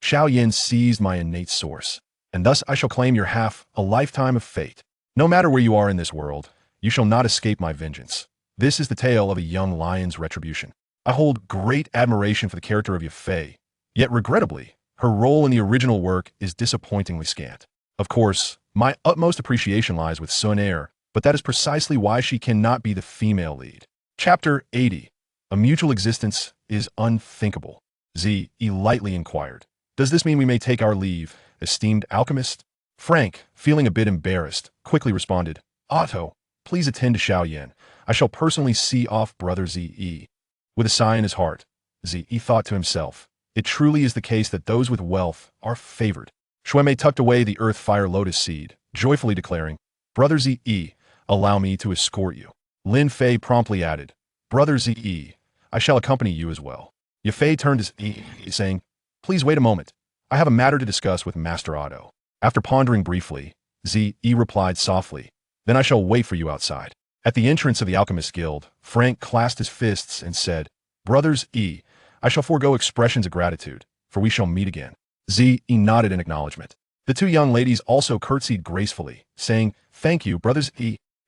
Xiao Yan seized my innate source, and thus I shall claim your half, a lifetime of fate. No matter where you are in this world, you shall not escape my vengeance. This is the tale of a young lion's retribution. I hold great admiration for the character of Yafei, yet regrettably, her role in the original work is disappointingly scant. Of course, my utmost appreciation lies with Sun Er, but that is precisely why she cannot be the female lead. Chapter 80. A mutual existence is unthinkable. Zi lightly inquired. Does this mean we may take our leave, esteemed alchemist? Frank, feeling a bit embarrassed, quickly responded, Otto, please attend to Xiao Yan. I shall personally see off brother Zi. With a sigh in his heart, Zi thought to himself, it truly is the case that those with wealth are favored. Shuemei tucked away the earth-fire lotus seed, joyfully declaring, Brother Zi, allow me to escort you. Lin Fei promptly added, Brother Zi, I shall accompany you as well. Yafei turned to Zi, saying, Please wait a moment. I have a matter to discuss with Master Otto. After pondering briefly, Zi replied softly, Then I shall wait for you outside. At the entrance of the Alchemist Guild, Frank clasped his fists and said, Brothers I shall forego expressions of gratitude, for we shall meet again. Zi nodded in acknowledgement. The two young ladies also curtsied gracefully, saying, Thank you, brothers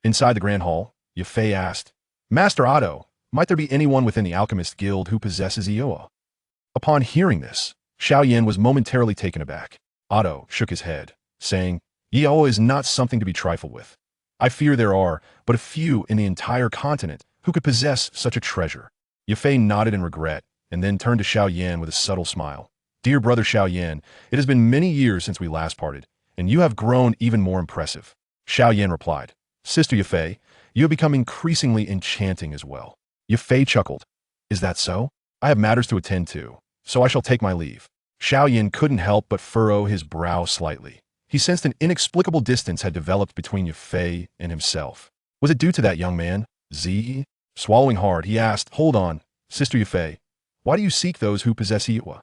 Inside the Grand Hall, Yafei asked, Master Otto, might there be anyone within the Alchemist Guild who possesses Iowa? Upon hearing this, Xiao Yan was momentarily taken aback. Otto shook his head, saying, Iowa is not something to be trifled with. I fear there are but a few in the entire continent who could possess such a treasure. Yafei nodded in regret, and then turned to Xiao Yan with a subtle smile. Dear brother Xiao Yan, it has been many years since we last parted, and you have grown even more impressive. Xiao Yan replied, Sister Yafei, you have become increasingly enchanting as well. Yafei chuckled. Is that so? I have matters to attend to, so I shall take my leave. Xiao Yan couldn't help but furrow his brow slightly. He sensed an inexplicable distance had developed between Yafei and himself. Was it due to that young man, Zi? Swallowing hard, he asked, Hold on, Sister Yafei, why do you seek those who possess Iowa?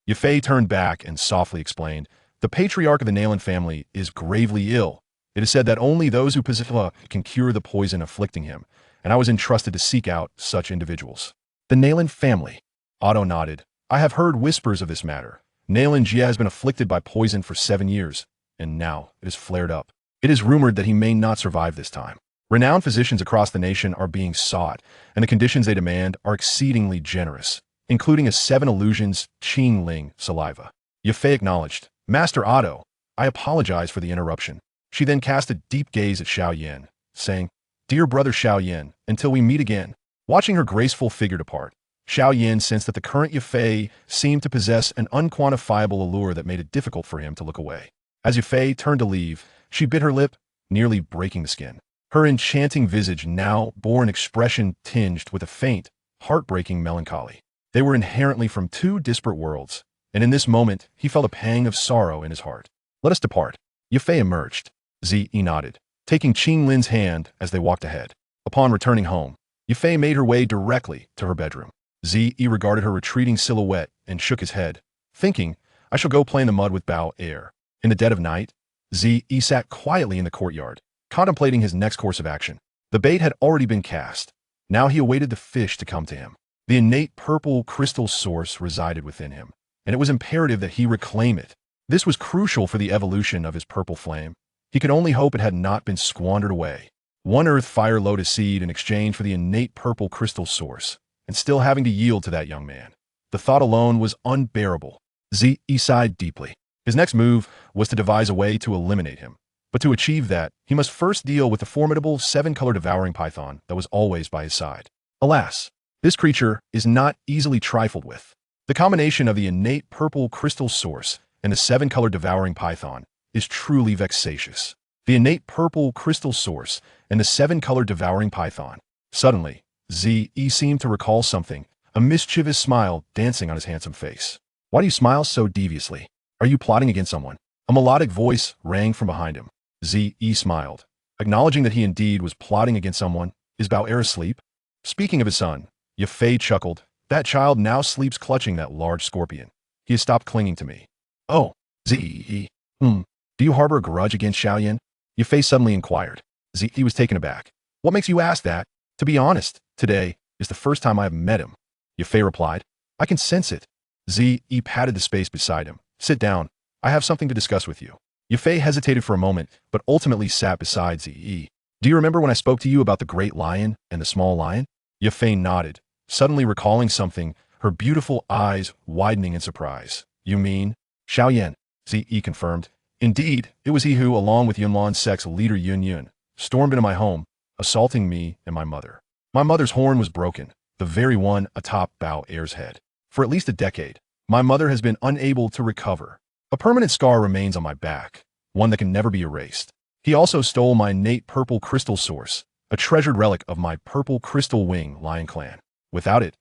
Yafei turned back and softly explained, The patriarch of the Nalan family is gravely ill. It is said that only those who possess Iowa can cure the poison afflicting him, and I was entrusted to seek out such individuals. The Nalan family. Otto nodded. I have heard whispers of this matter. Nalan Jia has been afflicted by poison for 7 years, and now it has flared up. It is rumored that he may not survive this time. Renowned physicians across the nation are being sought, and the conditions they demand are exceedingly generous, including a 7 illusions Qingling saliva. Yafei acknowledged, Master Otto, I apologize for the interruption. She then cast a deep gaze at Xiao Yan, saying, Dear brother Xiao Yan, until we meet again. Watching her graceful figure depart, Xiao Yan sensed that the current Yafei seemed to possess an unquantifiable allure that made it difficult for him to look away. As Yafei turned to leave, she bit her lip, nearly breaking the skin. Her enchanting visage now bore an expression tinged with a faint, heartbreaking melancholy. They were inherently from 2 disparate worlds, and in this moment he felt a pang of sorrow in his heart. Let us depart. Yafei emerged. Zi nodded, taking Qinglin's hand as they walked ahead. Upon returning home, Yafei made her way directly to her bedroom. Zi regarded her retreating silhouette and shook his head, thinking, I shall go play in the mud with Bao Er. In the dead of night, Zi sat quietly in the courtyard, contemplating his next course of action. The bait had already been cast. Now he awaited the fish to come to him. The innate purple crystal source resided within him, and it was imperative that he reclaim it. This was crucial for the evolution of his purple flame. He could only hope it had not been squandered away. 1 earth fire lotus seed in exchange for the innate purple crystal source, and still having to yield to that young man. The thought alone was unbearable. Zi sighed deeply. His next move was to devise a way to eliminate him. But to achieve that, he must first deal with the formidable 7-color devouring python that was always by his side. Alas, this creature is not easily trifled with. The combination of the innate purple crystal source and the 7-color devouring python is truly vexatious. The innate purple crystal source and the 7-color devouring python. Suddenly, Zi seemed to recall something, a mischievous smile dancing on his handsome face. Why do you smile so deviously? Are you plotting against someone? A melodic voice rang from behind him. Zi smiled, acknowledging that he indeed was plotting against someone. Is Bao Er asleep? Speaking of his son, Yafei chuckled. That child now sleeps clutching that large scorpion. He has stopped clinging to me. Oh, Zi. Do you harbor a grudge against Xiao Yan? Yafei suddenly inquired. Zi was taken aback. What makes you ask that? To be honest, today is the first time I have met him. Yafei replied. I can sense it. Zi patted the space beside him, Sit down. I have something to discuss with you. Yafei hesitated for a moment, but ultimately sat beside Zi. Do you remember when I spoke to you about the great lion and the small lion? Yafei nodded, suddenly recalling something, her beautiful eyes widening in surprise. You mean? Xiao Yan, Zi confirmed. Indeed, it was he who, along with Yunlan's sect's leader Yun, stormed into my home, assaulting me and my mother. My mother's horn was broken, the very one atop Bao Heir's head. For at least a decade, my mother has been unable to recover. A permanent scar remains on my back, one that can never be erased. He also stole my innate purple crystal source, a treasured relic of my purple crystal wing lion clan. Without it,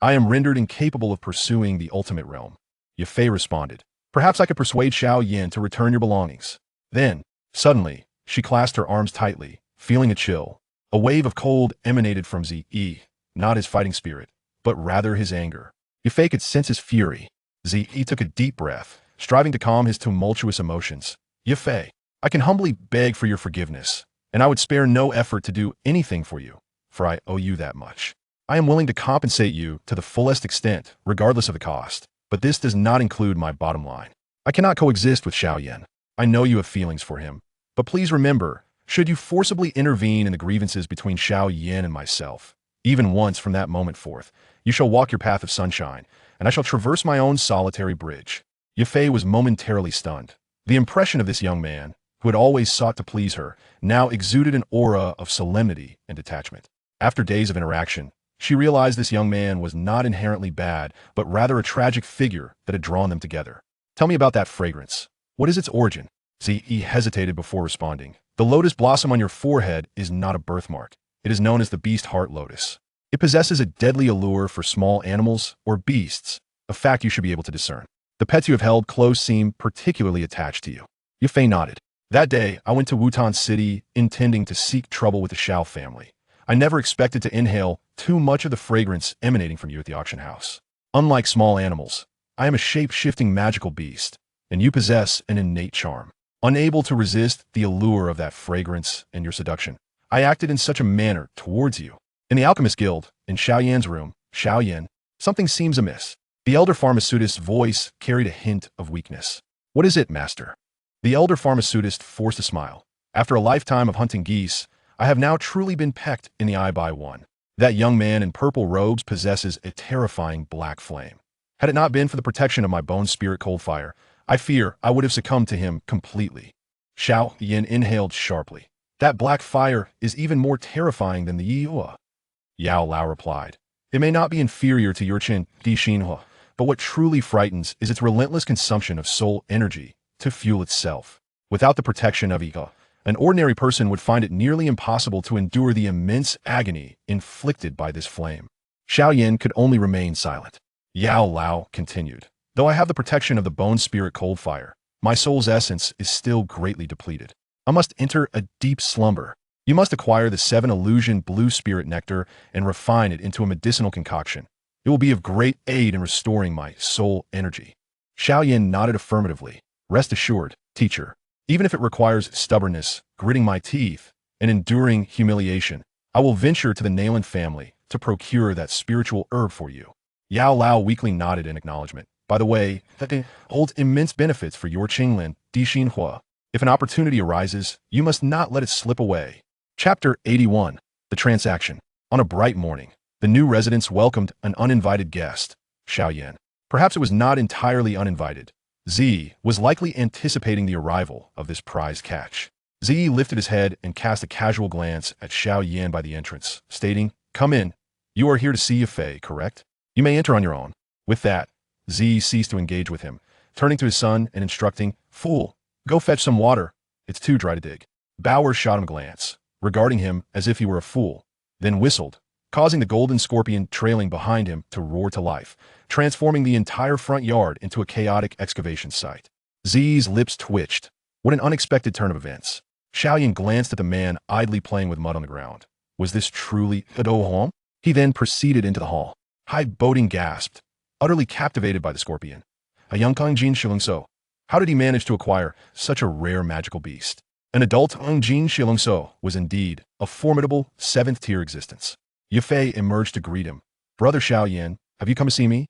I am rendered incapable of pursuing the ultimate realm. Yafei responded. Perhaps I could persuade Xiao Yan to return your belongings. Then, suddenly, she clasped her arms tightly, feeling a chill. A wave of cold emanated from Zi, not his fighting spirit, but rather his anger. Yafei could sense his fury. Zi took a deep breath, striving to calm his tumultuous emotions. Yafei, I can humbly beg for your forgiveness, and I would spare no effort to do anything for you, for I owe you that much. I am willing to compensate you to the fullest extent, regardless of the cost, but this does not include my bottom line. I cannot coexist with Xiao Yan. I know you have feelings for him, but please remember, should you forcibly intervene in the grievances between Xiao Yan and myself, even once from that moment forth, you shall walk your path of sunshine, and I shall traverse my own solitary bridge. Yafei was momentarily stunned. The impression of this young man, who had always sought to please her, now exuded an aura of solemnity and detachment. After days of interaction, she realized this young man was not inherently bad, but rather a tragic figure that had drawn them together. Tell me about that fragrance. What is its origin? Zi hesitated before responding. The lotus blossom on your forehead is not a birthmark. It is known as the beast heart lotus. It possesses a deadly allure for small animals or beasts, a fact you should be able to discern. The pets you have held close seem particularly attached to you. Yafei nodded. That day, I went to Wutan City intending to seek trouble with the Xiao family. I never expected to inhale too much of the fragrance emanating from you at the auction house. Unlike small animals, I am a shape-shifting magical beast, and you possess an innate charm. Unable to resist the allure of that fragrance and your seduction, I acted in such a manner towards you. In the Alchemist Guild, in Xiao Yan's room, Xiao Yan, something seems amiss. The elder pharmaceutist's voice carried a hint of weakness. What is it, master? The elder pharmaceutist forced a smile. After a lifetime of hunting geese, I have now truly been pecked in the eye by one. That young man in purple robes possesses a terrifying black flame. Had it not been for the protection of my bone spirit cold fire, I fear I would have succumbed to him completely. Xiao Yan inhaled sharply. That black fire is even more terrifying than the Yihua. Yao Lao replied. It may not be inferior to your Qin Di Xinhua, but what truly frightens is its relentless consumption of soul energy to fuel itself. Without the protection of Ika, an ordinary person would find it nearly impossible to endure the immense agony inflicted by this flame. Xiao Yan could only remain silent. Yao Lao continued. Though I have the protection of the bone spirit cold fire, my soul's essence is still greatly depleted. I must enter a deep slumber. You must acquire the 7 illusion blue spirit nectar and refine it into a medicinal concoction. It will be of great aid in restoring my soul energy. Xiao Yan nodded affirmatively. Rest assured, teacher, even if it requires stubbornness, gritting my teeth, and enduring humiliation, I will venture to the Nailan family to procure that spiritual herb for you. Yao Lao weakly nodded in acknowledgement. By the way, that holds immense benefits for your Qinglin, Di Xinhua. If an opportunity arises, you must not let it slip away. Chapter 81. The Transaction. On a bright morning, the new residents welcomed an uninvited guest, Xiao Yan. Perhaps it was not entirely uninvited. Zi was likely anticipating the arrival of this prized catch. Zi lifted his head and cast a casual glance at Xiao Yan by the entrance, stating, Come in. You are here to see Yafei, correct? You may enter on your own. With that, Zi ceased to engage with him, turning to his son and instructing, Fool, go fetch some water. It's too dry to dig. Bauer shot him a glance, regarding him as if he were a fool, then whistled, causing the golden scorpion trailing behind him to roar to life, transforming the entire front yard into a chaotic excavation site. Zi's lips twitched. What an unexpected turn of events. Xiao Yan glanced at the man idly playing with mud on the ground. Was this truly a home? He then proceeded into the hall. Hai Boding gasped, utterly captivated by the scorpion. A young Kongjin Shilungso. How did he manage to acquire such a rare magical beast? An adult Kongjin Shilungso was indeed a formidable 7th-tier existence. Yafei emerged to greet him. Brother Xiao Yan, have you come to see me?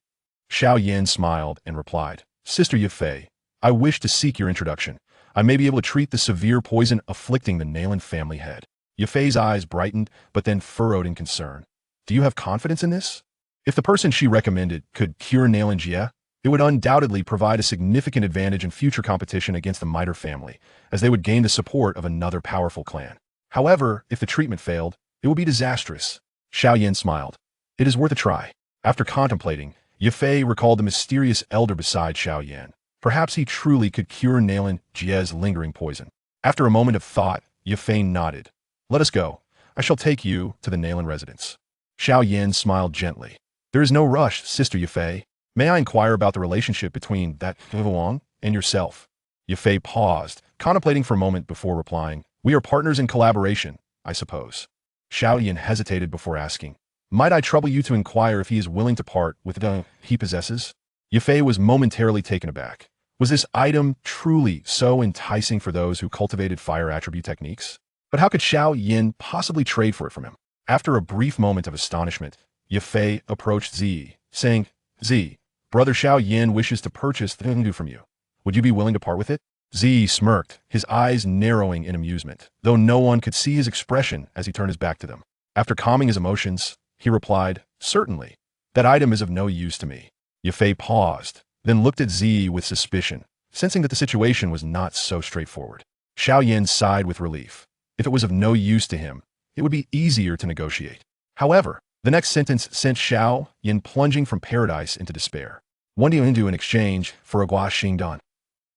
Xiao Yan smiled and replied, Sister Yafei, I wish to seek your introduction. I may be able to treat the severe poison afflicting the Nalan family head. Yafei's eyes brightened, but then furrowed in concern. Do you have confidence in this? If the person she recommended could cure Nalan Jie, it would undoubtedly provide a significant advantage in future competition against the Miter family, as they would gain the support of another powerful clan. However, if the treatment failed, it would be disastrous. Xiao Yan smiled. It is worth a try. After contemplating, Yafei recalled the mysterious elder beside Xiao Yan. Perhaps he truly could cure Nalan Jie's lingering poison. After a moment of thought, Yafei nodded. Let us go. I shall take you to the Nalan residence. Xiao Yan smiled gently. There is no rush, Sister Yafei. May I inquire about the relationship between that Wang and yourself? Yafei paused, contemplating for a moment before replying. We are partners in collaboration, I suppose. Xiao Yan hesitated before asking. Might I trouble you to inquire if he is willing to part with the he possesses? Yafei was momentarily taken aback. Was this item truly so enticing for those who cultivated fire attribute techniques? But how could Xiao Yan possibly trade for it from him? After a brief moment of astonishment, Yafei approached Zi, saying, Zi, Brother Xiao Yan wishes to purchase the Hindu from you. Would you be willing to part with it? Zi smirked, his eyes narrowing in amusement, though no one could see his expression as he turned his back to them. After calming his emotions, he replied, Certainly. That item is of no use to me. Yafei paused, then looked at Zi with suspicion, sensing that the situation was not so straightforward. Xiao Yan sighed with relief. If it was of no use to him, it would be easier to negotiate. However, the next sentence sent Xiao Yan plunging from paradise into despair. What do you do in exchange for a Hua Xingdan?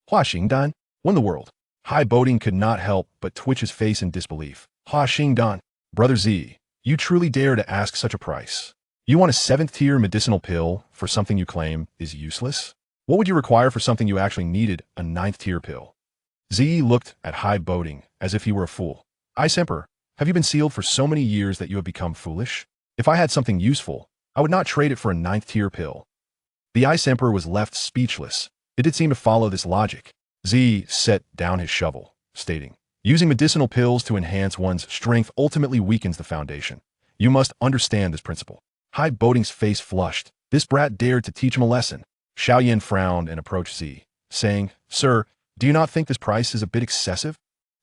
Hua Xingdan? Won the world. Hai Boding could not help but twitch his face in disbelief. Hua Xingdan. Brother Zi, you truly dare to ask such a price? You want a 7th-tier medicinal pill for something you claim is useless? What would you require for something you actually needed a 9th-tier pill? Zi looked at Hai Boding as if he were a fool. Ice Emperor, have you been sealed for so many years that you have become foolish? If I had something useful, I would not trade it for a 9th-tier pill. The Ice Emperor was left speechless. It did seem to follow this logic. Zi set down his shovel, stating, Using medicinal pills to enhance one's strength ultimately weakens the foundation. You must understand this principle. Hai Boding's face flushed. This brat dared to teach him a lesson. Xiao Yan frowned and approached Zi, saying, Sir, do you not think this price is a bit excessive?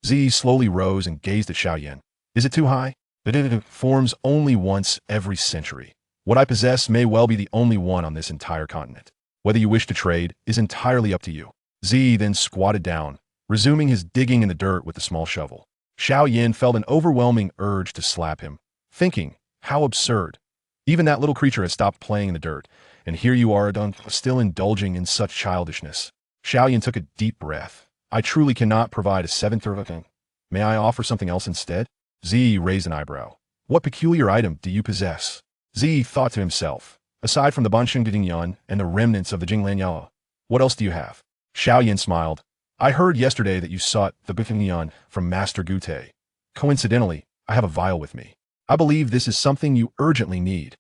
Zi slowly rose and gazed at Xiao Yan. Is it too high? It forms only once every century. What I possess may well be the only one on this entire continent. Whether you wish to trade is entirely up to you. Zi then squatted down, resuming his digging in the dirt with the small shovel. Xiao Yan felt an overwhelming urge to slap him, thinking, how absurd. Even that little creature has stopped playing in the dirt, and here you are still indulging in such childishness. Xiao Yan took a deep breath. I truly cannot provide a 7th. May I offer something else instead? Zi raised an eyebrow. What peculiar item do you possess? Zi thought to himself. Aside from the Bansheng Dingyan and the remnants of the Jinglan Yao, what else do you have? Xiao Yan smiled. I heard yesterday that you sought the Bifingyan from Master Gute. Coincidentally, I have a vial with me. I believe this is something you urgently need.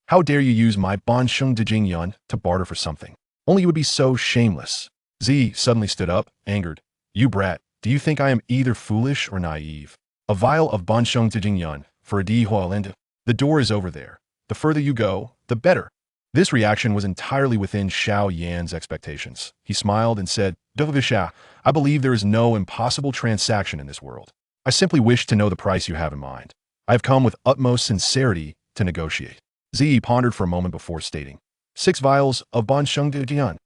How dare you use my Bansheng Dingyan to barter for something? Only you would be so shameless. Zi suddenly stood up, angered. You brat, do you think I am either foolish or naive? A vial of Bansheng Dingyan for a Di Hualend. The door is over there. The further you go, the better. This reaction was entirely within Xiao Yan's expectations. He smiled and said, Dovisha, I believe there is no impossible transaction in this world. I simply wish to know the price you have in mind. I have come with utmost sincerity to negotiate. Zi pondered for a moment before stating, 6 vials of Bansheng Dingyan.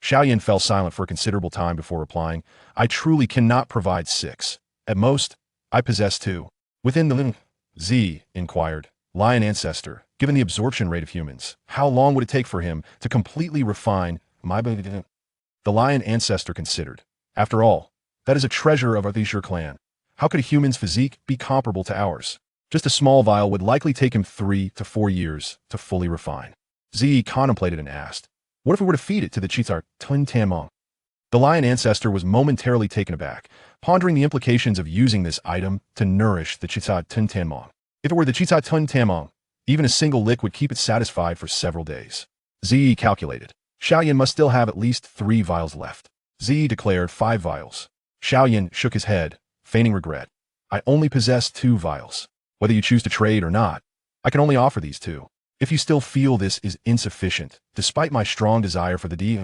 Xiao Yan fell silent for a considerable time before replying, I truly cannot provide 6. At most, I possess 2. Within the Zi inquired, Lion Ancestor, given the absorption rate of humans, how long would it take for him to completely refine my... The Lion Ancestor considered. After all, that is a treasure of our Leisure clan. How could a human's physique be comparable to ours? Just a small vial would likely take him 3 to 4 years to fully refine. Zi contemplated and asked, what if we were to feed it to the Chitar Tun Tanmong? The Lion Ancestor was momentarily taken aback, pondering the implications of using this item to nourish the Chitar Tun Tanmong. If it were the Chitar Tun Tanmong, even a single lick would keep it satisfied for several days. Zi calculated. Xiao Yan must still have at least 3 vials left. Zi declared 5 vials. Xiao Yan shook his head, feigning regret. I only possess 2 vials. Whether you choose to trade or not, I can only offer these 2. If you still feel this is insufficient, despite my strong desire for the D,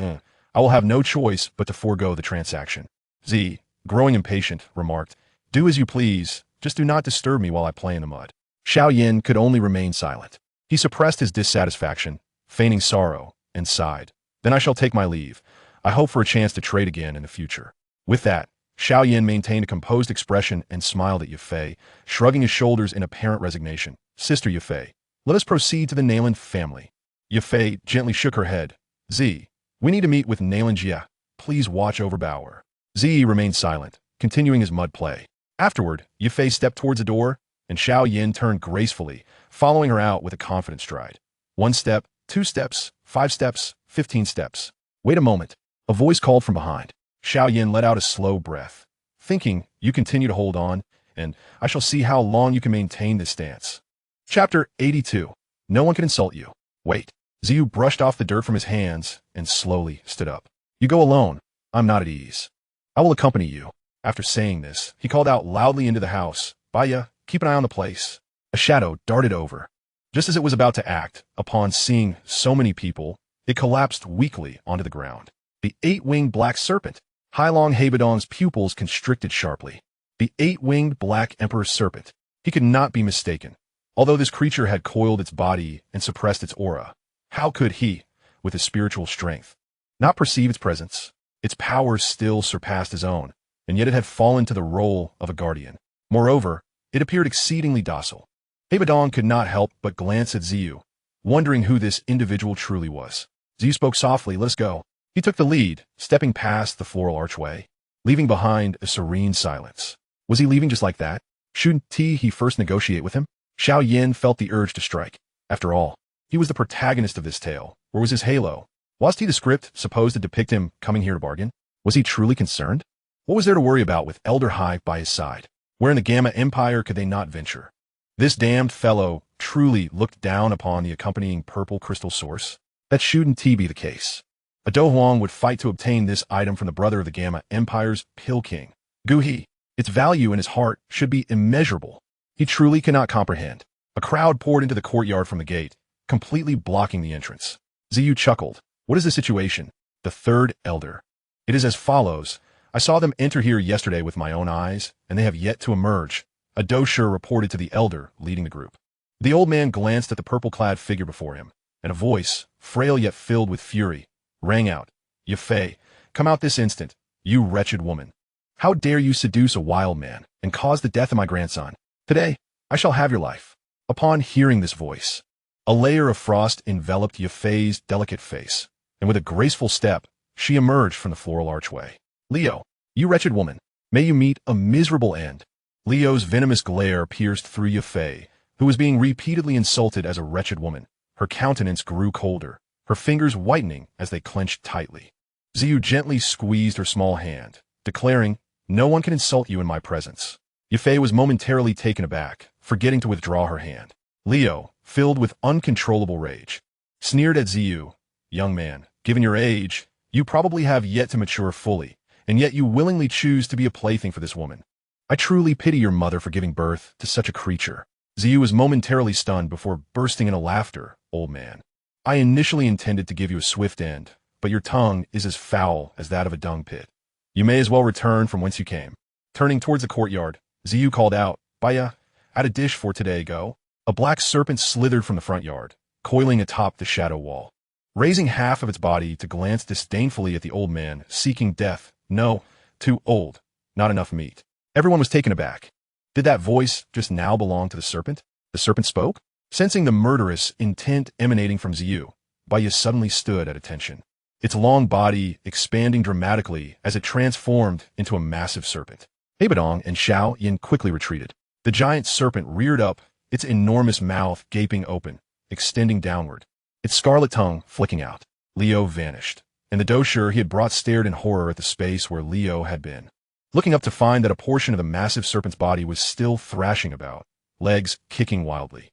I will have no choice but to forego the transaction. Z, growing impatient, remarked, "Do as you please, just do not disturb me while I play in the mud." Xiao Yan could only remain silent. He suppressed his dissatisfaction, feigning sorrow, and sighed. "Then I shall take my leave. I hope for a chance to trade again in the future." With that, Xiao Yan maintained a composed expression and smiled at Yafei, shrugging his shoulders in apparent resignation. "Sister Yafei, let us proceed to the Nayland family." Yafei gently shook her head. "Z, we need to meet with Nayland Jia. Please watch over Bauer." Z remained silent, continuing his mud play. Afterward, Yafei stepped towards the door, and Xiao Yan turned gracefully, following her out with a confident stride. 1 step, 2 steps, 5 steps, 15 steps. "Wait a moment," a voice called from behind. Xiao Yan let out a slow breath, thinking, "You continue to hold on, and I shall see how long you can maintain this stance." Chapter 82. No one can insult you. Wait. Ziyu brushed off the dirt from his hands and slowly stood up. "You go alone. I'm not at ease. I will accompany you." After saying this, he called out loudly into the house, "Baya, keep an eye on the place." A shadow darted over. Just as it was about to act, upon seeing so many people, it collapsed weakly onto the ground. The 8-winged black serpent. Hailong Hebadong's pupils constricted sharply. The 8-winged black emperor serpent. He could not be mistaken. Although this creature had coiled its body and suppressed its aura, how could he, with his spiritual strength, not perceive its presence? Its powers still surpassed his own, and yet it had fallen to the role of a guardian. Moreover, it appeared exceedingly docile. Hebadong could not help but glance at Ziyu, wondering who this individual truly was. Ziyu spoke softly, "Let us go." He took the lead, stepping past the floral archway, leaving behind a serene silence. Was he leaving just like that? Shouldn't he first negotiate with him? Xiao Yan felt the urge to strike. After all, he was the protagonist of this tale. Where was his halo? Wasn't he the script supposed to depict him coming here to bargain? Was he truly concerned? What was there to worry about with Elder Hai by his side? Where in the Gamma Empire could they not venture? This damned fellow truly looked down upon the accompanying purple crystal source? That shouldn't be the case. A Do Huang would fight to obtain this item from the brother of the Gamma Empire's Pill King. Gu He. Its value in his heart should be immeasurable. He truly cannot comprehend. A crowd poured into the courtyard from the gate, completely blocking the entrance. Ziyu chuckled. "What is the situation?" The third elder. "It is as follows. I saw them enter here yesterday with my own eyes, and they have yet to emerge," a dosher reported to the elder leading the group. The old man glanced at the purple-clad figure before him, and a voice, frail yet filled with fury, rang out. "Yafei, come out this instant, you wretched woman. How dare you seduce a wild man and cause the death of my grandson? Today, I shall have your life." Upon hearing this voice, a layer of frost enveloped Yafei's delicate face, and with a graceful step, she emerged from the floral archway. "Leo, you wretched woman, may you meet a miserable end." Leo's venomous glare pierced through Yafei, who was being repeatedly insulted as a wretched woman. Her countenance grew colder, her fingers whitening as they clenched tightly. Ziyu gently squeezed her small hand, declaring, "No one can insult you in my presence." Yafei was momentarily taken aback, forgetting to withdraw her hand. Leo, filled with uncontrollable rage, sneered at Ziyu. "Young man, given your age, you probably have yet to mature fully, and yet you willingly choose to be a plaything for this woman. I truly pity your mother for giving birth to such a creature." Ziyu was momentarily stunned before bursting into laughter. "Old man, I initially intended to give you a swift end, but your tongue is as foul as that of a dung pit. You may as well return from whence you came." Turning towards the courtyard, Ziyu called out, "Baya, add a dish for today, go." A black serpent slithered from the front yard, coiling atop the shadow wall, raising half of its body to glance disdainfully at the old man, seeking death. "No, too old, not enough meat." Everyone was taken aback. Did that voice just now belong to the serpent? The serpent spoke? Sensing the murderous intent emanating from Ziyu, Baya suddenly stood at attention, its long body expanding dramatically as it transformed into a massive serpent. Hebadong and Xiao Yan quickly retreated. The giant serpent reared up, its enormous mouth gaping open, extending downward, its scarlet tongue flicking out. Leo vanished, and the dosher he had brought stared in horror at the space where Leo had been, looking up to find that a portion of the massive serpent's body was still thrashing about, legs kicking wildly.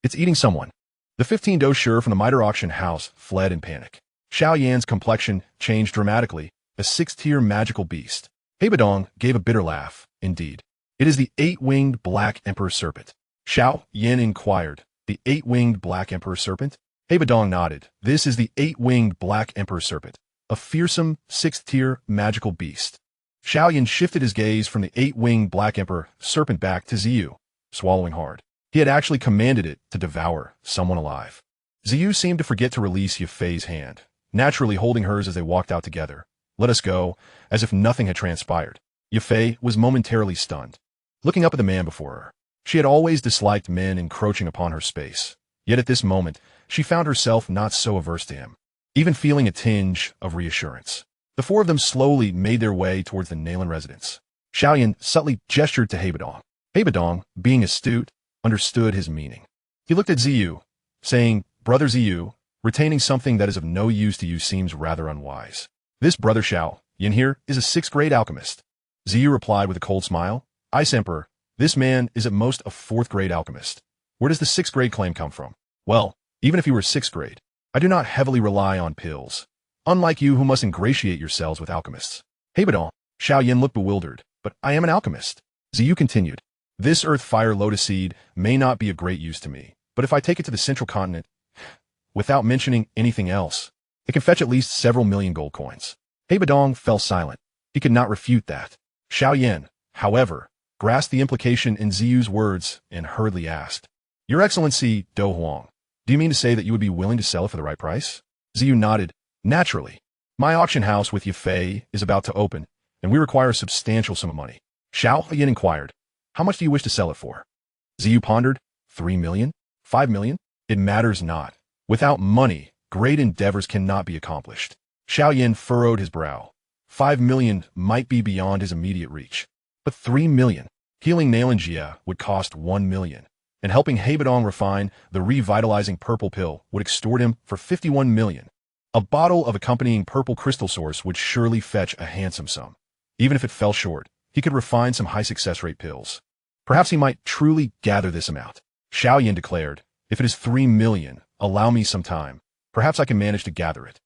It's eating someone. The 15 dosher from the miter auction house fled in panic. Xiao Yan's complexion changed dramatically, a 6-tier magical beast. Hebadong gave a bitter laugh. "Indeed, it is the 8-winged black emperor serpent." Xiao Yan inquired, "The 8-winged black emperor serpent?" Hebadong nodded. "This is the 8-winged black emperor serpent. a fearsome, sixth-tier magical beast. Xiao Yan shifted his gaze from the eight-winged Black Emperor serpent back to Ziyu, swallowing hard. He had actually commanded it to devour someone alive. Ziyu seemed to forget to release Yafei's hand, naturally holding hers as they walked out together. Let us go, as if nothing had transpired. Yafei was momentarily stunned, looking up at the man before her. She had always disliked men encroaching upon her space, yet at this moment, she found herself not so averse to him, even feeling a tinge of reassurance. The four of them slowly made their way towards the Nalan residence. Xiao Yan subtly gestured to Heibadong. Heibadong, being astute, understood his meaning. He looked at Ziyu, saying, "Brother Ziyu, retaining something that is of no use to you seems rather unwise. This brother Xiao Yan here is a sixth-grade alchemist." Ziyu replied with a cold smile, "Ice Emperor, this man is at most a fourth-grade alchemist. Where does the sixth-grade claim come from?" "Well, even if he were sixth grade, I do not heavily rely on pills. Unlike you who must ingratiate yourselves with alchemists." "Heibadong." Xiao Yan looked bewildered, "But I am an alchemist." Ziyu continued, "This earth-fire lotus seed may not be of great use to me, but if I take it to the central continent, without mentioning anything else, it can fetch at least several million gold coins." Heibadong fell silent. He could not refute that. Xiao Yan, however, grasped the implication in Ziyu's words and hurriedly asked, "Your Excellency, Do Huang, do you mean to say that you would be willing to sell it for the right price?" Ziyu nodded. "Naturally. My auction house with Yafei is about to open, and we require a substantial sum of money." Xiao Yan inquired, "How much do you wish to sell it for?" Ziyu pondered, 3 million? 5 million? It matters not. Without money, great endeavors cannot be accomplished. Xiao Yan furrowed his brow. 5 million might be beyond his immediate reach. But 3 million? Healing Nalanjia would cost 1 million, and helping Heibadong refine the revitalizing purple pill would extort him for 51 million. A bottle of accompanying purple crystal source would surely fetch a handsome sum. Even if it fell short, he could refine some high success rate pills. Perhaps he might truly gather this amount. Xiao Yan declared, "If it is 3 million, allow me some time. Perhaps I can manage to gather it."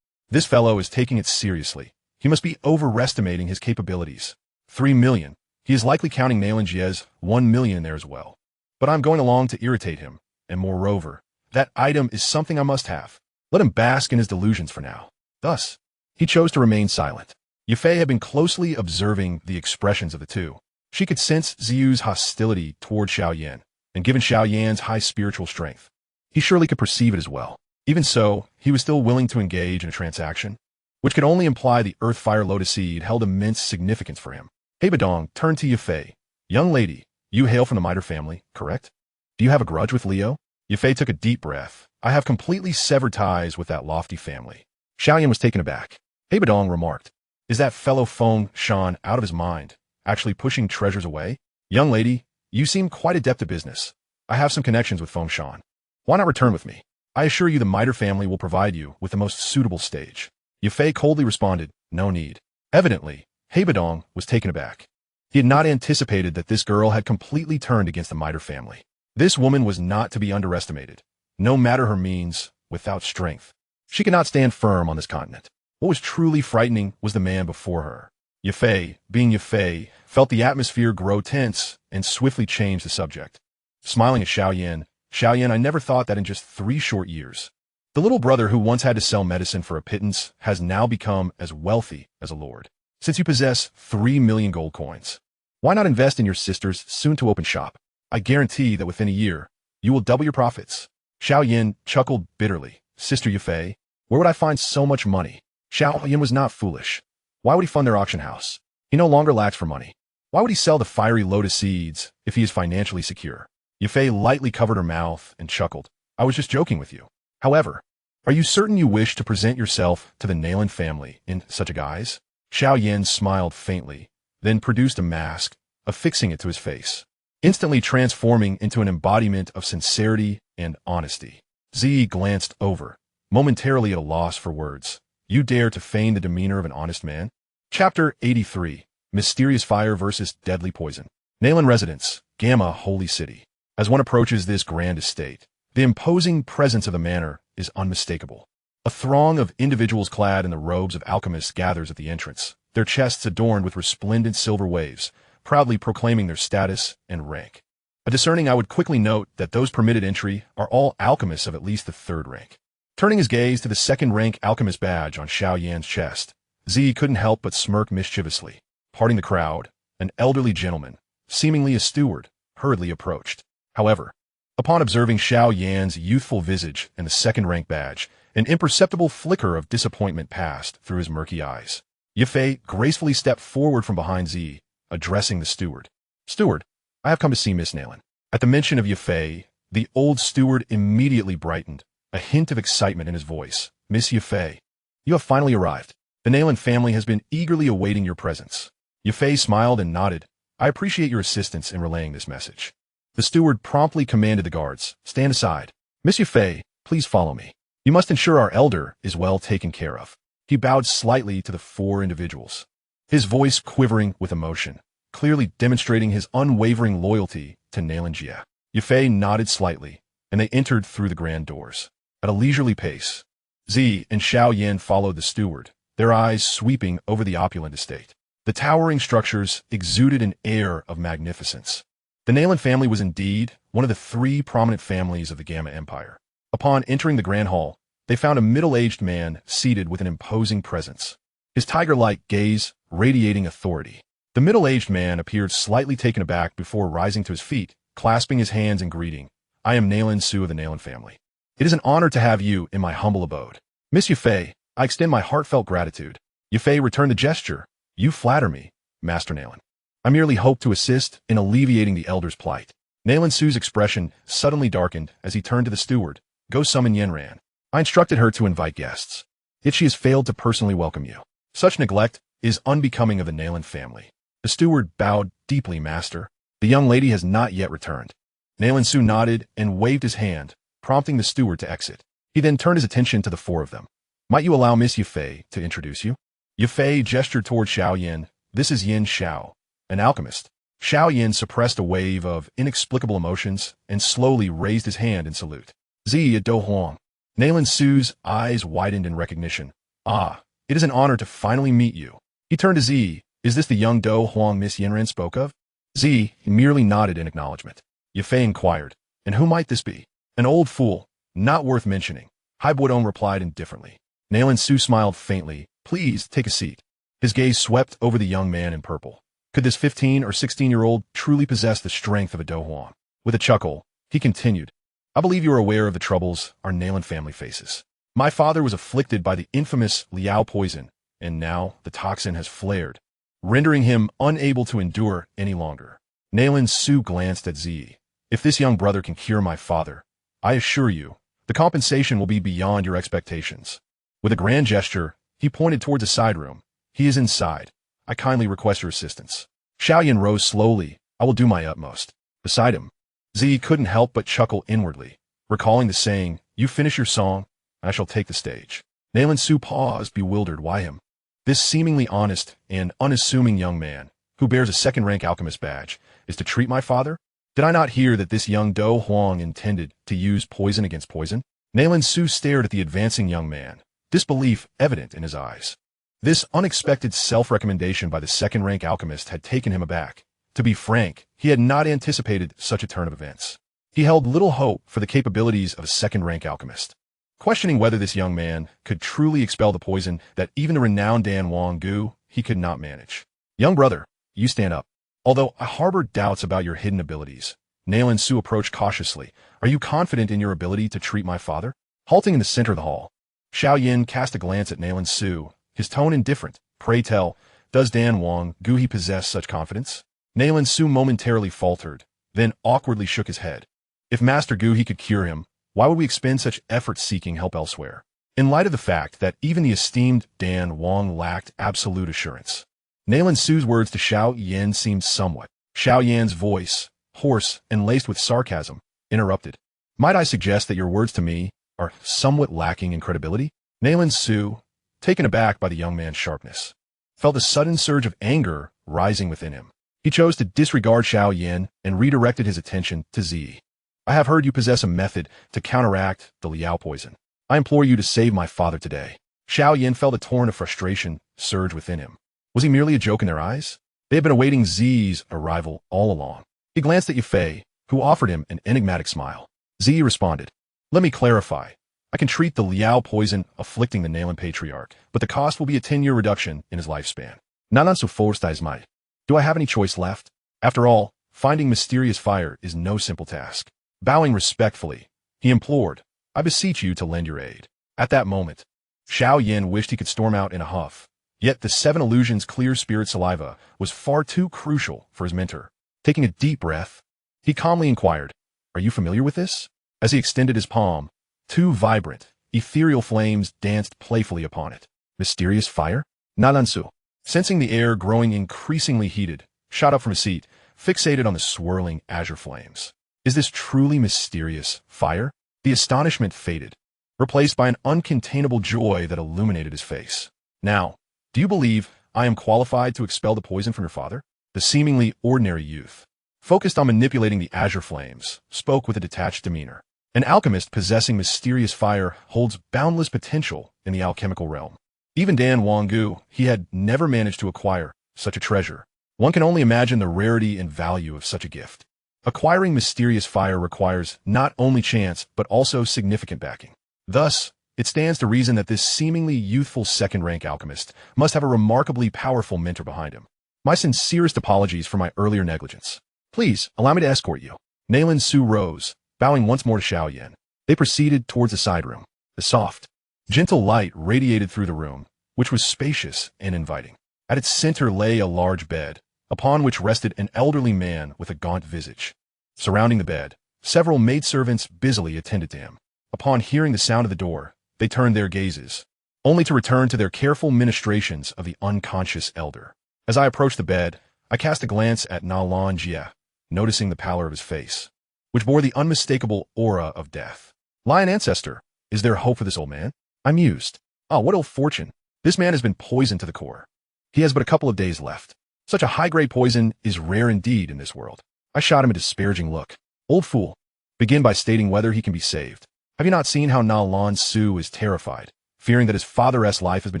This fellow is taking it seriously. He must be overestimating his capabilities. 3 million. He is likely counting Nalanjia's 1 million in there as well. But I'm going along to irritate him, and moreover, that item is something I must have. Let him bask in his delusions for now. Thus, he chose to remain silent. Yafei had been closely observing the expressions of the two. She could sense Ziyu's hostility toward Xiao Yan, and given Xiao Yan's high spiritual strength, he surely could perceive it as well. Even so, he was still willing to engage in a transaction, which could only imply the earth-fire lotus seed held immense significance for him. Heibadong turned to Yafei. "Young lady, you hail from the Miter family, correct? Do you have a grudge with Leo?" Yafei took a deep breath. "I have completely severed ties with that lofty family." Xiao Yan was taken aback. Heibadong remarked, "Is that fellow Feng Shan out of his mind, actually pushing treasures away?" "Young lady, you seem quite adept at business. I have some connections with Feng Shan. Why not return with me? I assure you the Miter family will provide you with the most suitable stage." Yafei coldly responded, "No need." Evidently, Heibadong was taken aback. He had not anticipated that this girl had completely turned against the Miter family. This woman was not to be underestimated. No matter her means, without strength, she could not stand firm on this continent. What was truly frightening was the man before her. Yafei, being Yafei, felt the atmosphere grow tense and swiftly changed the subject. Smiling at Xiao Yan, I never thought that in just 3 short years, the little brother who once had to sell medicine for a pittance has now become as wealthy as a lord. Since you possess 3 million gold coins, why not invest in your sister's soon-to-open shop? I guarantee that within a year, you will double your profits." Xiao Yan chuckled bitterly. "Sister Yafei, where would I find so much money?" Xiao Yan was not foolish. Why would he fund their auction house? He no longer lacks for money. Why would he sell the fiery lotus seeds if he is financially secure? Yafei lightly covered her mouth and chuckled. "I was just joking with you. However, are you certain you wish to present yourself to the Nalan family in such a guise?" Xiao Yan smiled faintly, then produced a mask, affixing it to his face, instantly transforming into an embodiment of sincerity and honesty. Ziyi glanced over, momentarily at a loss for words. "You dare to feign the demeanor of an honest man?" Chapter 83. Mysterious Fire versus Deadly Poison. Nalan Residence, Gamma Holy City. As one approaches this grand estate, the imposing presence of the manor is unmistakable. A throng of individuals clad in the robes of alchemists gathers at the entrance, their chests adorned with resplendent silver waves, proudly proclaiming their status and rank. A discerning eye would quickly note that those permitted entry are all alchemists of at least the 3rd rank. Turning his gaze to the second-rank alchemist badge on Xiao Yan's chest, Z couldn't help but smirk mischievously. Parting the crowd, an elderly gentleman, seemingly a steward, hurriedly approached. However, upon observing Xiao Yan's youthful visage and the second-rank badge, an imperceptible flicker of disappointment passed through his murky eyes. Yifei gracefully stepped forward from behind Z, addressing the steward. "Steward, I have come to see Miss Nayland." At the mention of Yifei, the old steward immediately brightened, a hint of excitement in his voice. "Miss Yifei, you have finally arrived. The Nayland family has been eagerly awaiting your presence." Yifei smiled and nodded. "I appreciate your assistance in relaying this message." The steward promptly commanded the guards, "Stand aside. Miss Yifei, please follow me. You must ensure our elder is well taken care of." He bowed slightly to the 4 individuals, his voice quivering with emotion, clearly demonstrating his unwavering loyalty to Nayland Jie. Yifei nodded slightly, and they entered through the grand doors. At a leisurely pace, Z and Xiao Yan followed the steward, their eyes sweeping over the opulent estate. The towering structures exuded an air of magnificence. The Nayland family was indeed one of the 3 prominent families of the Gamma Empire. Upon entering the grand hall, they found a middle-aged man seated with an imposing presence, his tiger-like gaze radiating authority. The middle-aged man appeared slightly taken aback before rising to his feet, clasping his hands in greeting. "I am Nayland Su of the Nayland family. It is an honor to have you in my humble abode. Miss Yifei, I extend my heartfelt gratitude." Yifei returned the gesture. "You flatter me, Master Nayland. I merely hope to assist in alleviating the elder's plight." Nayland Su's expression suddenly darkened as he turned to the steward. "Go summon Yanran. I instructed her to invite guests, yet she has failed to personally welcome you. Such neglect is unbecoming of the Nayland family." The steward bowed deeply. "Master, the young lady has not yet returned." Nayland Su nodded and waved his hand, prompting the steward to exit. He then turned his attention to the 4 of them. "Might you allow Miss Yifei to introduce you?" Yifei gestured toward Xiao Yan. "This is Yin Xiao, an alchemist." Xiao Yan suppressed a wave of inexplicable emotions and slowly raised his hand in salute. "Z, Do Huang." Nayland Su's eyes widened in recognition. "Ah, it is an honor to finally meet you." He turned to Z. "Is this the young Do Huang Miss Yanran spoke of?" Z merely nodded in acknowledgement. Yifei inquired, "And who might this be?" "An old fool, not worth mentioning," Haibuodong replied indifferently. Nayland Su smiled faintly. "Please take a seat." His gaze swept over the young man in purple. Could this 15 or 16-year-old truly possess the strength of a Do Huang? With a chuckle, he continued, "I believe you are aware of the troubles our Nayland family faces. My father was afflicted by the infamous Liao poison, and now the toxin has flared, rendering him unable to endure any longer." Nayland Su glanced at Z. "If this young brother can cure my father, I assure you, the compensation will be beyond your expectations." With a grand gesture, he pointed towards a side room. "He is inside. I kindly request your assistance." Xiao Yan rose slowly. "I will do my utmost." Beside him, Z couldn't help but chuckle inwardly, recalling the saying, "You finish your song, and I shall take the stage." Nayland Su paused, bewildered. Why him? This seemingly honest and unassuming young man, who bears a second-rank alchemist badge, is to treat my father? Did I not hear that this young Do Huang intended to use poison against poison? Nayland Su stared at the advancing young man, disbelief evident in his eyes. This unexpected self-recommendation by the second-rank alchemist had taken him aback. To be frank, he had not anticipated such a turn of events. He held little hope for the capabilities of a second-rank alchemist. Questioning whether this young man could truly expel the poison that even the renowned Dan Wang Gu he could not manage. "Young brother, you stand up. Although I harbor doubts about your hidden abilities." Nayland Su approached cautiously. "Are you confident in your ability to treat my father?" Halting in the center of the hall, Xiao Yan cast a glance at Nayland Su, his tone indifferent. "Pray tell, does Dan Wang Gu he possess such confidence?" Nayland Su momentarily faltered, then awkwardly shook his head. "If Master Gu he could cure him, why would we expend such effort seeking help elsewhere?" In light of the fact that even the esteemed Dan Wang lacked absolute assurance, Nayland Su's words to Xiao Yan seemed somewhat. Xiao Yan's voice, hoarse and laced with sarcasm, interrupted. "Might I suggest that your words to me are somewhat lacking in credibility?" Nayland Su, taken aback by the young man's sharpness, felt a sudden surge of anger rising within him. He chose to disregard Xiao Yan and redirected his attention to Z. "I have heard you possess a method to counteract the Liao poison. I implore you to save my father today." Xiao Yan felt a torrent of frustration surge within him. Was he merely a joke in their eyes? They had been awaiting Z's arrival all along. He glanced at Yifei, who offered him an enigmatic smile. Z responded, "Let me clarify. I can treat the Liao poison afflicting the Nalan Patriarch, but the cost will be a 10-year reduction in his lifespan. Not so forced as might. Do I have any choice left? After all, finding mysterious fire is no simple task. Bowing respectfully, he implored, I beseech you to lend your aid. At that moment, Xiao Yan wished he could storm out in a huff. Yet the 7 illusions' clear spirit saliva was far too crucial for his mentor. Taking a deep breath, he calmly inquired, Are you familiar with this? As he extended his palm, 2 vibrant, ethereal flames danced playfully upon it. Mysterious fire? Nalansu. Sensing the air growing increasingly heated, shot up from his seat, fixated on the swirling azure flames. Is this truly mysterious fire? The astonishment faded, replaced by an uncontainable joy that illuminated his face. Now, do you believe I am qualified to expel the poison from your father? The seemingly ordinary youth, focused on manipulating the azure flames, spoke with a detached demeanor. An alchemist possessing mysterious fire holds boundless potential in the alchemical realm. Even Dan Wanggu, he had never managed to acquire such a treasure. One can only imagine the rarity and value of such a gift. Acquiring mysterious fire requires not only chance, but also significant backing. Thus, it stands to reason that this seemingly youthful second-rank alchemist must have a remarkably powerful mentor behind him. My sincerest apologies for my earlier negligence. Please, allow me to escort you. Nalan Su rose, bowing once more to Xiao Yan. They proceeded towards the side room. The soft, gentle light radiated through the room, which was spacious and inviting. At its center lay a large bed, upon which rested an elderly man with a gaunt visage. Surrounding the bed, several maidservants busily attended to him. Upon hearing the sound of the door, they turned their gazes, only to return to their careful ministrations of the unconscious elder. As I approached the bed, I cast a glance at Nalan Jie, noticing the pallor of his face, which bore the unmistakable aura of death. Lion ancestor, is there hope for this old man? I mused. Ah, what ill fortune. This man has been poisoned to the core. He has but a couple of days left. Such a high-grade poison is rare indeed in this world. I shot him a disparaging look. Old fool. Begin by stating whether he can be saved. Have you not seen how Nalan Su is terrified, fearing that his father's life has been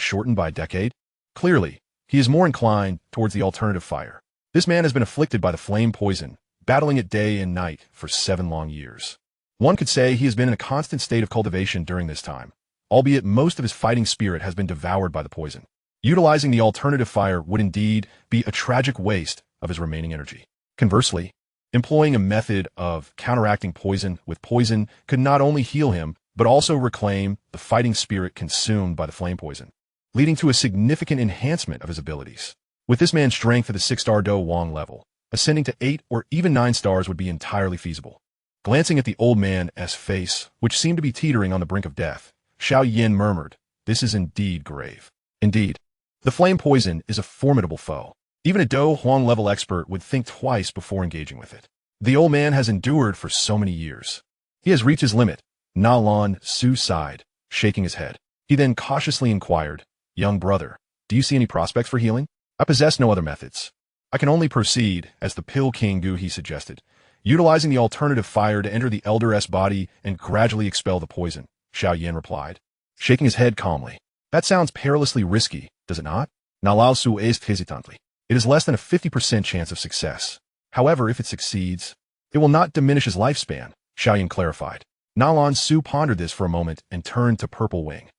shortened by a decade? Clearly, he is more inclined towards the alternative fire. This man has been afflicted by the flame poison, battling it day and night for 7 long years. One could say he has been in a constant state of cultivation during this time, albeit most of his fighting spirit has been devoured by the poison. Utilizing the alternative fire would indeed be a tragic waste of his remaining energy. Conversely, employing a method of counteracting poison with poison could not only heal him, but also reclaim the fighting spirit consumed by the flame poison, leading to a significant enhancement of his abilities. With this man's strength at the 6-star Do Wong level, ascending to 8 or even 9 stars would be entirely feasible. Glancing at the old man's face, which seemed to be teetering on the brink of death, Xiao Yan murmured, This is indeed grave. Indeed, the flame poison is a formidable foe. Even a Do Huang level expert would think twice before engaging with it. The old man has endured for so many years. He has reached his limit. Nalan Su sighed, shaking his head. He then cautiously inquired, Young brother, do you see any prospects for healing? I possess no other methods. I can only proceed, as the Pill King Gu he suggested, utilizing the alternative fire to enter the elder's body and gradually expel the poison, Xiao Yan replied, shaking his head calmly. That sounds perilously risky, does it not? Nalan Su asked hesitantly. It is less than a 50% chance of success. However, if it succeeds, it will not diminish his lifespan, Xiao Yan clarified. Nalan Su pondered this for a moment and turned to Purple Wing.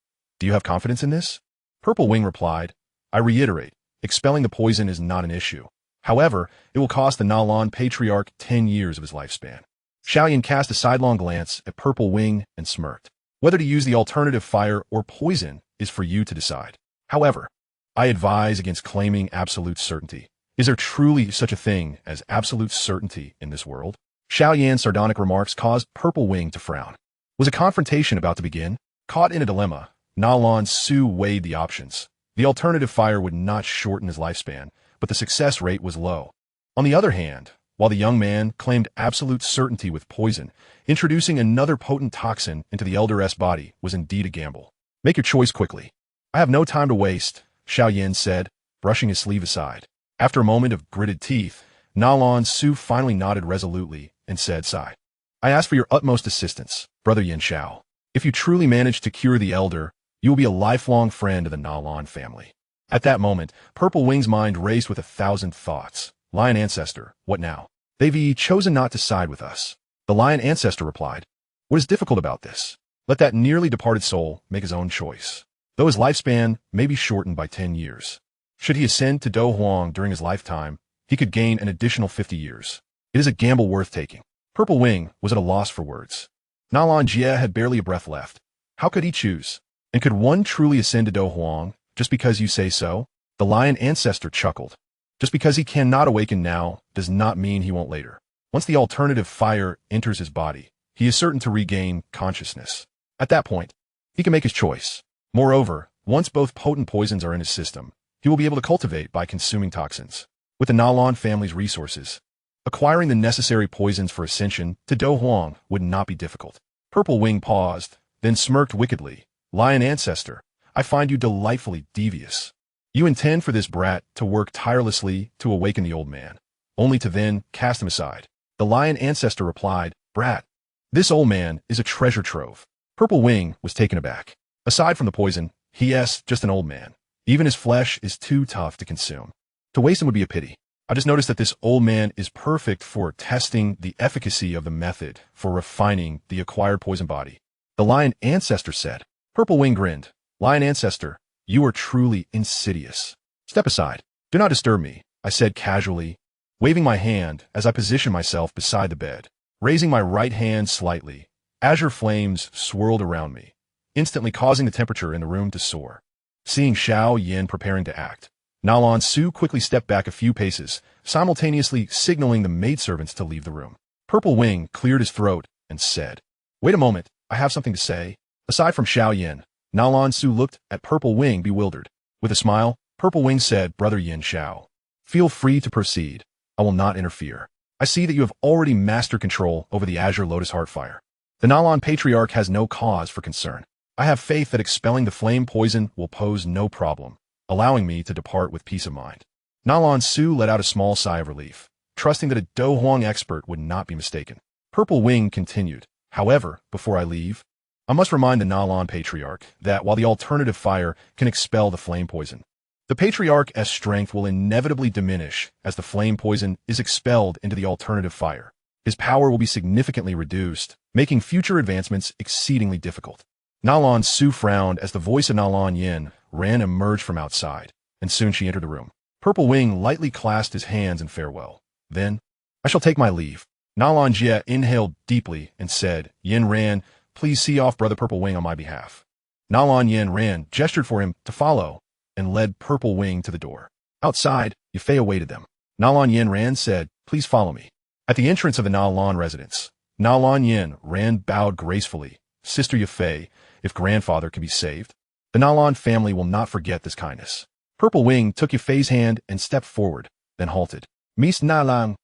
Do you have confidence in this? Purple Wing replied, I reiterate, expelling the poison is not an issue. However, it will cost the Nalan Patriarch 10 years of his lifespan. Xiao Yan cast a sidelong glance at Purple Wing and smirked. Whether to use the alternative fire or poison is for you to decide. However, I advise against claiming absolute certainty. Is there truly such a thing as absolute certainty in this world? Xiao Yan's sardonic remarks caused Purple Wing to frown. Was a confrontation about to begin? Caught in a dilemma, Nalan Su weighed the options. The alternative fire would not shorten his lifespan, but the success rate was low. On the other hand, while the young man claimed absolute certainty with poison, introducing another potent toxin into the elder's body was indeed a gamble. Make your choice quickly. I have no time to waste, Xiao Yan said, brushing his sleeve aside. After a moment of gritted teeth, Nalan Su finally nodded resolutely and said, Sigh. I ask for your utmost assistance, Brother Yin Xiao. If you truly manage to cure the elder, you will be a lifelong friend of the Nalan family. At that moment, Purple Wing's mind raced with 1,000 thoughts. Lion Ancestor, what now? They've chosen not to side with us. The Lion Ancestor replied, What is difficult about this? Let that nearly departed soul make his own choice. Though his lifespan may be shortened by 10 years. Should he ascend to Do Huang during his lifetime, he could gain an additional 50 years. It is a gamble worth taking. Purple Wing was at a loss for words. Nalan Jie had barely a breath left. How could he choose? And could one truly ascend to Do Huang just because you say so? The lion ancestor chuckled. Just because he cannot awaken now does not mean he won't later. Once the alternative fire enters his body, he is certain to regain consciousness. At that point, he can make his choice. Moreover, once both potent poisons are in his system, he will be able to cultivate by consuming toxins. With the Nalan family's resources, acquiring the necessary poisons for ascension to Do Huang would not be difficult. Purple Wing paused, then smirked wickedly. Lion ancestor, I find you delightfully devious. You intend for this brat to work tirelessly to awaken the old man, only to then cast him aside. The lion ancestor replied, Brat, this old man is a treasure trove. Purple Wing was taken aback. Aside from the poison, he is just an old man. Even his flesh is too tough to consume. To waste him would be a pity. I just noticed that this old man is perfect for testing the efficacy of the method for refining the acquired poison body. The lion ancestor said. Purple Wing grinned. Lion ancestor, you are truly insidious. Step aside. Do not disturb me, I said casually, waving my hand as I positioned myself beside the bed. Raising my right hand slightly, azure flames swirled around me, instantly causing the temperature in the room to soar. Seeing Xiao Yan preparing to act, Nalan Su quickly stepped back a few paces, simultaneously signaling the maidservants to leave the room. Purple Wing cleared his throat and said, Wait a moment, I have something to say. Aside from Xiao Yan, Nalan Su looked at Purple Wing bewildered. With a smile, Purple Wing said, Brother Yin Xiao, feel free to proceed. I will not interfere. I see that you have already mastered control over the Azure Lotus Heartfire. The Nalan Patriarch has no cause for concern. I have faith that expelling the flame poison will pose no problem, allowing me to depart with peace of mind. Nalan Su let out a small sigh of relief, trusting that a Do Huang expert would not be mistaken. Purple Wing continued, However, before I leave, I must remind the Nalan Patriarch that while the alternative fire can expel the flame poison, the Patriarch's strength will inevitably diminish as the flame poison is expelled into the alternative fire. His power will be significantly reduced, making future advancements exceedingly difficult. Nalan Su frowned as the voice of Nalan Yin Ran emerged from outside, and soon she entered the room. Purple Wing lightly clasped his hands in farewell. Then, I shall take my leave. Nalan Jie inhaled deeply and said, Yin Ran, please see off Brother Purple Wing on my behalf. Nalan Yin Ran gestured for him to follow and led Purple Wing to the door. Outside, Yafei awaited them. Nalan Yin Ran said, Please follow me. At the entrance of the Nalan residence, Nalan Yin Ran bowed gracefully. Sister Yafei, if grandfather can be saved, the Nalan family will not forget this kindness. Purple Wing took Yafei's hand and stepped forward, then halted. Miss Nalan.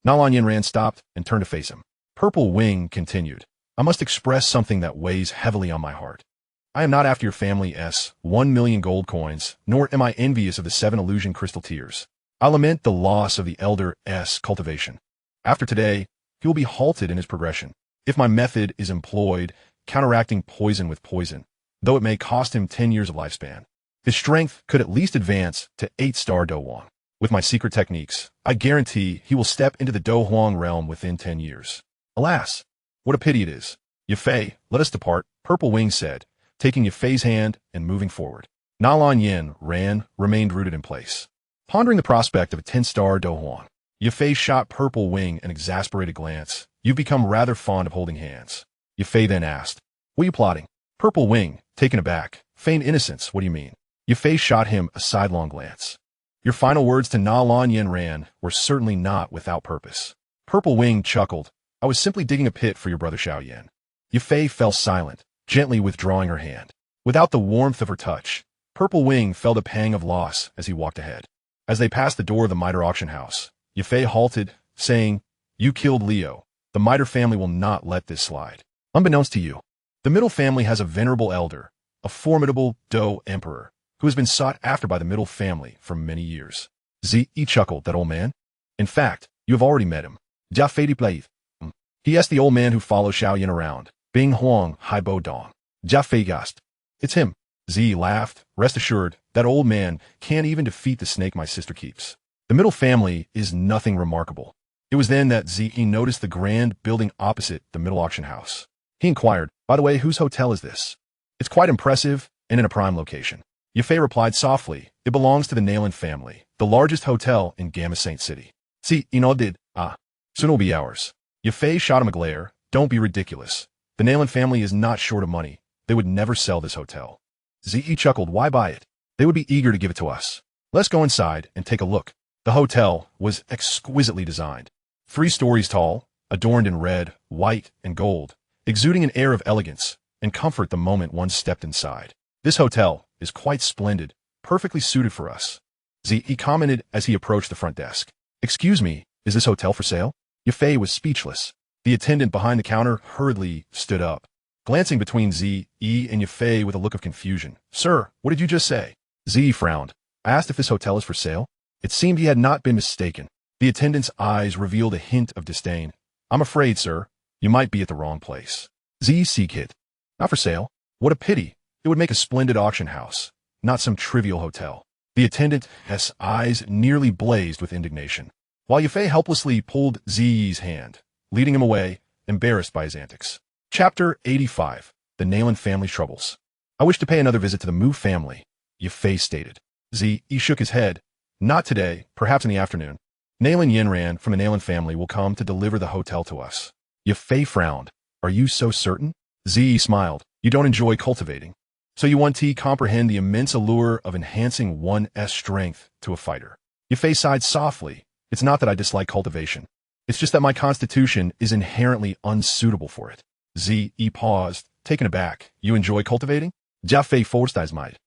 Nalan Yin Ran stopped and turned to face him. Purple Wing continued. I must express something that weighs heavily on my heart. I am not after your family's 1 million gold coins, nor am I envious of the 7 illusion crystal tears. I lament the loss of the elder's cultivation. After today, he will be halted in his progression. If my method is employed, counteracting poison with poison, though it may cost him 10 years of lifespan, his strength could at least advance to 8-star Do Huang. With my secret techniques, I guarantee he will step into the Do Huang realm within 10 years. Alas, what a pity it is. Yafei, let us depart, Purple Wing said, taking Yafei's hand and moving forward. Nalan Yin Ran remained rooted in place, pondering the prospect of a 10-star Do Huang. Yafei shot Purple Wing an exasperated glance. You've become rather fond of holding hands. Yafei then asked, What are you plotting? Purple Wing, taken aback, feigned innocence, what do you mean? Yafei shot him a sidelong glance. Your final words to Nalan Yin Ran were certainly not without purpose. Purple Wing chuckled. I was simply digging a pit for your brother Xiao Yan. Yafei fell silent, gently withdrawing her hand. Without the warmth of her touch, Purple Wing felt a pang of loss as he walked ahead. As they passed the door of the Miter auction house, Yafei halted, saying, You killed Leo. The Miter family will not let this slide. Unbeknownst to you, the middle family has a venerable elder, a formidable Do emperor, who has been sought after by the middle family for many years. Zi chuckled, that old man. In fact, you have already met him. Jia Fei Blade. He asked the old man who follows Xiao Yan around. Bing Huang Hai Bo Dong. Jia Fei gasped. It's him. Zi laughed. Rest assured, that old man can't even defeat the snake my sister keeps. The middle family is nothing remarkable. It was then that Zi noticed the grand building opposite the middle auction house. He inquired, By the way, whose hotel is this? It's quite impressive and in a prime location. Yafei replied softly, it belongs to the Nayland family, the largest hotel in Gamma Saint City. See, did. Soon it'll be ours. Yafei shot him a glare. Don't be ridiculous. The Nayland family is not short of money. They would never sell this hotel. Ze chuckled, why buy it? They would be eager to give it to us. Let's go inside and take a look. The hotel was exquisitely designed. 3 stories tall, adorned in red, white, and gold, exuding an air of elegance and comfort the moment one stepped inside. This hotel is quite splendid, perfectly suited for us. Ze commented as he approached the front desk. Excuse me, is this hotel for sale? Yafei was speechless. The attendant behind the counter hurriedly stood up, glancing between Ze and Yafei with a look of confusion. Sir, what did you just say? Ze frowned. I asked if this hotel is for sale. It seemed he had not been mistaken. The attendant's eyes revealed a hint of disdain. I'm afraid, sir, you might be at the wrong place. Ze kid. Not for sale. What a pity. It would make a splendid auction house, not some trivial hotel. The attendant's eyes nearly blazed with indignation, while Yafei helplessly pulled Ze's hand, leading him away, embarrassed by his antics. Chapter 85. The Nayland Family's Troubles. I wish to pay another visit to the Mu family, Yafei stated. Ze shook his head. Not today, perhaps in the afternoon. Nayland Yinran from the Nayland family will come to deliver the hotel to us. Yafei frowned. Are you so certain? Ze smiled. You don't enjoy cultivating. So you want to comprehend the immense allure of enhancing one's strength to a fighter. Yafei sighed softly. It's not that I dislike cultivation. It's just that my constitution is inherently unsuitable for it. Ze paused, taken aback. You enjoy cultivating? Jafei Forstai's might.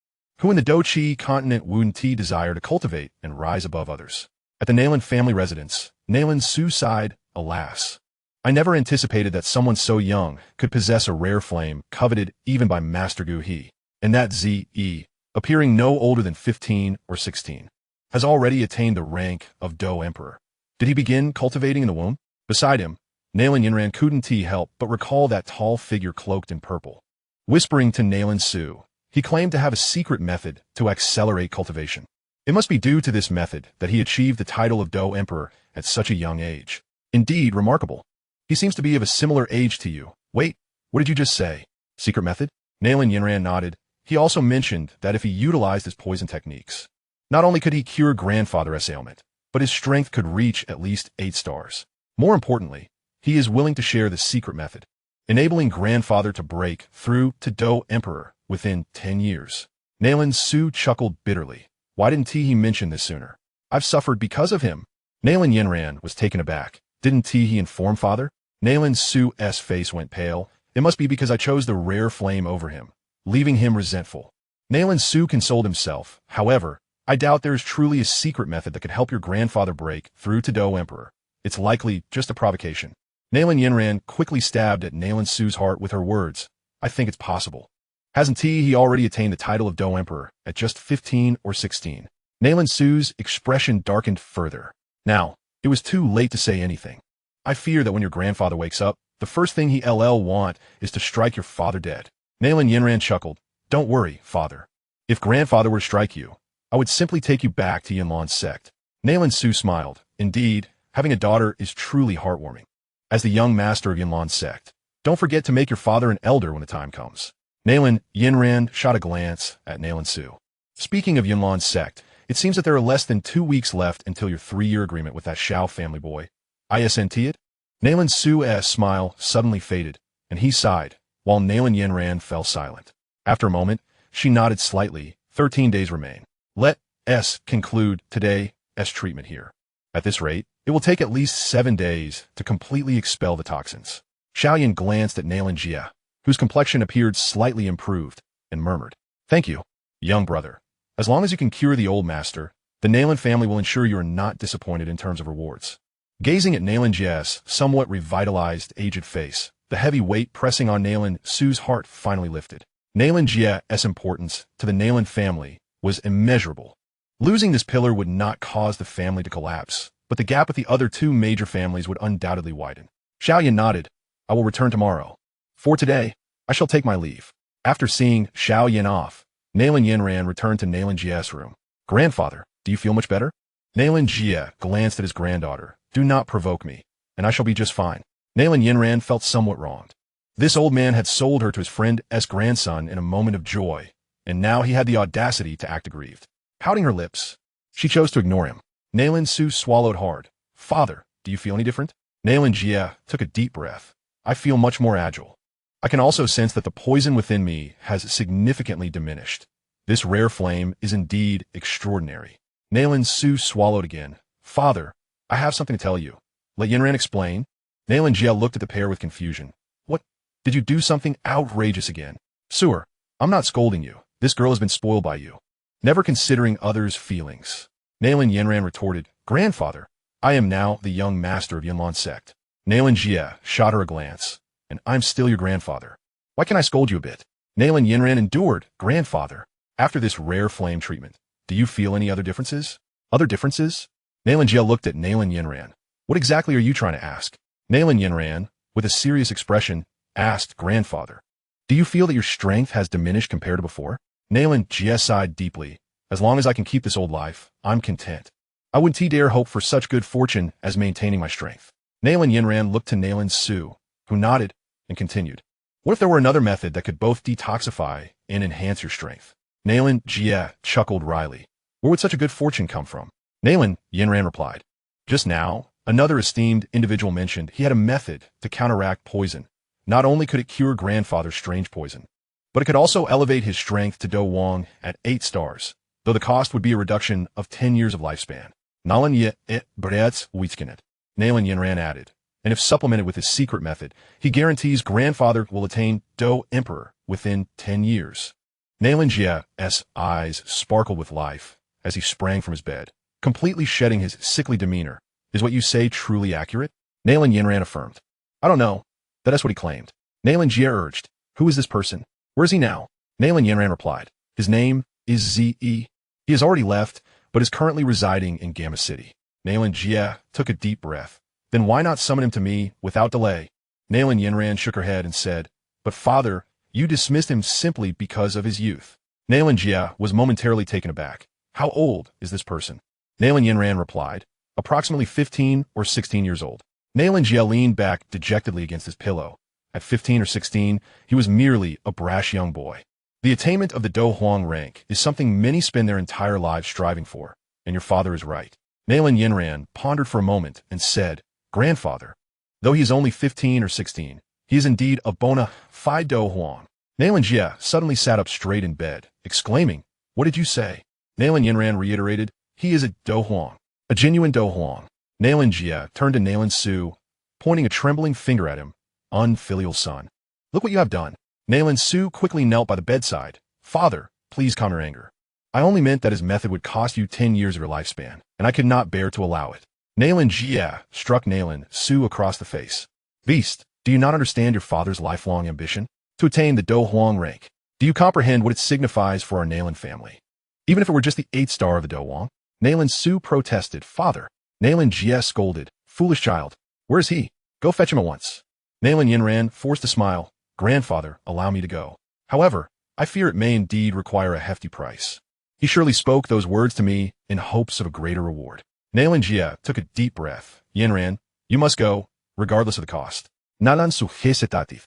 Who in the Dochi continent wouldn't desire to cultivate and rise above others? At the Nayland family residence, Nayland Su sighed, alas. I never anticipated that someone so young could possess a rare flame coveted even by Master Gu He, and that Ze, appearing no older than 15 or 16, has already attained the rank of Do Emperor. Did he begin cultivating in the womb? Beside him, Nayland Yinran couldn't help but recall that tall figure cloaked in purple. Whispering to Nayland Su, he claimed to have a secret method to accelerate cultivation. It must be due to this method that he achieved the title of Do Emperor at such a young age. Indeed, remarkable. He seems to be of a similar age to you. Wait, what did you just say? Secret method? Nayland Yinran nodded. He also mentioned that if he utilized his poison techniques, not only could he cure grandfather's ailment, but his strength could reach at least 8 stars. More importantly, he is willing to share the secret method, enabling grandfather to break through to Do Emperor within 10 years. Nayland Su chuckled bitterly. Why didn't he mention this sooner? I've suffered because of him. Nayland Yinran was taken aback. Didn't he inform father? Nayland Su's face went pale. It must be because I chose the rare flame over him, leaving him resentful. Nayland Su consoled himself. However, I doubt there is truly a secret method that could help your grandfather break through to Do Emperor. It's likely just a provocation. Nayland Yinran quickly stabbed at Nayland Su's heart with her words. I think it's possible. Hasn't he already attained the title of Do Emperor at just 15 or 16? Nayland Su's expression darkened further. Now, it was too late to say anything. I fear that when your grandfather wakes up, the first thing he'll want is to strike your father dead. Nayland Yinran chuckled. Don't worry, father. If grandfather were to strike you, I would simply take you back to Yinlan's sect. Nayland Su smiled. Indeed, having a daughter is truly heartwarming. As the young master of Yinlan's sect, don't forget to make your father an elder when the time comes. Nayland Yinran shot a glance at Nayland Su. Speaking of Yinlan's sect, it seems that there are less than 2 weeks left until your 3-year agreement with that Xiao family boy. Isn't it? Nayland Su's smile suddenly faded, and he sighed, while Nayland Yinran fell silent. After a moment, she nodded slightly. 13 days remain. Let's conclude today's treatment here. At this rate, it will take at least 7 days to completely expel the toxins. Xiao Yan glanced at Nayland Jia, whose complexion appeared slightly improved, and murmured, Thank you, young brother. As long as you can cure the old master, the Nayland family will ensure you are not disappointed in terms of rewards. Gazing at Nayland Jia's somewhat revitalized, aged face, the heavy weight pressing on Nayland Su's heart finally lifted. Nayland Jia's importance to the Nayland family was immeasurable. Losing this pillar would not cause the family to collapse, but the gap with the other 2 major families would undoubtedly widen. Xiao Yan nodded. I will return tomorrow. For today, I shall take my leave. After seeing Xiao Yan off, Nayland Yinran returned to Nayland Jia's room. Grandfather, do you feel much better? Nayland Jia glanced at his granddaughter. Do not provoke me, and I shall be just fine. Nayland Yinran felt somewhat wronged. This old man had sold her to his friend's grandson in a moment of joy, and now he had the audacity to act aggrieved. Pouting her lips, she chose to ignore him. Nailin Su swallowed hard. Father, do you feel any different? Nailin Jie took a deep breath. I feel much more agile. I can also sense that the poison within me has significantly diminished. This rare flame is indeed extraordinary. Nailin Su swallowed again. Father, I have something to tell you. Let Yinran explain. Nailin Jie looked at the pair with confusion. What? Did you do something outrageous again? Sewer, I'm not scolding you. This girl has been spoiled by you. Never considering others' feelings. Nailin Yinran retorted, Grandfather, I am now the young master of Yinlan sect. Nailin Jie shot her a glance. And I'm still your grandfather. Why can't I scold you a bit? Nailin Yinran endured, Grandfather. After this rare flame treatment, do you feel any other differences? Other differences? Nailin Jie looked at Nailin Yinran. What exactly are you trying to ask? Nailin Yinran, with a serious expression, asked Grandfather. Do you feel that your strength has diminished compared to before? Nailin Jie sighed deeply. As long as I can keep this old life, I'm content. I wouldn't dare hope for such good fortune as maintaining my strength. Nailin Yinran looked to Nailin Su, who nodded and continued. What if there were another method that could both detoxify and enhance your strength? Nailin Jie chuckled wryly. Where would such a good fortune come from? Nailin Yinran replied. Just now, another esteemed individual mentioned he had a method to counteract poison. Not only could it cure Grandfather's strange poison, but it could also elevate his strength to Do Wang at 8 stars, though the cost would be a reduction of 10 years of lifespan. Nalan Ye et Brets Witzkinet. Nailin Yinran added. And if supplemented with his secret method, he guarantees Grandfather will attain Do Emperor within 10 years. Nailin Jie's eyes sparkled with life as he sprang from his bed, completely shedding his sickly demeanor. Is what you say truly accurate? Nailin Yinran affirmed. I don't know. That is what he claimed. Nailin Jie urged. Who is this person? Where is he now? Nailin Yinran replied. His name is Ze. He has already left, but is currently residing in Gamma City. Nailin Jie took a deep breath. Then why not summon him to me without delay? Nailin Yinran shook her head and said, But father, you dismissed him simply because of his youth. Nailin Jie was momentarily taken aback. How old is this person? Nailin Yinran replied, approximately 15 or 16 years old. Nailin Jie leaned back dejectedly against his pillow. At 15 or 16, he was merely a brash young boy. The attainment of the Do Huang rank is something many spend their entire lives striving for, and your father is right. Nailin Yinran pondered for a moment and said, Grandfather, though he is only 15 or 16, he is indeed a bona fide Do Huang. Nailin Jie suddenly sat up straight in bed, exclaiming, What did you say? Nailin Yinran reiterated, He is a Do Huang, a genuine Do Huang. Nailin Jie turned to Nailin Su, pointing a trembling finger at him, unfilial son. Look what you have done. Nailin Su quickly knelt by the bedside. Father, please calm your anger. I only meant that his method would cost you 10 years of your lifespan, and I could not bear to allow it. Nailin Jie struck Nailin Su across the face. Beast, do you not understand your father's lifelong ambition? To attain the Do Huang rank. Do you comprehend what it signifies for our Nailin family? Even if it were just the 8th star of the Do Huang? Nailin Su protested. Father. Nailin Jie scolded. Foolish child. Where is he? Go fetch him at once. Nailin Yinran forced a smile. Grandfather, allow me to go. However, I fear it may indeed require a hefty price. He surely spoke those words to me in hopes of a greater reward. Nailin Jie took a deep breath. Yinran, you must go, regardless of the cost. Nalan suhesitatif.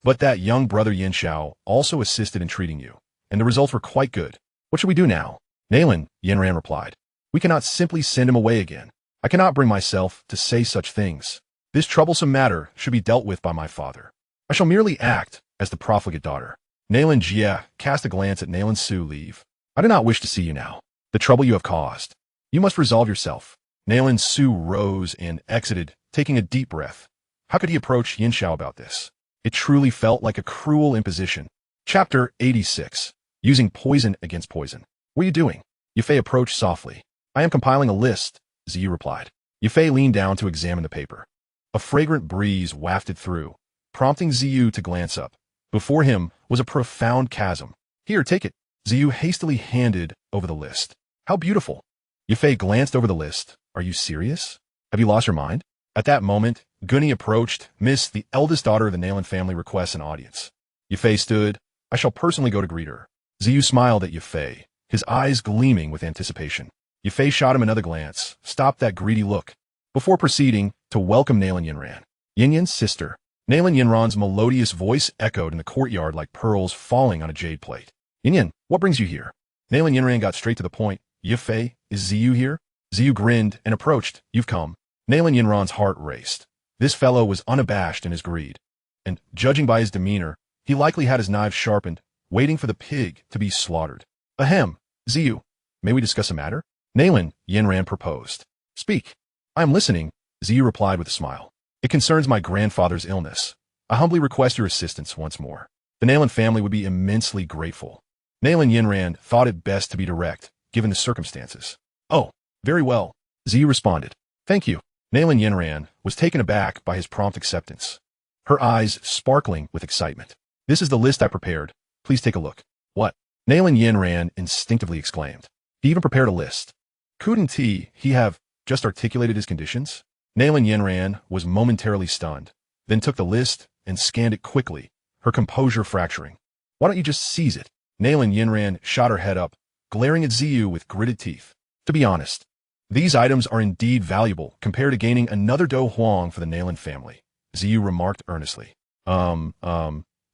But that young brother Yin Xiao also assisted in treating you, and the results were quite good. What should we do now? Nailin, Yinran replied. We cannot simply send him away again. I cannot bring myself to say such things. This troublesome matter should be dealt with by my father. I shall merely act as the profligate daughter. Nailin Jie cast a glance at Nailin Su. Leave. I do not wish to see you now. The trouble you have caused. You must resolve yourself. Nailin Su rose and exited, taking a deep breath. How could he approach Yin Xiao about this? It truly felt like a cruel imposition. Chapter 86. Using poison against poison. What are you doing? Yufei approached softly. I am compiling a list, Ziyu replied. Yufei leaned down to examine the paper. A fragrant breeze wafted through, prompting Ziyu to glance up. Before him was a profound chasm. Here, take it. Ziyu hastily handed over the list. How beautiful. Yufei glanced over the list. Are you serious? Have you lost your mind? At that moment, Gunny approached. Miss, the eldest daughter of the Nailin family, requests an audience. Yufei stood. I shall personally go to greet her. Ziyu smiled at Yufei, his eyes gleaming with anticipation. Yufei shot him another glance. Stop that greedy look. Before proceeding to welcome Nailin Yinran. Yin Yin's sister. Nalan Yinran's melodious voice echoed in the courtyard like pearls falling on a jade plate. Yin, what brings you here? Nalan Yinran got straight to the point. Yifei, is Ziyu here? Ziyu grinned and approached. You've come. Nalan Yinran's heart raced. This fellow was unabashed in his greed. And, judging by his demeanor, he likely had his knives sharpened, waiting for the pig to be slaughtered. Ahem, Ziyu, may we discuss a matter? Nalan Yinran proposed. Speak. I am listening, Ziyu replied with a smile. It concerns my grandfather's illness. I humbly request your assistance once more. The Nalan family would be immensely grateful. Nalan Yinran thought it best to be direct, given the circumstances. Oh, very well, Ziyu responded. Thank you. Nalan Yinran was taken aback by his prompt acceptance, her eyes sparkling with excitement. This is the list I prepared. Please take a look. What? Nalan Yinran instinctively exclaimed. He even prepared a list. Couldn't he have just articulated his conditions? Nalan Yinran was momentarily stunned, then took the list and scanned it quickly, her composure fracturing. Why don't you just seize it? Nalan Yinran shot her head up, glaring at Ziyu with gritted teeth. To be honest, these items are indeed valuable compared to gaining another Do Huang for the Nalan family, Ziyu remarked earnestly. Nalan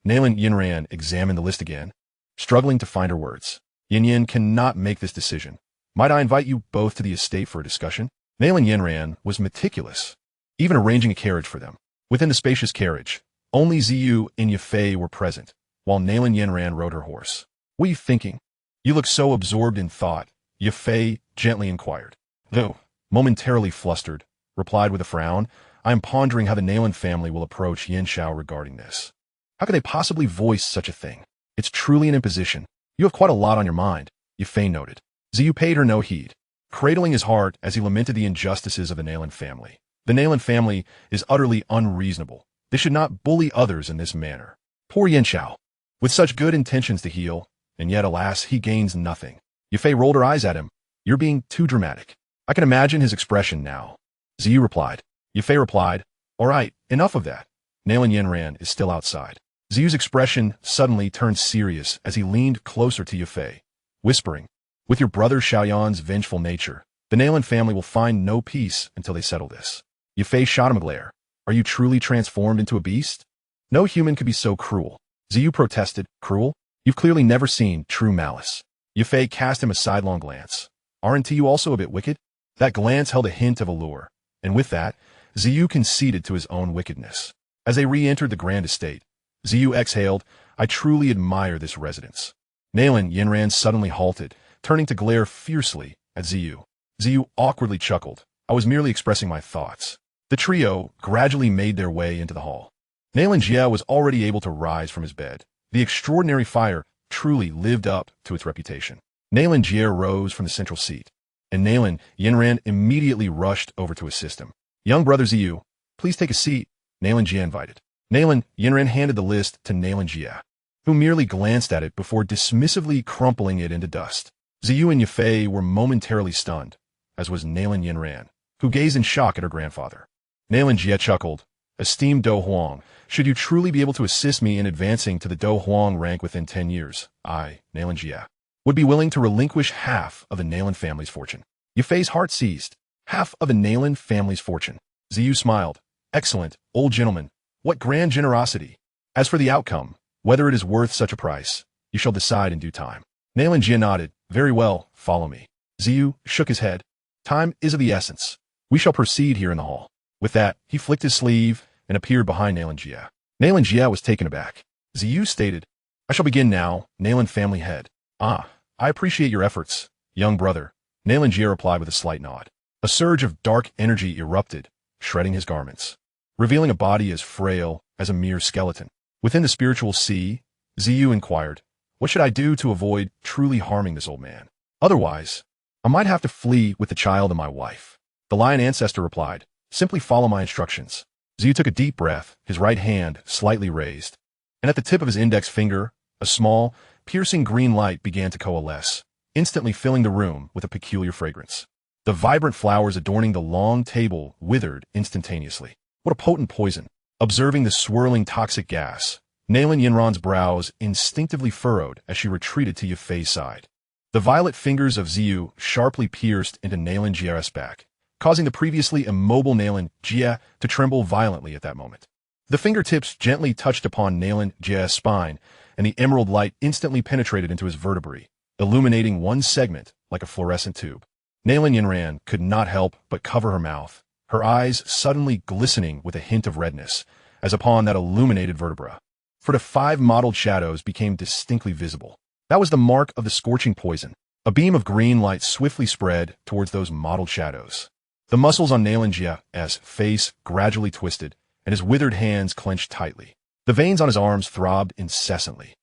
Yinran examined the list again, struggling to find her words. Yin cannot make this decision. Might I invite you both to the estate for a discussion? Nalan Yinran was meticulous, even arranging a carriage for them. Within the spacious carriage, only Ziyu and Yifei were present, while Nalan Yinran rode her horse. What are you thinking? You look so absorbed in thought, Yifei gently inquired. Though, momentarily flustered, replied with a frown, I am pondering how the Nalan family will approach Yin Xiao regarding this. How could they possibly voice such a thing? It's truly an imposition. You have quite a lot on your mind, Yifei noted. Ziyu paid her no heed, cradling his heart as he lamented the injustices of the Nalan family. The Nalan family is utterly unreasonable. They should not bully others in this manner. Poor Yin Xiao. With such good intentions to heal, and yet, alas, he gains nothing. Yifei rolled her eyes at him. You're being too dramatic. I can imagine his expression now. Ziyu replied. Yifei replied, all right, enough of that. Nalan Yinran is still outside. Ziyu's expression suddenly turned serious as he leaned closer to Yifei, whispering, with your brother Xiao Yan's vengeful nature, the Nalan family will find no peace until they settle this. Yifei shot him a glare. Are you truly transformed into a beast? No human could be so cruel. Ziyu protested. Cruel? You've clearly never seen true malice. Yifei cast him a sidelong glance. Aren't you also a bit wicked? That glance held a hint of allure, and with that, Ziyu conceded to his own wickedness. As they re-entered the grand estate, Ziyu exhaled, I truly admire this residence. Nalan Yinran suddenly halted, turning to glare fiercely at Ziyu. Ziyu awkwardly chuckled. I was merely expressing my thoughts. The trio gradually made their way into the hall. Nalan Jia was already able to rise from his bed. The extraordinary fire truly lived up to its reputation. Nalan Jia rose from the central seat, and Nalan Yinran immediately rushed over to assist him. Young brother Ziyu, please take a seat, Nalan Jia invited. Nalan Yinran handed the list to Nalan Jia, who merely glanced at it before dismissively crumpling it into dust. Ziyu and Yifei were momentarily stunned, as was Nalan Yinran, who gazed in shock at her grandfather. Nalan Jia chuckled. Esteemed Do Huang, should you truly be able to assist me in advancing to the Do Huang rank within 10 years, I, Nalan Jia, would be willing to relinquish half of the Nalan family's fortune. Yifei's heart seized. Half of the Nalan family's fortune. Ziyu smiled. Excellent, old gentleman. What grand generosity. As for the outcome, whether it is worth such a price, you shall decide in due time. Nalan Jia nodded. Very well, follow me. Ziyu shook his head. Time is of the essence. We shall proceed here in the hall. With that, he flicked his sleeve and appeared behind Nalan Jia. Nalan Jia was taken aback. Ziyu stated, I shall begin now, Nalan family head. Ah, I appreciate your efforts, young brother. Nalan Jia replied with a slight nod. A surge of dark energy erupted, shredding his garments, revealing a body as frail as a mere skeleton. Within the spiritual sea, Ziyu inquired, what should I do to avoid truly harming this old man? Otherwise, I might have to flee with the child and my wife. The lion ancestor replied, simply follow my instructions. Ziyu took a deep breath, his right hand slightly raised, and at the tip of his index finger, a small, piercing green light began to coalesce, instantly filling the room with a peculiar fragrance. The vibrant flowers adorning the long table withered instantaneously. What a potent poison. Observing the swirling toxic gas, Nalan Yinran's brows instinctively furrowed as she retreated to Yifei's side. The violet fingers of Ziyu sharply pierced into Nalan Jia's back, causing the previously immobile Nalan Jia to tremble violently at that moment. The fingertips gently touched upon Nalan Jia's spine, and the emerald light instantly penetrated into his vertebrae, illuminating one segment like a fluorescent tube. Nalan Yanran could not help but cover her mouth, her eyes suddenly glistening with a hint of redness, as upon that illuminated vertebra. For the 5 mottled shadows became distinctly visible. That was the mark of the scorching poison. A beam of green light swiftly spread towards those mottled shadows. The muscles on Nalan Jia's face gradually twisted, and his withered hands clenched tightly. The veins on his arms throbbed incessantly.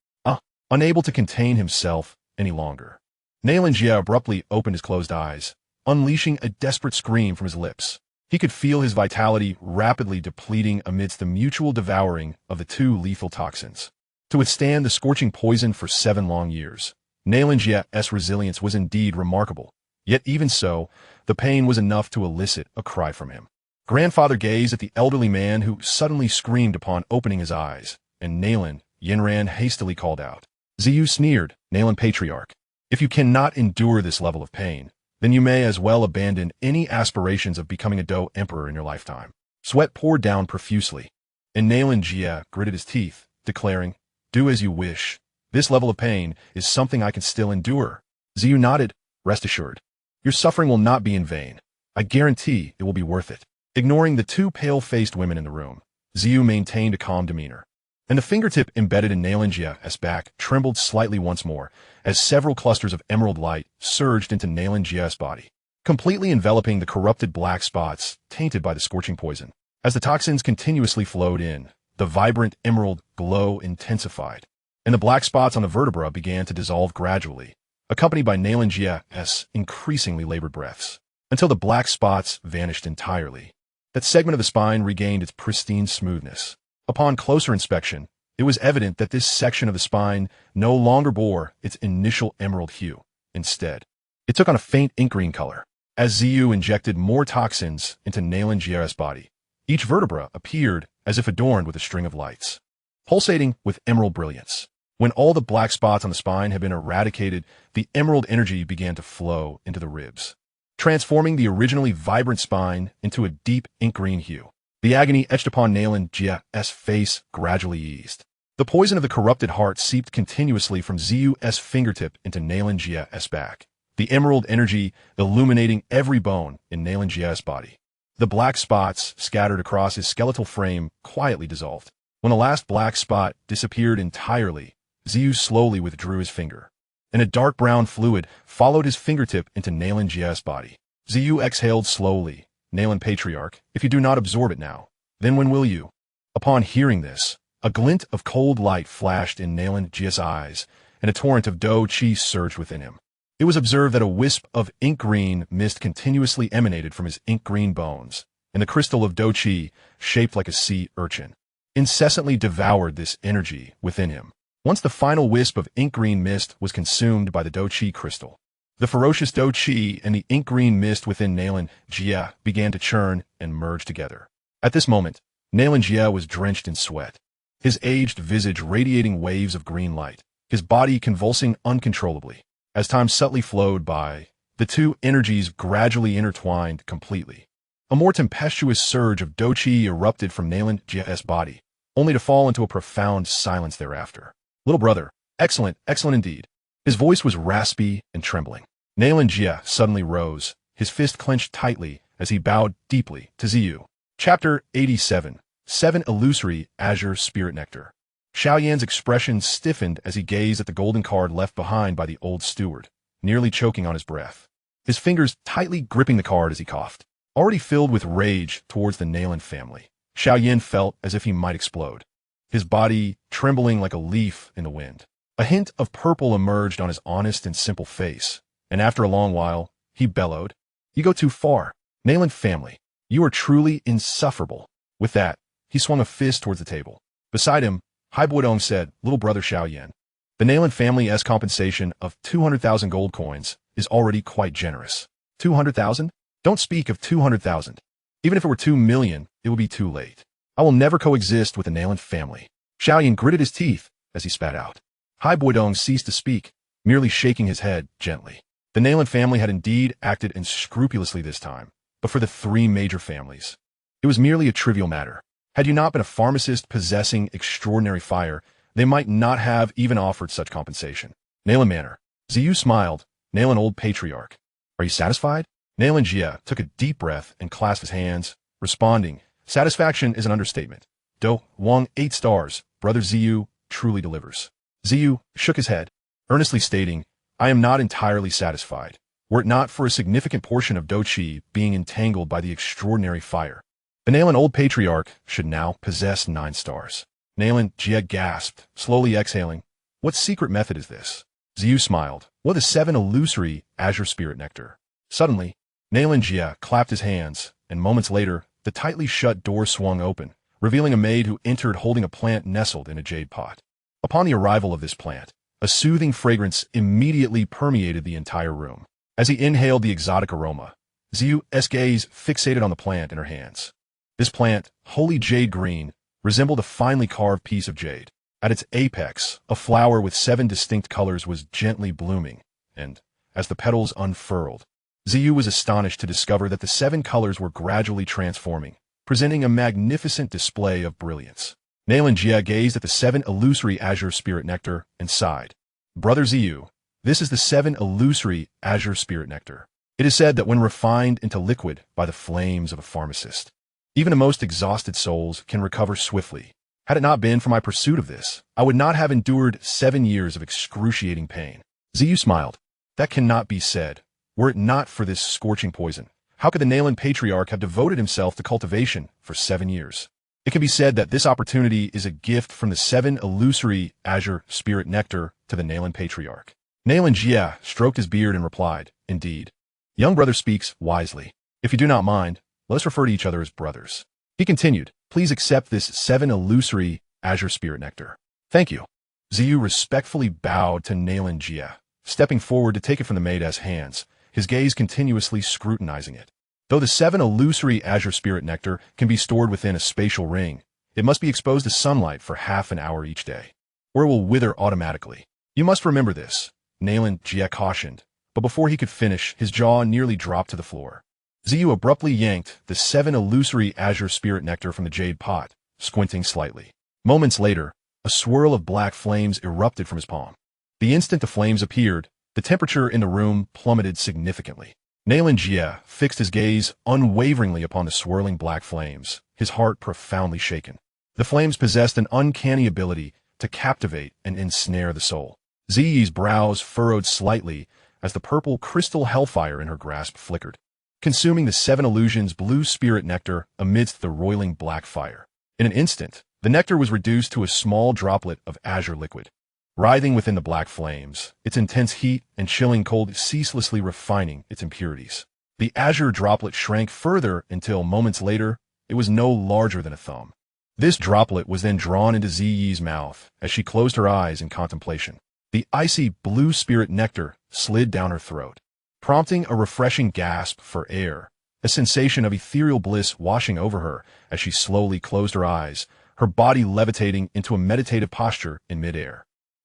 Unable to contain himself any longer, Nalan Jia abruptly opened his closed eyes, unleashing a desperate scream from his lips. He could feel his vitality rapidly depleting amidst the mutual devouring of the 2 lethal toxins. To withstand the scorching poison for 7 long years, Nalan Jia's resilience was indeed remarkable. Yet even so, the pain was enough to elicit a cry from him. Grandfather gazed at the elderly man who suddenly screamed upon opening his eyes, and Nalan Yanran hastily called out. Xiao sneered, Nalan Patriarch. If you cannot endure this level of pain, then you may as well abandon any aspirations of becoming a Dou Emperor in your lifetime. Sweat poured down profusely, and Nalan Jia gritted his teeth, declaring, Do as you wish. This level of pain is something I can still endure. Xiao nodded, Rest assured. Your suffering will not be in vain. I guarantee it will be worth it. Ignoring the 2 pale-faced women in the room, Xiao maintained a calm demeanor, and the fingertip embedded in Nalan Jia's back trembled slightly once more as several clusters of emerald light surged into Nalan Jia's body, completely enveloping the corrupted black spots tainted by the scorching poison. As the toxins continuously flowed in, the vibrant emerald glow intensified, and the black spots on the vertebra began to dissolve gradually, accompanied by Nalan Jia's increasingly labored breaths, until the black spots vanished entirely. That segment of the spine regained its pristine smoothness. Upon closer inspection, it was evident that this section of the spine no longer bore its initial emerald hue. Instead, it took on a faint ink green color. As Xiao injected more toxins into Nalan Jia's body, each vertebra appeared as if adorned with a string of lights, pulsating with emerald brilliance. When all the black spots on the spine had been eradicated, the emerald energy began to flow into the ribs, transforming the originally vibrant spine into a deep ink green hue. The agony etched upon Nalan Jia's face gradually eased. The poison of the corrupted heart seeped continuously from Xiao's fingertip into Nalan Jia's back, the emerald energy illuminating every bone in Nalan Jia's body. The black spots scattered across his skeletal frame quietly dissolved. When the last black spot disappeared entirely, Xiao slowly withdrew his finger, and a dark brown fluid followed his fingertip into Nalan Jia's body. Xiao exhaled slowly. Nalan Patriarch, if you do not absorb it now, then when will you? Upon hearing this, a glint of cold light flashed in Nalan Jia's eyes, and a torrent of Dou Qi surged within him. It was observed that a wisp of ink-green mist continuously emanated from his ink-green bones, and the crystal of Dou Qi, shaped like a sea urchin, incessantly devoured this energy within him. Once the final wisp of ink-green mist was consumed by the Dou Qi crystal, the ferocious Dou Qi and the ink-green mist within Nalan Jia began to churn and merge together. At this moment, Nalan Jia was drenched in sweat, his aged visage radiating waves of green light, his body convulsing uncontrollably. As time subtly flowed by, the 2 energies gradually intertwined completely. A more tempestuous surge of Dou Qi erupted from Nalan Jia's body, only to fall into a profound silence thereafter. Little brother, excellent, excellent indeed. His voice was raspy and trembling. Nalan Jia suddenly rose, his fist clenched tightly as he bowed deeply to Xiao. Chapter 87. 7 Illusory Azure Spirit Nectar. Xiao Yan's expression stiffened as he gazed at the golden card left behind by the old steward, nearly choking on his breath, his fingers tightly gripping the card as he coughed. Already filled with rage towards the Nalan family, Xiao Yan felt as if he might explode, his body trembling like a leaf in the wind. A hint of purple emerged on his honest and simple face, and after a long while, he bellowed, "You go too far. Nalan family, you are truly insufferable." With that, he swung a fist towards the table. Beside him, Hai Buodong said, "Little brother Xiao Yan, the Nalan family's compensation of 200,000 gold coins is already quite generous." 200,000? Don't speak of 200,000. Even if it were 2 million, it would be too late. I will never coexist with the Nalan family. Xiao Yan gritted his teeth as he spat out. Hai Buodong ceased to speak, merely shaking his head gently. The Nalan family had indeed acted unscrupulously this time, but for the 3 major families, it was merely a trivial matter. Had you not been a pharmacist possessing extraordinary fire, they might not have even offered such compensation. Nalan Manor. Ziyu smiled. Nalan Old Patriarch. Are you satisfied? Nalan Jia took a deep breath and clasped his hands, responding, satisfaction is an understatement. Do Wang 8 stars, Brother Ziyu truly delivers. Ziyu shook his head, earnestly stating, I am not entirely satisfied, were it not for a significant portion of Do Qi being entangled by the extraordinary fire. The Nalan Old Patriarch should now possess 9 stars. Nalan Jia gasped, slowly exhaling. What secret method is this? Ziyu smiled. What is 7 illusory azure spirit nectar? Suddenly, Nalan Jia clapped his hands, and moments later, the tightly shut door swung open, revealing a maid who entered holding a plant nestled in a jade pot. Upon the arrival of this plant, a soothing fragrance immediately permeated the entire room. As he inhaled the exotic aroma, Ziyu's gaze fixated on the plant in her hands. This plant, wholly jade green, resembled a finely carved piece of jade. At its apex, a flower with 7 distinct colors was gently blooming, and, as the petals unfurled, Ziyu was astonished to discover that the 7 colors were gradually transforming, presenting a magnificent display of brilliance. Nalan Jia gazed at the 7 illusory azure spirit nectar and sighed. Brother Ziyu, this is the 7 illusory azure spirit nectar. It is said that when refined into liquid by the flames of a pharmacist, even the most exhausted souls can recover swiftly. Had it not been for my pursuit of this, I would not have endured 7 years of excruciating pain. Ziyu smiled. That cannot be said. Were it not for this scorching poison, how could the Nalan Patriarch have devoted himself to cultivation for 7 years? It can be said that this opportunity is a gift from the 7 illusory azure spirit nectar to the Nalan Patriarch. Nalan Jia stroked his beard and replied, Indeed. Young brother speaks wisely. If you do not mind, let us refer to each other as brothers. He continued, Please accept this 7 illusory azure spirit nectar. Thank you. Ziyu respectfully bowed to Nalan Jia, stepping forward to take it from the maid's hands, his gaze continuously scrutinizing it. Though the 7 illusory azure spirit nectar can be stored within a spatial ring, it must be exposed to sunlight for half an hour each day, or it will wither automatically. You must remember this, Nalan Jia cautioned, but before he could finish, his jaw nearly dropped to the floor. Ziyu abruptly yanked the 7 illusory azure spirit nectar from the jade pot, squinting slightly. Moments later, a swirl of black flames erupted from his palm. The instant the flames appeared, the temperature in the room plummeted significantly. Nalan Jia fixed his gaze unwaveringly upon the swirling black flames, his heart profoundly shaken. The flames possessed an uncanny ability to captivate and ensnare the soul. Ziyi's brows furrowed slightly as the purple crystal hellfire in her grasp flickered, consuming the 7 illusions' blue spirit nectar amidst the roiling black fire. In an instant, the nectar was reduced to a small droplet of azure liquid. Writhing within the black flames, its intense heat and chilling cold ceaselessly refining its impurities. The azure droplet shrank further until, moments later, it was no larger than a thumb. This droplet was then drawn into Ziyi's mouth as she closed her eyes in contemplation. The icy blue spirit nectar slid down her throat, prompting a refreshing gasp for air, a sensation of ethereal bliss washing over her as she slowly closed her eyes, her body levitating into a meditative posture in midair.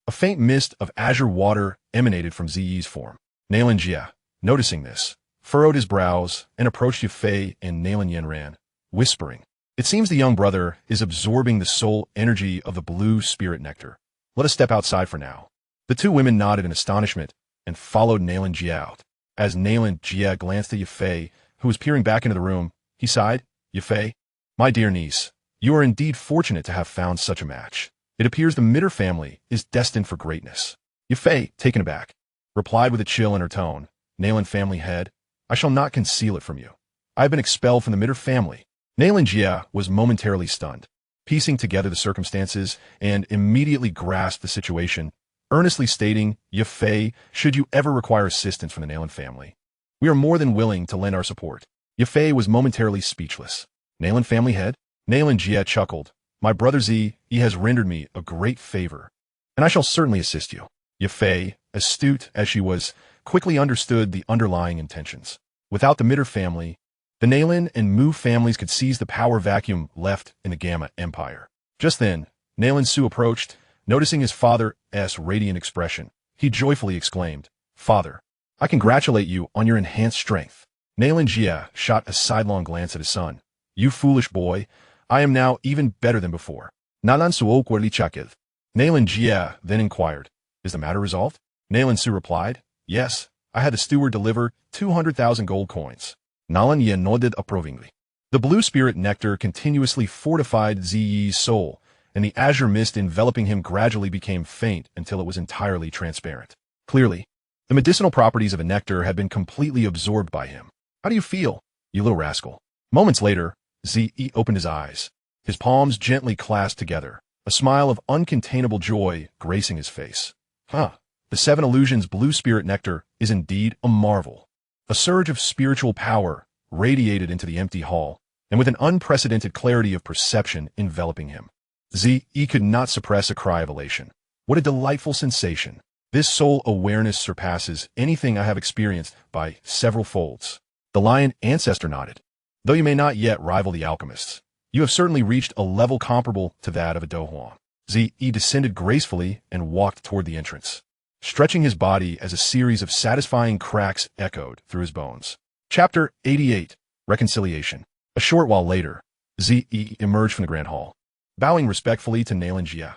A faint mist of azure water emanated from Ziyi's form. Nalan Jia, noticing this, furrowed his brows and approached Yufei and Nalan Yanran, whispering, It seems the young brother is absorbing the soul energy of the blue spirit nectar. Let us step outside for now. The 2 women nodded in astonishment and followed Nalan Jia out. As Nalan Jia glanced at Yufei, who was peering back into the room, he sighed, Yufei, my dear niece, you are indeed fortunate to have found such a match. It appears the Mitter family is destined for greatness. Yufei, taken aback, replied with a chill in her tone, Nalan family head, I shall not conceal it from you. I have been expelled from the Mitter family. Nalan Jia was momentarily stunned, piecing together the circumstances and immediately grasped the situation, earnestly stating, Yufei, should you ever require assistance from the Nalan family, we are more than willing to lend our support. Yufei was momentarily speechless. Nalan family head? Nalan Jia chuckled. My brother Z, he has rendered me a great favor, and I shall certainly assist you. Yufei, astute as she was, quickly understood the underlying intentions. Without the Mitter family, the Nalan and Mu families could seize the power vacuum left in the Gamma Empire. Just then, Nalan Su approached, noticing his father's radiant expression. He joyfully exclaimed, Father, I congratulate you on your enhanced strength. Nalan Jia shot a sidelong glance at his son. You foolish boy, I am now even better than before. Nalan suo quarli chakil. Nalan Jia then inquired, is the matter resolved? Nalan Su replied, yes, I had the steward deliver 200,000 gold coins. Nalan Yin nodded approvingly. The blue spirit nectar continuously fortified Ziyi's soul, and the azure mist enveloping him gradually became faint until it was entirely transparent. Clearly, the medicinal properties of a nectar had been completely absorbed by him. How do you feel, you little rascal? Moments later, Ziyi opened his eyes, his palms gently clasped together, a smile of uncontainable joy gracing his face. The Seven Illusions blue spirit nectar is indeed a marvel. A surge of spiritual power radiated into the empty hall, and with an unprecedented clarity of perception enveloping him. Ziyi could not suppress a cry of elation. What a delightful sensation. This soul awareness surpasses anything I have experienced by several folds. The lion ancestor nodded. Though you may not yet rival the alchemists, you have certainly reached a level comparable to that of a Dohuang. Ziyi descended gracefully and walked toward the entrance, stretching his body as a series of satisfying cracks echoed through his bones. Chapter 88, Reconciliation. A short while later, Ziyi emerged from the Grand Hall, bowing respectfully to Nalan Jia.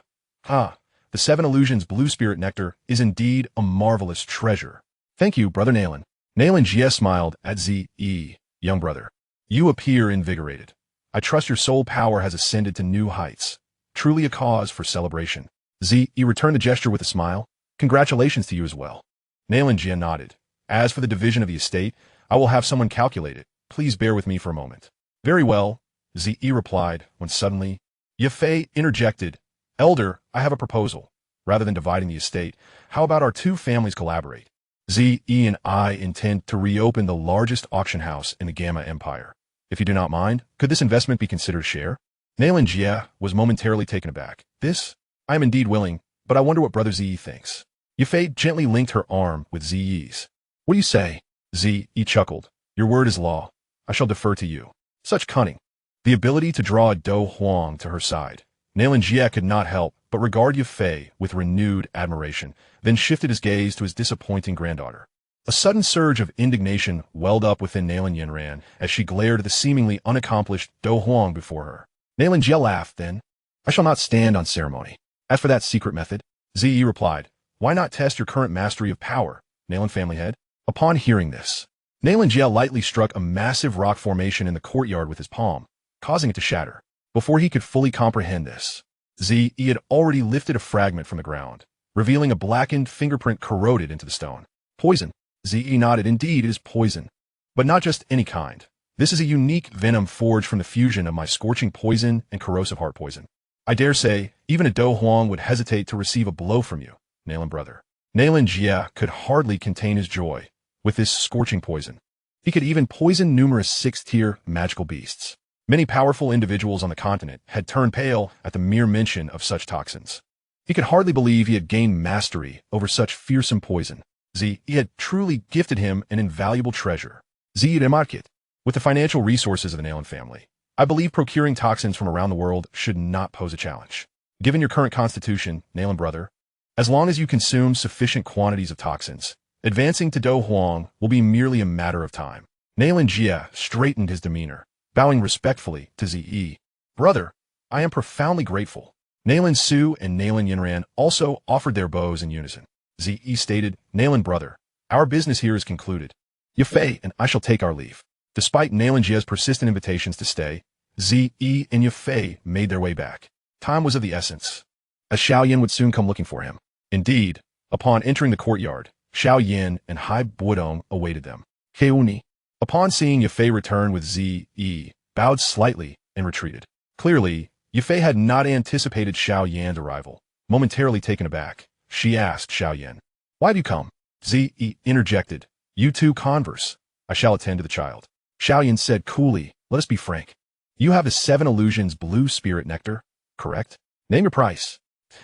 The Seven Illusions blue spirit nectar is indeed a marvelous treasure. Thank you, Brother Nalan. Nalan Jia smiled at Ziyi. Young brother, you appear invigorated. I trust your soul power has ascended to new heights. Truly a cause for celebration. Ziyi returned the gesture with a smile. Congratulations to you as well. Nalan Jia nodded. As for the division of the estate, I will have someone calculate it. Please bear with me for a moment. Very well, Ziyi replied, when suddenly, Yafei interjected. Elder, I have a proposal. Rather than dividing the estate, how about our two families collaborate? Ziyi and I intend to reopen the largest auction house in the Gamma Empire. If you do not mind, could this investment be considered a share? Nalan Jia was momentarily taken aback. This? I am indeed willing, but I wonder what Brother Ziyi thinks. Yafei gently linked her arm with Ziyi's. What do you say? Ziyi chuckled. Your word is law. I shall defer to you. Such cunning. The ability to draw a Do Huang to her side. Nalan Jia could not help but regard Yafei with renewed admiration, then shifted his gaze to his disappointing granddaughter. A sudden surge of indignation welled up within Nalan Yinran as she glared at the seemingly unaccomplished Do Huang before her. Nalan Jia laughed, then, I shall not stand on ceremony. As for that secret method, Ziyi replied, why not test your current mastery of power, Nalan family head? Upon hearing this, Nalan Jia lightly struck a massive rock formation in the courtyard with his palm, causing it to shatter. Before he could fully comprehend this, Ziyi had already lifted a fragment from the ground, revealing a blackened fingerprint corroded into the stone. Poison. Ziyi nodded. Indeed, it is poison. But not just any kind. This is a unique venom forged from the fusion of my scorching poison and corrosive heart poison. I dare say, even a Do Huang would hesitate to receive a blow from you, Nalan brother. Nalan Jia could hardly contain his joy with this scorching poison. He could even poison numerous sixth-tier magical beasts. Many powerful individuals on the continent had turned pale at the mere mention of such toxins. He could hardly believe he had gained mastery over such fearsome poison. Ziyi had truly gifted him an invaluable treasure. Ziyi remarked, with the financial resources of the Nalan family, I believe procuring toxins from around the world should not pose a challenge. Given your current constitution, Nalan brother, as long as you consume sufficient quantities of toxins, advancing to Do Huang will be merely a matter of time. Nalan Jia straightened his demeanor, bowing respectfully to Ziyi. Brother, I am profoundly grateful. Nalan Su and Nalan Yinran also offered their bows in unison. Ziyi stated, Nalan brother, our business here is concluded. Yafei and I shall take our leave. Despite Nalan Jia's persistent invitations to stay, Ziyi and Yafei made their way back. Time was of the essence, as Xiao Yan would soon come looking for him. Indeed, upon entering the courtyard, Xiao Yan and Hai Buodong awaited them. Keuni, upon seeing Yafei return with Ziyi, bowed slightly and retreated. Clearly, Yafei had not anticipated Xiao Yan's arrival. Momentarily taken aback, she asked Xiao Yan, why have you come? Ziyi interjected, you two converse. I shall attend to the child. Xiao Yan said coolly, let us be frank. You have the Seven Illusions blue spirit nectar, correct? Name your price.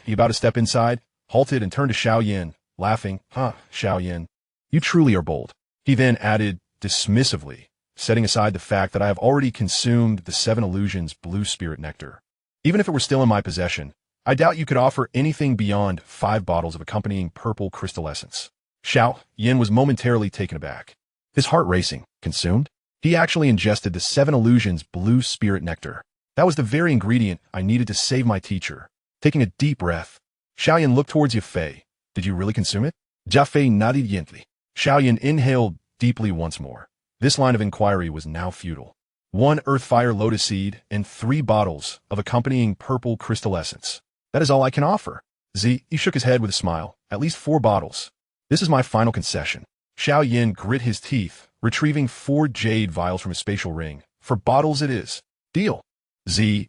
He about to step inside, halted and turned to Xiao Yan, laughing, Xiao Yan, you truly are bold. He then added, dismissively, setting aside the fact that I have already consumed the Seven Illusions blue spirit nectar. Even if it were still in my possession, I doubt you could offer anything beyond 5 bottles of accompanying purple crystal essence. Xiao Yan was momentarily taken aback. His heart racing. Consumed? He actually ingested the Seven Illusions blue spirit nectar. That was the very ingredient I needed to save my teacher. Taking a deep breath, Xiao Yan looked towards Yafei. Did you really consume it? Yafei nodded gently. Xiao Yan inhaled deeply once more. This line of inquiry was now futile. 1 earth-fire lotus seed and 3 bottles of accompanying purple crystal essence. That is all I can offer. He shook his head with a smile. At least 4 bottles. This is my final concession. Xiao Yan grit his teeth, retrieving 4 jade vials from his spatial ring. For bottles it is. Deal. Ze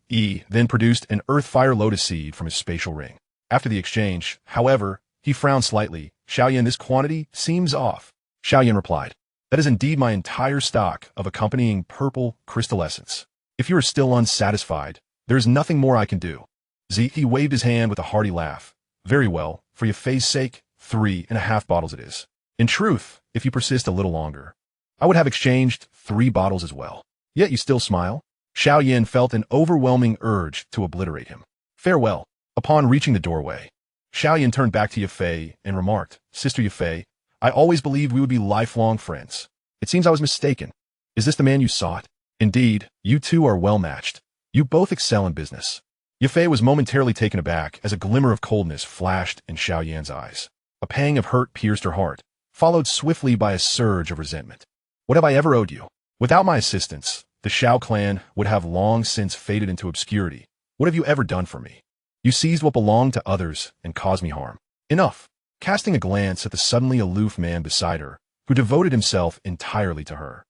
then produced an earth-fire lotus seed from his spatial ring. After the exchange, however, he frowned slightly. Xiao Yan, this quantity seems off. Xiao Yan replied, that is indeed my entire stock of accompanying purple crystal essence. If you are still unsatisfied, there is nothing more I can do. He waved his hand with a hearty laugh. Very well, for Yafei's sake, 3.5 bottles it is. In truth, if you persist a little longer, I would have exchanged 3 bottles as well. Yet you still smile? Xiao Yan felt an overwhelming urge to obliterate him. Farewell. Upon reaching the doorway, Xiao Yan turned back to Yafei and remarked, Sister Yafei, I always believed we would be lifelong friends. It seems I was mistaken. Is this the man you sought? Indeed, you two are well matched. You both excel in business. Yafei was momentarily taken aback as a glimmer of coldness flashed in Xiao Yan's eyes. A pang of hurt pierced her heart, followed swiftly by a surge of resentment. What have I ever owed you? Without my assistance, the Xiao clan would have long since faded into obscurity. What have you ever done for me? You seized what belonged to others and caused me harm. Enough. Casting a glance at the suddenly aloof man beside her, who devoted himself entirely to her.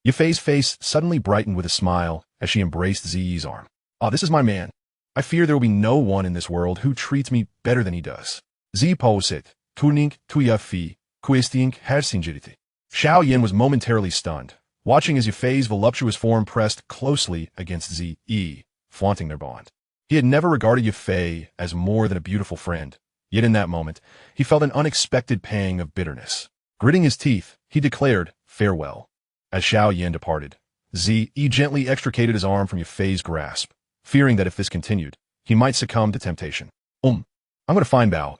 Yafei's face suddenly brightened with a smile as she embraced Zi's arm. Ah, this is my man. I fear there will be no one in this world who treats me better than he does. Zi poset, tuning tuyafi, questing hersingerity. Xiao Yan was momentarily stunned, watching as Yafei's voluptuous form pressed closely against Zi, flaunting their bond. He had never regarded Yafei as more than a beautiful friend, yet in that moment, he felt an unexpected pang of bitterness. Gritting his teeth, he declared, farewell. As Xiao Yan departed, Zi gently extricated his arm from Yafei's grasp, fearing that if this continued, he might succumb to temptation. I'm going to find Bao.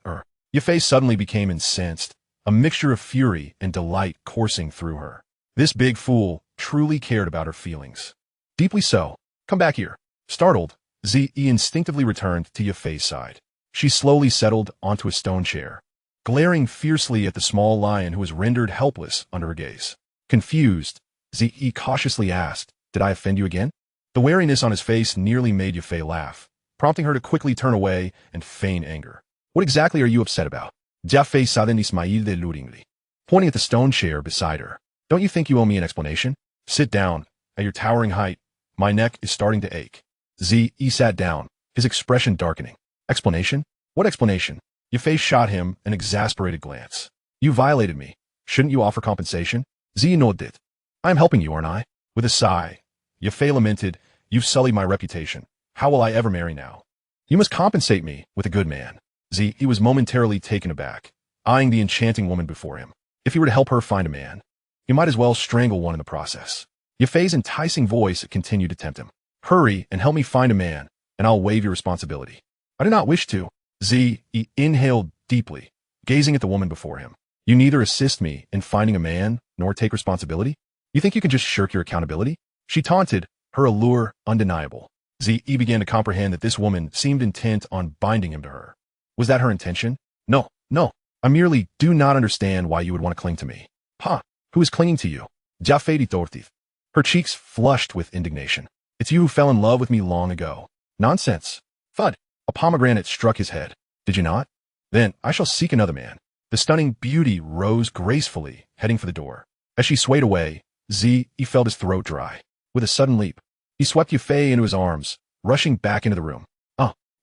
Yafei suddenly became incensed, a mixture of fury and delight coursing through her. This big fool truly cared about her feelings. Deeply so. Come back here. Startled, Zi instinctively returned to Yafei's side. She slowly settled onto a stone chair, glaring fiercely at the small lion who was rendered helpless under her gaze. Confused, Zi cautiously asked, did I offend you again? The wariness on his face nearly made Yafei laugh, prompting her to quickly turn away and feign anger. What exactly are you upset about? Yafei saden Ismail de luringly, pointing at the stone chair beside her. Don't you think you owe me an explanation? Sit down. At your towering height, my neck is starting to ache. Zi sat down, his expression darkening. Explanation? What explanation? Yafei shot him an exasperated glance. You violated me. Shouldn't you offer compensation? Zi nodded. I am helping you, aren't I? With a sigh, Yafei lamented, you've sullied my reputation. How will I ever marry now? You must compensate me with a good man. Zi was momentarily taken aback, eyeing the enchanting woman before him. If he were to help her find a man, he might as well strangle one in the process. Yafei's enticing voice continued to tempt him. Hurry and help me find a man, and I'll waive your responsibility. I do not wish to. Zi inhaled deeply, gazing at the woman before him. You neither assist me in finding a man, nor take responsibility? You think you can just shirk your accountability? She taunted, her allure undeniable. Zi began to comprehend that this woman seemed intent on binding him to her. Was that her intention? No. I merely do not understand why you would want to cling to me. Ha! Who is clinging to you? Jafei Tortif. Her cheeks flushed with indignation. It's you who fell in love with me long ago. Nonsense. Thud. A pomegranate struck his head. Did you not? Then I shall seek another man. The stunning beauty rose gracefully, heading for the door. As she swayed away, Zi felt his throat dry. With a sudden leap, he swept Yafei into his arms, rushing back into the room.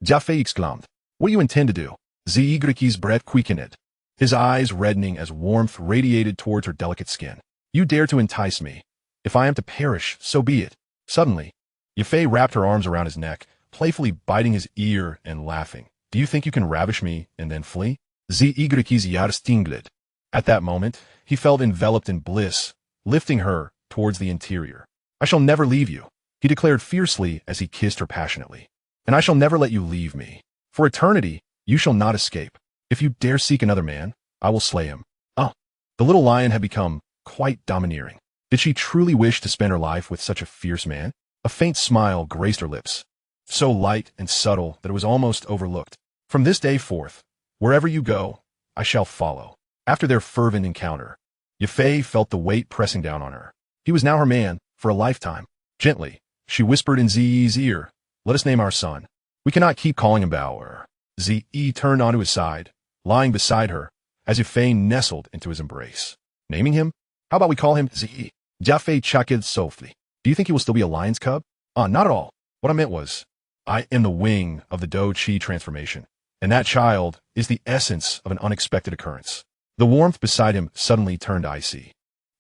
Jafei exclaimed. What do you intend to do? Zi Griki's breath quickened, his eyes reddening as warmth radiated towards her delicate skin. You dare to entice me. If I am to perish, so be it. Suddenly, Yafei wrapped her arms around his neck, playfully biting his ear and laughing. Do you think you can ravish me and then flee? Zi Griki's yar stingled. At that moment, he felt enveloped in bliss, lifting her towards the interior. I shall never leave you, he declared fiercely as he kissed her passionately. And I shall never let you leave me. For eternity, you shall not escape. If you dare seek another man, I will slay him. The little lion had become quite domineering. Did she truly wish to spend her life with such a fierce man? A faint smile graced her lips. so light and subtle that it was almost overlooked. From this day forth, wherever you go, I shall follow. After their fervent encounter, Yafei felt the weight pressing down on her. He was now her man, for a lifetime. Gently, she whispered in Zi's ear, "Let us name our son. We cannot keep calling him Bao." Zi turned onto his side, lying beside her, as Yafei nestled into his embrace. Naming him? How about we call him Zi? Yafei chuckled softly. Do you think he will still be a lion's cub? Not at all. What I meant was, I am the wing of the Do Chi transformation, and that child is the essence of an unexpected occurrence. The warmth beside him suddenly turned icy.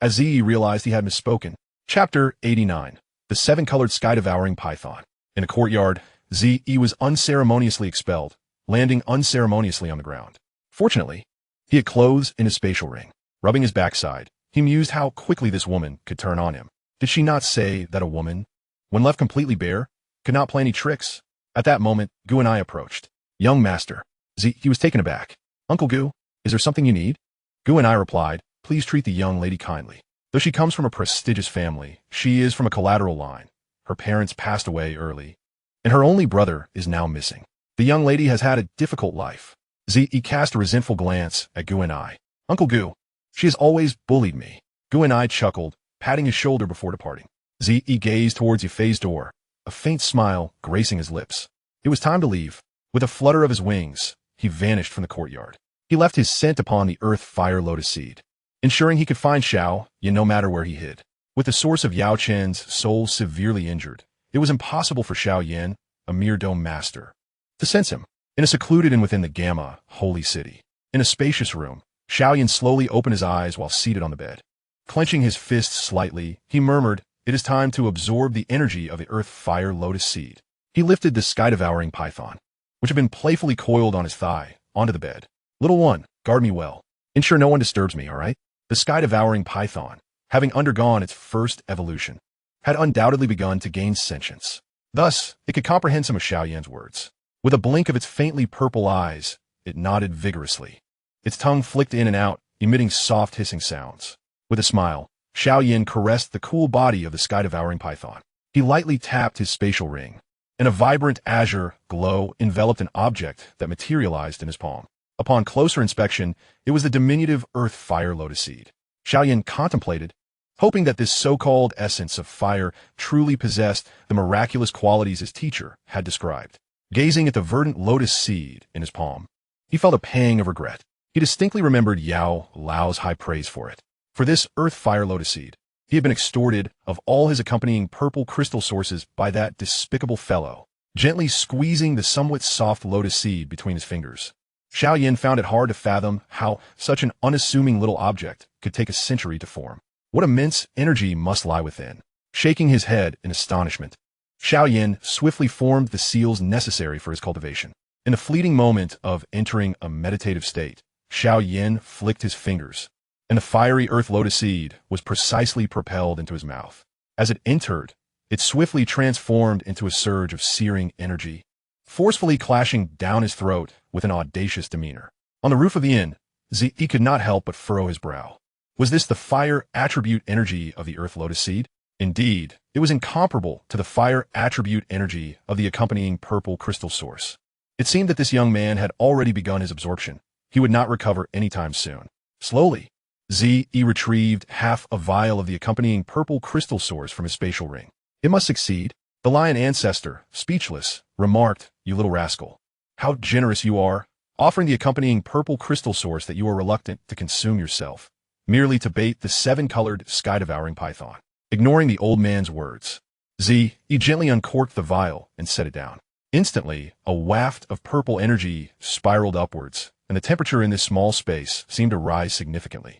As Zi realized he had misspoken. Chapter 89. The Seven-Colored Sky-Devouring Python. In a courtyard, Zi was unceremoniously expelled, landing unceremoniously on the ground. Fortunately, he had clothes in his spatial ring. Rubbing his backside, he mused how quickly this woman could turn on him. Did she not say that a woman, when left completely bare, could not play any tricks? At that moment, Gu and I approached. Young master. He was taken aback. Uncle Gu, is there something you need? Gu and I replied, please treat the young lady kindly. Though she comes from a prestigious family, she is from a collateral line. Her parents passed away early, and her only brother is now missing. The young lady has had a difficult life. He cast a resentful glance at Gu and I. Uncle Gu, she has always bullied me. Gu and I chuckled, patting his shoulder before departing. Zi gazed towards Yafei's door, a faint smile gracing his lips. It was time to leave. With a flutter of his wings, he vanished from the courtyard. He left his scent upon the earth fire lotus seed, ensuring he could find Xiao Yan no matter where he hid. With the source of Yao Chen's soul severely injured, it was impossible for Xiao Yan, a mere dome master, to sense him. In a secluded and within the Gamma holy city, in a spacious room, Xiao Yan slowly opened his eyes while seated on the bed. Clenching his fists slightly, he murmured, "It is time to absorb the energy of the earth fire lotus seed." He lifted the sky-devouring python, which had been playfully coiled on his thigh, onto the bed. Little one, guard me well. Ensure no one disturbs me, all right? The sky-devouring python, having undergone its first evolution, had undoubtedly begun to gain sentience. Thus, it could comprehend some of Xiao Yan's words. With a blink of its faintly purple eyes, it nodded vigorously. Its tongue flicked in and out, emitting soft hissing sounds. With a smile, Xiao Yan caressed the cool body of the sky-devouring python. He lightly tapped his spatial ring, and a vibrant azure glow enveloped an object that materialized in his palm. Upon closer inspection, it was the diminutive earth fire lotus seed. Xiao Yan contemplated, hoping that this so-called essence of fire truly possessed the miraculous qualities his teacher had described. Gazing at the verdant lotus seed in his palm, he felt a pang of regret. He distinctly remembered Yao Lao's high praise for it. For this earth fire lotus seed, he had been extorted of all his accompanying purple crystal sources by that despicable fellow, gently squeezing the somewhat soft lotus seed between his fingers. Xiao Yan found it hard to fathom how such an unassuming little object could take a century to form. What immense energy must lie within. Shaking his head in astonishment, Xiao Yan swiftly formed the seals necessary for his cultivation. In a fleeting moment of entering a meditative state, Xiao Yan flicked his fingers, and the fiery earth lotus seed was precisely propelled into his mouth. As it entered, it swiftly transformed into a surge of searing energy, forcefully clashing down his throat with an audacious demeanor. On the roof of the inn, Zi could not help but furrow his brow. Was this the fire attribute energy of the earth lotus seed? Indeed, it was incomparable to the fire attribute energy of the accompanying purple crystal source. It seemed that this young man had already begun his absorption. He would not recover anytime soon. Slowly, Zi retrieved half a vial of the accompanying purple crystal source from his spatial ring. It must succeed. The lion ancestor, speechless, remarked, "You little rascal. How generous you are, offering the accompanying purple crystal source that you are reluctant to consume yourself, merely to bait the seven-colored sky-devouring python." Ignoring the old man's words, Zi gently uncorked the vial and set it down. Instantly, a waft of purple energy spiraled upwards, and the temperature in this small space seemed to rise significantly.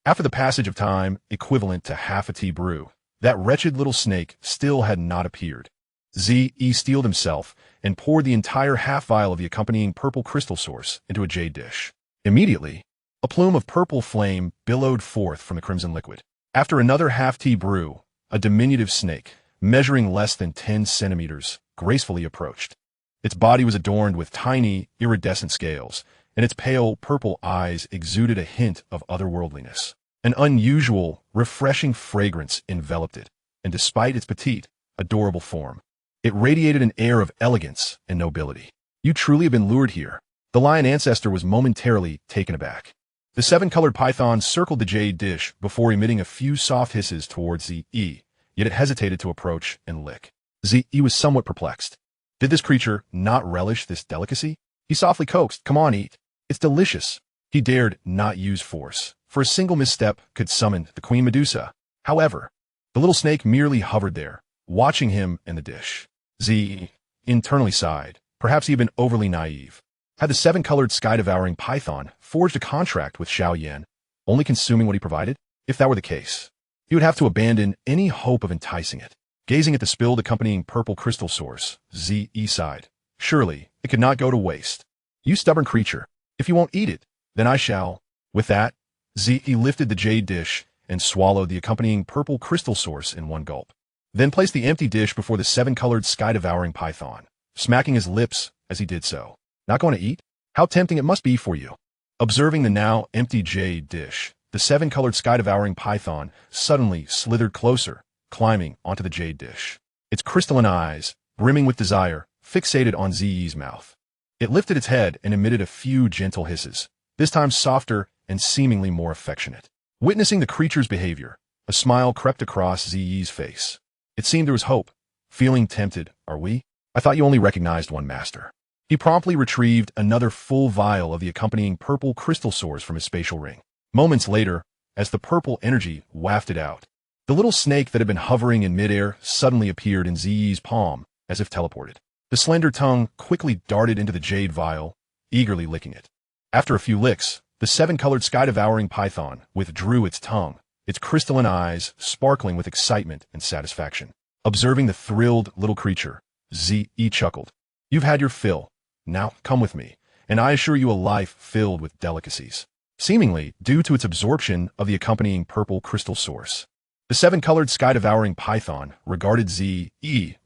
After the passage of time, equivalent to half a tea brew, that wretched little snake still had not appeared. Zi steeled himself and poured the entire half vial of the accompanying purple crystal source into a jade dish. Immediately, a plume of purple flame billowed forth from the crimson liquid. After another half-tea brew, a diminutive snake, measuring less than 10 centimeters, gracefully approached. Its body was adorned with tiny, iridescent scales, and its pale purple eyes exuded a hint of otherworldliness. An unusual, refreshing fragrance enveloped it, and despite its petite, adorable form, It radiated an air of elegance and nobility. You truly have been lured here. The lion ancestor was momentarily taken aback. The seven-colored python circled the jade dish before emitting a few soft hisses towards Zi, yet it hesitated to approach and lick. Zi was somewhat perplexed. Did this creature not relish this delicacy? He softly coaxed, "Come on, eat. It's delicious." He dared not use force, for a single misstep could summon the Queen Medusa. However, the little snake merely hovered there, watching him and the dish. Zi internally sighed. Perhaps he had been overly naive. Had the seven-colored sky-devouring python forged a contract with Xiao Yan, only consuming what he provided? If that were the case, he would have to abandon any hope of enticing it. Gazing at the spilled accompanying purple crystal source, Zi sighed. Surely, it could not go to waste. You stubborn creature. If you won't eat it, then I shall. With that, Zi lifted the jade dish and swallowed the accompanying purple crystal source in one gulp. Then placed the empty dish before the seven-colored sky-devouring python, smacking his lips as he did so. Not going to eat? How tempting it must be for you. Observing the now empty jade dish, the seven-colored sky-devouring python suddenly slithered closer, climbing onto the jade dish. Its crystalline eyes, brimming with desire, fixated on Zi's mouth. It lifted its head and emitted a few gentle hisses, this time softer and seemingly more affectionate. Witnessing the creature's behavior, a smile crept across Zi's face. It seemed there was hope. Feeling tempted, are we? I thought you only recognized one master. He promptly retrieved another full vial of the accompanying purple crystal source from his spatial ring. Moments later, as the purple energy wafted out, the little snake that had been hovering in midair suddenly appeared in Zi's palm, as if teleported. The slender tongue quickly darted into the jade vial, eagerly licking it. After a few licks, the seven-colored sky-devouring python withdrew its tongue, its crystalline eyes sparkling with excitement and satisfaction. Observing the thrilled little creature, Zi chuckled. You've had your fill. Now come with me, and I assure you a life filled with delicacies. Seemingly due to its absorption of the accompanying purple crystal source, the seven-colored sky-devouring python regarded Zi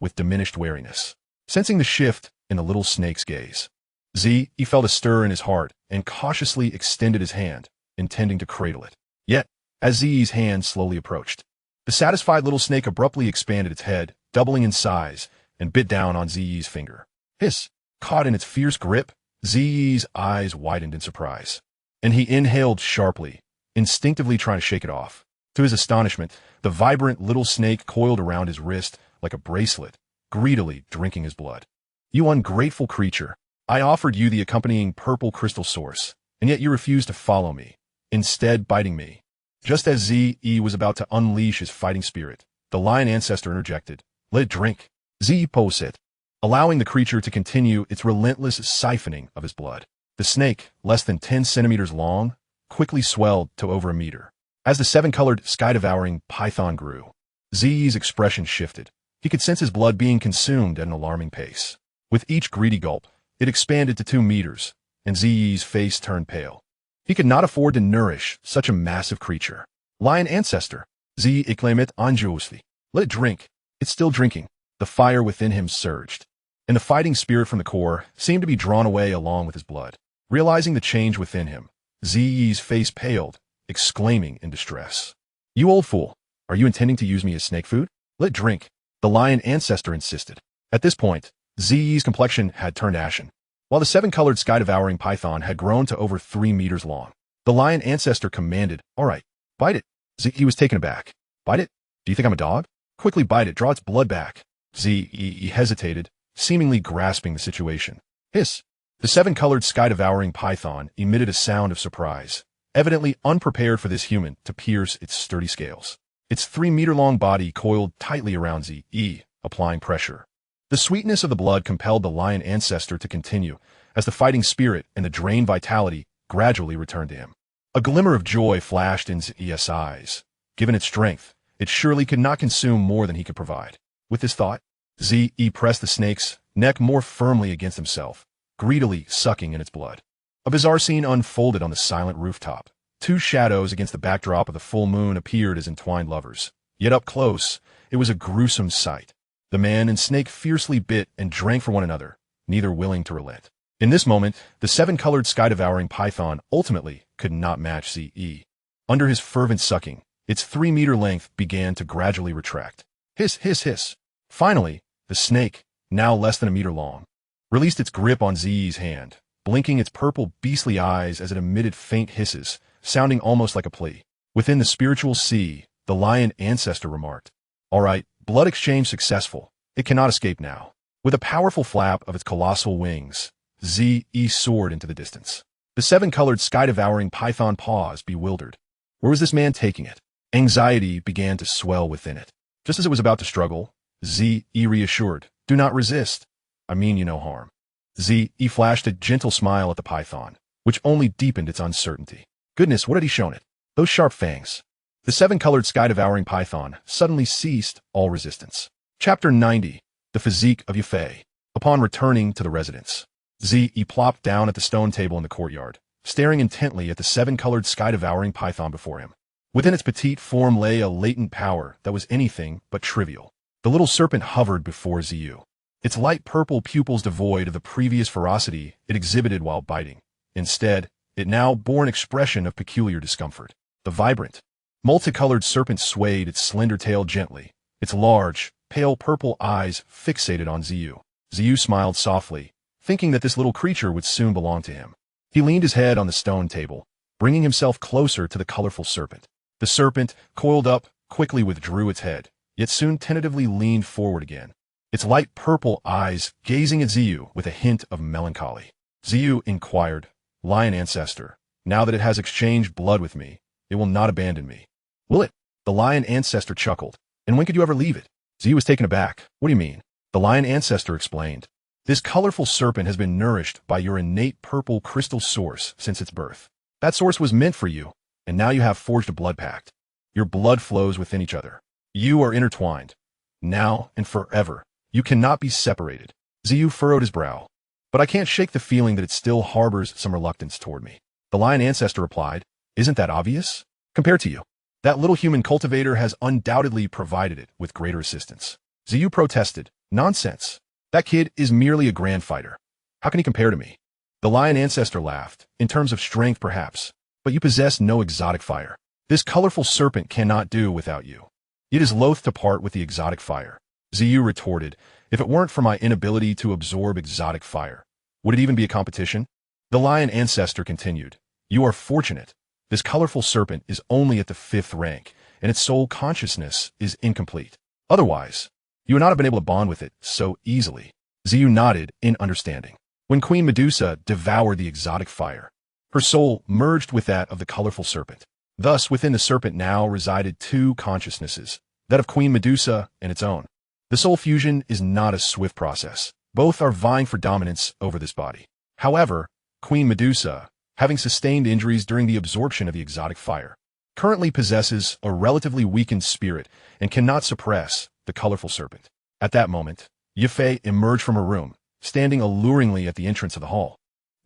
with diminished wariness. Sensing the shift in the little snake's gaze, Zi felt a stir in his heart and cautiously extended his hand, intending to cradle it. Yet, as Zi's hand slowly approached, the satisfied little snake abruptly expanded its head, doubling in size, and bit down on Zi's finger. Hiss! Caught in its fierce grip, Zi's eyes widened in surprise, and he inhaled sharply, instinctively trying to shake it off. To his astonishment, the vibrant little snake coiled around his wrist like a bracelet, greedily drinking his blood. You ungrateful creature! I offered you the accompanying purple crystal source, and yet you refused to follow me, instead biting me. Just as Zi was about to unleash his fighting spirit, the lion ancestor interjected. Let it drink. Zi said, allowing the creature to continue its relentless siphoning of his blood. The snake, less than 10 centimeters long, quickly swelled to over a meter. As the seven-colored sky-devouring python grew, Zi's expression shifted. He could sense his blood being consumed at an alarming pace. With each greedy gulp, it expanded to 2 meters, and Zi's face turned pale. He could not afford to nourish such a massive creature. Lion ancestor, Zi exclaimed anxiously. Let it drink. It's still drinking. The fire within him surged, and the fighting spirit from the core seemed to be drawn away along with his blood. Realizing the change within him, Zi's face paled, exclaiming in distress. You old fool, are you intending to use me as snake food? Let it drink, the lion ancestor insisted. At this point, Zi's complexion had turned ashen, while the seven-colored sky-devouring python had grown to over 3 meters long. The lion ancestor commanded, all right, bite it. Zi was taken aback. Bite it? Do you think I'm a dog? Quickly bite it, draw its blood back. Zi hesitated, seemingly grasping the situation. Hiss! The seven-colored sky-devouring python emitted a sound of surprise, evidently unprepared for this human to pierce its sturdy scales. Its 3-meter-long body coiled tightly around Zi, applying pressure. The sweetness of the blood compelled the lion ancestor to continue, as the fighting spirit and the drained vitality gradually returned to him. A glimmer of joy flashed in Zi's eyes. Given its strength, it surely could not consume more than he could provide. With this thought, Zi pressed the snake's neck more firmly against himself, greedily sucking in its blood. A bizarre scene unfolded on the silent rooftop. 2 shadows against the backdrop of the full moon appeared as entwined lovers. Yet up close, it was a gruesome sight. The man and snake fiercely bit and drank for one another, neither willing to relent. In this moment, the seven-colored sky-devouring python ultimately could not match Zi. Under his fervent sucking, its 3-meter length began to gradually retract. Hiss, hiss, hiss. Finally, the snake, now less than a meter long, released its grip on Ziyi's hand, blinking its purple beastly eyes as it emitted faint hisses, sounding almost like a plea. Within the spiritual sea, the lion ancestor remarked, "All right, blood exchange successful. It cannot escape now." With a powerful flap of its colossal wings, Ziyi soared into the distance. The seven-colored sky-devouring python paused, bewildered. Where was this man taking it? Anxiety began to swell within it. Just as it was about to struggle, Ziyi reassured, "Do not resist. I mean you no harm." Ziyi flashed a gentle smile at the python, which only deepened its uncertainty. Goodness, what had he shown it? Those sharp fangs. The seven-colored sky-devouring python suddenly ceased all resistance. Chapter 90. The Physique of Yifei. Upon returning to the residence, Ziyi plopped down at the stone table in the courtyard, staring intently at the seven-colored sky-devouring python before him. Within its petite form lay a latent power that was anything but trivial. The little serpent hovered before Ziyi, its light purple pupils devoid of the previous ferocity it exhibited while biting. Instead, it now bore an expression of peculiar discomfort. The vibrant, multicolored serpent swayed its slender tail gently, its large, pale purple eyes fixated on Ziyi. Ziyi smiled softly, thinking that this little creature would soon belong to him. He leaned his head on the stone table, bringing himself closer to the colorful serpent. The serpent, coiled up, quickly withdrew its head, yet soon tentatively leaned forward again, its light purple eyes gazing at Ziyi with a hint of melancholy. Ziyi inquired, "Lion ancestor, now that it has exchanged blood with me, it will not abandon me, will it?" The lion ancestor chuckled. "And when could you ever leave it?" Ziyi was taken aback. "What do you mean?" The lion ancestor explained. "This colorful serpent has been nourished by your innate purple crystal source since its birth. That source was meant for you, and now you have forged a blood pact. Your blood flows within each other. You are intertwined. Now and forever. You cannot be separated." Ziyi furrowed his brow. "But I can't shake the feeling that it still harbors some reluctance toward me." The lion ancestor replied, "Isn't that obvious? Compared to you, that little human cultivator has undoubtedly provided it with greater assistance." Ziyi protested, "Nonsense. That kid is merely a grand fighter. How can he compare to me?" The lion ancestor laughed. "In terms of strength, perhaps, but you possess no exotic fire. This colorful serpent cannot do without you. It is loath to part with the exotic fire." Ziyi retorted, "If it weren't for my inability to absorb exotic fire, would it even be a competition?" The lion ancestor continued, "You are fortunate. This colorful serpent is only at the 5th rank, and its soul consciousness is incomplete. Otherwise, you would not have been able to bond with it so easily." Ziyi nodded in understanding. When Queen Medusa devoured the exotic fire, her soul merged with that of the colorful serpent. Thus, within the serpent now resided two consciousnesses, that of Queen Medusa and its own. The soul fusion is not a swift process. Both are vying for dominance over this body. However, Queen Medusa, having sustained injuries during the absorption of the exotic fire, currently possesses a relatively weakened spirit and cannot suppress the colorful serpent. At that moment, Yifei emerged from her room, standing alluringly at the entrance of the hall,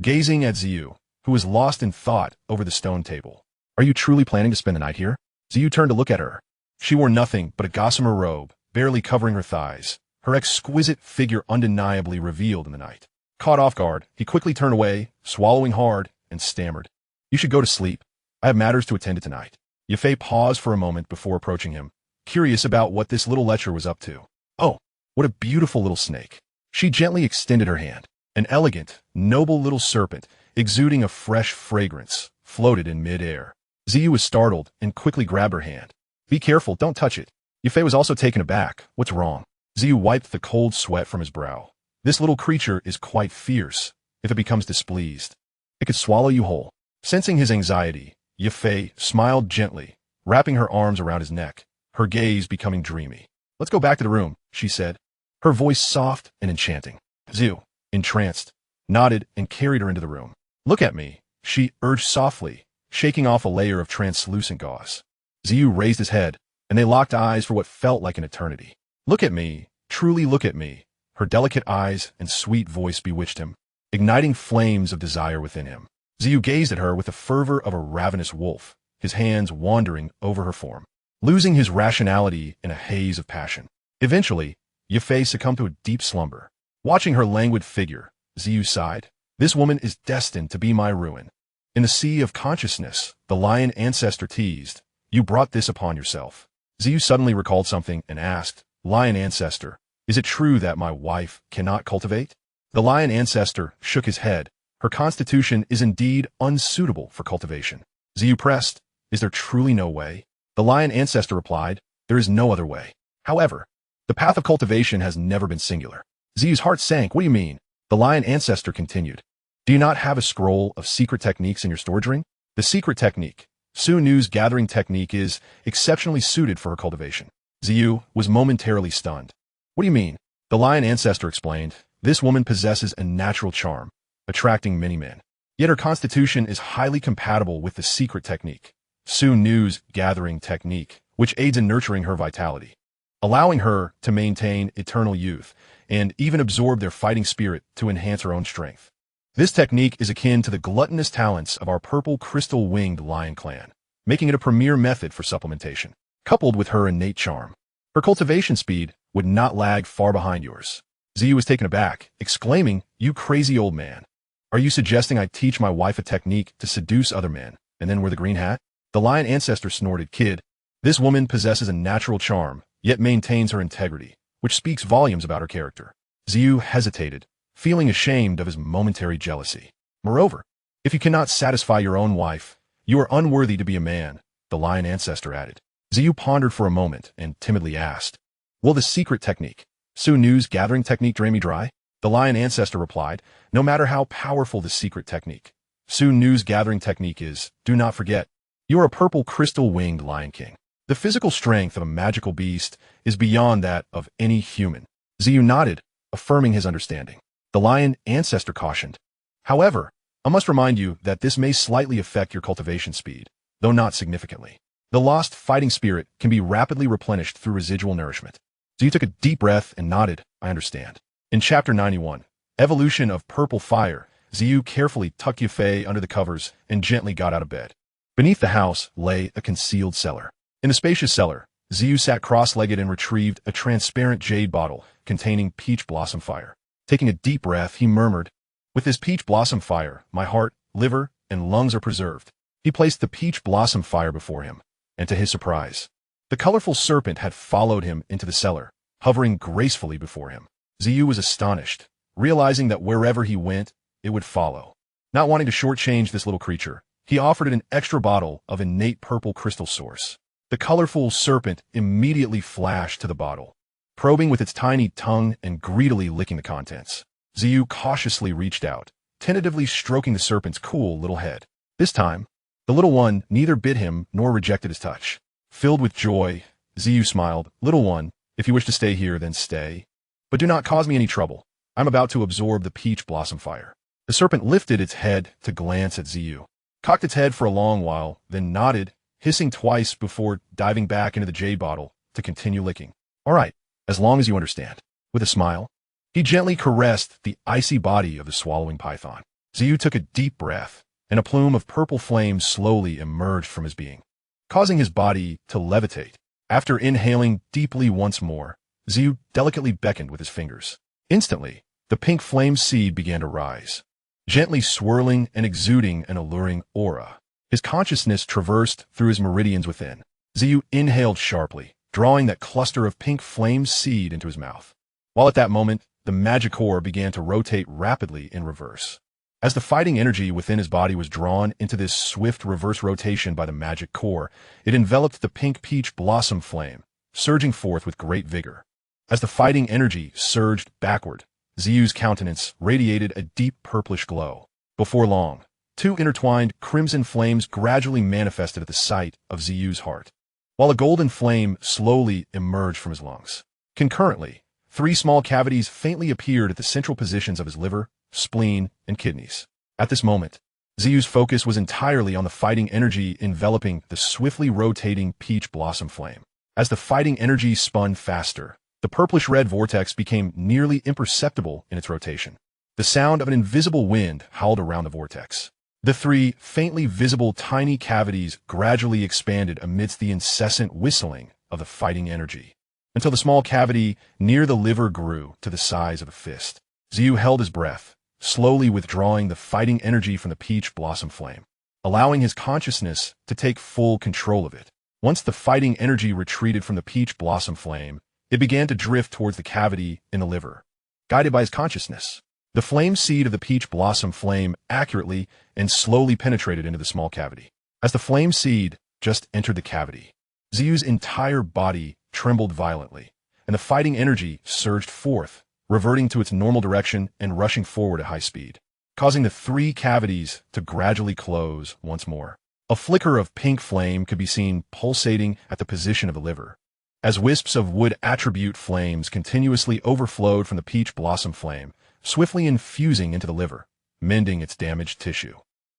gazing at Ziyi, who was lost in thought over the stone table. "Are you truly planning to spend the night here?" Ziyi turned to look at her. She wore nothing but a gossamer robe, barely covering her thighs, her exquisite figure undeniably revealed in the night. Caught off guard, he quickly turned away, swallowing hard, and stammered, "You should go to sleep. I have matters to attend to tonight." Yifei paused for a moment before approaching him, curious about what this little lecher was up to. "Oh, what a beautiful little snake." She gently extended her hand. An elegant, noble little serpent, exuding a fresh fragrance, floated in mid-air. Ziyi was startled and quickly grabbed her hand. "Be careful, don't touch it." Yifei was also taken aback. "What's wrong?" Ziyi wiped the cold sweat from his brow. "This little creature is quite fierce. If it becomes displeased, it could swallow you whole." Sensing his anxiety, Yifei smiled gently, wrapping her arms around his neck, her gaze becoming dreamy. "Let's go back to the room," she said, her voice soft and enchanting. Ziyi, entranced, nodded and carried her into the room. "Look at me," she urged softly, shaking off a layer of translucent gauze. Ziyi raised his head, and they locked eyes for what felt like an eternity. "Look at me, truly look at me." Her delicate eyes and sweet voice bewitched him, igniting flames of desire within him. Ziyi gazed at her with the fervor of a ravenous wolf, his hands wandering over her form, losing his rationality in a haze of passion. Eventually, Yifei succumbed to a deep slumber. Watching her languid figure, Ziyi sighed. "This woman is destined to be my ruin." In the sea of consciousness, the lion ancestor teased, "You brought this upon yourself." Ziyi suddenly recalled something and asked, "Lion ancestor, Is it true that my wife cannot cultivate? The lion ancestor shook his head. Her constitution is indeed unsuitable for cultivation. Xiao pressed, is there truly no way? The lion ancestor replied, there is no other way. However, the path of cultivation has never been singular. Xiao's heart sank. What do you mean? The lion ancestor continued. Do you not have a scroll of secret techniques in your storage ring? The secret technique, Su Nu's gathering technique, is exceptionally suited for her cultivation. Xiao was momentarily stunned. What do you mean? The lion ancestor explained, this woman possesses a natural charm, attracting many men. Yet her constitution is highly compatible with the secret technique, Su Nu's gathering technique, which aids in nurturing her vitality, allowing her to maintain eternal youth and even absorb their fighting spirit to enhance her own strength. This technique is akin to the gluttonous talents of our purple crystal-winged lion clan, making it a premier method for supplementation. Coupled with her innate charm, her cultivation speed would not lag far behind yours. Xiao was taken aback, exclaiming, you crazy old man. Are you suggesting I teach my wife a technique to seduce other men, and then wear the green hat? The lion ancestor snorted, kid. This woman possesses a natural charm, yet maintains her integrity, which speaks volumes about her character. Xiao hesitated, feeling ashamed of his momentary jealousy. Moreover, if you cannot satisfy your own wife, you are unworthy to be a man, the lion ancestor added. Xiao pondered for a moment and timidly asked, will the secret technique, Su Nu's gathering technique, drain me dry? The lion ancestor replied, no matter how powerful the secret technique, Su Nu's gathering technique is, do not forget, you are a purple crystal-winged lion king. The physical strength of a magical beast is beyond that of any human. Xiao nodded, affirming his understanding. The lion ancestor cautioned. However, I must remind you that this may slightly affect your cultivation speed, though not significantly. The lost fighting spirit can be rapidly replenished through residual nourishment. Xiao took a deep breath and nodded, I understand. In Chapter 91, Evolution of Purple Fire, Xiao carefully tucked Yufei under the covers and gently got out of bed. Beneath the house lay a concealed cellar. In the spacious cellar, Xiao sat cross-legged and retrieved a transparent jade bottle containing peach blossom fire. Taking a deep breath, he murmured, with this peach blossom fire, my heart, liver, and lungs are preserved. He placed the peach blossom fire before him, and to his surprise, the colorful serpent had followed him into the cellar, hovering gracefully before him. Xiao was astonished, realizing that wherever he went, it would follow. Not wanting to shortchange this little creature, he offered it an extra bottle of innate purple crystal source. The colorful serpent immediately flashed to the bottle, probing with its tiny tongue and greedily licking the contents. Xiao cautiously reached out, tentatively stroking the serpent's cool little head. This time, the little one neither bit him nor rejected his touch. Filled with joy, Xiao smiled, little one, if you wish to stay here, then stay. But do not cause me any trouble. I'm about to absorb the peach blossom fire. The serpent lifted its head to glance at Xiao, cocked its head for a long while, then nodded, hissing twice before diving back into the jade bottle to continue licking. All right, as long as you understand. With a smile, he gently caressed the icy body of the swallowing python. Xiao took a deep breath, and a plume of purple flame slowly emerged from his being, causing his body to levitate. After inhaling deeply once more, Xiao delicately beckoned with his fingers. Instantly, the pink flame seed began to rise, gently swirling and exuding an alluring aura. His consciousness traversed through his meridians within. Xiao inhaled sharply, drawing that cluster of pink flame seed into his mouth. While at that moment, the magic core began to rotate rapidly in reverse. As the fighting energy within his body was drawn into this swift reverse rotation by the magic core, it enveloped the pink peach blossom flame, surging forth with great vigor. As the fighting energy surged backward, Xiao's countenance radiated a deep purplish glow. Before long, two intertwined crimson flames gradually manifested at the sight of Xiao's heart, while a golden flame slowly emerged from his lungs. Concurrently, three small cavities faintly appeared at the central positions of his liver, spleen, and kidneys. At this moment, Xiao's focus was entirely on the fighting energy enveloping the swiftly rotating peach blossom flame. As the fighting energy spun faster, the purplish-red vortex became nearly imperceptible in its rotation. The sound of an invisible wind howled around the vortex. The three faintly visible tiny cavities gradually expanded amidst the incessant whistling of the fighting energy, until the small cavity near the liver grew to the size of a fist. Xiao held his breath, slowly withdrawing the fighting energy from the peach blossom flame, allowing his consciousness to take full control of it. Once the fighting energy retreated from the peach blossom flame, It began to drift towards the cavity in the liver, guided by his consciousness. The flame seed of the peach blossom flame accurately and slowly penetrated into the small cavity. As the flame seed just entered the cavity, Xiao's entire body trembled violently, and the fighting energy surged forth, reverting to its normal direction and rushing forward at high speed, causing the 3 cavities to gradually close once more. A flicker of pink flame could be seen pulsating at the position of the liver, as wisps of wood attribute flames continuously overflowed from the peach blossom flame, swiftly infusing into the liver, mending its damaged tissue.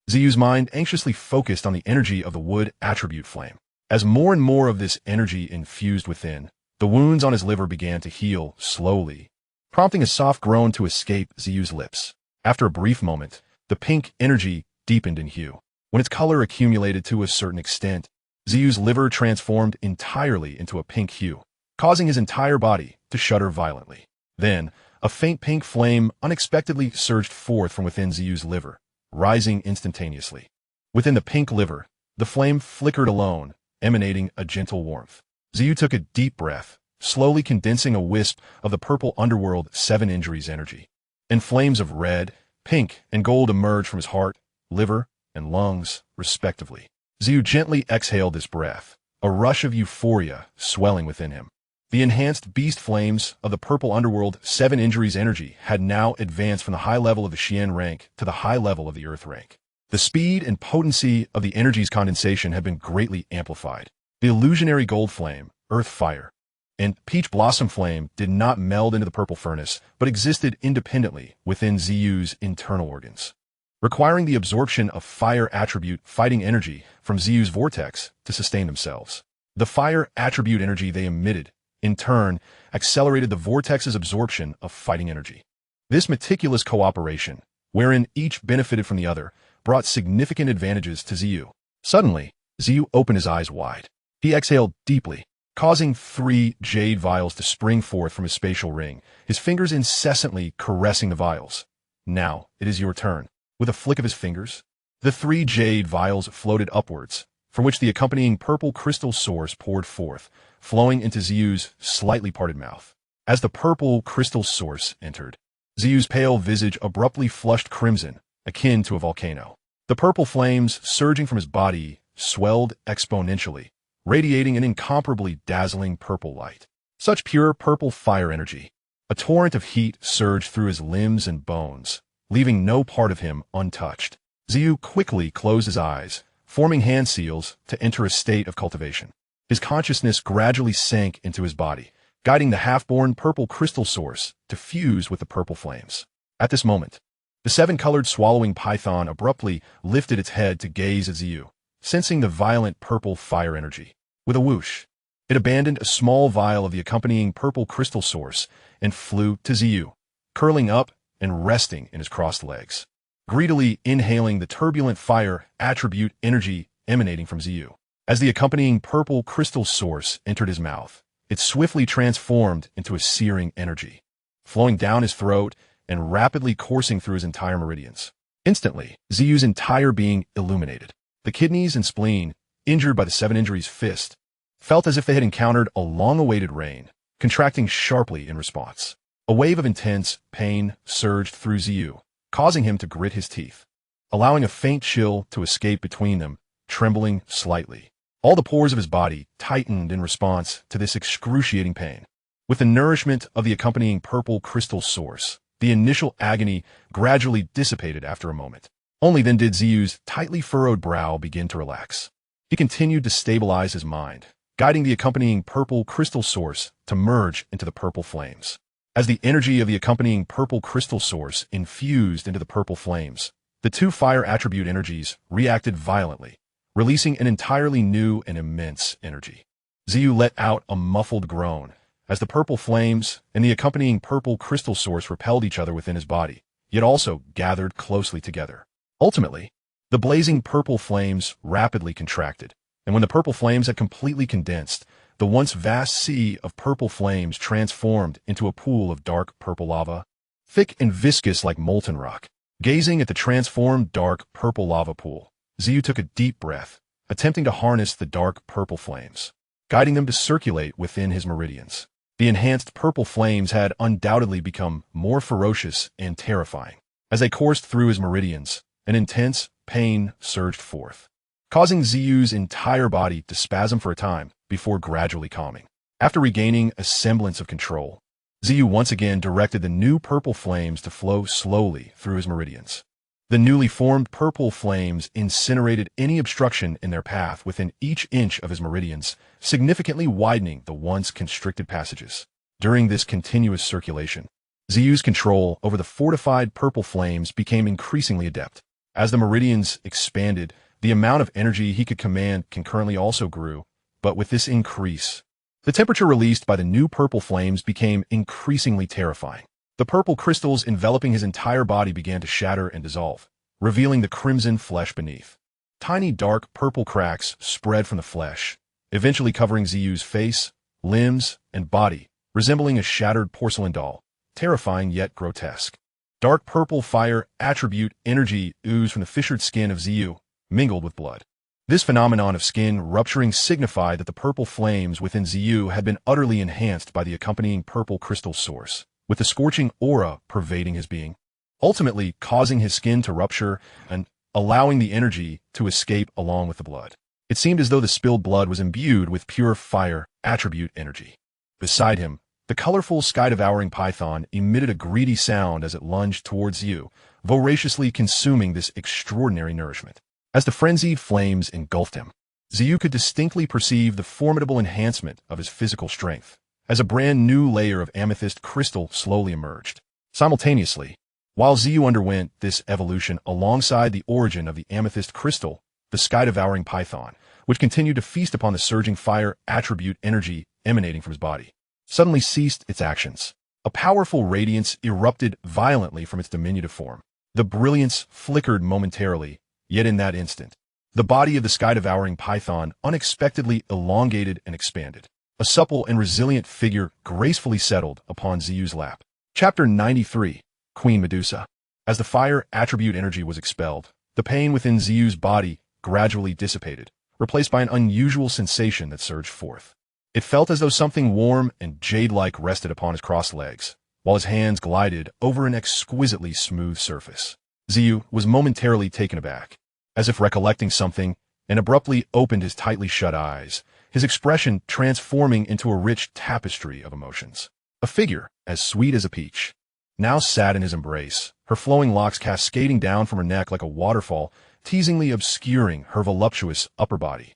Xiao's mind anxiously focused on the energy of the wood attribute flame. As more and more of this energy infused within, the wounds on his liver began to heal slowly, prompting a soft groan to escape Xiao's lips. After a brief moment, the pink energy deepened in hue. When its color accumulated to a certain extent, Xiao's liver transformed entirely into a pink hue, causing his entire body to shudder violently. Then, a faint pink flame unexpectedly surged forth from within Xiao's liver, rising instantaneously. Within the pink liver, the flame flickered alone, emanating a gentle warmth. Xiao took a deep breath, slowly condensing a wisp of the purple underworld 7 injuries energy. And flames of red, pink, and gold emerged from his heart, liver, and lungs, respectively. Xiao gently exhaled this breath, a rush of euphoria swelling within him. The enhanced beast flames of the purple underworld 7 injuries energy had now advanced from the high level of the Xian rank to the high level of the earth rank. The speed and potency of the energy's condensation had been greatly amplified. The illusionary gold flame, earth fire, and peach blossom flame did not meld into the purple furnace, but existed independently within Xiao's internal organs, requiring the absorption of fire attribute fighting energy from Xiao's vortex to sustain themselves. The fire attribute energy they emitted, in turn, accelerated the vortex's absorption of fighting energy. This meticulous cooperation, wherein each benefited from the other, brought significant advantages to Xiao. Suddenly, Xiao opened his eyes wide. He exhaled deeply, causing 3 jade vials to spring forth from his spatial ring, his fingers incessantly caressing the vials. Now, it is your turn. With a flick of his fingers, the 3 jade vials floated upwards, from which the accompanying purple crystal source poured forth, flowing into Xiao's slightly parted mouth. As the purple crystal source entered, Xiao's pale visage abruptly flushed crimson, akin to a volcano. The purple flames surging from his body swelled exponentially, radiating an incomparably dazzling purple light. Such pure purple fire energy. A torrent of heat surged through his limbs and bones, leaving no part of him untouched. Xiao quickly closed his eyes, forming hand seals to enter a state of cultivation. His consciousness gradually sank into his body, guiding the half-born purple crystal source to fuse with the purple flames. At this moment, the 7-colored swallowing python abruptly lifted its head to gaze at Xiao, sensing the violent purple fire energy. With a whoosh, it abandoned a small vial of the accompanying purple crystal source and flew to Xiao, curling up and resting in his crossed legs, greedily inhaling the turbulent fire attribute energy emanating from Xiao. As the accompanying purple crystal source entered his mouth, it swiftly transformed into a searing energy, flowing down his throat and rapidly coursing through his entire meridians. Instantly, Xiao's entire being illuminated. The kidneys and spleen, injured by the 7 injuries fist, felt as if they had encountered a long-awaited rain, contracting sharply in response. A wave of intense pain surged through Xiao, causing him to grit his teeth, allowing a faint chill to escape between them, trembling slightly. All the pores of his body tightened in response to this excruciating pain. With the nourishment of the accompanying purple crystal source, the initial agony gradually dissipated after a moment. Only then did Xiao's tightly furrowed brow begin to relax. He continued to stabilize his mind, guiding the accompanying purple crystal source to merge into the purple flames. As the energy of the accompanying purple crystal source infused into the purple flames, the 2 fire attribute energies reacted violently, releasing an entirely new and immense energy. Xiao let out a muffled groan as the purple flames and the accompanying purple crystal source repelled each other within his body, yet also gathered closely together. Ultimately, the blazing purple flames rapidly contracted, and when the purple flames had completely condensed, the once vast sea of purple flames transformed into a pool of dark purple lava, thick and viscous like molten rock. Gazing at the transformed dark purple lava pool, Xiao took a deep breath, attempting to harness the dark purple flames, guiding them to circulate within his meridians. The enhanced purple flames had undoubtedly become more ferocious and terrifying. As they coursed through his meridians, an intense pain surged forth, causing Ziyu's entire body to spasm for a time before gradually calming. After regaining a semblance of control, Ziyu once again directed the new purple flames to flow slowly through his meridians. The newly formed purple flames incinerated any obstruction in their path within each inch of his meridians, significantly widening the once constricted passages. During this continuous circulation, Ziyu's control over the fortified purple flames became increasingly adept. As the meridians expanded, the amount of energy he could command concurrently also grew, but with this increase, the temperature released by the new purple flames became increasingly terrifying. The purple crystals enveloping his entire body began to shatter and dissolve, revealing the crimson flesh beneath. Tiny dark purple cracks spread from the flesh, eventually covering Ziyu's face, limbs, and body, resembling a shattered porcelain doll, terrifying yet grotesque. Dark purple fire attribute energy oozed from the fissured skin of Ziyu, mingled with blood. This phenomenon of skin rupturing signified that the purple flames within Ziyu had been utterly enhanced by the accompanying purple crystal source, with the scorching aura pervading his being, ultimately causing his skin to rupture and allowing the energy to escape along with the blood. It seemed as though the spilled blood was imbued with pure fire attribute energy. Beside him, the colorful sky-devouring python emitted a greedy sound as it lunged towards Ziyu, voraciously consuming this extraordinary nourishment. As the frenzied flames engulfed him, Ziyu could distinctly perceive the formidable enhancement of his physical strength, as a brand new layer of amethyst crystal slowly emerged. Simultaneously, while Ziyu underwent this evolution alongside the origin of the amethyst crystal, the sky-devouring python, which continued to feast upon the surging fire attribute energy emanating from his body, suddenly ceased its actions. A powerful radiance erupted violently from its diminutive form. The brilliance flickered momentarily, yet in that instant, the body of the sky-devouring python unexpectedly elongated and expanded. A supple and resilient figure gracefully settled upon Ziyu's lap. Chapter 93, Queen Medusa. As the fire attribute energy was expelled, the pain within Ziyu's body gradually dissipated, replaced by an unusual sensation that surged forth. It felt as though something warm and jade-like rested upon his crossed legs, while his hands glided over an exquisitely smooth surface. Ziyu was momentarily taken aback, as if recollecting something, and abruptly opened his tightly shut eyes, his expression transforming into a rich tapestry of emotions. A figure, as sweet as a peach, now sat in his embrace, her flowing locks cascading down from her neck like a waterfall, teasingly obscuring her voluptuous upper body.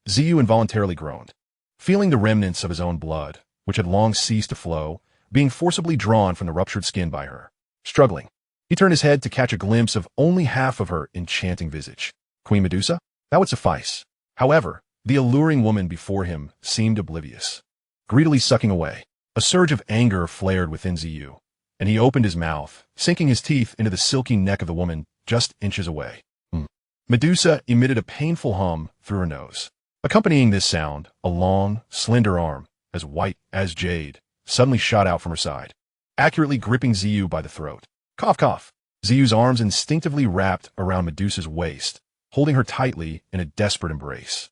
Ziyu involuntarily groaned, feeling the remnants of his own blood, which had long ceased to flow, being forcibly drawn from the ruptured skin by her. Struggling, he turned his head to catch a glimpse of only half of her enchanting visage. Queen Medusa? That would suffice. However, the alluring woman before him seemed oblivious, greedily sucking away. A surge of anger flared within Ziyu, and he opened his mouth, sinking his teeth into the silky neck of the woman just inches away. Medusa emitted a painful hum through her nose. Accompanying this sound, a long, slender arm, as white as jade, suddenly shot out from her side, accurately gripping Ziyu by the throat. Cough, cough. Ziyu's arms instinctively wrapped around Medusa's waist, holding her tightly in a desperate embrace.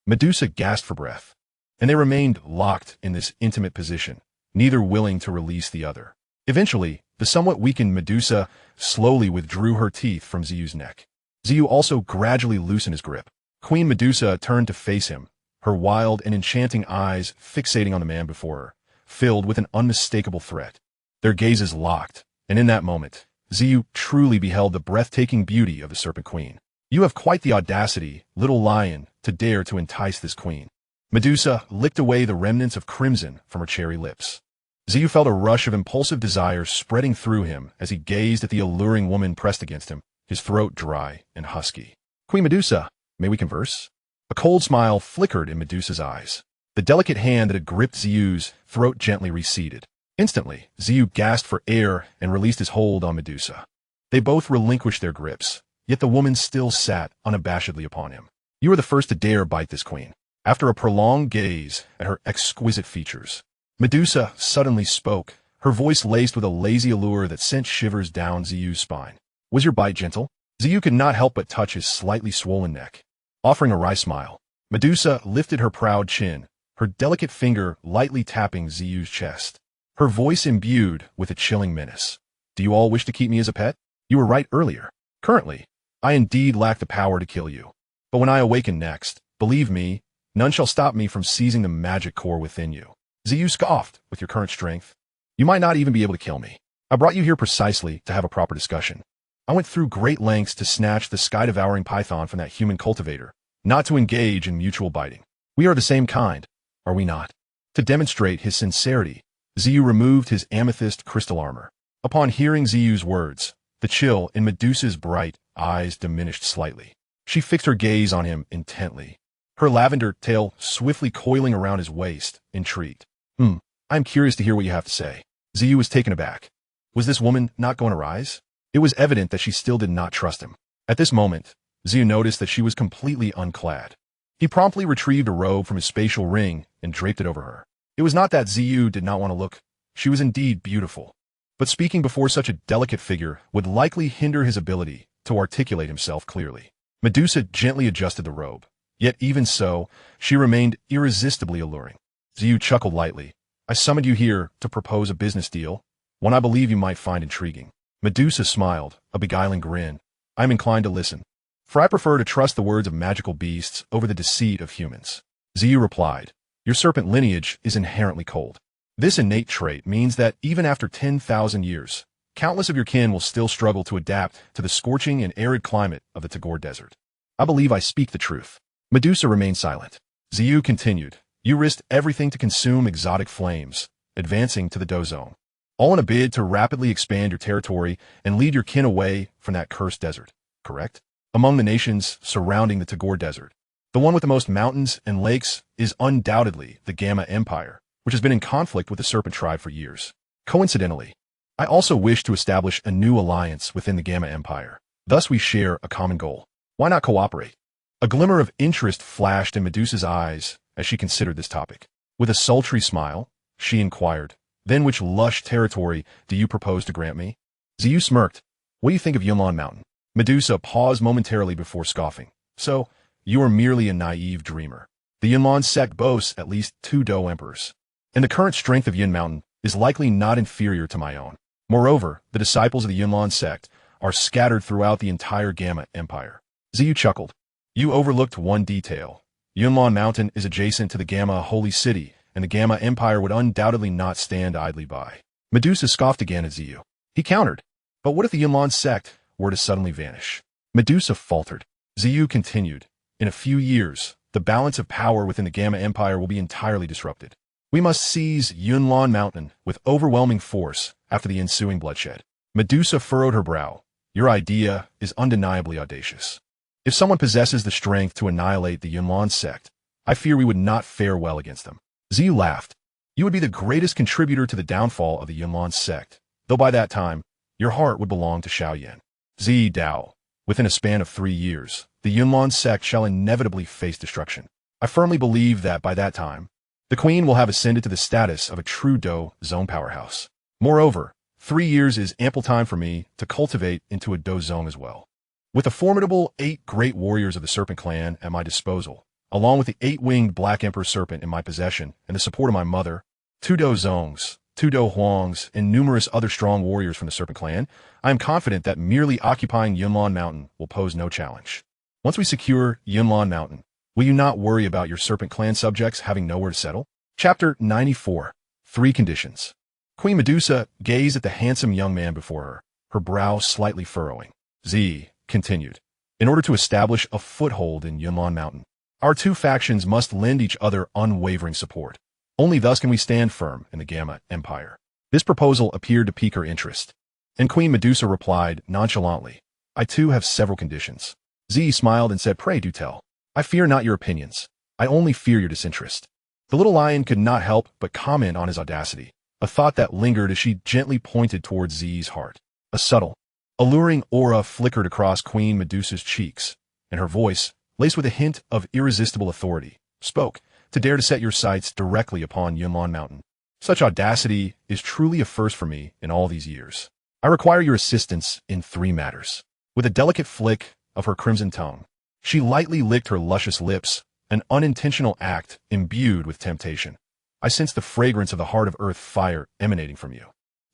Medusa gasped for breath, and they remained locked in this intimate position, neither willing to release the other. Eventually, the somewhat weakened Medusa slowly withdrew her teeth from Ziyu's neck. Ziyu also gradually loosened his grip. Queen Medusa turned to face him, her wild and enchanting eyes fixating on the man before her, filled with an unmistakable threat. Their gazes locked, and in that moment, Ziyu truly beheld the breathtaking beauty of the Serpent Queen. You have quite the audacity, little lion, to dare to entice this queen. Medusa licked away the remnants of crimson from her cherry lips. Ziyu felt a rush of impulsive desire spreading through him as he gazed at the alluring woman pressed against him, his throat dry and husky. Queen Medusa, may we converse? A cold smile flickered in Medusa's eyes. The delicate hand that had gripped Ziyu's throat gently receded. Instantly, Ziyu gasped for air and released his hold on Medusa. They both relinquished their grips, yet the woman still sat unabashedly upon him. You are the first to dare bite this queen. After a prolonged gaze at her exquisite features, Medusa suddenly spoke, her voice laced with a lazy allure that sent shivers down Ziyu's spine. Was your bite gentle? Ziyu could not help but touch his slightly swollen neck. Offering a wry smile, Medusa lifted her proud chin, her delicate finger lightly tapping Ziyu's chest. Her voice imbued with a chilling menace. Do you all wish to keep me as a pet? You were right earlier. Currently, I indeed lack the power to kill you. But when I awaken next, believe me, none shall stop me from seizing the magic core within you. Ziyu scoffed. With your current strength, you might not even be able to kill me. I brought you here precisely to have a proper discussion. I went through great lengths to snatch the sky-devouring python from that human cultivator, not to engage in mutual biting. We are the same kind, are we not? To demonstrate his sincerity, Ziyu removed his amethyst crystal armor. Upon hearing Ziyu's words, the chill in Medusa's bright eyes diminished slightly. She fixed her gaze on him intently, her lavender tail swiftly coiling around his waist, intrigued. I'm curious to hear what you have to say. Ziyu was taken aback. Was this woman not going to rise? It was evident that she still did not trust him. At this moment, Ziyu noticed that she was completely unclad. He promptly retrieved a robe from his spatial ring and draped it over her. It was not that Ziyu did not want to look. She was indeed beautiful. But speaking before such a delicate figure would likely hinder his ability to articulate himself clearly. Medusa gently adjusted the robe. Yet even so, she remained irresistibly alluring. Ziyu chuckled lightly. I summoned you here to propose a business deal, one I believe you might find intriguing. Medusa smiled, a beguiling grin. I am inclined to listen, for I prefer to trust the words of magical beasts over the deceit of humans. Ziyu replied, your serpent lineage is inherently cold. This innate trait means that even after 10,000 years, countless of your kin will still struggle to adapt to the scorching and arid climate of the Tagore Desert. I believe I speak the truth. Medusa remained silent. Ziyu continued, you risked everything to consume exotic flames, advancing to the Do Zone, all in a bid to rapidly expand your territory and lead your kin away from that cursed desert, correct? Among the nations surrounding the Tagore Desert, the one with the most mountains and lakes is undoubtedly the Gamma Empire, which has been in conflict with the Serpent Tribe for years. Coincidentally, I also wish to establish a new alliance within the Gamma Empire. Thus we share a common goal. Why not cooperate? A glimmer of interest flashed in Medusa's eyes as she considered this topic. With a sultry smile, she inquired, then which lush territory do you propose to grant me? Ziyu smirked. What do you think of Yunlan Mountain? Medusa paused momentarily before scoffing. So, you are merely a naive dreamer. The Yunlan sect boasts at least 2 Do emperors, and the current strength of Yun Mountain is likely not inferior to my own. Moreover, the disciples of the Yunlan sect are scattered throughout the entire Gamma Empire. Ziyu chuckled. You overlooked one detail. Yunlan Mountain is adjacent to the Gamma Holy City, and the Gamma Empire would undoubtedly not stand idly by. Medusa scoffed again at Ziyu. He countered. But what if the Yunlan sect were to suddenly vanish? Medusa faltered. Ziyu continued. In a few years, the balance of power within the Gamma Empire will be entirely disrupted. We must seize Yunlan Mountain with overwhelming force after the ensuing bloodshed. Medusa furrowed her brow. Your idea is undeniably audacious. If someone possesses the strength to annihilate the Yunlan sect, I fear we would not fare well against them. Ziyu laughed. You would be the greatest contributor to the downfall of the Yunlan sect, though by that time, your heart would belong to Xiao Yan. Zi Dao. Within a span of 3 years, the Yunlan sect shall inevitably face destruction. I firmly believe that by that time, the queen will have ascended to the status of a true Do Zone powerhouse. Moreover, 3 years is ample time for me to cultivate into a Do Zone as well. With the formidable 8 great warriors of the Serpent Clan at my disposal, along with the 8-winged Black Emperor Serpent in my possession and the support of my mother, 2 Do Zongs, 2 Do Huangs, and numerous other strong warriors from the Serpent Clan, I am confident that merely occupying Yunlan Mountain will pose no challenge. Once we secure Yunlan Mountain, will you not worry about your Serpent Clan subjects having nowhere to settle? Chapter 94. 3 Conditions. Queen Medusa gazed at the handsome young man before her brow slightly furrowing. Z continued. In order to establish a foothold in Yunlan Mountain, our 2 factions must lend each other unwavering support. Only thus can we stand firm in the Gamma Empire. This proposal appeared to pique her interest, and Queen Medusa replied nonchalantly, I too have several conditions. Z smiled and said, pray do tell. I fear not your opinions. I only fear your disinterest. The little lion could not help but comment on his audacity, a thought that lingered as she gently pointed towards Z's heart. A subtle, alluring aura flickered across Queen Medusa's cheeks, and her voice, laced with a hint of irresistible authority, spoke, to dare to set your sights directly upon Yunlan Mountain. Such audacity is truly a first for me in all these years. I require your assistance in 3 matters. With a delicate flick of her crimson tongue, she lightly licked her luscious lips, an unintentional act imbued with temptation. I sense the fragrance of the heart of earth fire emanating from you.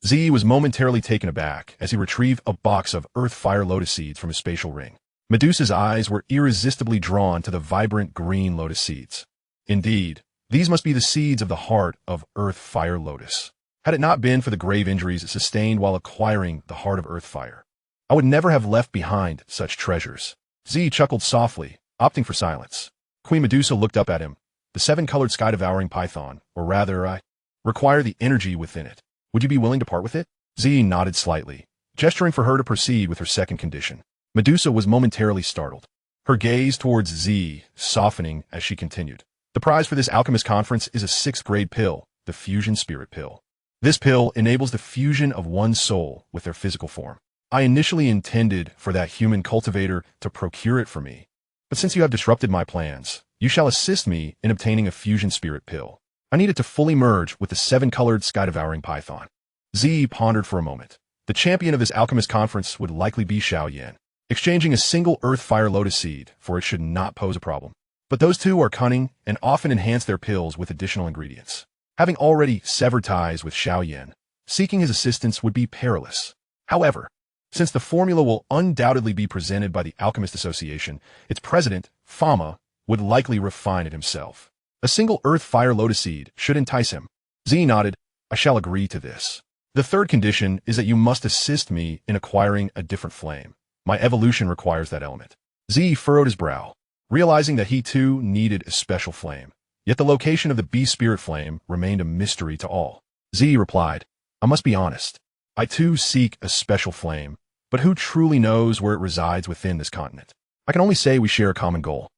Z was momentarily taken aback as he retrieved a box of earth fire lotus seeds from his spatial ring. Medusa's eyes were irresistibly drawn to the vibrant green lotus seeds. Indeed, these must be the seeds of the heart of earth fire lotus. Had it not been for the grave injuries sustained while acquiring the heart of earth fire, I would never have left behind such treasures. Z chuckled softly, opting for silence. Queen Medusa looked up at him. The seven-colored sky-devouring python, or rather, I require the energy within it. Would you be willing to part with it? Z nodded slightly, gesturing for her to proceed with her second condition. Medusa was momentarily startled, her gaze towards Z softening as she continued. The prize for this alchemist conference is a 6th-grade pill, the Fusion Spirit Pill. This pill enables the fusion of one's soul with their physical form. I initially intended for that human cultivator to procure it for me, but since you have disrupted my plans, you shall assist me in obtaining a Fusion Spirit Pill. I need it to fully merge with the 7-colored sky-devouring python. Z pondered for a moment. The champion of this alchemist conference would likely be Xiao Yan, exchanging a single earth fire lotus seed for it should not pose a problem. But those two are cunning and often enhance their pills with additional ingredients. Having already severed ties with Xiao Yan, seeking his assistance would be perilous. However, since the formula will undoubtedly be presented by the Alchemist Association, its president, Fama, would likely refine it himself. A single earth fire lotus seed should entice him. Z nodded. I shall agree to this. The third condition is that you must assist me in acquiring a different flame. My evolution requires that element. Z furrowed his brow, realizing that he too needed a special flame. Yet the location of the beast spirit flame remained a mystery to all. Z replied, I must be honest. I too seek a special flame, but who truly knows where it resides within this continent? I can only say we share a common goal.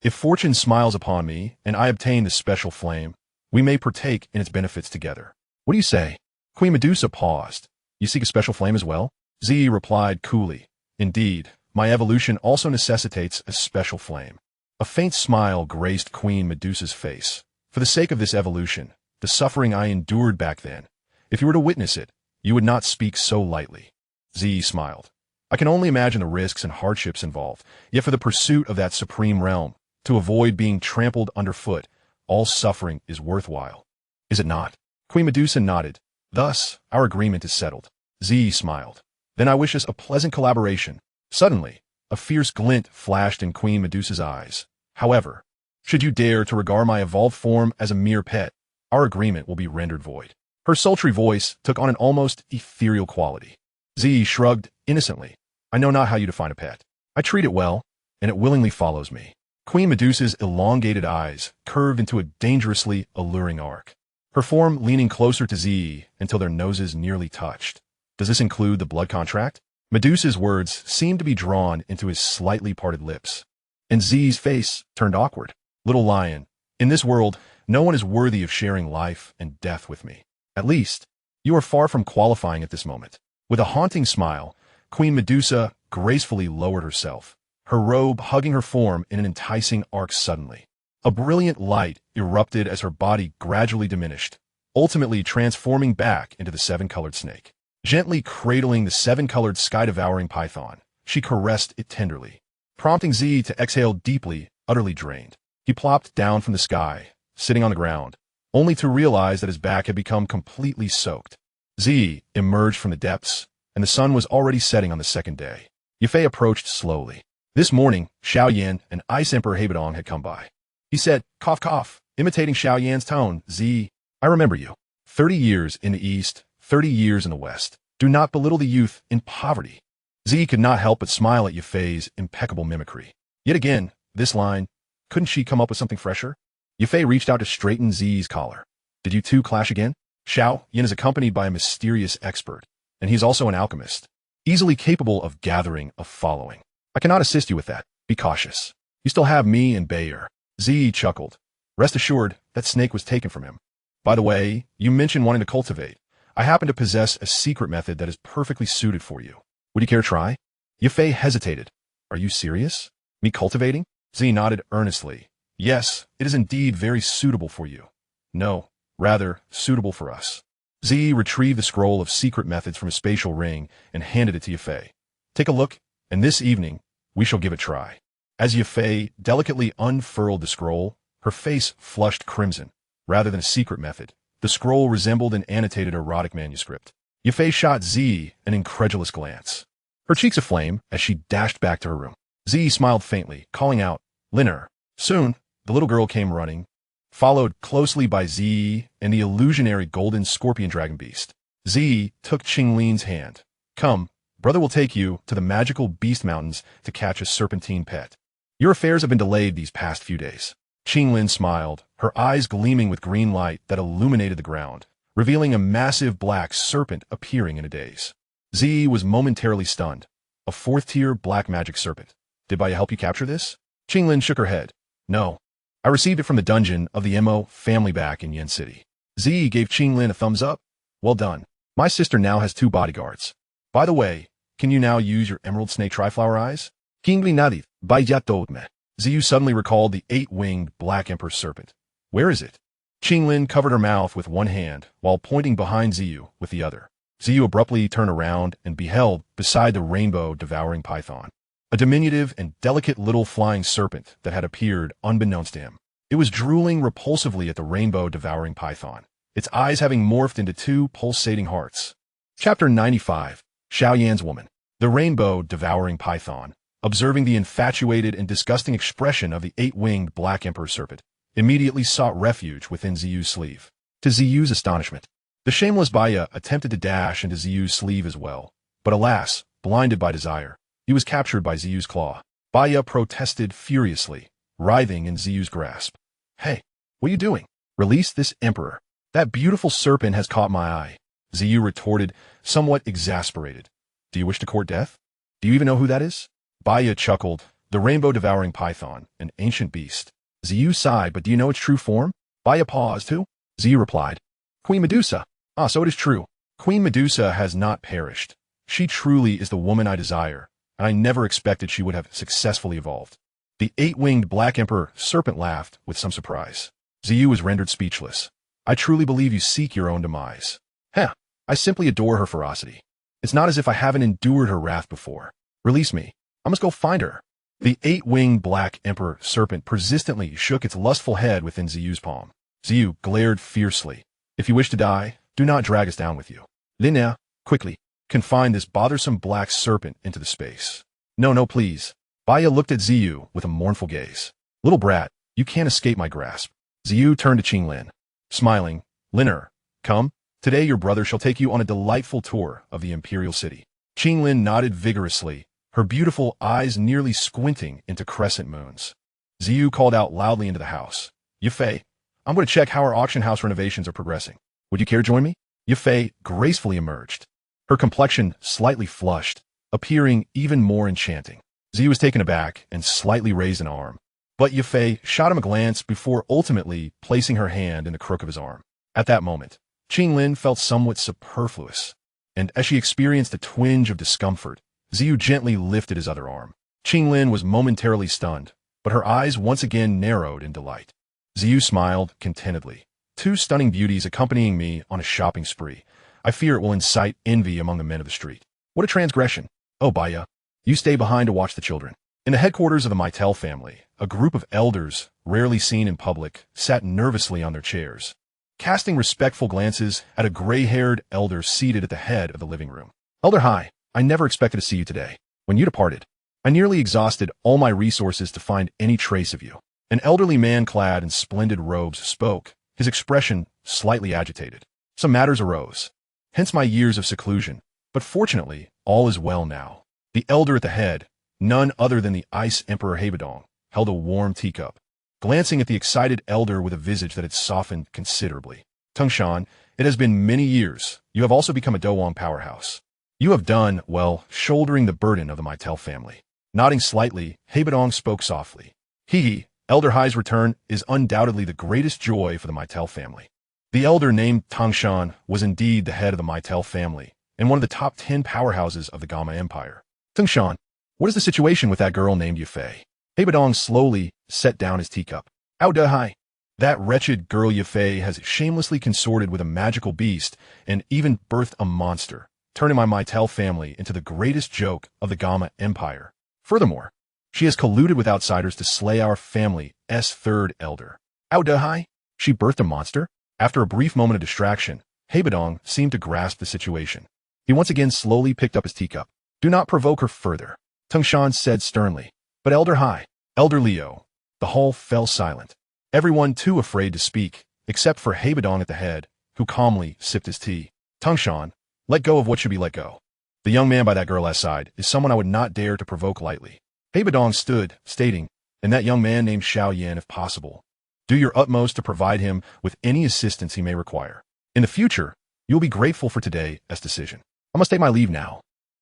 If fortune smiles upon me and I obtain the special flame, we may partake in its benefits together. What do you say? Queen Medusa paused. You seek a special flame as well? Z replied coolly. Indeed, my evolution also necessitates a special flame. A faint smile graced Queen Medusa's face. For the sake of this evolution, the suffering I endured back then, if you were to witness it, you would not speak so lightly. Z smiled. I can only imagine the risks and hardships involved, yet for the pursuit of that supreme realm, to avoid being trampled underfoot, all suffering is worthwhile. Is it not? Queen Medusa nodded. Thus, our agreement is settled. Z smiled. Then I wish us a pleasant collaboration. Suddenly, a fierce glint flashed in Queen Medusa's eyes. However, should you dare to regard my evolved form as a mere pet, our agreement will be rendered void. Her sultry voice took on an almost ethereal quality. Z shrugged innocently. I know not how you define a pet. I treat it well, and it willingly follows me. Queen Medusa's elongated eyes curved into a dangerously alluring arc, her form leaning closer to Z until their noses nearly touched. Does this include the blood contract? Medusa's words seemed to be drawn into his slightly parted lips, and Z's face turned awkward. Little lion, in this world, no one is worthy of sharing life and death with me. At least, you are far from qualifying at this moment. With a haunting smile, Queen Medusa gracefully lowered herself, her robe hugging her form in an enticing arc suddenly. A brilliant light erupted as her body gradually diminished, ultimately transforming back into the 7-colored snake. Gently cradling the 7-colored sky-devouring python, she caressed it tenderly, prompting Z to exhale deeply, utterly drained. He plopped down from the sky, sitting on the ground, only to realize that his back had become completely soaked. Z emerged from the depths, and the sun was already setting on the second day. Yafei approached slowly. This morning, Xiao Yan and Ice Emperor Hebedong had come by. He said, cough cough, imitating Xiao Yan's tone. Z, I remember you. 30 years in the east, 30 years in the west. Do not belittle the youth in poverty. Z could not help but smile at Yafei's impeccable mimicry. Yet again, this line, couldn't she come up with something fresher? Yafei reached out to straighten Z's collar. Did you two clash again? Xiao Yan is accompanied by a mysterious expert, and he's also an alchemist, easily capable of gathering a following. I cannot assist you with that. Be cautious. You still have me and Bayer. Z chuckled. Rest assured, that snake was taken from him. By the way, you mentioned wanting to cultivate. I happen to possess a secret method that is perfectly suited for you. Would you care to try? Yafei hesitated. Are you serious? Me cultivating? Z nodded earnestly. Yes, it is indeed very suitable for you. No, rather, suitable for us. Z retrieved the scroll of secret methods from his spatial ring and handed it to Yafei. Take a look, and this evening, we shall give it a try. As Yafei delicately unfurled the scroll, her face flushed crimson. Rather than a secret method, the scroll resembled an annotated erotic manuscript. Yafei shot Z an incredulous glance, her cheeks aflame as she dashed back to her room. Z smiled faintly, calling out, "Linner." Soon, the little girl came running, followed closely by Z and the illusionary golden scorpion dragon beast. Z took Qinglin's hand. "Come, brother will take you to the magical beast mountains to catch a serpentine pet. Your affairs have been delayed these past few days." Qinglin smiled, her eyes gleaming with green light that illuminated the ground, revealing a massive black serpent appearing in a daze. Z was momentarily stunned. A fourth-tier black magic serpent. "Did Baya help you capture this?" Qinglin shook her head. "No. I received it from the dungeon of the Mo family back in Yen City." Z gave Qinglin a thumbs up. "Well done. My sister now has 2 bodyguards. By the way, can you now use your emerald snake triflower eyes?" Qingli nodded. "Baya told me." Ziyu suddenly recalled the 8-winged Black Emperor serpent. "Where is it?" Qinglin covered her mouth with one hand while pointing behind Ziyu with the other. Ziyu abruptly turned around and beheld, beside the rainbow-devouring python, a diminutive and delicate little flying serpent that had appeared unbeknownst to him. It was drooling repulsively at the rainbow-devouring python, its eyes having morphed into 2 pulsating hearts. Chapter 95. Xiao Yan's Woman. The rainbow-devouring python, observing the infatuated and disgusting expression of the 8-winged Black Emperor serpent, immediately sought refuge within Ziyu's sleeve. To Ziyu's astonishment, the shameless Baya attempted to dash into Ziyu's sleeve as well, but alas, blinded by desire, he was captured by Ziyu's claw. Baya protested furiously, writhing in Ziyu's grasp. "Hey, what are you doing? Release this emperor. That beautiful serpent has caught my eye." Ziyu retorted, somewhat exasperated. "Do you wish to court death? Do you even know who that is?" Baya chuckled. "The rainbow-devouring python, an ancient beast." Ziyu sighed, "But do you know its true form?" Baya paused. "Who?" Ziyu replied, "Queen Medusa." "Ah, so it is true. Queen Medusa has not perished. She truly is the woman I desire, and I never expected she would have successfully evolved." The 8-winged Black Emperor serpent laughed with some surprise. Ziyu was rendered speechless. "I truly believe you seek your own demise." "Heh, I simply adore her ferocity. It's not as if I haven't endured her wrath before. Release me. I must go find her." The 8-winged Black Emperor serpent persistently shook its lustful head within Ziyu's palm. Ziyu glared fiercely. "If you wish to die, do not drag us down with you. Linnea, quickly, confine this bothersome black serpent into the space." No, please." Baya looked at Ziyu with a mournful gaze. "Little brat, you can't escape my grasp." Ziyu turned to Qinglin, smiling. "Linner, come. Today your brother shall take you on a delightful tour of the imperial city." Qinglin nodded vigorously, her beautiful eyes nearly squinting into crescent moons. Ziyu called out loudly into the house. "Yafei, I'm going to check how our auction house renovations are progressing. Would you care to join me?" Yafei gracefully emerged, her complexion slightly flushed, appearing even more enchanting. Ziyu was taken aback and slightly raised an arm, but Yafei shot him a glance before ultimately placing her hand in the crook of his arm. At that moment, Qinglin felt somewhat superfluous, and as she experienced a twinge of discomfort, Ziyu gently lifted his other arm. Qinglin was momentarily stunned, but her eyes once again narrowed in delight. Ziyu smiled contentedly. "2 stunning beauties accompanying me on a shopping spree. I fear it will incite envy among the men of the street. What a transgression. Oh, Baya, you stay behind to watch the children." In the headquarters of the Maitel family, a group of elders, rarely seen in public, sat nervously on their chairs, casting respectful glances at a gray-haired elder seated at the head of the living room. "Elder Hai, I never expected to see you today. When you departed, I nearly exhausted all my resources to find any trace of you." An elderly man clad in splendid robes spoke, his expression slightly agitated. "Some matters arose, hence my years of seclusion, but fortunately, all is well now." The elder at the head, none other than the Ice Emperor Hebedong, held a warm teacup, glancing at the excited elder with a visage that had softened considerably. "Tangshan, it has been many years. You have also become a Dowang powerhouse. You have done well shouldering the burden of the Maitel family." Nodding slightly, Hebedong spoke softly. "He, Elder Hai's return is undoubtedly the greatest joy for the Maitel family." The elder named Tangshan was indeed the head of the Maitel family and one of the top 10 powerhouses of the Gamma Empire. "Tangshan, what is the situation with that girl named Yafei?" Hebedong slowly set down his teacup. "Elder Hai, that wretched girl Yafei has shamelessly consorted with a magical beast and even birthed a monster, turning my Maitel family into the greatest joke of the Gamma Empire. Furthermore, She has colluded with outsiders to slay our family's third elder. Ao Dehai? She birthed a monster? After a brief moment of distraction, Hebedong seemed to grasp the situation. He once again slowly picked up his teacup. Do not provoke her further, Tangshan said sternly. But Elder Hai, Elder Leo. The hall fell silent. Everyone too afraid to speak, except for Hebedong at the head, who calmly sipped his tea. Tangshan, let go of what should be let go. The young man by that girl's side is someone I would not dare to provoke lightly. Hebedong stood, stating, and that young man named Xiao Yan if possible. Do your utmost to provide him with any assistance he may require. In the future, you will be grateful for today's decision. I must take my leave now.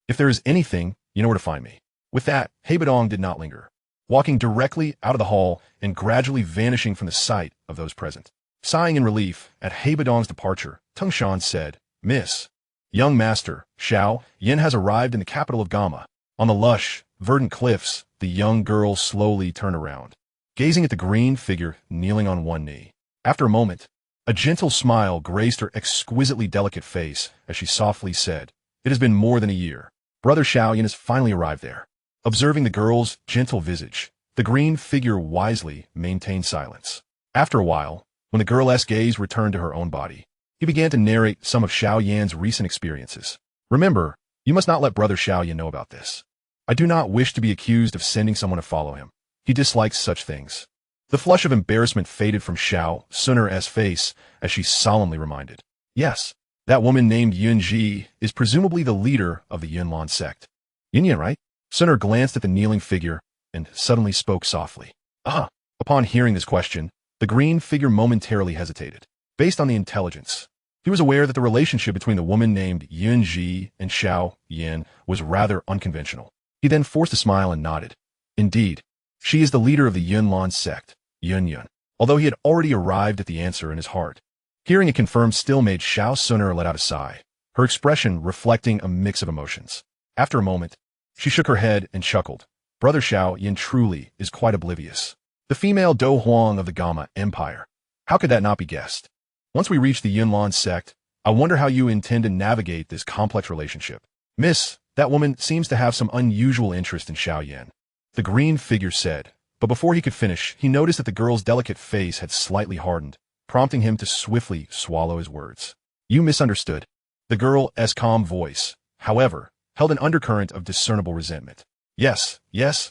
If there is anything, you know where to find me. With that, Hebedong did not linger, walking directly out of the hall and gradually vanishing from the sight of those present. Sighing in relief at Hebedong's departure, Tangshan said, Miss, young master, Xiao Yan has arrived in the capital of Gamma. On the lush, verdant cliffs, the young girl slowly turned around, gazing at the green figure kneeling on one knee. After a moment, a gentle smile graced her exquisitely delicate face as she softly said, It has been more than a year. Brother Xiao Yan has finally arrived there. Observing the girl's gentle visage, the green figure wisely maintained silence. After a while, when the girl's gaze returned to her own body, he began to narrate some of Xiao Yan's recent experiences. Remember, you must not let Brother Xiao Yan know about this. I do not wish to be accused of sending someone to follow him. He dislikes such things. The flush of embarrassment faded from Xiao Sun'er's face as she solemnly reminded. Yes, that woman named Yunji is presumably the leader of the Yunlan sect. Yunyan, right? Sun'er glanced at the kneeling figure and suddenly spoke softly. Upon hearing this question, the green figure momentarily hesitated. Based on the intelligence, he was aware that the relationship between the woman named Yunji and Xiao Yan was rather unconventional. He then forced a smile and nodded. Indeed, she is the leader of the Yunlan sect, Yunyun, although he had already arrived at the answer in his heart. Hearing it confirmed still made Xiao Sun'er let out a sigh, her expression reflecting a mix of emotions. After a moment, she shook her head and chuckled. Brother Xiao Yan truly is quite oblivious. The female Do Huang of the Gamma Empire. How could that not be guessed? Once we reach the Yunlan sect, I wonder how you intend to navigate this complex relationship. Miss, that woman seems to have some unusual interest in Xiao Yan. The green figure said, but before he could finish, he noticed that the girl's delicate face had slightly hardened, prompting him to swiftly swallow his words. You misunderstood. The girl's calm voice, however, held an undercurrent of discernible resentment. Yes,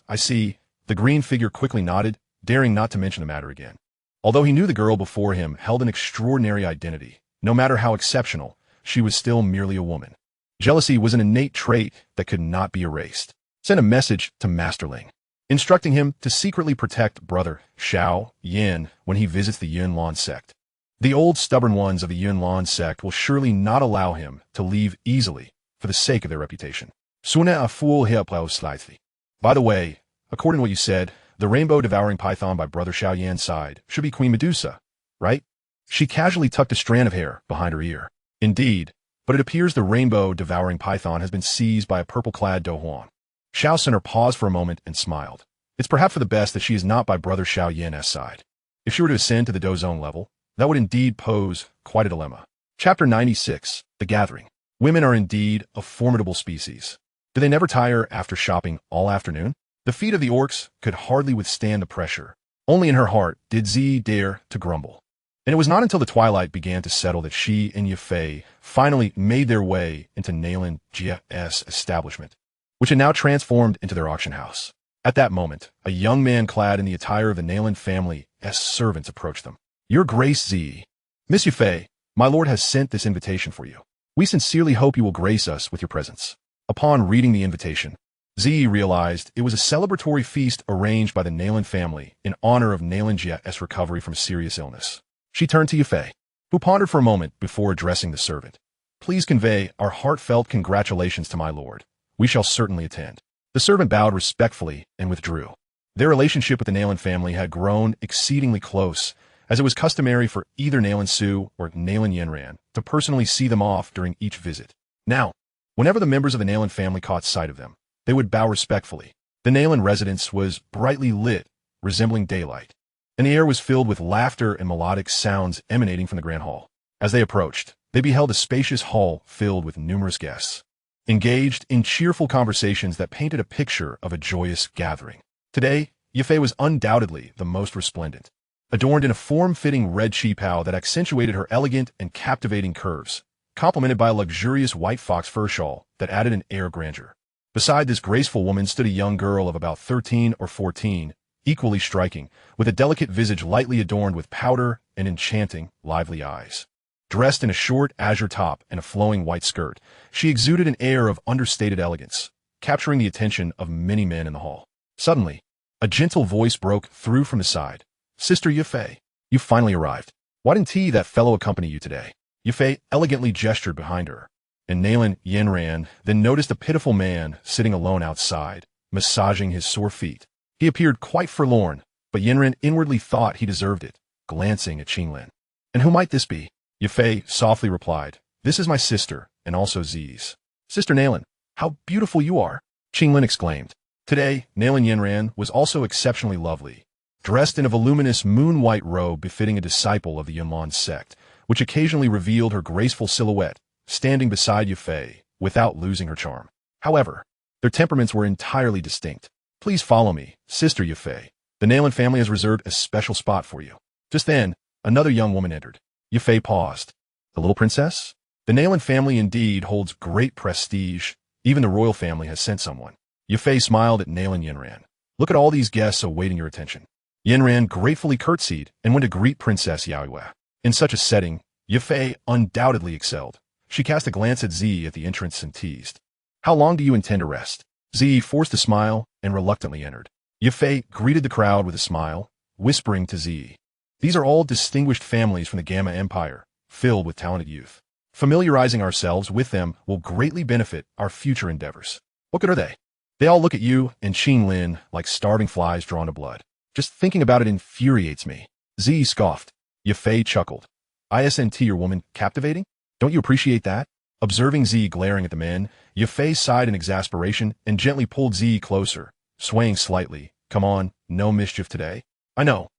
I see. The green figure quickly nodded, daring not to mention the matter again. Although he knew the girl before him held an extraordinary identity, no matter how exceptional, she was still merely a woman. Jealousy was an innate trait that could not be erased. Send a message to Masterling, instructing him to secretly protect Brother Xiao Yan when he visits the Yunlan sect. The old stubborn ones of the Yunlan sect will surely not allow him to leave easily for the sake of their reputation. Suna a fool slightly. By the way, according to what you said, the rainbow-devouring python by Brother Xiao Yan's side should be Queen Medusa, right? She casually tucked a strand of hair behind her ear. Indeed, but it appears the rainbow-devouring python has been seized by a purple-clad Do Huang. Xiao Sun'er paused for a moment and smiled. It's perhaps for the best that she is not by Brother Xiao Yan's side. If she were to ascend to the Do Zone level, that would indeed pose quite a dilemma. Chapter 96, The Gathering. Women are indeed a formidable species. Do they never tire after shopping all afternoon? The feet of the orcs could hardly withstand the pressure. Only in her heart did Z dare to grumble. And it was not until the twilight began to settle that she and Yafei finally made their way into Nalan Jia's establishment, which had now transformed into their auction house. At that moment, a young man clad in the attire of the Nalan family's servants approached them. Your Grace Z. Miss Yafei, my lord has sent this invitation for you. We sincerely hope you will grace us with your presence. Upon reading the invitation, Z realized it was a celebratory feast arranged by the Nalan family in honor of Nalan Jia's recovery from serious illness. She turned to Yafei, who pondered for a moment before addressing the servant. Please convey our heartfelt congratulations to my lord. We shall certainly attend. The servant bowed respectfully and withdrew. Their relationship with the Nalan family had grown exceedingly close, as it was customary for either Nalan Su or Nalan Yenran to personally see them off during each visit. Now, whenever the members of the Nalan family caught sight of them, they would bow respectfully. The Nalan residence was brightly lit, resembling daylight, and the air was filled with laughter and melodic sounds emanating from the grand hall. As they approached, they beheld a spacious hall filled with numerous guests, engaged in cheerful conversations that painted a picture of a joyous gathering. Today, Yafei was undoubtedly the most resplendent, adorned in a form-fitting red qipao that accentuated her elegant and captivating curves, complemented by a luxurious white fox fur shawl that added an air of grandeur. Beside this graceful woman stood a young girl of about 13 or 14, equally striking, with a delicate visage lightly adorned with powder and enchanting, lively eyes. Dressed in a short azure top and a flowing white skirt, she exuded an air of understated elegance, capturing the attention of many men in the hall. Suddenly, a gentle voice broke through from his side. "Sister Yafei, you finally arrived. Why didn't that fellow accompany you today?" Yafei elegantly gestured behind her, and Nalan Yanran then noticed a pitiful man sitting alone outside, massaging his sore feet. He appeared quite forlorn, but Yanran inwardly thought he deserved it, glancing at Qinglin. "And who might this be?" Yafei softly replied, "This is my sister, and also Z's." "Sister Nalan, how beautiful you are!" Qinglin exclaimed. Today, Nalan Yanran was also exceptionally lovely, dressed in a voluminous moon-white robe befitting a disciple of the Yunlan sect, which occasionally revealed her graceful silhouette, standing beside Yafei, without losing her charm. However, their temperaments were entirely distinct. "Please follow me, Sister Yafei. The Nalan family has reserved a special spot for you." Just then, another young woman entered. Yafei paused. "The little princess? The Nalan family indeed holds great prestige. Even the royal family has sent someone." Yafei smiled at Nalan Yanran. "Look at all these guests awaiting your attention." Yanran gratefully curtsied and went to greet Princess Yaoyue. In such a setting, Yafei undoubtedly excelled. She cast a glance at Z at the entrance and teased, "How long do you intend to rest?" Z forced a smile and reluctantly entered. Yafei greeted the crowd with a smile, whispering to Z, "These are all distinguished families from the Gamma Empire, filled with talented youth. Familiarizing ourselves with them will greatly benefit our future endeavors." "What good are they?" "They all look at you and Qinglin like starving flies drawn to blood. Just thinking about it infuriates me." Z scoffed. Yafei chuckled. "Isn't your woman captivating? Don't you appreciate that?" Observing Z glaring at the men, Yafei sighed in exasperation and gently pulled Z closer, swaying slightly. "Come on, no mischief today." I know.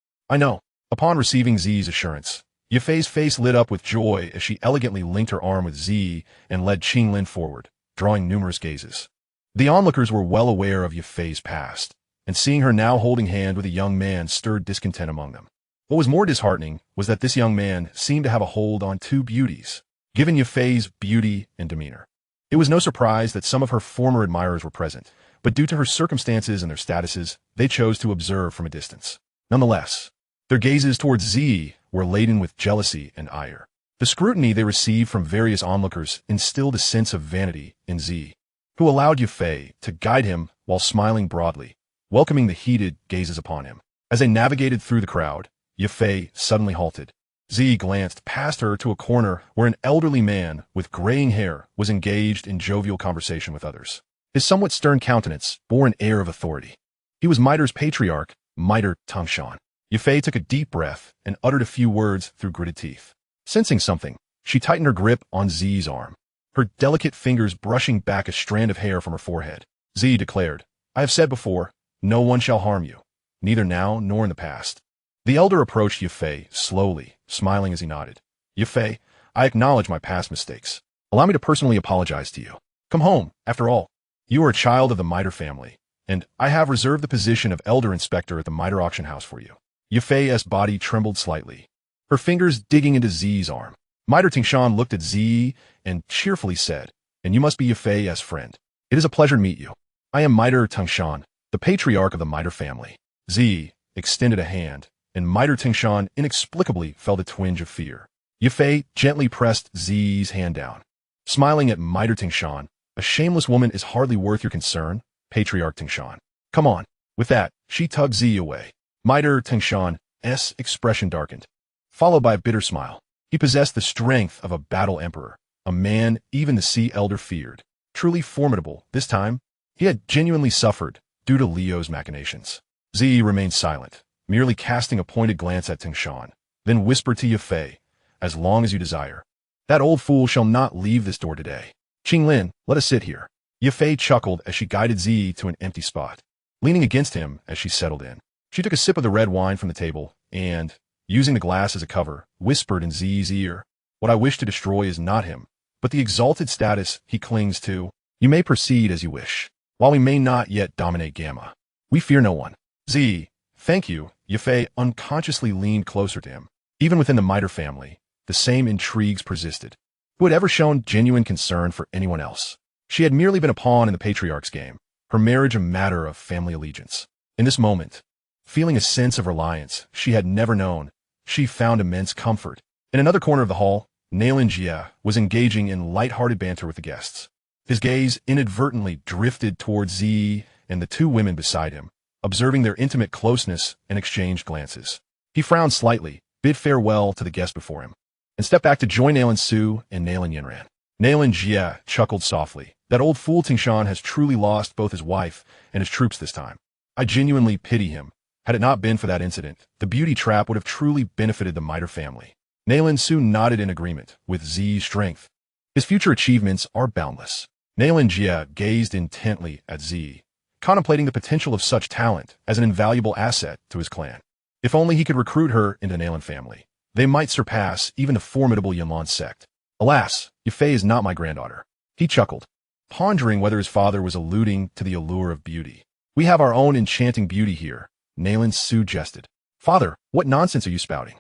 Upon receiving Z's assurance, Yafei's face lit up with joy as she elegantly linked her arm with Z and led Qinglin forward, drawing numerous gazes. The onlookers were well aware of Yafei's past, and seeing her now holding hand with a young man stirred discontent among them. What was more disheartening was that this young man seemed to have a hold on two beauties, given Yafei's beauty and demeanor. It was no surprise that some of her former admirers were present, but due to her circumstances and their statuses, they chose to observe from a distance. Nonetheless, their gazes towards Z were laden with jealousy and ire. The scrutiny they received from various onlookers instilled a sense of vanity in Z, who allowed Yafei to guide him while smiling broadly, welcoming the heated gazes upon him. As they navigated through the crowd, Yafei suddenly halted. Z glanced past her to a corner where an elderly man with graying hair was engaged in jovial conversation with others. His somewhat stern countenance bore an air of authority. He was Mider's patriarch, Mider Tangshan. Yafei took a deep breath and uttered a few words through gritted teeth. Sensing something, she tightened her grip on Z's arm, her delicate fingers brushing back a strand of hair from her forehead. Z declared, "I have said before, no one shall harm you, neither now nor in the past." The elder approached Yafei slowly, smiling as he nodded. "Yafei, I acknowledge my past mistakes. Allow me to personally apologize to you. Come home, after all. You are a child of the Mider family, and I have reserved the position of elder inspector at the Mider auction house for you." Yafei's body trembled slightly, her fingers digging into Z's arm. Mider Tingshan looked at Z and cheerfully said, "And you must be Yafei's friend. It is a pleasure to meet you. I am Mider Tangshan, the patriarch of the Mider family." Z extended a hand, and Mider Tingshan inexplicably felt a twinge of fear. Yafei gently pressed Z's hand down. Smiling at Mider Tingshan, "A shameless woman is hardly worth your concern, Patriarch Tingshan. Come on." With that, she tugged Z away. Mider Tingshan's expression darkened, followed by a bitter smile. He possessed the strength of a battle emperor, a man even the Sea Elder feared. Truly formidable, this time, he had genuinely suffered due to Leo's machinations. Z remained silent, merely casting a pointed glance at Tingshan, then whispered to Yafei, "As long as you desire. That old fool shall not leave this door today. Qinglin, let us sit here." Yafei chuckled as she guided Z to an empty spot. Leaning against him as she settled in, she took a sip of the red wine from the table and, using the glass as a cover, whispered in Z's ear, "What I wish to destroy is not him, but the exalted status he clings to. You may proceed as you wish. While we may not yet dominate Gamma, we fear no one. Z, thank you. Yafei unconsciously leaned closer to him. Even within the Miter family, the same intrigues persisted. Who had ever shown genuine concern for anyone else? She had merely been a pawn in the patriarch's game, her marriage a matter of family allegiance. In this moment, feeling a sense of reliance she had never known, she found immense comfort. In another corner of the hall, Nailan Jia was engaging in light-hearted banter with the guests. His gaze inadvertently drifted towards Z and the two women beside him, observing their intimate closeness and exchanged glances. He frowned slightly, bid farewell to the guest before him, and stepped back to join Nailan Su and Nailan Yanran. Nailan Jia chuckled softly. That old fool Tingshan has truly lost both his wife and his troops this time. I genuinely pity him. Had it not been for that incident, the beauty trap would have truly benefited the Miter family. Nailan Su nodded in agreement with Z's strength. His future achievements are boundless. Nailan Jia gazed intently at Z, contemplating the potential of such talent as an invaluable asset to his clan. If only he could recruit her into the Nailan family, they might surpass even the formidable Yanlan sect. Alas, Yafei is not my granddaughter. He chuckled, pondering whether his father was alluding to the allure of beauty. We have our own enchanting beauty here, Nailan Su jested. Father, what nonsense are you spouting?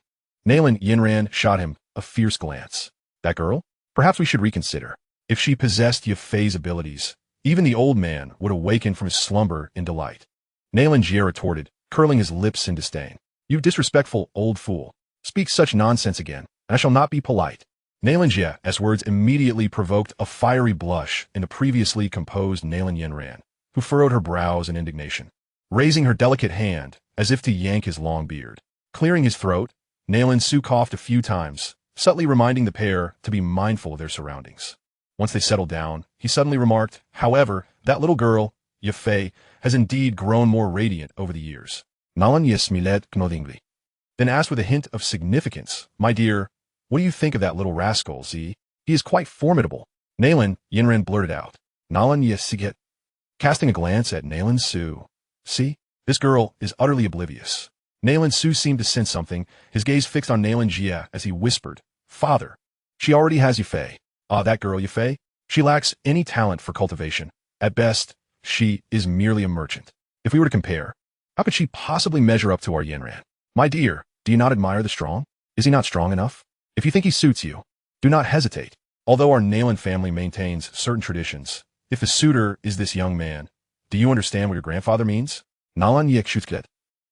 Nailan Yanran shot him a fierce glance. That girl? Perhaps we should reconsider. If she possessed Yafei's abilities, even the old man would awaken from his slumber in delight. Nailan Jia retorted, curling his lips in disdain. You disrespectful old fool. Speak such nonsense again, and I shall not be polite. Nailan Jia's words immediately provoked a fiery blush in the previously composed Nailan Yanran, who furrowed her brows in indignation, raising her delicate hand as if to yank his long beard. Clearing his throat, Nailan Su coughed a few times, subtly reminding the pair to be mindful of their surroundings. Once they settled down, he suddenly remarked, however, that little girl, Yafei, has indeed grown more radiant over the years. Nalan Yasmilet Knodingli. Then asked with a hint of significance, my dear, what do you think of that little rascal, Z? He is quite formidable. Nailan Yanran blurted out. Nalan Yasiget. Casting a glance at Nailan Su. See, this girl is utterly oblivious. Nailan Su seemed to sense something, his gaze fixed on Nailan Jia as he whispered, Father, she already has Yafei. Ah, that girl Yafei? She lacks any talent for cultivation. At best, she is merely a merchant. If we were to compare, how could she possibly measure up to our Yanran? My dear, do you not admire the strong? Is he not strong enough? If you think he suits you, do not hesitate. Although our Nailan family maintains certain traditions, if the suitor is this young man, do you understand what your grandfather means? Nalan Yekshutket.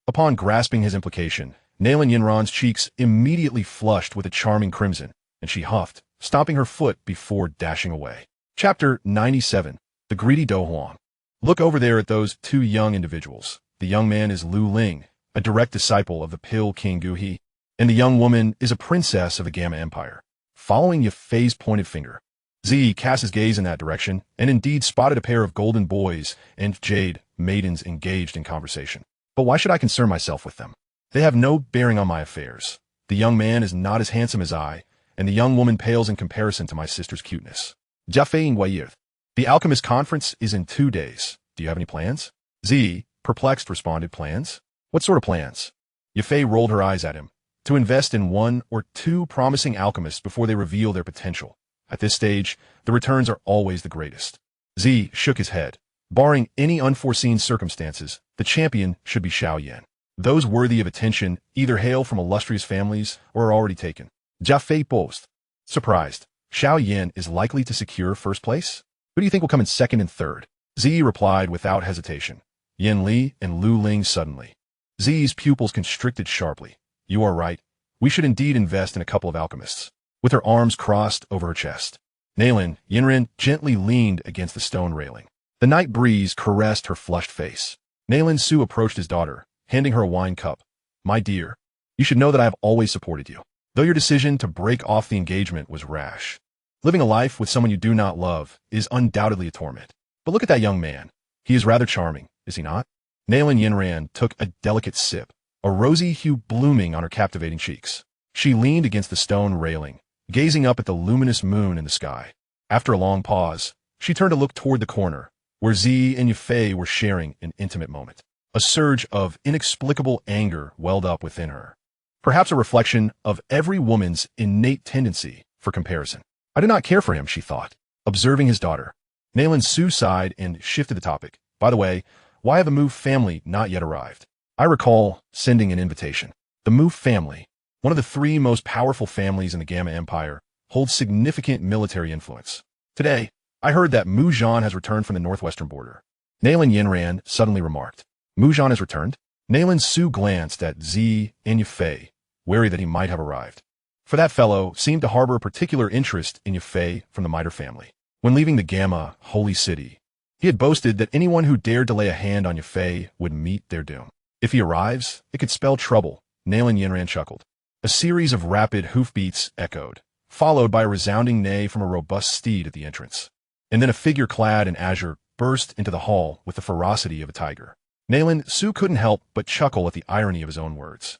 Upon grasping his implication, Nailan Yanran's cheeks immediately flushed with a charming crimson, and she huffed, stomping her foot before dashing away. Chapter 97. The Greedy Do Huang. Look over there at those two young individuals. The young man is Lu Ling, a direct disciple of the Pill King Gu He, and the young woman is a princess of the Gamma Empire. Following Yafei's pointed finger, Z cast his gaze in that direction and indeed spotted a pair of golden boys and jade maidens engaged in conversation. But why should I concern myself with them? They have no bearing on my affairs. The young man is not as handsome as I, and the young woman pales in comparison to my sister's cuteness. Jafei Nguayirth. The Alchemist Conference is in 2 days. Do you have any plans? Z, perplexed, responded, plans? What sort of plans? Yafei rolled her eyes at him. To invest in 1 or 2 promising alchemists before they reveal their potential. At this stage, the returns are always the greatest. Z shook his head. Barring any unforeseen circumstances, the champion should be Xiao Yan. Those worthy of attention either hail from illustrious families or are already taken. Jafei boast. Surprised, Xiao Yan is likely to secure first place? Who do you think will come in second and third? Z replied without hesitation. Yan Li and Lu Ling suddenly. Z's pupils constricted sharply. You are right. We should indeed invest in a couple of alchemists. With her arms crossed over her chest, Nailan Yanran gently leaned against the stone railing. The night breeze caressed her flushed face. Nailan Su approached his daughter, handing her a wine cup. My dear, you should know that I have always supported you. Though your decision to break off the engagement was rash, living a life with someone you do not love is undoubtedly a torment. But look at that young man. He is rather charming, is he not? Nailan Yanran took a delicate sip, a rosy hue blooming on her captivating cheeks. She leaned against the stone railing, gazing up at the luminous moon in the sky. After a long pause, she turned to look toward the corner, where Z and Yafei were sharing an intimate moment. A surge of inexplicable anger welled up within her, perhaps a reflection of every woman's innate tendency for comparison. I do not care for him, she thought, observing his daughter. Nailan Su sighed and shifted the topic. By the way, why have the Mu family not yet arrived? I recall sending an invitation. The Mu family, one of the three most powerful families in the Gamma Empire, holds significant military influence. Today, I heard that Mu Zhan has returned from the northwestern border. Nalan Yinran suddenly remarked. Mu Zhan has returned? Nalan Su glanced at Zi and Yafei, wary that he might have arrived. For that fellow seemed to harbor a particular interest in Yafei from the Miter family. When leaving the Gamma Holy City, he had boasted that anyone who dared to lay a hand on Yafei would meet their doom. If he arrives, it could spell trouble, Nalan Yinran chuckled. A series of rapid hoofbeats echoed, followed by a resounding neigh from a robust steed at the entrance. And then a figure clad in azure burst into the hall with the ferocity of a tiger. Nalan Su couldn't help but chuckle at the irony of his own words.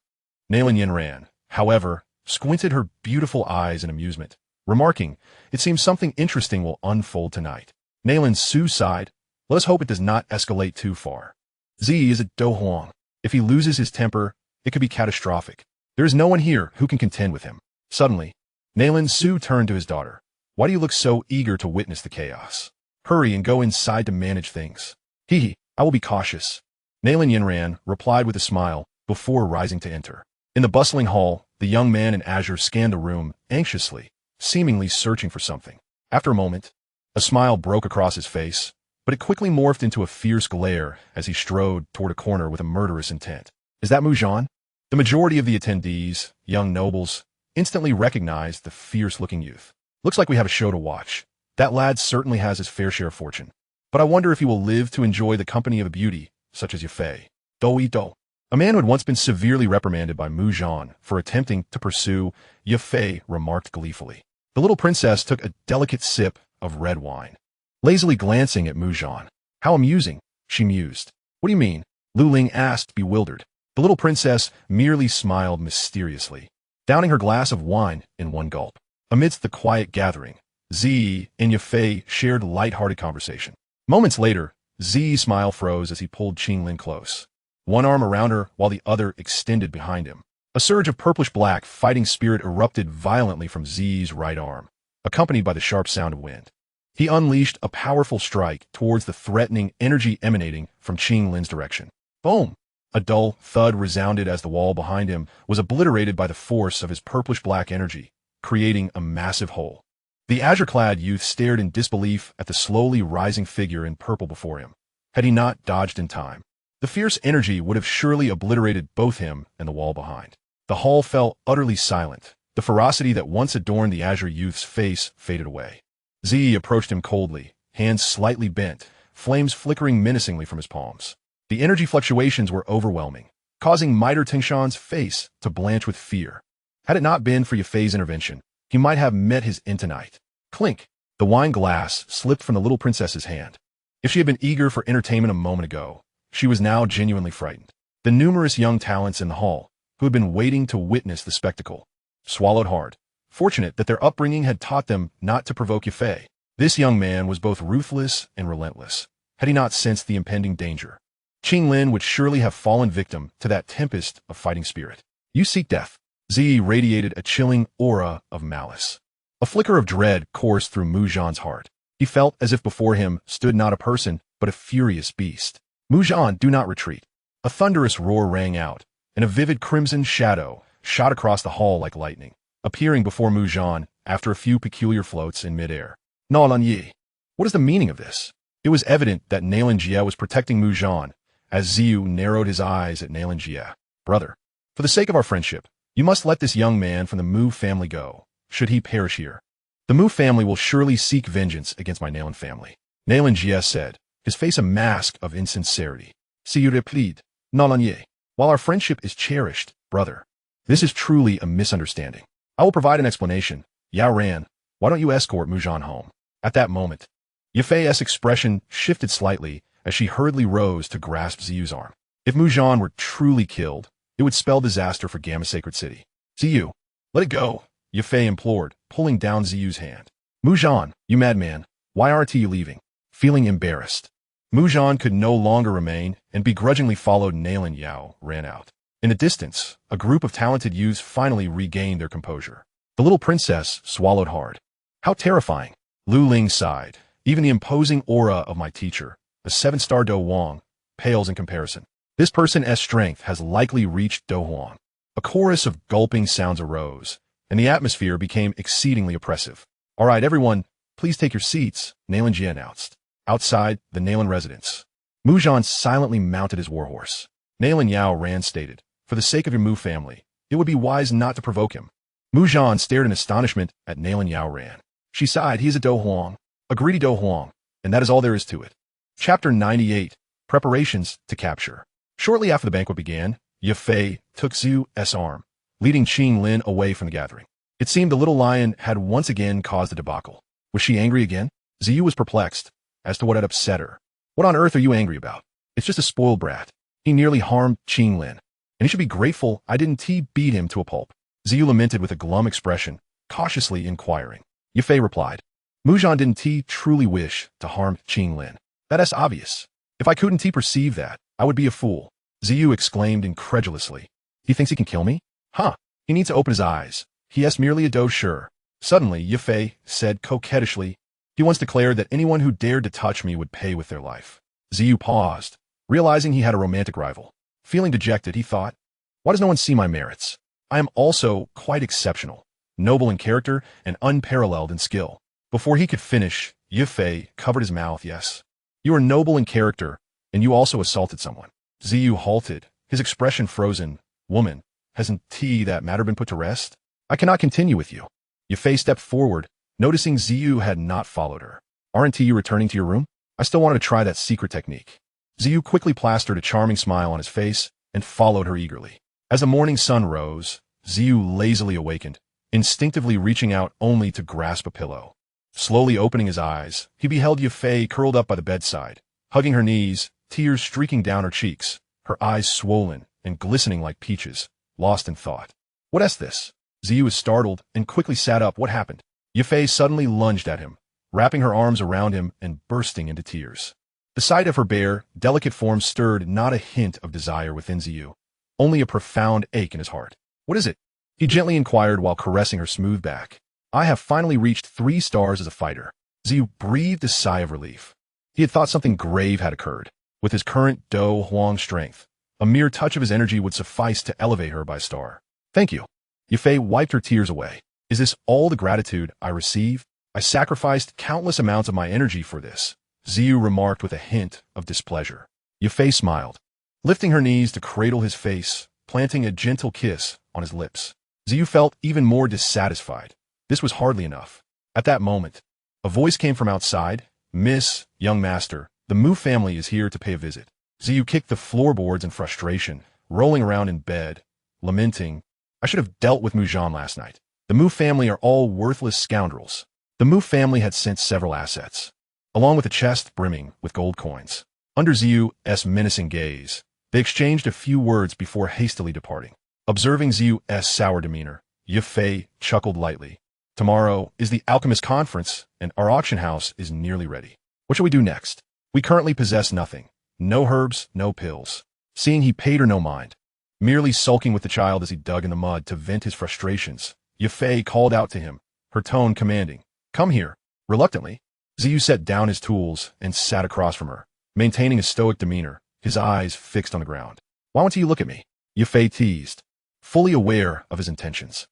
Nalan Yinran, however, squinted her beautiful eyes in amusement, remarking, "It seems something interesting will unfold tonight." Nalan Su sighed. "Let us hope it does not escalate too far. Zi is a Do Huang. If he loses his temper, it could be catastrophic. There is no one here who can contend with him." Suddenly, Nalan Su turned to his daughter. "Why do you look so eager to witness the chaos? Hurry and go inside to manage things." "Hee, I will be cautious." Nalan Yinran replied with a smile before rising to enter. In the bustling hall, the young man in azure scanned the room anxiously, seemingly searching for something. After a moment, a smile broke across his face, but it quickly morphed into a fierce glare as he strode toward a corner with a murderous intent. "Is that Mu Zhan?" The majority of the attendees, young nobles, instantly recognized the fierce-looking youth. "Looks like we have a show to watch. That lad certainly has his fair share of fortune. But I wonder if he will live to enjoy the company of a beauty such as Yafei." Do. A man who had once been severely reprimanded by Mu Zhan for attempting to pursue Yafei remarked gleefully. The little princess took a delicate sip of red wine, lazily glancing at Mu Zhan. "How amusing," she mused. "What do you mean?" Lu Ling asked, bewildered. The little princess merely smiled mysteriously, downing her glass of wine in one gulp. Amidst the quiet gathering, Zi and Yafei shared light-hearted conversation. Moments later, Zi's smile froze as he pulled Qinglin close, one arm around her while the other extended behind him. A surge of purplish-black fighting spirit erupted violently from Zi's right arm, accompanied by the sharp sound of wind. He unleashed a powerful strike towards the threatening energy emanating from Qinglin's direction. Boom! A dull thud resounded as the wall behind him was obliterated by the force of his purplish-black energy, creating a massive hole. The azure-clad youth stared in disbelief at the slowly rising figure in purple before him. Had he not dodged in time, the fierce energy would have surely obliterated both him and the wall behind. The hall fell utterly silent. The ferocity that once adorned the azure youth's face faded away. Zi approached him coldly, hands slightly bent, flames flickering menacingly from his palms. The energy fluctuations were overwhelming, causing Miter Tingshan's face to blanch with fear. Had it not been for Yafei's intervention, he might have met his end tonight. Clink! The wine glass slipped from the little princess's hand. If she had been eager for entertainment a moment ago, she was now genuinely frightened. The numerous young talents in the hall, who had been waiting to witness the spectacle, swallowed hard, fortunate that their upbringing had taught them not to provoke Yafei. This young man was both ruthless and relentless, had he not sensed the impending danger. Qinglin would surely have fallen victim to that tempest of fighting spirit. "You seek death." Zi radiated a chilling aura of malice. A flicker of dread coursed through Mu Zhan's heart. He felt as if before him stood not a person, but a furious beast. "Mu Zhan, do not retreat." A thunderous roar rang out, and a vivid crimson shadow shot across the hall like lightning, appearing before Mu Zhan after a few peculiar floats in midair. "Nalan Yi, what is the meaning of this?" It was evident that Nalan Jie was protecting Mu Zhan, as Ziyu narrowed his eyes at Nalan Jie. "Brother, for the sake of our friendship, you must let this young man from the Mu family go, should he perish here. The Mu family will surely seek vengeance against my Nalan family," Nalan Jie said, his face a mask of insincerity. "Si you replied, Nalan Ye, while our friendship is cherished, brother, this is truly a misunderstanding. I will provide an explanation. Xiao Yan, why don't you escort Mu Zhan home?" At that moment, Yafei's expression shifted slightly as she hurriedly rose to grasp Ziyu's arm. If Mu Zhan were truly killed, it would spell disaster for Gamma Sacred City. "Ziyu, let it go," Yafei implored, pulling down Ziyu's hand. "Mu Zhan, you madman, why aren't you leaving?" Feeling embarrassed, Mu Zhan could no longer remain and begrudgingly followed Nalan Yao ran out. In the distance, a group of talented youths finally regained their composure. The little princess swallowed hard. "How terrifying." Lu Ling sighed. "Even the imposing aura of my teacher, a 7-star Do Wang, pales in comparison." This person's strength has likely reached Do Huang. A chorus of gulping sounds arose, and the atmosphere became exceedingly oppressive. All right, everyone, please take your seats, Nalan Jie announced. Outside the Nalan residence, Mu Zhan silently mounted his warhorse. Nalan Yao Ran stated, for the sake of your Mu family, it would be wise not to provoke him. Mu Zhan stared in astonishment at Nalan Yao Ran. She sighed, he is a Do Huang, a greedy Do Huang, and that is all there is to it. Chapter 98, Preparations to Capture. Shortly after the banquet began, Ye Fei took Xiu's arm, leading Qing Lin away from the gathering. It seemed the little lion had once again caused a debacle. Was she angry again? Xiu was perplexed as to what had upset her. What on earth are you angry about? It's just a spoiled brat. He nearly harmed Qing Lin, and he should be grateful I didn't beat him to a pulp. Xiu lamented with a glum expression, cautiously inquiring. Ye Fei replied, Mu Zhan didn't truly wish to harm Qing Lin. That's obvious. If I couldn't perceive that, I would be a fool. Xiu exclaimed incredulously. He thinks he can kill me? Huh. He needs to open his eyes. He is merely a doe sure. Suddenly, Ye Fei said coquettishly, he once declared that anyone who dared to touch me would pay with their life. Xiu paused, realizing he had a romantic rival. Feeling dejected, he thought, why does no one see my merits? I am also quite exceptional, noble in character and unparalleled in skill. Before he could finish, Ye Fei covered his mouth. Yes, you are noble in character, and you also assaulted someone. Xiu halted, his expression frozen. Woman, hasn't that matter been put to rest? I cannot continue with you. Ye Fei stepped forward, noticing Xiu had not followed her. Aren't you returning to your room? I still wanted to try that secret technique. Xiu quickly plastered a charming smile on his face and followed her eagerly. As the morning sun rose, Xiu lazily awakened, instinctively reaching out only to grasp a pillow. Slowly opening his eyes, he beheld Ye Fei curled up by the bedside, hugging her knees, tears streaking down her cheeks, her eyes swollen and glistening like peaches, lost in thought. What is this? Xiu was startled and quickly sat up. What happened? Ye Fei suddenly lunged at him, wrapping her arms around him and bursting into tears. The sight of her bare, delicate form stirred not a hint of desire within Xiu, only a profound ache in his heart. What is it? He gently inquired while caressing her smooth back. I have finally reached 3 stars as a fighter. Xiu breathed a sigh of relief. He had thought something grave had occurred. With his current Do Huang strength, a mere touch of his energy would suffice to elevate her by a star. Thank you. Ye Fei wiped her tears away. Is this all the gratitude I receive? I sacrificed countless amounts of my energy for this, Xiu remarked with a hint of displeasure. Ye Fei smiled, lifting her knees to cradle his face, planting a gentle kiss on his lips. Xiu felt even more dissatisfied. This was hardly enough. At that moment, a voice came from outside. Miss, young master, the Mu family is here to pay a visit. Xiu kicked the floorboards in frustration, rolling around in bed, lamenting, I should have dealt with Mu Zhan last night. The Mu family are all worthless scoundrels. The Mu family had sent several assets, along with a chest brimming with gold coins. Under Xiu's menacing gaze, they exchanged a few words before hastily departing. Observing Xiu's sour demeanor, Ye Fei chuckled lightly. Tomorrow is the alchemist conference, and our auction house is nearly ready. What shall we do next? We currently possess nothing. No herbs, no pills. Seeing he paid her no mind, merely sulking with the child as he dug in the mud to vent his frustrations, Ye Fei called out to him, her tone commanding. Come here. Reluctantly, Xiu set down his tools and sat across from her, maintaining a stoic demeanor, his eyes fixed on the ground. Why won't you look at me? Ye Fei teased, fully aware of his intentions.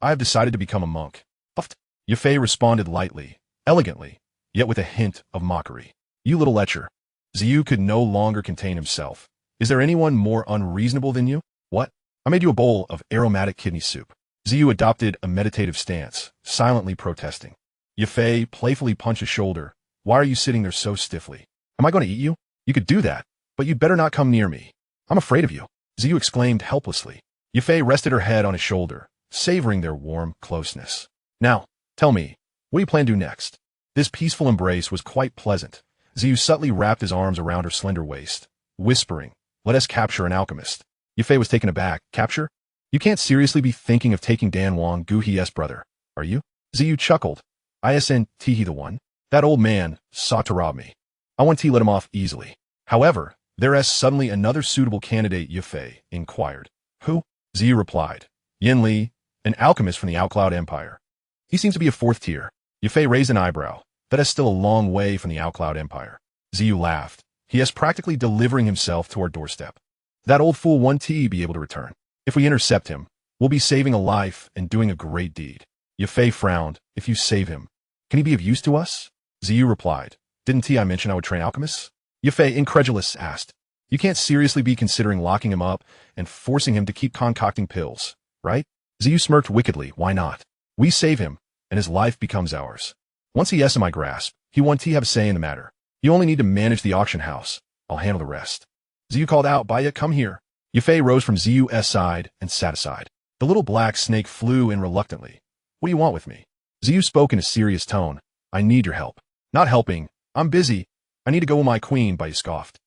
I have decided to become a monk. Puffed. Ye Fei responded lightly, elegantly, yet with a hint of mockery. You little lecher. Xiu could no longer contain himself. Is there anyone more unreasonable than you? What? I made you a bowl of aromatic kidney soup. Xiu adopted a meditative stance, silently protesting. Ye Fei playfully punched his shoulder. Why are you sitting there so stiffly? Am I going to eat you? You could do that, but you'd better not come near me. I'm afraid of you. Xiu exclaimed helplessly. Ye Fei rested her head on his shoulder, savoring their warm closeness. Now, tell me, what do you plan to do next? This peaceful embrace was quite pleasant. Xiu subtly wrapped his arms around her slender waist, whispering, let us capture an alchemist. Ye Fei was taken aback. Capture? You can't seriously be thinking of taking Dan Wang Guhi's brother, are you? Xiu chuckled. Isn't he the one? That old man sought to rob me. I want to let him off easily. However, there is suddenly another suitable candidate, Ye Fei inquired. Who? Xiu replied. Yin Li, an alchemist from the Outcloud Empire. He seems to be a 4th tier. Ye Fei raised an eyebrow. That is still a long way from the Outcloud Empire. Xiu laughed. He is practically delivering himself to our doorstep. That old fool 1T be able to return. If we intercept him, we'll be saving a life and doing a great deed. Yafei frowned. If you save him, can he be of use to us? Ziyu replied. Didn't I mention I would train alchemists? Yafei, incredulous, asked. You can't seriously be considering locking him up and forcing him to keep concocting pills, right? Ziyu smirked wickedly. Why not? We save him, and his life becomes ours. Once he is in my grasp, he won't have a say in the matter. You only need to manage the auction house. I'll handle the rest. Ziyu called out, Baya, come here. Yafei rose from Ziyu's side and sat aside. The little black snake flew in reluctantly. What do you want with me? Ziyu spoke in a serious tone. I need your help. Not helping. I'm busy. I need to go with my queen, Baya scoffed.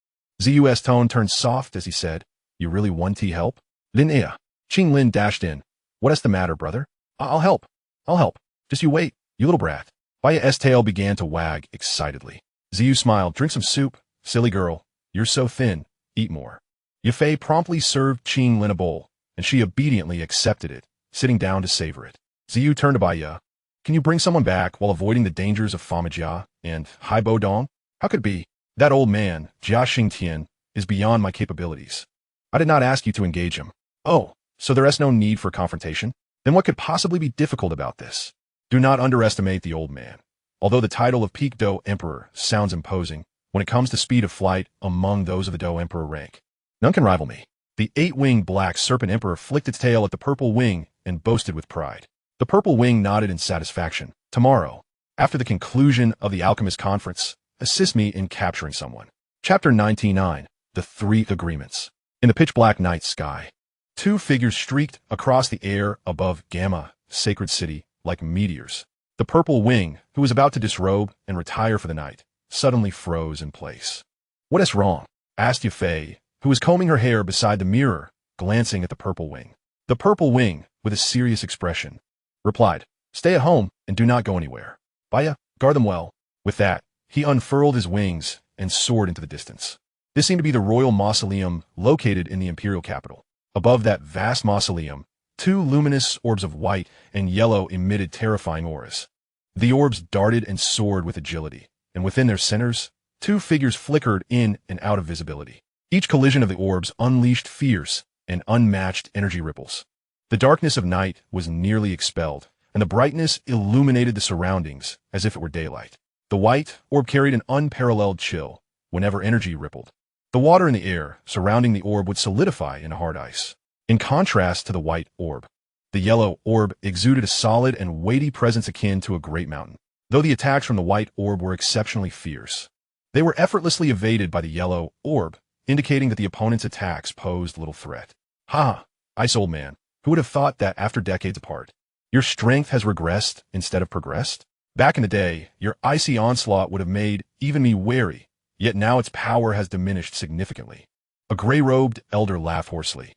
Ziyu's tone turned soft as he said, You really want to help? Lin Ea. Qing Lin dashed in. What is the matter, brother? I'll help. I'll help. Just you wait, you little brat. Baya's tail began to wag excitedly. Ziyu smiled. Drink some soup. Silly girl. You're so thin. Eat more. Yafei promptly served Qing Lin a bowl, and she obediently accepted it, sitting down to savor it. Ziyu turned to Baya. Can you bring someone back while avoiding the dangers of Famajia and Haibo Dong? How could it be? That old man, Jia Xingtian, is beyond my capabilities. I did not ask you to engage him. Oh, so there is no need for confrontation? Then what could possibly be difficult about this? Do not underestimate the old man. Although the title of Peak Do Emperor sounds imposing, when it comes to speed of flight among those of the Do Emperor rank, none can rival me. The 8-winged black serpent emperor flicked its tail at the purple wing and boasted with pride. The purple wing nodded in satisfaction. Tomorrow, after the conclusion of the alchemist conference, assist me in capturing someone. Chapter 99. The Three Agreements. In the pitch-black night sky, two figures streaked across the air above Gamma, sacred city, like meteors. The purple wing, who was about to disrobe and retire for the night, suddenly froze in place. What is wrong? Asked Yafei, who was combing her hair beside the mirror, glancing at the purple wing. The purple wing, with a serious expression, replied, Stay at home and do not go anywhere. Baya, guard them well. With that, he unfurled his wings and soared into the distance. This seemed to be the royal mausoleum located in the imperial capital. Above that vast mausoleum, two luminous orbs of white and yellow emitted terrifying auras. The orbs darted and soared with agility, and within their centers, two figures flickered in and out of visibility. Each collision of the orbs unleashed fierce and unmatched energy ripples. The darkness of night was nearly expelled, and the brightness illuminated the surroundings as if it were daylight. The white orb carried an unparalleled chill whenever energy rippled. The water in the air surrounding the orb would solidify into hard ice. In contrast to the white orb, the yellow orb exuded a solid and weighty presence akin to a great mountain. Though the attacks from the white orb were exceptionally fierce, they were effortlessly evaded by the yellow orb, indicating that the opponent's attacks posed little threat. Ha! Ice old man, who would have thought that after decades apart, your strength has regressed instead of progressed? Back in the day, your icy onslaught would have made even me wary, yet now its power has diminished significantly. A gray-robed elder laughed hoarsely.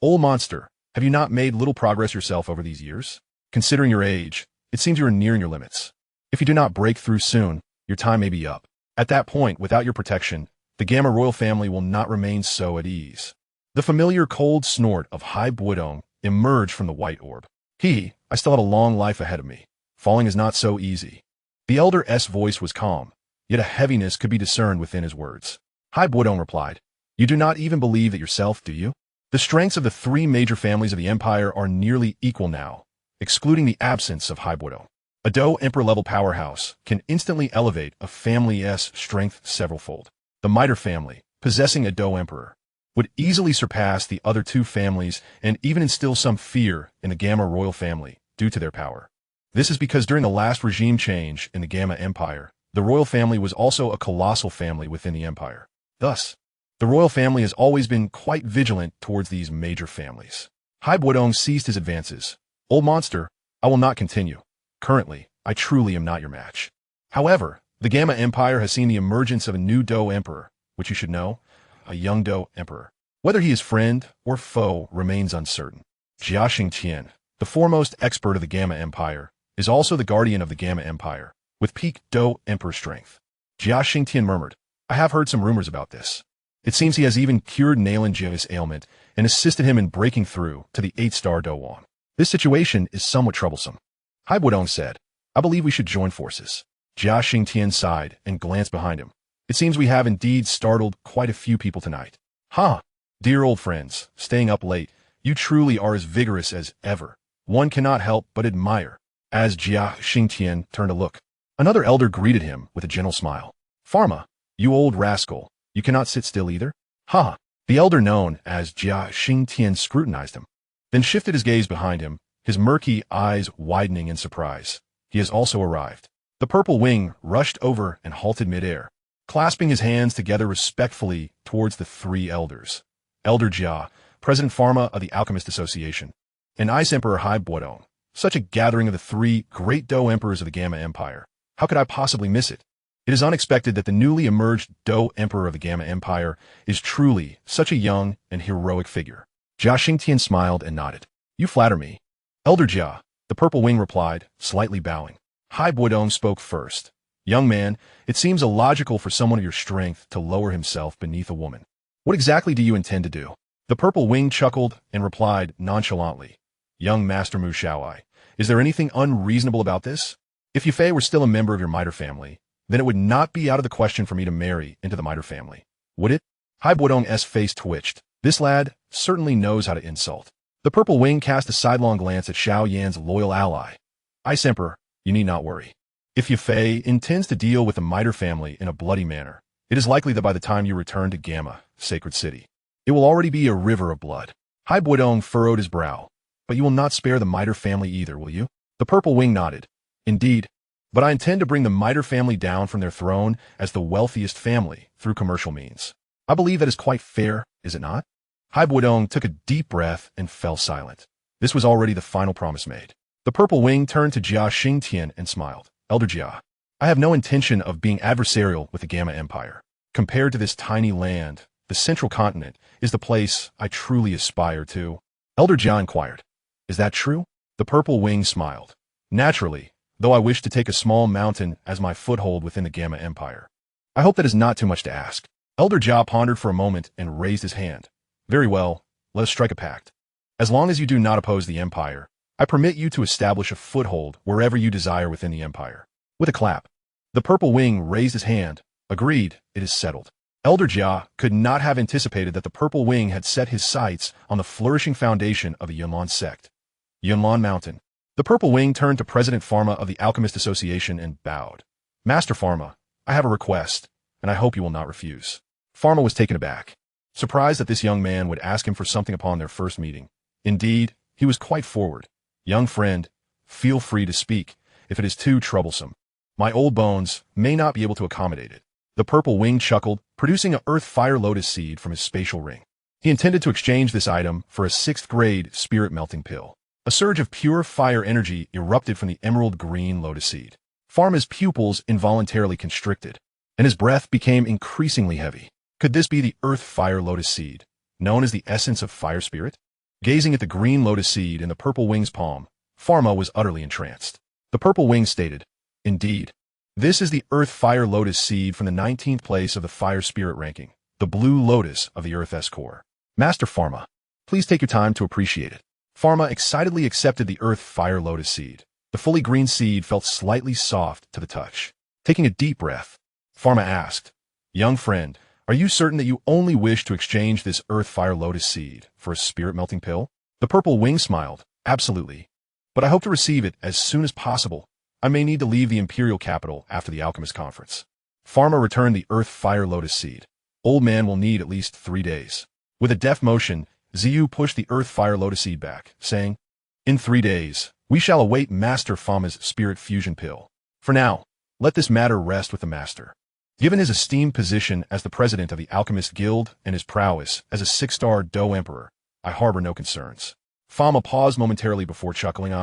Old monster, have you not made little progress yourself over these years? Considering your age, it seems you are nearing your limits. If you do not break through soon, your time may be up. At that point, without your protection, the Gamma royal family will not remain so at ease. The familiar cold snort of Hai Buodong emerged from the white orb. I still have a long life ahead of me. Falling is not so easy. The elder's voice was calm, yet a heaviness could be discerned within his words. Hai Buodong replied, You do not even believe that yourself, do you? The strengths of the three major families of the empire are nearly equal now, excluding the absence of Hai Buodong. A Do Emperor-level powerhouse can instantly elevate a family's strength severalfold. The Miter family, possessing a Do Emperor, would easily surpass the other two families and even instill some fear in the Gamma royal family due to their power. This is because during the last regime change in the Gamma Empire, the royal family was also a colossal family within the empire. Thus, the royal family has always been quite vigilant towards these major families. Hai Buodong ceased his advances. Old monster, I will not continue. Currently, I truly am not your match. However, the Gamma Empire has seen the emergence of a new Do Emperor, which you should know, a young Do Emperor. Whether he is friend or foe remains uncertain. Jia Xingtian, the foremost expert of the Gamma Empire, is also the guardian of the Gamma Empire, with peak Do Emperor strength. Jia Xingtian murmured, I have heard some rumors about this. It seems he has even cured Nailan Jia's ailment and assisted him in breaking through to the 8-star Do Wan. This situation is somewhat troublesome. Hai Buodong said, I believe we should join forces. Jia Xingtian sighed and glanced behind him. It seems we have indeed startled quite a few people tonight. Ha! Dear old friends, staying up late, you truly are as vigorous as ever. One cannot help but admire. As Jia Xingtian turned to look, another elder greeted him with a gentle smile. Pharma, you old rascal, you cannot sit still either? Ha! The elder known as Jia Xingtian scrutinized him, then shifted his gaze behind him, his murky eyes widening in surprise. He has also arrived. The purple wing rushed over and halted midair, clasping his hands together respectfully towards the three elders. Elder Jia, President Pharma of the Alchemist Association, and Ice Emperor Hai Buodong. Such a gathering of the three great Do Emperors of the Gamma Empire. How could I possibly miss it? It is unexpected that the newly emerged Do Emperor of the Gamma Empire is truly such a young and heroic figure. Jia Xingtian smiled and nodded. You flatter me. Elder Jia, the purple wing replied, slightly bowing. Hai Buodong spoke first. Young man, it seems illogical for someone of your strength to lower himself beneath a woman. What exactly do you intend to do? The purple wing chuckled and replied nonchalantly. Young Master Mu Xiaowai, is there anything unreasonable about this? If Yufei were still a member of your miter family, then it would not be out of the question for me to marry into the miter family. Would it? Hai Buodong's face twitched. This lad certainly knows how to insult. The purple wing cast a sidelong glance at Xiao Yan's loyal ally. Ice Emperor, you need not worry. If Yufei intends to deal with the miter family in a bloody manner, it is likely that by the time you return to Gamma, Sacred City, it will already be a river of blood. Hai Buodong furrowed his brow. But you will not spare the miter family either, will you? The purple wing nodded. Indeed, but I intend to bring the miter family down from their throne as the wealthiest family through commercial means. I believe that is quite fair, is it not? Hai Buodong took a deep breath and fell silent. This was already the final promise made. The purple wing turned to Jia Xingtian and smiled. Elder Jia, I have no intention of being adversarial with the Gamma Empire. Compared to this tiny land, the central continent is the place I truly aspire to. Elder Jia inquired. Is that true? The purple wing smiled. Naturally, though I wish to take a small mountain as my foothold within the Gamma Empire. I hope that is not too much to ask. Elder Jia pondered for a moment and raised his hand. Very well, let us strike a pact. As long as you do not oppose the Empire, I permit you to establish a foothold wherever you desire within the Empire. With a clap, the purple wing raised his hand. Agreed, it is settled. Elder Jia could not have anticipated that the purple wing had set his sights on the flourishing foundation of the Yunlan sect. Yunlan Mountain. The purple wing turned to President Pharma of the Alchemist Association and bowed. Master Pharma, I have a request, and I hope you will not refuse. Pharma was taken aback, surprised that this young man would ask him for something upon their first meeting. Indeed, he was quite forward. Young friend, feel free to speak, if it is too troublesome. My old bones may not be able to accommodate it. The purple wing chuckled, producing a earth fire lotus seed from his spatial ring. He intended to exchange this item for a 6th grade spirit melting pill. A surge of pure fire energy erupted from the emerald green lotus seed. Pharma's pupils involuntarily constricted, and his breath became increasingly heavy. Could this be the earth fire lotus seed, known as the essence of fire spirit? Gazing at the green lotus seed in the purple wing's palm, Pharma was utterly entranced. The purple wing stated, Indeed, this is the earth fire lotus seed from the 19th place of the fire spirit ranking, the blue lotus of the Earth's core. Master Pharma, please take your time to appreciate it. Pharma excitedly accepted the earth fire lotus seed. The fully green seed felt slightly soft to the touch. Taking a deep breath, Pharma asked, Young friend, are you certain that you only wish to exchange this earth fire lotus seed for a spirit melting pill? The purple wing smiled. Absolutely. But I hope to receive it as soon as possible. I may need to leave the imperial capital after the alchemist conference. Pharma returned the earth fire lotus seed. Old man will need at least 3 days. With a deft motion, Ziyu pushed the earth fire lotus seed back, saying, In 3 days, we shall await Master Pharma's spirit fusion pill. For now, let this matter rest with the master. Given his esteemed position as the president of the Alchemist Guild and his prowess as a 6-star Do Emperor, I harbor no concerns. Pharma paused momentarily before chuckling.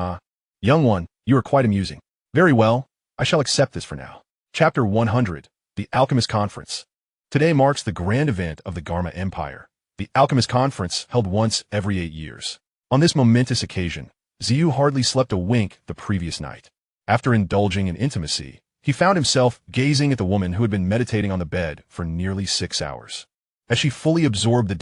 Young one, you are quite amusing. Very well, I shall accept this for now. Chapter 100, The Alchemist Conference. Today marks the grand event of the Gamma Empire. The Alchemist Conference, held once every 8 years. On this momentous occasion, Ziyu hardly slept a wink the previous night. After indulging in intimacy, he found himself gazing at the woman who had been meditating on the bed for nearly 6 hours. As she fully absorbed the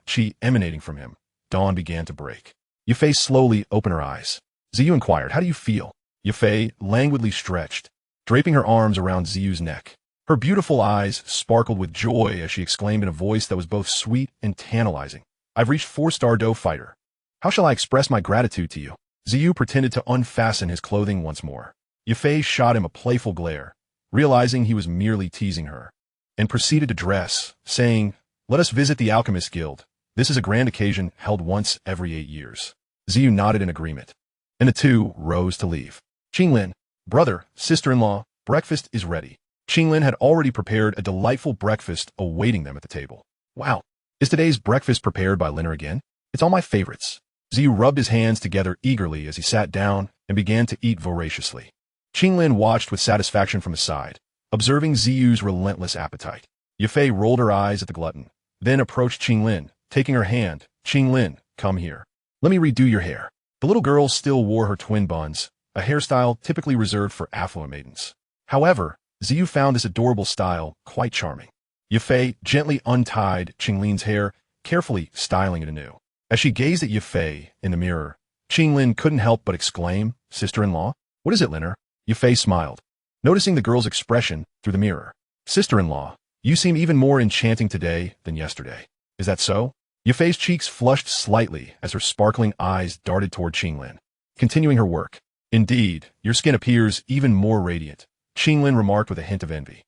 qi emanating from him, dawn began to break. Yufei slowly opened her eyes. Ziyu inquired, How do you feel? Yufei languidly stretched, draping her arms around Ziyu's neck. Her beautiful eyes sparkled with joy as she exclaimed in a voice that was both sweet and tantalizing. I've reached 4-star dough fighter. How shall I express my gratitude to you? Xiao pretended to unfasten his clothing once more. Yafei shot him a playful glare, realizing he was merely teasing her, and proceeded to dress, saying, let us visit the Alchemist Guild. This is a grand occasion held once every 8 years. Xiao nodded in agreement, and the two rose to leave. Qinglin, brother, sister-in-law, breakfast is ready. Qinglin had already prepared a delightful breakfast awaiting them at the table. Wow, is today's breakfast prepared by Liner again? It's all my favorites. Xiao rubbed his hands together eagerly as he sat down and began to eat voraciously. Qinglin watched with satisfaction from his side, observing Xiao's relentless appetite. Yafei rolled her eyes at the glutton, then approached Qinglin, taking her hand. Qinglin, come here. Let me redo your hair. The little girl still wore her twin buns, a hairstyle typically reserved for affluent maidens. However, Xiao found this adorable style quite charming. Yafei gently untied Qinglin's hair, carefully styling it anew. As she gazed at Yafei in the mirror, Qinglin couldn't help but exclaim, sister-in-law? What is it, Liner? Yafei smiled, noticing the girl's expression through the mirror. Sister-in-law, you seem even more enchanting today than yesterday. Is that so? Yafei's cheeks flushed slightly as her sparkling eyes darted toward Qinglin, continuing her work. Indeed, your skin appears even more radiant, Qinglin remarked with a hint of envy.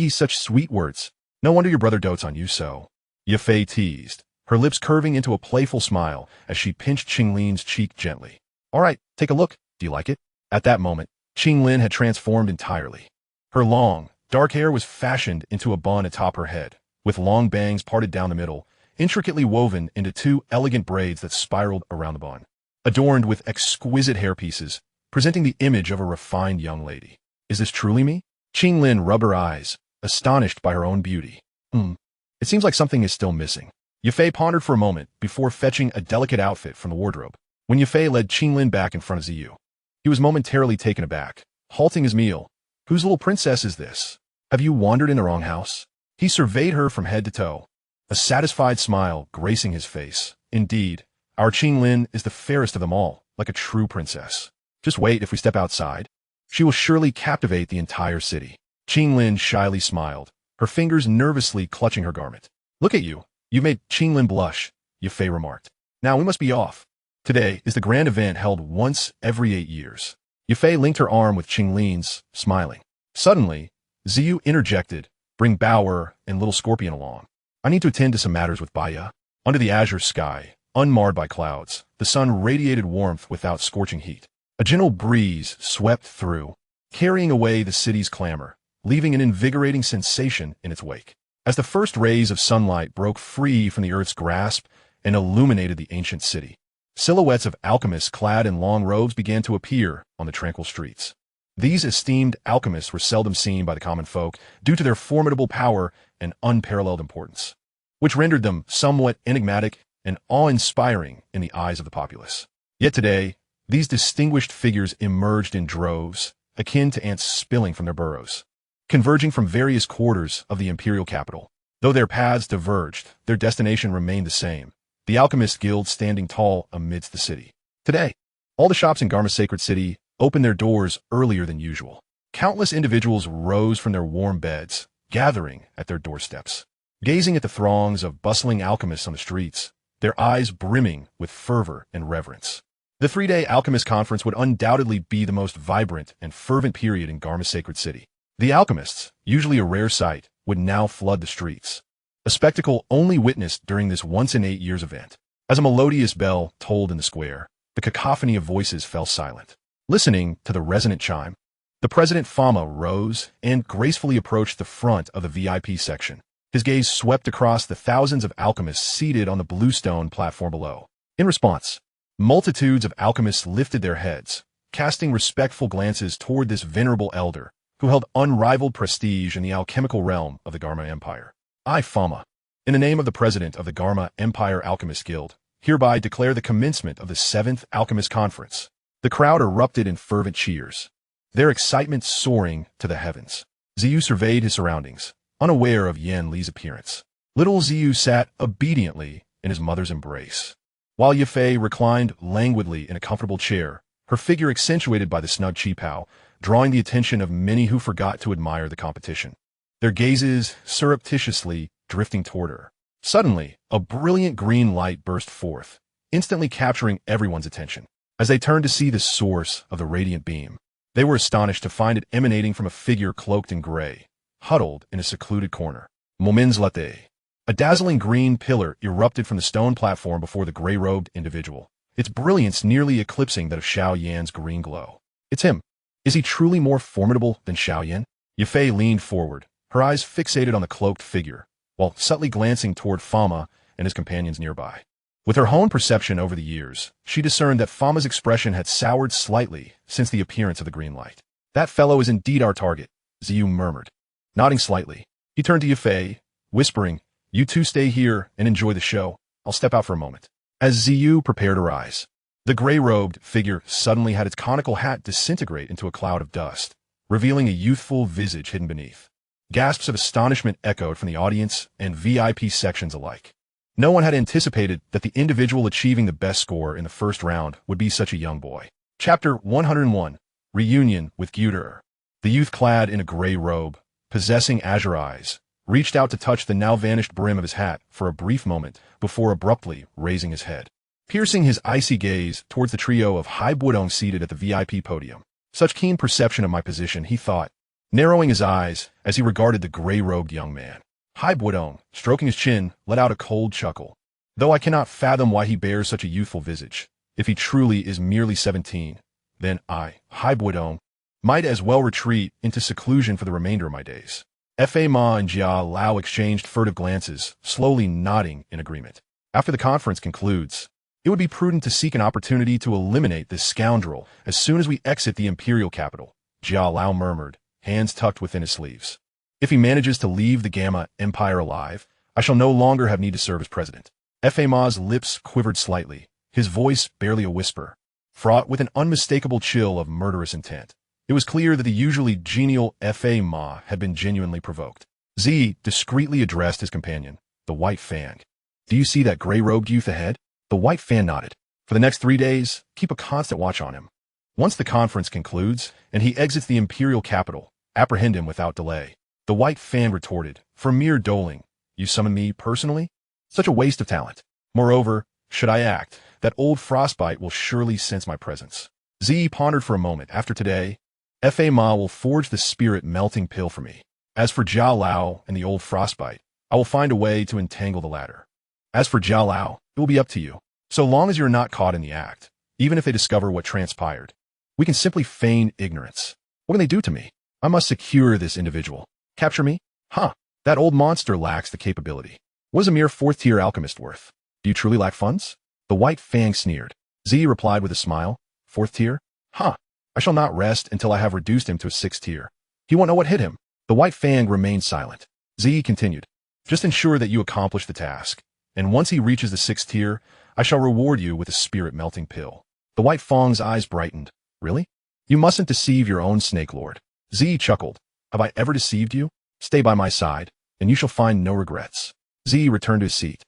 Such sweet words. No wonder your brother dotes on you so. Yafei teased, her lips curving into a playful smile as she pinched Qinglin's cheek gently. All right, take a look. Do you like it? At that moment, Qinglin had transformed entirely. Her long, dark hair was fashioned into a bun atop her head, with long bangs parted down the middle, intricately woven into 2 elegant braids that spiraled around the bun, adorned with exquisite hairpieces, presenting the image of a refined young lady. Is this truly me? Qinglin rubbed her eyes, astonished by her own beauty. It seems like something is still missing. Yafei pondered for a moment before fetching a delicate outfit from the wardrobe. When Yafei led Qinglin back in front of Xiao, he was momentarily taken aback, halting his meal. Whose little princess is this? Have you wandered in the wrong house? He surveyed her from head to toe, a satisfied smile gracing his face. Indeed, our Qinglin is the fairest of them all, like a true princess. Just wait, if we step outside, she will surely captivate the entire city. Qinglin shyly smiled, her fingers nervously clutching her garment. Look at you. You've made Qinglin blush, Yafei remarked. Now we must be off. Today is the grand event held once every 8 years. Yafei linked her arm with Qinglin's, smiling. Suddenly, Xiao interjected, bring Bauer and Little Scorpion along. I need to attend to some matters with Baya. Under the azure sky, unmarred by clouds, the sun radiated warmth without scorching heat. A gentle breeze swept through, carrying away the city's clamor, leaving an invigorating sensation in its wake. As the first rays of sunlight broke free from the earth's grasp and illuminated the ancient city, silhouettes of alchemists clad in long robes began to appear on the tranquil streets. These esteemed alchemists were seldom seen by the common folk due to their formidable power and unparalleled importance, which rendered them somewhat enigmatic and awe-inspiring in the eyes of the populace. Yet today, these distinguished figures emerged in droves, akin to ants spilling from their burrows, converging from various quarters of the imperial capital. Though their paths diverged, their destination remained the same, the Alchemist Guild standing tall amidst the city. Today, all the shops in Garma's sacred city opened their doors earlier than usual. Countless individuals rose from their warm beds, gathering at their doorsteps, gazing at the throngs of bustling alchemists on the streets, their eyes brimming with fervor and reverence. The 3-day Alchemist Conference would undoubtedly be the most vibrant and fervent period in Garma's sacred city. The alchemists, usually a rare sight, would now flood the streets, a spectacle only witnessed during this once-in-8 years event. As a melodious bell tolled in the square, the cacophony of voices fell silent. Listening to the resonant chime, the President Fama rose and gracefully approached the front of the VIP section. His gaze swept across the thousands of alchemists seated on the bluestone platform below. In response, multitudes of alchemists lifted their heads, casting respectful glances toward this venerable elder who held unrivaled prestige in the alchemical realm of the Garma Empire. I, Fama, in the name of the president of the Garma Empire Alchemist Guild, hereby declare the commencement of the 7th Alchemist Conference. The crowd erupted in fervent cheers, their excitement soaring to the heavens. Xiao surveyed his surroundings, unaware of Yan Li's appearance. Little Xiao sat obediently in his mother's embrace, while Yafei reclined languidly in a comfortable chair, her figure accentuated by the snug qipao, drawing the attention of many who forgot to admire the competition. their gazes surreptitiously drifting toward her. Suddenly, a brilliant green light burst forth, instantly capturing everyone's attention. As they turned to see the source of the radiant beam, they were astonished to find it emanating from a figure cloaked in gray, huddled in a secluded corner. Moments latte. A dazzling green pillar erupted from the stone platform before the gray-robed individual, its brilliance nearly eclipsing that of Xiao Yan's green glow. It's him. Is he truly more formidable than Xiao Yan? Yafei leaned forward, her eyes fixated on the cloaked figure, while subtly glancing toward Fama and his companions nearby. With her honed perception over the years, she discerned that Fama's expression had soured slightly since the appearance of the green light. That fellow is indeed our target, Ziyu murmured. Nodding slightly, he turned to Yafei, whispering, "You two stay here and enjoy the show. I'll step out for a moment." As Ziyu prepared to rise, the gray-robed figure suddenly had its conical hat disintegrate into a cloud of dust, revealing a youthful visage hidden beneath. Gasps of astonishment echoed from the audience and VIP sections alike. No one had anticipated that the individual achieving the best score in the first round would be such a young boy. Chapter 101, Reunion with Gyuder. The youth clad in a gray robe, possessing azure eyes, reached out to touch the now-vanished brim of his hat for a brief moment before abruptly raising his head, piercing his icy gaze towards the trio of Hai Buodong seated at the VIP podium. Such keen perception of my position, he thought, narrowing his eyes as he regarded the gray-robed young man. Hai Buodong, stroking his chin, let out a cold chuckle. Though I cannot fathom why he bears such a youthful visage, if he truly is merely 17, then I, Hai Buodong, might as well retreat into seclusion for the remainder of my days. Fa Ma and Jia Lao exchanged furtive glances, slowly nodding in agreement. After the conference concludes, it would be prudent to seek an opportunity to eliminate this scoundrel as soon as we exit the imperial capital, Jia Lao murmured, hands tucked within his sleeves. If he manages to leave the Gamma Empire alive, I shall no longer have need to serve as president. Fa Ma's lips quivered slightly, his voice barely a whisper, fraught with an unmistakable chill of murderous intent. It was clear that the usually genial Fa Ma had been genuinely provoked. Z discreetly addressed his companion, the White Fang. Do you see that gray-robed youth ahead? The White Fan nodded. For the next 3 days, keep a constant watch on him. Once the conference concludes and he exits the imperial capital, apprehend him without delay. The White Fan retorted, for mere doling, you summon me personally? Such a waste of talent. Moreover, should I act, that old frostbite will surely sense my presence. Z pondered for a moment. After today, Fa Ma will forge the spirit-melting pill for me. As for Jia Lao and the old frostbite, I will find a way to entangle the latter. As for Jia Lao, it will be up to you. So long as you are not caught in the act, even if they discover what transpired, we can simply feign ignorance. What can they do to me? I must secure this individual. Capture me? Huh. That old monster lacks the capability. What is a mere 4th-tier alchemist worth? Do you truly lack funds? The White Fang sneered. Z replied with a smile. 4th tier? Huh. I shall not rest until I have reduced him to a 6th tier. He won't know what hit him. The White Fang remained silent. Z continued. Just ensure that you accomplish the task, and once he reaches the 6th tier, I shall reward you with a spirit-melting pill. The White Fang's eyes brightened. Really? You mustn't deceive your own Snake Lord. Z chuckled. Have I ever deceived you? Stay by my side, and you shall find no regrets. Z returned to his seat.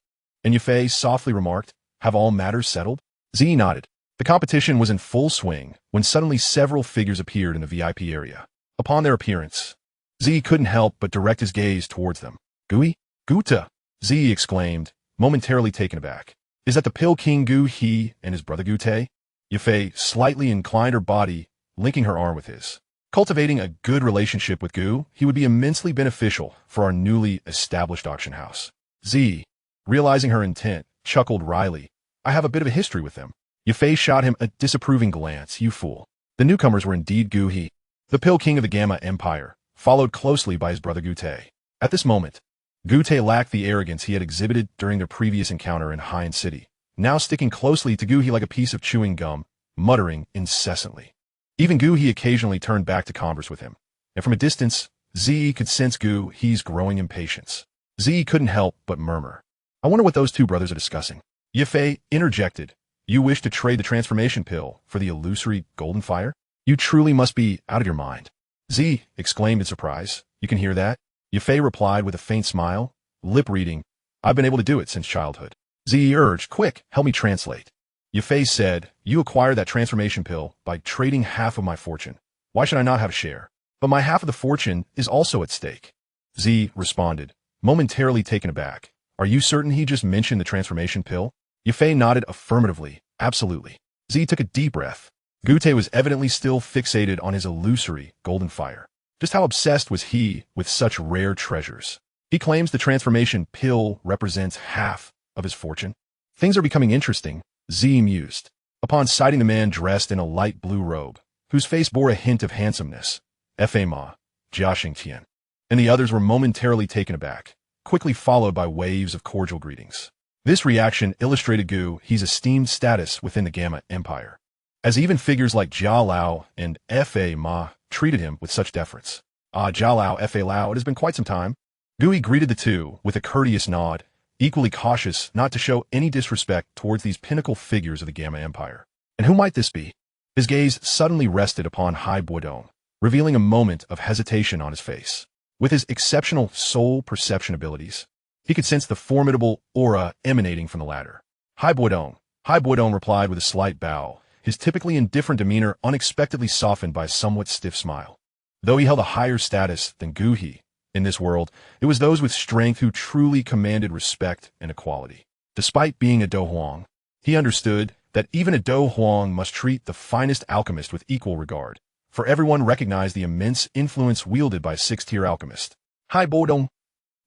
And Yafei softly remarked, have all matters settled? Z nodded. The competition was in full swing when suddenly several figures appeared in the VIP area. Upon their appearance, Z couldn't help but direct his gaze towards them. Gui? Guta! Z exclaimed, momentarily taken aback. Is that the Pill King Gu He and his brother Gute? Yafei slightly inclined her body, linking her arm with his. Cultivating a good relationship with Gu, he would be immensely beneficial for our newly established auction house. Z, realizing her intent, chuckled wryly. I have a bit of a history with them. Yafei shot him a disapproving glance. You fool. The newcomers were indeed Gu He, the Pill King of the Gamma Empire, followed closely by his brother Gute. At this moment, Gute lacked the arrogance he had exhibited during their previous encounter in Haiyan City, now sticking closely to Gu He like a piece of chewing gum, muttering incessantly. Even Gu He occasionally turned back to converse with him, and from a distance, Z could sense Gu He's growing impatience. Z couldn't help but murmur. I wonder what those two brothers are discussing. Yafei interjected. You wish to trade the transformation pill for the illusory golden fire? You truly must be out of your mind. Z exclaimed in surprise. You can hear that? Yafei replied with a faint smile, lip reading. I've been able to do it since childhood. Z urged, quick, help me translate. Yafei said, you acquired that transformation pill by trading half of my fortune. Why should I not have a share? But my half of the fortune is also at stake. Z responded, momentarily taken aback. Are you certain he just mentioned the transformation pill? Yafei nodded affirmatively. Absolutely. Z took a deep breath. Gute was evidently still fixated on his illusory golden fire. Just how obsessed was he with such rare treasures? He claims the transformation pill represents half of his fortune. Things are becoming interesting, Z mused, upon sighting the man dressed in a light blue robe, whose face bore a hint of handsomeness. F.A. Ma, Jia Tian. And the others were momentarily taken aback, quickly followed by waves of cordial greetings. This reaction illustrated Gu He's esteemed status within the Gamma Empire, as even figures like Jia Lao and F.A. Ma treated him with such deference. Jia Lao, F.A. Lao, it has been quite some time. Gui greeted the two with a courteous nod, equally cautious not to show any disrespect towards these pinnacle figures of the Gamma Empire. And who might this be? His gaze suddenly rested upon Hai Buodong, revealing a moment of hesitation on his face. With his exceptional soul perception abilities, he could sense the formidable aura emanating from the latter. Hai Buodong replied with a slight bow, his typically indifferent demeanor unexpectedly softened by a somewhat stiff smile. Though he held a higher status than Gu He, in this world, it was those with strength who truly commanded respect and equality. Despite being a Do Huang, he understood that even a Do Huang must treat the finest alchemist with equal regard, for everyone recognized the immense influence wielded by a sixth-tier alchemist. Hai Buodong.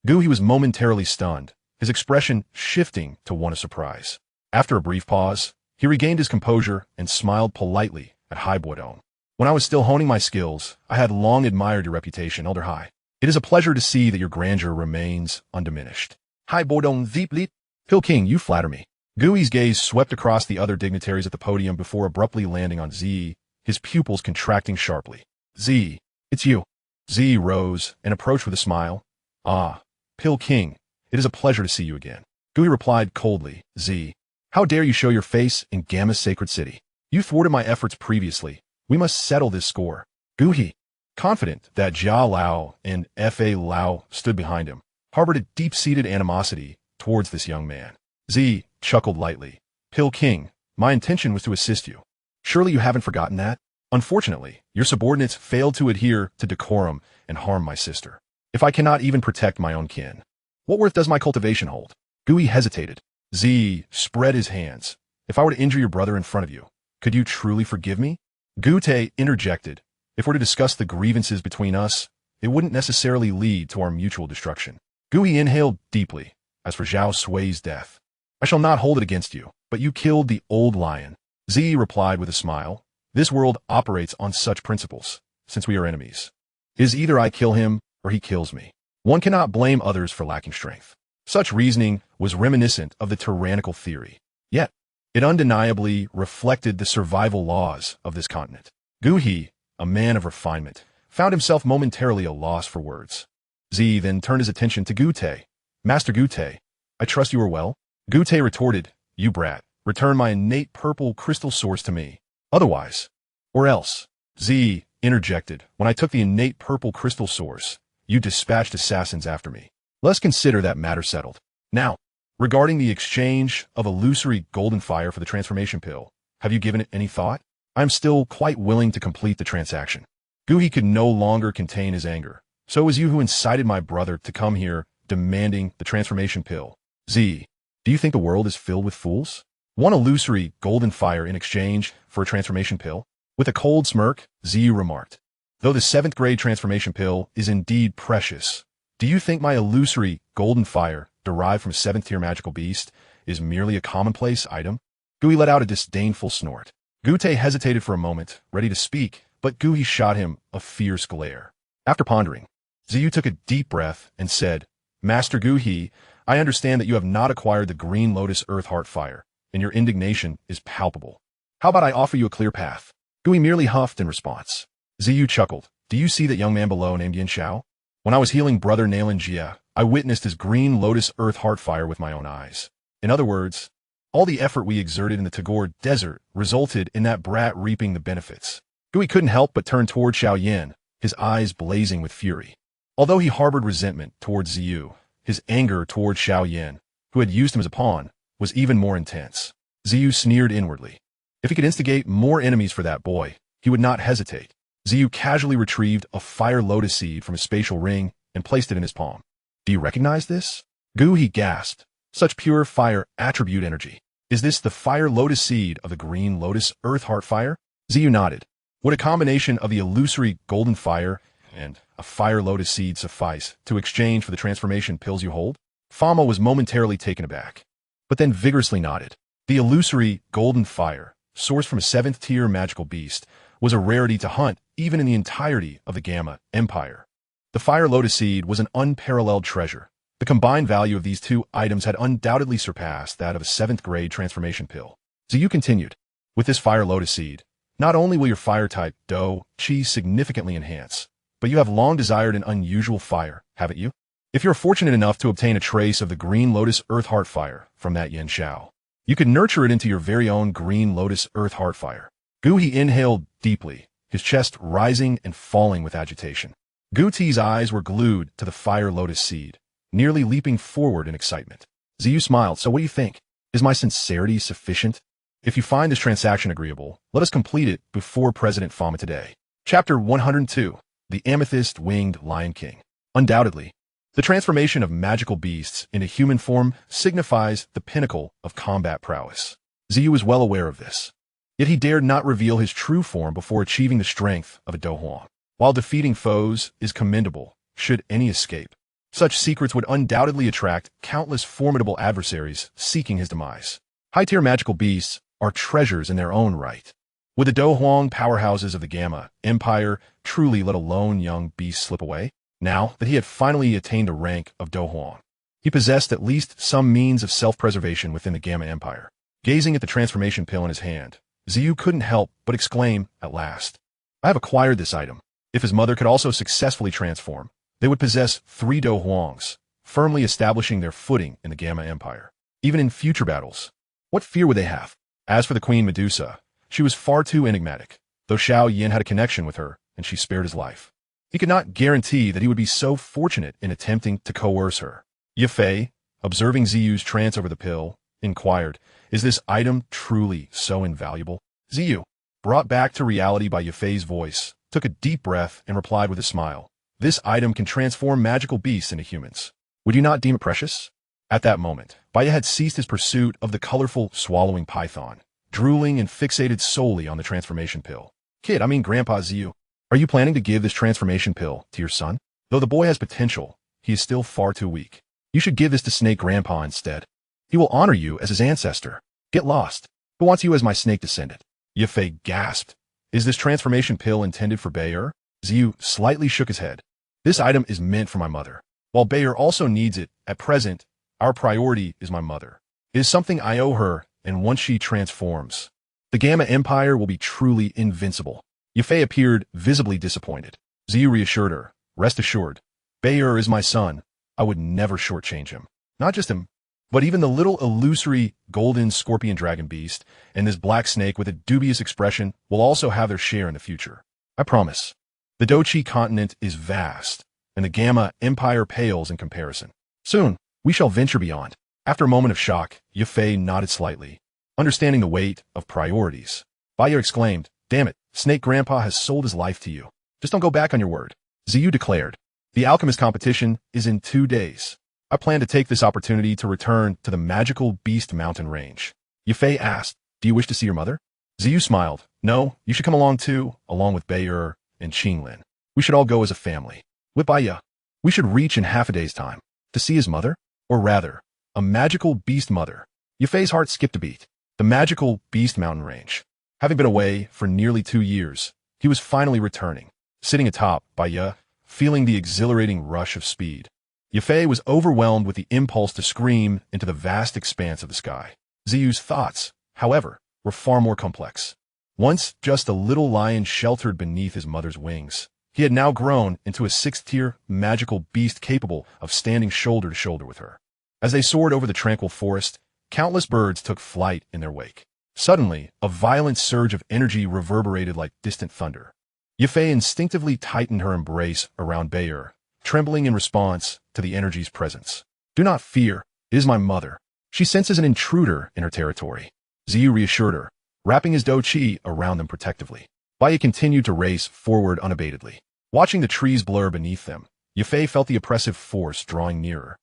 Gu He was momentarily stunned, his expression shifting to one of surprise. After a brief pause, he regained his composure and smiled politely at Hai Buodong. When I was still honing my skills, I had long admired your reputation, Elder Hai. It is a pleasure to see that your grandeur remains undiminished. Hai Buodong Ziplit. Pil King, you flatter me. Gui's gaze swept across the other dignitaries at the podium before abruptly landing on Z, his pupils contracting sharply. Z, it's you. Z rose and approached with a smile. Ah, Pil King, it is a pleasure to see you again. Gui replied coldly. Z, how dare you show your face in Gamma's sacred city? You thwarted my efforts previously. We must settle this score. Gui, confident that Jia Lao and F.A. Lao stood behind him, harbored a deep-seated animosity towards this young man. Z chuckled lightly. Pil King, my intention was to assist you. Surely you haven't forgotten that? Unfortunately, your subordinates failed to adhere to decorum and harm my sister. If I cannot even protect my own kin, what worth does my cultivation hold? Gui hesitated. Z spread his hands. If I were to injure your brother in front of you, could you truly forgive me? Gute interjected. If we're to discuss the grievances between us, it wouldn't necessarily lead to our mutual destruction. Gui inhaled deeply. As for Zhao Sui's death, I shall not hold it against you, but you killed the old lion. Z replied with a smile. This world operates on such principles, since we are enemies. It is either I kill him, or he kills me. One cannot blame others for lacking strength. Such reasoning was reminiscent of the tyrannical theory. Yet, it undeniably reflected the survival laws of this continent. Gu He, a man of refinement, found himself momentarily at a loss for words. Z then turned his attention to Gute. Master Gute, I trust you are well? Gute retorted, you brat, return my innate purple crystal source to me. Otherwise, or else, Z interjected, when I took the innate purple crystal source, you dispatched assassins after me. Let's consider that matter settled. Now, regarding the exchange of illusory golden fire for the transformation pill, have you given it any thought? I am still quite willing to complete the transaction. Gu He could no longer contain his anger. So it was you who incited my brother to come here demanding the transformation pill. Z, do you think the world is filled with fools? One illusory golden fire in exchange for a transformation pill? With a cold smirk, Z remarked, though the 7th grade transformation pill is indeed precious, do you think my illusory golden fire derived from a 7th tier magical beast is merely a commonplace item? Gui let out a disdainful snort. Gute hesitated for a moment, ready to speak, but Gui shot him a fierce glare. After pondering, Ziyu took a deep breath and said, Master Gu He, I understand that you have not acquired the Green Lotus Earth Heart Fire, and your indignation is palpable. How about I offer you a clear path? Gui merely huffed in response. Ziyu chuckled. Do you see that young man below named Yin Xiao? When I was healing Brother Nalan Jia, I witnessed his Green Lotus Earth Heart Fire with my own eyes. In other words, all the effort we exerted in the Tagore Desert resulted in that brat reaping the benefits. Gui couldn't help but turn toward Xiao Yan, his eyes blazing with fury. Although he harbored resentment towards Ziyu, his anger towards Xiao Yan, who had used him as a pawn, was even more intense. Ziyu sneered inwardly. If he could instigate more enemies for that boy, he would not hesitate. Ziyu casually retrieved a fire lotus seed from his spatial ring and placed it in his palm. Do you recognize this? Gu, he gasped. Such pure fire attribute energy. Is this the fire lotus seed of the green lotus earth heart fire? Xiao nodded. Would a combination of the illusory golden fire and a fire lotus seed suffice to exchange for the transformation pills you hold? Fama was momentarily taken aback, but then vigorously nodded. The illusory golden fire, sourced from a 7th-tier magical beast, was a rarity to hunt even in the entirety of the Gamma Empire. The fire lotus seed was an unparalleled treasure. The combined value of these two items had undoubtedly surpassed that of a 7th-grade transformation pill. Xiao continued. With this fire lotus seed, not only will your fire type, Do, Qi, significantly enhance, but you have long desired an unusual fire, haven't you? If you're fortunate enough to obtain a trace of the green lotus earth heart fire from that Yen Xiao, you could nurture it into your very own green lotus earth heart fire. Gu, he inhaled deeply, his chest rising and falling with agitation. Gu Ti's eyes were glued to the fire lotus seed, nearly leaping forward in excitement. Xiao smiled. So what do you think? Is my sincerity sufficient? If you find this transaction agreeable, let us complete it before President Fama today. Chapter 102. The Amethyst-Winged Lion King. Undoubtedly, the transformation of magical beasts into human form signifies the pinnacle of combat prowess. Xiao was well aware of this. Yet he dared not reveal his true form before achieving the strength of a Dohuang. While defeating foes is commendable, should any escape, such secrets would undoubtedly attract countless formidable adversaries seeking his demise. High-tier magical beasts are treasures in their own right. Would the Dohuang powerhouses of the Gamma Empire truly let a lone young beast slip away? Now that he had finally attained the rank of Dohuang, he possessed at least some means of self-preservation within the Gamma Empire. Gazing at the transformation pill in his hand, Xiao couldn't help but exclaim at last, I have acquired this item. If his mother could also successfully transform, they would possess 3 Dohuangs, firmly establishing their footing in the Gamma Empire. Even in future battles, what fear would they have? As for the Queen Medusa, she was far too enigmatic, though Xiao Yan had a connection with her, and she spared his life. He could not guarantee that he would be so fortunate in attempting to coerce her. Ye Fei, observing Xiao's trance over the pill, inquired, is this item truly so invaluable? Xiao, brought back to reality by Ye Fei's voice, took a deep breath and replied with a smile. This item can transform magical beasts into humans. Would you not deem it precious? At that moment, Baya had ceased his pursuit of the colorful swallowing python, drooling and fixated solely on the transformation pill. Grandpa Xiao, are you planning to give this transformation pill to your son? Though the boy has potential, he is still far too weak. You should give this to Snake Grandpa instead. He will honor you as his ancestor. Get lost. Who wants you as my snake descendant? Ye Fei gasped. Is this transformation pill intended for Bayer? Xiao slightly shook his head. This item is meant for my mother. While Bayer also needs it, at present, our priority is my mother. It is something I owe her, and once she transforms, the Gamma Empire will be truly invincible. Ye Fei appeared visibly disappointed. Xiao reassured her, rest assured, Bayer is my son. I would never shortchange him. Not just him, but even the little illusory golden scorpion dragon beast and this black snake with a dubious expression will also have their share in the future. I promise. The Dochi continent is vast, and the Gamma Empire pales in comparison. Soon, we shall venture beyond. After a moment of shock, Ye Fei nodded slightly, understanding the weight of priorities. Baya exclaimed, damn it, Snake Grandpa has sold his life to you. Just don't go back on your word. Xiao declared, the alchemist competition is in 2 days. I plan to take this opportunity to return to the magical Beast Mountain Range. Ye Fei asked, do you wish to see your mother? Xiao smiled, no, you should come along too, along with Bayer and Qinglin. We should all go as a family. With Baya, we should reach in half a day's time. To see his mother? Or rather, a magical beast mother. Ye Fei's heart skipped a beat. The magical Beast Mountain Range. Having been away for nearly 2 years, he was finally returning, sitting atop Baya, feeling the exhilarating rush of speed. Ye Fei was overwhelmed with the impulse to scream into the vast expanse of the sky. Xiao's thoughts, however, were far more complex. Once just a little lion sheltered beneath his mother's wings, he had now grown into a 6th-tier magical beast capable of standing shoulder to shoulder with her. As they soared over the tranquil forest, countless birds took flight in their wake. Suddenly, a violent surge of energy reverberated like distant thunder. Ye Fei instinctively tightened her embrace around Bayer, trembling in response to the energy's presence. Do not fear, it is my mother. She senses an intruder in her territory. Xiao reassured her, wrapping his Dochi around them protectively. Baya continued to race forward unabatedly. Watching the trees blur beneath them, Yafei felt the oppressive force drawing nearer,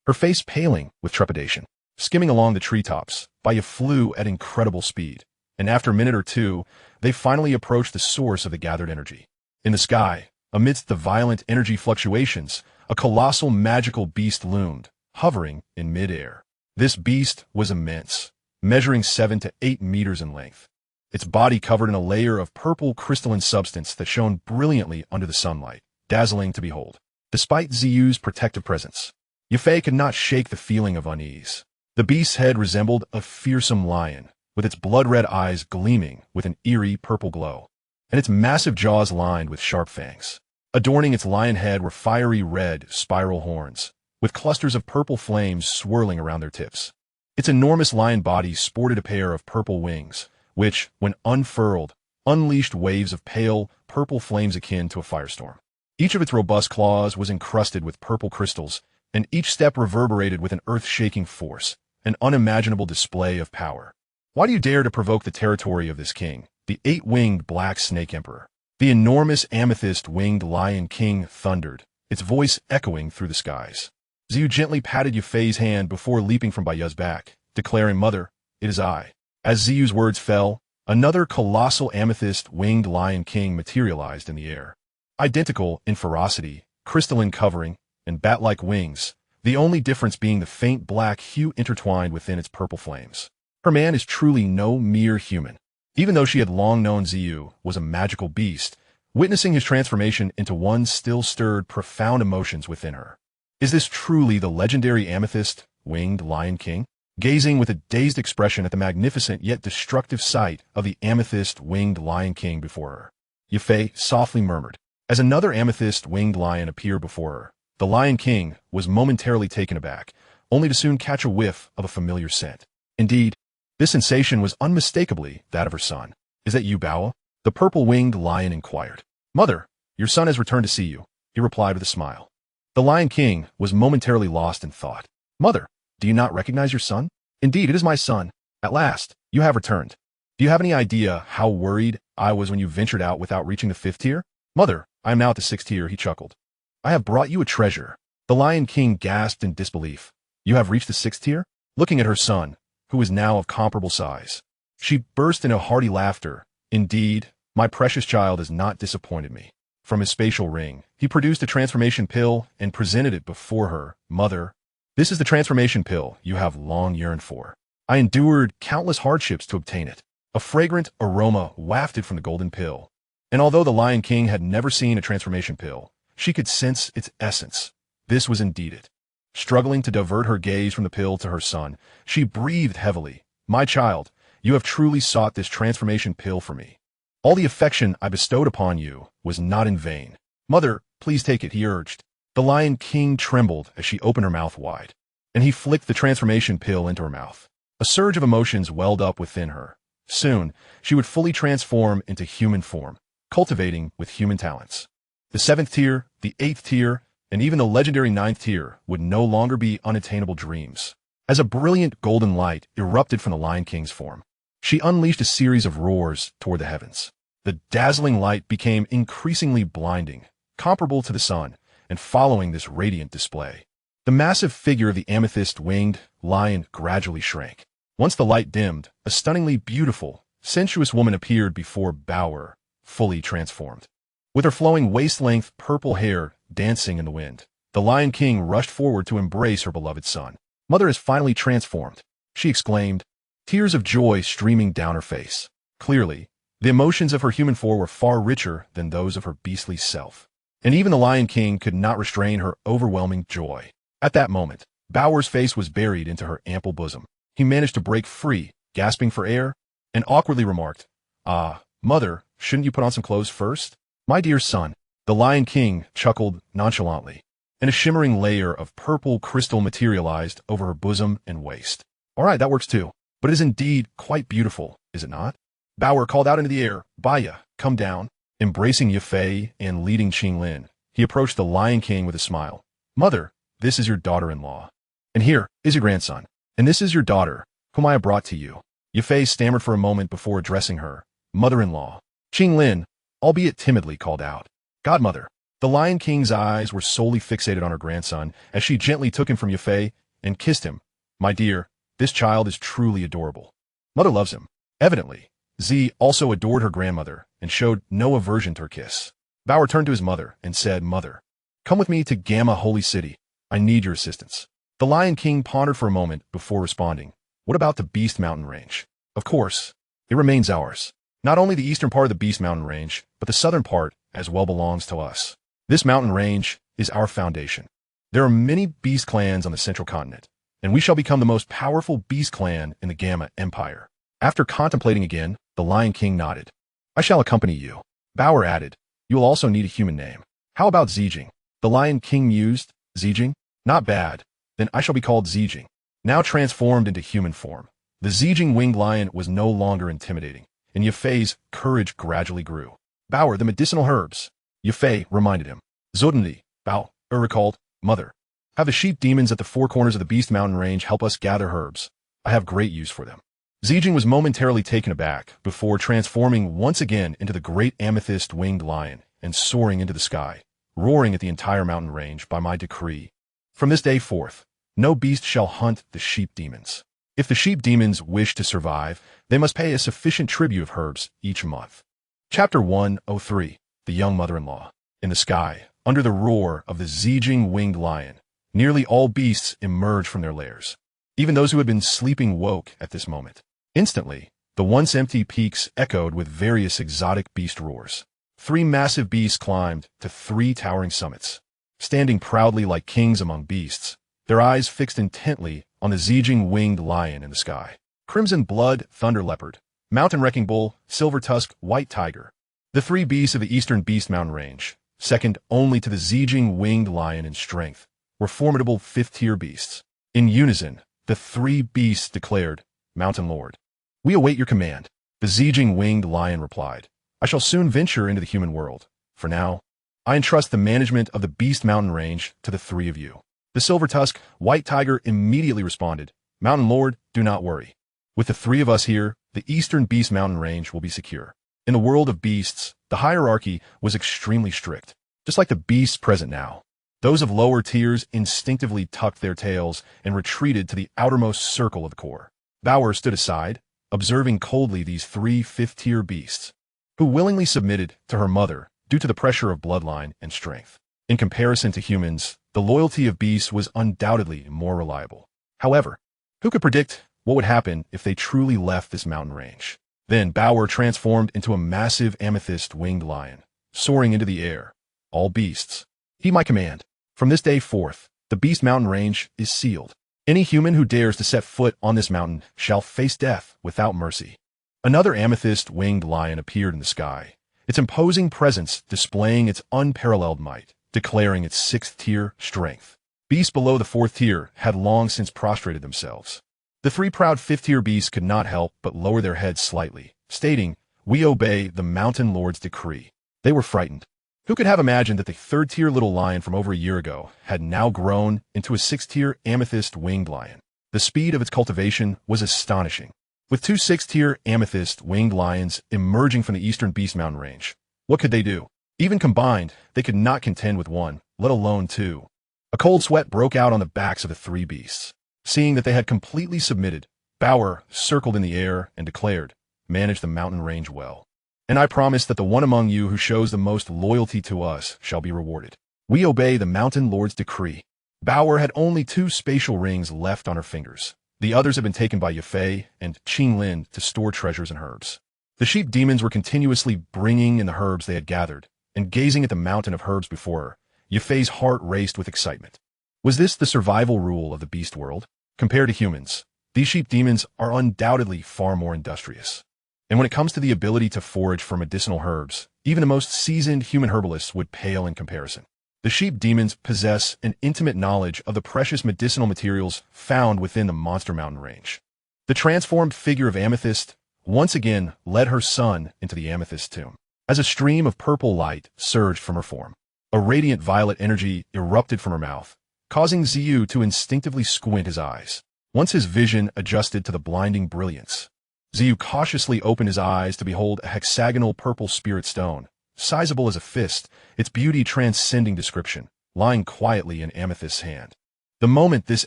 her face paling with trepidation. Skimming along the treetops, Baya flew at incredible speed, and after a minute or two, they finally approached the source of the gathered energy. In the sky, amidst the violent energy fluctuations, a colossal magical beast loomed, hovering in midair. This beast was immense, measuring 7 to 8 meters in length. Its body covered in a layer of purple crystalline substance that shone brilliantly under the sunlight, dazzling to behold. Despite Ziyu's protective presence, Yafei could not shake the feeling of unease. The beast's head resembled a fearsome lion, with its blood-red eyes gleaming with an eerie purple glow, and its massive jaws lined with sharp fangs. Adorning its lion head were fiery red spiral horns, with clusters of purple flames swirling around their tips. Its enormous lion body sported a pair of purple wings, which, when unfurled, unleashed waves of pale, purple flames akin to a firestorm. Each of its robust claws was encrusted with purple crystals, and each step reverberated with an earth-shaking force, an unimaginable display of power. Why do you dare to provoke the territory of this king, the 8-winged black snake emperor? The enormous amethyst-winged lion king thundered, its voice echoing through the skies. Ziyu gently patted Yafei's hand before leaping from Baya's back, declaring, "Mother, it is I." As Ziyu's words fell, another colossal amethyst-winged lion king materialized in the air. Identical in ferocity, crystalline covering, and bat-like wings, the only difference being the faint black hue intertwined within its purple flames. Her man is truly no mere human. Even though she had long known Ziyu was a magical beast, witnessing his transformation into one still stirred profound emotions within her. Is this truly the legendary amethyst-winged Lion King? Gazing with a dazed expression at the magnificent yet destructive sight of the amethyst-winged Lion King before her, Yafei softly murmured. As another amethyst-winged lion appeared before her, the Lion King was momentarily taken aback, only to soon catch a whiff of a familiar scent. Indeed, this sensation was unmistakably that of her son. "Is that you, Bao?" the purple-winged lion inquired. "Mother, your son has returned to see you," he replied with a smile. The Lion King was momentarily lost in thought. "Mother, do you not recognize your son?" "Indeed, it is my son. At last, you have returned. Do you have any idea how worried I was when you ventured out without reaching the 5th tier?" "Mother, I am now at the 6th tier," he chuckled. "I have brought you a treasure." The Lion King gasped in disbelief. "You have reached the 6th tier?" Looking at her son, who was now of comparable size, she burst into hearty laughter. "Indeed, my precious child has not disappointed me." From his spatial ring, he produced a transformation pill and presented it before her. "Mother, this is the transformation pill you have long yearned for. I endured countless hardships to obtain it." A fragrant aroma wafted from the golden pill, and although the Lion King had never seen a transformation pill, she could sense its essence. This was indeed it. Struggling to divert her gaze from the pill to her son, she breathed heavily. "My child, you have truly sought this transformation pill for me. All the affection I bestowed upon you was not in vain." "Mother, please take it," he urged. The Lion King trembled as she opened her mouth wide, and he flicked the transformation pill into her mouth. A surge of emotions welled up within her. Soon, she would fully transform into human form, cultivating with human talents. The 7th tier, the 8th tier, and even the legendary 9th tier would no longer be unattainable dreams. As a brilliant golden light erupted from the Lion King's form, she unleashed a series of roars toward the heavens. The dazzling light became increasingly blinding, comparable to the sun, and following this radiant display, the massive figure of the amethyst-winged lion gradually shrank. Once the light dimmed, a stunningly beautiful, sensuous woman appeared before Bauer, fully transformed. With her flowing waist-length purple hair dancing in the wind, the Lion King rushed forward to embrace her beloved son. "Mother is finally transformed," she exclaimed, tears of joy streaming down her face. Clearly, the emotions of her human form were far richer than those of her beastly self, and even the Lion King could not restrain her overwhelming joy. At that moment, Bauer's face was buried into her ample bosom. He managed to break free, gasping for air, and awkwardly remarked, "Ah, Mother, shouldn't you put on some clothes first?" "My dear son," the Lion King chuckled nonchalantly, and a shimmering layer of purple crystal materialized over her bosom and waist. "All right, that works too. But it is indeed quite beautiful, is it not?" Bauer called out into the air, "Baya, come down." Embracing Yafei and leading Qinglin, he approached the Lion King with a smile. "Mother, this is your daughter-in-law. And here is your grandson. And this is your daughter, whom I have brought to you." Yafei stammered for a moment before addressing her. "Mother-in-law." Qinglin, albeit timidly, called out, "Godmother." The Lion King's eyes were solely fixated on her grandson as she gently took him from Yafei and kissed him. My dear, this child is truly adorable. Mother loves him. Evidently, Z also adored her grandmother and showed no aversion to her kiss. Bauer turned to his mother and said, Mother, come with me to Gamma Holy City. I need your assistance. The Lion King pondered for a moment before responding. What about the Beast Mountain Range? Of course, it remains ours. Not only the eastern part of the Beast Mountain Range, but the southern part as well belongs to us. This mountain range is our foundation. There are many beast clans on the central continent, and we shall become the most powerful beast clan in the Gamma Empire. After contemplating again, the Lion King nodded. I shall accompany you. Bauer added, you will also need a human name. How about Zijing? The Lion King mused. Zijing? Not bad. Then I shall be called Zijing. Now transformed into human form, the Zijing winged lion was no longer intimidating, and Yafei's courage gradually grew. Bauer, the medicinal herbs. Yafei reminded him. Zodenli, Bao, recalled, Mother. Have the sheep demons at the four corners of the Beast Mountain Range help us gather herbs. I have great use for them. Zijing was momentarily taken aback before transforming once again into the great amethyst winged lion and soaring into the sky, roaring at the entire mountain range by my decree. From this day forth, no beast shall hunt the sheep demons. If the sheep demons wish to survive, they must pay a sufficient tribute of herbs each month. Chapter 103, The Young Mother-in-Law. In the sky, under the roar of the Zijing winged lion, nearly all beasts emerged from their lairs. Even those who had been sleeping woke at this moment. Instantly, the once empty peaks echoed with various exotic beast roars. 3 massive beasts climbed to 3 towering summits, standing proudly like kings among beasts, their eyes fixed intently on the Zijing winged lion in the sky. Crimson Blood, Thunder Leopard, Mountain Wrecking Bull, Silver Tusk, White Tiger. The 3 beasts of the eastern Beast Mountain Range, second only to the Zijing winged lion in strength, were formidable 5th-tier beasts. In unison, the 3 beasts declared, Mountain Lord. We await your command. The Zijing winged lion replied. I shall soon venture into the human world. For now, I entrust the management of the Beast Mountain Range to the 3 of you. The Silver Tusk, White Tiger immediately responded, Mountain Lord, do not worry. With the 3 of us here, the eastern Beast Mountain Range will be secure. In the world of beasts, the hierarchy was extremely strict, just like the beasts present now. Those of lower tiers instinctively tucked their tails and retreated to the outermost circle of the core. Bauer stood aside, observing coldly these 3 5th-tier beasts, who willingly submitted to her mother due to the pressure of bloodline and strength. In comparison to humans, the loyalty of beasts was undoubtedly more reliable. However, who could predict what would happen if they truly left this mountain range? Then Bauer transformed into a massive amethyst winged lion, soaring into the air. All beasts, heed my command. From this day forth, the Beast Mountain Range is sealed. Any human who dares to set foot on this mountain shall face death without mercy. Another amethyst winged lion appeared in the sky, its imposing presence displaying its unparalleled might, declaring its 6th-tier strength. Beasts below the 4th tier had long since prostrated themselves. The 3 proud 5th-tier beasts could not help but lower their heads slightly, stating, We obey the Mountain Lord's decree. They were frightened. Who could have imagined that the 3rd-tier little lion from over a year ago had now grown into a 6th-tier amethyst winged lion? The speed of its cultivation was astonishing. With 2 6th-tier amethyst winged lions emerging from the eastern Beast Mountain Range, what could they do? Even combined, they could not contend with 1, let alone 2. A cold sweat broke out on the backs of the 3 beasts. Seeing that they had completely submitted, Bauer circled in the air and declared, Manage the mountain range well. And I promise that the one among you who shows the most loyalty to us shall be rewarded. We obey the Mountain Lord's decree. Bauer had only 2 spatial rings left on her fingers. The others had been taken by Yafei and Qinglin to store treasures and herbs. The sheep demons were continuously bringing in the herbs they had gathered, and gazing at the mountain of herbs before her, Yafei's heart raced with excitement. Was this the survival rule of the beast world? Compared to humans, these sheep demons are undoubtedly far more industrious. And when it comes to the ability to forage for medicinal herbs, even the most seasoned human herbalists would pale in comparison. The sheep demons possess an intimate knowledge of the precious medicinal materials found within the Monster Mountain Range. The transformed figure of Amethyst once again led her son into the Amethyst tomb. As a stream of purple light surged from her form, a radiant violet energy erupted from her mouth, causing Ziyu to instinctively squint his eyes. Once his vision adjusted to the blinding brilliance, Ziyu cautiously opened his eyes to behold a hexagonal purple spirit stone, sizable as a fist, its beauty transcending description, lying quietly in Amethyst's hand. The moment this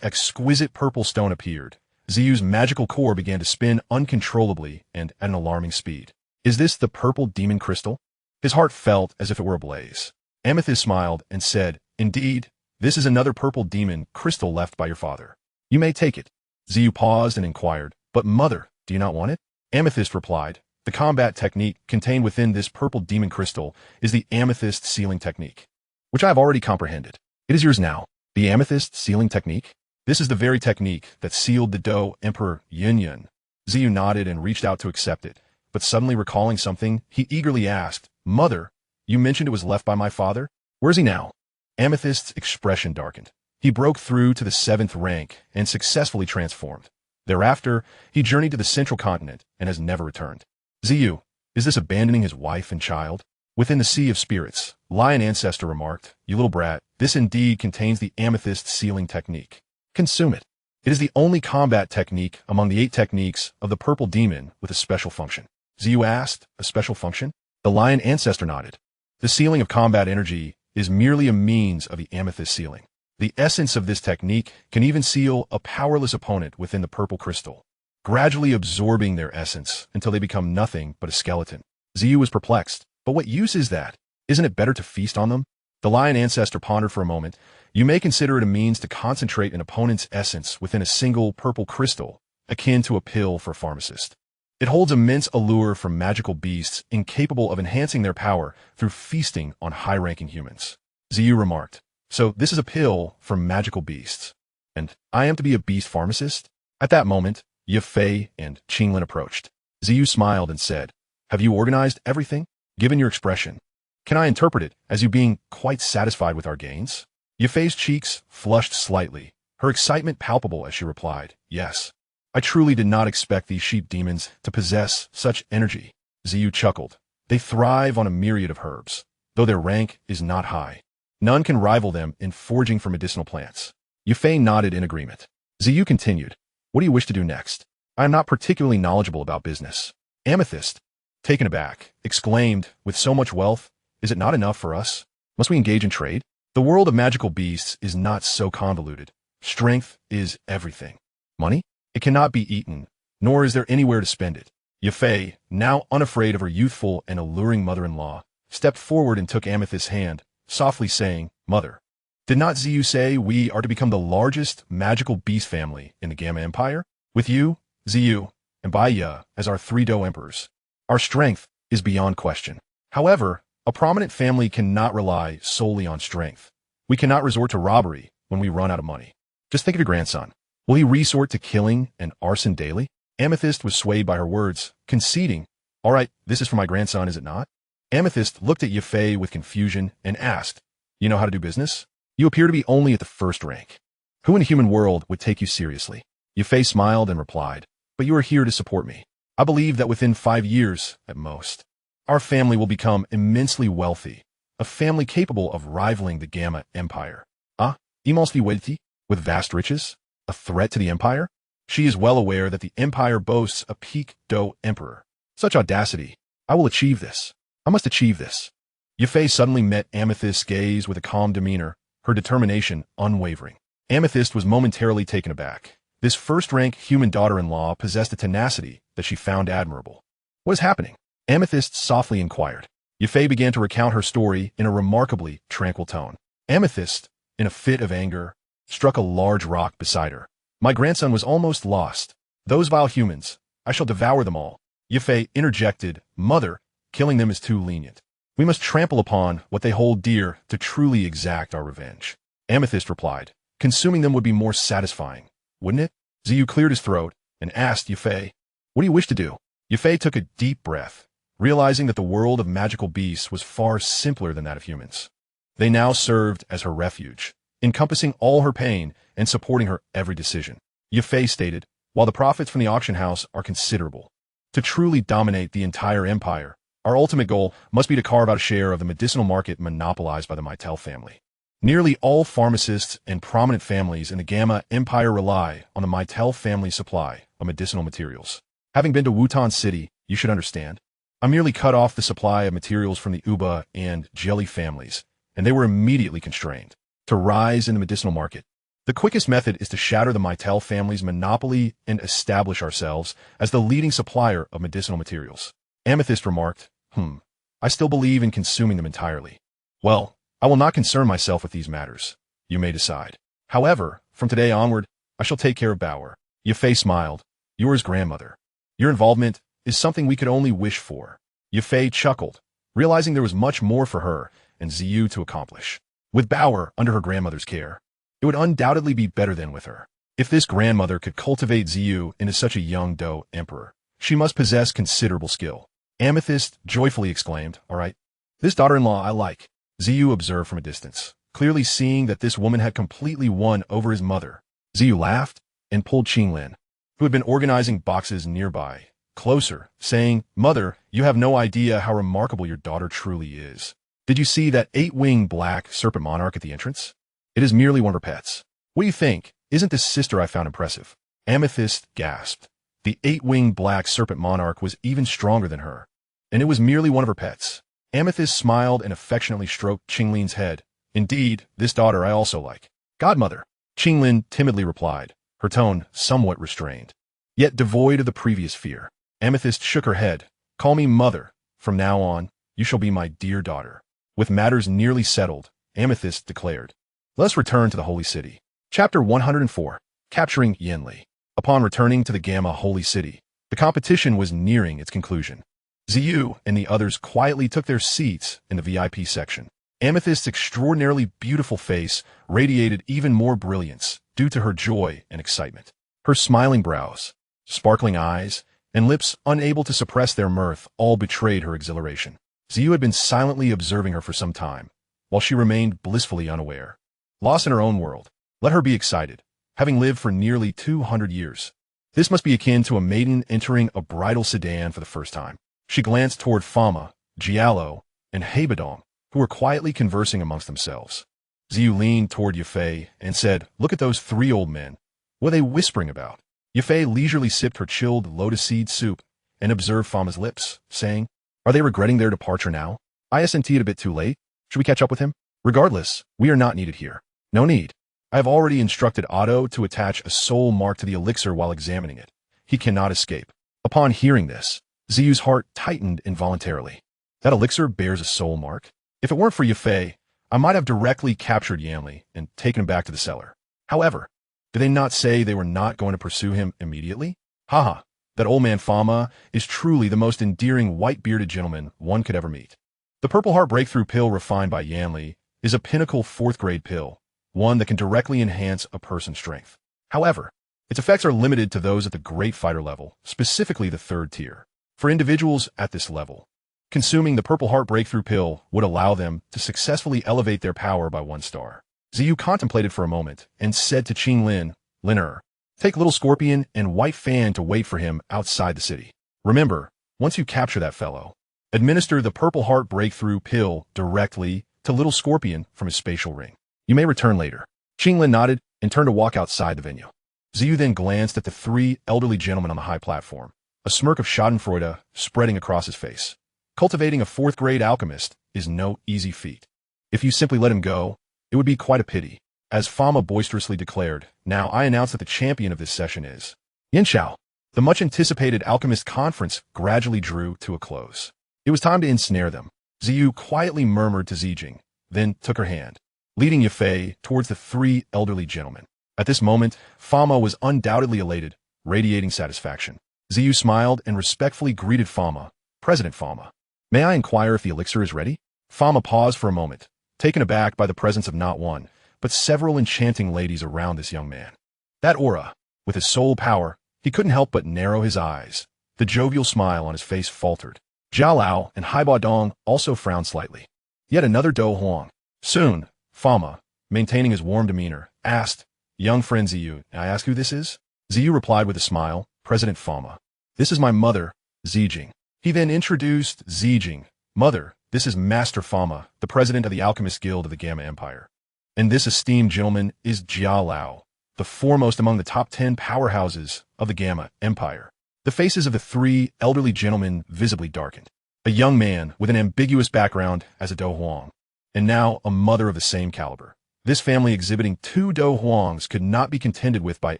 exquisite purple stone appeared, Ziyu's magical core began to spin uncontrollably and at an alarming speed. Is this the purple demon crystal? His heart felt as if it were ablaze. Amethyst smiled and said, "Indeed, this is another purple demon crystal left by your father. You may take it." Ziyu paused and inquired, "But mother, do you not want it?" Amethyst replied, "The combat technique contained within this purple demon crystal is the amethyst sealing technique, which I have already comprehended. It is yours now." The amethyst sealing technique? This is the very technique that sealed the Dou Emperor Yan. Ziyu nodded and reached out to accept it, but suddenly recalling something, he eagerly asked, "Mother, you mentioned it was left by my father? Where is he now?" Amethyst's expression darkened. He broke through to the 7th rank and successfully transformed. Thereafter, he journeyed to the central continent and has never returned. Ziyu, is this abandoning his wife and child? Within the Sea of Spirits, Lion Ancestor remarked, "You little brat, this indeed contains the amethyst sealing technique. Consume it. It is the only combat technique among the 8 techniques of the purple demon with a special function." Ziyu asked, "A special function?" The Lion Ancestor nodded. "The sealing of combat energy is merely a means of the amethyst sealing. The essence of this technique can even seal a powerless opponent within the purple crystal, gradually absorbing their essence until they become nothing but a skeleton." Ziyu was perplexed. "But what use is that? Isn't it better to feast on them?" The Lion Ancestor pondered for a moment. "You may consider it a means to concentrate an opponent's essence within a single purple crystal, akin to a pill for a pharmacist. It holds immense allure for magical beasts incapable of enhancing their power through feasting on high-ranking humans." Ziyu remarked, "So this is a pill for magical beasts, and I am to be a beast pharmacist?" At that moment, Ye Fei and Qinglin approached. Ziyu smiled and said, "Have you organized everything? Given your expression, can I interpret it as you being quite satisfied with our gains?" Ye Fei's cheeks flushed slightly, her excitement palpable as she replied, "Yes. I truly did not expect these sheep demons to possess such energy." Ziyu chuckled. "They thrive on a myriad of herbs, though their rank is not high. None can rival them in foraging for medicinal plants." Ye Fei nodded in agreement. Ziyu continued, "What do you wish to do next? I am not particularly knowledgeable about business." Amethyst, taken aback, exclaimed, "With so much wealth, is it not enough for us? Must we engage in trade? The world of magical beasts is not so convoluted. Strength is everything. Money? It cannot be eaten, nor is there anywhere to spend it." Ye Fei, now unafraid of her youthful and alluring mother-in-law, stepped forward and took Amethyst's hand, softly saying, "Mother, did not Ziyu say we are to become the largest magical beast family in the Gamma Empire? With you, Ziyu, and Baiya as our 3 Dou Emperors, our strength is beyond question. However, a prominent family cannot rely solely on strength. We cannot resort to robbery when we run out of money. Just think of your grandson. Will he resort to killing and arson daily?" Amethyst was swayed by her words, conceding, "All right, this is for my grandson, is it not?" Amethyst looked at Ye Fei with confusion and asked, "You know how to do business? You appear to be only at the 1st rank. Who in the human world would take you seriously?" Ye Fei smiled and replied, "But you are here to support me. I believe that within 5 years, at most, our family will become immensely wealthy, a family capable of rivaling the Gamma Empire." "Ah, immensely wealthy? With vast riches? A threat to the Empire?" She is well aware that the Empire boasts a peak Dou Emperor. Such audacity. I will achieve this. I must achieve this. Ye Fei suddenly met Amethyst's gaze with a calm demeanor, her determination unwavering. Amethyst was momentarily taken aback. This 1st-rank human daughter-in-law possessed a tenacity that she found admirable. "What is happening?" Amethyst softly inquired. Ye Fei began to recount her story in a remarkably tranquil tone. Amethyst, in a fit of anger, struck a large rock beside her. "My grandson was almost lost. Those vile humans, I shall devour them all." Ye Fei interjected, "Mother, killing them is too lenient. We must trample upon what they hold dear to truly exact our revenge." Amethyst replied, "Consuming them would be more satisfying, wouldn't it?" Ziyu cleared his throat and asked Ye Fei, "What do you wish to do?" Ye Fei took a deep breath, realizing that the world of magical beasts was far simpler than that of humans. They now served as her refuge, encompassing all her pain and supporting her every decision. Ye Fei stated, "While the profits from the auction house are considerable, to truly dominate the entire empire, our ultimate goal must be to carve out a share of the medicinal market monopolized by the Meitel family. Nearly all pharmacists and prominent families in the Gamma Empire rely on the Meitel family supply of medicinal materials. Having been to Wutan City, you should understand." I merely cut off the supply of materials from the Uba and Jelly families, and they were immediately constrained to rise in the medicinal market. The quickest method is to shatter the Maitel family's monopoly and establish ourselves as the leading supplier of medicinal materials. Amethyst remarked, I still believe in consuming them entirely. Well, I will not concern myself with these matters. You may decide. However, from today onward, I shall take care of Bauer. Yafei smiled. Yours, grandmother. Your involvement is something we could only wish for. Yafei chuckled, realizing there was much more for her and Ziyu to accomplish. With Bauer under her grandmother's care, it would undoubtedly be better than with her. If this grandmother could cultivate Ziyu into such a young Dou emperor, she must possess considerable skill. Amethyst joyfully exclaimed, all right, this daughter-in-law I like. Ziyu observed from a distance, clearly seeing that this woman had completely won over his mother. Ziyu laughed and pulled Qinglin, who had been organizing boxes nearby, closer, saying, Mother, you have no idea how remarkable your daughter truly is. Did you see that 8-winged black serpent monarch at the entrance? It is merely one of her pets. What do you think? Isn't this sister I found impressive? Amethyst gasped. The 8-winged black serpent monarch was even stronger than her, and it was merely one of her pets. Amethyst smiled and affectionately stroked Qinglin's head. Indeed, this daughter I also like. Godmother, Qinglin timidly replied, her tone somewhat restrained, yet devoid of the previous fear. Amethyst shook her head. Call me mother. From now on, you shall be my dear daughter. With matters nearly settled, Amethyst declared, let us return to the Holy City. Chapter 104, Capturing Yanli. Upon returning to the Gamma Holy City, the competition was nearing its conclusion. Ziyu and the others quietly took their seats in the VIP section. Amethyst's extraordinarily beautiful face radiated even more brilliance due to her joy and excitement. Her smiling brows, sparkling eyes, and lips unable to suppress their mirth all betrayed her exhilaration. Ziyu had been silently observing her for some time, while she remained blissfully unaware. Lost in her own world, let her be excited, having lived for nearly 200 years. This must be akin to a maiden entering a bridal sedan for the first time. She glanced toward Fama, Jialo, and Hebadong, who were quietly conversing amongst themselves. Ziyu leaned toward Yafei and said, look at those 3 old men. What are they whispering about? Yafei leisurely sipped her chilled lotus seed soup and observed Fama's lips, saying, are they regretting their departure now? Isn't it a bit too late? Should we catch up with him? Regardless, we are not needed here. No need. I have already instructed Otto to attach a soul mark to the elixir while examining it. He cannot escape. Upon hearing this, Ziyu's heart tightened involuntarily. That elixir bears a soul mark? If it weren't for Yafei, I might have directly captured Yanli and taken him back to the cellar. However, did they not say they were not going to pursue him immediately? Haha, that old man Fama is truly the most endearing white-bearded gentleman one could ever meet. The Purple Heart Breakthrough Pill refined by Yanli is a pinnacle 4th-grade pill, one that can directly enhance a person's strength. However, its effects are limited to those at the Great Fighter level, specifically the 3rd tier. For individuals at this level, consuming the Purple Heart Breakthrough Pill would allow them to successfully elevate their power by 1 star. Ziyu contemplated for a moment and said to Qinglin, Liner, take Little Scorpion and White Fan to wait for him outside the city. Remember, once you capture that fellow, administer the Purple Heart Breakthrough Pill directly to Little Scorpion from his spatial ring. You may return later. Qinglin nodded and turned to walk outside the venue. Ziyu then glanced at the 3 elderly gentlemen on the high platform, a smirk of schadenfreude spreading across his face. Cultivating a 4th-grade alchemist is no easy feat. If you simply let him go, it would be quite a pity. As Fama boisterously declared, now I announce that the champion of this session is Yanxiao. The much-anticipated alchemist conference gradually drew to a close. It was time to ensnare them. Ziyu quietly murmured to Zijing, then took her hand, leading Yafei towards the 3 elderly gentlemen. At this moment, Fama was undoubtedly elated, radiating satisfaction. Ziyu smiled and respectfully greeted Fama, President Fama. May I inquire if the elixir is ready? Fama paused for a moment, taken aback by the presence of not one, but several enchanting ladies around this young man. That aura, with his soul power, he couldn't help but narrow his eyes. The jovial smile on his face faltered. Zhao Lao and Haiba Dong also frowned slightly. Yet another Do Huang. Soon, Fama, maintaining his warm demeanor, asked, young friend Ziyu, I ask who this is? Ziyu replied with a smile, President Fama. This is my mother, Zijing. He then introduced Zijing. Mother, this is Master Fama, the president of the Alchemist Guild of the Gamma Empire. And this esteemed gentleman is Jia Lao, the foremost among the top 10 powerhouses of the Gamma Empire. The faces of the 3 elderly gentlemen visibly darkened. a young man with an ambiguous background as a Do Huang, and now a mother of the same caliber. This family exhibiting two Do Huangs could not be contended with by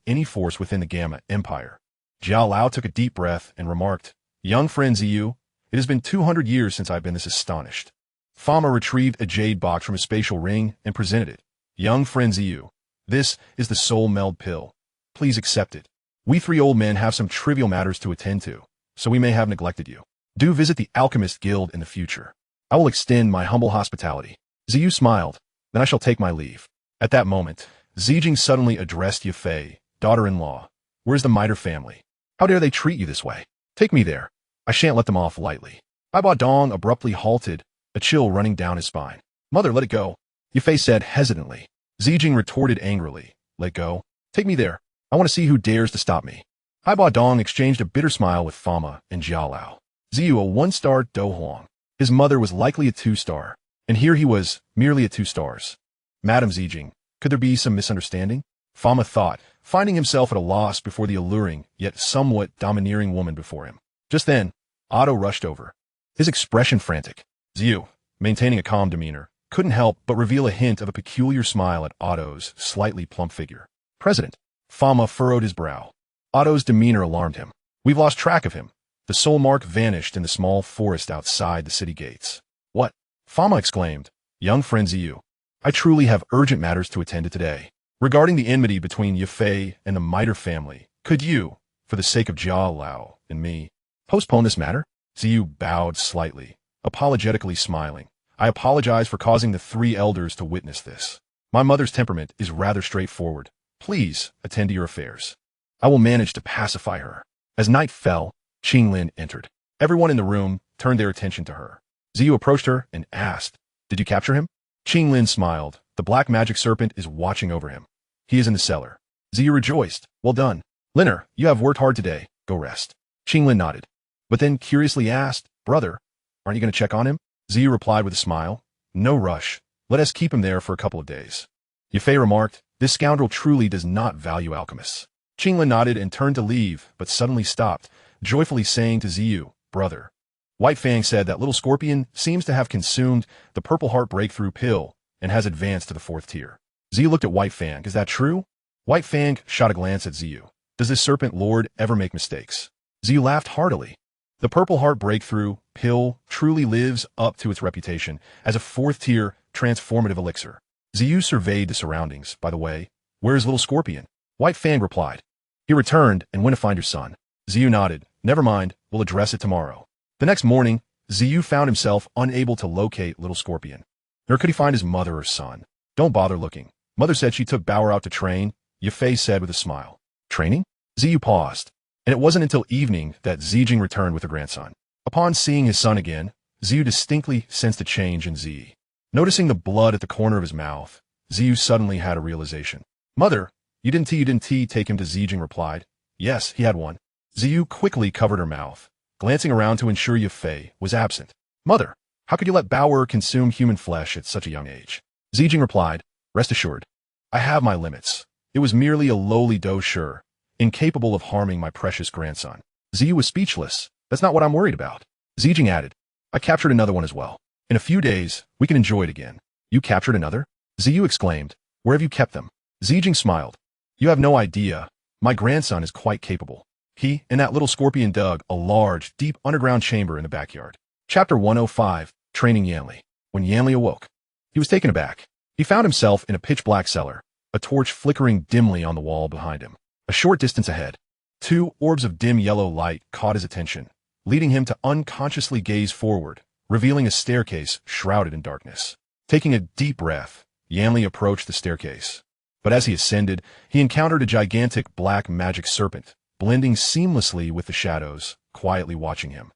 any force within the Gamma Empire. Jiao Lao took a deep breath and remarked, "Young friend Ziyu, it has been 200 years since I've been this astonished." Fama retrieved a jade box from a spatial ring and presented it. "Young friend Ziyu, this is the soul meld pill. Please accept it. We three old men have some trivial matters to attend to, so we may have neglected you. Do visit the Alchemist Guild in the future. I will extend my humble hospitality." Ziyu smiled. "Then I shall take my leave." At that moment, Zijing suddenly addressed Yafei, daughter-in-law. "Where's the Miter family? How dare they treat you this way? Take me there. I shan't let them off lightly." Aiba Dong abruptly halted, a chill running down his spine. "Mother, let it go," Yafei said hesitantly. Zijing retorted angrily, "Let go? Take me there. I want to see who dares to stop me." Aiba Dong exchanged a bitter smile with Fama and Jiao Lao. Ziyu, a one-star Do Huang. His mother was likely a two-star, and here he was, merely at 2 stars. "Madam Zijing, could there be some misunderstanding?" Fama thought, finding himself at a loss before the alluring, yet somewhat domineering woman before him. Just then, Otto rushed over, his expression frantic. Ziyu, maintaining a calm demeanor, couldn't help but reveal a hint of a peculiar smile at Otto's slightly plump figure. "President." Fama furrowed his brow. Otto's demeanor alarmed him. "We've lost track of him." The soul mark vanished in the small forest outside the city gates. "What?" Fama exclaimed. "Young friend Ziyu, I truly have urgent matters to attend to today. Regarding the enmity between Yafei and the Miter family, could you, for the sake of Jiao Lao and me, postpone this matter?" Ziyu bowed slightly, apologetically smiling. "I apologize for causing the 3 elders to witness this. My mother's temperament is rather straightforward. Please attend to your affairs. I will manage to pacify her." As night fell, Qinglin entered. Everyone in the room turned their attention to her. Ziyu approached her and asked, "Did you capture him?" Qinglin smiled. "The black magic serpent is watching over him. He is in the cellar." Ziyu rejoiced. "Well done. Linner, you have worked hard today. Go rest." Qinglin nodded, but then curiously asked, "Brother, aren't you going to check on him?" Ziyu replied with a smile, "No rush. Let us keep him there for a couple of days." Yafei remarked, "This scoundrel truly does not value alchemists." Qinglin nodded and turned to leave, but suddenly stopped, joyfully saying to Ziyu, "Brother." White Fang said that little scorpion seems to have consumed the purple heart breakthrough pill and has advanced to the 4th tier. Ziyu looked at White Fang. "Is that true?" White Fang shot a glance at Ziyu. "Does this serpent lord ever make mistakes?" Ziyu laughed heartily. "The purple heart breakthrough pill truly lives up to its reputation as a 4th tier transformative elixir." Ziyu surveyed the surroundings. "By the way, where is little scorpion?" White Fang replied, "He returned and went to find your son." Ziyu nodded. "Never mind, we'll address it tomorrow." The next morning, Ziyu found himself unable to locate little scorpion. Nor could he find his mother or son. "Don't bother looking. Mother said she took Bauer out to train," Yafei said with a smile. "Training?" Ziyu paused, and it wasn't until evening that Zijing returned with her grandson. Upon seeing his son again, Ziyu distinctly sensed a change in Zi. Noticing the blood at the corner of his mouth, Ziyu suddenly had a realization. "Mother, you didn't take him to," Zijing replied. "Yes, he had one." Ziyu quickly covered her mouth, glancing around to ensure Yafei was absent. "Mother, how could you let Bauer consume human flesh at such a young age?" Zijing replied, "Rest assured, I have my limits. It was merely a lowly Do Shi, incapable of harming my precious grandson." Ziyu was speechless. "That's not what I'm worried about." Zijing added, "I captured another one as well. In a few days, we can enjoy it again." "You captured another?" Ziyu exclaimed. "Where have you kept them?" Zijing smiled. "You have no idea. My grandson is quite capable. He and that little scorpion dug a large, deep underground chamber in the backyard." Chapter 105, Training Yanli. When Yanli awoke, he was taken aback. He found himself in a pitch-black cellar, a torch flickering dimly on the wall behind him. A short distance ahead, 2 orbs of dim yellow light caught his attention, leading him to unconsciously gaze forward, revealing a staircase shrouded in darkness. Taking a deep breath, Yanli approached the staircase. But as he ascended, he encountered a gigantic black magic serpent, blending seamlessly with the shadows, quietly watching him.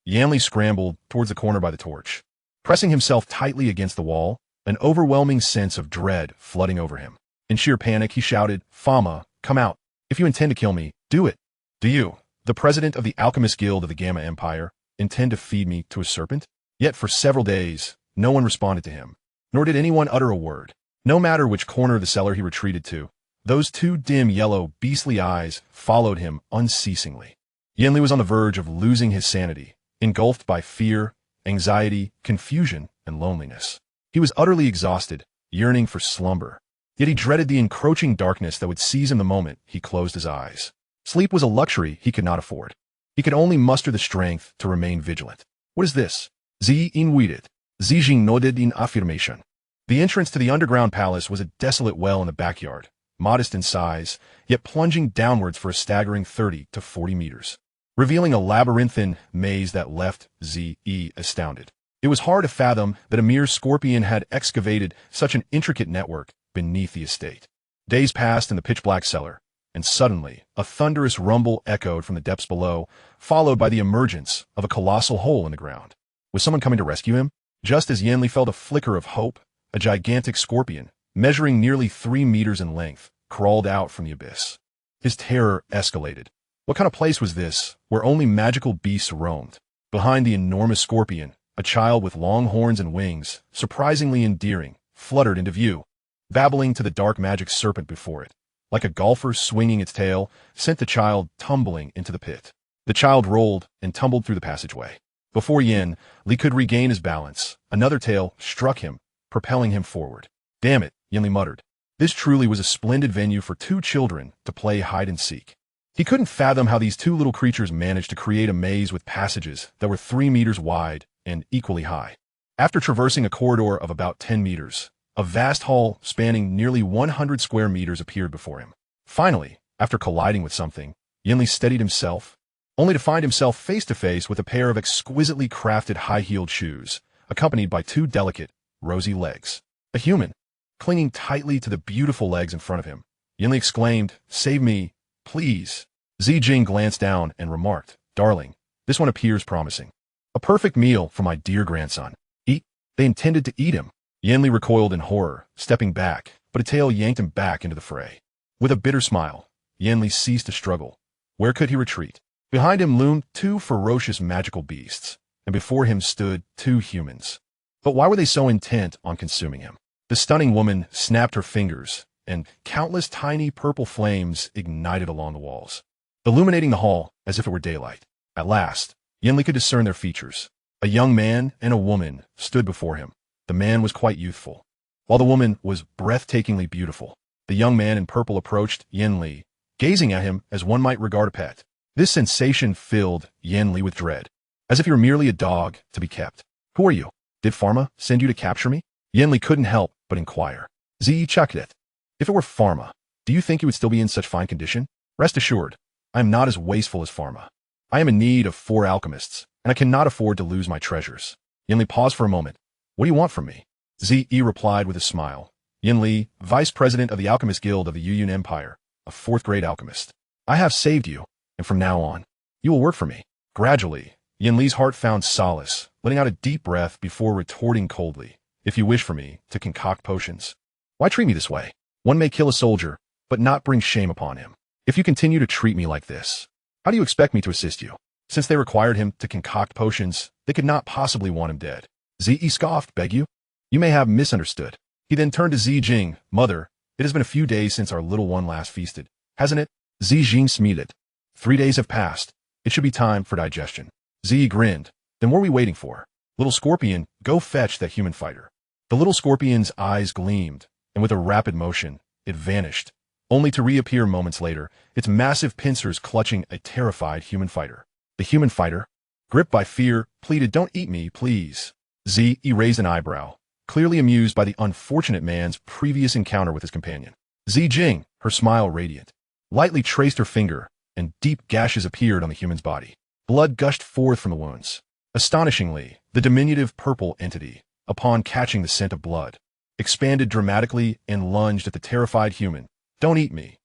Yanli scrambled towards the corner by the torch. Pressing himself tightly against the wall, an overwhelming sense of dread flooding over him. In sheer panic, he shouted, "Fama, come out. If you intend to kill me, do it. Do you, the president of the Alchemist Guild of the Gamma Empire, intend to feed me to a serpent?" Yet for several days, no one responded to him, nor did anyone utter a word. No matter which corner of the cellar he retreated to, those 2 dim yellow, beastly eyes followed him unceasingly. Yanli was on the verge of losing his sanity, engulfed by fear, anxiety, confusion, and loneliness. He was utterly exhausted, yearning for slumber. Yet he dreaded the encroaching darkness that would seize him the moment he closed his eyes. Sleep was a luxury he could not afford. He could only muster the strength to remain vigilant. What is this? Zi inweidet. Zijing nodded in affirmation. The entrance to the underground palace was a desolate well in the backyard, modest in size, yet plunging downwards for a staggering 30 to 40 meters, revealing a labyrinthine maze that left Zi astounded. It was hard to fathom that a mere scorpion had excavated such an intricate network beneath the estate. Days passed in the pitch-black cellar, and suddenly a thunderous rumble echoed from the depths below, followed by the emergence of a colossal hole in the ground. Was someone coming to rescue him? Just as Yanli felt a flicker of hope, a gigantic scorpion, measuring nearly 3 meters in length, crawled out from the abyss. His terror escalated. What kind of place was this, where only magical beasts roamed? Behind the enormous scorpion, a child with long horns and wings, surprisingly endearing, fluttered into view, babbling to the dark magic serpent before it. Like a golfer swinging its tail, sent the child tumbling into the pit. The child rolled and tumbled through the passageway. Before Yen Li could regain his balance, another tail struck him, propelling him forward. Damn it, Yen Li muttered. This truly was a splendid venue for 2 children to play hide-and-seek. He couldn't fathom how these 2 little creatures managed to create a maze with passages that were 3 meters wide and equally high. After traversing a corridor of about 10 meters, a vast hall spanning nearly 100 square meters appeared before him. Finally, after colliding with something, Yen Li steadied himself, only to find himself face-to-face with a pair of exquisitely crafted high-heeled shoes, accompanied by 2 delicate, rosy legs. A human, clinging tightly to the beautiful legs in front of him. Yen Li exclaimed, "Save me, please." Zijing glanced down and remarked, "Darling, this one appears promising. A perfect meal for my dear grandson." Eat? They intended to eat him. Yen Li recoiled in horror, stepping back, but a tail yanked him back into the fray. With a bitter smile, Yen Li ceased to struggle. Where could he retreat? Behind him loomed 2 ferocious magical beasts, and before him stood 2 humans. But why were they so intent on consuming him? The stunning woman snapped her fingers, and countless tiny purple flames ignited along the walls, illuminating the hall as if it were daylight. At last, Yen Li could discern their features. A young man and a woman stood before him. The man was quite youthful, while the woman was breathtakingly beautiful. The young man in purple approached Yen Li, gazing at him as one might regard a pet. This sensation filled Yen Li with dread, as if he were merely a dog to be kept. "Who are you? Did Pharma send you to capture me?" Yen Li couldn't help but inquire. Zi Chakdet. If it were Pharma, do you think you would still be in such fine condition? Rest assured, I am not as wasteful as Pharma. I am in need of 4 alchemists, and I cannot afford to lose my treasures. Yen Li paused for a moment. What do you want from me? Zi replied with a smile. Yen Li, Vice President of the Alchemist Guild of the Yuyun Empire, a 4th-grade alchemist. I have saved you, and from now on, you will work for me. Gradually, Yen Li's heart found solace, letting out a deep breath before retorting coldly. If you wish for me to concoct potions, why treat me this way? One may kill a soldier, but not bring shame upon him. If you continue to treat me like this, how do you expect me to assist you? Since they required him to concoct potions, they could not possibly want him dead. Zi scoffed, beg you? You may have misunderstood. He then turned to Zijing. Mother, it has been a few days since our little one last feasted, hasn't it? Zijing smiled. 3 days have passed. It should be time for digestion. Zi grinned. Then what are we waiting for? Little scorpion, go fetch that human fighter. The little scorpion's eyes gleamed, and with a rapid motion, it vanished, only to reappear moments later, its massive pincers clutching a terrified human fighter. The human fighter, gripped by fear, pleaded, "Don't eat me, please." Zi raised an eyebrow, clearly amused by the unfortunate man's previous encounter with his companion. Zijing, her smile radiant, lightly traced her finger, and deep gashes appeared on the human's body. Blood gushed forth from the wounds. Astonishingly, the diminutive purple entity, upon catching the scent of blood, expanded dramatically and lunged at the terrified human. "Don't eat me."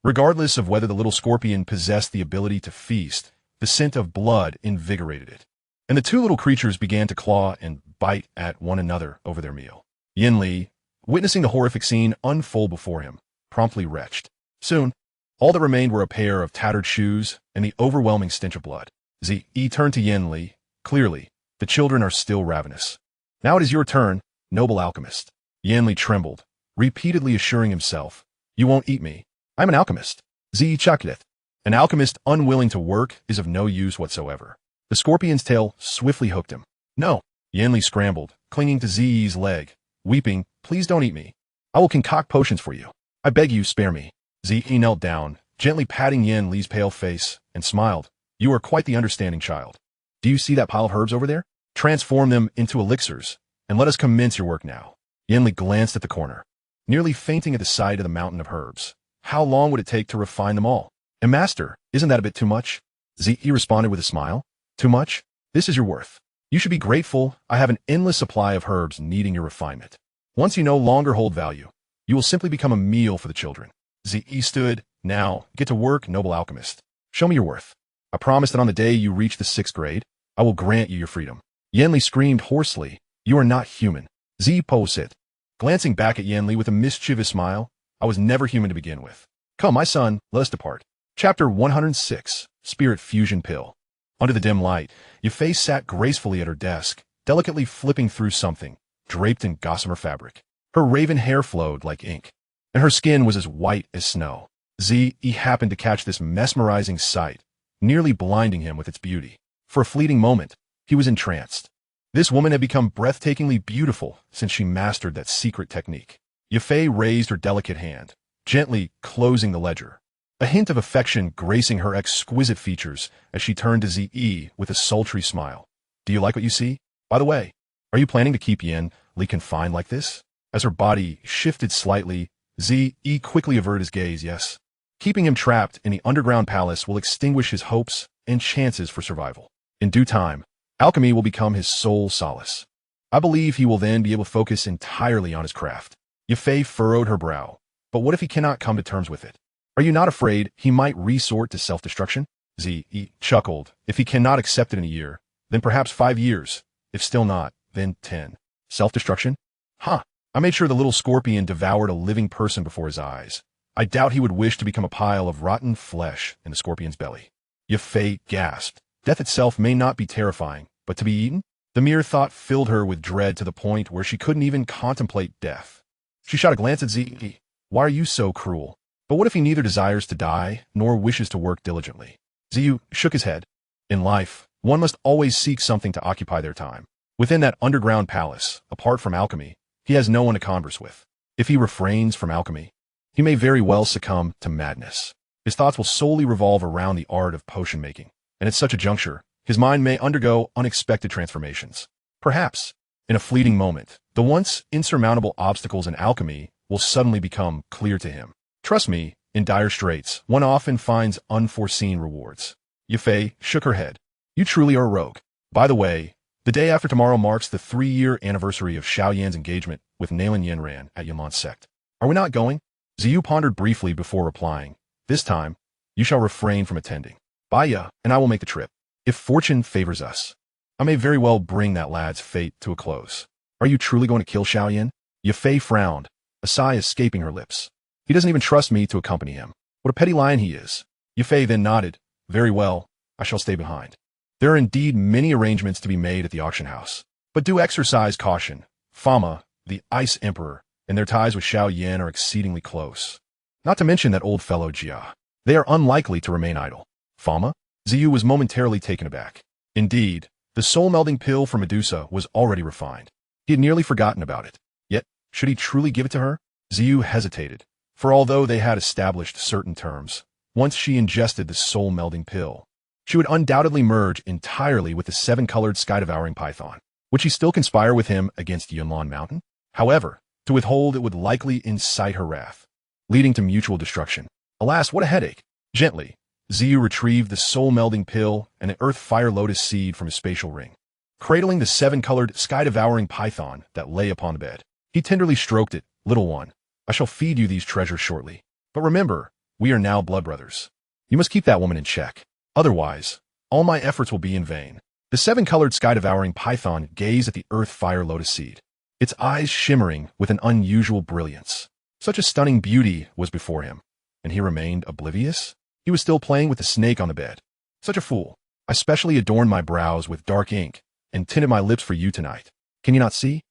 Regardless of whether the little scorpion possessed the ability to feast, the scent of blood invigorated it, and the 2 little creatures began to claw and bite at one another over their meal. Yen Li, witnessing the horrific scene unfold before him, promptly retched. Soon, all that remained were a pair of tattered shoes and the overwhelming stench of blood. Zi turned to Yen Li. Clearly, the children are still ravenous. Now it is your turn, noble alchemist. Yen Li trembled, repeatedly assuring himself, "You won't eat me. I'm an alchemist." Zi Chakdet. An alchemist unwilling to work is of no use whatsoever. The scorpion's tail swiftly hooked him. No. Yanli scrambled, clinging to Ziyi's leg, weeping, please don't eat me. I will concoct potions for you. I beg you, spare me. Ziyi knelt down, gently patting Yanli's pale face, and smiled. You are quite the understanding child. Do you see that pile of herbs over there? Transform them into elixirs, and let us commence your work now. Yanli glanced at the corner, nearly fainting at the sight of the mountain of herbs. How long would it take to refine them all? And master, isn't that a bit too much? Ziyi responded with a smile. Too much? This is your worth. You should be grateful I have an endless supply of herbs needing your refinement. Once you no longer hold value, you will simply become a meal for the children. Ziyi stood. Now, get to work, noble alchemist. Show me your worth. I promise that on the day you reach the 6th grade, I will grant you your freedom. Yanli screamed hoarsely. You are not human. Ziyi posed, glancing back at Yanli with a mischievous smile. I was never human to begin with. Come, my son, let us depart. Chapter 106, Spirit Fusion Pill. Under the dim light, Yafei sat gracefully at her desk, delicately flipping through something, draped in gossamer fabric. Her raven hair flowed like ink, and her skin was as white as snow. Ziyi happened to catch this mesmerizing sight, nearly blinding him with its beauty. For a fleeting moment, he was entranced. This woman had become breathtakingly beautiful since she mastered that secret technique. Yafei raised her delicate hand, gently closing the ledger, a hint of affection gracing her exquisite features as she turned to Ziyi with a sultry smile. Do you like what you see? By the way, are you planning to keep Yanli confined like this? As her body shifted slightly, Ziyi quickly averted his gaze. Yes. Keeping him trapped in the underground palace will extinguish his hopes and chances for survival. In due time, alchemy will become his sole solace. I believe he will then be able to focus entirely on his craft. Yafei furrowed her brow. But what if he cannot come to terms with it? Are you not afraid he might resort to self-destruction? Ziyi chuckled. If he cannot accept it in a year, then perhaps 5 years. If still not, then 10. Self-destruction? Huh. I made sure the little scorpion devoured a living person before his eyes. I doubt he would wish to become a pile of rotten flesh in the scorpion's belly. Yafei gasped. Death itself may not be terrifying, but to be eaten? The mere thought filled her with dread to the point where she couldn't even contemplate death. She shot a glance at Ziyi. Why are you so cruel? But what if he neither desires to die, nor wishes to work diligently? Ziyi shook his head. In life, one must always seek something to occupy their time. Within that underground palace, apart from alchemy, he has no one to converse with. If he refrains from alchemy, he may very well succumb to madness. His thoughts will solely revolve around the art of potion making, and at such a juncture, his mind may undergo unexpected transformations. Perhaps, in a fleeting moment, the once insurmountable obstacles in alchemy will suddenly become clear to him. Trust me, in dire straits, one often finds unforeseen rewards. Yafei shook her head. You truly are a rogue. By the way, the day after tomorrow marks the 3-year anniversary of Xiao Yan's engagement with Nalan Yanran at Yanlan's sect. Are we not going? Ziyu pondered briefly before replying. This time, you shall refrain from attending. Baya, and I will make the trip. If fortune favors us, I may very well bring that lad's fate to a close. Are you truly going to kill Xiao Yan? Yafei frowned, a sigh escaping her lips. He doesn't even trust me to accompany him. What a petty lion he is. Yafei then nodded. Very well, I shall stay behind. There are indeed many arrangements to be made at the auction house. But do exercise caution. Fama, the Ice Emperor, and their ties with Xiao Yan are exceedingly close. Not to mention that old fellow Jia. They are unlikely to remain idle. Fama? Ziyu was momentarily taken aback. Indeed, the soul-melding pill for Medusa was already refined. He had nearly forgotten about it. Yet, should he truly give it to her? Ziyu hesitated. For although they had established certain terms, once she ingested the soul-melding pill, she would undoubtedly merge entirely with the 7-colored sky-devouring python. Would she still conspire with him against Yanlan Mountain? However, to withhold it would likely incite her wrath, leading to mutual destruction. Alas, what a headache! Gently, Ziyu retrieved the soul-melding pill and an earth-fire lotus seed from his spatial ring. Cradling the 7-colored sky-devouring python that lay upon the bed, he tenderly stroked it. Little one, I shall feed you these treasures shortly. But remember, we are now blood brothers. You must keep that woman in check. Otherwise, all my efforts will be in vain. The 7-colored sky-devouring python gazed at the earth-fire lotus seed, its eyes shimmering with an unusual brilliance. Such a stunning beauty was before him, and he remained oblivious? He was still playing with the snake on the bed. Such a fool. I specially adorned my brows with dark ink and tinted my lips for you tonight. Can you not see?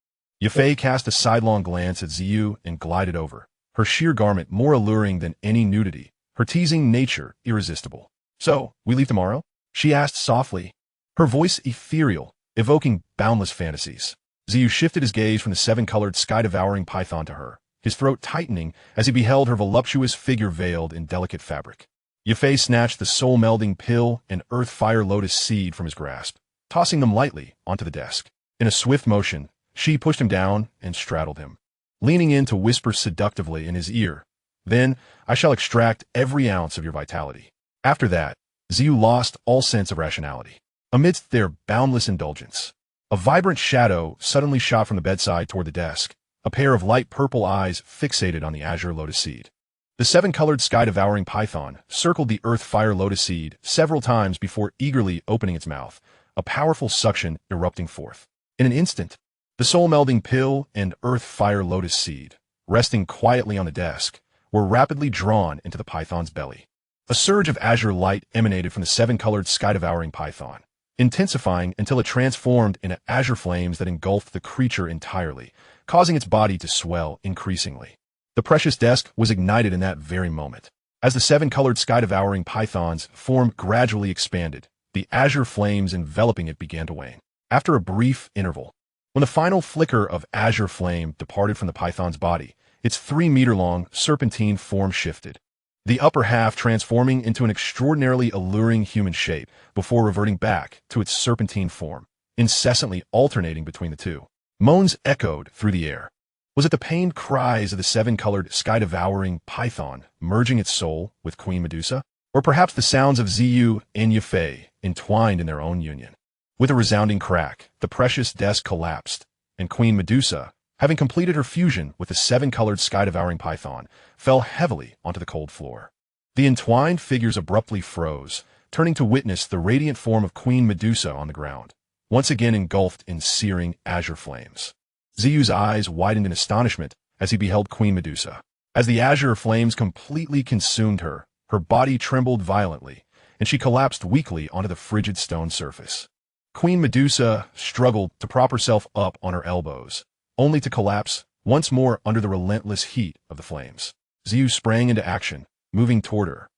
Yafei cast a sidelong glance at Ziyu and glided over, her sheer garment more alluring than any nudity, her teasing nature irresistible. So, we leave tomorrow? She asked softly. her voice ethereal, evoking boundless fantasies. Xiao shifted his gaze from the seven-colored sky-devouring python to her, his throat tightening as he beheld her voluptuous figure veiled in delicate fabric. Yafei snatched the soul-melding pill and earth-fire lotus seed from his grasp, tossing them lightly onto the desk. In a swift motion, she pushed him down and straddled him, leaning in to whisper seductively in his ear, "Then I shall extract every ounce of your vitality." After that, Xiao lost all sense of rationality. Amidst their boundless indulgence, a vibrant shadow suddenly shot from the bedside toward the desk, a pair of light purple eyes fixated on the azure lotus seed. The seven-colored sky-devouring python circled the earth-fire lotus seed several times before eagerly opening its mouth, a powerful suction erupting forth. In an instant, the soul-melding pill and earth-fire lotus seed, resting quietly on the desk, were rapidly drawn into the python's belly. A surge of azure light emanated from the seven-colored sky-devouring python, intensifying until it transformed into azure flames that engulfed the creature entirely, causing its body to swell increasingly. The precious desk was ignited in that very moment. As the seven-colored sky-devouring python's form gradually expanded, the azure flames enveloping it began to wane. After a brief interval, when the final flicker of azure flame departed from the python's body, its 3-meter-long serpentine form shifted, the upper half transforming into an extraordinarily alluring human shape before reverting back to its serpentine form, incessantly alternating between the two. Moans echoed through the air. Was it the pained cries of the seven-colored sky-devouring python merging its soul with Queen Medusa? Or perhaps the sounds of Xiao and Yafei entwined in their own union? With a resounding crack, the precious desk collapsed, and Queen Medusa, having completed her fusion with the seven-colored sky-devouring python, fell heavily onto the cold floor. The entwined figures abruptly froze, turning to witness the radiant form of Queen Medusa on the ground, once again engulfed in searing azure flames. Xiao's eyes widened in astonishment as he beheld Queen Medusa. As the azure flames completely consumed her, her body trembled violently, and she collapsed weakly onto the frigid stone surface. Queen Medusa struggled to prop herself up on her elbows, only to collapse once more under the relentless heat of the flames. Xiao sprang into action, moving toward her.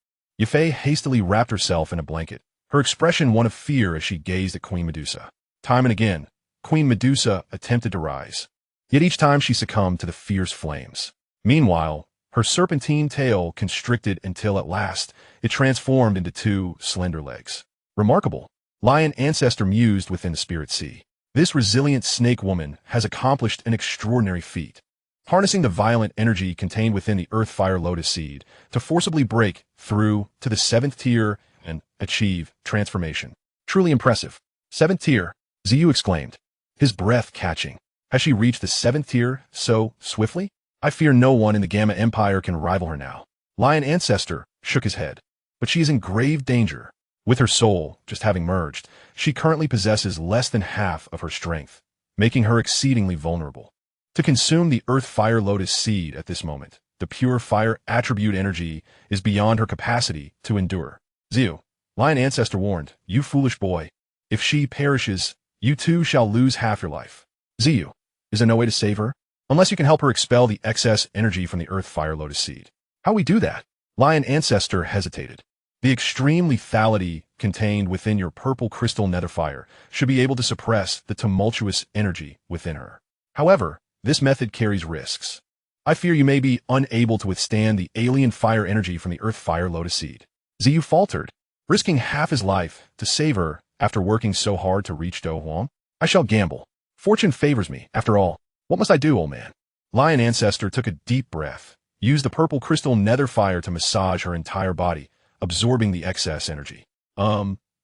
Yafei hastily wrapped herself in a blanket, her expression one of fear as she gazed at Queen Medusa. Time and again, Queen Medusa attempted to rise, yet each time she succumbed to the fierce flames. Meanwhile, her serpentine tail constricted until at last it transformed into 2 slender legs. Remarkable, Lion Ancestor mused within the spirit sea. This resilient snake woman has accomplished an extraordinary feat, harnessing the violent energy contained within the earth-fire lotus seed to forcibly break through to the 7th tier and achieve transformation. Truly impressive. 7th tier, Xiao exclaimed, his breath catching. Has she reached the 7th tier so swiftly? I fear no one in the Gamma Empire can rival her now. Lion Ancestor shook his head. But she is in grave danger. With her soul just having merged, she currently possesses less than half of her strength, making her exceedingly vulnerable. To consume the earth-fire lotus seed at this moment, the pure fire attribute energy is beyond her capacity to endure. Xiao, Lion Ancestor warned, you foolish boy. If she perishes, you too shall lose half your life. Xiao, is there no way to save her? Unless you can help her expel the excess energy from the earth-fire lotus seed. How we do that? Lion Ancestor hesitated. The extreme lethality contained within your purple crystal netherfire should be able to suppress the tumultuous energy within her. However, this method carries risks. I fear you may be unable to withstand the alien fire energy from the earth-fire lotus seed. Xiao faltered, risking half his life to save her after working so hard to reach Dohuang. I shall gamble. Fortune favors me, after all. What must I do, old man? Lion Ancestor took a deep breath, used the purple crystal netherfire to massage her entire body, absorbing the excess energy.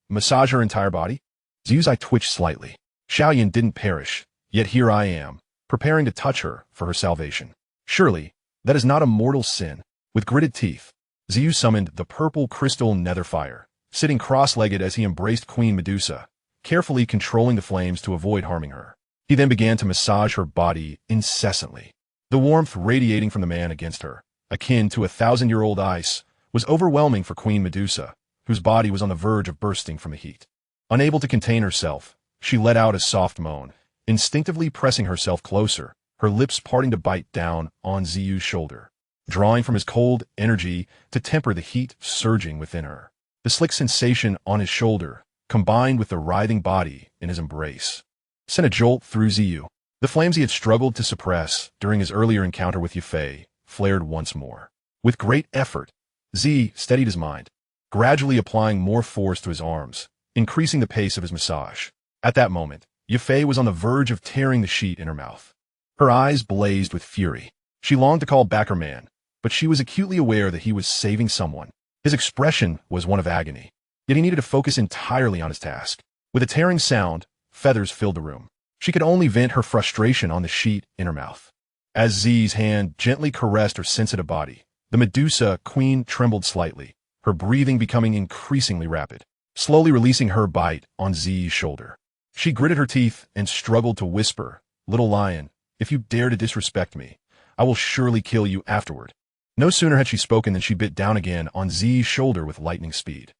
Massage her entire body? Xiao's eye twitched slightly. Xiao Yan didn't perish, yet here I am, preparing to touch her for her salvation. Surely, that is not a mortal sin. With gritted teeth, Xiao summoned the purple crystal netherfire, sitting cross-legged as he embraced Queen Medusa, carefully controlling the flames to avoid harming her. He then began to massage her body incessantly. The warmth radiating from the man against her, akin to 1,000-year-old ice, was overwhelming for Queen Medusa, whose body was on the verge of bursting from the heat. Unable to contain herself, she let out a soft moan, instinctively pressing herself closer, her lips parting to bite down on Xiao's shoulder, drawing from his cold energy to temper the heat surging within her. The slick sensation on his shoulder, combined with the writhing body in his embrace, sent a jolt through Ziyu. The flames he had struggled to suppress during his earlier encounter with Yufei flared once more. With great effort, Z steadied his mind, gradually applying more force to his arms, increasing the pace of his massage. At that moment, Yufei was on the verge of tearing the sheet in her mouth. Her eyes blazed with fury. She longed to call back her man, but she was acutely aware that he was saving someone. His expression was one of agony, yet he needed to focus entirely on his task. With a tearing sound, feathers filled the room. She could only vent her frustration on the sheet in her mouth. As Z's hand gently caressed her sensitive body, the Medusa Queen trembled slightly, her breathing becoming increasingly rapid, slowly releasing her bite on Z's shoulder. She gritted her teeth and struggled to whisper, "Little lion, if you dare to disrespect me, I will surely kill you afterward." No sooner had she spoken than she bit down again on Z's shoulder with lightning speed.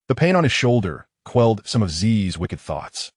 The pain on his shoulder quelled some of Z's wicked thoughts.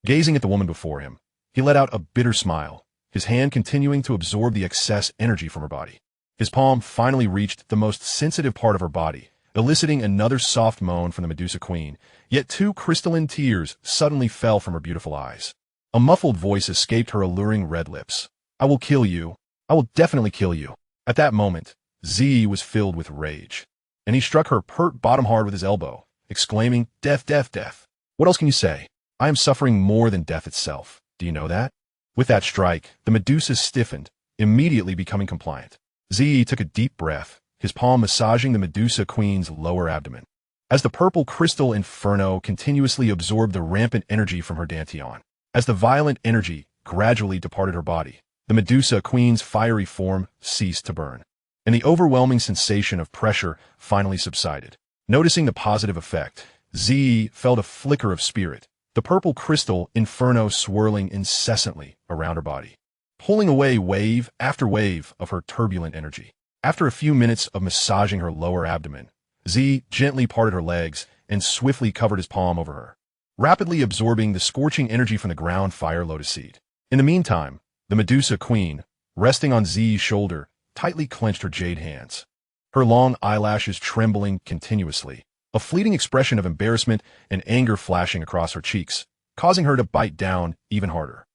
Gazing at the woman before him, he let out a bitter smile, his hand continuing to absorb the excess energy from her body. His palm finally reached the most sensitive part of her body, eliciting another soft moan from the Medusa Queen, yet 2 crystalline tears suddenly fell from her beautiful eyes. A muffled voice escaped her alluring red lips. "I will kill you. I will definitely kill you." At that moment, Z was filled with rage, and he struck her pert bottom hard with his elbow, exclaiming, "Death, death, death. What else can you say? I am suffering more than death itself. Do you know that?" With that strike, the Medusa stiffened, immediately becoming compliant. Z took a deep breath, his palm massaging the Medusa Queen's lower abdomen. As the purple crystal inferno continuously absorbed the rampant energy from her dantian, as the violent energy gradually departed her body, the Medusa Queen's fiery form ceased to burn, and the overwhelming sensation of pressure finally subsided. Noticing the positive effect, Z felt a flicker of spirit, the purple crystal inferno swirling incessantly around her body, pulling away wave after wave of her turbulent energy. After a few minutes of massaging her lower abdomen, Z gently parted her legs and swiftly covered his palm over her, rapidly absorbing the scorching energy from the ground fire lotus seed. In the meantime, the Medusa Queen, resting on Z's shoulder, tightly clenched her jade hands, her long eyelashes trembling continuously, a fleeting expression of embarrassment and anger flashing across her cheeks, causing her to bite down even harder.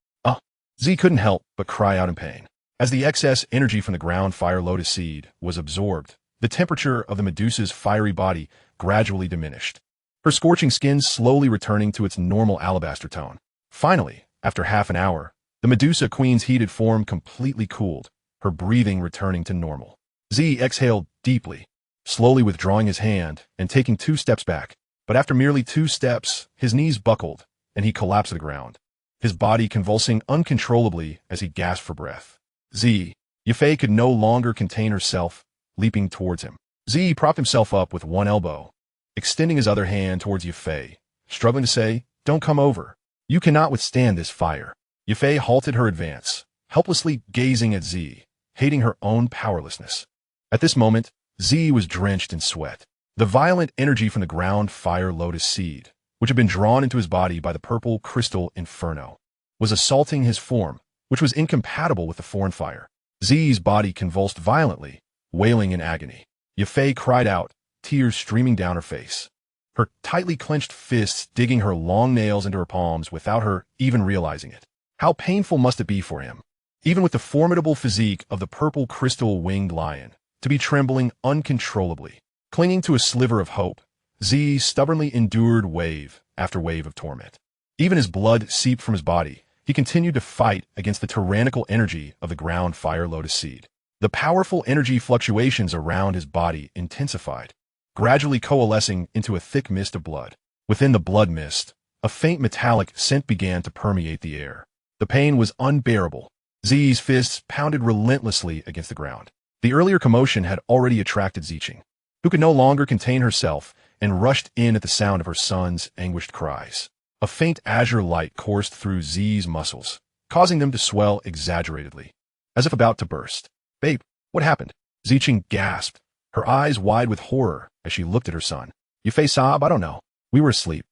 Z couldn't help but cry out in pain. As the excess energy from the ground fire lotus seed was absorbed, the temperature of the Medusa's fiery body gradually diminished, her scorching skin slowly returning to its normal alabaster tone. Finally, after half an hour, the Medusa Queen's heated form completely cooled, her breathing returning to normal. Z exhaled deeply, slowly withdrawing his hand and taking 2 steps back. But after merely 2 steps, his knees buckled, and he collapsed to the ground, his body convulsing uncontrollably as he gasped for breath. Yufei could no longer contain herself, leaping towards him. Z propped himself up with one elbow, extending his other hand towards Yufei, struggling to say, "Don't come over. You cannot withstand this fire." Yufei halted her advance, helplessly gazing at Z, hating her own powerlessness. At this moment, Z was drenched in sweat. The violent energy from the ground fire lotus seed, which had been drawn into his body by the purple crystal inferno, was assaulting his form, which was incompatible with the foreign fire. Z's body convulsed violently, wailing in agony. Yufei cried out, tears streaming down her face, her tightly clenched fists digging her long nails into her palms without her even realizing it. How painful must it be for him, even with the formidable physique of the purple crystal winged lion, to be trembling uncontrollably. Clinging to a sliver of hope, Z stubbornly endured wave after wave of torment. Even as blood seeped from his body, he continued to fight against the tyrannical energy of the ground fire lotus seed. The powerful energy fluctuations around his body intensified, gradually coalescing into a thick mist of blood. Within the blood mist, a faint metallic scent began to permeate the air. The pain was unbearable. Z's fists pounded relentlessly against the ground. The earlier commotion had already attracted Ziqing, who could no longer contain herself and rushed in at the sound of her son's anguished cries. A faint azure light coursed through Z's muscles, causing them to swell exaggeratedly, as if about to burst. "Babe, what happened?" Ziqing gasped, her eyes wide with horror as she looked at her son. "Yufei sob, I don't know. We were asleep."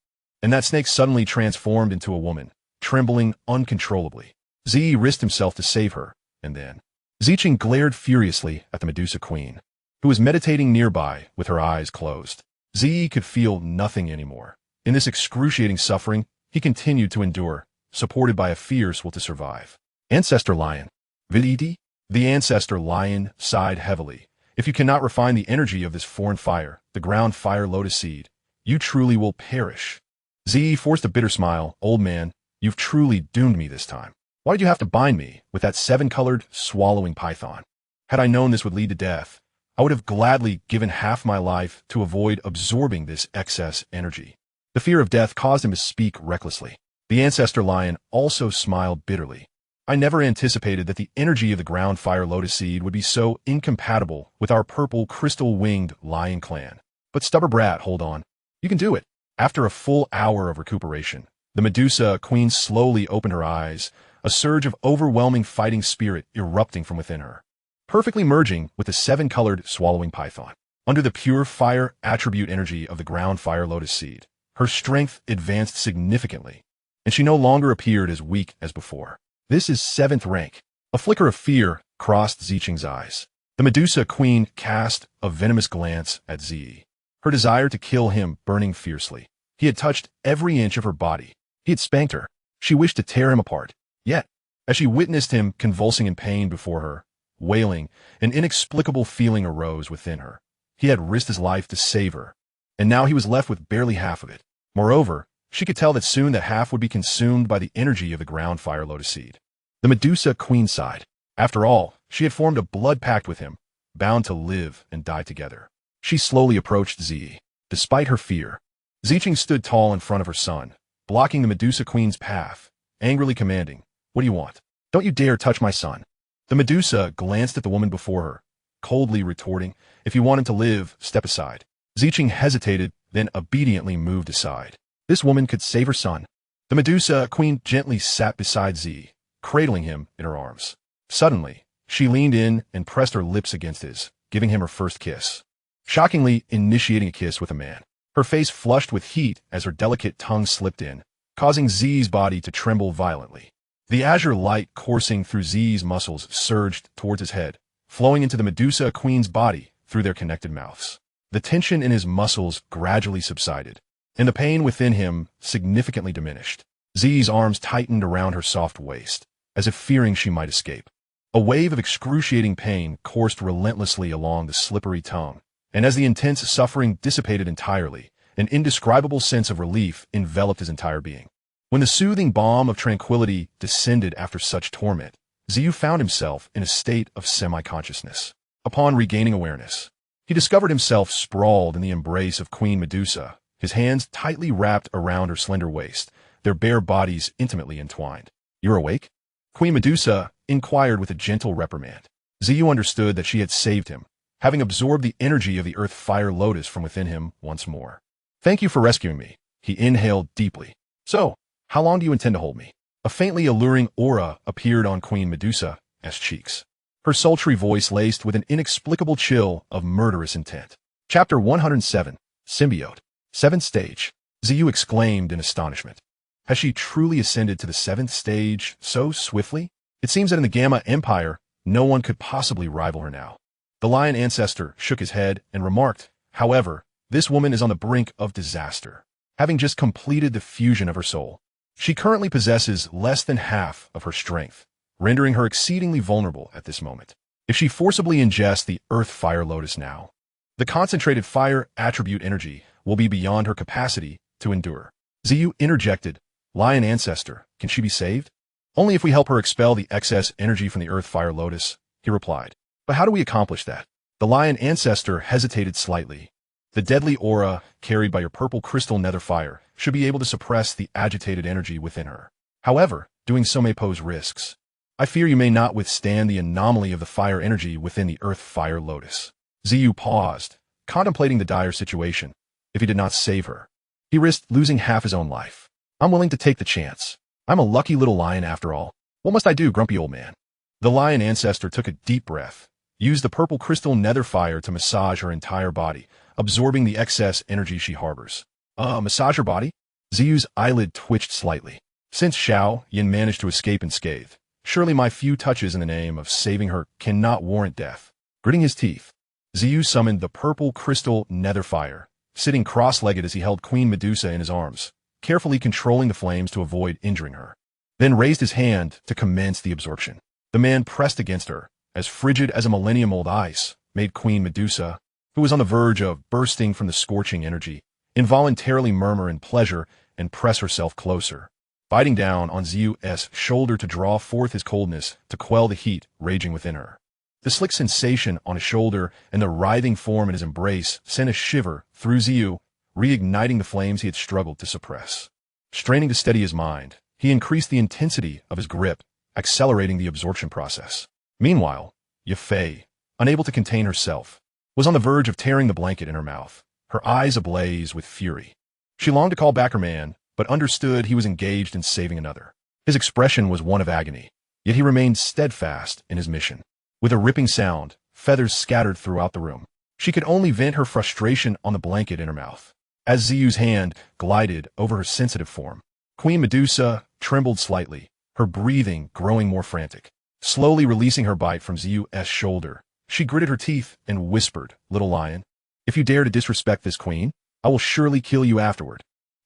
And that snake suddenly transformed into a woman, trembling uncontrollably. Z risked himself to save her, and then Ziqing glared furiously at the Medusa Queen, who was meditating nearby with her eyes closed. Z could feel nothing anymore. In this excruciating suffering, he continued to endure, supported by a fierce will to survive. Ancestor Lion. Viditi? The Ancestor Lion sighed heavily. If you cannot refine the energy of this foreign fire, the ground fire lotus seed, you truly will perish. Zi forced a bitter smile. Old man, you've truly doomed me this time. Why did you have to bind me with that seven-colored, swallowing python? Had I known this would lead to death, I would have gladly given half my life to avoid absorbing this excess energy. The fear of death caused him to speak recklessly. The Ancestor Lion also smiled bitterly. I never anticipated that the energy of the ground fire lotus seed would be so incompatible with our purple crystal-winged lion clan. But stubborn brat, hold on. You can do it. After a full hour of recuperation, the Medusa Queen slowly opened her eyes, a surge of overwhelming fighting spirit erupting from within her, perfectly merging with the seven-colored swallowing python. Under the pure fire attribute energy of the ground fire lotus seed, her strength advanced significantly, and she no longer appeared as weak as before. This is 7th rank. A flicker of fear crossed Zicheng's eyes. The Medusa Queen cast a venomous glance at Zi, her desire to kill him burning fiercely. He had touched every inch of her body. He had spanked her. She wished to tear him apart. Yet, as she witnessed him convulsing in pain before her, wailing, an inexplicable feeling arose within her. He had risked his life to save her, and now he was left with barely half of it. Moreover, she could tell that soon that half would be consumed by the energy of the ground fire lotus seed. The Medusa Queen sighed. After all, she had formed a blood pact with him, bound to live and die together. She slowly approached Zi. Despite her fear, Zicheng stood tall in front of her son, blocking the Medusa Queen's path, angrily commanding, "What do you want? Don't you dare touch my son." The Medusa glanced at the woman before her, coldly retorting, "If you want him to live, step aside." Zicheng hesitated, then obediently moved aside. This woman could save her son. The Medusa Queen gently sat beside Zi, cradling him in her arms. Suddenly, she leaned in and pressed her lips against his, giving him her first kiss. Shockingly initiating a kiss with a man. Her face flushed with heat as her delicate tongue slipped in, causing Zi's body to tremble violently. The azure light coursing through Zi's muscles surged towards his head, flowing into the Medusa Queen's body through their connected mouths. The tension in his muscles gradually subsided, and the pain within him significantly diminished. Zi's arms tightened around her soft waist, as if fearing she might escape. A wave of excruciating pain coursed relentlessly along the slippery tongue, and as the intense suffering dissipated entirely, an indescribable sense of relief enveloped his entire being. When the soothing balm of tranquility descended after such torment, Zi found himself in a state of semi-consciousness. Upon regaining awareness, he discovered himself sprawled in the embrace of Queen Medusa, his hands tightly wrapped around her slender waist, their bare bodies intimately entwined. "You're awake?" Queen Medusa inquired with a gentle reprimand. Zi understood that she had saved him, having absorbed the energy of the earth fire lotus from within him once more. "Thank you for rescuing me." He inhaled deeply. "So, how long do you intend to hold me?" A faintly alluring aura appeared on Queen Medusa's cheeks, her sultry voice laced with an inexplicable chill of murderous intent. Chapter 107, Symbiote. 7th Stage. Zi exclaimed in astonishment. Has she truly ascended to the 7th stage so swiftly? It seems that in the Gamma Empire, no one could possibly rival her now. The Lion Ancestor shook his head and remarked, "However, this woman is on the brink of disaster, having just completed the fusion of her soul. She currently possesses less than half of her strength, rendering her exceedingly vulnerable at this moment. If she forcibly ingests the Earth Fire Lotus now, the concentrated fire attribute energy will be beyond her capacity to endure." Zi interjected, "Lion Ancestor, can she be saved?" "Only if we help her expel the excess energy from the Earth Fire Lotus," he replied. "But how do we accomplish that?" The Lion Ancestor hesitated slightly. "The deadly aura carried by your purple crystal nether fire should be able to suppress the agitated energy within her. However, doing so may pose risks. I fear you may not withstand the anomaly of the fire energy within the Earth Fire Lotus." Zi paused, contemplating the dire situation. If he did not save her, he risked losing half his own life. "I'm willing to take the chance. I'm a lucky little lion after all. What must I do, grumpy old man?" The Lion Ancestor took a deep breath, used the purple crystal nether fire to massage her entire body, absorbing the excess energy she harbors. Massage her body?" Zi's eyelid twitched slightly. "Since Xiao Yan managed to escape unscathed, surely my few touches in the name of saving her cannot warrant death." Gritting his teeth, Zi summoned the purple crystal nether fire, sitting cross-legged as he held Queen Medusa in his arms, carefully controlling the flames to avoid injuring her. Then raised his hand to commence the absorption. The man pressed against her, as frigid as a millennium-old ice, made Queen Medusa, who was on the verge of bursting from the scorching energy, involuntarily murmur in pleasure and press herself closer, biting down on Xiao's shoulder to draw forth his coldness to quell the heat raging within her. The slick sensation on his shoulder and the writhing form in his embrace sent a shiver through Xiao, reigniting the flames he had struggled to suppress. Straining to steady his mind, he increased the intensity of his grip, accelerating the absorption process. Meanwhile, Yafei, unable to contain herself, was on the verge of tearing the blanket in her mouth, her eyes ablaze with fury. She longed to call back her man, but understood he was engaged in saving another. His expression was one of agony, yet he remained steadfast in his mission. With a ripping sound, feathers scattered throughout the room. She could only vent her frustration on the blanket in her mouth. As Xiao's hand glided over her sensitive form, Queen Medusa trembled slightly, her breathing growing more frantic. Slowly releasing her bite from Xiao's shoulder, she gritted her teeth and whispered, "Little lion, if you dare to disrespect this queen, I will surely kill you afterward."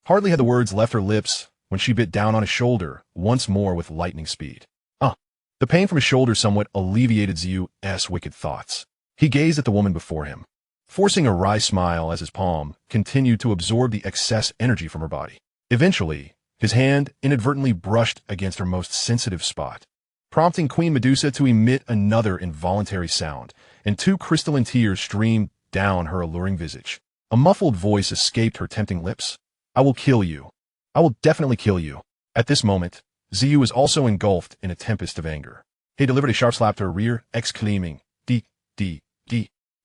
Hardly had the words left her lips when she bit down on his shoulder once more with lightning speed. The pain from his shoulder somewhat alleviated Xiao's wicked thoughts. He gazed at the woman before him, forcing a wry smile as his palm continued to absorb the excess energy from her body. Eventually, his hand inadvertently brushed against her most sensitive spot, prompting Queen Medusa to emit another involuntary sound, and 2 crystalline tears streamed down her alluring visage. A muffled voice escaped her tempting lips. "I will kill you. I will definitely kill you." At this moment, Xiao was also engulfed in a tempest of anger. He delivered a sharp slap to her rear, exclaiming, D.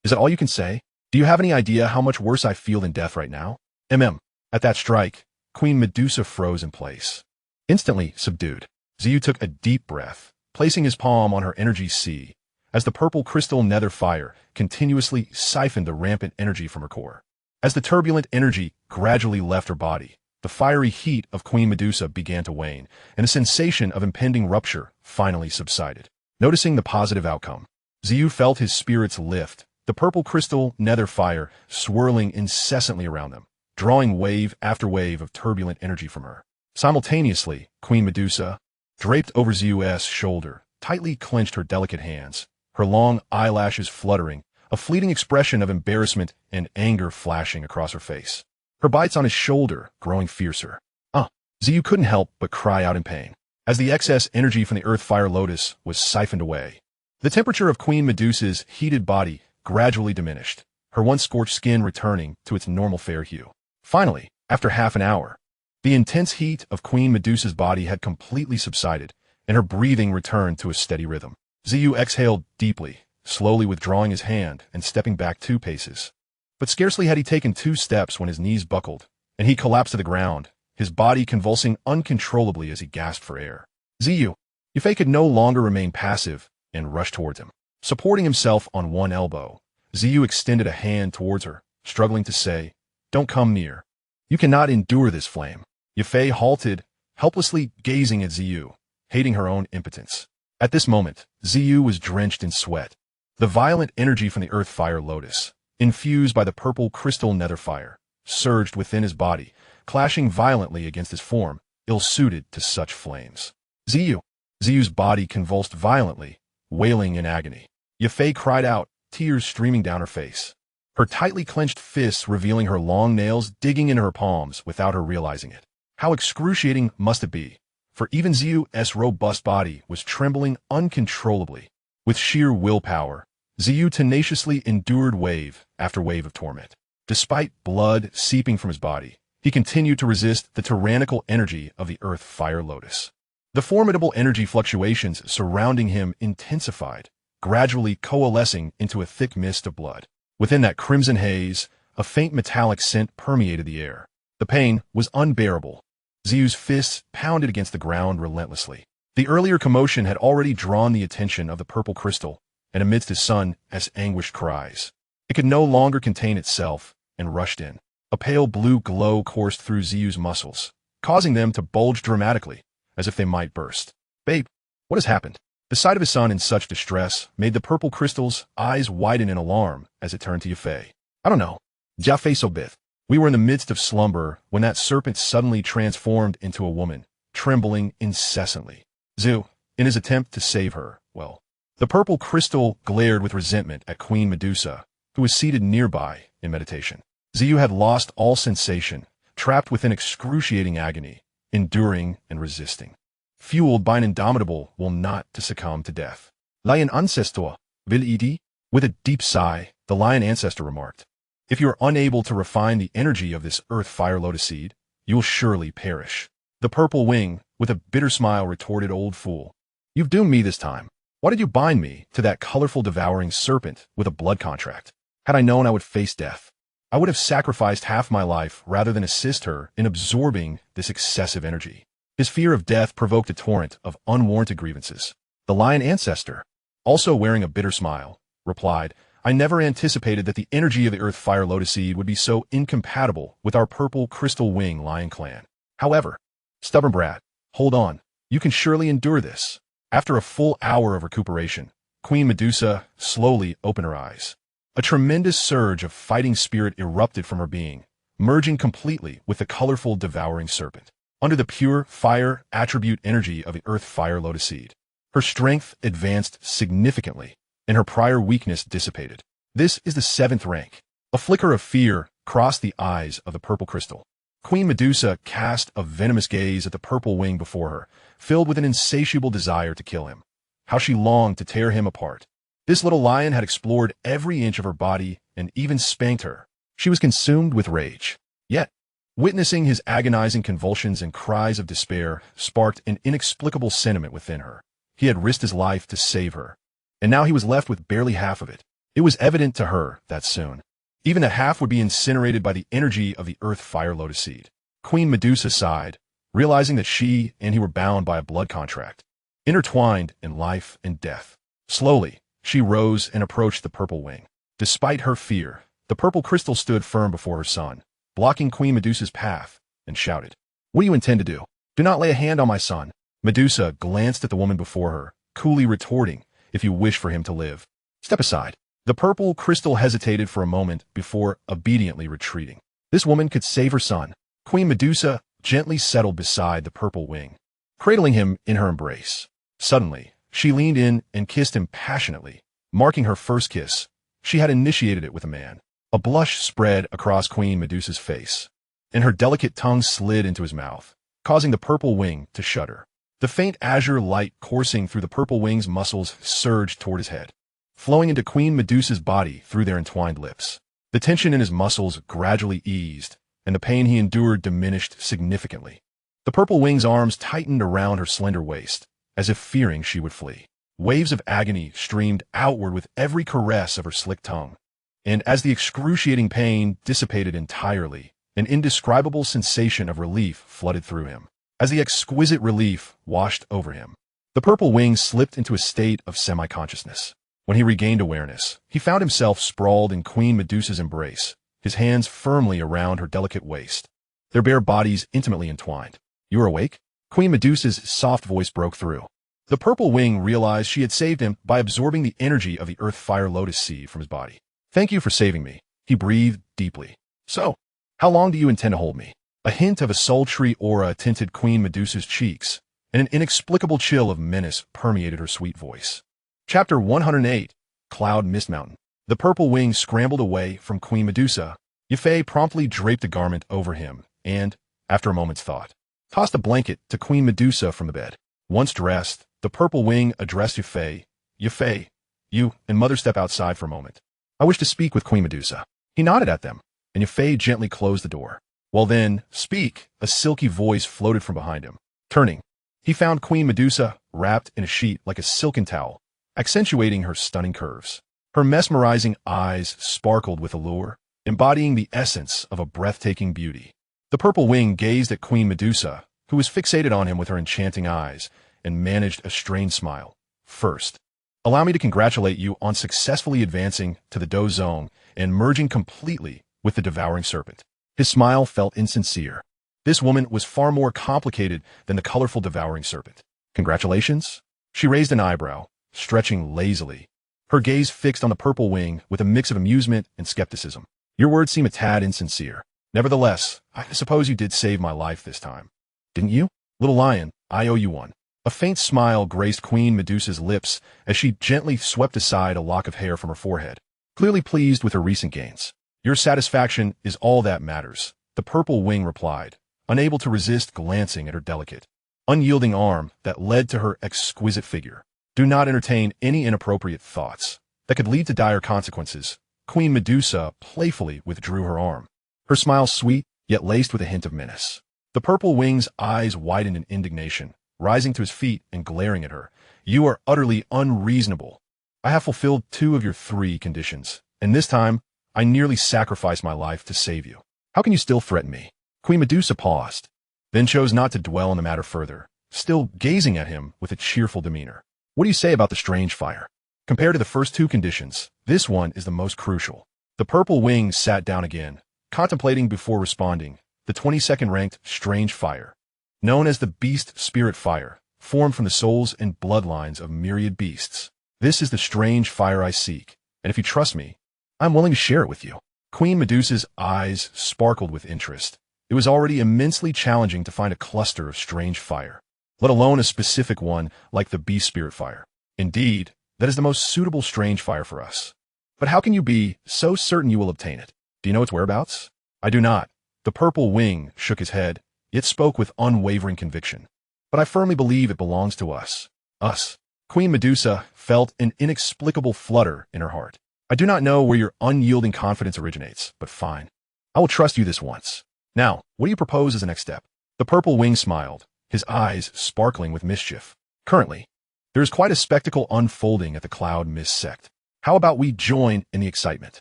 Is that all you can say? Do you have any idea how much worse I feel than death right now? At that strike, Queen Medusa froze in place. Instantly subdued, Xiao took a deep breath, placing his palm on her energy sea, as the purple crystal nether fire continuously siphoned the rampant energy from her core. As the turbulent energy gradually left her body, the fiery heat of Queen Medusa began to wane, and a sensation of impending rupture finally subsided. Noticing the positive outcome, Xiao felt his spirits lift, the purple crystal nether fire swirling incessantly around them, drawing wave after wave of turbulent energy from her. Simultaneously, Queen Medusa, draped over Xiao's shoulder, tightly clenched her delicate hands, her long eyelashes fluttering, a fleeting expression of embarrassment and anger flashing across her face. Her bites on his shoulder growing fiercer. Xiao couldn't help but cry out in pain, as the excess energy from the Earth Fire Lotus was siphoned away. The temperature of Queen Medusa's heated body gradually diminished, her once scorched skin returning to its normal fair hue. Finally, after half an hour, the intense heat of Queen Medusa's body had completely subsided, and her breathing returned to a steady rhythm. Xiao exhaled deeply, slowly withdrawing his hand and stepping back 2 paces. But scarcely had he taken 2 steps when his knees buckled, and he collapsed to the ground, his body convulsing uncontrollably as he gasped for air. Yafei could no longer remain passive and rushed towards him. Supporting himself on one elbow, Xiao extended a hand towards her, struggling to say, "Don't come near. You cannot endure this flame." Yafei halted, helplessly gazing at Xiao, hating her own impotence. At this moment, Xiao was drenched in sweat. The violent energy from the Earth Fire Lotus, infused by the purple crystal nether fire, surged within his body, clashing violently against his form, ill-suited to such flames. Xiao's body convulsed violently, wailing in agony. Yafei cried out, tears streaming down her face, her tightly clenched fists revealing her long nails digging into her palms without her realizing it. How excruciating must it be, for even Xiao's robust body was trembling uncontrollably. With sheer willpower, Xiao tenaciously endured wave after wave of torment. Despite blood seeping from his body, he continued to resist the tyrannical energy of the Earth Fire Lotus. The formidable energy fluctuations surrounding him intensified, gradually coalescing into a thick mist of blood. Within that crimson haze, a faint metallic scent permeated the air. The pain was unbearable. Xiao's fists pounded against the ground relentlessly. The earlier commotion had already drawn the attention of the purple crystal, and amidst his son's anguished cries, it could no longer contain itself and rushed in. A pale blue glow coursed through Xiao's muscles, causing them to bulge dramatically, as if they might burst. "Babe, what has happened?" The sight of his son in such distress made the purple crystal's eyes widen in alarm as it turned to Yafei. "I don't know. Jia Fei so bith." We were in the midst of slumber when that serpent suddenly transformed into a woman, trembling incessantly. Zhu, in his attempt to save her, well, the purple crystal glared with resentment at Queen Medusa, who was seated nearby in meditation. Zhu had lost all sensation, trapped within excruciating agony, enduring and resisting. Fueled by an indomitable will not to succumb to death. Lion ancestor, will eat? With a deep sigh, the lion ancestor remarked, if you are unable to refine the energy of this earth fire lotus seed, you will surely perish. The purple wing, with a bitter smile, retorted, old fool. You've doomed me this time. Why did you bind me to that colorful devouring serpent with a blood contract? Had I known I would face death, I would have sacrificed half my life rather than assist her in absorbing this excessive energy. His fear of death provoked a torrent of unwarranted grievances. The lion ancestor, also wearing a bitter smile, replied, I never anticipated that the energy of the earth fire lotus seed would be so incompatible with our purple crystal wing lion clan. However, stubborn brat, hold on, you can surely endure this. After a full hour of recuperation, Queen Medusa slowly opened her eyes. A tremendous surge of fighting spirit erupted from her being, merging completely with the colorful devouring serpent. Under the pure fire attribute energy of the earth fire lotus seed, her strength advanced significantly, and her prior weakness dissipated. This is the 7th rank. A flicker of fear crossed the eyes of the purple crystal. Queen Medusa cast a venomous gaze at the purple wing before her, filled with an insatiable desire to kill him. How she longed to tear him apart. This little lion had explored every inch of her body and even spanked her. She was consumed with rage. Yet, witnessing his agonizing convulsions and cries of despair sparked an inexplicable sentiment within her. He had risked his life to save her, and now he was left with barely half of it. It was evident to her that soon, even that half would be incinerated by the energy of the earth fire lotus seed. Queen Medusa sighed, realizing that she and he were bound by a blood contract, intertwined in life and death. Slowly, she rose and approached the purple wing. Despite her fear, the purple crystal stood firm before her son, blocking Queen Medusa's path, and shouted, What do you intend to do? Do not lay a hand on my son. Medusa glanced at the woman before her, coolly retorting, If you wish for him to live, step aside. The purple crystal hesitated for a moment before obediently retreating. This woman could save her son. Queen Medusa gently settled beside the purple wing, cradling him in her embrace. Suddenly, she leaned in and kissed him passionately, marking her first kiss. She had initiated it with a man. A blush spread across Queen Medusa's face, and her delicate tongue slid into his mouth, causing the purple wing to shudder. The faint azure light coursing through the purple wing's muscles surged toward his head, flowing into Queen Medusa's body through their entwined lips. The tension in his muscles gradually eased, and the pain he endured diminished significantly. The purple wing's arms tightened around her slender waist, as if fearing she would flee. Waves of agony streamed outward with every caress of her slick tongue, and as the excruciating pain dissipated entirely, an indescribable sensation of relief flooded through him. As the exquisite relief washed over him, the purple wing slipped into a state of semi-consciousness. When he regained awareness, he found himself sprawled in Queen Medusa's embrace, his hands firmly around her delicate waist, their bare bodies intimately entwined. You are awake? Queen Medusa's soft voice broke through. The purple wing realized she had saved him by absorbing the energy of the earth fire lotus seed from his body. Thank you for saving me. He breathed deeply. So, how long do you intend to hold me? A hint of a sultry aura tinted Queen Medusa's cheeks, and an inexplicable chill of menace permeated her sweet voice. Chapter 108, Cloud Mist Mountain. The purple wing scrambled away from Queen Medusa. Yafei promptly draped a garment over him and, after a moment's thought, tossed a blanket to Queen Medusa from the bed. Once dressed, the purple wing addressed Yafei. Yafei, you and Mother step outside for a moment. I wish to speak with Queen Medusa. He nodded at them, and Yafei gently closed the door. Well then, speak, a silky voice floated from behind him. Turning, he found Queen Medusa wrapped in a sheet like a silken towel, accentuating her stunning curves. Her mesmerizing eyes sparkled with allure, embodying the essence of a breathtaking beauty. The purple wing gazed at Queen Medusa, who was fixated on him with her enchanting eyes, and managed a strained smile. First, allow me to congratulate you on successfully advancing to the Do Zone and merging completely with the devouring serpent. His smile felt insincere. This woman was far more complicated than the colorful devouring serpent. Congratulations? She raised an eyebrow, stretching lazily, her gaze fixed on the purple wing with a mix of amusement and skepticism. Your words seem a tad insincere. Nevertheless, I suppose you did save my life this time. Didn't you? Little lion, I owe you one. A faint smile graced Queen Medusa's lips as she gently swept aside a lock of hair from her forehead, clearly pleased with her recent gains. Your satisfaction is all that matters, the purple wing replied, unable to resist glancing at her delicate, unyielding arm that led to her exquisite figure. Do not entertain any inappropriate thoughts that could lead to dire consequences. Queen Medusa playfully withdrew her arm, her smile sweet yet laced with a hint of menace. The purple wing's eyes widened in indignation, rising to his feet and glaring at her. You are utterly unreasonable. I have fulfilled 2 of your 3 conditions, and this time, I nearly sacrificed my life to save you. How can you still threaten me? Queen Medusa paused, then chose not to dwell on the matter further, still gazing at him with a cheerful demeanor. What do you say about the strange fire? Compared to the first 2 conditions, this one is the most crucial. The purple wing sat down again, contemplating before responding. The 22nd ranked strange fire, known as the beast spirit fire, formed from the souls and bloodlines of myriad beasts. This is the strange fire I seek, and if you trust me, I'm willing to share it with you. Queen Medusa's eyes sparkled with interest. It was already immensely challenging to find a cluster of strange fire, let alone a specific one like the beast spirit fire. Indeed, that is the most suitable strange fire for us. But how can you be so certain you will obtain it? Do you know its whereabouts? I do not. The purple wing shook his head, yet spoke with unwavering conviction. But I firmly believe it belongs to us. Us. Queen Medusa felt an inexplicable flutter in her heart. I do not know where your unyielding confidence originates, but fine. I will trust you this once. Now, what do you propose as the next step? The purple wing smiled, his eyes sparkling with mischief. Currently, there is quite a spectacle unfolding at the Cloud Mist sect. How about we join in the excitement?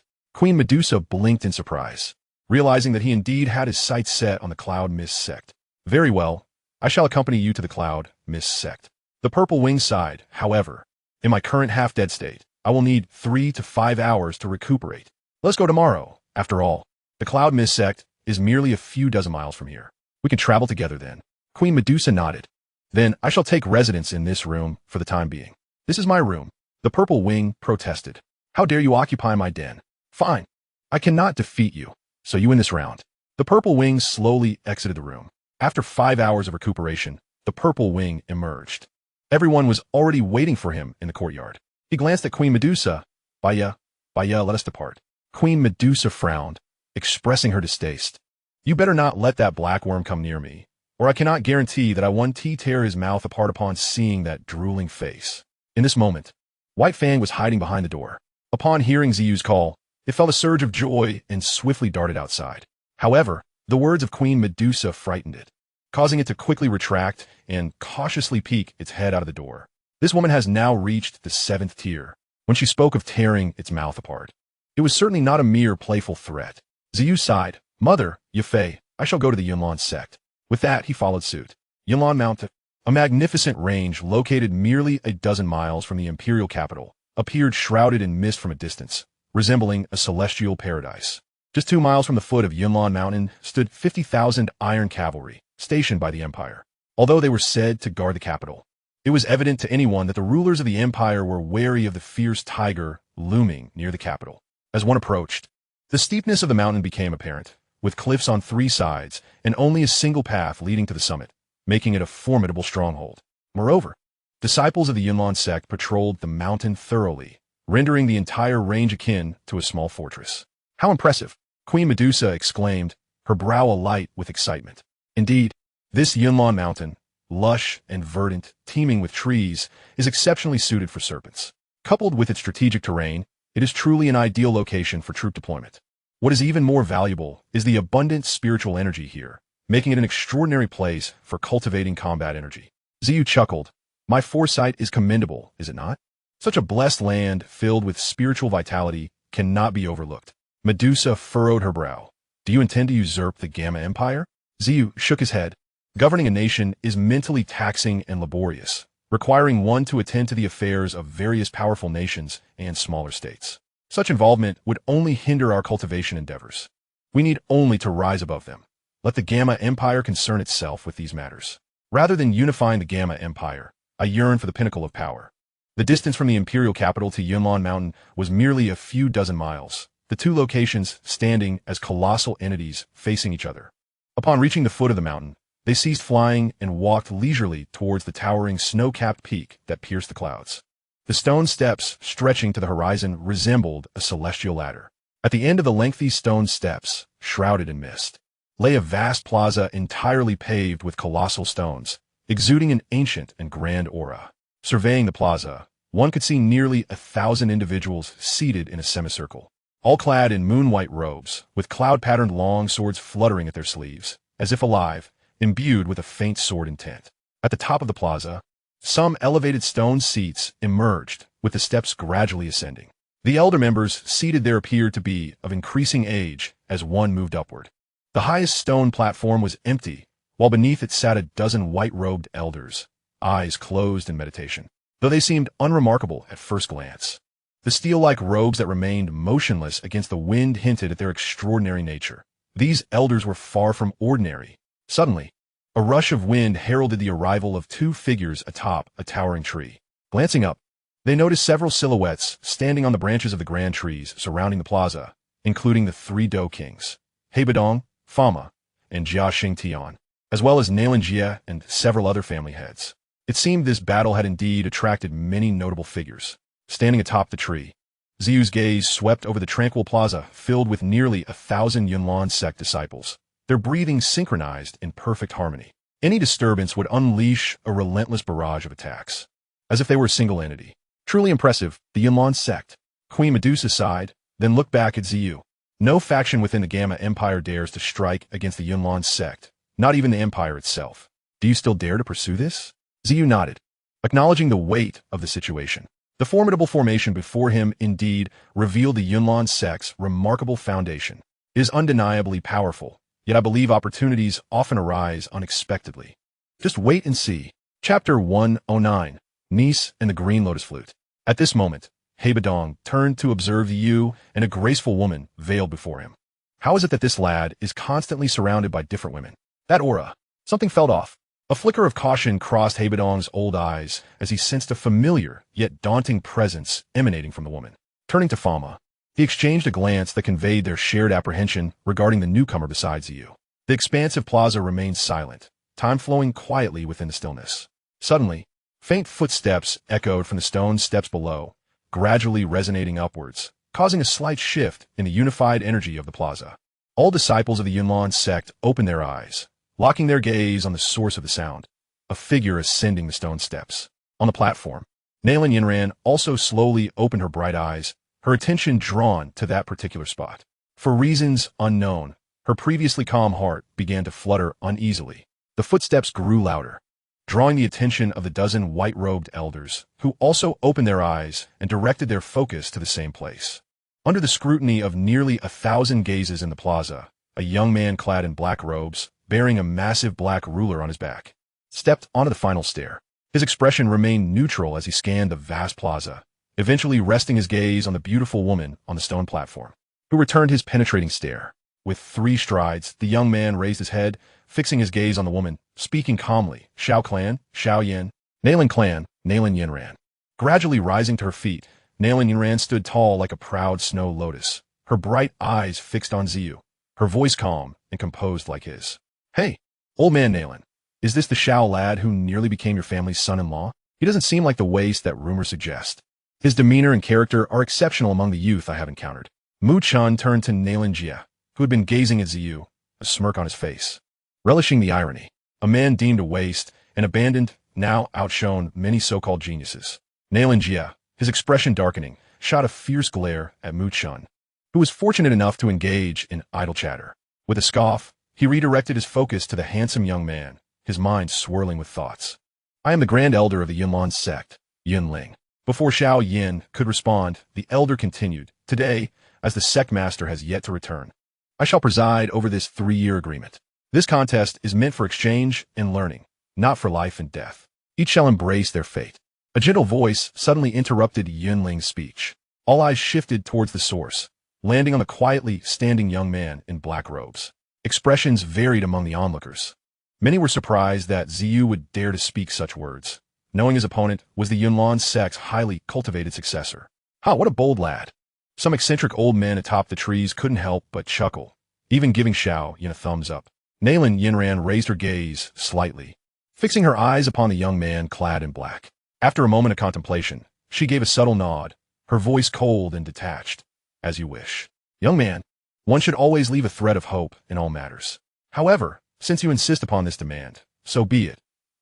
Queen Medusa blinked in surprise, realizing that he indeed had his sights set on the Cloud Mist sect. Very well, I shall accompany you to the Cloud Mist sect. The purple wing sighed. However, in my current half-dead state, I will need 3 to 5 hours to recuperate. Let's go tomorrow. After all, the Cloud Mist sect is merely a few dozen miles from here. We can travel together then. Queen Medusa nodded. Then I shall take residence in this room for the time being. This is my room. The purple wing protested. How dare you occupy my den? Fine. I cannot defeat you, so you win this round. The purple wing slowly exited the room. After 5 hours of recuperation, the purple wing emerged. Everyone was already waiting for him in the courtyard. He glanced at Queen Medusa. Baya, let us depart. Queen Medusa frowned, expressing her distaste. You better not let that black worm come near me, or I cannot guarantee that I won't tear his mouth apart upon seeing that drooling face. In this moment, White Fang was hiding behind the door. Upon hearing Ziyu's call, it felt a surge of joy and swiftly darted outside. However, the words of Queen Medusa frightened it, causing it to quickly retract and cautiously peek its head out of the door. This woman has now reached the 7th tier. When she spoke of tearing its mouth apart, it was certainly not a mere playful threat. Ziyu sighed. Mother, Yafei, I shall go to the Yunlan sect. With that, he followed suit. Yunlan Mountain, a magnificent range located merely a dozen miles from the imperial capital, appeared shrouded in mist from a distance, resembling a celestial paradise. Just 2 miles from the foot of Yunlan Mountain stood 50,000 iron cavalry, stationed by the empire. Although they were said to guard the capital, it was evident to anyone that the rulers of the empire were wary of the fierce tiger looming near the capital. As one approached, the steepness of the mountain became apparent, with cliffs on 3 sides and only a single path leading to the summit, making it a formidable stronghold. Moreover, disciples of the Yunlan sect patrolled the mountain thoroughly, rendering the entire range akin to a small fortress. How impressive! Queen Medusa exclaimed, her brow alight with excitement. Indeed, this Yunlan mountain, lush and verdant, teeming with trees, is exceptionally suited for serpents. Coupled with its strategic terrain, it is truly an ideal location for troop deployment. What is even more valuable is the abundant spiritual energy here, making it an extraordinary place for cultivating combat energy. Ziyu chuckled. My foresight is commendable, is it not? Such a blessed land filled with spiritual vitality cannot be overlooked. Medusa furrowed her brow. Do you intend to usurp the Gamma Empire? Ziyu shook his head. Governing a nation is mentally taxing and laborious, requiring one to attend to the affairs of various powerful nations and smaller states. Such involvement would only hinder our cultivation endeavors. We need only to rise above them. Let the Gamma Empire concern itself with these matters. Rather than unifying the Gamma Empire, I yearn for the pinnacle of power. The distance from the imperial capital to Yunlan Mountain was merely a few dozen miles, the two locations standing as colossal entities facing each other. Upon reaching the foot of the mountain, they ceased flying and walked leisurely towards the towering snow-capped peak that pierced the clouds. The stone steps stretching to the horizon resembled a celestial ladder. At the end of the lengthy stone steps, shrouded in mist, lay a vast plaza entirely paved with colossal stones, exuding an ancient and grand aura. Surveying the plaza, one could see nearly 1,000 individuals seated in a semicircle, all clad in moon-white robes, with cloud-patterned long swords fluttering at their sleeves, as if alive, imbued with a faint sword intent. At the top of the plaza, some elevated stone seats emerged, with the steps gradually ascending. The elder members seated there appeared to be of increasing age as one moved upward. The highest stone platform was empty, while beneath it sat a dozen white-robed elders, eyes closed in meditation, though they seemed unremarkable at first glance. The steel-like robes that remained motionless against the wind hinted at their extraordinary nature. These elders were far from ordinary. Suddenly, a rush of wind heralded the arrival of two figures atop a towering tree. Glancing up, they noticed several silhouettes standing on the branches of the grand trees surrounding the plaza, including the three Do Kings, Heibadong, Fama, and Jia Xingtian, as well as Nalan Jia and several other family heads. It seemed this battle had indeed attracted many notable figures. Standing atop the tree, Ziyu's gaze swept over the tranquil plaza filled with nearly 1,000 Yunlan sect disciples, their breathing synchronized in perfect harmony. Any disturbance would unleash a relentless barrage of attacks, as if they were a single entity. Truly impressive, the Yunlan sect. Queen Medusa sighed, then looked back at Ziyu. No faction within the Gamma Empire dares to strike against the Yunlan sect, not even the Empire itself. Do you still dare to pursue this? Ziyu nodded, acknowledging the weight of the situation. The formidable formation before him indeed revealed the Yunlan sect's remarkable foundation. It is undeniably powerful, yet I believe opportunities often arise unexpectedly. Just wait and see. Chapter 109, Nice and the Green Lotus Flute. At this moment, Heibadong turned to observe Yu and a graceful woman veiled before him. How is it that this lad is constantly surrounded by different women? That aura. Something felt off. A flicker of caution crossed Heibadong's old eyes as he sensed a familiar yet daunting presence emanating from the woman. Turning to Fama, he exchanged a glance that conveyed their shared apprehension regarding the newcomer beside Ziyu. The expansive plaza remained silent, time flowing quietly within the stillness. Suddenly, faint footsteps echoed from the stone steps below, gradually resonating upwards, causing a slight shift in the unified energy of the plaza. All disciples of the Yunlan sect opened their eyes, locking their gaze on the source of the sound, a figure ascending the stone steps. On the platform, Nalan Yinran also slowly opened her bright eyes, her attention drawn to that particular spot. For reasons unknown, her previously calm heart began to flutter uneasily. The footsteps grew louder, drawing the attention of the dozen white-robed elders, who also opened their eyes and directed their focus to the same place. Under the scrutiny of nearly 1,000 gazes in the plaza, a young man clad in black robes, bearing a massive black ruler on his back, stepped onto the final stair. His expression remained neutral as he scanned the vast plaza, eventually resting his gaze on the beautiful woman on the stone platform, who returned his penetrating stare. With 3 strides, the young man raised his head, fixing his gaze on the woman, speaking calmly. Xiao Clan, Xiao Yan, Nalan Clan, Nalan Yinran. Gradually rising to her feet, Nalan Yinran stood tall like a proud snow lotus, her bright eyes fixed on Ziyu, her voice calm and composed like his. Hey, old man Nalan, is this the Xiao lad who nearly became your family's son-in-law? He doesn't seem like the waste that rumors suggest. His demeanor and character are exceptional among the youth I have encountered. Mu Chun turned to Nalan Jia, who had been gazing at Ziyu, a smirk on his face. Relishing the irony, a man deemed a waste and abandoned, now outshone many so-called geniuses. Nalan Jia, his expression darkening, shot a fierce glare at Mu Chun, who was fortunate enough to engage in idle chatter. With a scoff, he redirected his focus to the handsome young man, his mind swirling with thoughts. I am the grand elder of the Yunlan sect, Yunling. Before Xiao Yan could respond, the elder continued, Today, as the sect master has yet to return, I shall preside over this 3-year agreement. This contest is meant for exchange and learning, not for life and death. Each shall embrace their fate. A gentle voice suddenly interrupted Yunling's speech. All eyes shifted towards the source, landing on the quietly standing young man in black robes. Expressions varied among the onlookers. Many were surprised that Ziyu would dare to speak such words, knowing his opponent was the Yunlan sect's highly cultivated successor. What a bold lad. Some eccentric old men atop the trees couldn't help but chuckle, even giving Xiao Yan a thumbs up. Nalan Yinran raised her gaze slightly, fixing her eyes upon the young man clad in black. After a moment of contemplation, she gave a subtle nod, her voice cold and detached. As you wish. Young man, one should always leave a thread of hope in all matters. However, since you insist upon this demand, so be it.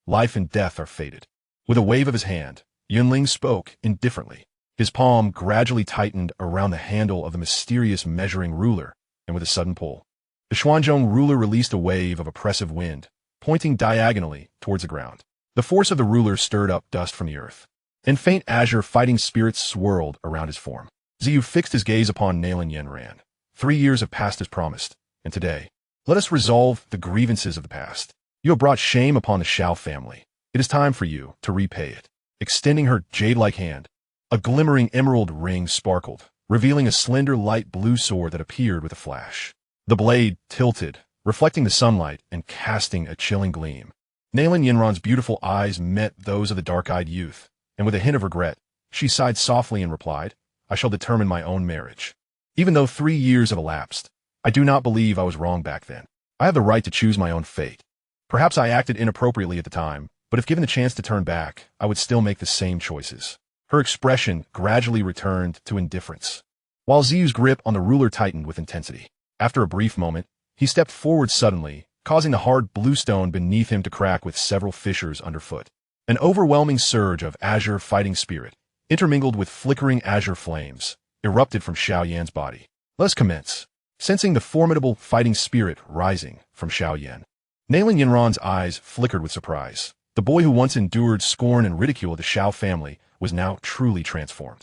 Life and death are fated. With a wave of his hand, Yunling spoke indifferently. His palm gradually tightened around the handle of the mysterious measuring ruler, and with a sudden pull, the Xuanzhong ruler released a wave of oppressive wind, pointing diagonally towards the ground. The force of the ruler stirred up dust from the earth, and faint azure fighting spirits swirled around his form. Ziyu fixed his gaze upon Nalan Yenran. 3 years have passed as promised, and today, let us resolve the grievances of the past. You have brought shame upon the Xiao family. It is time for you to repay it. Extending her jade-like hand, a glimmering emerald ring sparkled, revealing a slender light blue sword that appeared with a flash. The blade tilted, reflecting the sunlight and casting a chilling gleam. Nalan Yinran's beautiful eyes met those of the dark-eyed youth, and with a hint of regret, she sighed softly and replied, I shall determine my own marriage. Even though 3 years have elapsed, I do not believe I was wrong back then. I have the right to choose my own fate. Perhaps I acted inappropriately at the time, but if given the chance to turn back, I would still make the same choices. Her expression gradually returned to indifference, while Ziyu's grip on the ruler tightened with intensity. After a brief moment, he stepped forward suddenly, causing the hard blue stone beneath him to crack with several fissures underfoot. An overwhelming surge of azure fighting spirit, intermingled with flickering azure flames, erupted from Xiao Yan's body. Let's commence. Sensing the formidable fighting spirit rising from Xiao Yan, Nalan Yinran's eyes flickered with surprise. The boy who once endured scorn and ridicule of the Xiao family was now truly transformed.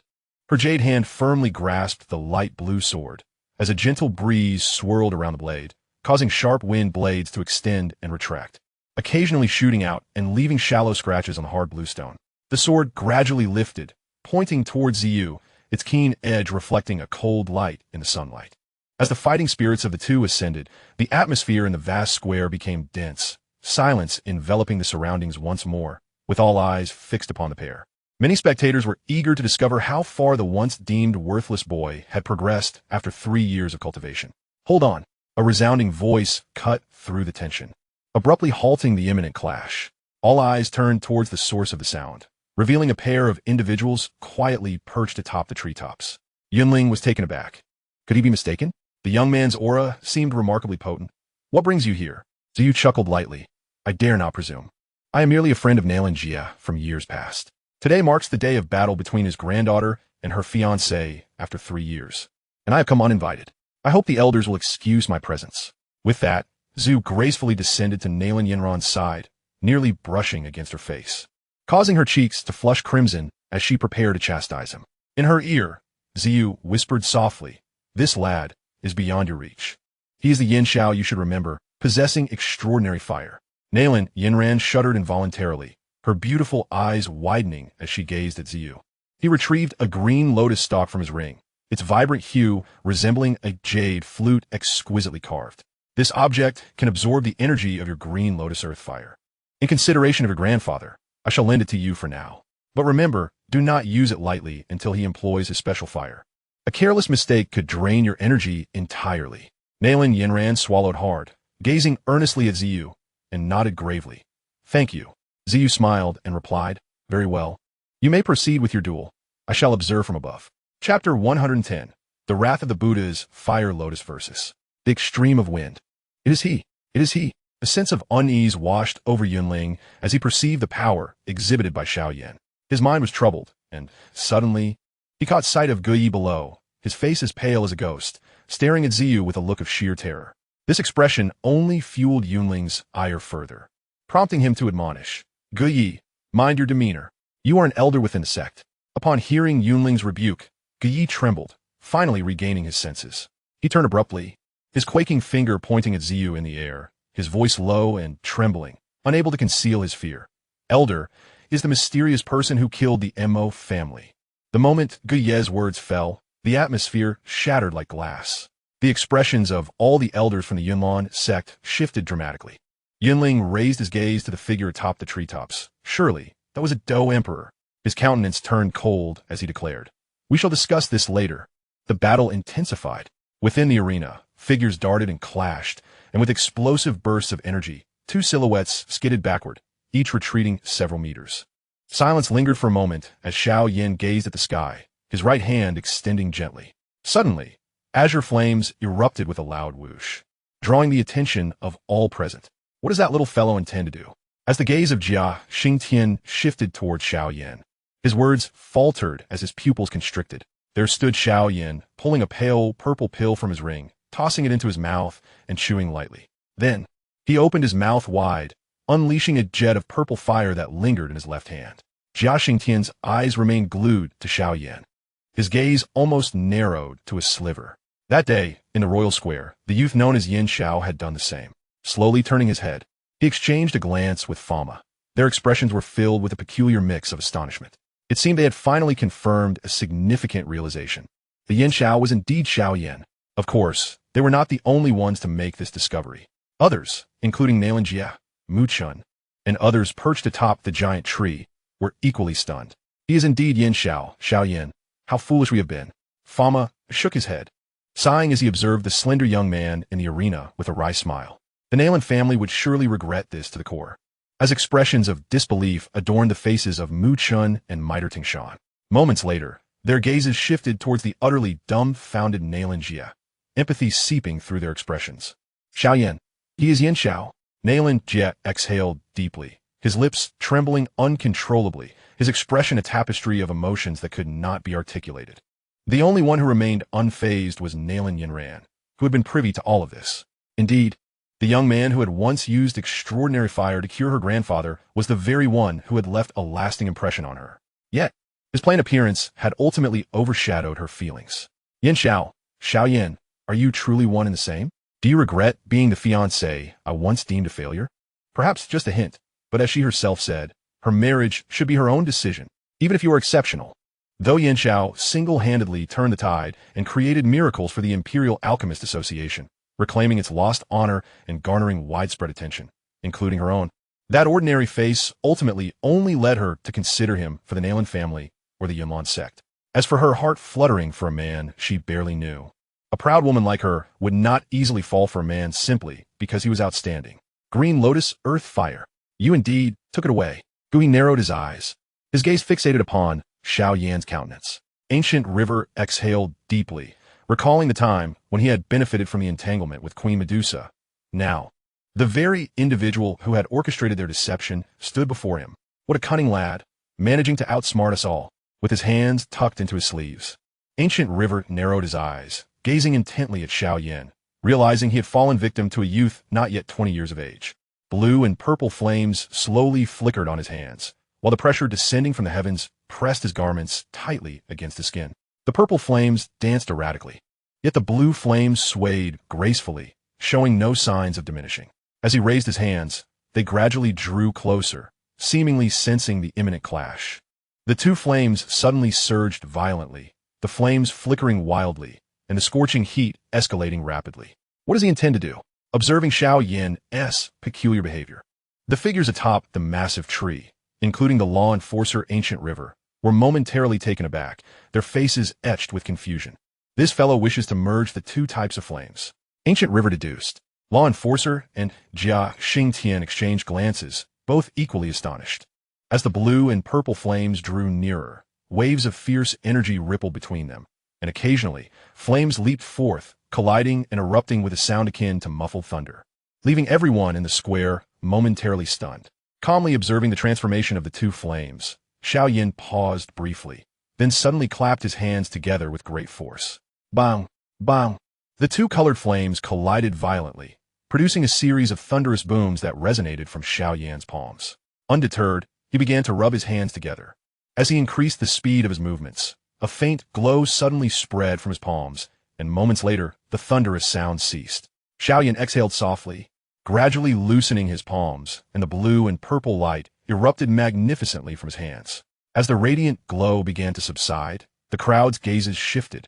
Her jade hand firmly grasped the light blue sword, as a gentle breeze swirled around the blade, causing sharp wind blades to extend and retract, occasionally shooting out and leaving shallow scratches on the hard blue stone. The sword gradually lifted, pointing towards Ziyu, its keen edge reflecting a cold light in the sunlight. As the fighting spirits of the two ascended, the atmosphere in the vast square became dense, silence enveloping the surroundings once more, with all eyes fixed upon the pair. Many spectators were eager to discover how far the once deemed worthless boy had progressed after 3 years of cultivation. Hold on, a resounding voice cut through the tension, abruptly halting the imminent clash. All eyes turned towards the source of the sound, revealing a pair of individuals quietly perched atop the treetops. Yunling was taken aback. Could he be mistaken? The young man's aura seemed remarkably potent. What brings you here? Ziyu chuckled lightly. I dare not presume. I am merely a friend of Nalan Jia from years past. Today marks the day of battle between his granddaughter and her fiancé after 3 years, and I have come uninvited. I hope the elders will excuse my presence. With that, Zhu gracefully descended to Nalan Yinran's side, nearly brushing against her face, causing her cheeks to flush crimson as she prepared to chastise him. In her ear, Ziyu whispered softly, This lad is beyond your reach. He is the Yin Xiao you should remember, possessing extraordinary fire. Nalan Yinran shuddered involuntarily, her beautiful eyes widening as she gazed at Ziyu. He retrieved a green lotus stalk from his ring, its vibrant hue resembling a jade flute exquisitely carved. This object can absorb the energy of your green lotus earth fire. In consideration of your grandfather, I shall lend it to you for now. But remember, do not use it lightly until he employs his special fire. A careless mistake could drain your energy entirely. Nalan Yinran swallowed hard, gazing earnestly at Ziyu, and nodded gravely. Thank you. Ziyu smiled and replied, Very well. You may proceed with your duel. I shall observe from above. Chapter 110. The Wrath of the Buddha's Fire Lotus Versus. The Extreme of Wind. It is he. It is he. A sense of unease washed over Yunling as he perceived the power exhibited by Xiao Yan. His mind was troubled, and, suddenly, he caught sight of Guyi below, his face as pale as a ghost, staring at Ziyu with a look of sheer terror. This expression only fueled Yunling's ire further, prompting him to admonish, Guyi, mind your demeanor. You are an elder within the sect. Upon hearing Yunling's rebuke, Guyi trembled, finally regaining his senses. He turned abruptly, his quaking finger pointing at Ziyu in the air, his voice low and trembling, unable to conceal his fear. Elder is the mysterious person who killed the Mo family. The moment Guyi's words fell, the atmosphere shattered like glass. The expressions of all the elders from the Yunlan sect shifted dramatically. Yunling raised his gaze to the figure atop the treetops. Surely, that was a Dou emperor. His countenance turned cold as he declared, We shall discuss this later. The battle intensified. Within the arena, figures darted and clashed, and with explosive bursts of energy, two silhouettes skidded backward, each retreating several meters. Silence lingered for a moment as Xiao Yan gazed at the sky, his right hand extending gently. Suddenly, azure flames erupted with a loud whoosh, drawing the attention of all present. What does that little fellow intend to do? As the gaze of Jia Xingtian shifted toward Xiao Yan, his words faltered as his pupils constricted. There stood Xiao Yan, pulling a pale purple pill from his ring, tossing it into his mouth and chewing lightly. Then, he opened his mouth wide, unleashing a jet of purple fire that lingered in his left hand. Jia Xingtian's eyes remained glued to Xiao Yan. His gaze almost narrowed to a sliver. That day, in the royal square, the youth known as Yin Xiao had done the same. Slowly turning his head, he exchanged a glance with Fama. Their expressions were filled with a peculiar mix of astonishment. It seemed they had finally confirmed a significant realization. The Yin Xiao was indeed Xiao Yan. Of course, they were not the only ones to make this discovery. Others, including Nalan Jia, Mu Chun, and others perched atop the giant tree, were equally stunned. He is indeed Yin Xiao, Xiao Yan. How foolish we have been. Fama shook his head, sighing as he observed the slender young man in the arena with a wry smile. The Nalan family would surely regret this to the core, as expressions of disbelief adorned the faces of Mu Chun and Mitre Tingshan. Moments later, their gazes shifted towards the utterly dumbfounded Nalan Jia, empathy seeping through their expressions. Xiao Yan, he is Yin Xiao. Nalan Jia exhaled deeply, his lips trembling uncontrollably, his expression a tapestry of emotions that could not be articulated. The only one who remained unfazed was Nalan Yinran, who had been privy to all of this. Indeed, the young man who had once used extraordinary fire to cure her grandfather was the very one who had left a lasting impression on her. Yet, his plain appearance had ultimately overshadowed her feelings. Yin Xiao, Xiao Yan, are you truly one and the same? Do you regret being the fiancé I once deemed a failure? Perhaps just a hint, but as she herself said, her marriage should be her own decision, even if you are exceptional. Though Yin Xiao single-handedly turned the tide and created miracles for the Imperial Alchemist Association, reclaiming its lost honor and garnering widespread attention, including her own, that ordinary face ultimately only led her to consider him for the Nalan family or the Yunlan sect. As for her heart fluttering for a man she barely knew, a proud woman like her would not easily fall for a man simply because he was outstanding. Green Lotus, Earth Fire. You indeed took it away. Gui narrowed his eyes, his gaze fixated upon Xiao Yan's countenance. Ancient River exhaled deeply, recalling the time when he had benefited from the entanglement with Queen Medusa. Now, the very individual who had orchestrated their deception stood before him. What a cunning lad, managing to outsmart us all, with his hands tucked into his sleeves. Ancient River narrowed his eyes, gazing intently at Xiao Yan, realizing he had fallen victim to a youth not yet 20 years of age. Blue and purple flames slowly flickered on his hands, while the pressure descending from the heavens pressed his garments tightly against his skin. The purple flames danced erratically, yet the blue flames swayed gracefully, showing no signs of diminishing. As he raised his hands, they gradually drew closer, seemingly sensing the imminent clash. The two flames suddenly surged violently, the flames flickering wildly, and the scorching heat escalating rapidly. What does he intend to do? Observing Xiao Yan's peculiar behavior, the figures atop the massive tree, including the law enforcer Ancient River, were momentarily taken aback, their faces etched with confusion. This fellow wishes to merge the two types of flames. Ancient River deduced. Law Enforcer and Jia Xingtian exchanged glances, both equally astonished. As the blue and purple flames drew nearer, waves of fierce energy rippled between them, and occasionally, flames leaped forth, colliding and erupting with a sound akin to muffled thunder, leaving everyone in the square momentarily stunned. Calmly observing the transformation of the two flames, Xiao Yan paused briefly, then suddenly clapped his hands together with great force. Bang! Bang! The two colored flames collided violently, producing a series of thunderous booms that resonated from Xiao Yan's palms. Undeterred, he began to rub his hands together. As he increased the speed of his movements, a faint glow suddenly spread from his palms, and moments later, the thunderous sound ceased. Xiao Yan exhaled softly, gradually loosening his palms, and the blue and purple light erupted magnificently from his hands. As the radiant glow began to subside, the crowd's gazes shifted,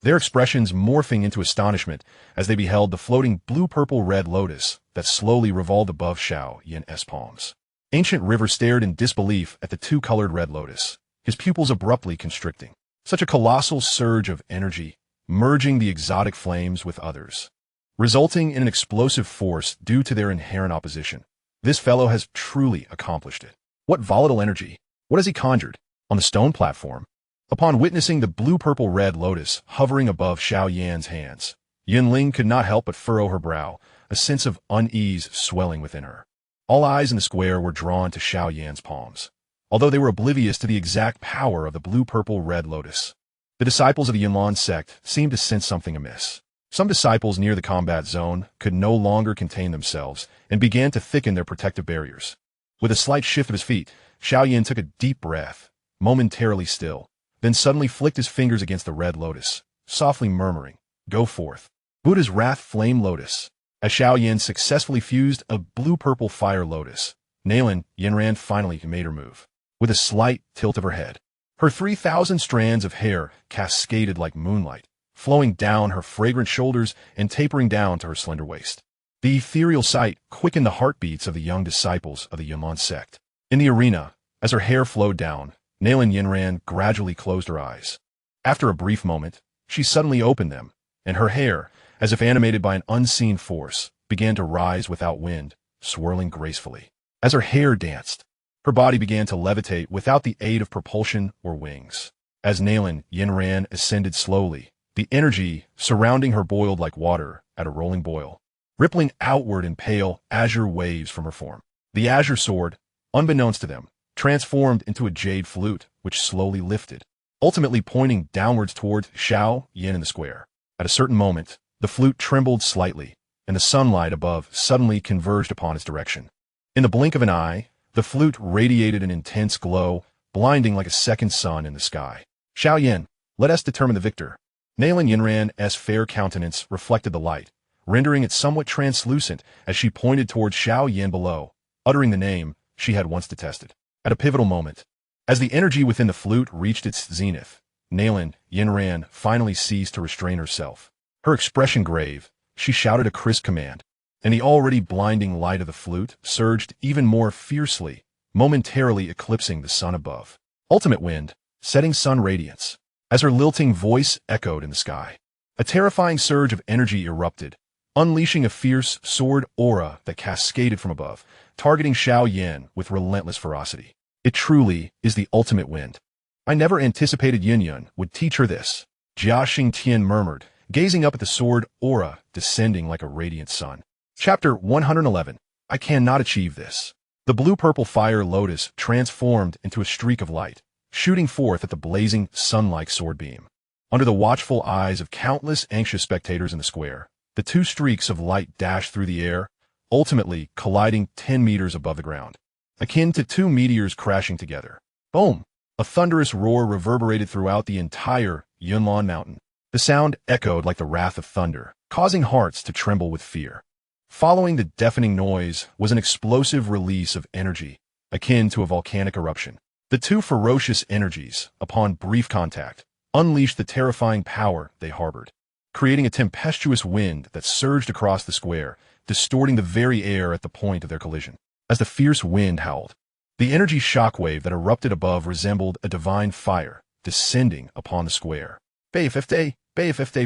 their expressions morphing into astonishment as they beheld the floating blue-purple-red lotus that slowly revolved above Xiao Yan's palms. Ancient River stared in disbelief at the two-colored red lotus, his pupils abruptly constricting. Such a colossal surge of energy, merging the exotic flames with others, resulting in an explosive force due to their inherent opposition. This fellow has truly accomplished it. What volatile energy! What has he conjured? On the stone platform, upon witnessing the blue-purple-red lotus hovering above Xiao Yan's hands, Yinling could not help but furrow her brow, a sense of unease swelling within her. All eyes in the square were drawn to Xiao Yan's palms, although they were oblivious to the exact power of the blue-purple-red lotus. The disciples of the Yinlan sect seemed to sense something amiss. Some disciples near the combat zone could no longer contain themselves and began to thicken their protective barriers. With a slight shift of his feet, Xiao Yan took a deep breath, momentarily still, then suddenly flicked his fingers against the red lotus, softly murmuring, "Go forth." Buddha's wrath flame lotus. As Xiao Yan successfully fused a blue-purple fire lotus, Nalan Yinran finally made her move. With a slight tilt of her head, her 3,000 strands of hair cascaded like moonlight, flowing down her fragrant shoulders and tapering down to her slender waist. The ethereal sight quickened the heartbeats of the young disciples of the Yunlan sect. In the arena, as her hair flowed down, Nalan Yinran gradually closed her eyes. After a brief moment, she suddenly opened them, and her hair, as if animated by an unseen force, began to rise without wind, swirling gracefully. As her hair danced, her body began to levitate without the aid of propulsion or wings. As Nalan Yinran ascended slowly, the energy surrounding her boiled like water at a rolling boil, rippling outward in pale azure waves from her form. The azure sword, unbeknownst to them, transformed into a jade flute, which slowly lifted, ultimately pointing downwards toward Xiao Yan in the square. At a certain moment, the flute trembled slightly, and the sunlight above suddenly converged upon its direction. In the blink of an eye, the flute radiated an intense glow, blinding like a second sun in the sky. "Xiao Yan, let us determine the victor." Nalan Yinran's fair countenance reflected the light, rendering it somewhat translucent as she pointed toward Xiao Yan below, uttering the name she had once detested. At a pivotal moment, as the energy within the flute reached its zenith, Nalan Yinran finally ceased to restrain herself. Her expression grave, she shouted a crisp command, and the already blinding light of the flute surged even more fiercely, momentarily eclipsing the sun above. Ultimate wind, setting sun radiance. As her lilting voice echoed in the sky, a terrifying surge of energy erupted, unleashing a fierce sword aura that cascaded from above, targeting Xiao Yan with relentless ferocity. It truly is the ultimate wind. I never anticipated Yin would teach her this, Jia Xingtian murmured, gazing up at the sword aura descending like a radiant sun. Chapter 111. I cannot achieve this. The blue-purple fire lotus transformed into a streak of light, shooting forth at the blazing sun-like sword beam. Under the watchful eyes of countless anxious spectators in the square, the two streaks of light dashed through the air, ultimately colliding 10 meters above the ground, akin to two meteors crashing together. Boom! A thunderous roar reverberated throughout the entire Yunlan mountain. The sound echoed like the wrath of thunder, causing hearts to tremble with fear. Following the deafening noise was an explosive release of energy, akin to a volcanic eruption. The two ferocious energies, upon brief contact, unleashed the terrifying power they harbored, creating a tempestuous wind that surged across the square, distorting the very air at the point of their collision. As the fierce wind howled, the energy shockwave that erupted above resembled a divine fire descending upon the square. Bay 50,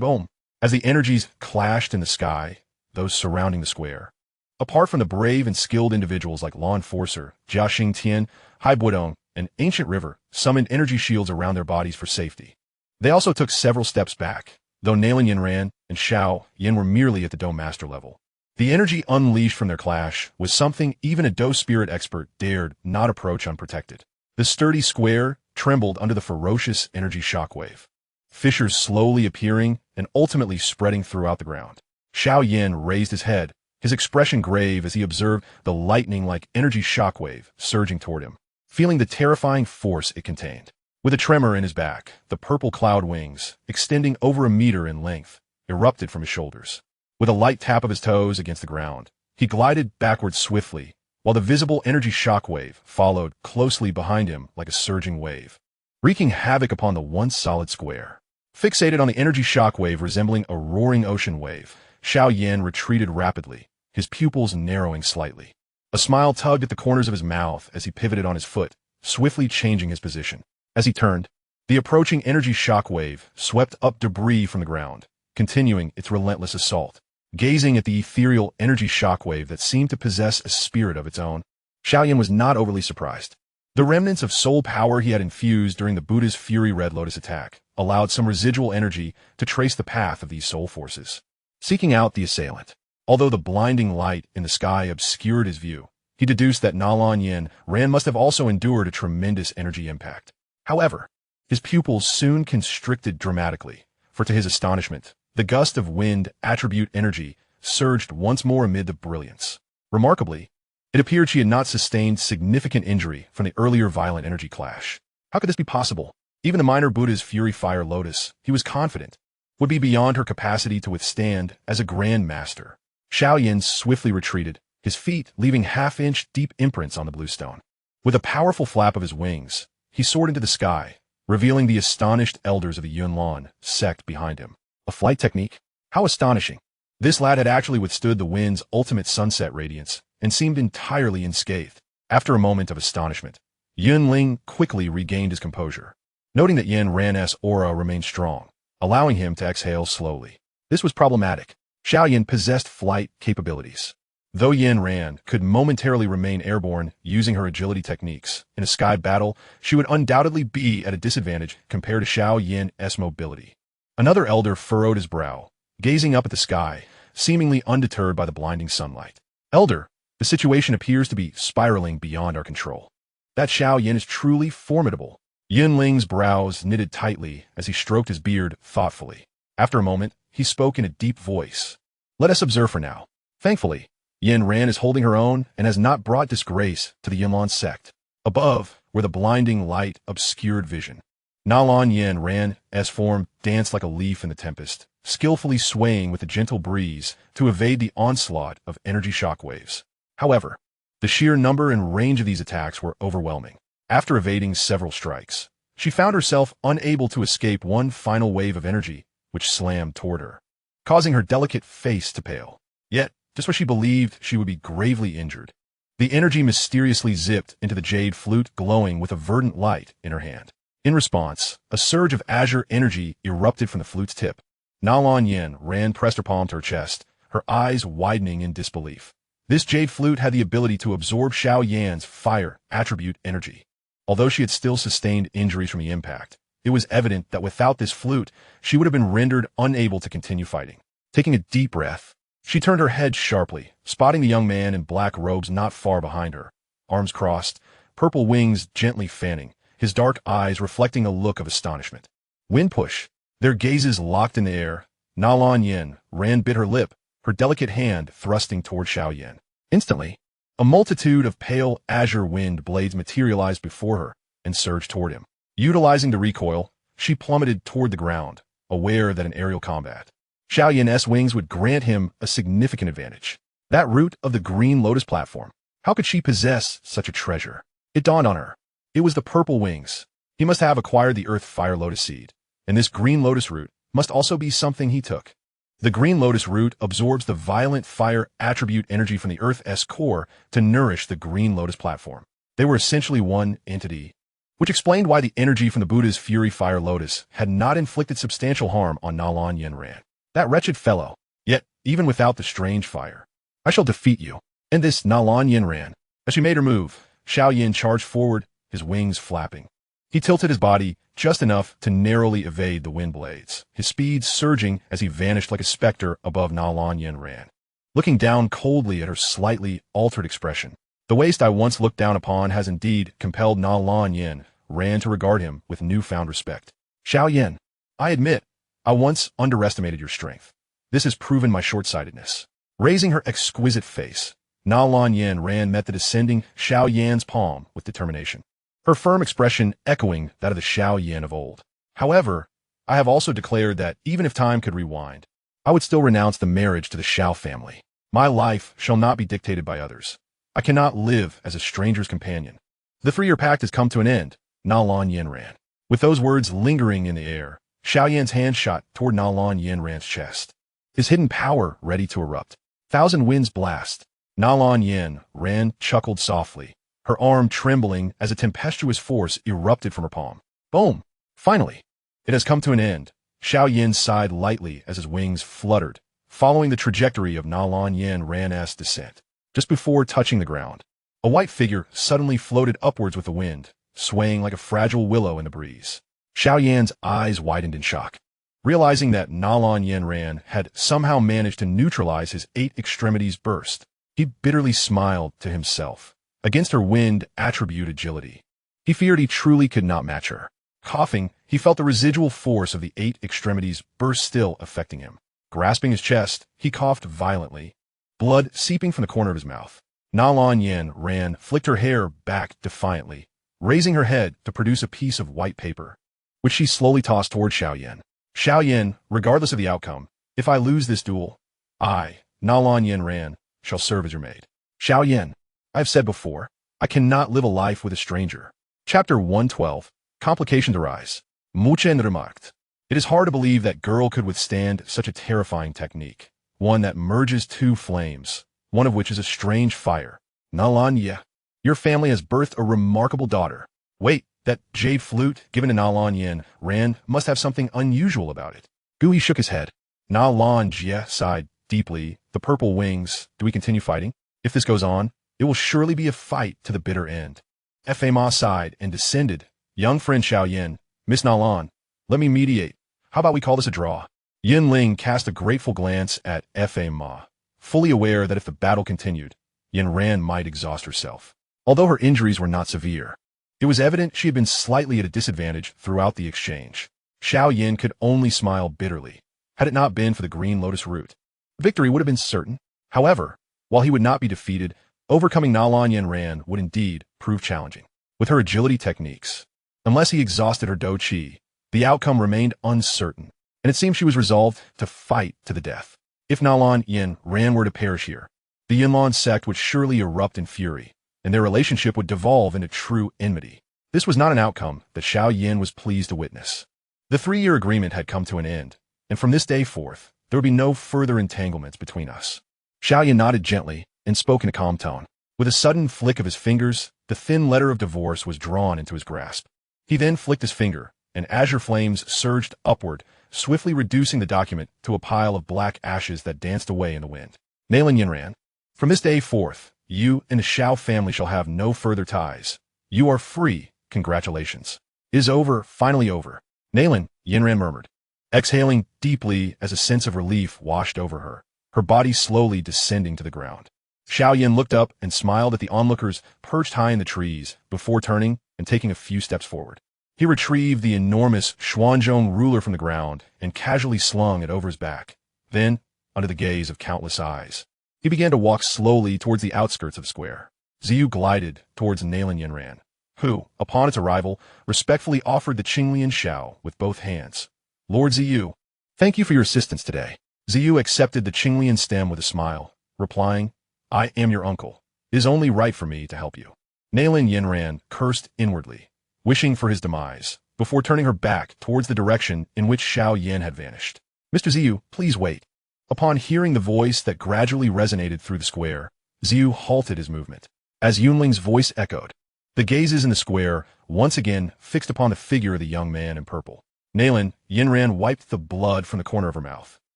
boom. As the energies clashed in the sky, those surrounding the square, apart from the brave and skilled individuals like Law Enforcer, Jia Xingtian, Hai Buodong, and Ancient River, summoned energy shields around their bodies for safety. They also took several steps back, though Nalan Yinran and Xiao Yan were merely at the Dome Master level. The energy unleashed from their clash was something even a Dou spirit expert dared not approach unprotected. The sturdy square trembled under the ferocious energy shockwave, fissures slowly appearing and ultimately spreading throughout the ground. Xiao Yan raised his head, his expression grave as he observed the lightning-like energy shockwave surging toward him, feeling the terrifying force it contained. With a tremor in his back, the purple cloud wings, extending over a meter in length, erupted from his shoulders. With a light tap of his toes against the ground, he glided backwards swiftly, while the visible energy shockwave followed closely behind him like a surging wave, wreaking havoc upon the once solid square. Fixated on the energy shockwave resembling a roaring ocean wave, Xiao Yan retreated rapidly, his pupils narrowing slightly. A smile tugged at the corners of his mouth as he pivoted on his foot, swiftly changing his position. As he turned, The approaching energy shockwave swept up debris from the ground, continuing its relentless assault. Gazing at the ethereal energy shockwave that seemed to possess a spirit of its own, Xiao Yan was not overly surprised. The remnants of soul power he had infused during the Buddha's Fury Red Lotus attack allowed some residual energy to trace the path of these soul forces, seeking out the assailant. Although the blinding light in the sky obscured his view, he deduced that Na Yan Ran must have also endured a tremendous energy impact. However, his pupils soon constricted dramatically, for to his astonishment, the gust of wind attribute energy surged once more amid the brilliance. Remarkably, it appeared she had not sustained significant injury from the earlier violent energy clash. How could this be possible? Even the minor Buddha's Fury Fire Lotus, he was confident, would be beyond her capacity to withstand as a grand master. Xiao Yan swiftly retreated, his feet leaving half-inch deep imprints on the blue stone. With a powerful flap of his wings, he soared into the sky, revealing the astonished elders of the Yunlan sect behind him. A flight technique? How astonishing. This lad had actually withstood the wind's ultimate sunset radiance and seemed entirely unscathed. After a moment of astonishment, Yunling quickly regained his composure, noting that Yan Ran's aura remained strong, allowing him to exhale slowly. This was problematic. Xiao Yan possessed flight capabilities. Though Yan Ran could momentarily remain airborne using her agility techniques, in a sky battle, she would undoubtedly be at a disadvantage compared to Xiao Yan's mobility. Another elder furrowed his brow, gazing up at the sky, seemingly undeterred by the blinding sunlight. Elder, the situation appears to be spiraling beyond our control. That Xiao Yan is truly formidable. Yunling's brows knitted tightly as he stroked his beard thoughtfully. After a moment, he spoke in a deep voice. Let us observe for now. Thankfully, Yan Ran is holding her own and has not brought disgrace to the Yunlan sect. Above, where the blinding light obscured vision, Na Yan Ran's form danced like a leaf in the tempest, skillfully swaying with a gentle breeze to evade the onslaught of energy shockwaves. However, the sheer number and range of these attacks were overwhelming. After evading several strikes, she found herself unable to escape one final wave of energy, which slammed toward her, causing her delicate face to pale. Yet, just when she believed she would be gravely injured, the energy mysteriously zipped into the jade flute glowing with a verdant light in her hand. In response, a surge of azure energy erupted from the flute's tip. Na Yan Ran pressed her palm to her chest, her eyes widening in disbelief. This jade flute had the ability to absorb Xiao Yan's fire attribute energy. Although she had still sustained injuries from the impact, it was evident that without this flute, she would have been rendered unable to continue fighting. Taking a deep breath, she turned her head sharply, spotting the young man in black robes not far behind her, arms crossed, purple wings gently fanning, his dark eyes reflecting a look of astonishment. Wind push. Their gazes locked in the air. Na Yan Ran bit her lip, her delicate hand thrusting toward Xiao Yan. Instantly, a multitude of pale azure wind blades materialized before her and surged toward him. Utilizing the recoil, she plummeted toward the ground, aware that in aerial combat, Xiao Yan's wings would grant him a significant advantage. That root of the Green Lotus platform. How could she possess such a treasure? It dawned on her. It was the purple wings. He must have acquired the Earth Fire Lotus seed, and this Green Lotus root must also be something he took. The Green Lotus root absorbs the violent fire attribute energy from the Earth's core to nourish the Green Lotus platform. They were essentially one entity, which explained why the energy from the Buddha's Fury Fire Lotus had not inflicted substantial harm on Na Yan Ran. That wretched fellow. Yet, even without the strange fire, I shall defeat you. And this Na Yan Ran. As she made her move, Xiao Yan charged forward, his wings flapping. He tilted his body just enough to narrowly evade the wind blades, his speed surging as he vanished like a specter above Na Yan Ran. Looking down coldly at her slightly altered expression, the waste I once looked down upon has indeed compelled Na Yan Ran to regard him with newfound respect. Xiao Yan, I admit, I once underestimated your strength. This has proven my short-sightedness. Raising her exquisite face, Na Yan Ran met the descending Xiao Yan's palm with determination, her firm expression echoing that of the Xiao Yan of old. However, I have also declared that even if time could rewind, I would still renounce the marriage to the Xiao family. My life shall not be dictated by others. I cannot live as a stranger's companion. The 3-year pact has come to an end, Na Yan Ran. With those words lingering in the air, Xiao Yan's hand shot toward Na Yan Ran's chest, his hidden power ready to erupt. Thousand winds blast. Na Yan Ran chuckled softly, her arm trembling as a tempestuous force erupted from her palm. Boom! Finally, it has come to an end. Xiao Yan sighed lightly as his wings fluttered, following the trajectory of Na Yan Ran's descent. Just before touching the ground, a white figure suddenly floated upwards with the wind, swaying like a fragile willow in the breeze. Xiao Yan's eyes widened in shock. Realizing that Na Yan Ran had somehow managed to neutralize his 8 extremities burst, he bitterly smiled to himself. Against her wind attribute agility, he feared he truly could not match her. Coughing, he felt the residual force of the 8 extremities burst still affecting him. Grasping his chest, he coughed violently, blood seeping from the corner of his mouth. Na Yan Ran flicked her hair back defiantly, raising her head to produce a piece of white paper, which she slowly tossed toward Xiao Yan. Xiao Yan, regardless of the outcome, if I lose this duel, I, Na Yan Ran, shall serve as your maid. Xiao Yan, I have said before, I cannot live a life with a stranger. Chapter 112, Complications Arise. Muchen remarked. It is hard to believe that girl could withstand such a terrifying technique, one that merges 2 flames, one of which is a strange fire. Na Yan, your family has birthed a remarkable daughter. Wait, that jade flute given to Na Yan Ran must have something unusual about it. Gui shook his head. Na Jie sighed deeply. The purple wings, do we continue fighting? If this goes on, it will surely be a fight to the bitter end. Fa Ma sighed and descended. Young friend Xiao Yan, Miss Na Lan, let me mediate. How about we call this a draw? Yin Ling cast a grateful glance at Fa Ma, fully aware that if the battle continued, Yin Ran might exhaust herself. Although her injuries were not severe, it was evident she had been slightly at a disadvantage throughout the exchange. Xiao Yan could only smile bitterly. Had it not been for the green lotus root, victory would have been certain. However, while he would not be defeated, overcoming Na Yan Ran would indeed prove challenging. With her agility techniques, unless he exhausted her Do Qi, the outcome remained uncertain, and it seemed she was resolved to fight to the death. If Na Yan Ran were to perish here, the Yinlan sect would surely erupt in fury, and their relationship would devolve into true enmity. This was not an outcome that Xiao Yan was pleased to witness. The 3-year agreement had come to an end, and from this day forth, there would be no further entanglements between us. Xiao Yan nodded gently and spoke in a calm tone. With a sudden flick of his fingers, the thin letter of divorce was drawn into his grasp. He then flicked his finger, and azure flames surged upward, swiftly reducing the document to a pile of black ashes that danced away in the wind. Nalin Yinran, from this day forth, you and the Xiao family shall have no further ties. You are free. Congratulations. It is over, finally over. Nalin, Yinran murmured, exhaling deeply as a sense of relief washed over her, her body slowly descending to the ground. Xiao Yan looked up and smiled at the onlookers perched high in the trees before turning and taking a few steps forward. He retrieved the enormous Zhongzhou ruler from the ground and casually slung it over his back. Then, under the gaze of countless eyes, he began to walk slowly towards the outskirts of the square. Ziyu glided towards Nalin Yinran, who, upon its arrival, respectfully offered the Qinglian Xiao with both hands. Lord Ziyu, thank you for your assistance today. Ziyu accepted the Qinglian stem with a smile, replying, I am your uncle. It is only right for me to help you. Nalin Yinran cursed inwardly, wishing for his demise, before turning her back towards the direction in which Xiao Yan had vanished. Mr. Ziyu, please wait. Upon hearing the voice that gradually resonated through the square, Ziyu halted his movement. As Yunling's voice echoed, the gazes in the square once again fixed upon the figure of the young man in purple. Nalin Yinran wiped the blood from the corner of her mouth,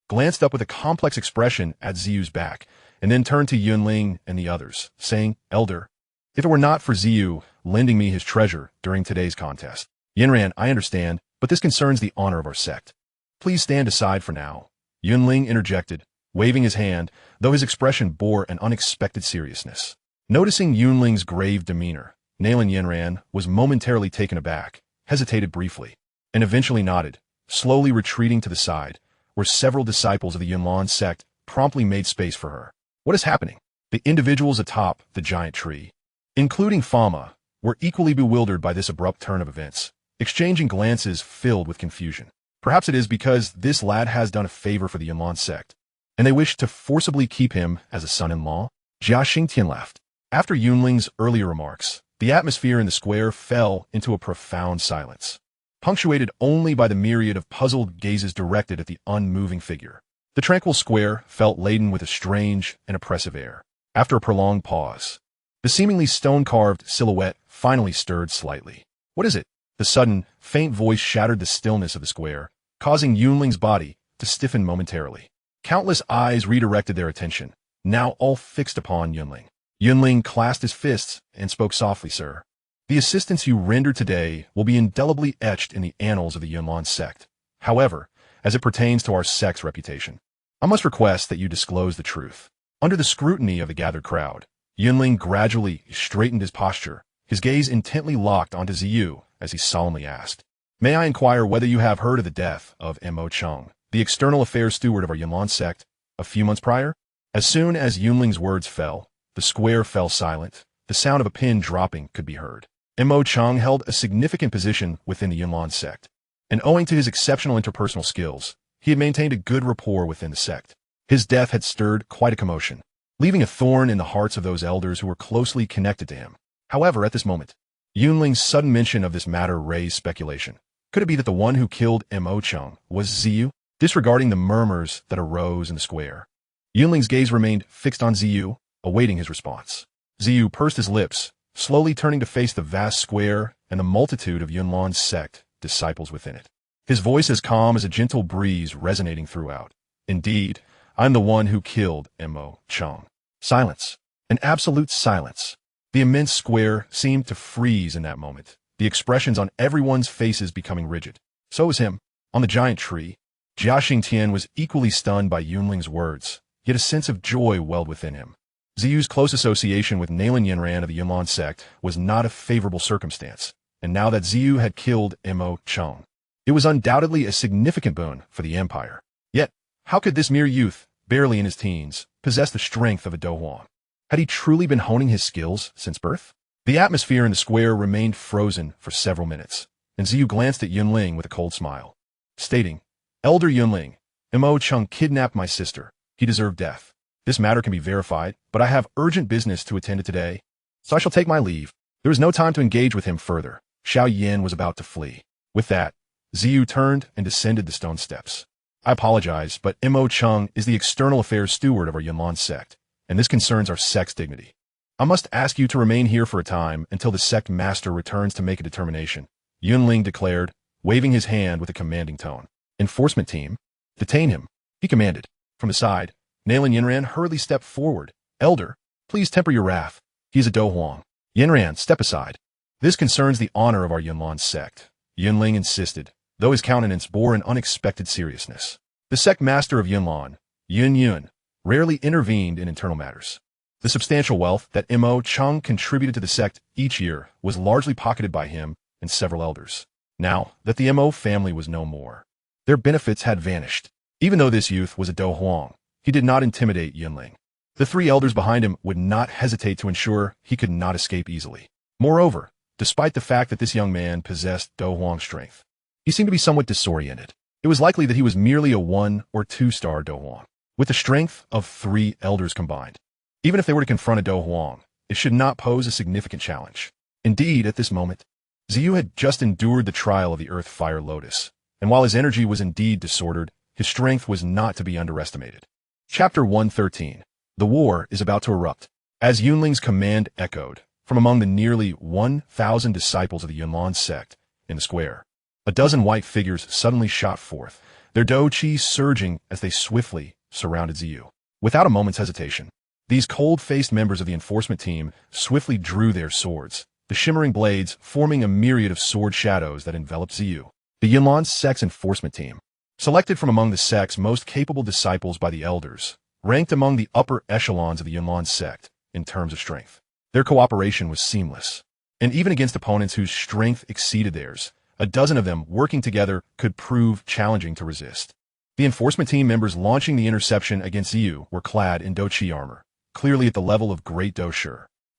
glanced up with a complex expression at Ziyu's back, and then turned to Yunling and the others, saying, Elder, if it were not for Ziyu lending me his treasure during today's contest, Yinran, I understand, but this concerns the honor of our sect. Please stand aside for now. Yunling interjected, waving his hand, though his expression bore an unexpected seriousness. Noticing Yunling's grave demeanor, Nalin Yinran was momentarily taken aback, hesitated briefly, and eventually nodded, slowly retreating to the side, where several disciples of the Yunlan sect promptly made space for her. What is happening? The individuals atop the giant tree, including Fama, were equally bewildered by this abrupt turn of events, exchanging glances filled with confusion. Perhaps it is because this lad has done a favor for the Yunlan sect, and they wish to forcibly keep him as a son-in-law? Jia Xingtian laughed. After Yunling's earlier remarks, the atmosphere in the square fell into a profound silence, punctuated only by the myriad of puzzled gazes directed at the unmoving figure. The tranquil square felt laden with a strange and oppressive air. After a prolonged pause, the seemingly stone-carved silhouette finally stirred slightly. What is it? The sudden, faint voice shattered the stillness of the square, causing Yunling's body to stiffen momentarily. Countless eyes redirected their attention, now all fixed upon Yunling. Yunling clasped his fists and spoke softly, "Sir, the assistance you render today will be indelibly etched in the annals of the Yunlan sect. However, as it pertains to our sect's reputation, I must request that you disclose the truth." Under the scrutiny of the gathered crowd, Yunling gradually straightened his posture, his gaze intently locked onto Ziyu as he solemnly asked, "May I inquire whether you have heard of the death of Mo Cheng, the external affairs steward of our Yunlan sect, a few months prior?" As soon as Yunling's words fell, the square fell silent. The sound of a pin dropping could be heard. Mo Cheng held a significant position within the Yunlan sect, and owing to his exceptional interpersonal skills, he had maintained a good rapport within the sect. His death had stirred quite a commotion, leaving a thorn in the hearts of those elders who were closely connected to him. However, at this moment, Yunling's sudden mention of this matter raised speculation. Could it be that the one who killed Mo Cheng was Ziyu? Disregarding the murmurs that arose in the square, Yunling's gaze remained fixed on Ziyu, awaiting his response. Ziyu pursed his lips, slowly turning to face the vast square and the multitude of Yunlan's sect disciples within it. His voice as calm as a gentle breeze resonating throughout. "Indeed, I'm the one who killed Mo Cheng." Silence. An absolute silence. The immense square seemed to freeze in that moment, the expressions on everyone's faces becoming rigid. So was him. On the giant tree, Jia Xingtian was equally stunned by Yunling's words, yet a sense of joy welled within him. Ziyu's close association with Nalin Yanran of the Yunlan sect was not a favorable circumstance, and now that Ziyu had killed Mo Cheng, it was undoubtedly a significant boon for the empire. Yet, how could this mere youth, barely in his teens, possess the strength of a Do Huang? Had he truly been honing his skills since birth? The atmosphere in the square remained frozen for several minutes, and Ziyu glanced at Yunling with a cold smile, stating, "Elder Yunling, Mo Cheng kidnapped my sister. He deserved death. This matter can be verified, but I have urgent business to attend to today, so I shall take my leave." There was no time to engage with him further. Xiao Yan was about to flee. With that, Ziyu turned and descended the stone steps. "I apologize, but Mo Cheng is the external affairs steward of our Yunlan sect, and this concerns our sect's dignity. I must ask you to remain here for a time until the sect master returns to make a determination," Yunling declared, waving his hand with a commanding tone. "Enforcement team, detain him," he commanded. From the side, Nalin Yanran hurriedly stepped forward. "Elder, please temper your wrath. He is a Do Huang." "Yanran, step aside. This concerns the honor of our Yunlan sect," Yunling insisted, though his countenance bore an unexpected seriousness. The sect master of Yunlan, Yun, rarely intervened in internal matters. The substantial wealth that Mo Cheng contributed to the sect each year was largely pocketed by him and several elders. Now that the Mo family was no more, their benefits had vanished. Even though this youth was a Do Huang, he did not intimidate Yunling. The three elders behind him would not hesitate to ensure he could not escape easily. Moreover, despite the fact that this young man possessed Do Huang strength, he seemed to be somewhat disoriented. It was likely that he was merely a 1- or 2-star Do Huang, with the strength of 3 elders combined. Even if they were to confront a Do Huang, it should not pose a significant challenge. Indeed, at this moment, Ziyu had just endured the trial of the Earth Fire Lotus, and while his energy was indeed disordered, his strength was not to be underestimated. Chapter 113. The war is about to erupt. As Yunling's command echoed from among the nearly 1,000 disciples of the Yunlan sect in the square, a dozen white figures suddenly shot forth, their Do Chi surging as they swiftly surrounded Ziyu. Without a moment's hesitation, these cold-faced members of the enforcement team swiftly drew their swords, the shimmering blades forming a myriad of sword shadows that enveloped Ziyu. The Yunlan sect's enforcement team, selected from among the sect's most capable disciples by the elders, ranked among the upper echelons of the Yunlan sect in terms of strength. Their cooperation was seamless, and even against opponents whose strength exceeded theirs, a dozen of them working together could prove challenging to resist. The enforcement team members launching the interception against Ziyu were clad in Do Chi armor, clearly at the level of Great Do Shi.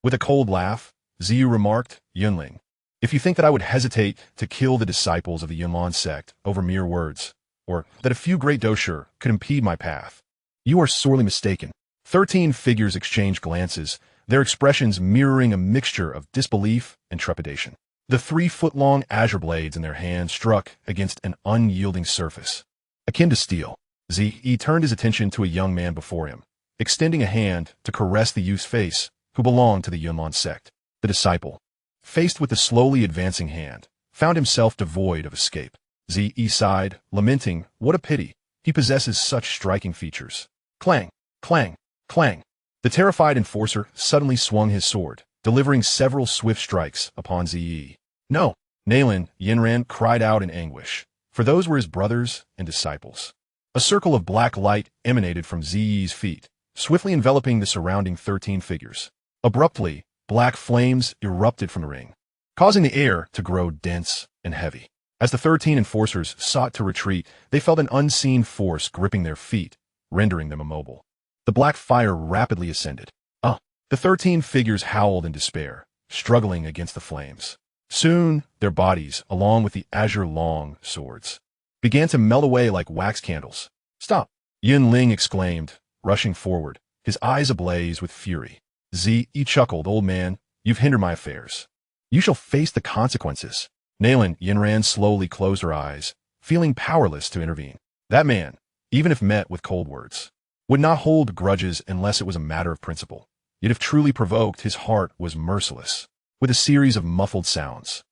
With a cold laugh, Ziyu remarked, "Yunling, if you think that I would hesitate to kill the disciples of the Yunlan sect over mere words, or that a few Great Do Shi could impede my path, you are sorely mistaken." 13 figures exchanged glances, their expressions mirroring a mixture of disbelief and trepidation. The 3-foot-long azure blades in their hands struck against an unyielding surface, akin to steel. Zi turned his attention to a young man before him, extending a hand to caress the youth's face, who belonged to the Yunlan sect. The disciple, faced with the slowly advancing hand, found himself devoid of escape. Ze sighed, lamenting, what a pity. He possesses such striking features. Clang, clang, clang. The terrified enforcer suddenly swung his sword, delivering several swift strikes upon Ze. No! Nalan Yinran cried out in anguish, for those were his brothers and disciples. A circle of black light emanated from Ze's feet, swiftly enveloping the surrounding 13 figures. Abruptly, black flames erupted from the ring, causing the air to grow dense and heavy. As the 13 enforcers sought to retreat, they felt an unseen force gripping their feet, rendering them immobile. The black fire rapidly ascended. The 13 figures howled in despair, struggling against the flames. Soon, their bodies, along with the azure-long swords, began to melt away like wax candles. Stop! Yunling exclaimed, rushing forward, his eyes ablaze with fury. Ze chuckled, old man, you've hindered my affairs. You shall face the consequences. Nalan Yinran slowly closed her eyes, feeling powerless to intervene. That man, even if met with cold words, would not hold grudges unless it was a matter of principle. Yet if truly provoked, his heart was merciless. With a series of muffled sounds,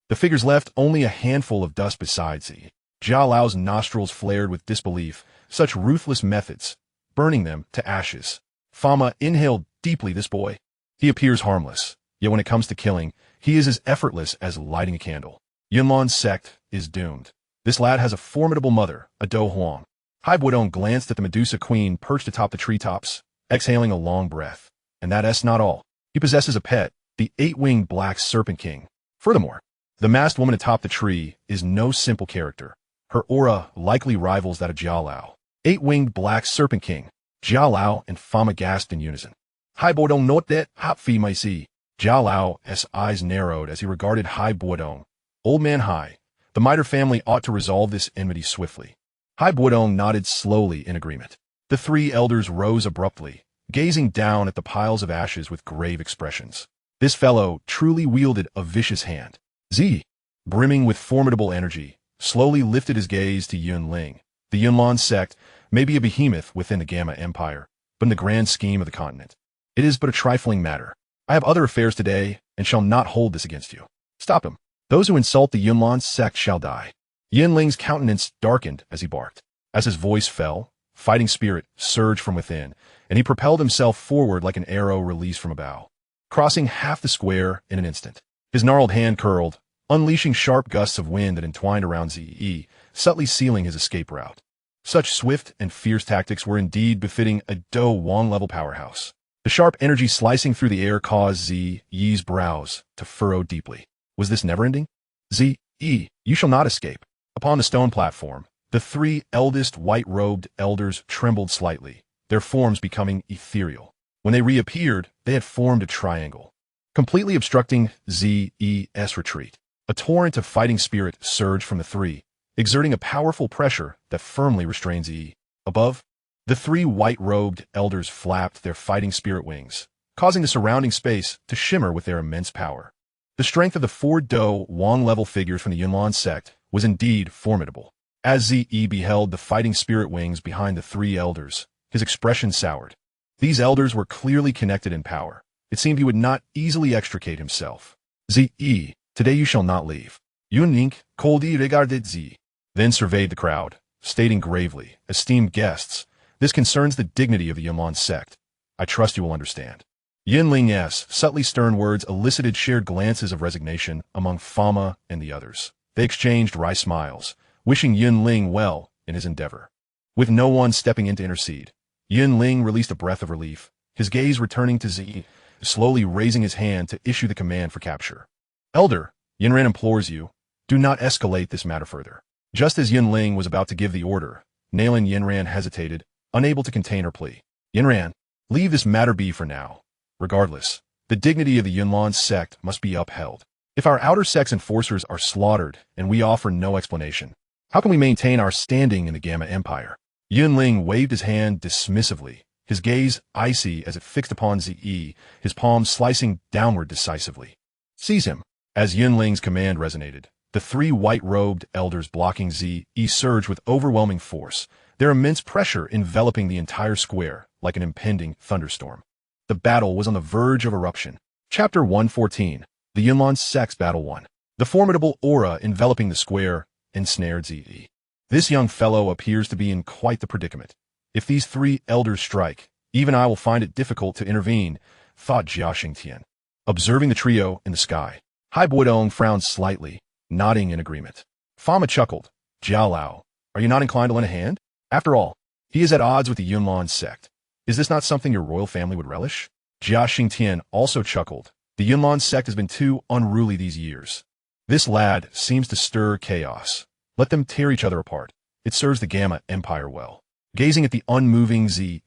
the figures left only a handful of dust beside Ze. Zhao Lao's nostrils flared with disbelief. Such ruthless methods, burning them to ashes. Fama inhaled deeply. This boy. He appears harmless, yet when it comes to killing, he is as effortless as lighting a candle. Yunlan's sect is doomed. This lad has a formidable mother, a Do Huang. Hai Buodong glanced at the Medusa Queen perched atop the treetops, exhaling a long breath. And that's not all. He possesses a pet, the 8-winged black serpent king. Furthermore, the masked woman atop the tree is no simple character. Her aura likely rivals that of Zhao Lao. 8-winged black serpent king. Zhao Lao and Fama gasped in unison. Hai Buodong not that hop fee my see. Zhao Lao's eyes narrowed as he regarded Hai Buodong. Old man Hai, the Miter family ought to resolve this enmity swiftly. Hai Buodong nodded slowly in agreement. The 3 elders rose abruptly, gazing down at the piles of ashes with grave expressions. This fellow truly wielded a vicious hand. Ze, brimming with formidable energy, slowly lifted his gaze to Yunling. The Yunlan sect may be a behemoth within the Gamma Empire, but in the grand scheme of the continent, it is but a trifling matter. I have other affairs today, and shall not hold this against you. Stop him. Those who insult the Yunlan sect shall die. Yunling's countenance darkened as he barked. As his voice fell, fighting spirit surged from within, and he propelled himself forward like an arrow released from a bow, crossing half the square in an instant. His gnarled hand curled, unleashing sharp gusts of wind that entwined around Ze, subtly sealing his escape route. Such swift and fierce tactics were indeed befitting a Do Wong-level powerhouse. The sharp energy slicing through the air caused Ze's brows to furrow deeply. Was this never-ending? Ze, you shall not escape. Upon the stone platform, the 3 eldest white-robed elders trembled slightly, their forms becoming ethereal. When they reappeared, they had formed a triangle, completely obstructing Ze's retreat. A torrent of fighting spirit surged from the 3, exerting a powerful pressure that firmly restrained Ze. Above, the 3 white-robed elders flapped their fighting spirit wings, causing the surrounding space to shimmer with their immense power. The strength of the 4 Do Wong-level figures from the Yunlan sect was indeed formidable. As Ze beheld the fighting spirit wings behind the 3 elders, his expression soured. These elders were clearly connected in power. It seemed he would not easily extricate himself. Ze, today you shall not leave. Yunling coldly regarded Ze, then surveyed the crowd, stating gravely, esteemed guests, this concerns the dignity of the Yunlan sect. I trust you will understand. Yunling's subtly stern words elicited shared glances of resignation among Fama and the others. They exchanged wry smiles, wishing Yunling well in his endeavor. With no one stepping in to intercede, Yunling released a breath of relief, his gaze returning to Ze, slowly raising his hand to issue the command for capture. Elder, Yunran implores you, do not escalate this matter further. Just as Yunling was about to give the order, Nalan Yinran hesitated, unable to contain her plea. Yinran, leave this matter be for now. Regardless, the dignity of the Yunlan sect must be upheld. If our outer sect's enforcers are slaughtered and we offer no explanation, how can we maintain our standing in the Gamma Empire? Yunling waved his hand dismissively, his gaze icy as it fixed upon Ze, his palm slicing downward decisively. Seize him. As Yunling's command resonated, the 3 white-robed elders blocking Ze surged with overwhelming force, their immense pressure enveloping the entire square like an impending thunderstorm. The battle was on the verge of eruption. Chapter 114. The Yunlan Sect's Battle 1. The formidable aura enveloping the square ensnared Zi. This young fellow appears to be in quite the predicament. If these three elders strike, even I will find it difficult to intervene, thought Xiao Yan. Observing the trio in the sky, Hai Buodong frowned slightly, nodding in agreement. Fama chuckled. Jiao Lao, are you not inclined to lend a hand? After all, he is at odds with the Yunlan sect. Is this not something your royal family would relish? Xiao Tian also chuckled. The Yunlan sect has been too unruly these years. This lad seems to stir chaos. Let them tear each other apart. It serves the Gamma Empire well. Gazing at the unmoving Zi,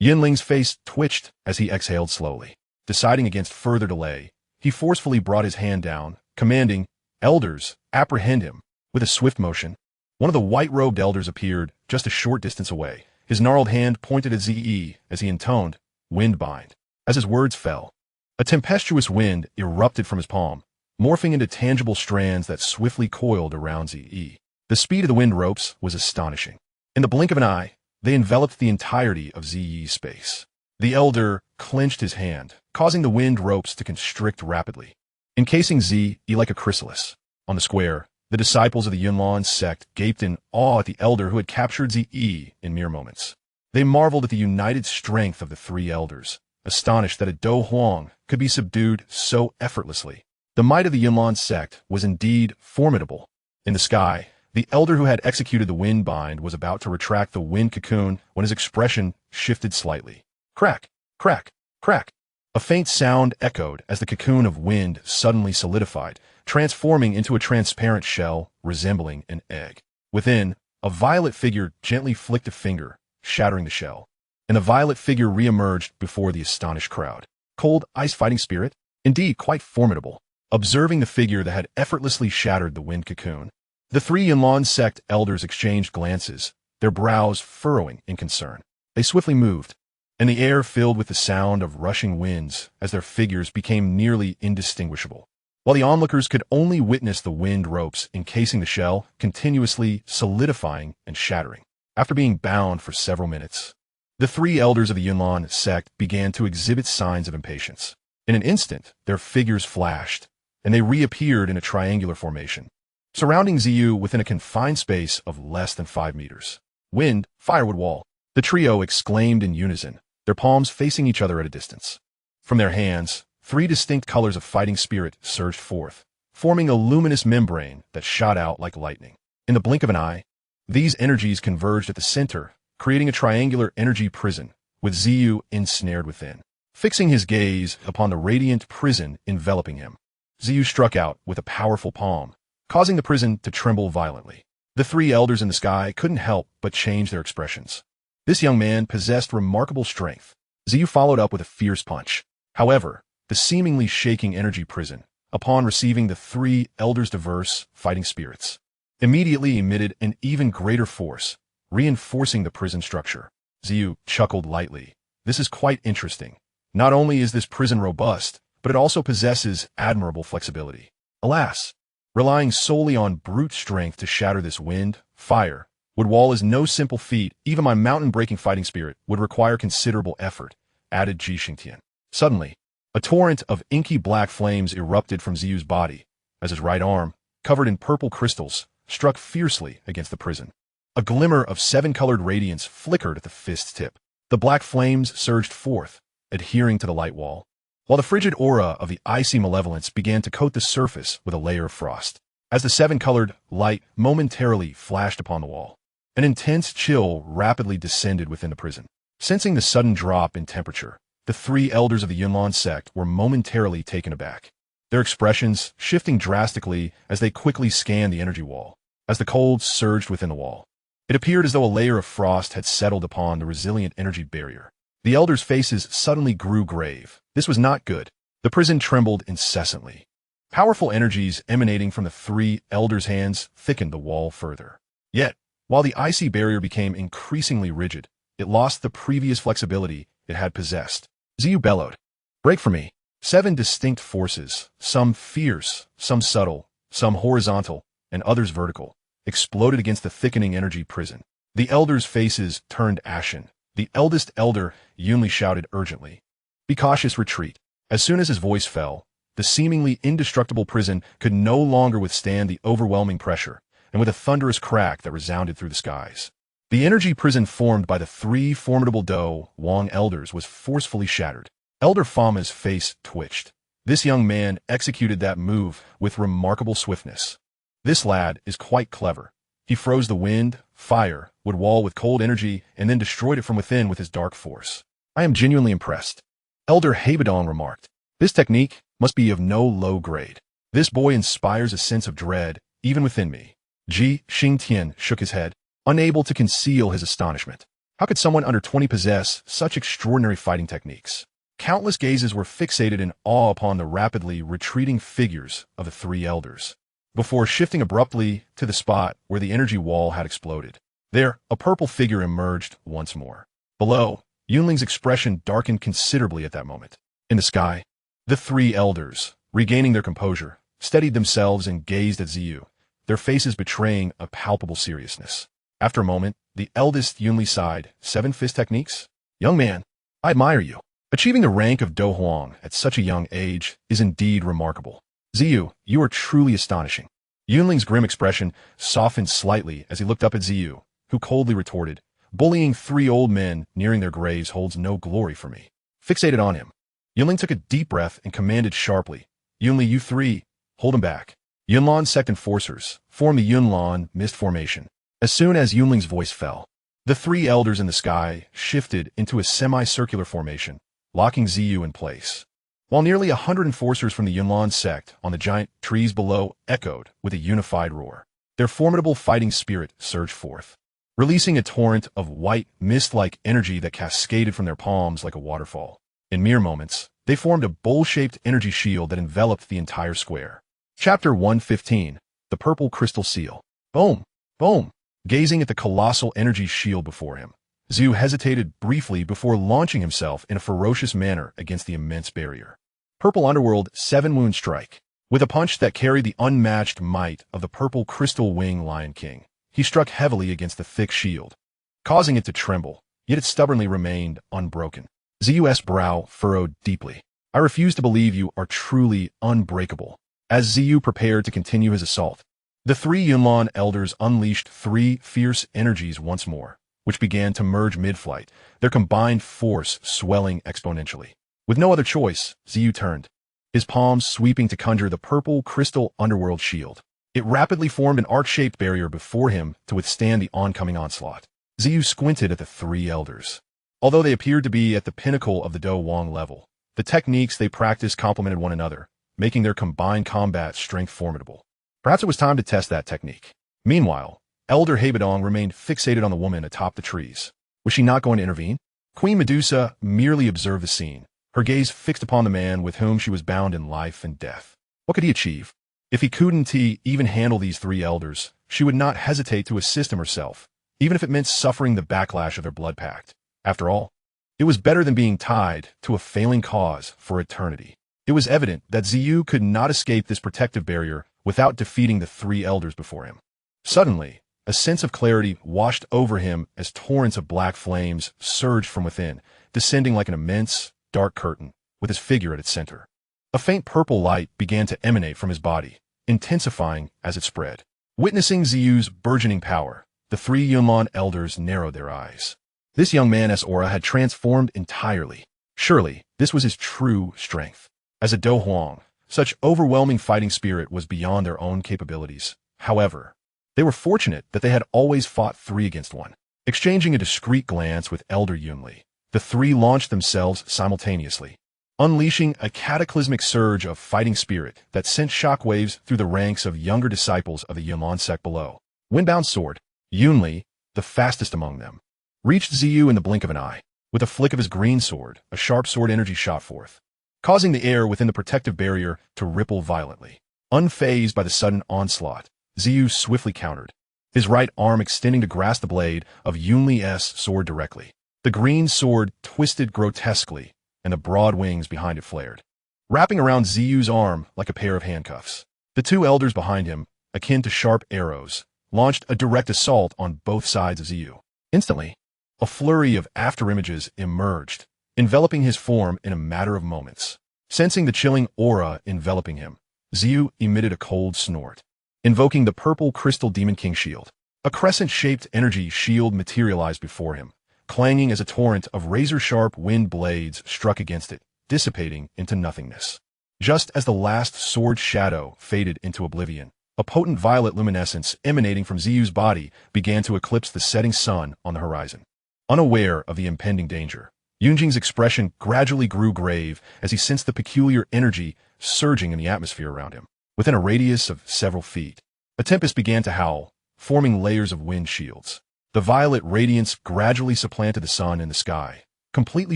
Yinling's face twitched as he exhaled slowly. Deciding against further delay, he forcefully brought his hand down, commanding, "Elders, apprehend him." With a swift motion, one of the white-robed elders appeared just a short distance away. His gnarled hand pointed at Zi as he intoned, "Windbind." As his words fell, a tempestuous wind erupted from his palm, morphing into tangible strands that swiftly coiled around Zi. The speed of the wind ropes was astonishing. In the blink of an eye, they enveloped the entirety of Zi's space. The elder clenched his hand, causing the wind ropes to constrict rapidly, encasing Zi like a chrysalis. On the square, the disciples of the Yunlan sect gaped in awe at the elder who had captured Zi in mere moments. They marveled at the united strength of the three elders, astonished that a Do Huang could be subdued so effortlessly. The might of the Yunlan sect was indeed formidable. In the sky, the elder who had executed the wind bind was about to retract the wind cocoon when his expression shifted slightly. Crack, crack, crack. A faint sound echoed as the cocoon of wind suddenly solidified, transforming into a transparent shell resembling an egg. Within, a violet figure gently flicked a finger, shattering the shell, and the violet figure re-emerged before the astonished crowd. Cold ice fighting spirit? Indeed, quite formidable. Observing the figure that had effortlessly shattered the wind cocoon, the three Yunlan sect elders exchanged glances, their brows furrowing in concern. They swiftly moved, and the air filled with the sound of rushing winds as their figures became nearly indistinguishable, while the onlookers could only witness the wind ropes encasing the shell continuously solidifying and shattering. After being bound for several minutes, the three elders of the Yunlan sect began to exhibit signs of impatience. In an instant, their figures flashed, and they reappeared in a triangular formation, surrounding Ziyu within a confined space of less than 5 meters. Wind, firewood wall. The trio exclaimed in unison, their palms facing each other at a distance. From their hands, 3 distinct colors of fighting spirit surged forth, forming a luminous membrane that shot out like lightning. In the blink of an eye, these energies converged at the center, creating a triangular energy prison, with Ziyu ensnared within. Fixing his gaze upon the radiant prison enveloping him, Ziyu struck out with a powerful palm, causing the prison to tremble violently. The 3 elders in the sky couldn't help but change their expressions. This young man possessed remarkable strength. Ziyu followed up with a fierce punch. However, the seemingly shaking energy prison, upon receiving the 3 elders' diverse fighting spirits, immediately emitted an even greater force, reinforcing the prison structure. Ziyu chuckled lightly. This is quite interesting. Not only is this prison robust, but it also possesses admirable flexibility. Alas, relying solely on brute strength to shatter this wind, fire, wood wall is no simple feat. Even my mountain-breaking fighting spirit would require considerable effort, added Ji Xingtian. Suddenly, a torrent of inky black flames erupted from Ziyu's body, as his right arm, covered in purple crystals, struck fiercely against the prison. A glimmer of 7-colored radiance flickered at the fist's tip. The black flames surged forth, adhering to the light wall, while the frigid aura of the icy malevolence began to coat the surface with a layer of frost. As the 7-colored light momentarily flashed upon the wall, an intense chill rapidly descended within the prison. Sensing the sudden drop in temperature, the 3 elders of the Yunlan sect were momentarily taken aback, their expressions shifting drastically as they quickly scanned the energy wall. As the cold surged within the wall, it appeared as though a layer of frost had settled upon the resilient energy barrier. The elders' faces suddenly grew grave. This was not good. The prison trembled incessantly. Powerful energies emanating from the 3 elders' hands thickened the wall further. Yet, while the icy barrier became increasingly rigid, it lost the previous flexibility it had possessed. Ziyu bellowed, "Break for me." 7 distinct forces, some fierce, some subtle, some horizontal, and others vertical, exploded against the thickening energy prison. The elders' faces turned ashen. The eldest elder, Yunli, shouted urgently, "Be cautious, retreat." As soon as his voice fell, The seemingly indestructible prison could no longer withstand the overwhelming pressure, and with a thunderous crack that resounded through the skies, the energy prison formed by the three formidable Do Wang elders was forcefully shattered. Elder Fama's face twitched. This young man executed that move with remarkable swiftness. This lad is quite clever. He froze the wind, fire, wood wall with cold energy, and then destroyed it from within with his dark force. I am genuinely impressed. Elder Habadong remarked. This technique must be of no low grade. This boy inspires a sense of dread, even within me. Ji Xingtian shook his head, unable to conceal his astonishment. How could someone under 20 possess such extraordinary fighting techniques? Countless gazes were fixated in awe upon the rapidly retreating figures of the three elders, before shifting abruptly to the spot where the energy wall had exploded. There, a purple figure emerged once more. Below, Yunling's expression darkened considerably at that moment. In the sky, the three elders, regaining their composure, steadied themselves and gazed at Ziyu, their faces betraying a palpable seriousness. After a moment, the eldest Yunli sighed. 7 fist techniques? Young man, I admire you. Achieving the rank of Do Huang at such a young age is indeed remarkable. Ziyu, you are truly astonishing. Yunling's grim expression softened slightly as he looked up at Ziyu, who coldly retorted, bullying 3 old men nearing their graves holds no glory for me. Fixated on him, Yunling took a deep breath and commanded sharply, Yunli, you 3, hold him back. Yunlan sect enforcers, form the Yunlan mist formation. As soon as Yunling's voice fell, the 3 elders in the sky shifted into a semicircular formation, locking Ziyu in place. While nearly 100 enforcers from the Yunlan sect on the giant trees below echoed with a unified roar, their formidable fighting spirit surged forth, releasing a torrent of white, mist-like energy that cascaded from their palms like a waterfall. In mere moments, they formed a bowl-shaped energy shield that enveloped the entire square. Chapter 115, The Purple Crystal Seal. Boom! Boom! Gazing at the colossal energy shield before him, Zhu hesitated briefly before launching himself in a ferocious manner against the immense barrier. Purple Underworld 7 Wound Strike. With a punch that carried the unmatched might of the purple crystal wing Lion King, he struck heavily against the thick shield, causing it to tremble, yet it stubbornly remained unbroken. Zu's brow furrowed deeply. I refuse to believe you are truly unbreakable. As Zhu prepared to continue his assault, the 3 Yunlan elders unleashed 3 fierce energies once more, which began to merge mid-flight, their combined force swelling exponentially. With no other choice, Zhu turned, his palms sweeping to conjure the purple crystal underworld shield. It rapidly formed an arc-shaped barrier before him to withstand the oncoming onslaught. Zhu squinted at the 3 elders. Although they appeared to be at the pinnacle of the Do Wang level, the techniques they practiced complemented one another, making their combined combat strength formidable. Perhaps it was time to test that technique. Meanwhile, Elder Habadong remained fixated on the woman atop the trees. Was she not going to intervene? Queen Medusa merely observed the scene, her gaze fixed upon the man with whom she was bound in life and death. What could he achieve? If he couldn't even handle these 3 elders, she would not hesitate to assist him herself, even if it meant suffering the backlash of their blood pact. After all, it was better than being tied to a failing cause for eternity. It was evident that Zhu could not escape this protective barrier without defeating the 3 elders before him. Suddenly, a sense of clarity washed over him as torrents of black flames surged from within, descending like an immense, dark curtain, with his figure at its center. A faint purple light began to emanate from his body, intensifying as it spread. Witnessing Zhu's burgeoning power, the 3 Yunlan elders narrowed their eyes. This young man's aura had transformed entirely. Surely, this was his true strength. As a Do Huang, such overwhelming fighting spirit was beyond their own capabilities. However, they were fortunate that they had always fought 3 against 1. Exchanging a discreet glance with Elder Yunli, the 3 launched themselves simultaneously, unleashing a cataclysmic surge of fighting spirit that sent shockwaves through the ranks of younger disciples of the Yunlan sect below. Windbound Sword, Yunli, the fastest among them, reached Zhu in the blink of an eye. With a flick of his green sword, a sharp sword energy shot forth, causing the air within the protective barrier to ripple violently. Unfazed by the sudden onslaught, Zhu swiftly countered, his right arm extending to grasp the blade of Yunli's sword directly. The green sword twisted grotesquely, and the broad wings behind it flared, wrapping around Zhu's arm like a pair of handcuffs. The 2 elders behind him, akin to sharp arrows, launched a direct assault on both sides of Zhu. Instantly, a flurry of afterimages emerged, enveloping his form in a matter of moments. Sensing the chilling aura enveloping him, Xiu emitted a cold snort, invoking the purple crystal Demon King shield. A crescent-shaped energy shield materialized before him, clanging as a torrent of razor-sharp wind blades struck against it, dissipating into nothingness. Just as the last sword shadow faded into oblivion, a potent violet luminescence emanating from Xiu's body began to eclipse the setting sun on the horizon. Unaware of the impending danger, Yunjing's expression gradually grew grave as he sensed the peculiar energy surging in the atmosphere around him. Within a radius of several feet, a tempest began to howl, forming layers of wind shields. The violet radiance gradually supplanted the sun in the sky, completely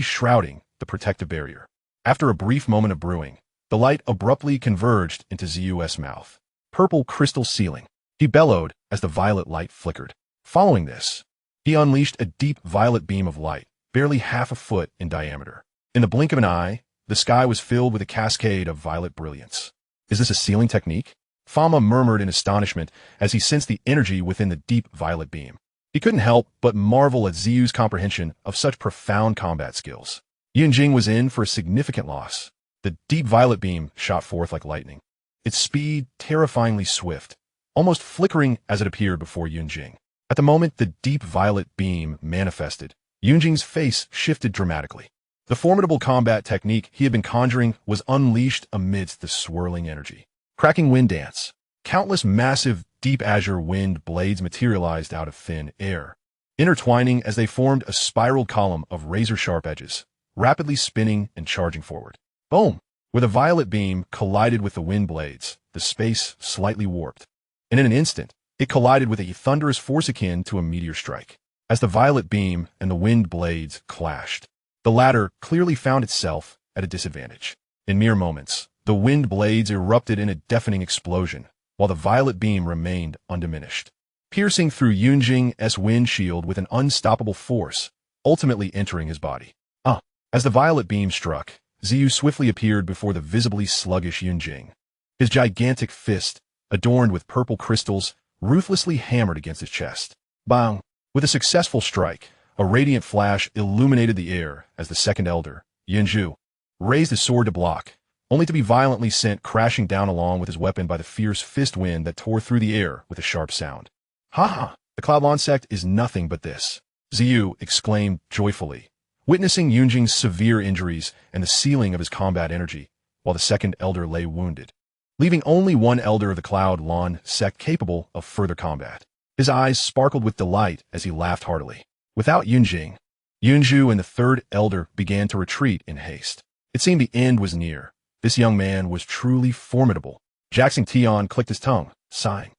shrouding the protective barrier. After a brief moment of brewing, the light abruptly converged into Xiu's mouth. Purple crystal ceiling, he bellowed as the violet light flickered. Following this, he unleashed a deep violet beam of light, barely half a foot in diameter. In the blink of an eye, the sky was filled with a cascade of violet brilliance. Is this a sealing technique? Fama murmured in astonishment as he sensed the energy within the deep violet beam. He couldn't help but marvel at Xiu's comprehension of such profound combat skills. Yunjing was in for a significant loss. The deep violet beam shot forth like lightning, its speed terrifyingly swift, almost flickering as it appeared before Yunjing. At the moment the deep violet beam manifested, Yunjing's face shifted dramatically. The formidable combat technique he had been conjuring was unleashed amidst the swirling energy. Cracking wind dance. Countless massive, deep azure wind blades materialized out of thin air, intertwining as they formed a spiraled column of razor-sharp edges, rapidly spinning and charging forward. Boom! Where the violet beam collided with the wind blades, the space slightly warped, and in an instant, it collided with a thunderous force akin to a meteor strike. As the violet beam and the wind blades clashed, the latter clearly found itself at a disadvantage. In mere moments, the wind blades erupted in a deafening explosion, while the violet beam remained undiminished, piercing through Yunjing's wind shield with an unstoppable force, ultimately entering his body. As the violet beam struck, Xiu swiftly appeared before the visibly sluggish Yunjing. His gigantic fist, adorned with purple crystals, ruthlessly hammered against his chest. Bang! With a successful strike, a radiant flash illuminated the air as the second elder, Yunzhu, raised his sword to block, only to be violently sent crashing down along with his weapon by the fierce fist wind that tore through the air with a sharp sound. Ha! The Cloudlon sect is nothing but this, Xiu exclaimed joyfully, witnessing Yunjing's severe injuries and the sealing of his combat energy, while the second elder lay wounded, leaving only one elder of the Cloudlon sect capable of further combat. His eyes sparkled with delight as he laughed heartily. Without Yunjing, Yunzhu and the third elder began to retreat in haste. It seemed the end was near. This young man was truly formidable. Jackson Tian clicked his tongue, sighing.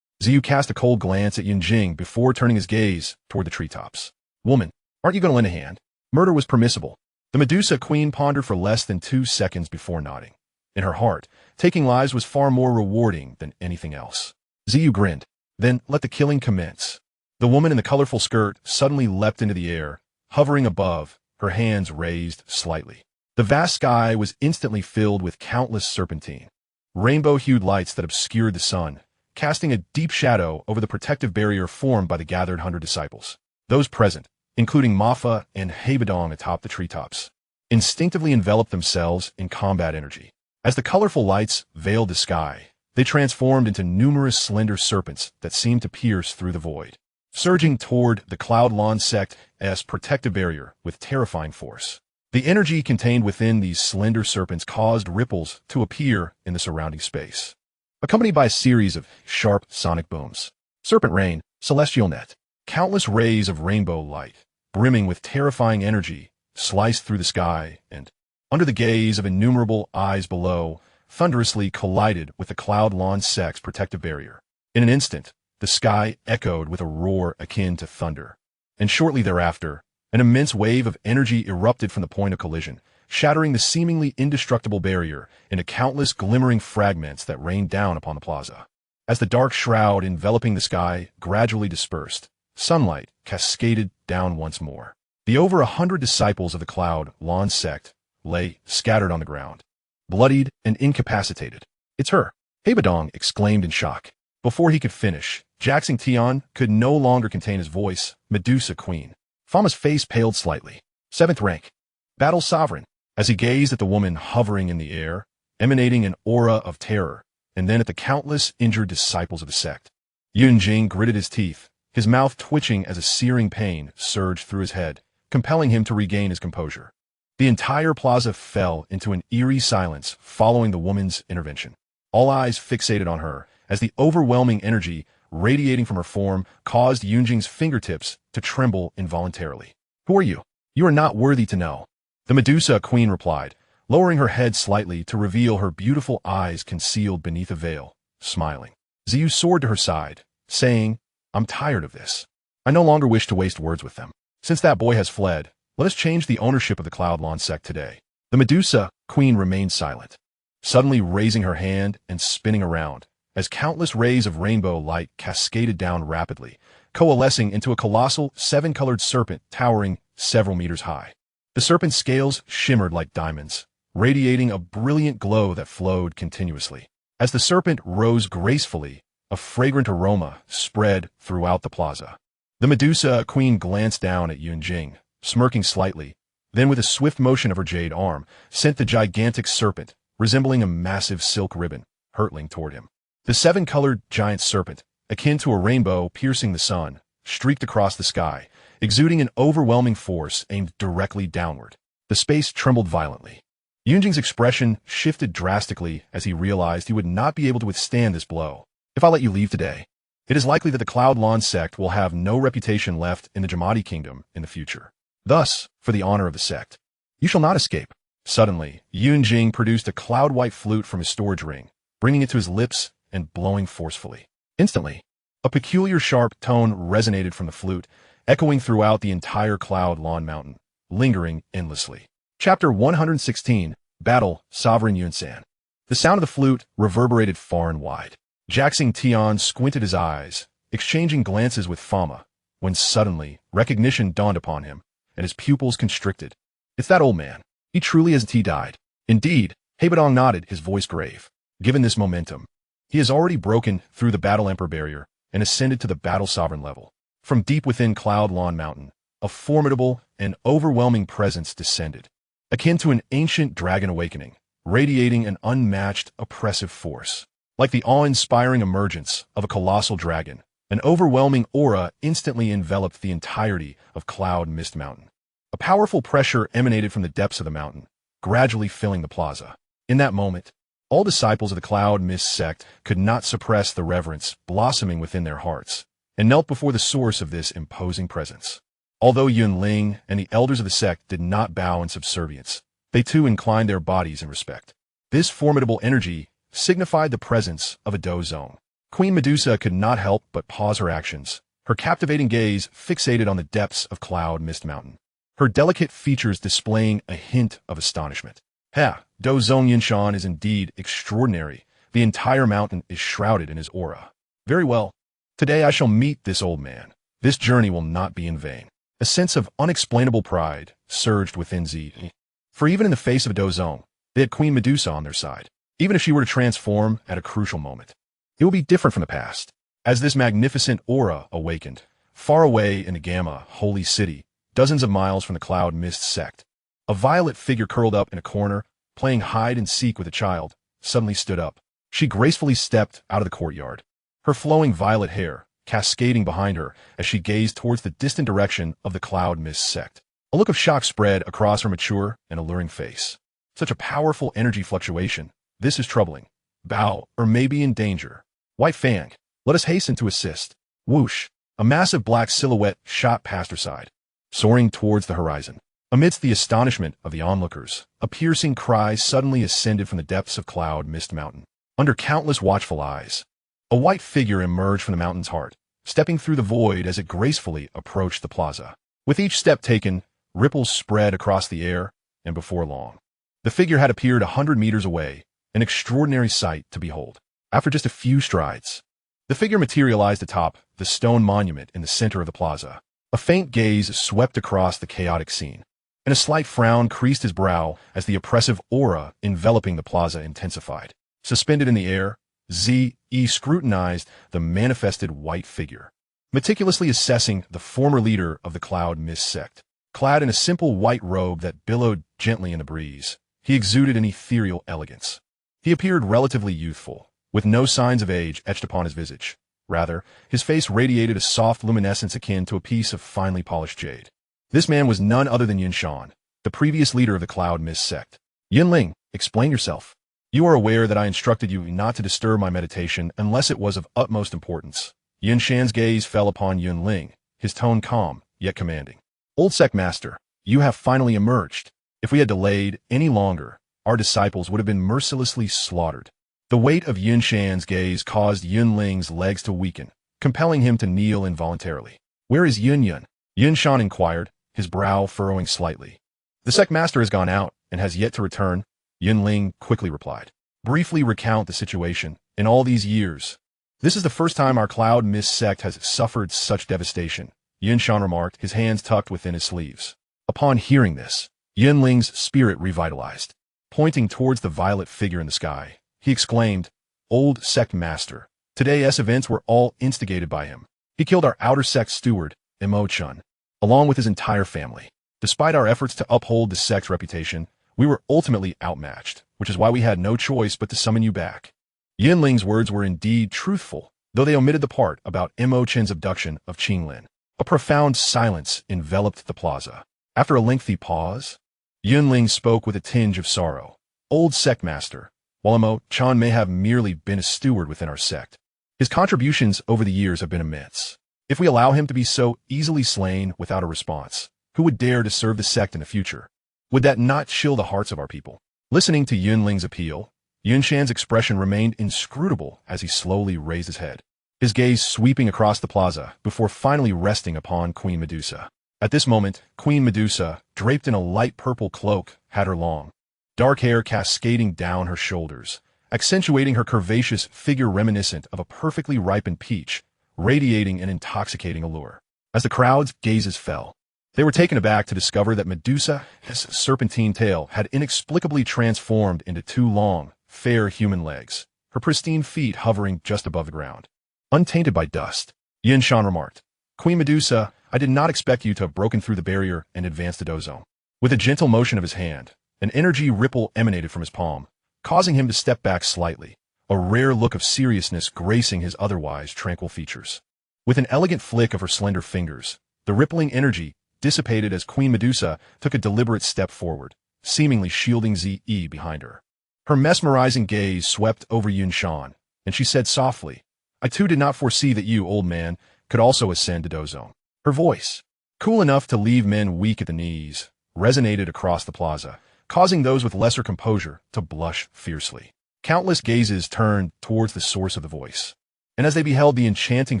Xiu cast a cold glance at Yunjing before turning his gaze toward the treetops. Woman, aren't you going to lend a hand? Murder was permissible. The Medusa Queen pondered for less than 2 seconds before nodding. In her heart, taking lives was far more rewarding than anything else. Xiu grinned. Then let the killing commence. The woman in the colorful skirt suddenly leapt into the air, hovering above, her hands raised slightly. The vast sky was instantly filled with countless serpentine, rainbow-hued lights that obscured the sun, casting a deep shadow over the protective barrier formed by the gathered 100 disciples. Those present, including Mafa and Hebadong atop the treetops, instinctively enveloped themselves in combat energy. As the colorful lights veiled the sky, they transformed into numerous slender serpents that seemed to pierce through the void, surging toward the Cloudlon sect's protective barrier with terrifying force. The energy contained within these slender serpents caused ripples to appear in the surrounding space, accompanied by a series of sharp sonic booms. Serpent rain, celestial net. Countless rays of rainbow light, brimming with terrifying energy, sliced through the sky and, under the gaze of innumerable eyes below, thunderously collided with the Cloudlon sect's protective barrier. In an instant, the sky echoed with a roar akin to thunder, and shortly thereafter, an immense wave of energy erupted from the point of collision, shattering the seemingly indestructible barrier into countless glimmering fragments that rained down upon the plaza. As the dark shroud enveloping the sky gradually dispersed, sunlight cascaded down once more. The over 100 disciples of the Cloudlon sect lay scattered on the ground, bloodied and incapacitated. It's her, Hebadong exclaimed in shock. Before he could finish, Jackson Tian could no longer contain his voice. Medusa Queen. Fama's face paled slightly. 7th rank. Battle Sovereign. as he gazed at the woman hovering in the air, emanating an aura of terror, and then at the countless injured disciples of the sect. Yunjing gritted his teeth, his mouth twitching as a searing pain surged through his head, compelling him to regain his composure. The entire plaza fell into an eerie silence following the woman's intervention. All eyes fixated on her, as the overwhelming energy radiating from her form caused Yunjing's fingertips to tremble involuntarily. "Who are you? You are not worthy to know," the Medusa Queen replied, lowering her head slightly to reveal her beautiful eyes concealed beneath a veil, smiling. Ziyu soared to her side, saying, "I'm tired of this. I no longer wish to waste words with them. Since that boy has fled, let us change the ownership of the Cloudlawn sect today." The Medusa Queen remained silent, suddenly raising her hand and spinning around, as countless rays of rainbow light cascaded down rapidly, coalescing into a colossal seven-colored serpent towering several meters high. The serpent's scales shimmered like diamonds, radiating a brilliant glow that flowed continuously. As the serpent rose gracefully, a fragrant aroma spread throughout the plaza. The Medusa Queen glanced down at Yunjing, smirking slightly, then with a swift motion of her jade arm, sent the gigantic serpent, resembling a massive silk ribbon, hurtling toward him. The seven-colored giant serpent, akin to a rainbow piercing the sun, streaked across the sky, exuding an overwhelming force aimed directly downward. The space trembled violently. Yunjing's expression shifted drastically as he realized he would not be able to withstand this blow. "If I let you leave today, it is likely that the Cloudlawn sect will have no reputation left in the Jamadi kingdom in the future. Thus, for the honor of the sect, you shall not escape." Suddenly, Yunjing produced a cloud-white flute from his storage ring, bringing it to his lips and blowing forcefully. Instantly, a peculiar sharp tone resonated from the flute, echoing throughout the entire Cloudlawn mountain, lingering endlessly. Chapter 116, Battle, Sovereign Yunsan. The sound of the flute reverberated far and wide. Jaxing Tian squinted his eyes, exchanging glances with Fama, when suddenly recognition dawned upon him, and his pupils constricted. "It's that old man. He truly hasn't died." "Indeed," Hebadong nodded, his voice grave. "Given this momentum, he has already broken through the Battle Emperor barrier and ascended to the Battle Sovereign level." From deep within Cloudlawn Mountain, a formidable and overwhelming presence descended, akin to an ancient dragon awakening, radiating an unmatched, oppressive force. Like the awe-inspiring emergence of a colossal dragon, an overwhelming aura instantly enveloped the entirety of Cloud Mist Mountain. A powerful pressure emanated from the depths of the mountain, gradually filling the plaza. In that moment, all disciples of the Cloud Mist sect could not suppress the reverence blossoming within their hearts, and knelt before the source of this imposing presence. Although Yunling and the elders of the sect did not bow in subservience, they too inclined their bodies in respect. This formidable energy signified the presence of a Dozong. Queen Medusa could not help but pause her actions, her captivating gaze fixated on the depths of Cloud Mist Mountain, her delicate features displaying a hint of astonishment. "Ha, Dozong Yinshan is indeed extraordinary. The entire mountain is shrouded in his aura. Very well. Today I shall meet this old man. This journey will not be in vain." A sense of unexplainable pride surged within Zi. For even in the face of a Dozong, they had Queen Medusa on their side. Even if she were to transform at a crucial moment, it would be different from the past. As this magnificent aura awakened, far away in the Gamma holy city, dozens of miles from the Cloud Mist sect, a violet figure curled up in a corner, playing hide-and-seek with a child, suddenly stood up. She gracefully stepped out of the courtyard, her flowing violet hair cascading behind her as she gazed towards the distant direction of the Cloud Mist sect. A look of shock spread across her mature and alluring face. Such a powerful energy fluctuation. This is troubling. Bow, or maybe in danger. White Fang, let us hasten to assist. Whoosh, a massive black silhouette shot past her side, soaring towards the horizon. Amidst the astonishment of the onlookers, a piercing cry suddenly ascended from the depths of Cloud Mist Mountain. Under countless watchful eyes, a white figure emerged from the mountain's heart, stepping through the void as it gracefully approached the plaza. With each step taken, ripples spread across the air, and before long, the figure had appeared 100 meters away, an extraordinary sight to behold. After just a few strides, the figure materialized atop the stone monument in the center of the plaza. A faint gaze swept across the chaotic scene, and a slight frown creased his brow as the oppressive aura enveloping the plaza intensified. Suspended in the air, Z.E. scrutinized the manifested white figure, meticulously assessing the former leader of the Cloud Mist sect. Clad in a simple white robe that billowed gently in the breeze. He exuded an ethereal elegance. He appeared relatively youthful, with no signs of age etched upon his visage. Rather, his face radiated a soft luminescence akin to a piece of finely polished jade. This man was none other than Yinshan, the previous leader of the Cloud Mist sect. Yinling, explain yourself. You are aware that I instructed you not to disturb my meditation unless it was of utmost importance. Yinshan's gaze fell upon Yunling, his tone calm, yet commanding. Old sect master, you have finally emerged. If we had delayed any longer, our disciples would have been mercilessly slaughtered. The weight of Yinshan's gaze caused Yunling's legs to weaken, compelling him to kneel involuntarily. Where is Yunyun? Yinshan inquired, his brow furrowing slightly. The sect master has gone out and has yet to return, Yunling quickly replied. Briefly recount the situation. In all these years, this is the first time our Cloud Mist sect has suffered such devastation, Yinshan remarked, his hands tucked within his sleeves. Upon hearing this, Yunling's spirit revitalized. Pointing towards the violet figure in the sky, he exclaimed, Old sect master, today's events were all instigated by him. He killed our outer sect steward, Imo-chun, along with his entire family. Despite our efforts to uphold the sect's reputation, we were ultimately outmatched, which is why we had no choice but to summon you back. Yinling's words were indeed truthful, though they omitted the part about Imo-chun's abduction of Qinglin. A profound silence enveloped the plaza. After a lengthy pause, Yunling spoke with a tinge of sorrow. Old sect master, while Imo-chun may have merely been a steward within our sect, his contributions over the years have been immense. If we allow him to be so easily slain without a response, who would dare to serve the sect in the future? Would that not chill the hearts of our people? Listening to Yunling's appeal, Yunshan's expression remained inscrutable as he slowly raised his head, his gaze sweeping across the plaza before finally resting upon Queen Medusa. At this moment, Queen Medusa, draped in a light purple cloak, had her long, dark hair cascading down her shoulders, accentuating her curvaceous figure reminiscent of a perfectly ripened peach, radiating an intoxicating allure. As the crowd's gazes fell, they were taken aback to discover that Medusa's serpentine tail had inexplicably transformed into two long, fair human legs, her pristine feet hovering just above the ground. Untainted by dust, Yinshan remarked, Queen Medusa, I did not expect you to have broken through the barrier and advanced to Dozone. With a gentle motion of his hand, an energy ripple emanated from his palm, causing him to step back slightly, a rare look of seriousness gracing his otherwise tranquil features. With an elegant flick of her slender fingers, the rippling energy dissipated as Queen Medusa took a deliberate step forward, seemingly shielding Ze behind her. Her mesmerizing gaze swept over Yinshan, and she said softly, I too did not foresee that you, old man, could also ascend to Dozone. Her voice, cool enough to leave men weak at the knees, resonated across the plaza, causing those with lesser composure to blush fiercely. Countless gazes turned towards the source of the voice, and as they beheld the enchanting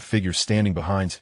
figure standing behind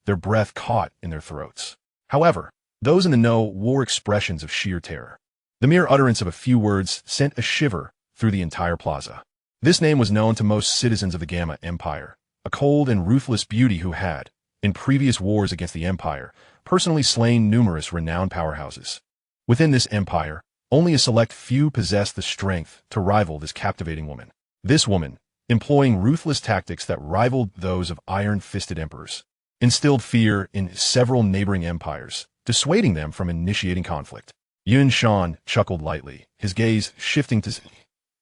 their breath caught in their throats. However, those in the know wore expressions of sheer terror. The mere utterance of a few words sent a shiver through the entire plaza. This name was known to most citizens of the Gamma Empire, a cold and ruthless beauty who had, in previous wars against the Empire, personally slain numerous renowned powerhouses. Within this empire, only a select few possessed the strength to rival this captivating woman. This woman, employing ruthless tactics that rivaled those of iron-fisted emperors, instilled fear in several neighboring empires, dissuading them from initiating conflict. Yinshan chuckled lightly, his gaze shifting to Ze.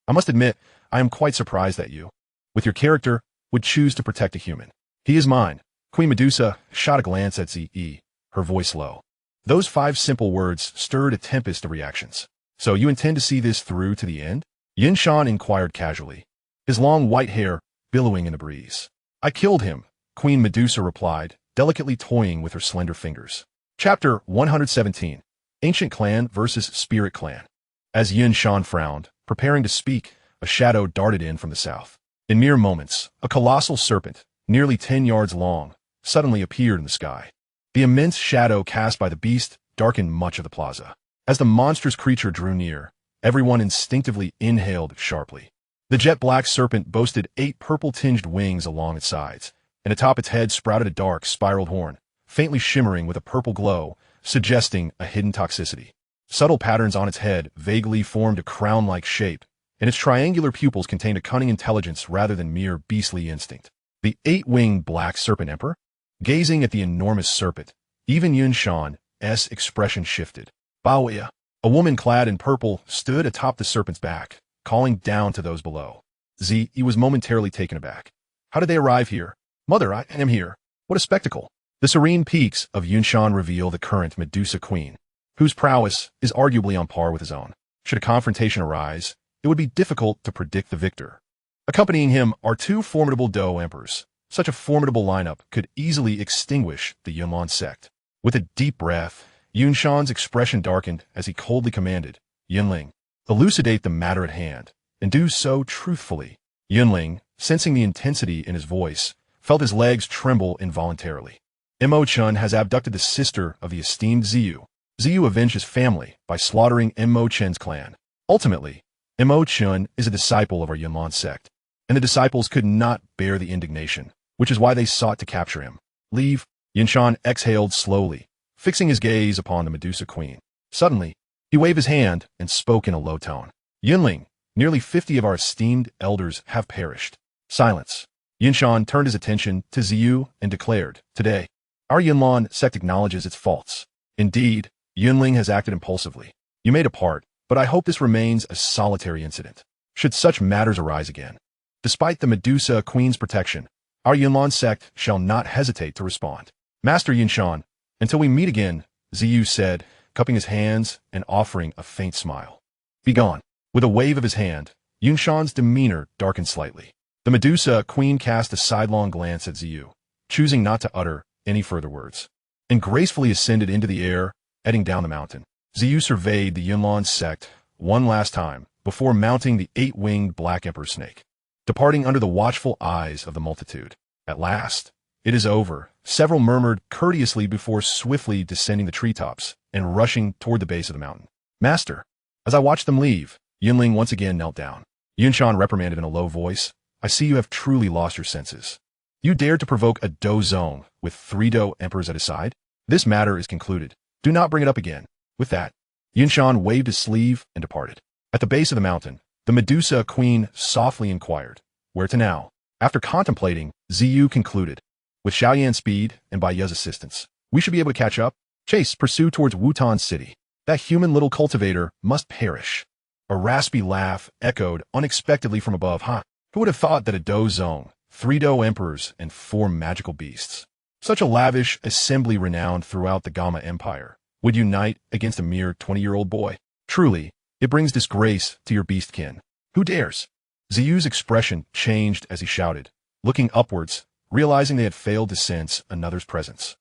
I must admit, I am quite surprised that you, with your character, would choose to protect a human. He is mine. Queen Medusa shot a glance at Ze, her voice low. Those 5 simple words stirred a tempest of reactions. So you intend to see this through to the end? Yinshan inquired casually, his long white hair billowing in the breeze. I killed him, Queen Medusa replied, delicately toying with her slender fingers. Chapter 117, Ancient Clan versus Spirit Clan. As Yinshan frowned, preparing to speak, a shadow darted in from the south. In mere moments, a colossal serpent, nearly 10 yards long, suddenly appeared in the sky. The immense shadow cast by the beast darkened much of the plaza. As the monstrous creature drew near, everyone instinctively inhaled sharply. The jet-black serpent boasted 8 purple-tinged wings along its sides, and atop its head sprouted a dark, spiraled horn, faintly shimmering with a purple glow, suggesting a hidden toxicity. Subtle patterns on its head vaguely formed a crown-like shape, and its triangular pupils contained a cunning intelligence rather than mere beastly instinct. The 8-winged black serpent emperor? Gazing at the enormous serpent, even Yinshan's expression shifted. Baoya. A woman clad in purple stood atop the serpent's back, calling down to those below. Zi was momentarily taken aback. How did they arrive here? Mother, I am here. What a spectacle. The serene peaks of Yunshan reveal the current Medusa Queen, whose prowess is arguably on par with his own. Should a confrontation arise, it would be difficult to predict the victor. Accompanying him are two formidable Do Emperors. Such a formidable lineup could easily extinguish the Yunlan sect. With a deep breath, Yunshan's expression darkened as he coldly commanded, Yunling, elucidate the matter at hand, and do so truthfully. Yunling, sensing the intensity in his voice, felt his legs tremble involuntarily. Mo Chun has abducted the sister of the esteemed Ziyu. Ziyu avenged his family by slaughtering Mo Chen's clan. Ultimately, Mo Chun is a disciple of our Yunlan sect, and the disciples could not bear the indignation, which is why they sought to capture him. Leave. Yunshan exhaled slowly, fixing his gaze upon the Medusa Queen. Suddenly, he waved his hand and spoke in a low tone. Yunling, nearly 50 of our esteemed elders have perished. Silence. Yunshan turned his attention to Ziyu and declared, Today, our Yunlan sect acknowledges its faults. Indeed, Yunling has acted impulsively. You may depart, but I hope this remains a solitary incident. Should such matters arise again, despite the Medusa Queen's protection, our Yunlan sect shall not hesitate to respond. Master Yunshan, until we meet again, Ziyu said, cupping his hands and offering a faint smile. Begone. With a wave of his hand, Yunshan's demeanor darkened slightly. The Medusa Queen cast a sidelong glance at Ziyu, choosing not to utter any further words, and gracefully ascended into the air, heading down the mountain. Ziyu surveyed the Yunlan sect one last time before mounting the 8-winged Black Emperor snake, departing under the watchful eyes of the multitude. At last, it is over, several murmured courteously before swiftly descending the treetops and rushing toward the base of the mountain. Master, as I watched them leave, Yunling once again knelt down. Yunshan reprimanded in a low voice, I see you have truly lost your senses. You dared to provoke a Do Zong with 3 Do Emperors at his side? This matter is concluded. Do not bring it up again. With that, Yunshan waved his sleeve and departed. At the base of the mountain, the Medusa Queen softly inquired, Where to now? After contemplating, Ziyu concluded, With Xiao Yan's speed and by Ye's assistance, we should be able to catch up. Chase, pursue towards Wutan City. That human little cultivator must perish. A raspy laugh echoed unexpectedly from above. Who would have thought that a Do Zong, 3 Do Emperors, and 4 magical beasts, such a lavish assembly renowned throughout the Gamma Empire, would unite against a mere 20-year-old boy? Truly, it brings disgrace to your beastkin. Who dares? Ziyu's expression changed as he shouted, looking upwards, realizing they had failed to sense another's presence.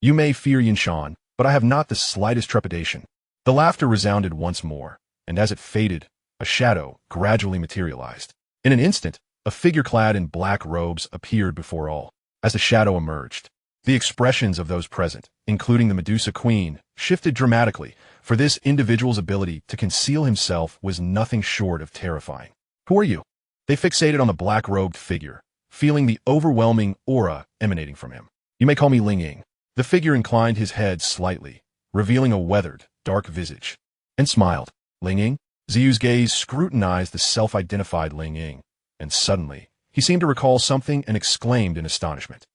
You may fear Yunshan, but I have not the slightest trepidation. The laughter resounded once more, and as it faded, a shadow gradually materialized. In an instant, a figure clad in black robes appeared before all. As the shadow emerged, the expressions of those present, including the Medusa Queen, shifted dramatically, for this individual's ability to conceal himself was nothing short of terrifying. Who are you? They fixated on the black-robed figure, feeling the overwhelming aura emanating from him. You may call me Ling Ying. The figure inclined his head slightly, revealing a weathered, dark visage, and smiled. Ling Ying? Ziyu's gaze scrutinized the self-identified Ling Ying, and suddenly, he seemed to recall something and exclaimed in astonishment.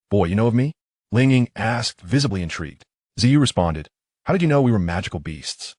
Boy, you know of me? Ling Ying asked, visibly intrigued. Ziyu responded, How did you know we were magical beasts?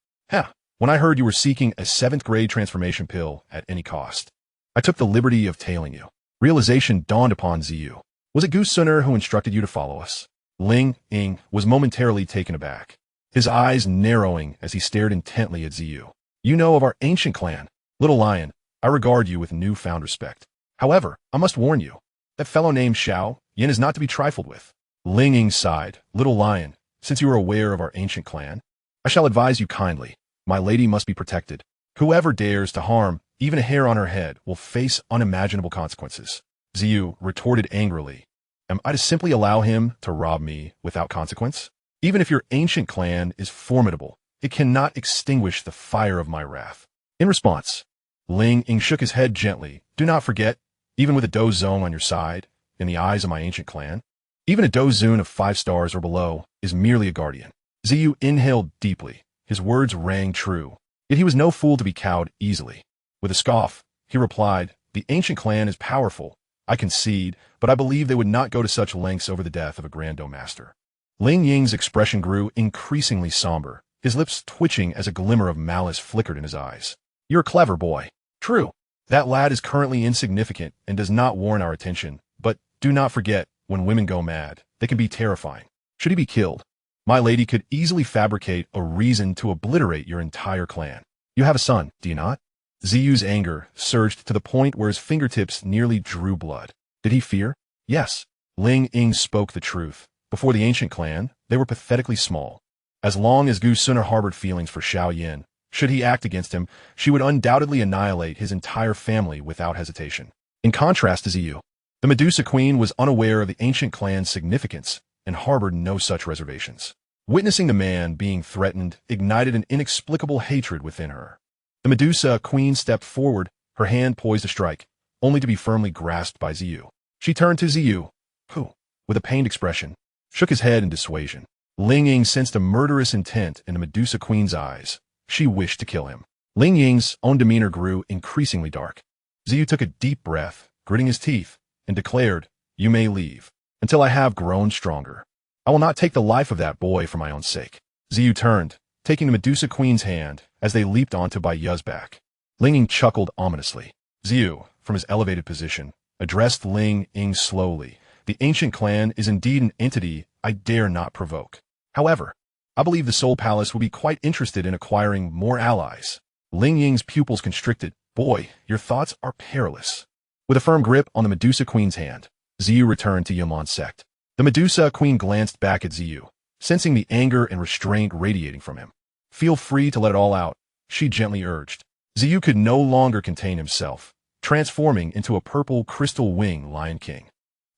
When I heard you were seeking a 7th-grade transformation pill at any cost, I took the liberty of tailing you. Realization dawned upon Ziyu. Was it Goose Sunner who instructed you to follow us? Ling Ying was momentarily taken aback, his eyes narrowing as he stared intently at Ziyu. You know of our ancient clan. Little Lion, I regard you with newfound respect. However, I must warn you, that fellow named Xiao Yan is not to be trifled with. Ling Ying sighed. Little Lion, since you are aware of our ancient clan, I shall advise you kindly. My lady must be protected. Whoever dares to harm even a hair on her head will face unimaginable consequences. Ziyu retorted angrily. Am I to simply allow him to rob me without consequence? Even if your ancient clan is formidable, it cannot extinguish the fire of my wrath. In response, Ling Ying shook his head gently. Do not forget, even with a Do Zong on your side, in the eyes of my ancient clan, even a Do Zun of 5 stars or below is merely a guardian. Ziyu inhaled deeply. His words rang true, yet he was no fool to be cowed easily. With a scoff, he replied, The ancient clan is powerful, I concede, but I believe they would not go to such lengths over the death of a Grand Do Master. Ling Ying's expression grew increasingly somber, his lips twitching as a glimmer of malice flickered in his eyes. You're a clever boy. True. That lad is currently insignificant and does not warrant our attention, but do not forget, when women go mad, they can be terrifying. Should he be killed, my lady could easily fabricate a reason to obliterate your entire clan. You have a son, do you not? Ziyu's anger surged to the point where his fingertips nearly drew blood. Did he fear? Yes. Ling Ying spoke the truth. Before the ancient clan, they were pathetically small. As long as Gu Suna harbored feelings for Xiao Yan, should he act against him, she would undoubtedly annihilate his entire family without hesitation. In contrast to Ziyu, the Medusa Queen was unaware of the ancient clan's significance and harbored no such reservations. Witnessing the man being threatened ignited an inexplicable hatred within her. The Medusa Queen stepped forward, her hand poised to strike, only to be firmly grasped by Ziyu. She turned to Ziyu, who, with a pained expression, shook his head in dissuasion. Ling Ying sensed a murderous intent in the Medusa Queen's eyes. She wished to kill him. Ling Ying's own demeanor grew increasingly dark. Ziyu took a deep breath, gritting his teeth, and declared, "You may leave, until I have grown stronger. I will not take the life of that boy for my own sake." Ziyu turned, taking the Medusa Queen's hand as they leaped onto Bai Yu's back. Ling Ying chuckled ominously. Ziyu, from his elevated position, addressed Ling Ying slowly. "The ancient clan is indeed an entity I dare not provoke. However, I believe the Soul Palace will be quite interested in acquiring more allies." Ling Ying's pupils constricted. "Boy, your thoughts are perilous." With a firm grip on the Medusa Queen's hand, Ziyu returned to Yunlan's sect. The Medusa Queen glanced back at Ziyu, sensing the anger and restraint radiating from him. "Feel free to let it all out," she gently urged. Ziyu could no longer contain himself, transforming into a purple crystal wing Lion King,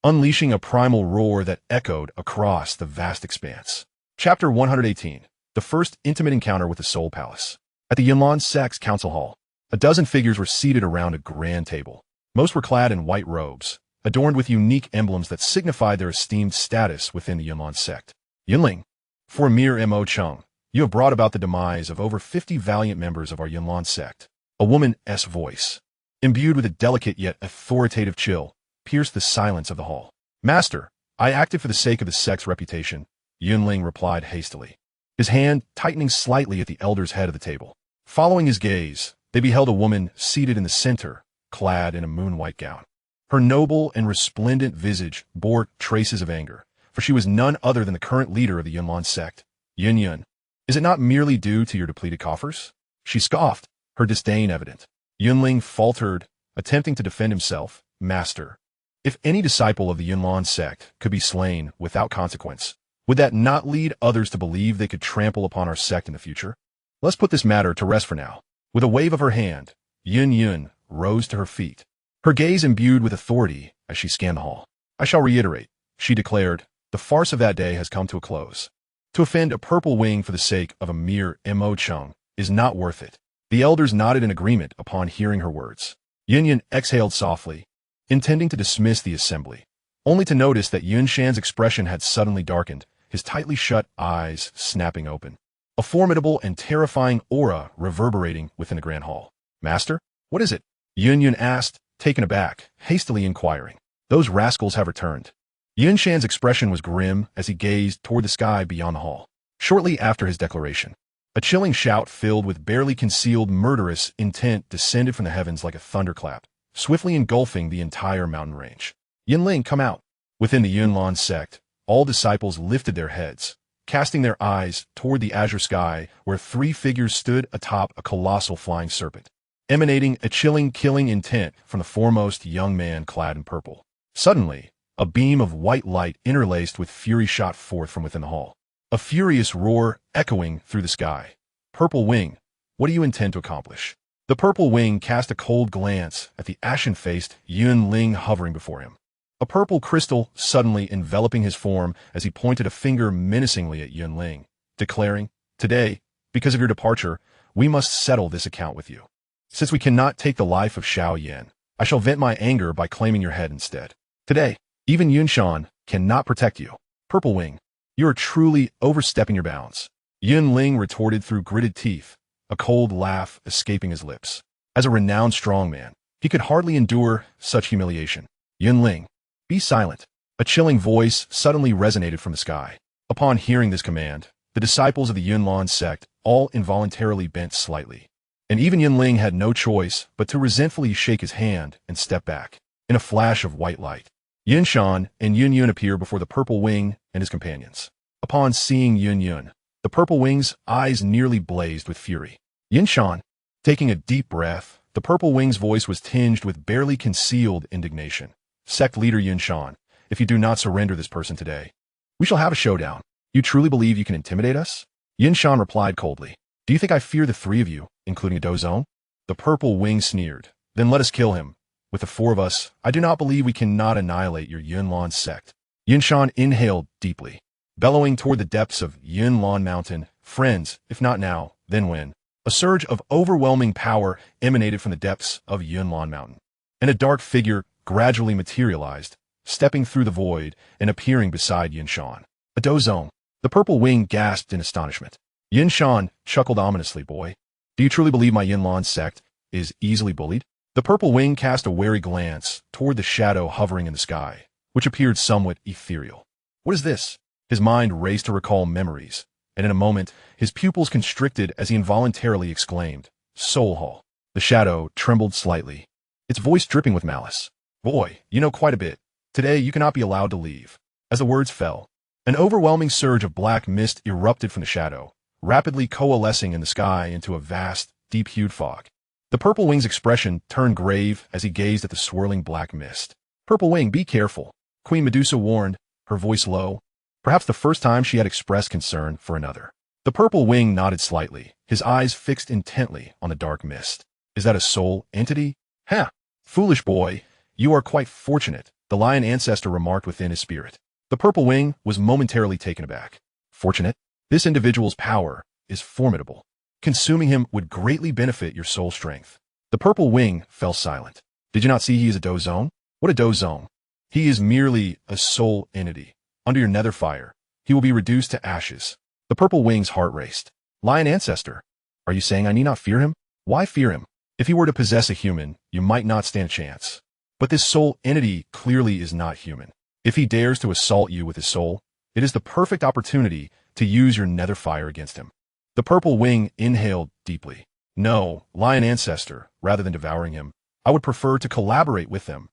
unleashing a primal roar that echoed across the vast expanse. Chapter 118. The first intimate encounter with the Soul Palace. At the Yunlan sect's council hall, a dozen figures were seated around a grand table. Most were clad in white robes, adorned with unique emblems that signified their esteemed status within the Yunlan sect. "Yunling, for a mere Mo Chung, you have brought about the demise of over 50 valiant members of our Yunlan sect." A woman's voice, imbued with a delicate yet authoritative chill, pierced the silence of the hall. "Master, I acted for the sake of the sect's reputation," Yunling replied hastily, his hand tightening slightly at the elder's head of the table. Following his gaze, they beheld a woman seated in the center, clad in a moon-white gown. Her noble and resplendent visage bore traces of anger, for she was none other than the current leader of the Yunlan sect. "Yun Yun, is it not merely due to your depleted coffers?" She scoffed, her disdain evident. Yunling faltered, attempting to defend himself. "Master, if any disciple of the Yunlan sect could be slain without consequence, would that not lead others to believe they could trample upon our sect in the future? Let's put this matter to rest for now." With a wave of her hand, Yun Yun rose to her feet, her gaze imbued with authority as she scanned the hall. "I shall reiterate," she declared, "the farce of that day has come to a close. To offend a purple wing for the sake of a mere Mo Chung is not worth it." The elders nodded in agreement upon hearing her words. Yun Yun exhaled softly, intending to dismiss the assembly, only to notice that Yun Shan's expression had suddenly darkened, his tightly shut eyes snapping open, a formidable and terrifying aura reverberating within the grand hall. "Master, what is it?" Yun Yun asked, taken aback, hastily inquiring. "Those rascals have returned." Yun Shan's expression was grim as he gazed toward the sky beyond the hall. Shortly after his declaration, a chilling shout filled with barely concealed murderous intent descended from the heavens like a thunderclap, swiftly engulfing the entire mountain range. "Yunling, come out!" Within the Yunlan sect, all disciples lifted their heads, casting their eyes toward the azure sky where three figures stood atop a colossal flying serpent, emanating a chilling, killing intent from the foremost young man clad in purple. Suddenly, a beam of white light interlaced with fury shot forth from within the hall, a furious roar echoing through the sky. "Purple Wing, what do you intend to accomplish?" The Purple Wing cast a cold glance at the ashen-faced Yun Ling hovering before him, a purple crystal suddenly enveloping his form as he pointed a finger menacingly at Yun Ling, declaring, "Today, because of your departure, we must settle this account with you. Since we cannot take the life of Xiao Yan, I shall vent my anger by claiming your head instead. Today, even Yun Shan cannot protect you. Purple Wing, you are truly overstepping your bounds." Yun Ling retorted through gritted teeth, a cold laugh escaping his lips. As a renowned strongman, he could hardly endure such humiliation. "Yun Ling, be silent." A chilling voice suddenly resonated from the sky. Upon hearing this command, the disciples of the Yunlan sect all involuntarily bent slightly. And even Yunling had no choice but to resentfully shake his hand and step back. In a flash of white light, Yunshan and Yun appear before the Purple Wing and his companions. Upon seeing Yun, the Purple Wing's eyes nearly blazed with fury. Yunshan, taking a deep breath, the Purple Wing's voice was tinged with barely concealed indignation. Sect leader Yunshan, if you do not surrender this person today, we shall have a showdown. You truly believe you can intimidate us? Yunshan replied coldly. Do you think I fear the three of you, including a Dozong? The Purple Wing sneered. Then let us kill him. With the four of us, I do not believe we cannot annihilate your Yunlan sect. Yunshan inhaled deeply, bellowing toward the depths of Yunlan Mountain. Friends, if not now, then when? A surge of overwhelming power emanated from the depths of Yunlan Mountain, and a dark figure gradually materialized, stepping through the void and appearing beside Yunshan. A Dozong. The Purple Wing gasped in astonishment. Yunshan chuckled ominously. Boy, do you truly believe my Yunlan sect is easily bullied? The Purple Wing cast a wary glance toward the shadow hovering in the sky, which appeared somewhat ethereal. What is this? His mind raced to recall memories, and in a moment, his pupils constricted as he involuntarily exclaimed, Soul Hall. The shadow trembled slightly, its voice dripping with malice. Boy, you know quite a bit. Today you cannot be allowed to leave. As the words fell, an overwhelming surge of black mist erupted from the shadow, rapidly coalescing in the sky into a vast, deep-hued fog. The Purple Wing's expression turned grave as he gazed at the swirling black mist. Purple Wing, be careful, Queen Medusa warned, her voice low, perhaps the first time she had expressed concern for another. The Purple Wing nodded slightly, his eyes fixed intently on the dark mist. Is that a soul entity? Ha! Foolish boy, you are quite fortunate, the lion ancestor remarked within his spirit. The Purple Wing was momentarily taken aback. Fortunate? This individual's power is formidable. Consuming him would greatly benefit your soul strength. The Purple Wing fell silent. Did you not see he is a Dozong? What a Dozong? He is merely a soul entity. Under your nether fire, he will be reduced to ashes. The Purple Wing's heart raced. Lion ancestor, are you saying I need not fear him? Why fear him? If he were to possess a human, you might not stand a chance. But this soul entity clearly is not human. If he dares to assault you with his soul, it is the perfect opportunity to use your nether fire against him. The Purple Wing inhaled deeply. No, Lion Ancestor, rather than devouring him, I would prefer to collaborate with them.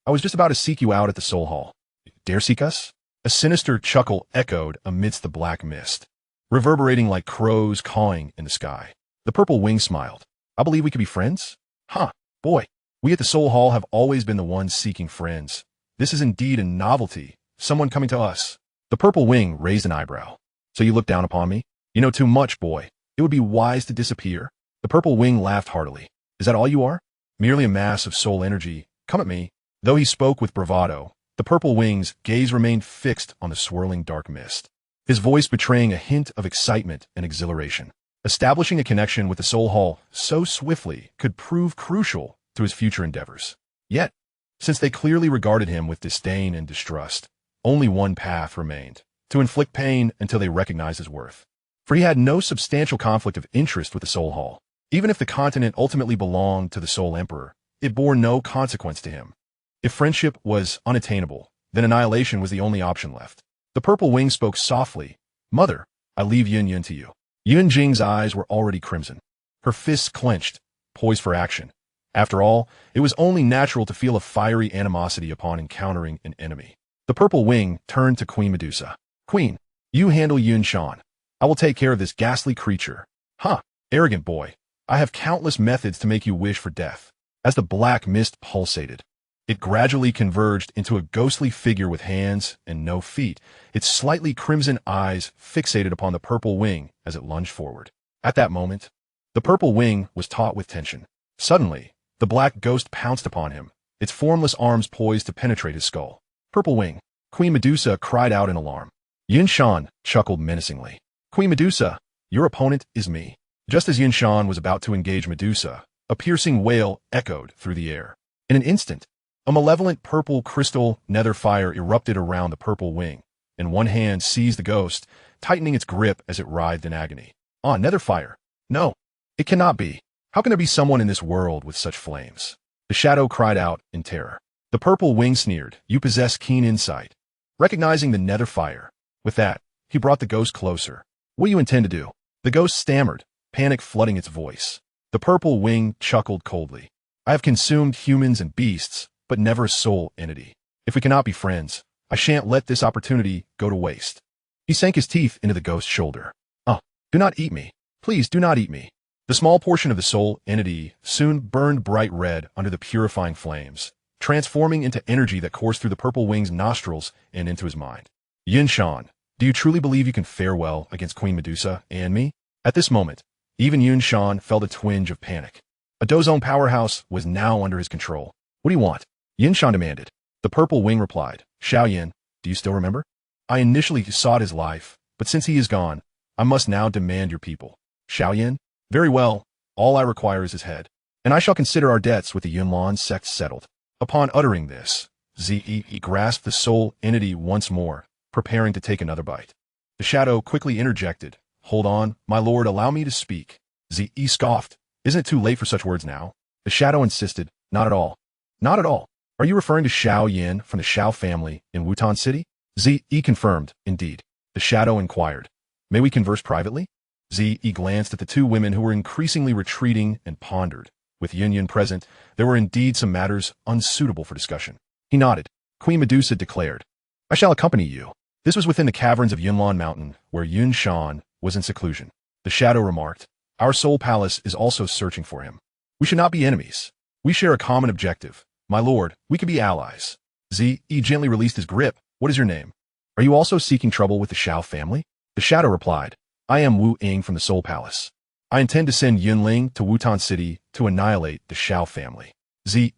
I was just about to seek you out at the Soul Hall. Dare seek us? A sinister chuckle echoed amidst the black mist, reverberating like crows cawing in the sky. The Purple Wing smiled. I believe we could be friends? Huh, boy, we at the Soul Hall have always been the ones seeking friends. This is indeed a novelty, someone coming to us. The Purple Wing raised an eyebrow. So you look down upon me? You know too much, boy. It would be wise to disappear. The Purple Wing laughed heartily. Is that all you are? Merely a mass of soul energy. Come at me. Though he spoke with bravado, the Purple Wing's gaze remained fixed on the swirling dark mist, his voice betraying a hint of excitement and exhilaration. Establishing a connection with the Soul Hall so swiftly could prove crucial to his future endeavors. Yet, since they clearly regarded him with disdain and distrust, only one path remained: to inflict pain until they recognized his worth. For he had no substantial conflict of interest with the Soul Hall. Even if the continent ultimately belonged to the Soul Emperor, it bore no consequence to him. If friendship was unattainable, then annihilation was the only option left. The Purple Wing spoke softly. Mother, I leave Yun to you. Yun Jing's eyes were already crimson, her fists clenched, poised for action. After all, it was only natural to feel a fiery animosity upon encountering an enemy. The Purple Wing turned to Queen Medusa. Queen, you handle Yun Shan. I will take care of this ghastly creature. Huh, arrogant boy. I have countless methods to make you wish for death. As the black mist pulsated, it gradually converged into a ghostly figure with hands and no feet, its slightly crimson eyes fixated upon the Purple Wing as it lunged forward. At that moment, the Purple Wing was taut with tension. Suddenly, the black ghost pounced upon him, its formless arms poised to penetrate his skull. Purple Wing, Queen Medusa cried out in alarm. Yun Shan chuckled menacingly. Queen Medusa, your opponent is me. Just as Yun Shan was about to engage Medusa, a piercing wail echoed through the air. In an instant, a malevolent purple crystal nether fire erupted around the Purple Wing, and one hand seized the ghost, tightening its grip as it writhed in agony. Nether fire? No, it cannot be. How can there be someone in this world with such flames? The shadow cried out in terror. The Purple Wing sneered. You possess keen insight. Recognizing the nether fire, with that, he brought the ghost closer. What do you intend to do? The ghost stammered, panic flooding its voice. The purple wing chuckled coldly. I have consumed humans and beasts, but never a soul entity. If we cannot be friends, I shan't let this opportunity go to waste. He sank his teeth into the ghost's shoulder. Do not eat me. Please do not eat me. The small portion of the soul entity soon burned bright red under the purifying flames, transforming into energy that coursed through the purple wing's nostrils and into his mind. Yunshan, do you truly believe you can fare well against Queen Medusa and me? At this moment, even Yunshan felt a twinge of panic. A Dozone powerhouse was now under his control. What do you want? Yunshan demanded. The purple wing replied. Xiao Yan, do you still remember? I initially sought his life, but since he is gone, I must now demand your people. Xiao Yan? Very well, all I require is his head, and I shall consider our debts with the Yunlan sect settled. Upon uttering this, Zi grasped the soul entity once more, preparing to take another bite. The shadow quickly interjected. Hold on, my lord, allow me to speak. Zi scoffed. Isn't it too late for such words now? The shadow insisted. Not at all. Not at all. Are you referring to Xiao Yan from the Xiao family in Wutan City? Zi confirmed, indeed. The shadow inquired. May we converse privately? Zi glanced at the two women who were increasingly retreating and pondered. With Yun present, there were indeed some matters unsuitable for discussion. He nodded. Queen Medusa declared, I shall accompany you. This was within the caverns of Yunlan Mountain, where Yun Shan was in seclusion. The shadow remarked, Our soul palace is also searching for him. We should not be enemies. We share a common objective. My lord, we could be allies. Zi gently released his grip. What is your name? Are you also seeking trouble with the Xiao family? The shadow replied, I am Wu Ying from the Soul Palace. I intend to send Yunling to Wutan City to annihilate the Xiao family. Zi,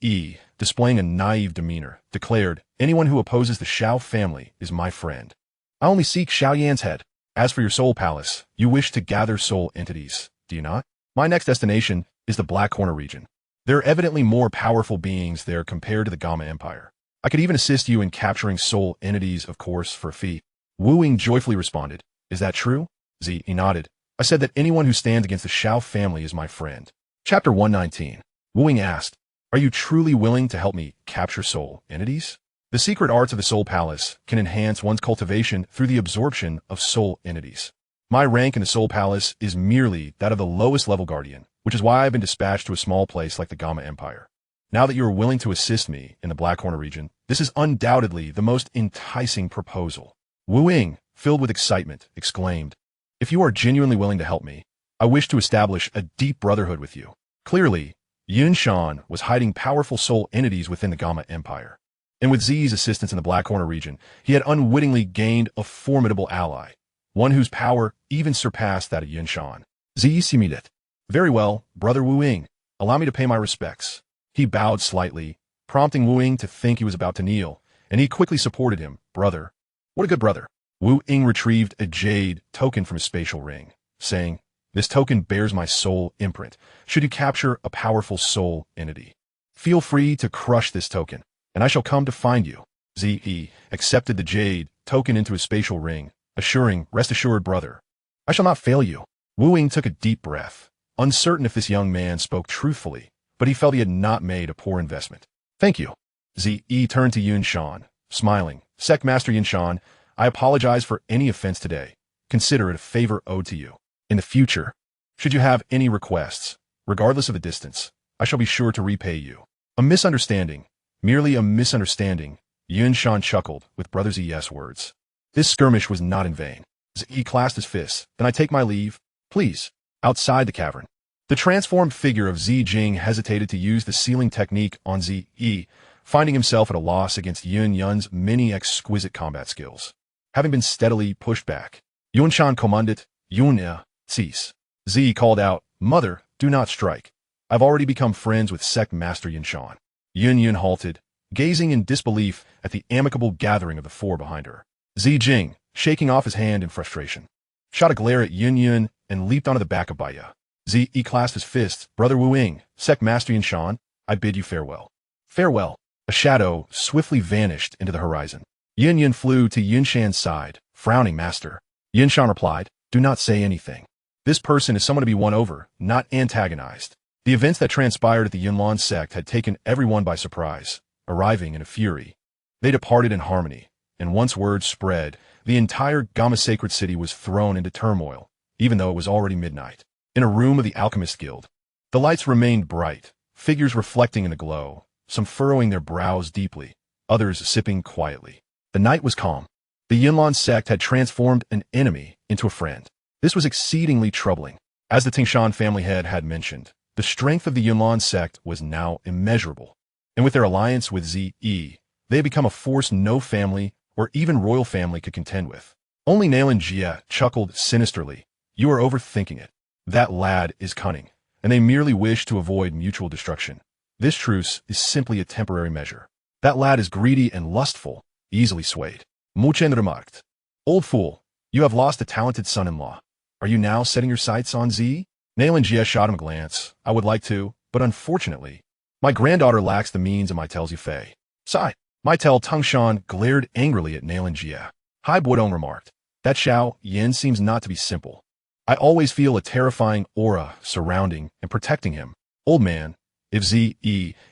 displaying a naive demeanor, declared, Anyone who opposes the Xiao family is my friend. I only seek Xiao Yan's head. As for your Soul Palace, you wish to gather soul entities, do you not? My next destination is the Black Corner region. There are evidently more powerful beings there compared to the Gamma Empire. I could even assist you in capturing soul entities, of course, for a fee. Wu Ying joyfully responded, Is that true? Zi nodded. I said that anyone who stands against the Xiao family is my friend. Chapter 119. Wu Ying asked, Are you truly willing to help me capture soul entities? The secret arts of the Soul Palace can enhance one's cultivation through the absorption of soul entities. My rank in the Soul Palace is merely that of the lowest level guardian, which is why I've been dispatched to a small place like the Gamma Empire. Now that you are willing to assist me in the Black Corner region, this is undoubtedly the most enticing proposal. Wu Ying, filled with excitement, exclaimed, If you are genuinely willing to help me, I wish to establish a deep brotherhood with you. Clearly, Yun Shan was hiding powerful soul entities within the Gamma Empire. And with Zi's assistance in the Black Corner region, he had unwittingly gained a formidable ally, one whose power even surpassed that of Yun Shan. Zi similed. Very well, brother Wu Ying, allow me to pay my respects. He bowed slightly, prompting Wu Ying to think he was about to kneel, and he quickly supported him. Brother. What a good brother. Wu Ying retrieved a jade token from his spatial ring, saying, This token bears my soul imprint. Should you capture a powerful soul entity, feel free to crush this token, and I shall come to find you. Zi accepted the jade token into his spatial ring, assuring, Rest assured, brother. I shall not fail you. Wu Ying took a deep breath, uncertain if this young man spoke truthfully, but he felt he had not made a poor investment. Thank you. Zi turned to Yun Shan, smiling. Sect Master Yun Shan, I apologize for any offense today. Consider it a favor owed to you. In the future, should you have any requests, regardless of the distance, I shall be sure to repay you. A misunderstanding, merely a misunderstanding, Yun Shan chuckled with Brother Z's words. This skirmish was not in vain. Zi clasped his fists. Then I take my leave. Please, outside the cavern. The transformed figure of Zi Jing hesitated to use the sealing technique on Zi, finding himself at a loss against Yun Yun's many exquisite combat skills. Having been steadily pushed back, Yun Shan commanded, Yun, cease. Zi called out, Mother, do not strike. I've already become friends with Sect Master Yun Shan. Yun halted, gazing in disbelief at the amicable gathering of the four behind her. Zi Jing, shaking off his hand in frustration, shot a glare at Yun and leaped onto the back of Baya. Zi clasped his fists. Brother Wu Ying, Sect Master Yun Shan, I bid you farewell. Farewell. A shadow swiftly vanished into the horizon. Yun flew to Yun Shan's side, frowning. Master. Yun Shan replied, Do not say anything. This person is someone to be won over, not antagonized. The events that transpired at the Yunlan sect had taken everyone by surprise, arriving in a fury. They departed in harmony, and once word spread, the entire Gamma Sacred City was thrown into turmoil, even though it was already midnight. In a room of the Alchemist Guild, the lights remained bright, figures reflecting in the glow, some furrowing their brows deeply, others sipping quietly. The night was calm. The Yunlan sect had transformed an enemy into a friend. This was exceedingly troubling. As the Tingshan family head had mentioned, the strength of the Yunlan sect was now immeasurable. And with their alliance with Zi, they had become a force no family or even royal family could contend with. Only Nailan Jia chuckled sinisterly. You are overthinking it. That lad is cunning, and they merely wish to avoid mutual destruction. This truce is simply a temporary measure. That lad is greedy and lustful, easily swayed. Mu Chen remarked. Old fool, you have lost a talented son-in-law. Are you now setting your sights on Zi? Nailan Jia shot him a glance. I would like to, but unfortunately, my granddaughter lacks the means of my Tel's Yufei. Sigh. My Tel Tangshan glared angrily at Nailan Jia. Hai Buodong remarked. That Xiao Yan seems not to be simple. I always feel a terrifying aura surrounding and protecting him. Old man, if Zi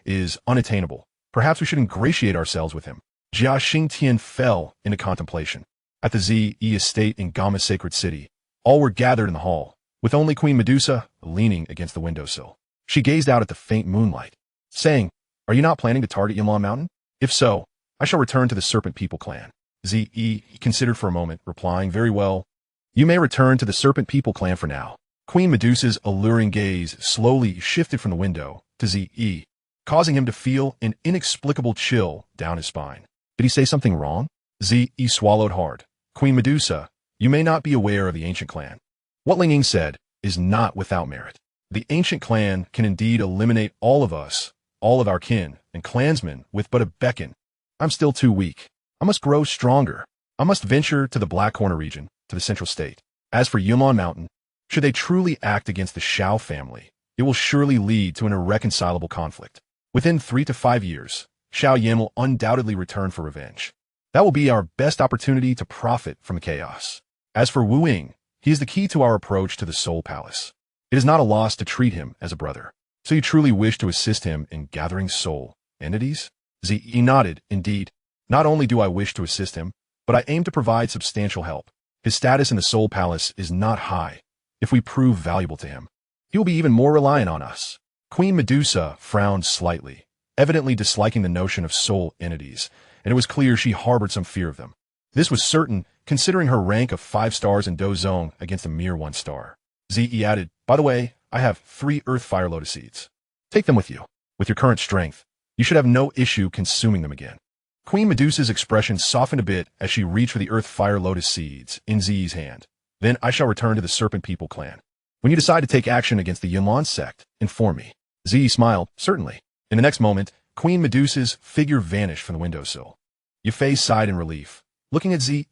is unattainable, perhaps we should ingratiate ourselves with him. Jia Xingtian fell into contemplation. At the Zi estate in Gama's sacred city, all were gathered in the hall, with only Queen Medusa leaning against the windowsill. She gazed out at the faint moonlight, saying, Are you not planning to target Yunlan Mountain? If so, I shall return to the Serpent People clan. Zi he considered for a moment, replying, Very well. You may return to the Serpent People clan for now. Queen Medusa's alluring gaze slowly shifted from the window to Zi, causing him to feel an inexplicable chill down his spine. Did he say something wrong? Zi swallowed hard. Queen Medusa, you may not be aware of the ancient clan. What Ling Ying said is not without merit. The ancient clan can indeed eliminate all of us, all of our kin and clansmen with but a beckon. I'm still too weak. I must grow stronger. I must venture to the Black Corner region, to the central state. As for Yunlan Mountain, should they truly act against the Xiao family, it will surely lead to an irreconcilable conflict. Within 3 to 5 years, Xiao Yan will undoubtedly return for revenge. That will be our best opportunity to profit from the chaos. As for Wu Ying, he is the key to our approach to the Soul Palace. It is not a loss to treat him as a brother. So you truly wish to assist him in gathering soul entities? Zi nodded. Indeed, not only do I wish to assist him, but I aim to provide substantial help. His status in the Soul Palace is not high. If we prove valuable to him, he will be even more reliant on us. Queen Medusa frowned slightly, evidently disliking the notion of soul entities, and it was clear she harbored some fear of them. This was certain, considering her rank of 5 stars in Dozong against a mere 1 star. Zi added, By the way, I have 3 Earth Fire Lotus Seeds. Take them with you. With your current strength, you should have no issue consuming them again. Queen Medusa's expression softened a bit as she reached for the Earth Fire Lotus Seeds in Zi's hand. Then I shall return to the Serpent People clan. When you decide to take action against the Yunlan sect, inform me. Zi smiled, certainly. In the next moment, Queen Medusa's figure vanished from the windowsill. Yufei sighed in relief, looking at Zi.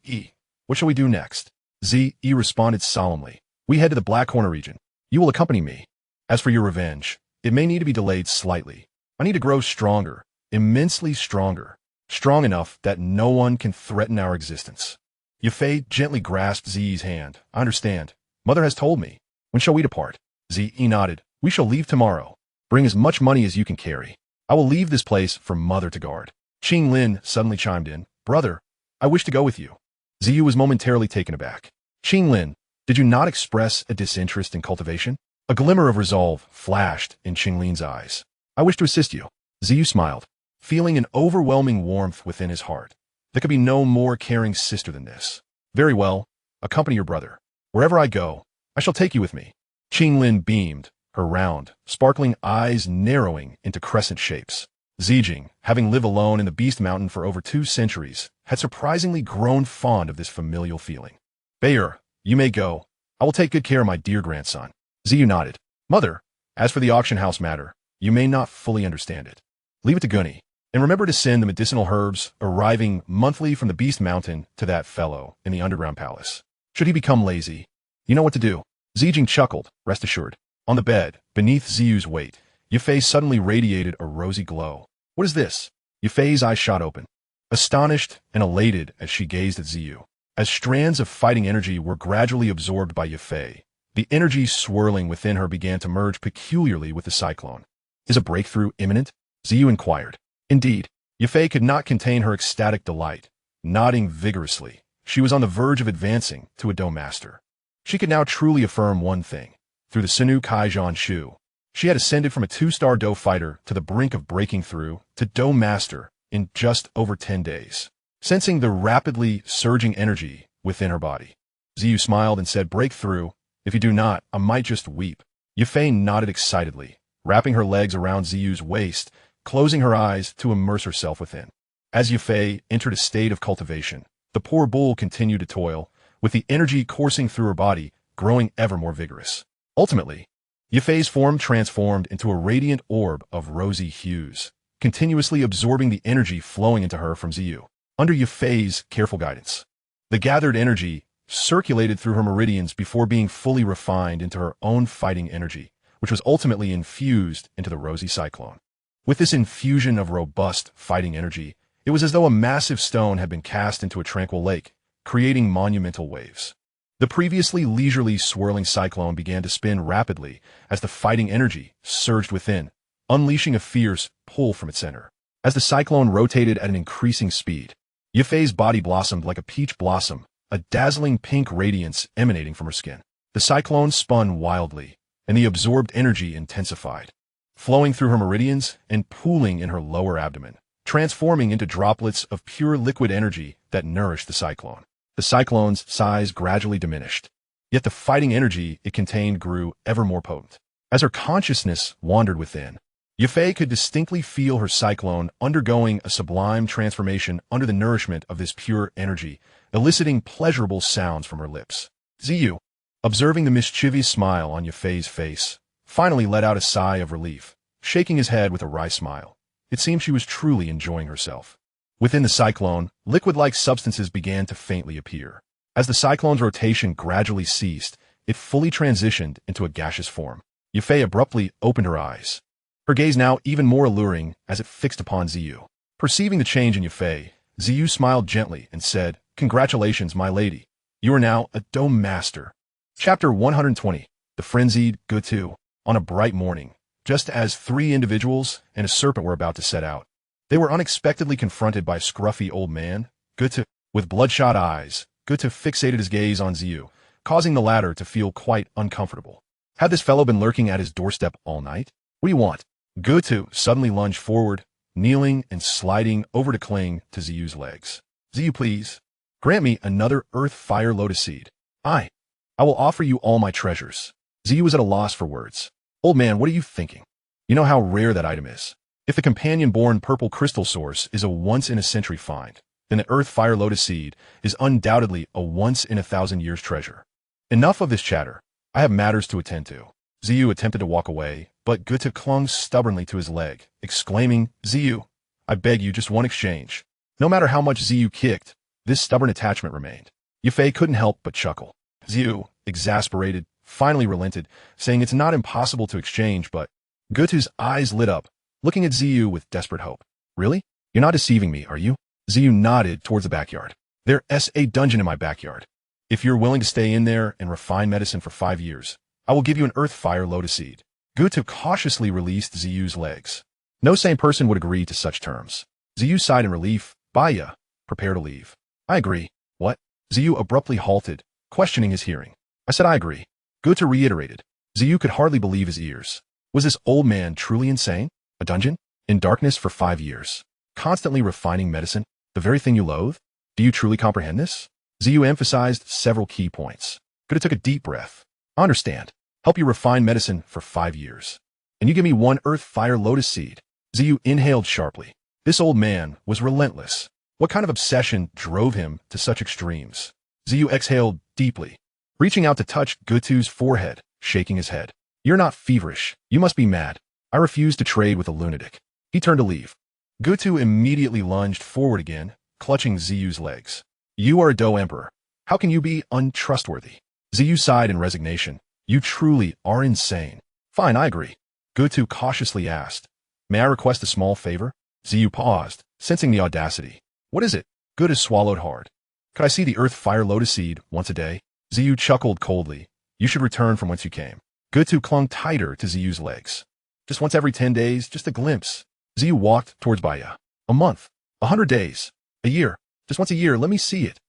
What shall we do next? Zi responded solemnly. We head to the Black Corner region. You will accompany me. As for your revenge, it may need to be delayed slightly. I need to grow stronger, immensely stronger, strong enough that no one can threaten our existence. Yufei gently grasped Zi's hand. I understand. Mother has told me. When shall we depart? Zi nodded. We shall leave tomorrow. Bring as much money as you can carry. I will leave this place for Mother to guard. Qing Lin suddenly chimed in. Brother, I wish to go with you. Ziyu was momentarily taken aback. Qing Lin, did you not express a disinterest in cultivation? A glimmer of resolve flashed in Qing Lin's eyes. I wish to assist you. Ziyu smiled, feeling an overwhelming warmth within his heart. There could be no more caring sister than this. Very well, accompany your brother. Wherever I go, I shall take you with me. Qing Lin beamed, her round, sparkling eyes narrowing into crescent shapes. Zijing, having lived alone in the Beast Mountain for over 2 centuries, had surprisingly grown fond of this familial feeling. Bayer, you may go. I will take good care of my dear grandson. Ziyu nodded. Mother, as for the auction house matter, you may not fully understand it. Leave it to Gunny, and remember to send the medicinal herbs arriving monthly from the Beast Mountain to that fellow in the underground palace. Should he become lazy, you know what to do. Zijing chuckled, rest assured. On the bed, beneath Ziyu's weight, Yufei suddenly radiated a rosy glow. What is this? Yufei's eyes shot open, astonished and elated as she gazed at Ziyu. As strands of fighting energy were gradually absorbed by Yufei, the energy swirling within her began to merge peculiarly with the cyclone. Is a breakthrough imminent? Ziyu inquired. Indeed, Yufei could not contain her ecstatic delight. Nodding vigorously, she was on the verge of advancing to a Dome Master. She could now truly affirm one thing. Through the Sinu Kaijian Shu, she had ascended from a 2-star Do fighter to the brink of breaking through to Do master in just over 10 days. Sensing the rapidly surging energy within her body, Ziyu smiled and said, "Break through. If you do not, I might just weep." Yafei nodded excitedly, wrapping her legs around Ziyu's waist, closing her eyes to immerse herself within. As Yafei entered a state of cultivation, the poor bull continued to toil, with the energy coursing through her body, growing ever more vigorous. Ultimately, Yafei's form transformed into a radiant orb of rosy hues, continuously absorbing the energy flowing into her from Ziyu. Under Yafei's careful guidance, the gathered energy circulated through her meridians before being fully refined into her own fighting energy, which was ultimately infused into the rosy cyclone. With this infusion of robust fighting energy, it was as though a massive stone had been cast into a tranquil lake, creating monumental waves. The previously leisurely swirling cyclone began to spin rapidly as the fighting energy surged within, unleashing a fierce pull from its center. As the cyclone rotated at an increasing speed, Yafei's body blossomed like a peach blossom, a dazzling pink radiance emanating from her skin. The cyclone spun wildly, and the absorbed energy intensified, flowing through her meridians and pooling in her lower abdomen, transforming into droplets of pure liquid energy that nourished the cyclone. The cyclone's size gradually diminished, yet the fighting energy it contained grew ever more potent. As her consciousness wandered within, Yafei could distinctly feel her cyclone undergoing a sublime transformation under the nourishment of this pure energy, eliciting pleasurable sounds from her lips. Ziyu, observing the mischievous smile on Yafei's face, finally let out a sigh of relief, shaking his head with a wry smile. It seemed she was truly enjoying herself. Within the cyclone, liquid-like substances began to faintly appear. As the cyclone's rotation gradually ceased, it fully transitioned into a gaseous form. Yafei abruptly opened her eyes, her gaze now even more alluring as it fixed upon Ziyu. Perceiving the change in Yafei, Ziyu smiled gently and said, "Congratulations, my lady. You are now a Dome Master." Chapter 120. The Frenzied Gutu. On a bright morning, just as 3 individuals and a serpent were about to set out, they were unexpectedly confronted by a scruffy old man, Gutu. With bloodshot eyes, Gutu fixated his gaze on Ziyu, causing the latter to feel quite uncomfortable. Had this fellow been lurking at his doorstep all night? "What do you want?" Gutu suddenly lunged forward, kneeling and sliding over to cling to Ziyu's legs. "Ziyu, please. Grant me another earth fire lotus seed. I will offer you all my treasures." Ziyu was at a loss for words. "Old man, what are you thinking? You know how rare that item is. If the companion-born purple crystal source is a once-in-a-century find, then the earth fire lotus seed is undoubtedly a once-in-a-thousand-years treasure. Enough of this chatter. I have matters to attend to." Ziyu attempted to walk away, but Gutu clung stubbornly to his leg, exclaiming, "Ziyu, I beg you, just one exchange." No matter how much Ziyu kicked, this stubborn attachment remained. Yafei couldn't help but chuckle. Ziyu, exasperated, finally relented, saying it's not impossible to exchange, but Gutu's eyes lit up, looking at Ziyu with desperate hope. "Really? You're not deceiving me, are you?" Ziyu nodded towards the backyard. "There's a dungeon in my backyard. If you're willing to stay in there and refine medicine for 5 years, I will give you an earth fire lotus seed." Gutu cautiously released Ziyu's legs. No sane person would agree to such terms. Ziyu sighed in relief. "Baya, prepare to leave." "I agree." "What?" Ziyu abruptly halted, questioning his hearing. "I said I agree." Gutu reiterated. Ziyu could hardly believe his ears. Was this old man truly insane? A dungeon? In darkness for 5 years? Constantly refining medicine? The very thing you loathe? Do you truly comprehend this? Ziyu emphasized several key points. Gutu took a deep breath. "I understand. Help you refine medicine for 5 years. And you give me 1 earth fire lotus seed." Ziyu inhaled sharply. This old man was relentless. What kind of obsession drove him to such extremes? Ziyu exhaled deeply, reaching out to touch Gutu's forehead, shaking his head. "You're not feverish. You must be mad. I refuse to trade with a lunatic." He turned to leave. Gutu immediately lunged forward again, clutching Ziyu's legs. "You are a Do Emperor. How can you be untrustworthy?" Ziyu sighed in resignation. "You truly are insane." "Fine, I agree." Gutu cautiously asked, "May I request a small favor?" Ziyu paused, sensing the audacity. "What is it?" Gutu swallowed hard. "Could I see the earth fire lotus seed once a day?" Ziyu chuckled coldly. "You should return from whence you came." Gutu clung tighter to Ziyu's legs. "Just once every 10 days, just a glimpse." Ziyu walked towards Baya. "A month. 100 days. A year. Just once a year, let me see it."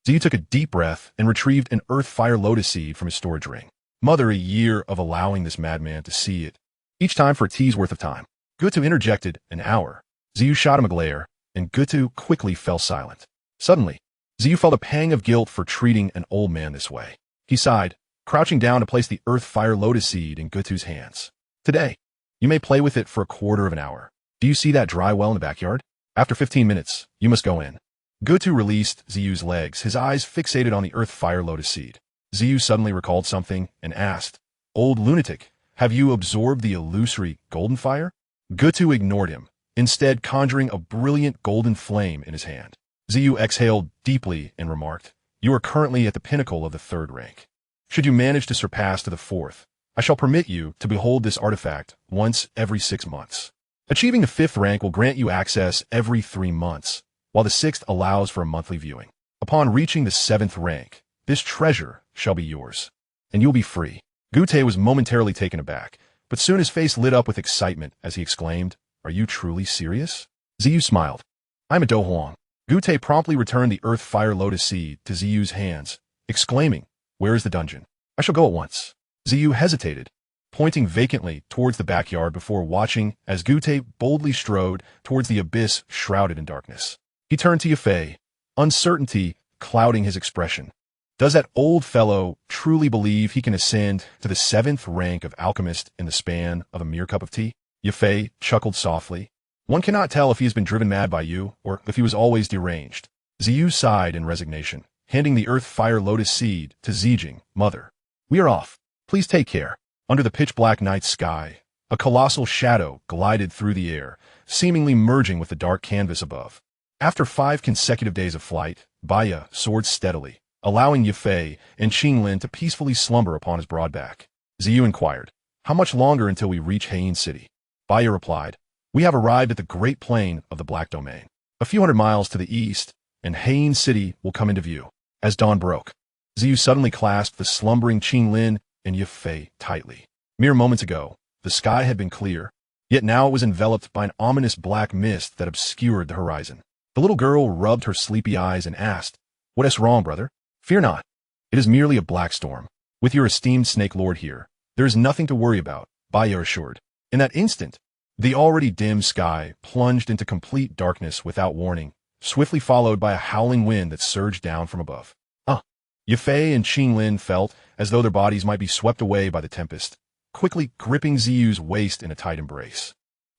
Ziyu took a deep breath and retrieved an earth fire lotus seed from his storage ring. Mother, a year of allowing this madman to see it. Each time for a tea's worth of time. Gutu interjected, an hour. Ziyu shot him a glare, and Gutu quickly fell silent. Suddenly, Ziyu felt a pang of guilt for treating an old man this way. He sighed, crouching down to place the earth fire lotus seed in Gutu's hands. Today, you may play with it for a quarter of an hour. Do you see that dry well in the backyard? After 15 minutes, you must go in. Gutu released Ziyu's legs, his eyes fixated on the earth fire lotus seed. Ziyu suddenly recalled something and asked, Old lunatic, have you absorbed the illusory golden fire? Gutu ignored him, instead conjuring a brilliant golden flame in his hand. Ziyu exhaled deeply and remarked, You are currently at the pinnacle of the 3rd rank. Should you manage to surpass to the 4th, I shall permit you to behold this artifact once every 6 months. Achieving the 5th rank will grant you access every 3 months, while the 6th allows for a monthly viewing. Upon reaching the 7th rank, this treasure shall be yours, and you'll be free. Gute was momentarily taken aback, but soon his face lit up with excitement as he exclaimed, Are you truly serious? Ziyu smiled. I'm a Dohuang. Gute promptly returned the earth fire lotus seed to Ziyu's hands, exclaiming, Where is the dungeon? I shall go at once. Ziyu hesitated, pointing vacantly towards the backyard before watching as Gute boldly strode towards the abyss shrouded in darkness. He turned to Yafei, uncertainty clouding his expression. Does that old fellow truly believe he can ascend to the 7th rank of alchemist in the span of a mere cup of tea? Yafei chuckled softly. One cannot tell if he has been driven mad by you, or if he was always deranged. Ziyu sighed in resignation, handing the earth fire lotus seed to Zijing, Mother. We are off. Please take care. Under the pitch-black night sky, a colossal shadow glided through the air, seemingly merging with the dark canvas above. After 5 consecutive days of flight, Baya soared steadily, allowing Yafei and Qinglin to peacefully slumber upon his broad back. Ziyu inquired, How much longer until we reach Heian City? Baya replied, We have arrived at the Great Plain of the Black Domain. A few hundred miles to the east, and Heian City will come into view. As dawn broke, Ziyu suddenly clasped the slumbering Qinglin and Yafei tightly. Mere moments ago, the sky had been clear, yet now it was enveloped by an ominous black mist that obscured the horizon. The little girl rubbed her sleepy eyes and asked, What is wrong, brother? Fear not. It is merely a black storm. With your esteemed snake lord here, there is nothing to worry about, Baya assured. In that instant, the already dim sky plunged into complete darkness without warning, swiftly followed by a howling wind that surged down from above. Yafei and Qinglin felt as though their bodies might be swept away by the tempest, quickly gripping Ziyu's waist in a tight embrace.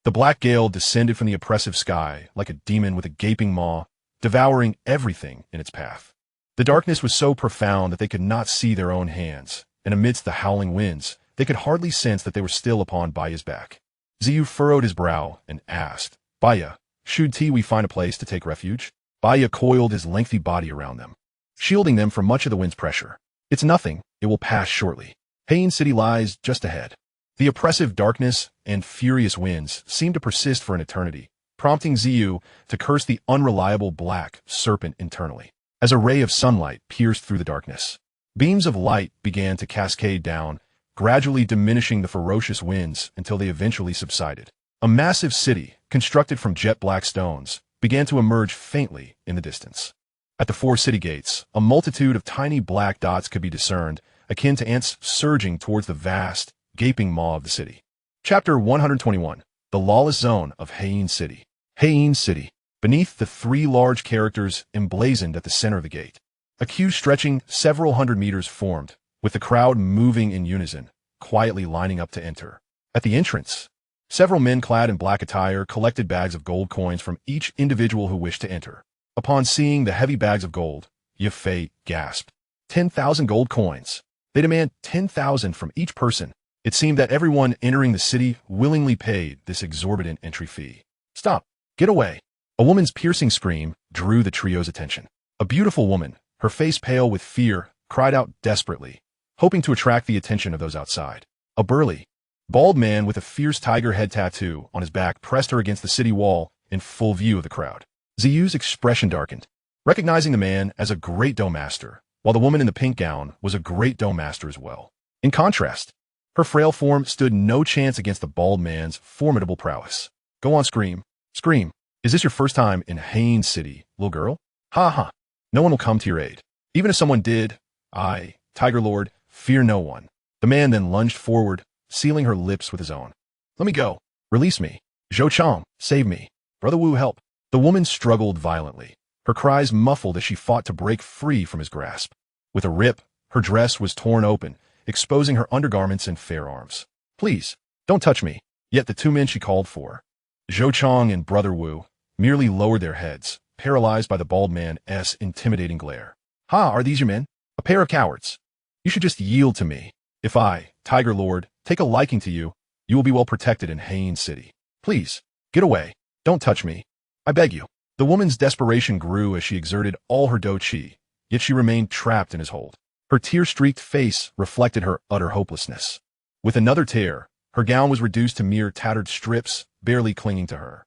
The black gale descended from the oppressive sky like a demon with a gaping maw, devouring everything in its path. The darkness was so profound that they could not see their own hands, and amidst the howling winds, they could hardly sense that they were still upon Baya's back. Ziyu furrowed his brow and asked, Baya, should we find a place to take refuge? Baya coiled his lengthy body around them, shielding them from much of the wind's pressure. It's nothing, it will pass shortly. Heian City lies just ahead. The oppressive darkness and furious winds seemed to persist for an eternity, prompting Ziyu to curse the unreliable black serpent internally. As a ray of sunlight pierced through the darkness, beams of light began to cascade down, gradually diminishing the ferocious winds until they eventually subsided. A massive city, constructed from jet-black stones, began to emerge faintly in the distance. At the 4 city gates, a multitude of tiny black dots could be discerned, akin to ants surging towards the vast, gaping maw of the city. Chapter 121. The Lawless Zone of Heian City. Heian City. Beneath the 3 large characters emblazoned at the center of the gate, a queue stretching several hundred meters formed, with the crowd moving in unison, quietly lining up to enter. At the entrance, several men clad in black attire collected bags of gold coins from each individual who wished to enter. Upon seeing the heavy bags of gold, Yafei gasped. 10,000 gold coins. They demand 10,000 from each person. It seemed that everyone entering the city willingly paid this exorbitant entry fee. Stop! Get away! A woman's piercing scream drew the trio's attention. A beautiful woman, her face pale with fear, cried out desperately, hoping to attract the attention of those outside. A burly, bald man with a fierce tiger head tattoo on his back pressed her against the city wall in full view of the crowd. Ziyu's expression darkened, recognizing the man as a great Dome Master, while the woman in the pink gown was a great Dome Master as well. In contrast, her frail form stood no chance against the bald man's formidable prowess. Go on, scream. Scream. Is this your first time in Heian City, little girl? Ha ha. No one will come to your aid. Even if someone did, I, Tiger Lord, fear no one. The man then lunged forward, sealing her lips with his own. Let me go. Release me. Zhou Chong, save me. Brother Wu, help. The woman struggled violently, her cries muffled as she fought to break free from his grasp. With a rip, her dress was torn open, exposing her undergarments and fair arms. Please, don't touch me. Yet the two men she called for, Zhou Chong and Brother Wu, merely lowered their heads, paralyzed by the bald man's intimidating glare. Ha, are these your men? A pair of cowards. You should just yield to me. If I, Tiger Lord, take a liking to you, you will be well protected in Hain City. Please, get away. Don't touch me. I beg you. The woman's desperation grew as she exerted all her do chi, yet she remained trapped in his hold. Her tear-streaked face reflected her utter hopelessness. With another tear, her gown was reduced to mere tattered strips, barely clinging to her.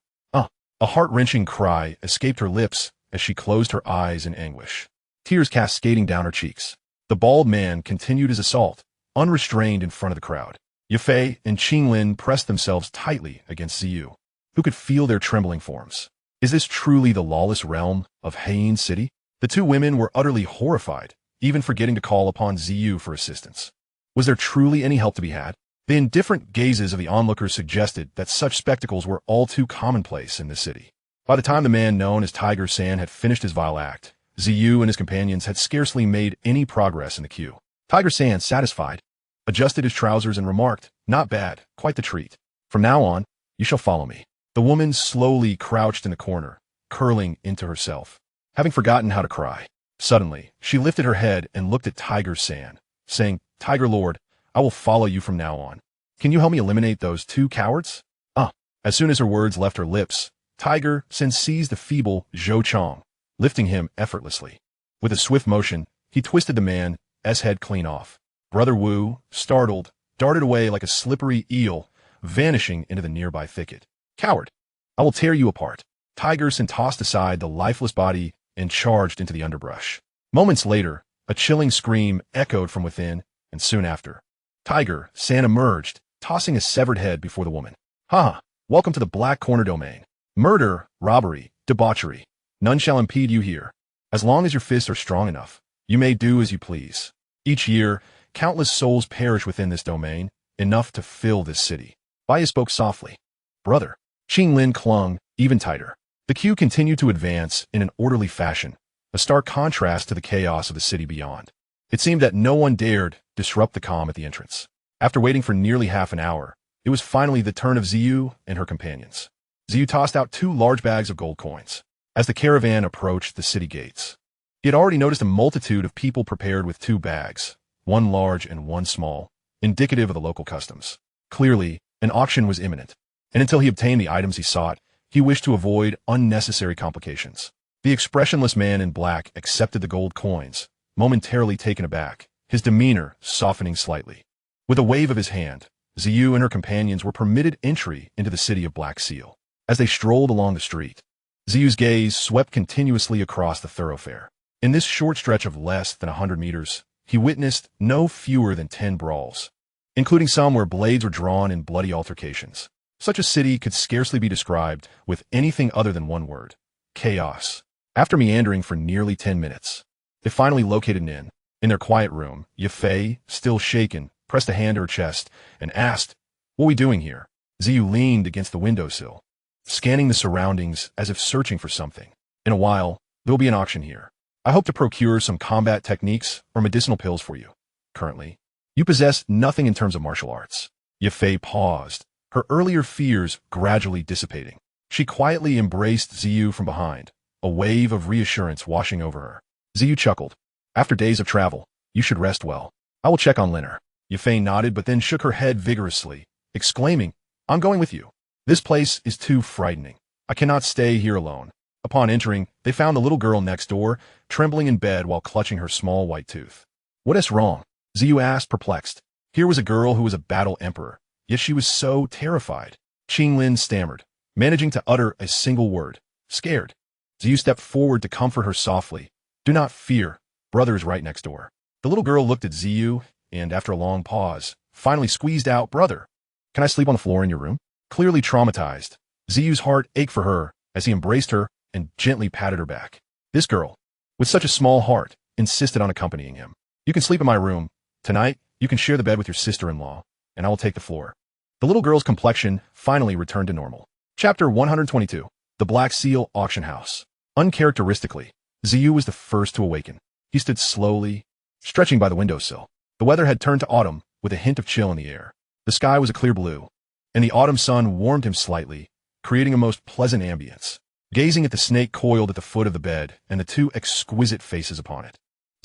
A heart-wrenching cry escaped her lips as she closed her eyes in anguish. Tears cascading down her cheeks. The bald man continued his assault, unrestrained in front of the crowd. Yafei and Qinglin pressed themselves tightly against Ziyu, who could feel their trembling forms. Is this truly the lawless realm of Hain City? The two women were utterly horrified, even forgetting to call upon Ziyu for assistance. Was there truly any help to be had? The indifferent gazes of the onlookers suggested that such spectacles were all too commonplace in this city. By the time the man known as Tiger San had finished his vile act, Ziyu and his companions had scarcely made any progress in the queue. Tiger San, satisfied, adjusted his trousers and remarked, "Not bad, quite the treat. From now on, you shall follow me." The woman slowly crouched in the corner, curling into herself, having forgotten how to cry. Suddenly, she lifted her head and looked at Tiger San, saying, "Tiger Lord, I will follow you from now on. Can you help me eliminate those two cowards?" As soon as her words left her lips, Tiger San seized the feeble Zhou Chong, lifting him effortlessly. With a swift motion, he twisted the man's head clean off. Brother Wu, startled, darted away like a slippery eel, vanishing into the nearby thicket. "Coward! I will tear you apart." Tiger San tossed aside the lifeless body and charged into the underbrush. Moments later, a chilling scream echoed from within, and soon after, Tiger San emerged, tossing a severed head before the woman. "Ha! Welcome to the Black Corner domain. Murder, robbery, debauchery. None shall impede you here. As long as your fists are strong enough, you may do as you please. Each year, countless souls perish within this domain, enough to fill this city." Baya spoke softly. "Brother." Qinglin clung even tighter. The queue continued to advance in an orderly fashion, a stark contrast to the chaos of the city beyond. It seemed that no one dared disrupt the calm at the entrance. After waiting for nearly half an hour, it was finally the turn of Ziyu and her companions. Ziyu tossed out 2 large bags of gold coins. As the caravan approached the city gates, he had already noticed a multitude of people prepared with 2 bags, one large and one small, indicative of the local customs. Clearly, an auction was imminent, and until he obtained the items he sought, he wished to avoid unnecessary complications. The expressionless man in black accepted the gold coins, momentarily taken aback, his demeanor softening slightly. With a wave of his hand, Ziyu and her companions were permitted entry into the city of Black Seal. As they strolled along the street, Ziyu's gaze swept continuously across the thoroughfare. In this short stretch of less than 100 meters, he witnessed no fewer than 10 brawls, including some where blades were drawn in bloody altercations. Such a city could scarcely be described with anything other than one word: chaos. After meandering for nearly 10 minutes, they finally located an inn. In their quiet room, Yafei, still shaken, pressed a hand to her chest and asked, "What are we doing here?" Ziyu leaned against the windowsill, scanning the surroundings as if searching for something. "In a while, there will be an auction here. I hope to procure some combat techniques or medicinal pills for you. Currently, you possess nothing in terms of martial arts." Yafei paused, her earlier fears gradually dissipating. She quietly embraced Ziyu from behind, a wave of reassurance washing over her. Ziyu chuckled. "After days of travel, you should rest well. I will check on Linner." Yafei nodded but then shook her head vigorously, exclaiming, "I'm going with you. This place is too frightening. I cannot stay here alone." Upon entering, they found the little girl next door, trembling in bed while clutching her small white tooth. "What is wrong?" Ziyu asked, perplexed. Here was a girl who was a battle emperor, yet she was so terrified. Qinglin stammered, managing to utter a single word: "Scared." Ziyu stepped forward to comfort her softly. "Do not fear. Brother is right next door." The little girl looked at Ziyu and, after a long pause, finally squeezed out, "Brother, can I sleep on the floor in your room?" Clearly traumatized, Ziyu's heart ached for her as he embraced her and gently patted her back. This girl, with such a small heart, insisted on accompanying him. You can sleep in my room. Tonight, you can share the bed with your sister-in-law, and I will take the floor. The little girl's complexion finally returned to normal. Chapter 122. The Black Seal Auction House. Uncharacteristically, Xiao was the first to awaken. He stood slowly, stretching by the windowsill. The weather had turned to autumn, with a hint of chill in the air. The sky was a clear blue, and the autumn sun warmed him slightly, creating a most pleasant ambience. Gazing at the snake coiled at the foot of the bed and the two exquisite faces upon it,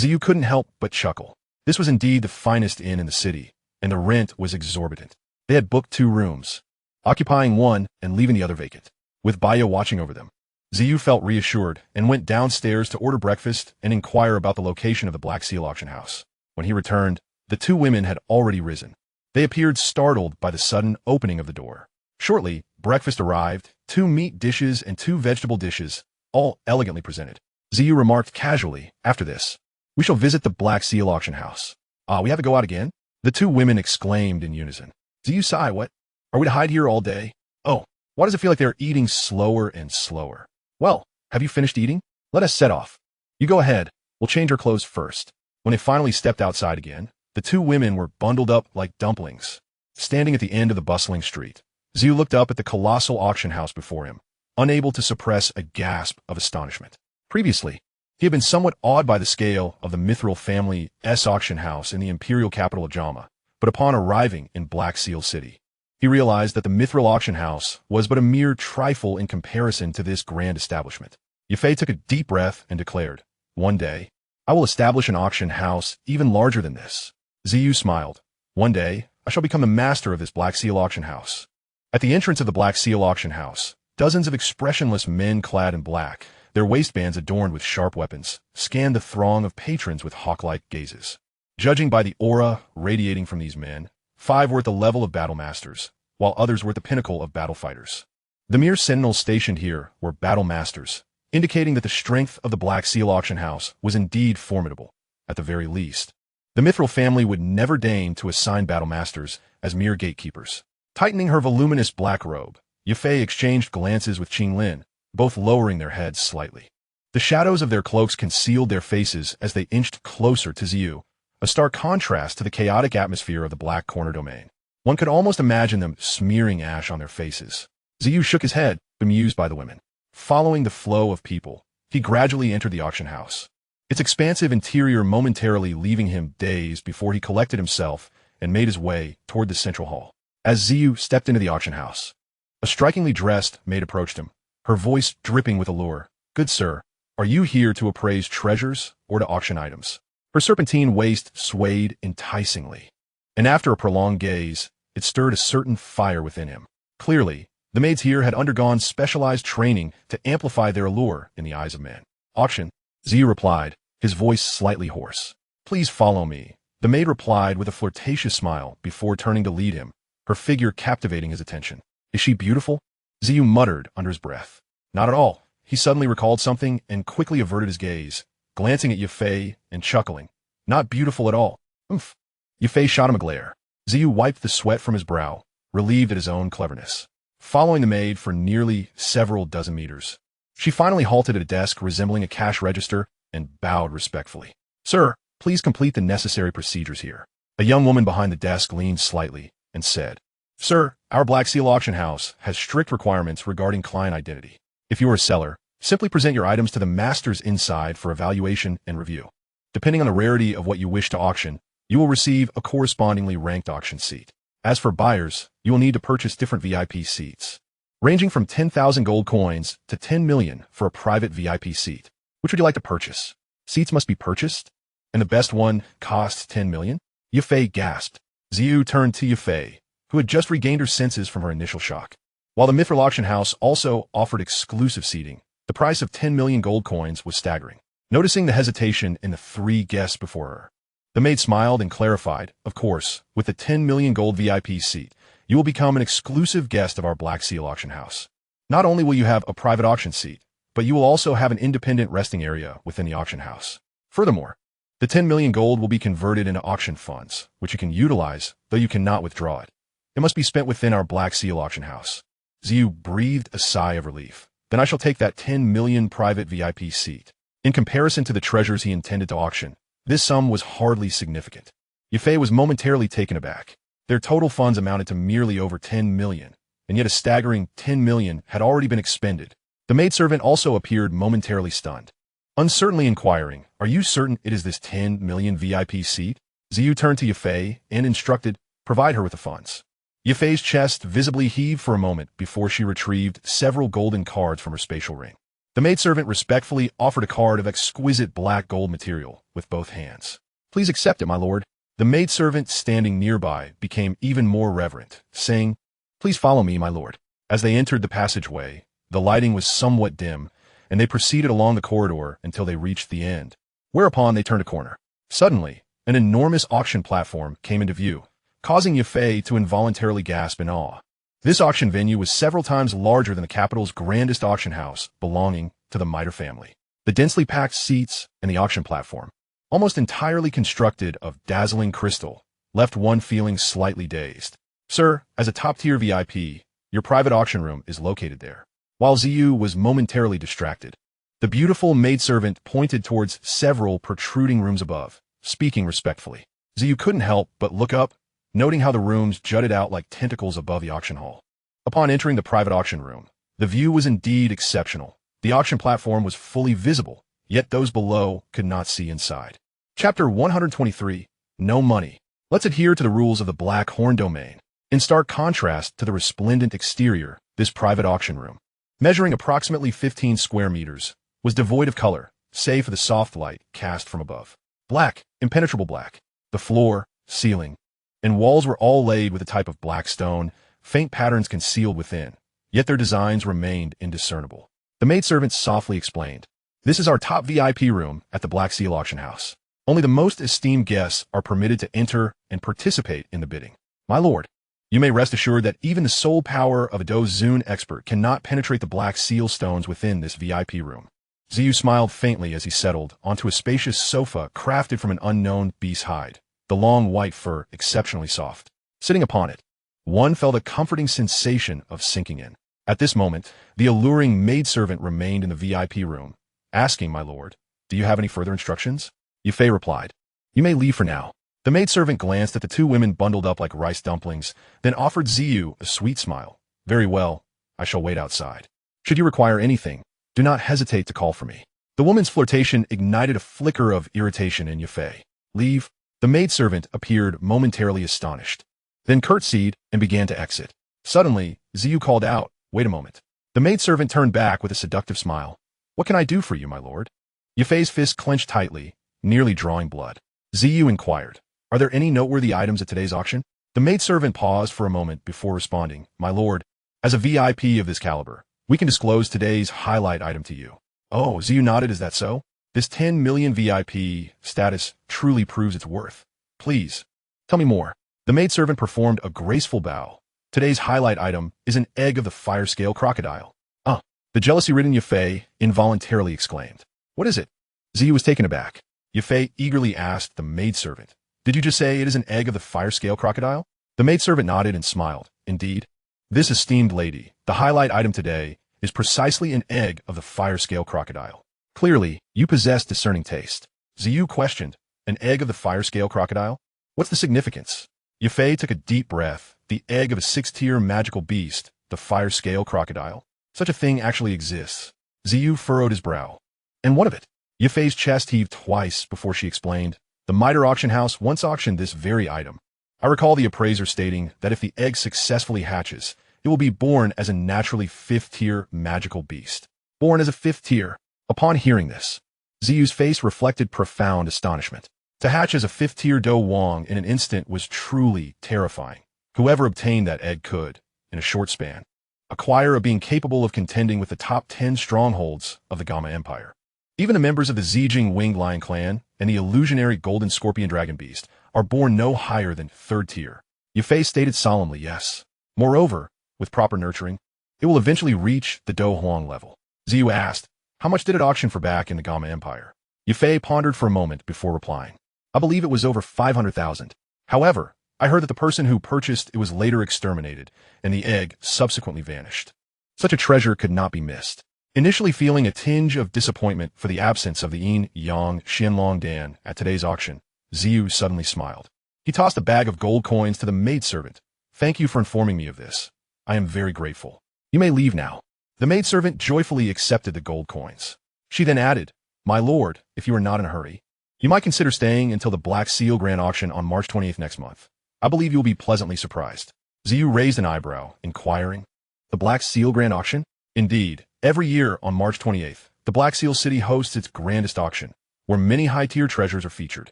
Xiao couldn't help but chuckle. This was indeed the finest inn in the city, and the rent was exorbitant. They had booked 2 rooms, occupying one and leaving the other vacant. With Baya watching over them, Xiao felt reassured and went downstairs to order breakfast and inquire about the location of the Black Seal Auction House. When he returned, the 2 women had already risen. They appeared startled by the sudden opening of the door. Shortly, breakfast arrived, 2 meat dishes and 2 vegetable dishes, all elegantly presented. Xiao remarked casually, after this, "We shall visit the Black Seal Auction House." "Ah, we have to go out again?" The 2 women exclaimed in unison. Xiao sighed, "What? Are we to hide here all day? Oh, why does it feel like they're eating slower and slower?" "Well, have you finished eating? Let us set off." "You go ahead. We'll change our clothes first." When they finally stepped outside again, the 2 women were bundled up like dumplings, standing at the end of the bustling street. Xiao looked up at the colossal auction house before him, unable to suppress a gasp of astonishment. Previously, he had been somewhat awed by the scale of the Mithril family's auction house in the imperial capital of Jama, but upon arriving in Black Seal City, he realized that the Mithril auction house was but a mere trifle in comparison to this grand establishment. Yafei took a deep breath and declared, "One day, I will establish an auction house even larger than this." Xiao smiled. "One day, I shall become the master of this Black Seal auction house." At the entrance of the Black Seal auction house, dozens of expressionless men clad in black, their waistbands adorned with sharp weapons, scanned the throng of patrons with hawk-like gazes. Judging by the aura radiating from these men, 5 were at the level of battle masters, while others were at the pinnacle of battle fighters. The mere sentinels stationed here were battle masters, indicating that the strength of the Black Seal auction house was indeed formidable, at the very least. The Mithril family would never deign to assign battle masters as mere gatekeepers. Tightening her voluminous black robe, Yafei exchanged glances with Qinglin, both lowering their heads slightly. The shadows of their cloaks concealed their faces as they inched closer to Xiao, a stark contrast to the chaotic atmosphere of the Black Corner domain. One could almost imagine them smearing ash on their faces. Xiao shook his head, bemused by the women. Following the flow of people, he gradually entered the auction house, its expansive interior momentarily leaving him dazed before he collected himself and made his way toward the central hall. As Xiao stepped into the auction house, a strikingly dressed maid approached him, her voice dripping with allure. "Good sir, are you here to appraise treasures or to auction items?" Her serpentine waist swayed enticingly, and after a prolonged gaze, it stirred a certain fire within him. Clearly, the maids here had undergone specialized training to amplify their allure in the eyes of men. "Auction," Xiao replied, his voice slightly hoarse. "Please follow me," the maid replied with a flirtatious smile before turning to lead him, her figure captivating his attention. "Is she beautiful?" Xiao muttered under his breath. "Not at all." He suddenly recalled something and quickly averted his gaze, glancing at Yafei and chuckling. "Not beautiful at all." "Oomph." Yafei shot him a glare. Xiao wiped the sweat from his brow, relieved at his own cleverness. Following the maid for nearly several dozen meters, she finally halted at a desk resembling a cash register and bowed respectfully. "Sir, please complete the necessary procedures here." A young woman behind the desk leaned slightly and said, "Sir, our Black Seal auction house has strict requirements regarding client identity. If you are a seller, simply present your items to the masters inside for evaluation and review. Depending on the rarity of what you wish to auction, you will receive a correspondingly ranked auction seat. As for buyers, you will need to purchase different VIP seats, ranging from 10,000 gold coins to 10 million for a private VIP seat. Which would you like to purchase?" "Seats must be purchased? And the best one costs 10 million? Yafei gasped. Xiao turned to Yafei, who had just regained her senses from her initial shock. While the Mithril auction house also offered exclusive seating, the price of 10 million gold coins was staggering. Noticing the hesitation in the 3 guests before her, the maid smiled and clarified, "Of course, with the 10 million gold VIP seat, you will become an exclusive guest of our Black Seal auction house. Not only will you have a private auction seat, but you will also have an independent resting area within the auction house. Furthermore, the 10 million gold will be converted into auction funds, which you can utilize, though you cannot withdraw it. It must be spent within our Black Seal auction house." Xiao breathed a sigh of relief. "Then I shall take that 10 million private VIP seat." In comparison to the treasures he intended to auction, this sum was hardly significant. Yafei was momentarily taken aback. Their total funds amounted to merely over 10 million, and yet a staggering 10 million had already been expended. The maidservant also appeared momentarily stunned. Uncertainly inquiring, "Are you certain it is this 10 million VIP seat?" Zhu turned to Yafei and instructed, "Provide her with the funds." Yafei's chest visibly heaved for a moment before she retrieved several golden cards from her spatial ring. The maidservant respectfully offered a card of exquisite black gold material with both hands. "Please accept it, my lord." The maidservant standing nearby became even more reverent, saying, "Please follow me, my lord." As they entered the passageway, the lighting was somewhat dim, and they proceeded along the corridor until they reached the end, whereupon they turned a corner. Suddenly, an enormous auction platform came into view, causing Yafei to involuntarily gasp in awe. This auction venue was several times larger than the capital's grandest auction house belonging to the Mitre family. The densely packed seats and the auction platform, almost entirely constructed of dazzling crystal, left one feeling slightly dazed. "Sir, as a top-tier VIP, your private auction room is located there." While Zhu was momentarily distracted, the beautiful maidservant pointed towards several protruding rooms above, speaking respectfully. Zhu couldn't help but look up, noting how the rooms jutted out like tentacles above the auction hall. Upon entering the private auction room, the view was indeed exceptional. The auction platform was fully visible, yet those below could not see inside. Chapter 123, No Money. Let's adhere to the rules of the Black Horn domain. In stark contrast to the resplendent exterior, this private auction room, measuring approximately 15 square meters, was devoid of color, save for the soft light cast from above. Black, impenetrable black. The floor, ceiling, and walls were all laid with a type of black stone, faint patterns concealed within, yet their designs remained indiscernible. The maidservant softly explained, "This is our top VIP room at the Black Seal Auction House. Only the most esteemed guests are permitted to enter and participate in the bidding. My lord, you may rest assured that even the sole power of a Do Zun expert cannot penetrate the black seal stones within this VIP room." Zhu smiled faintly as he settled onto a spacious sofa crafted from an unknown beast's hide, the long white fur exceptionally soft. Sitting upon it, one felt a comforting sensation of sinking in. At this moment, the alluring maidservant remained in the VIP room, asking, "My lord, do you have any further instructions?" Yafei replied, "You may leave for now." The maidservant glanced at the two women bundled up like rice dumplings, then offered Zhu a sweet smile. "Very well, I shall wait outside. Should you require anything, do not hesitate to call for me." The woman's flirtation ignited a flicker of irritation in Yafei. "Leave?" The maidservant appeared momentarily astonished, then curtsied and began to exit. Suddenly, Zhu called out, "Wait a moment." The maidservant turned back with a seductive smile. "What can I do for you, my lord?" Yafei's fist clenched tightly, nearly drawing blood. Zhu inquired, "Are there any noteworthy items at today's auction?" The maidservant paused for a moment before responding, "My lord, as a VIP of this caliber, we can disclose today's highlight item to you." "Oh," Zhu nodded, "is that so? This 10 million VIP status truly proves its worth. Please, tell me more." The maidservant performed a graceful bow. "Today's highlight item is an egg of the fire-scale crocodile." "Ah," the jealousy-ridden Yafei involuntarily exclaimed. "What is it?" Zhu was taken aback. Yafei eagerly asked the maidservant, "Did you just say it is an egg of the fire-scale crocodile?" The maidservant nodded and smiled. "Indeed. This esteemed lady, the highlight item today, is precisely an egg of the fire-scale crocodile. Clearly, you possess discerning taste." Zhu questioned, "An egg of the fire-scale crocodile? What's the significance?" Yafei took a deep breath. "The egg of a 6-tier magical beast, the fire-scale crocodile. Such a thing actually exists." Zhu furrowed his brow. "And what of it?" Yafei's chest heaved twice before she explained, "The Mitre auction house once auctioned this very item. I recall the appraiser stating that if the egg successfully hatches, it will be born as a naturally 5th-tier magical beast." Born as a 5th tier. Upon hearing this, Zhu's face reflected profound astonishment. To hatch as a 5th-tier Do Wong in an instant was truly terrifying. Whoever obtained that egg could, in a short span, acquire a being capable of contending with the top 10 strongholds of the Gamma Empire. Even the members of the Zijing Winged Lion clan and the illusionary Golden Scorpion Dragon Beast are born no higher than 3rd tier. Yafei stated solemnly, "Yes. Moreover, with proper nurturing, it will eventually reach the Do Huang level." Zhu asked, "How much did it auction for back in the Gamma Empire?" Yafei pondered for a moment before replying, "I believe it was over 500,000. However, I heard that the person who purchased it was later exterminated, and the egg subsequently vanished. Such a treasure could not be missed." Initially feeling a tinge of disappointment for the absence of the Yin Yang Xianlong Dan at today's auction, Xiao suddenly smiled. He tossed a bag of gold coins to the maidservant. Thank you for informing me of this. I am very grateful. You may leave now. The maidservant joyfully accepted the gold coins. She then added, My lord, if you are not in a hurry, you might consider staying until the Black Seal Grand Auction on March 28th next month. I believe you will be pleasantly surprised. Xiao raised an eyebrow, inquiring, The Black Seal Grand Auction? Indeed, every year on March 28th, the Black Seal City hosts its grandest auction, where many high-tier treasures are featured.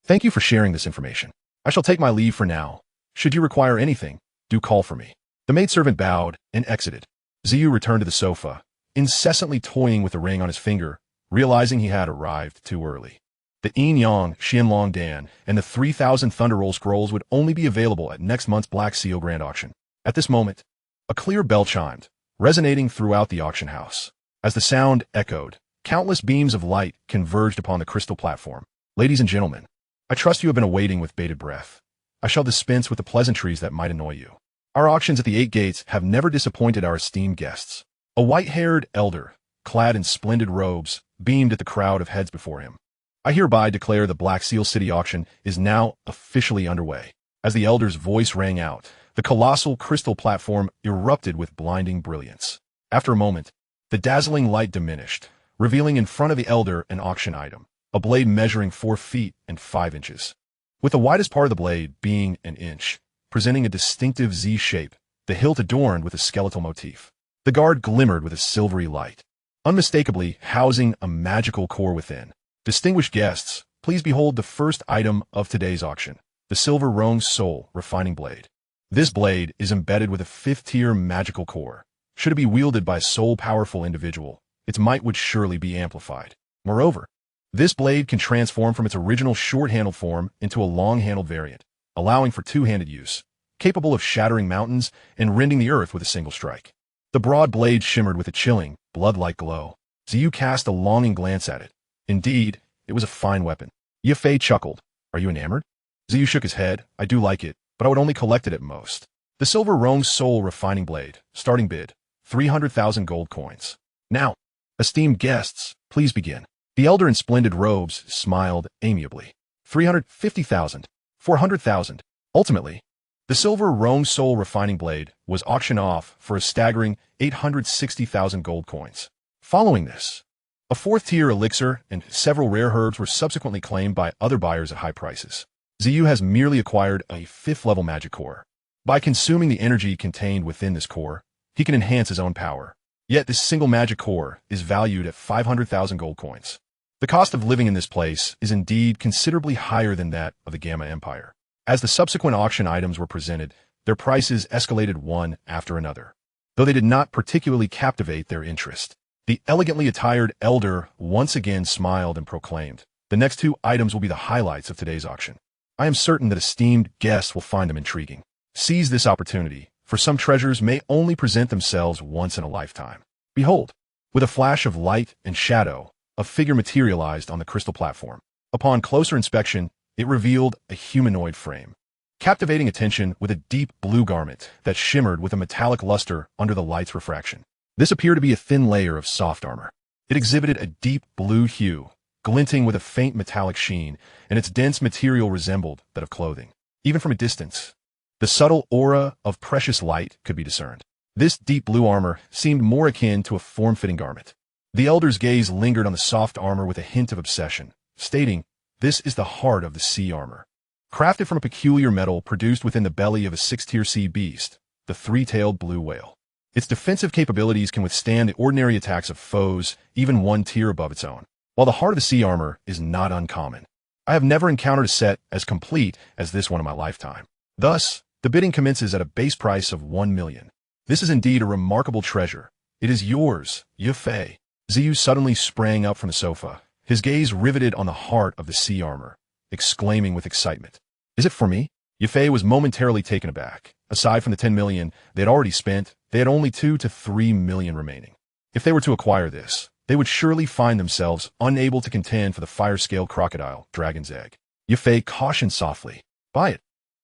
Thank you for sharing this information. I shall take my leave for now. Should you require anything, do call for me. The maidservant bowed and exited. Xiao returned to the sofa, incessantly toying with the ring on his finger, realizing he had arrived too early. The Yin Yang Xianlong Dan and the 3,000 Thunderroll scrolls would only be available at next month's Black Seal Grand Auction. At this moment, a clear bell chimed, resonating throughout the auction house. As the sound echoed, countless beams of light converged upon the crystal platform. Ladies and gentlemen, I trust you have been awaiting with bated breath. I shall dispense with the pleasantries that might annoy you. Our auctions at the 8 gates have never disappointed our esteemed guests. A white-haired elder, clad in splendid robes, beamed at the crowd of heads before him. I hereby declare the Black Seal City auction is now officially underway. As the elder's voice rang out, the colossal crystal platform erupted with blinding brilliance. After a moment, the dazzling light diminished, revealing in front of the elder an auction item, a blade measuring 4 feet and 5 inches. With the widest part of the blade being an inch, presenting a distinctive Z shape, the hilt adorned with a skeletal motif. The guard glimmered with a silvery light, unmistakably housing a magical core within. Distinguished guests, please behold the first item of today's auction, the Silver Roan Soul Refining Blade. This blade is embedded with a 5th-tier magical core. Should it be wielded by a soul-powerful individual, its might would surely be amplified. Moreover, this blade can transform from its original short-handled form into a long-handled variant, allowing for two-handed use, capable of shattering mountains and rending the earth with a single strike. The broad blade shimmered with a chilling, blood-like glow. Xiao cast a longing glance at it. Indeed, it was a fine weapon. Ye Fei chuckled. Are you enamored? Xiao shook his head. I do like it, but I would only collect it at most. The Silver Roan Soul Refining Blade, starting bid, 300,000 gold coins. Now, esteemed guests, please begin. The elder in splendid robes smiled amiably. 350,000, 400,000. Ultimately, the Silver Roan Soul Refining Blade was auctioned off for a staggering 860,000 gold coins. Following this, a 4th-tier elixir and several rare herbs were subsequently claimed by other buyers at high prices. Xiao has merely acquired a 5th-level magic core. By consuming the energy contained within this core, he can enhance his own power. Yet this single magic core is valued at 500,000 gold coins. The cost of living in this place is indeed considerably higher than that of the Gamma Empire. As the subsequent auction items were presented, their prices escalated one after another, though they did not particularly captivate their interest. The elegantly attired elder once again smiled and proclaimed, The next 2 items will be the highlights of today's auction. I am certain that esteemed guests will find them intriguing. Seize this opportunity, for some treasures may only present themselves once in a lifetime. Behold, with a flash of light and shadow, a figure materialized on the crystal platform. Upon closer inspection, it revealed a humanoid frame, captivating attention with a deep blue garment that shimmered with a metallic luster under the light's refraction. This appeared to be a thin layer of soft armor. It exhibited a deep blue hue, glinting with a faint metallic sheen, and its dense material resembled that of clothing. Even from a distance, the subtle aura of precious light could be discerned. This deep blue armor seemed more akin to a form-fitting garment. The elder's gaze lingered on the soft armor with a hint of obsession, stating, This is the heart of the sea armor. Crafted from a peculiar metal produced within the belly of a 6th-tier sea beast, the 3-tailed blue whale. Its defensive capabilities can withstand the ordinary attacks of foes, even 1 tier above its own. While the heart of the sea armor is not uncommon, I have never encountered a set as complete as this one in my lifetime. Thus, the bidding commences at a base price of 1 million. This is indeed a remarkable treasure. It is yours, Ye Fei. Xiao suddenly sprang up from the sofa, his gaze riveted on the heart of the sea armor, exclaiming with excitement, Is it for me? Ye Fei was momentarily taken aback. Aside from the 10 million they had already spent, they had only 2 to 3 million remaining. If they were to acquire this, they would surely find themselves unable to contend for the fire-scaled crocodile, Dragon's Egg. Ye Fei cautioned softly, Buy it.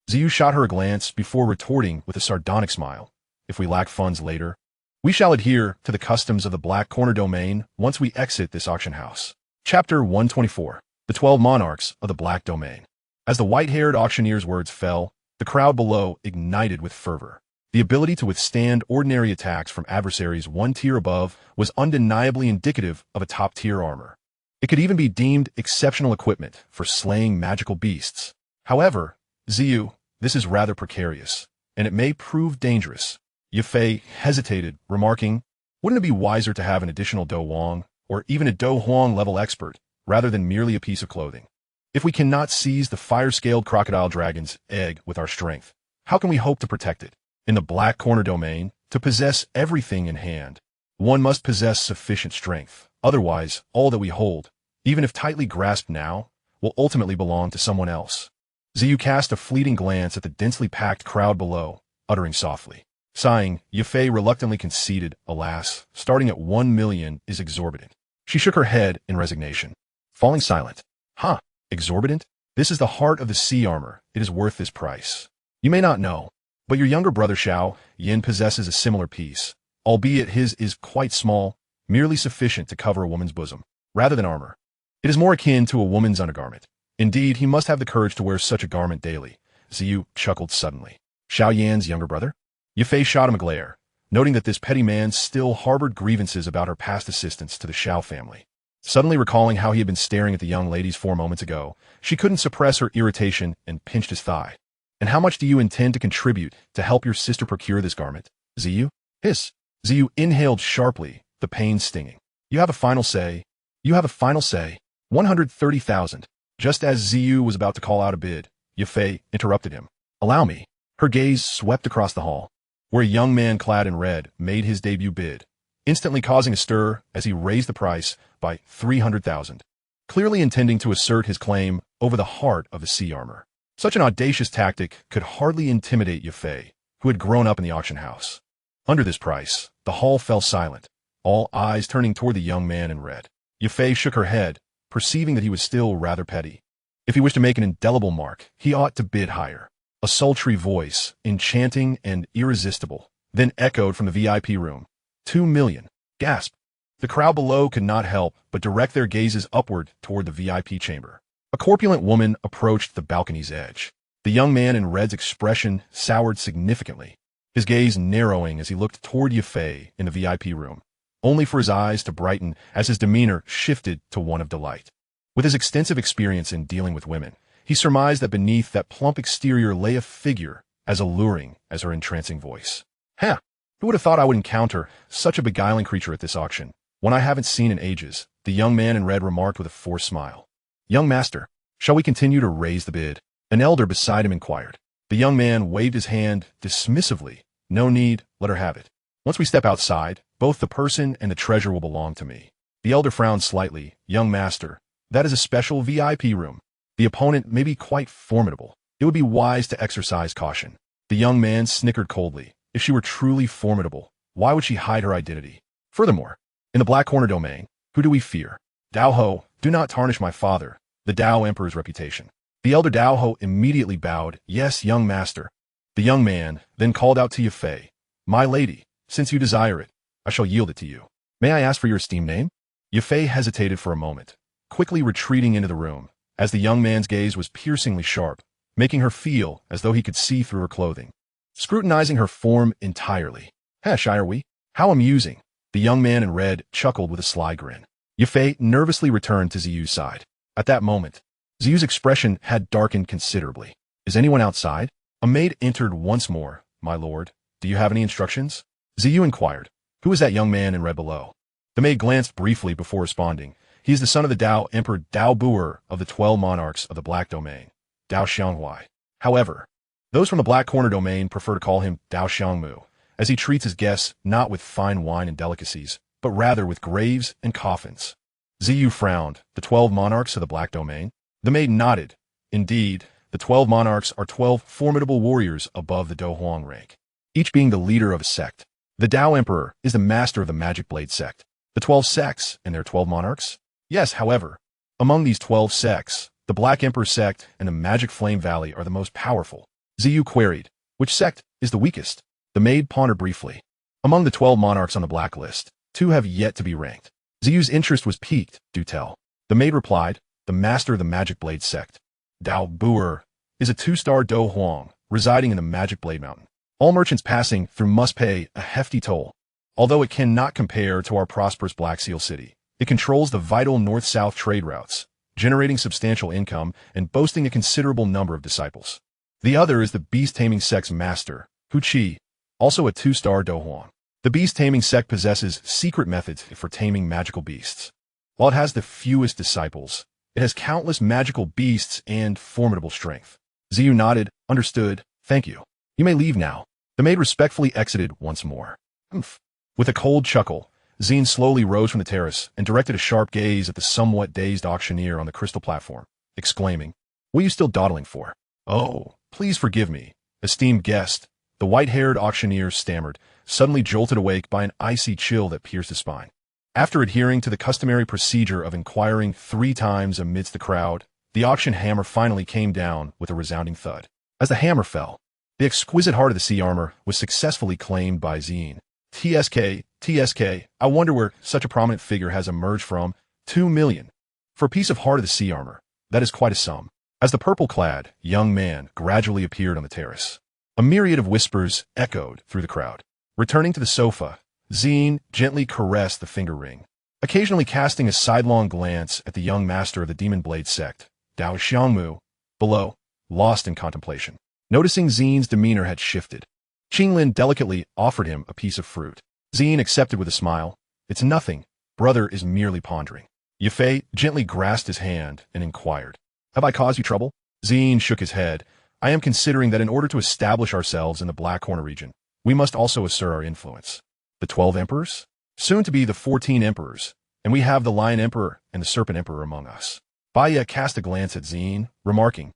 Xiao shot her a glance before retorting with a sardonic smile. If we lack funds later, We shall adhere to the customs of the Black Corner domain once we exit this auction house. Chapter 124. The 12 Monarchs of the Black Domain. As the white-haired auctioneer's words fell, the crowd below ignited with fervor. The ability to withstand ordinary attacks from adversaries one tier above was undeniably indicative of a top-tier armor. It could even be deemed exceptional equipment for slaying magical beasts. However, Xiao, this is rather precarious, and it may prove dangerous. Yafei hesitated, remarking, "Wouldn't it be wiser to have an additional Do Wang, or even a Do Huang level expert, rather than merely a piece of clothing? If we cannot seize the fire-scaled crocodile dragon's egg with our strength, how can we hope to protect it? In the Black Corner domain, to possess everything in hand, one must possess sufficient strength. Otherwise, all that we hold, even if tightly grasped now, will ultimately belong to someone else." Xiao cast a fleeting glance at the densely packed crowd below, uttering softly. Sighing, Yafei reluctantly conceded, "Alas, starting at 1 million is exorbitant." She shook her head in resignation, falling silent. "Huh, exorbitant? This is the heart of the sea armor. It is worth this price. You may not know, but your younger brother Xiao Yan possesses a similar piece, albeit his is quite small, merely sufficient to cover a woman's bosom, rather than armor. It is more akin to a woman's undergarment. Indeed, he must have the courage to wear such a garment daily." Xiao chuckled suddenly. Xiao Yan's younger brother? Yafei shot him a glare, noting that this petty man still harbored grievances about her past assistance to the Xiao family. Suddenly recalling how he had been staring at the young ladies 4 moments ago, she couldn't suppress her irritation and pinched his thigh. "And how much do you intend to contribute to help your sister procure this garment, Xiao?" "Hiss." Xiao inhaled sharply, the pain stinging. "You have a final say. You have a final say. 130,000. Just as Xiao was about to call out a bid, Yafei interrupted him. "Allow me." Her gaze swept across the hall, where a young man clad in red made his debut bid, instantly causing a stir as he raised the price by 300,000, clearly intending to assert his claim over the heart of the sea armor. Such an audacious tactic could hardly intimidate Yafei, who had grown up in the auction house. Under this price, the hall fell silent, all eyes turning toward the young man in red. Yafei shook her head, perceiving that he was still rather petty. If he wished to make an indelible mark, he ought to bid higher. A sultry voice, enchanting and irresistible, then echoed from the VIP room. 2 million. Gasp. The crowd below could not help but direct their gazes upward toward the VIP chamber. A corpulent woman approached the balcony's edge. The young man in red's expression soured significantly, his gaze narrowing as he looked toward Yafei in the VIP room, only for his eyes to brighten as his demeanor shifted to one of delight. With his extensive experience in dealing with women, he surmised that beneath that plump exterior lay a figure as alluring as her entrancing voice. "Huh, who would have thought I would encounter such a beguiling creature at this auction, one I haven't seen in ages," the young man in red remarked with a forced smile. "Young master, shall we continue to raise the bid?" An elder beside him inquired. The young man waved his hand dismissively. "No need, let her have it. Once we step outside, both the person and the treasure will belong to me." The elder frowned slightly. "Young master, that is a special VIP room. The opponent may be quite formidable. It would be wise to exercise caution." The young man snickered coldly. If she were truly formidable, why would she hide her identity? Furthermore, in the Black Corner domain, who do we fear? Dao Ho, do not tarnish my father, the Dao Emperor's reputation. The elder Dao Ho immediately bowed. "Yes, young master." The young man then called out to Yafei. "My lady, since you desire it, I shall yield it to you. May I ask for your esteemed name?" Yafei hesitated for a moment, quickly retreating into the room, as the young man's gaze was piercingly sharp, making her feel as though he could see through her clothing, scrutinizing her form entirely. "Hesh, are we? How amusing." The young man in red chuckled with a sly grin. Yafei nervously returned to Xiao's side. At that moment, Xiao's expression had darkened considerably. "Is anyone outside?" A maid entered once more. "My lord, do you have any instructions?" Xiao inquired. "Who is that young man in red below?" The maid glanced briefly before responding. "He is the son of the Dao Emperor Dao Buer of the 12 Monarchs of the Black Domain, Dao Xianghuai. However, those from the Black Corner domain prefer to call him Dao Xiangmu, as he treats his guests not with fine wine and delicacies, but rather with graves and coffins." Xiao frowned. "The 12 Monarchs of the Black Domain?" The maid nodded. "Indeed, the 12 Monarchs are 12 formidable warriors above the Do Huang rank, each being the leader of a sect. The Dao Emperor is the master of the Magic Blade sect. The 12 sects and their 12 monarchs? Yes, however, among these 12 sects, the Black Emperor sect and the Magic Flame Valley are the most powerful." Xiao queried. "Which sect is the weakest?" The maid pondered briefly. Among the 12 monarchs on the blacklist, 2 have yet to be ranked. Ziyu's interest was piqued, do tell. The maid replied, the master of the Magic Blade sect. Dao Buer is a 2-star Do Huang, residing in the Magic Blade Mountain. All merchants passing through must pay a hefty toll. Although it cannot compare to our prosperous Black Seal City, it controls the vital north-south trade routes, generating substantial income and boasting a considerable number of disciples. The other is the beast-taming sect's master, Hu Qi, also a 2-star Do Huang. The beast-taming sect possesses secret methods for taming magical beasts. While it has the fewest disciples, it has countless magical beasts and formidable strength. Ziyu nodded, understood, thank you. You may leave now. The maid respectfully exited once more. Humph. With a cold chuckle, Zine slowly rose from the terrace and directed a sharp gaze at the somewhat dazed auctioneer on the crystal platform, exclaiming, what are you still dawdling for? Oh, please forgive me, esteemed guest, the white-haired auctioneer stammered, suddenly jolted awake by an icy chill that pierced his spine. After adhering to the customary procedure of inquiring 3 times amidst the crowd, the auction hammer finally came down with a resounding thud. As the hammer fell, the exquisite heart of the sea armor was successfully claimed by Zine. TSK, I wonder where such a prominent figure has emerged from. 2 million. For a piece of heart of the sea armor, that is quite a sum. As the purple-clad young man gradually appeared on the terrace, a myriad of whispers echoed through the crowd. Returning to the sofa, Zine gently caressed the finger ring, occasionally casting a sidelong glance at the young master of the Demon Blade sect, Dao Xiangmu, below, lost in contemplation. Noticing Zine's demeanor had shifted, Qinglin delicately offered him a piece of fruit. Zine accepted with a smile. It's nothing. Brother is merely pondering. Yefei gently grasped his hand and inquired, have I caused you trouble? Zine shook his head. I am considering that in order to establish ourselves in the Black Corner region, we must also assert our influence. The 12 emperors? Soon to be the 14 emperors, and we have the Lion Emperor and the Serpent Emperor among us. Baya cast a glance at Zine, remarking,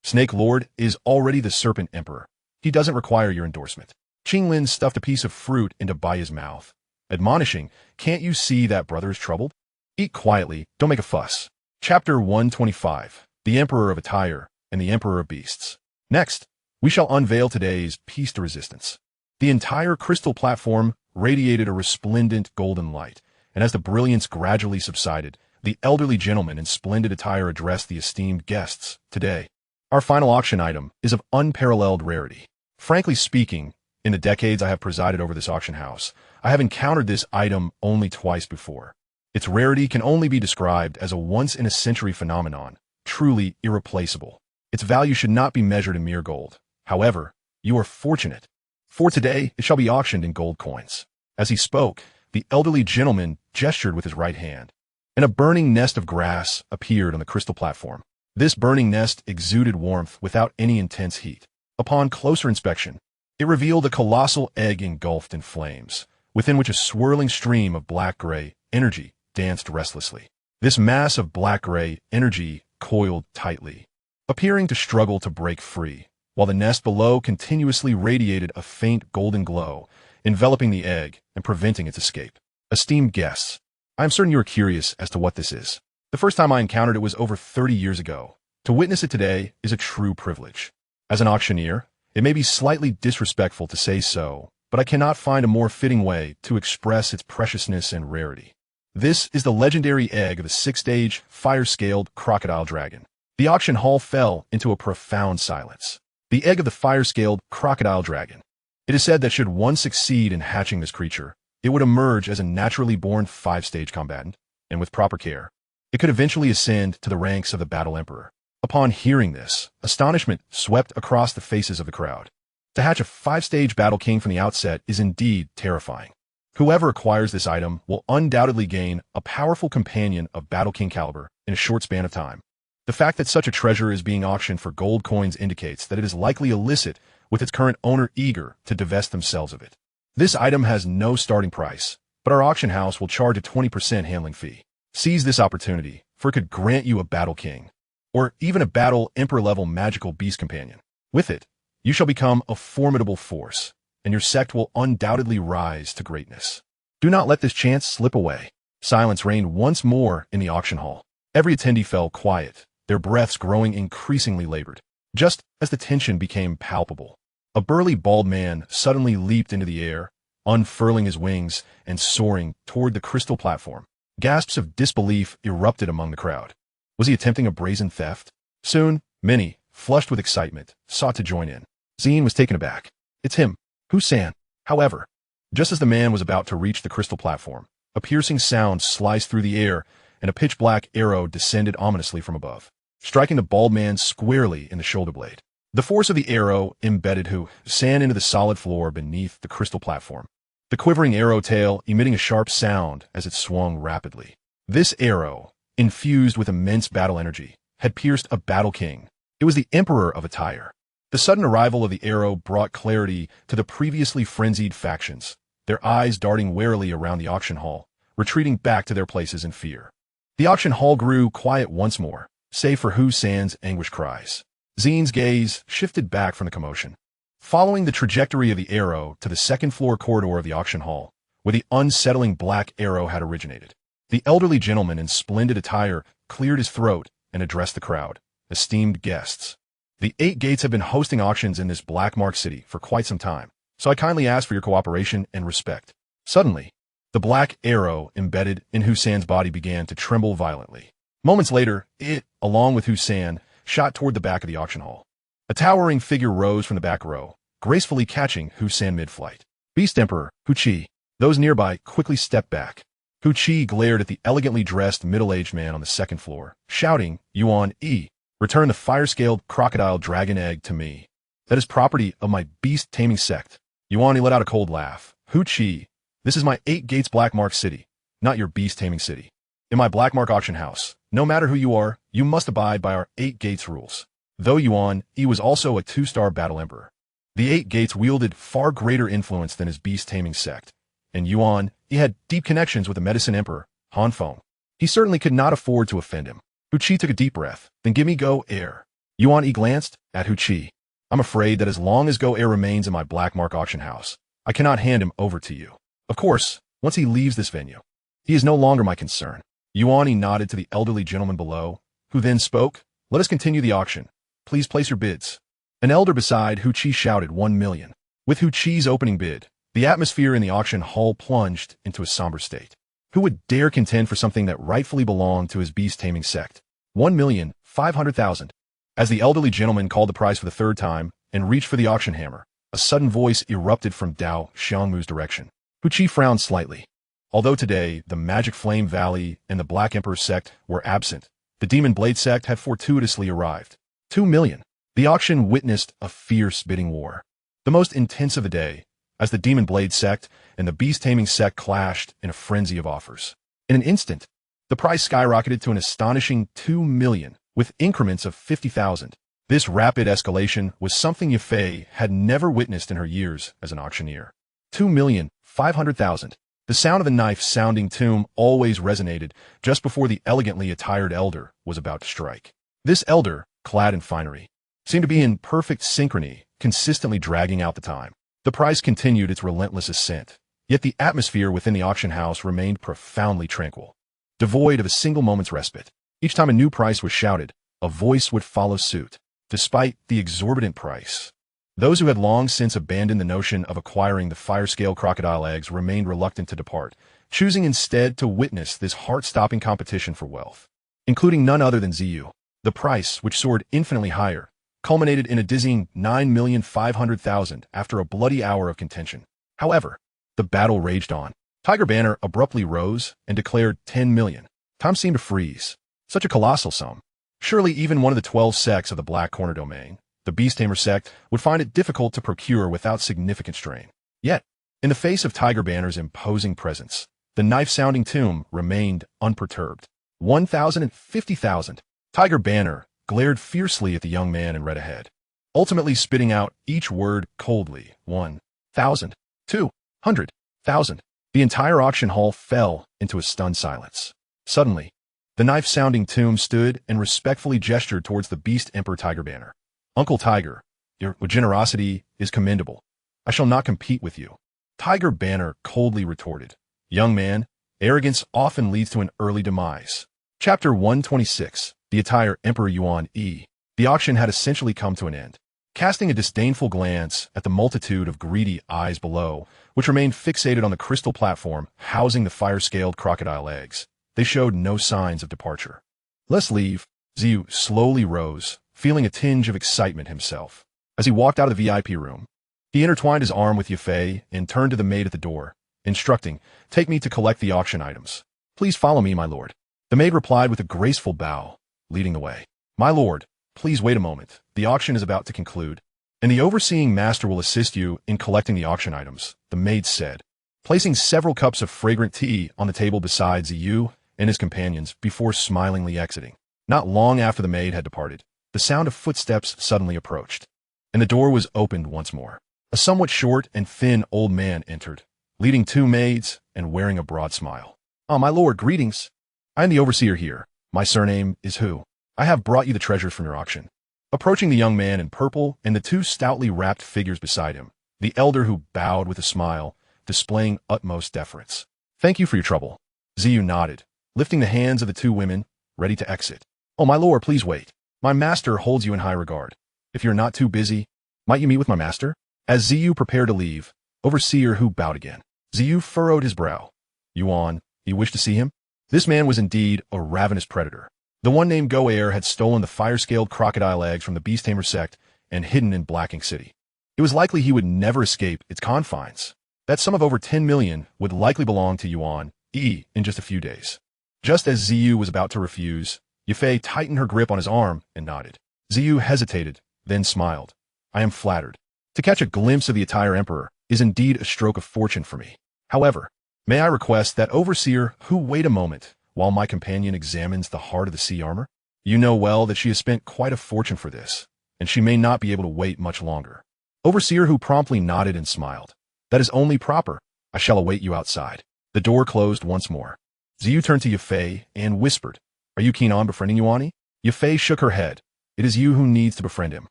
Snake Lord is already the Serpent Emperor. He doesn't require your endorsement. Qinglin stuffed a piece of fruit into Baya's mouth, admonishing, can't you see that brother is troubled? Eat quietly, don't make a fuss. Chapter 125, The Emperor of Attire and the Emperor of Beasts. Next, we shall unveil today's piece de resistance. The entire crystal platform radiated a resplendent golden light, and as the brilliance gradually subsided, the elderly gentleman in splendid attire addressed the esteemed guests. Today, our final auction item is of unparalleled rarity. Frankly speaking, in the decades I have presided over this auction house, I have encountered this item only twice before. Its rarity can only be described as a once-in-a-century phenomenon, truly irreplaceable. Its value should not be measured in mere gold. However, you are fortunate. For today, it shall be auctioned in gold coins. As he spoke, the elderly gentleman gestured with his right hand, and a burning nest of grass appeared on the crystal platform. This burning nest exuded warmth without any intense heat. Upon closer inspection, it revealed a colossal egg engulfed in flames, within which a swirling stream of black-gray energy danced restlessly. This mass of black-gray energy coiled tightly, appearing to struggle to break free, while the nest below continuously radiated a faint golden glow, enveloping the egg and preventing its escape. Esteemed guests, I am certain you are curious as to what this is. The first time I encountered it was over 30 years ago. To witness it today is a true privilege. As an auctioneer, it may be slightly disrespectful to say so, but I cannot find a more fitting way to express its preciousness and rarity. This is the legendary egg of the 6-stage, fire-scaled crocodile dragon. The auction hall fell into a profound silence. The egg of the fire-scaled crocodile dragon. It is said that should one succeed in hatching this creature, it would emerge as a naturally born 5-stage combatant, and with proper care, it could eventually ascend to the ranks of the Battle Emperor. Upon hearing this, astonishment swept across the faces of the crowd. To hatch a 5-stage Battle King from the outset is indeed terrifying. Whoever acquires this item will undoubtedly gain a powerful companion of Battle King caliber in a short span of time. The fact that such a treasure is being auctioned for gold coins indicates that it is likely illicit, with its current owner eager to divest themselves of it. This item has no starting price, but our auction house will charge a 20% handling fee. Seize this opportunity, for it could grant you a Battle King, or even a Battle Emperor-level magical beast companion. With it, you shall become a formidable force, and your sect will undoubtedly rise to greatness. Do not let this chance slip away. Silence reigned once more in the auction hall. Every attendee fell quiet, their breaths growing increasingly labored. Just as the tension became palpable, a burly bald man suddenly leaped into the air, unfurling his wings and soaring toward the crystal platform. Gasps of disbelief erupted among the crowd. Was he attempting a brazen theft? Soon, many, flushed with excitement, sought to join in. Zine was taken aback. It's him, Husan. However, just as the man was about to reach the crystal platform, a piercing sound sliced through the air, and a pitch-black arrow descended ominously from above, striking the bald man squarely in the shoulder blade. The force of the arrow embedded Husan into the solid floor beneath the crystal platform, the quivering arrow tail emitting a sharp sound as it swung rapidly. This arrow, infused with immense battle energy, had pierced a battle king. It was the Emperor of Attire. The sudden arrival of the arrow brought clarity to the previously frenzied factions, their eyes darting warily around the auction hall, retreating back to their places in fear. The auction hall grew quiet once more, save for Husan's anguished cries. Zine's gaze shifted back from the commotion, following the trajectory of the arrow to the second-floor corridor of the auction hall, where the unsettling black arrow had originated. The elderly gentleman in splendid attire cleared his throat and addressed the crowd. Esteemed guests, the 8 gates have been hosting auctions in this black mark city for quite some time, so I kindly ask for your cooperation and respect. Suddenly, the black arrow embedded in Husan's body began to tremble violently. Moments later, it, along with Husan, shot toward the back of the auction hall. A towering figure rose from the back row, gracefully catching Husan mid-flight. Beast Emperor, Hu Qi. Those nearby quickly stepped back. Hu Qi glared at the elegantly dressed middle-aged man on the second floor, shouting, Yuan Yi, return the fire-scaled crocodile dragon egg to me. That is property of my beast-taming sect. Yuan Yi let out a cold laugh. Hu Qi, this is my 8 gates black mark city, not your beast-taming city. In my black mark auction house, no matter who you are, you must abide by our 8 gates rules. Though Yuan Yi was also a 2-star battle emperor, the 8 gates wielded far greater influence than his beast-taming sect, and Yuan Yi had deep connections with the medicine emperor, Han Feng. He certainly could not afford to offend him. Hu Qi took a deep breath. Then give me Go Air. Yuan Yi glanced at Hu Qi. I'm afraid that as long as Go Air remains in my black mark auction house, I cannot hand him over to you. Of course, once he leaves this venue, he is no longer my concern. Yuan Yi nodded to the elderly gentleman below, who then spoke. Let us continue the auction. Please place your bids. An elder beside Hu Qi shouted 1 million. With Hu Qi's opening bid, the atmosphere in the auction hall plunged into a somber state. Who would dare contend for something that rightfully belonged to his beast-taming sect? 1,500,000. As the elderly gentleman called the price for the 3rd time and reached for the auction hammer, a sudden voice erupted from Dao Xiangmu's direction. Hu Qi frowned slightly. Although today the Magic Flame Valley and the Black Emperor sect were absent, the Demon Blade sect had fortuitously arrived. 2 million. The auction witnessed a fierce bidding war, the most intense of the day, as the Demon Blade sect and the Beast-Taming sect clashed in a frenzy of offers. In an instant, the price skyrocketed to an astonishing 2 million, with increments of 50,000. This rapid escalation was something Yafei had never witnessed in her years as an auctioneer. 2,500,000. The sound of the knife-sounding tomb always resonated just before the elegantly attired elder was about to strike. This elder, clad in finery, seemed to be in perfect synchrony, consistently dragging out the time. The price continued its relentless ascent, yet the atmosphere within the auction house remained profoundly tranquil, devoid of a single moment's respite. Each time a new price was shouted, a voice would follow suit. Despite the exorbitant price, those who had long since abandoned the notion of acquiring the fire-scale crocodile eggs remained reluctant to depart, choosing instead to witness this heart-stopping competition for wealth, including none other than Ziyu. The price, which soared infinitely higher, culminated in a dizzying 9,500,000 after a bloody hour of contention. However, the battle raged on. Tiger Banner abruptly rose and declared 10 million. Time seemed to freeze. Such a colossal sum. Surely even one of the 12 sects of the Black Corner domain, the Beast Tamer sect, would find it difficult to procure without significant strain. Yet, in the face of Tiger Banner's imposing presence, the knife-sounding tomb remained unperturbed. 1,050,000. Tiger Banner glared fiercely at the young man and read ahead, ultimately spitting out each word coldly. 1,000. 200,000. The entire auction hall fell into a stunned silence. Suddenly, the knife-sounding tomb stood and respectfully gestured towards the Beast Emperor Tiger Banner. Uncle Tiger, your generosity is commendable. I shall not compete with you. Tiger Banner coldly retorted. Young man, arrogance often leads to an early demise. Chapter 126. The Attire Emperor Yuan Yi. The auction had essentially come to an end. casting a disdainful glance at the multitude of greedy eyes below, which remained fixated on the crystal platform housing the fire-scaled crocodile eggs. They showed no signs of departure. "Let's leave." Xiao slowly rose, feeling a tinge of excitement himself. As he walked out of the VIP room, he intertwined his arm with Yafei and turned to the maid at the door, instructing, "Take me to collect the auction items." "Please follow me, my lord." The maid replied with a graceful bow, leading the way. "My lord, please wait a moment. The auction is about to conclude, and the overseeing master will assist you in collecting the auction items," the maid said, placing several cups of fragrant tea on the table beside Xiao and his companions before smilingly exiting. Not long after the maid had departed, the sound of footsteps suddenly approached, and the door was opened once more. A somewhat short and thin old man entered, leading two maids and wearing a broad smile. "Ah, my lord, greetings. I am the overseer here. My surname is Hu. I have brought you the treasures from your auction." Approaching the young man in purple and the two stoutly wrapped figures beside him, the elder Hu bowed with a smile, displaying utmost deference. "Thank you for your trouble." Xiao nodded, lifting the hands of the two women, ready to exit. "Oh, my lord, please wait. My master holds you in high regard. If you're not too busy, might you meet with my master?" As Xiao prepared to leave, overseer Hu bowed again. Xiao furrowed his brow. "Yuan, you wish to see him?" This man was indeed a ravenous predator. The one named Goair had stolen the fire-scaled crocodile eggs from the Beast Tamer sect and hidden in Blacking City. It was likely he would never escape its confines. That sum of over 10 million would likely belong to Yuan in just a few days. Just as Xiao was about to refuse, Yafei tightened her grip on his arm and nodded. Xiao hesitated, then smiled. "I am flattered. To catch a glimpse of the entire emperor is indeed a stroke of fortune for me. However, may I request that overseer Hu wait a moment while my companion examines the heart of the sea armor? You know well that she has spent quite a fortune for this, and she may not be able to wait much longer." Overseer Hu promptly nodded and smiled. "That is only proper. I shall await you outside." The door closed once more. Xiao turned to Yafei and whispered, "Are you keen on befriending Yuani?" Yafei shook her head. "It is you who needs to befriend him.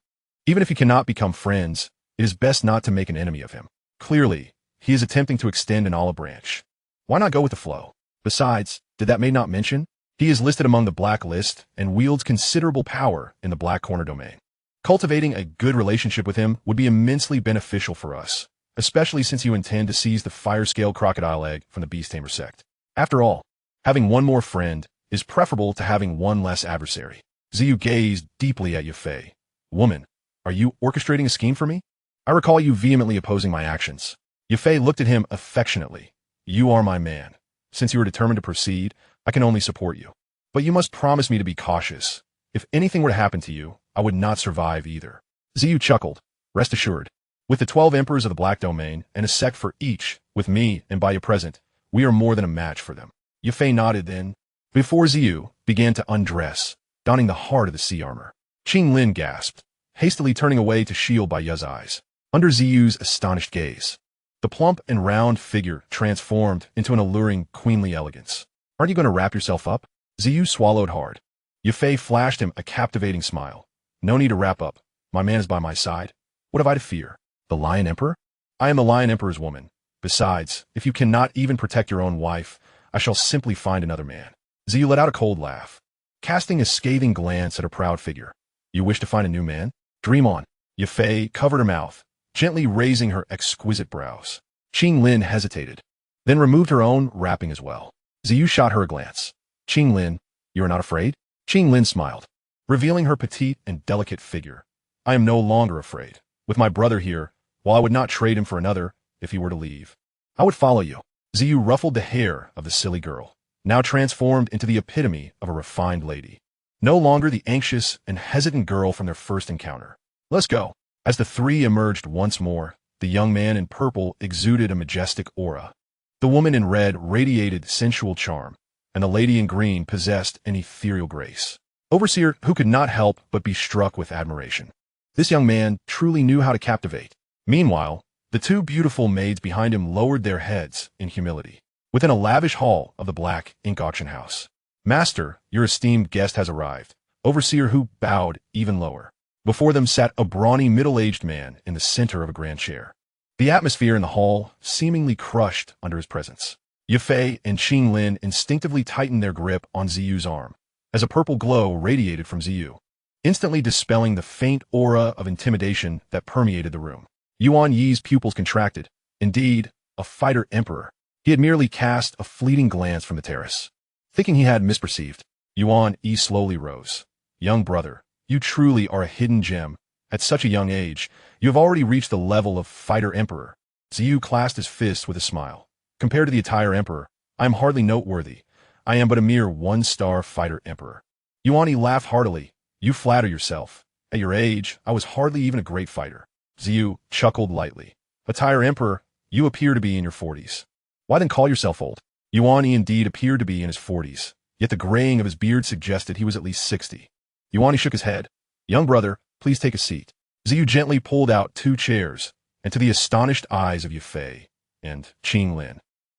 Even if you cannot become friends, it is best not to make an enemy of him. Clearly, he is attempting to extend an olive branch. Why not go with the flow? Besides, did that maid not mention? He is listed among the black list and wields considerable power in the Black Corner domain. Cultivating a good relationship with him would be immensely beneficial for us, especially since you intend to seize the fire-scaled crocodile egg from the Beast Tamer sect. After all, having one more friend is preferable to having one less adversary." Xiao gazed deeply at Yafei. "Woman, are you orchestrating a scheme for me? I recall you vehemently opposing my actions." Yafei looked at him affectionately. "You are my man. Since you are determined to proceed, I can only support you. But you must promise me to be cautious. If anything were to happen to you, I would not survive either." Xiao chuckled. "Rest assured, with the 12 emperors of the Black Domain and a sect for each, with me and by your present, we are more than a match for them." Yafei nodded then, before Xiao began to undress, donning the heart of the sea armor. Qing Lin gasped, hastily turning away to shield by Yu's eyes. Under Xiao's astonished gaze, the plump and round figure transformed into an alluring, queenly elegance. "Aren't you going to wrap yourself up?" Xiao swallowed hard. Yafei flashed him a captivating smile. "No need to wrap up. My man is by my side. What have I to fear? The Lion Emperor? I am the Lion Emperor's woman. Besides, if you cannot even protect your own wife, I shall simply find another man." Xiao let out a cold laugh, casting a scathing glance at her proud figure. "You wish to find a new man? Dream on." Yafei covered her mouth, gently raising her exquisite brows. Qing Lin hesitated, then removed her own wrapping as well. Xiao shot her a glance. "Qing Lin, you are not afraid?" Qing Lin smiled, revealing her petite and delicate figure. "I am no longer afraid. With my brother here, while I would not trade him for another if he were to leave, I would follow you." Xiao ruffled the hair of the silly girl, now transformed into the epitome of a refined lady. No longer the anxious and hesitant girl from their first encounter. "Let's go." As the three emerged once more, the young man in purple exuded a majestic aura. The woman in red radiated sensual charm, and the lady in green possessed an ethereal grace. Overseer Hu could not help but be struck with admiration. This young man truly knew how to captivate. Meanwhile, the two beautiful maids behind him lowered their heads in humility. Within a lavish hall of the Black Ink Auction House, "Master, your esteemed guest has arrived." Overseer Hu bowed even lower. Before them sat a brawny middle-aged man in the center of a grand chair. The atmosphere in the hall seemingly crushed under his presence. Yafei and Qing Lin instinctively tightened their grip on Xiao's arm, as a purple glow radiated from Xiao. instantly dispelling the faint aura of intimidation that permeated the room. Yuan Yi's pupils contracted. Indeed, a fighter emperor. He had merely cast a fleeting glance from the terrace. Thinking he had misperceived, Yuan Yi slowly rose. Young brother, you truly are a hidden gem. At such a young age, you have already reached the level of fighter emperor. Ziyu clasped his fist with a smile. Compared to the entire emperor, I am hardly noteworthy. I am but a mere one-star fighter emperor. Yuan Yi laughed heartily. You flatter yourself. At your age, I was hardly even a great fighter. Ziyu chuckled lightly. Attire emperor, you appear to be in your 40s. Why then call yourself old? Yuan Yi indeed appeared to be in his 40s, yet the graying of his beard suggested he was at least 60. Yuan Yi shook his head. Young brother, please take a seat. Ziyu gently pulled out 2 chairs, and to the astonished eyes of Yafei and Qinglin,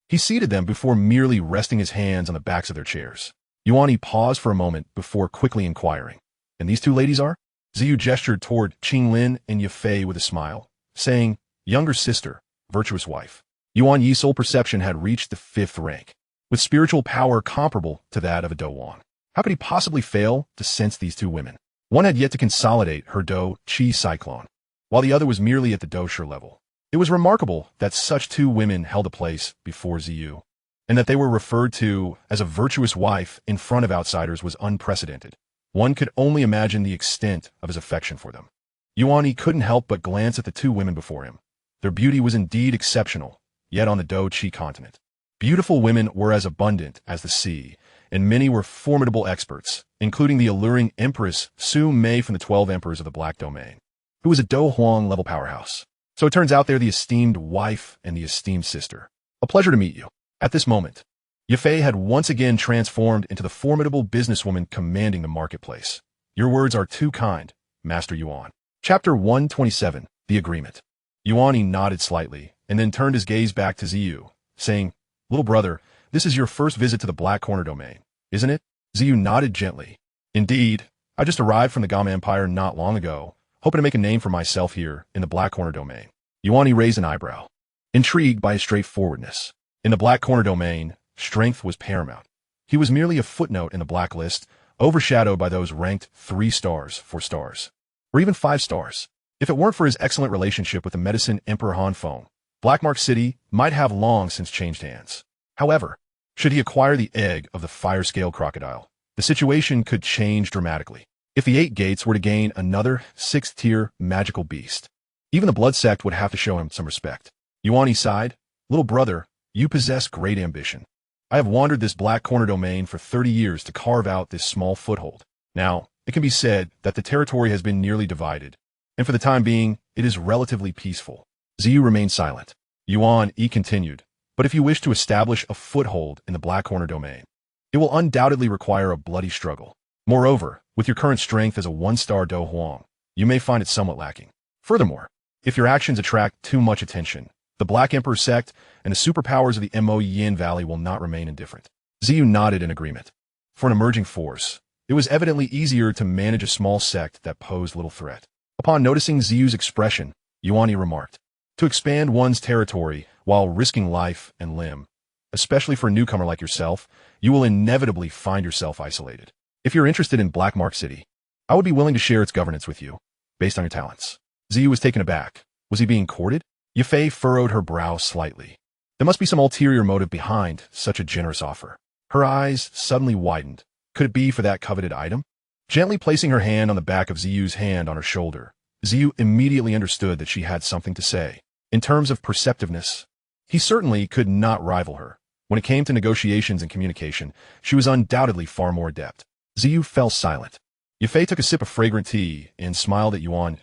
he seated them before merely resting his hands on the backs of their chairs. Yuan Yi paused for a moment before quickly inquiring. And these 2 ladies are? Ziyu gestured toward Qinglin and Yafei with a smile, saying, younger sister, virtuous wife. Yuan Yi's soul perception had reached the 5th rank, with spiritual power comparable to that of a Douwang. How could he possibly fail to sense these 2 women? One had yet to consolidate her Do Qi cyclone, while the other was merely at the Doshur level. It was remarkable that such 2 women held a place before Ziyu, and that they were referred to as a virtuous wife in front of outsiders was unprecedented. One could only imagine the extent of his affection for them. Yuan Yi couldn't help but glance at the 2 women before him. Their beauty was indeed exceptional, yet on the Do Qi continent, beautiful women were as abundant as the sea, and many were formidable experts, including the alluring Empress Su Mei from the 12 Emperors of the Black Domain, who was a Do Huang level powerhouse. So it turns out they're the esteemed wife and the esteemed sister. A pleasure to meet you. At this moment, Yafei had once again transformed into the formidable businesswoman commanding the marketplace. Your words are too kind, Master Yuan. Chapter 127, The Agreement. Yuan Yi nodded slightly, and then turned his gaze back to Ziyu, saying, little brother, this is your first visit to the Black Corner domain, isn't it? Ziyu nodded gently. Indeed, I just arrived from the Gama Empire not long ago, hoping to make a name for myself here in the Black Corner domain. Yuan Yi raised an eyebrow, intrigued by his straightforwardness. In the Black Corner domain, strength was paramount. He was merely a footnote in the blacklist, overshadowed by those ranked 3 stars, 4 stars, or even 5 stars. If it weren't for his excellent relationship with the medicine Emperor Han Feng, Blackmark City might have long since changed hands. However, should he acquire the egg of the fire-scale crocodile, the situation could change dramatically. If the 8 gates were to gain another 6th-tier magical beast, even the blood sect would have to show him some respect. Yuan Yi sighed. Little brother, you possess great ambition. I have wandered this Black Corner domain for 30 years to carve out this small foothold. Now, it can be said that the territory has been nearly divided, and for the time being, it is relatively peaceful. Ziyu remained silent. Yuan Yi continued, but if you wish to establish a foothold in the Black Corner domain, it will undoubtedly require a bloody struggle. Moreover, with your current strength as a 1-star Do Huang, you may find it somewhat lacking. Furthermore, if your actions attract too much attention, the Black Emperor sect and the superpowers of the Mo Yin Valley will not remain indifferent. Ziyu nodded in agreement. For an emerging force, it was evidently easier to manage a small sect that posed little threat. Upon noticing Ziyu's expression, Yuan Yi remarked, to expand one's territory while risking life and limb, especially for a newcomer like yourself, you will inevitably find yourself isolated. If you're interested in Blackmark City, I would be willing to share its governance with you, based on your talents. Ziyu was taken aback. Was he being courted? Yafei furrowed her brow slightly. There must be some ulterior motive behind such a generous offer. Her eyes suddenly widened. Could it be for that coveted item? Gently placing her hand on the back of Ziyu's hand on her shoulder, Ziyu immediately understood that she had something to say. In terms of perceptiveness, he certainly could not rival her. When it came to negotiations and communication, she was undoubtedly far more adept. Ziyu fell silent. Yafei took a sip of fragrant tea and smiled at Yuan.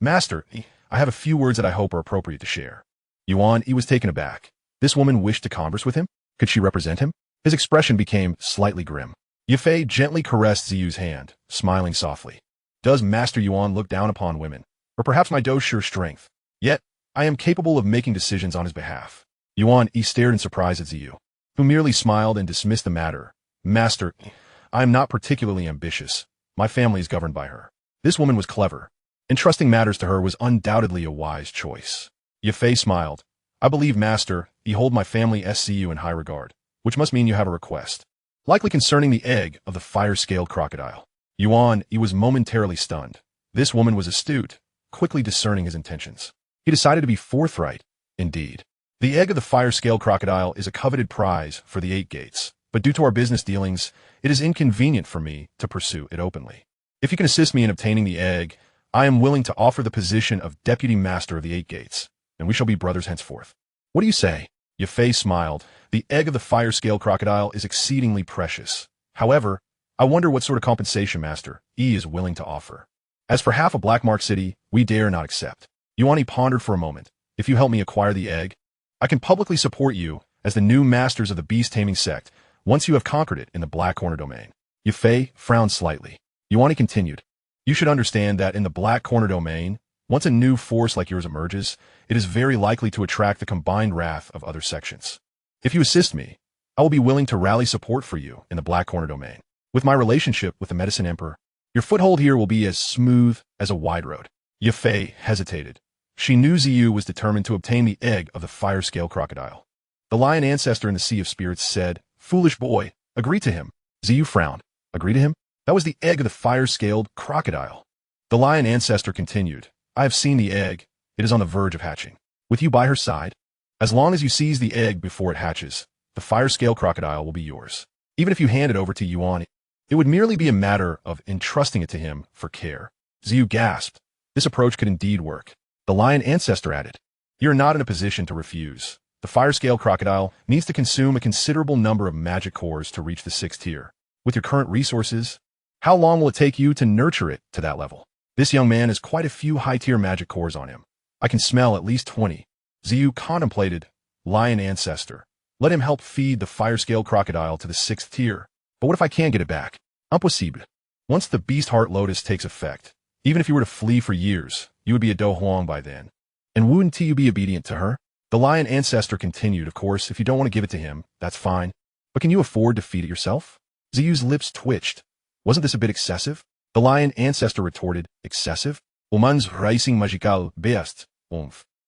Master, I have a few words that I hope are appropriate to share. Yuan Yi was taken aback. This woman wished to converse with him? Could she represent him? His expression became slightly grim. Yafei gently caressed Ziyu's hand, smiling softly. Does Master Yuan look down upon women? Or perhaps my Do's sheer strength? Yet, I am capable of making decisions on his behalf. Yuan Yi stared in surprise at Ziyu, who merely smiled and dismissed the matter. Master, I am not particularly ambitious. My family is governed by her. This woman was clever. Entrusting matters to her was undoubtedly a wise choice. Yafei smiled. I believe, Master, you hold my family SCU in high regard, which must mean you have a request. Likely concerning the egg of the fire-scaled crocodile. Yuan, he was momentarily stunned. This woman was astute, quickly discerning his intentions. He decided to be forthright, indeed. The egg of the fire-scale crocodile is a coveted prize for the 8 gates, but due to our business dealings, it is inconvenient for me to pursue it openly. If you can assist me in obtaining the egg, I am willing to offer the position of Deputy Master of the 8 gates, and we shall be brothers henceforth. What do you say? Ye Fei smiled. The egg of the fire-scale crocodile is exceedingly precious. However, I wonder what sort of compensation Master E is willing to offer. As for half a Black Mark City, we dare not accept. Yuan pondered for a moment. If you help me acquire the egg, I can publicly support you as the new masters of the beast-taming sect once you have conquered it in the Black Corner domain. Ye Fei frowned slightly. Yuan continued. You should understand that in the Black Corner domain, once a new force like yours emerges, it is very likely to attract the combined wrath of other sections. If you assist me, I will be willing to rally support for you in the Black Corner domain. With my relationship with the Medicine Emperor, your foothold here will be as smooth as a wide road. Ye Fei hesitated. She knew Ziyu was determined to obtain the egg of the fire-scale crocodile. The lion ancestor in the Sea of Spirits said, "Foolish boy, agree to him." Ziyu frowned. Agree to him? That was the egg of the fire-scaled crocodile. The lion ancestor continued, I have seen the egg. It is on the verge of hatching. With you by her side, as long as you seize the egg before it hatches, the fire-scale crocodile will be yours. Even if you hand it over to Yuan, it would merely be a matter of entrusting it to him for care. Ziyu gasped. This approach could indeed work. The lion ancestor added, You are not in a position to refuse. The fire-scale crocodile needs to consume a considerable number of magic cores to reach the 6th tier. With your current resources, how long will it take you to nurture it to that level? This young man has quite a few high-tier magic cores on him. I can smell at least 20. Ziyu contemplated. Lion ancestor. Let him help feed the fire-scale crocodile to the 6th tier. But what if I can't get it back? Impossible. Once the Beast Heart Lotus takes effect, even if you were to flee for years, you would be a Do Huang by then. And wouldn't you be obedient to her? The lion ancestor continued, of course, if you don't want to give it to him, that's fine. But can you afford to feed it yourself? Ziyu's lips twitched. Wasn't this a bit excessive? The lion ancestor retorted, excessive? Woman's racing magical best.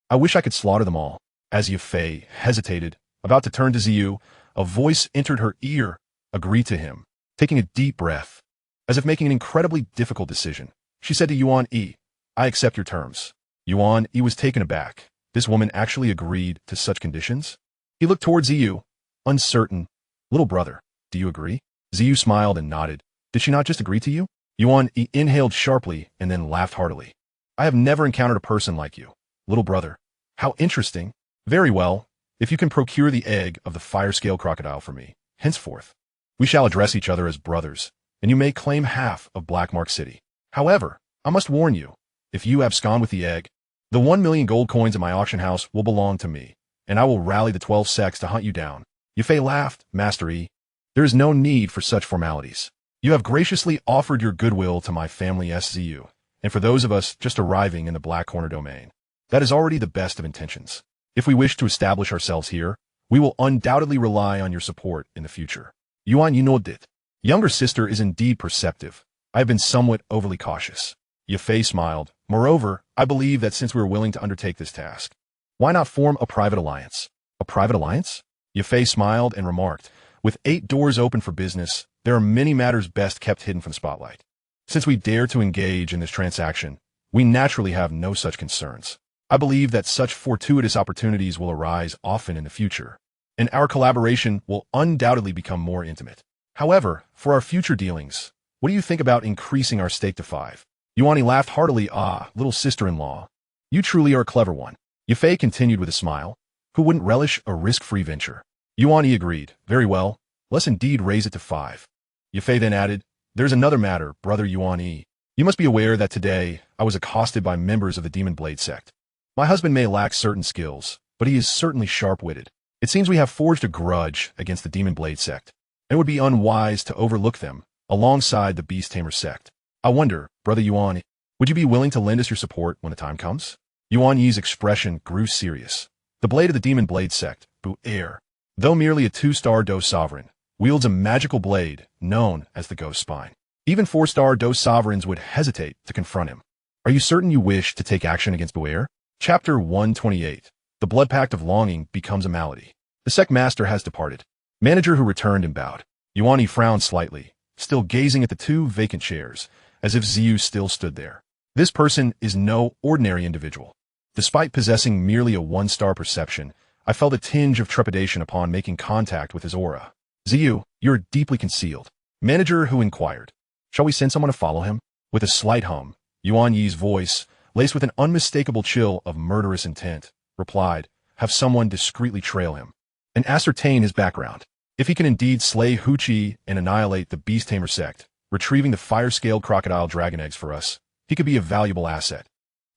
I wish I could slaughter them all. As Ye Fei hesitated, about to turn to Ziyu, a voice entered her ear. Agree to him. Taking a deep breath, as if making an incredibly difficult decision, she said to Yuan Yi, I accept your terms. Yuan Yi was taken aback. This woman actually agreed to such conditions? He looked towards Ziyu, uncertain. Little brother, do you agree? Ziyu smiled and nodded. Did she not just agree to you? Yuan Yi inhaled sharply and then laughed heartily. I have never encountered a person like you. Little brother. How interesting. Very well. If you can procure the egg of the fire-scale crocodile for me, henceforth, we shall address each other as brothers, and you may claim half of Black Mark City. However, I must warn you, if you abscond with the egg, the 1 million gold coins in my auction house will belong to me, and I will rally the 12 sects to hunt you down. Ye Fei laughed, Master E. There is no need for such formalities. You have graciously offered your goodwill to my family SZU, and for those of us just arriving in the Black Corner domain. That is already the best of intentions. If we wish to establish ourselves here, we will undoubtedly rely on your support in the future. Yuan Yi nodded. Younger sister is indeed perceptive. I have been somewhat overly cautious. Ye Fei smiled. Moreover, I believe that since we are willing to undertake this task, why not form a private alliance? A private alliance? Ye Fei smiled and remarked, with 8 doors open for business, there are many matters best kept hidden from the spotlight. Since we dare to engage in this transaction, we naturally have no such concerns. I believe that such fortuitous opportunities will arise often in the future, and our collaboration will undoubtedly become more intimate. However, for our future dealings, what do you think about increasing our stake to 5? Yuan Yi laughed heartily. Ah, little sister-in-law. You truly are a clever one. Ye Fei continued with a smile. Who wouldn't relish a risk-free venture? Yuan Yi agreed. Very well. Let's indeed raise it to 5. Ye Fei then added, There's another matter, brother Yuan Yi. You must be aware that today I was accosted by members of the Demon Blade sect. My husband may lack certain skills, but he is certainly sharp-witted. It seems we have forged a grudge against the Demon Blade sect, and it would be unwise to overlook them alongside the Beast Tamer sect. I wonder, brother Yuan, would you be willing to lend us your support when the time comes? Yuan Yi's expression grew serious. The blade of the Demon Blade sect, Bu Er, though merely a 2-star Do Sovereign, wields a magical blade known as the Ghost Spine. Even 4-star Do Sovereigns would hesitate to confront him. Are you certain you wish to take action against Bu Er? Chapter 128. The Blood Pact of Longing becomes a malady. The sect master has departed. Manager who returned and bowed. Yuan Yi frowned slightly. still gazing at the two vacant chairs, as if Xiu still stood there. This person is no ordinary individual. Despite possessing merely a 1-star perception, I felt a tinge of trepidation upon making contact with his aura. Xiu, you're deeply concealed. Manager Hu inquired. Shall we send someone to follow him? With a slight hum, Yuan Yi's voice, laced with an unmistakable chill of murderous intent, replied, have someone discreetly trail him and ascertain his background. If he can indeed slay Hu Qi and annihilate the Beast Tamer sect, retrieving the fire-scaled crocodile dragon eggs for us, he could be a valuable asset.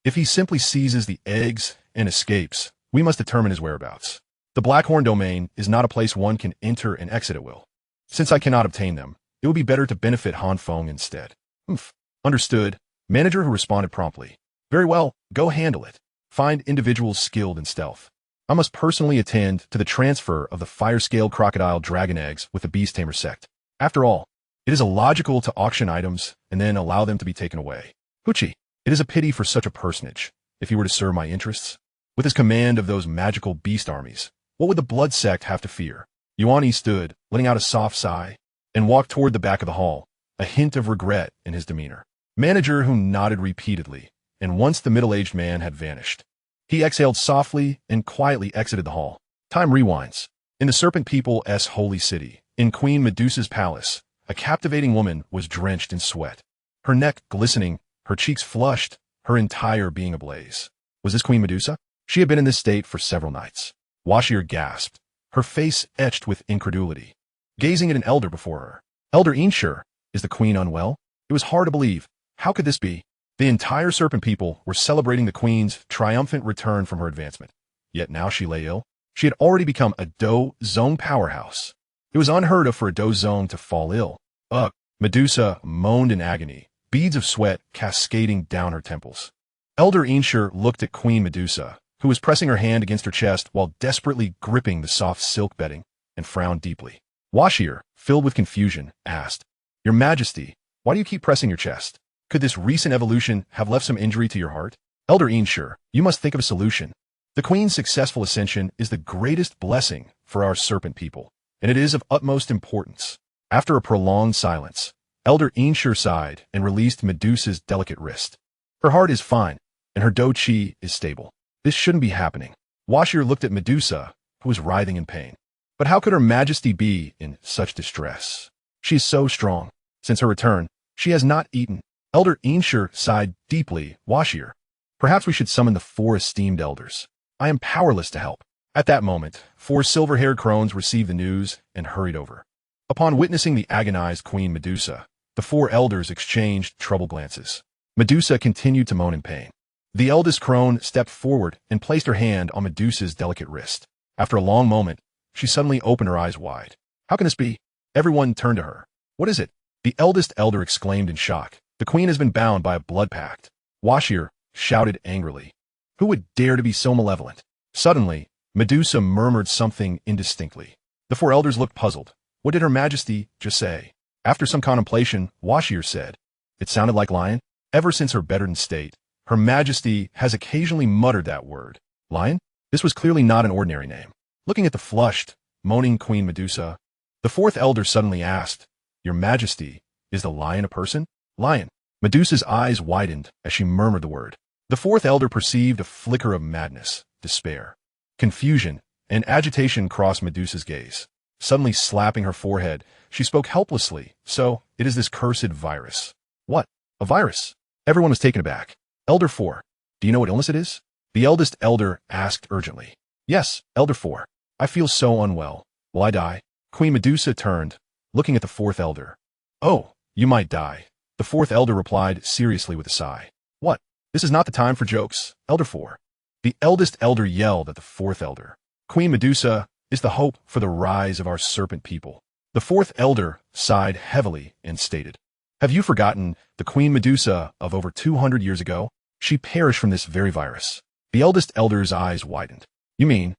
If he simply seizes the eggs and escapes, we must determine his whereabouts. The Blackhorn domain is not a place one can enter and exit at will. Since I cannot obtain them, it would be better to benefit Han Feng instead. Understood. Manager Hu responded promptly. Very well, go handle it. Find individuals skilled in stealth. I must personally attend to the transfer of the fire-scaled crocodile dragon eggs with the Beast Tamer sect. After all, it is illogical to auction items and then allow them to be taken away. Hu Qi, it is a pity for such a personage, if he were to serve my interests. With his command of those magical beast armies, what would the blood sect have to fear? Yuan Yi stood, letting out a soft sigh, and walked toward the back of the hall, a hint of regret in his demeanor. Manager Hu nodded repeatedly, and once the middle-aged man had vanished, he exhaled softly and quietly exited the hall. Time rewinds. In the Serpent People's holy city, in Queen Medusa's palace, a captivating woman was drenched in sweat. Her neck glistening, her cheeks flushed, her entire being ablaze. Was this Queen Medusa? She had been in this state for several nights. Washir gasped, her face etched with incredulity, gazing at an elder before her. Elder Inshur, is the queen unwell? It was hard to believe. How could this be? The entire Serpent People were celebrating the queen's triumphant return from her advancement. Yet now she lay ill. She had already become a Zhongzhou powerhouse. It was unheard of for a Zhongzhou to fall ill. Ugh! Medusa moaned in agony, beads of sweat cascading down her temples. Elder Inshur looked at Queen Medusa, who was pressing her hand against her chest while desperately gripping the soft silk bedding, and frowned deeply. Washir, filled with confusion, asked, Your Majesty, why do you keep pressing your chest? Could this recent evolution have left some injury to your heart? Elder Inshur, you must think of a solution. The Queen's successful ascension is the greatest blessing for our Serpent People, and it is of utmost importance. After a prolonged silence, Elder Inshur sighed and released Medusa's delicate wrist. Her heart is fine, and her Do Qi is stable. This shouldn't be happening. Washir looked at Medusa, who was writhing in pain. But how could Her Majesty be in such distress? She is so strong. Since her return, she has not eaten. Elder Inshur sighed deeply. Washir, perhaps we should summon the 4 esteemed elders. I am powerless to help. At that moment, 4 silver-haired crones received the news and hurried over. Upon witnessing the agonized Queen Medusa, the 4 elders exchanged troubled glances. Medusa continued to moan in pain. The eldest crone stepped forward and placed her hand on Medusa's delicate wrist. After a long moment, she suddenly opened her eyes wide. How can this be? Everyone turned to her. What is it? The eldest elder exclaimed in shock. The queen has been bound by a blood pact. Washir shouted angrily. Who would dare to be so malevolent? Suddenly, Medusa murmured something indistinctly. The 4 elders looked puzzled. What did Her Majesty just say? After some contemplation, Washir said, It sounded like lion. Ever since her bedridden state, Her Majesty has occasionally muttered that word. Lion? This was clearly not an ordinary name. Looking at the flushed, moaning Queen Medusa, the 4th elder suddenly asked, Your Majesty, is the lion a person? Lion. Medusa's eyes widened as she murmured the word. The 4th elder perceived a flicker of madness, despair, confusion, and agitation crossed Medusa's gaze. Suddenly slapping her forehead, she spoke helplessly. So, it is this cursed virus. What? A virus? Everyone was taken aback. Elder 4, do you know what illness it is? The eldest elder asked urgently. Yes, Elder 4. I feel so unwell. Will I die? Queen Medusa turned, looking at the 4th elder. Oh, you might die. The 4th elder replied seriously with a sigh. What? This is not the time for jokes, Elder 4. The eldest elder yelled at the 4th elder. Queen Medusa is the hope for the rise of our Serpent People. The 4th elder sighed heavily and stated, Have you forgotten the Queen Medusa of over 200 years ago? She perished from this very virus. The eldest elder's eyes widened. You mean?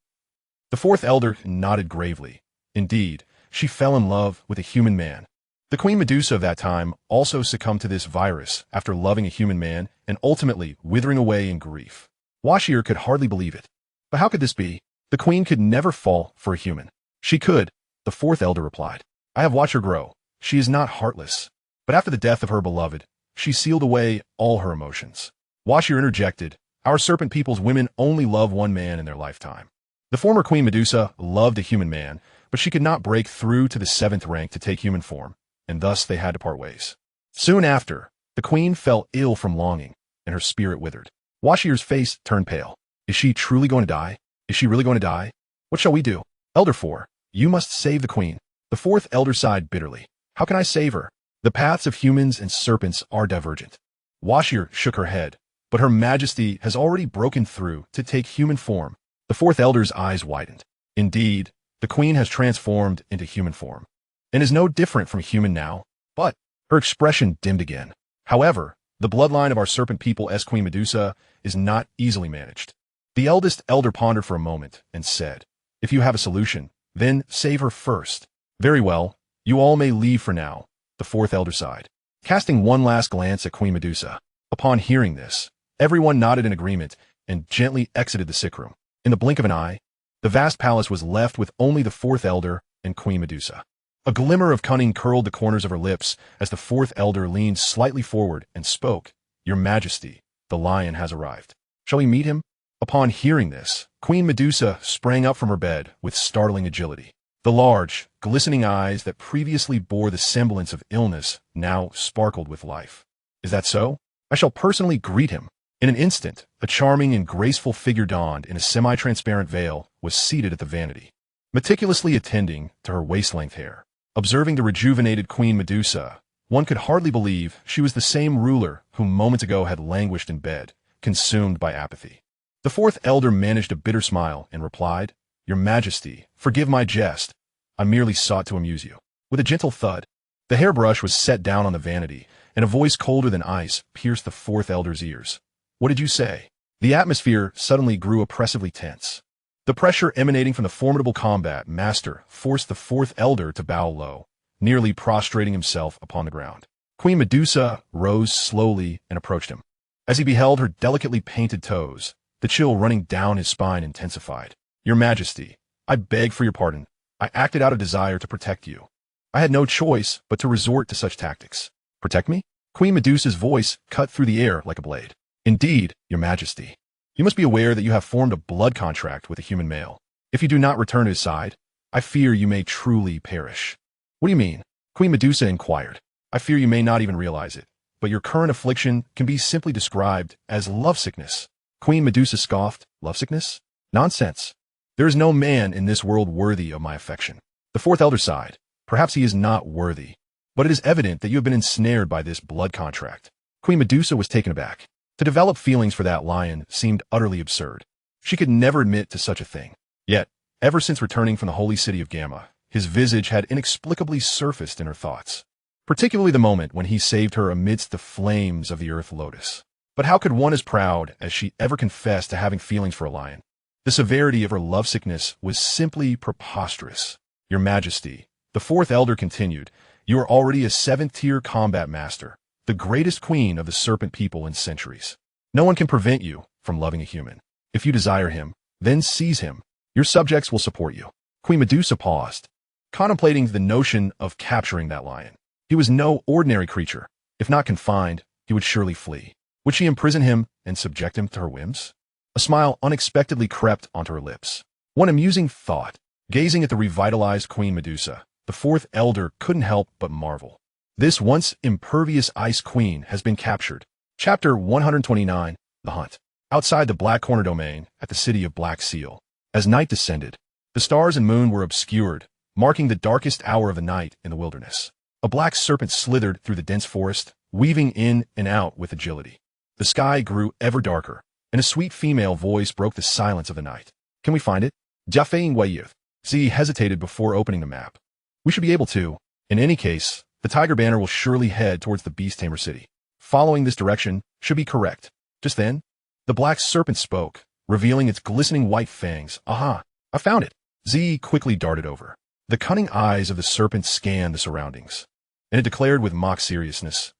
The 4th elder nodded gravely. Indeed, she fell in love with a human man. The Queen Medusa of that time also succumbed to this virus after loving a human man and ultimately withering away in grief. Washir could hardly believe it. But how could this be? The queen could never fall for a human. She could, the 4th elder replied. I have watched her grow. she is not heartless. But after the death of her beloved, she sealed away all her emotions. Washir interjected, our serpent people's women only love one man in their lifetime. The former Queen Medusa loved a human man, but she could not break through to the 7th rank to take human form, and thus they had to part ways. Soon after, the queen fell ill from longing, and her spirit withered. Washir's face turned pale. Is she truly going to die? Is she really going to die? What shall we do? Elder 4, you must save the queen. The 4th elder sighed bitterly. How can I save her? The paths of humans and serpents are divergent. Washir shook her head, but her majesty has already broken through to take human form. The 4th elder's eyes widened. Indeed, the queen has transformed into human form, and is no different from human now, but her expression dimmed again. However, the bloodline of our serpent people as Queen Medusa is not easily managed. The eldest elder pondered for a moment and said, if you have a solution, then save her first. Very well, you all may leave for now, the 4th elder sighed, casting one last glance at Queen Medusa. Upon hearing this, everyone nodded in agreement and gently exited the sick room. In the blink of an eye, the vast palace was left with only the 4th elder and Queen Medusa. A glimmer of cunning curled the corners of her lips as the 4th elder leaned slightly forward and spoke, Your Majesty, the lion has arrived. Shall we meet him? Upon hearing this, Queen Medusa sprang up from her bed with startling agility. The large, glistening eyes that previously bore the semblance of illness now sparkled with life. Is that so? I shall personally greet him. In an instant, a charming and graceful figure donned in a semi-transparent veil was seated at the vanity, meticulously attending to her waist-length hair. Observing the rejuvenated Queen Medusa, one could hardly believe she was the same ruler who moments ago had languished in bed, consumed by apathy. The 4th elder managed a bitter smile and replied, Your Majesty, forgive my jest. I merely sought to amuse you. With a gentle thud, the hairbrush was set down on the vanity, and a voice colder than ice pierced the 4th elder's ears. What did you say? The atmosphere suddenly grew oppressively tense. The pressure emanating from the formidable combat master forced the 4th elder to bow low, nearly prostrating himself upon the ground. Queen Medusa rose slowly and approached him. As he beheld her delicately painted toes, the chill running down his spine intensified. Your Majesty, I beg for your pardon. I acted out of desire to protect you. I had no choice but to resort to such tactics. Protect me? Queen Medusa's voice cut through the air like a blade. Indeed, Your Majesty. You must be aware that you have formed a blood contract with a human male. If you do not return to his side, I fear you may truly perish. What do you mean? Queen Medusa inquired. I fear you may not even realize it, but your current affliction can be simply described as lovesickness. Queen Medusa scoffed. Lovesickness? Nonsense. There is no man in this world worthy of my affection. The 4th elder sighed. Perhaps he is not worthy, but it is evident that you have been ensnared by this blood contract. Queen Medusa was taken aback. To develop feelings for that lion seemed utterly absurd. She could never admit to such a thing. Yet, ever since returning from the holy city of Gamma, his visage had inexplicably surfaced in her thoughts, particularly the moment when he saved her amidst the flames of the Earth Lotus. But how could one as proud as she ever confess to having feelings for a lion? The severity of her lovesickness was simply preposterous. Your Majesty, the 4th elder continued, you are already a 7th-tier combat master, the greatest queen of the serpent people in centuries. No one can prevent you from loving a human. If you desire him, then seize him. Your subjects will support you. Queen Medusa paused, contemplating the notion of capturing that lion. He was no ordinary creature. If not confined, he would surely flee. Would she imprison him and subject him to her whims? A smile unexpectedly crept onto her lips. One amusing thought. Gazing at the revitalized Queen Medusa, the 4th elder couldn't help but marvel. This once impervious ice queen has been captured. Chapter 129, The Hunt. Outside the Black Corner domain at the city of Black Seal. As night descended, the stars and moon were obscured, marking the darkest hour of the night in the wilderness. A black serpent slithered through the dense forest, weaving in and out with agility. The sky grew ever darker, and a sweet female voice broke the silence of the night. Can we find it? Jiafei Weiyuth. Z hesitated before opening the map. We should be able to. In any case, the Tiger Banner will surely head towards the Beast Tamer City. Following this direction should be correct. Just then, the black serpent spoke, revealing its glistening white fangs. Aha, I found it. Z quickly darted over. The cunning eyes of the serpent scanned the surroundings, and it declared with mock seriousness,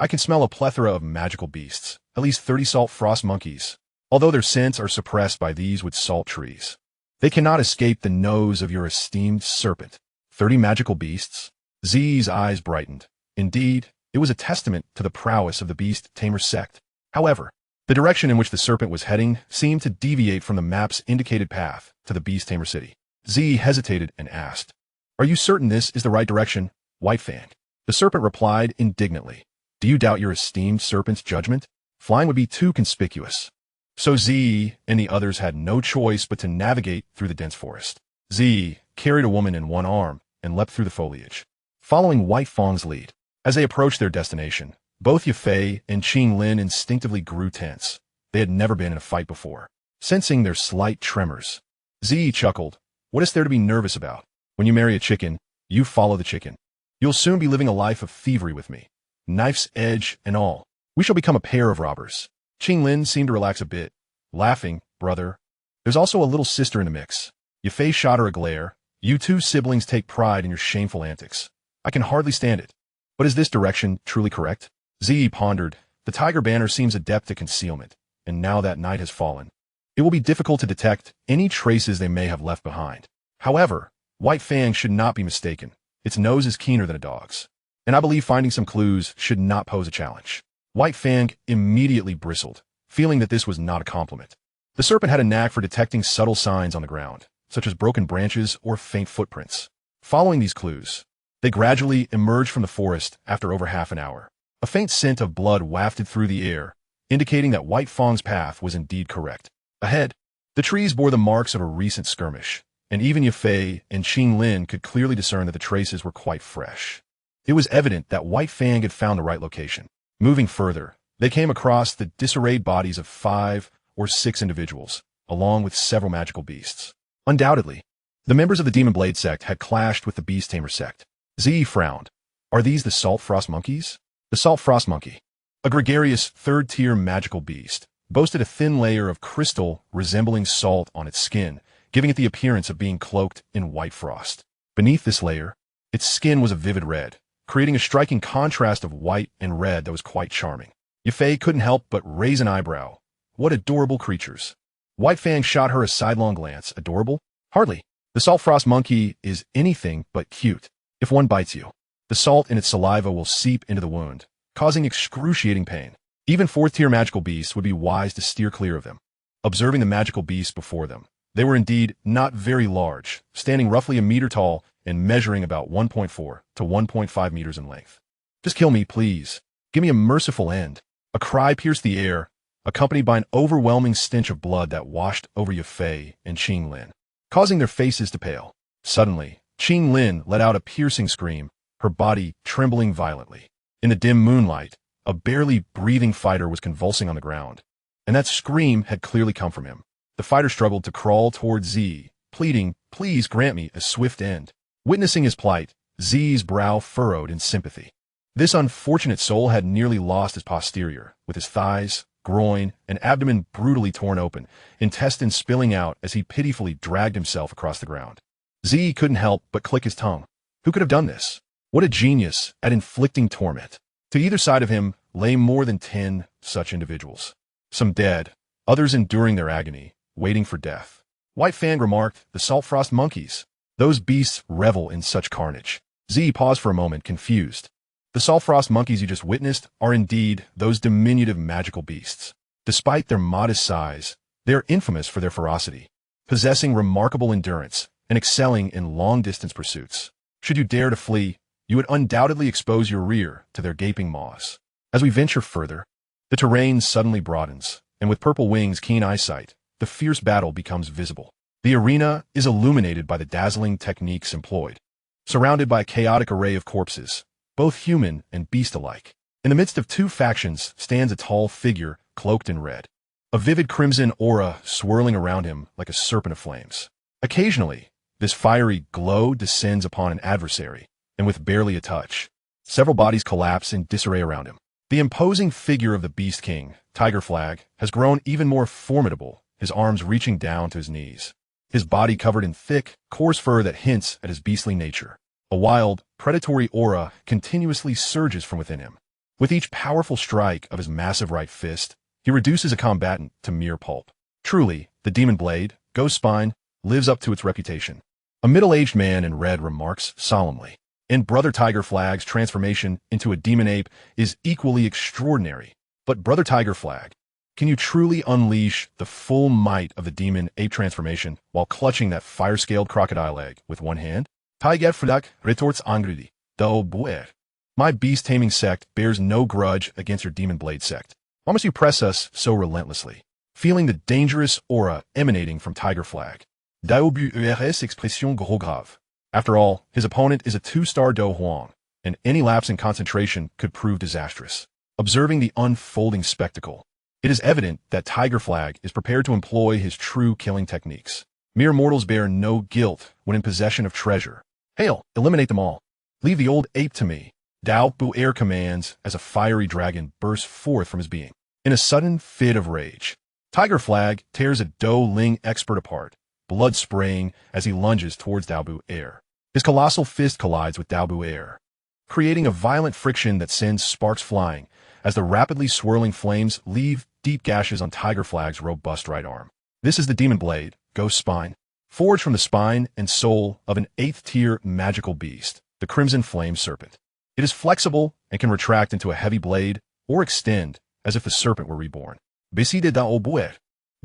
I can smell a plethora of magical beasts, at least 30 salt frost monkeys, although their scents are suppressed by these with salt trees. They cannot escape the nose of your esteemed serpent. 30 magical beasts? Z's eyes brightened. Indeed, it was a testament to the prowess of the beast tamer sect. However, the direction in which the serpent was heading seemed to deviate from the map's indicated path to the beast tamer city. Z hesitated and asked, "Are you certain this is the right direction, White Fang?" The serpent replied indignantly, "Do you doubt your esteemed serpent's judgment? Flying would be too conspicuous." So Z and the others had no choice but to navigate through the dense forest. Z carried a woman in one arm and leapt through the foliage, following White Fang's lead. As they approached their destination, both Yafei and Qing Lin instinctively grew tense. They had never been in a fight before. Sensing their slight tremors, Z chuckled, "What is there to be nervous about? When you marry a chicken, you follow the chicken. You'll soon be living a life of thievery with me. Knife's edge and all. We shall become a pair of robbers." Qing Lin seemed to relax a bit, laughing, "Brother, there's also a little sister in the mix." Yafei shot her a glare. "You two siblings take pride in your shameful antics. I can hardly stand it. But is this direction truly correct?" Z pondered. The tiger banner seems adept at concealment, and now that night has fallen, it will be difficult to detect any traces they may have left behind. However, White Fang should not be mistaken. Its nose is keener than a dog's, and I believe finding some clues should not pose a challenge. White Fang immediately bristled, feeling that this was not a compliment. The serpent had a knack for detecting subtle signs on the ground, such as broken branches or faint footprints. Following these clues, they gradually emerged from the forest after over half an hour. A faint scent of blood wafted through the air, indicating that White Fang's path was indeed correct. Ahead, the trees bore the marks of a recent skirmish, and even Yafei and Qing Lin could clearly discern that the traces were quite fresh. It was evident that White Fang had found the right location. Moving further, they came across the disarrayed bodies of 5 or 6 individuals, along with several magical beasts. Undoubtedly, the members of the Demon Blade sect had clashed with the Beast Tamer sect. Z frowned. "Are these the Salt Frost monkeys?" The Salt Frost monkey, a gregarious third-tier magical beast, boasted a thin layer of crystal resembling salt on its skin, giving it the appearance of being cloaked in white frost. Beneath this layer, its skin was a vivid red, creating a striking contrast of white and red that was quite charming. Yafei couldn't help but raise an eyebrow. What adorable creatures. White Fang shot her a sidelong glance. Adorable? Hardly. The Salt Frost monkey is anything but cute. If one bites you, the salt in its saliva will seep into the wound, causing excruciating pain. Even 4th-tier magical beasts would be wise to steer clear of them. Observing the magical beasts before them, they were indeed not very large, standing roughly a meter tall and measuring about 1.4 to 1.5 meters in length. "Just kill me, please. Give me a merciful end." A cry pierced the air, accompanied by an overwhelming stench of blood that washed over Yafei and Qing Lin, causing their faces to pale. Suddenly, Qing Lin let out a piercing scream, her body trembling violently. In the dim moonlight, a barely breathing fighter was convulsing on the ground, and that scream had clearly come from him. The fighter struggled to crawl toward Z, pleading, "Please grant me a swift end." Witnessing his plight, Z's brow furrowed in sympathy. This unfortunate soul had nearly lost his posterior, with his thighs, groin, and abdomen brutally torn open, intestines spilling out as he pitifully dragged himself across the ground. Z couldn't help but click his tongue. Who could have done this? What a genius at inflicting torment. To either side of him lay more than 10 such individuals. Some dead, others enduring their agony, waiting for death. White Fang remarked, "The Salt Frost monkeys. Those beasts revel in such carnage." Z paused for a moment, confused. The Salt Frost monkeys you just witnessed are indeed those diminutive magical beasts. Despite their modest size, they are infamous for their ferocity, possessing remarkable endurance and excelling in long-distance pursuits. Should you dare to flee, you would undoubtedly expose your rear to their gaping maws. As we venture further, the terrain suddenly broadens, and with Purple Wing's keen eyesight, the fierce battle becomes visible. The arena is illuminated by the dazzling techniques employed, surrounded by a chaotic array of corpses, both human and beast alike. In the midst of 2 factions stands a tall figure cloaked in red, a vivid crimson aura swirling around him like a serpent of flames. Occasionally, this fiery glow descends upon an adversary, and with barely a touch, several bodies collapse in disarray around him. The imposing figure of the Beast King, Tiger Flag, has grown even more formidable, his arms reaching down to his knees, his body covered in thick, coarse fur that hints at his beastly nature. A wild, predatory aura continuously surges from within him. With each powerful strike of his massive right fist, he reduces a combatant to mere pulp. Truly, the Demon Blade, Ghost Spine, lives up to its reputation. A middle-aged man in red remarks solemnly, And Brother Tiger Flag's transformation into a demon ape is equally extraordinary. But Brother Tiger Flag, can you truly unleash the full might of the demon ape transformation while clutching that fire-scaled crocodile egg with one hand? Tiger Flag retorts angrily, do boer. My beast-taming sect bears no grudge against your demon blade sect. Why must you press us so relentlessly? Feeling the dangerous aura emanating from Tiger Flag, Dao Buers expression gros grave. After all, his opponent is a 2-star Do Huang, and any lapse in concentration could prove disastrous. Observing the unfolding spectacle, it is evident that Tiger Flag is prepared to employ his true killing techniques. Mere mortals bear no guilt when in possession of treasure. Hail, eliminate them all. Leave the old ape to me. Dao Buer commands as a fiery dragon bursts forth from his being. In a sudden fit of rage, Tiger Flag tears a Do Ling expert apart, blood spraying as he lunges towards Dao Buer. His colossal fist collides with Dao Buer, creating a violent friction that sends sparks flying as the rapidly swirling flames leave deep gashes on Tiger Flag's robust right arm. This is the Demon Blade, Ghost Spine, forged from the spine and soul of an 8th-tier magical beast, the Crimson Flame Serpent. It is flexible and can retract into a heavy blade or extend as if the serpent were reborn. Bisi de Dao Buer.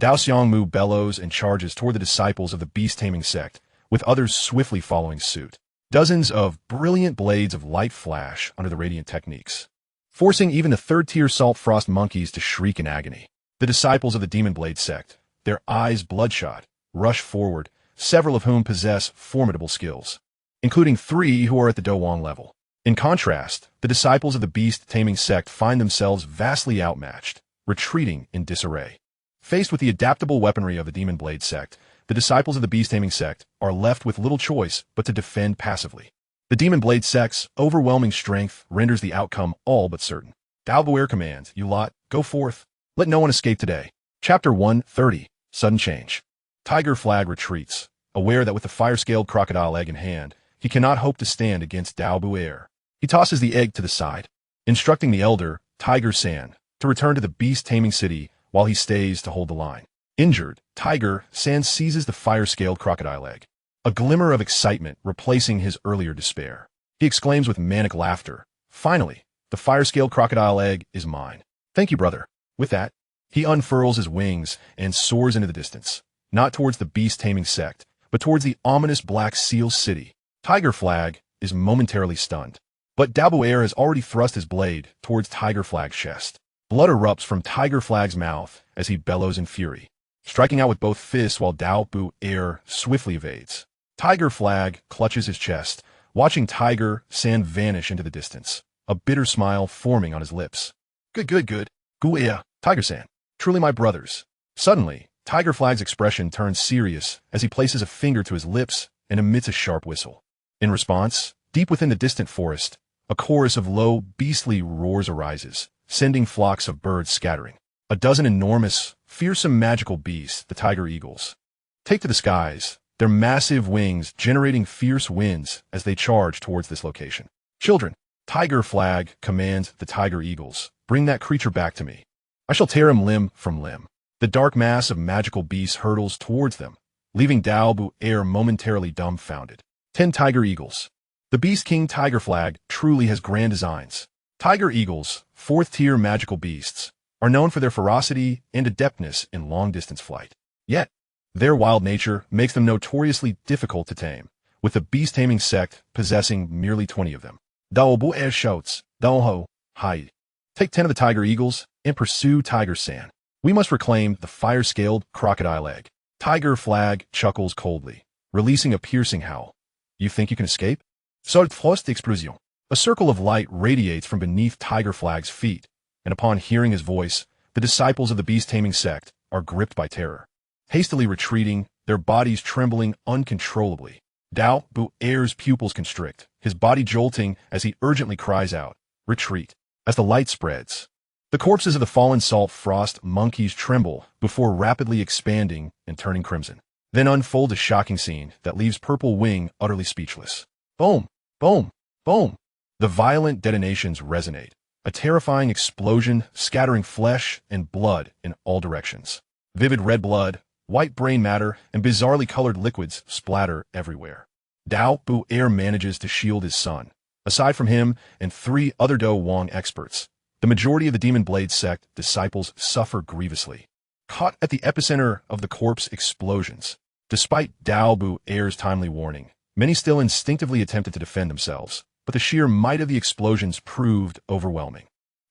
Dao Xiangmu bellows and charges toward the disciples of the beast-taming sect, with others swiftly following suit. Dozens of brilliant blades of light flash under the radiant techniques, forcing even the 3rd-tier Salt Frost monkeys to shriek in agony. The disciples of the Demon Blade sect, their eyes bloodshot, rush forward, several of whom possess formidable skills, including 3 who are at the Do Wang level. In contrast, the disciples of the beast-taming sect find themselves vastly outmatched, retreating in disarray. Faced with the adaptable weaponry of the Demon Blade sect, the disciples of the beast-taming sect are left with little choice but to defend passively. The Demon Blade sect's overwhelming strength renders the outcome all but certain. Dao Buer commands, you lot, go forth. Let no one escape today. Chapter 130, Sudden Change. Tiger Flag retreats, aware that with the fire-scaled crocodile egg in hand, he cannot hope to stand against Dao Buer. He tosses the egg to the side, instructing the elder, Tiger San, to return to the beast-taming city while he stays to hold the line. Injured, Tiger San seizes the fire-scaled crocodile egg, a glimmer of excitement replacing his earlier despair. He exclaims with manic laughter, finally, the fire-scaled crocodile egg is mine. Thank you, brother. With that, he unfurls his wings and soars into the distance, not towards the beast-taming sect, but towards the ominous Black Seal City. Tiger Flag is momentarily stunned, but Dao Buer has already thrust his blade towards Tiger Flag's chest. Blood erupts from Tiger Flag's mouth as he bellows in fury, striking out with both fists while Dao Buer swiftly evades. Tiger Flag clutches his chest, watching Tiger San vanish into the distance, a bitter smile forming on his lips. Good. Guia, Tiger San. Truly my brothers. Suddenly, Tiger Flag's expression turns serious as he places a finger to his lips and emits a sharp whistle. In response, deep within the distant forest, a chorus of low, beastly roars arises, sending flocks of birds scattering. A dozen enormous, fearsome magical beasts, the tiger eagles, take to the skies, their massive wings generating fierce winds as they charge towards this location. Children, Tiger Flag commands the tiger eagles, bring that creature back to me. I shall tear him limb from limb. The dark mass of magical beasts hurtles towards them, leaving Dao Buer momentarily dumbfounded. 10 tiger eagles. The Beast King Tiger Flag truly has grand designs. Tiger eagles, 4th-tier magical beasts, are known for their ferocity and adeptness in long-distance flight. Yet, their wild nature makes them notoriously difficult to tame, with the beast-taming sect possessing merely 20 of them. Dao Buer shouts, Dao Ho, hide. Take 10 of the tiger eagles and pursue Tiger San. We must reclaim the fire-scaled crocodile egg. Tiger Flag chuckles coldly, releasing a piercing howl. You think you can escape? Sort frost explosion. A circle of light radiates from beneath Tiger Flag's feet, and upon hearing his voice, the disciples of the beast-taming sect are gripped by terror. Hastily retreating, their bodies trembling uncontrollably. Dao Buer's pupils constrict, his body jolting as he urgently cries out, retreat. As the light spreads, the corpses of the fallen Salt Frost monkeys tremble before rapidly expanding and turning crimson. Then unfolds a shocking scene that leaves Purple Wing utterly speechless. Boom! Boom! Boom! The violent detonations resonate, a terrifying explosion scattering flesh and blood in all directions. Vivid red blood, white brain matter, and bizarrely colored liquids splatter everywhere. Dao Buer manages to shield his son, Aside from him and 3 other Do Wong experts, the majority of the Demon Blade sect disciples suffer grievously. Caught at the epicenter of the corpse explosions, despite Dao Bu Er's timely warning, many still instinctively attempted to defend themselves, but the sheer might of the explosions proved overwhelming.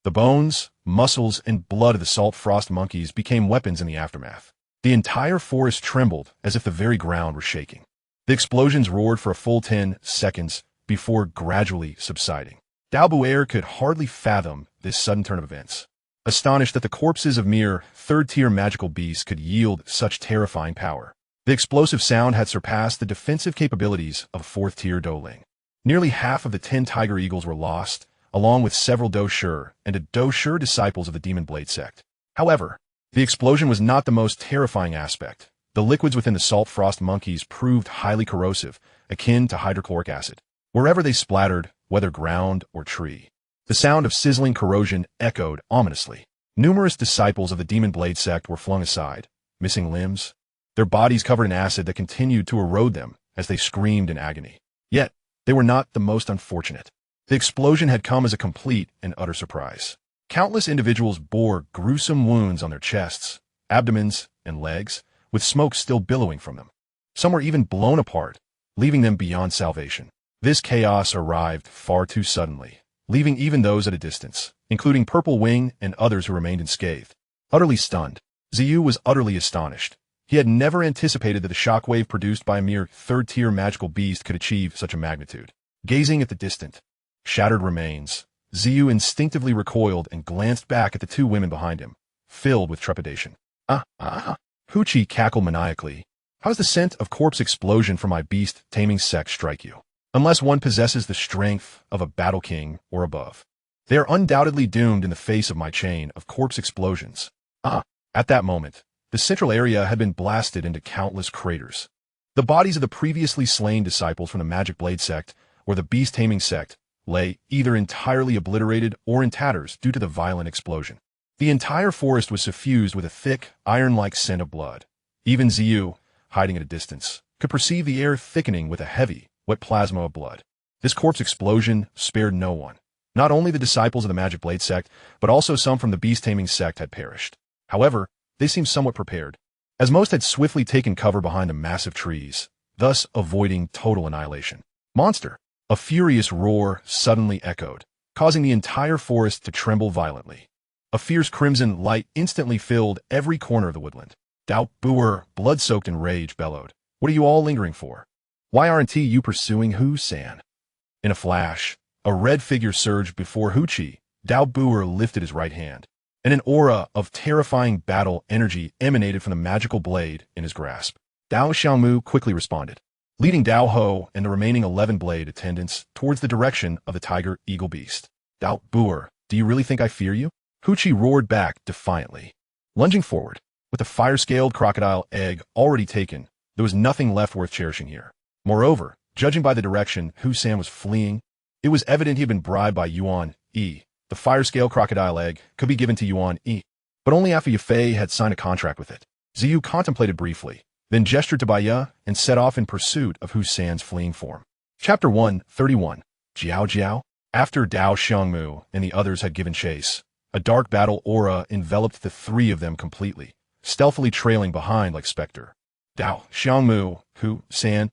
The bones, muscles, and blood of the salt frost monkeys became weapons in the aftermath. The entire forest trembled as if the very ground were shaking. The explosions roared for a full 10 seconds before gradually subsiding. Dao Bu Er could hardly fathom this sudden turn of events, astonished that the corpses of mere third-tier magical beasts could yield such terrifying power. The explosive sound had surpassed the defensive capabilities of a 4th-tier Doling. Nearly half of the 10 Tiger Eagles were lost, along with several Do Shi and a Do Shi disciples of the Demon Blade sect. However, the explosion was not the most terrifying aspect. The liquids within the salt frost monkeys proved highly corrosive, akin to hydrochloric acid. Wherever they splattered, whether ground or tree, the sound of sizzling corrosion echoed ominously. Numerous disciples of the Demon Blade sect were flung aside, missing limbs, their bodies covered in acid that continued to erode them as they screamed in agony. Yet, they were not the most unfortunate. The explosion had come as a complete and utter surprise. Countless individuals bore gruesome wounds on their chests, abdomens, and legs, with smoke still billowing from them. Some were even blown apart, leaving them beyond salvation. This chaos arrived far too suddenly, leaving even those at a distance, including Purple Wing and others who remained unscathed, utterly stunned. Ziyu was utterly astonished. He had never anticipated that the shockwave produced by a mere third-tier magical beast could achieve such a magnitude. Gazing at the distant, shattered remains, Ziyu instinctively recoiled and glanced back at the 2 women behind him, filled with trepidation. Huchi cackled maniacally. How does the scent of corpse explosion from my beast-taming sect strike you? Unless one possesses the strength of a battle king or above. They are undoubtedly doomed in the face of my chain of corpse explosions. At that moment, the central area had been blasted into countless craters. The bodies of the previously slain disciples from the Magic Blade sect or the beast-taming sect lay either entirely obliterated or in tatters due to the violent explosion. The entire forest was suffused with a thick, iron-like scent of blood. Even Ziyu, hiding at a distance, could perceive the air thickening with a heavy, wet plasma of blood. This corpse explosion spared no one. Not only the disciples of the Magic Blade sect, but also some from the beast-taming sect had perished. However, they seemed somewhat prepared, as most had swiftly taken cover behind the massive trees, thus avoiding total annihilation. Monster! A furious roar suddenly echoed, causing the entire forest to tremble violently. A fierce crimson light instantly filled every corner of the woodland. Dao Bu, blood-soaked in rage, bellowed. What are you all lingering for? Why aren't you pursuing Hu-san? In a flash, a red figure surged before Huchi. Dao Bu lifted his right hand, and an aura of terrifying battle energy emanated from the magical blade in his grasp. Dao Xiangmu quickly responded, leading Dao Ho and the remaining 11 blade attendants towards the direction of the Tiger Eagle Beast. Dao Bu, do you really think I fear you? Huchi roared back defiantly. Lunging forward, with the fire-scaled crocodile egg already taken, there was nothing left worth cherishing here. Moreover, judging by the direction Hu-san was fleeing, it was evident he had been bribed by Yuan Yi. The fire-scale crocodile egg could be given to Yuan Yi, but only after Yafei had signed a contract with it. Ziyu contemplated briefly, then gestured to Baya and set off in pursuit of Hu-san's fleeing form. Chapter 131. Jiao Jiao. After Dao Xiangmu and the others had given chase, a dark battle aura enveloped the 3 of them completely, stealthily trailing behind like specter. Dao Xiangmu, Hu-san,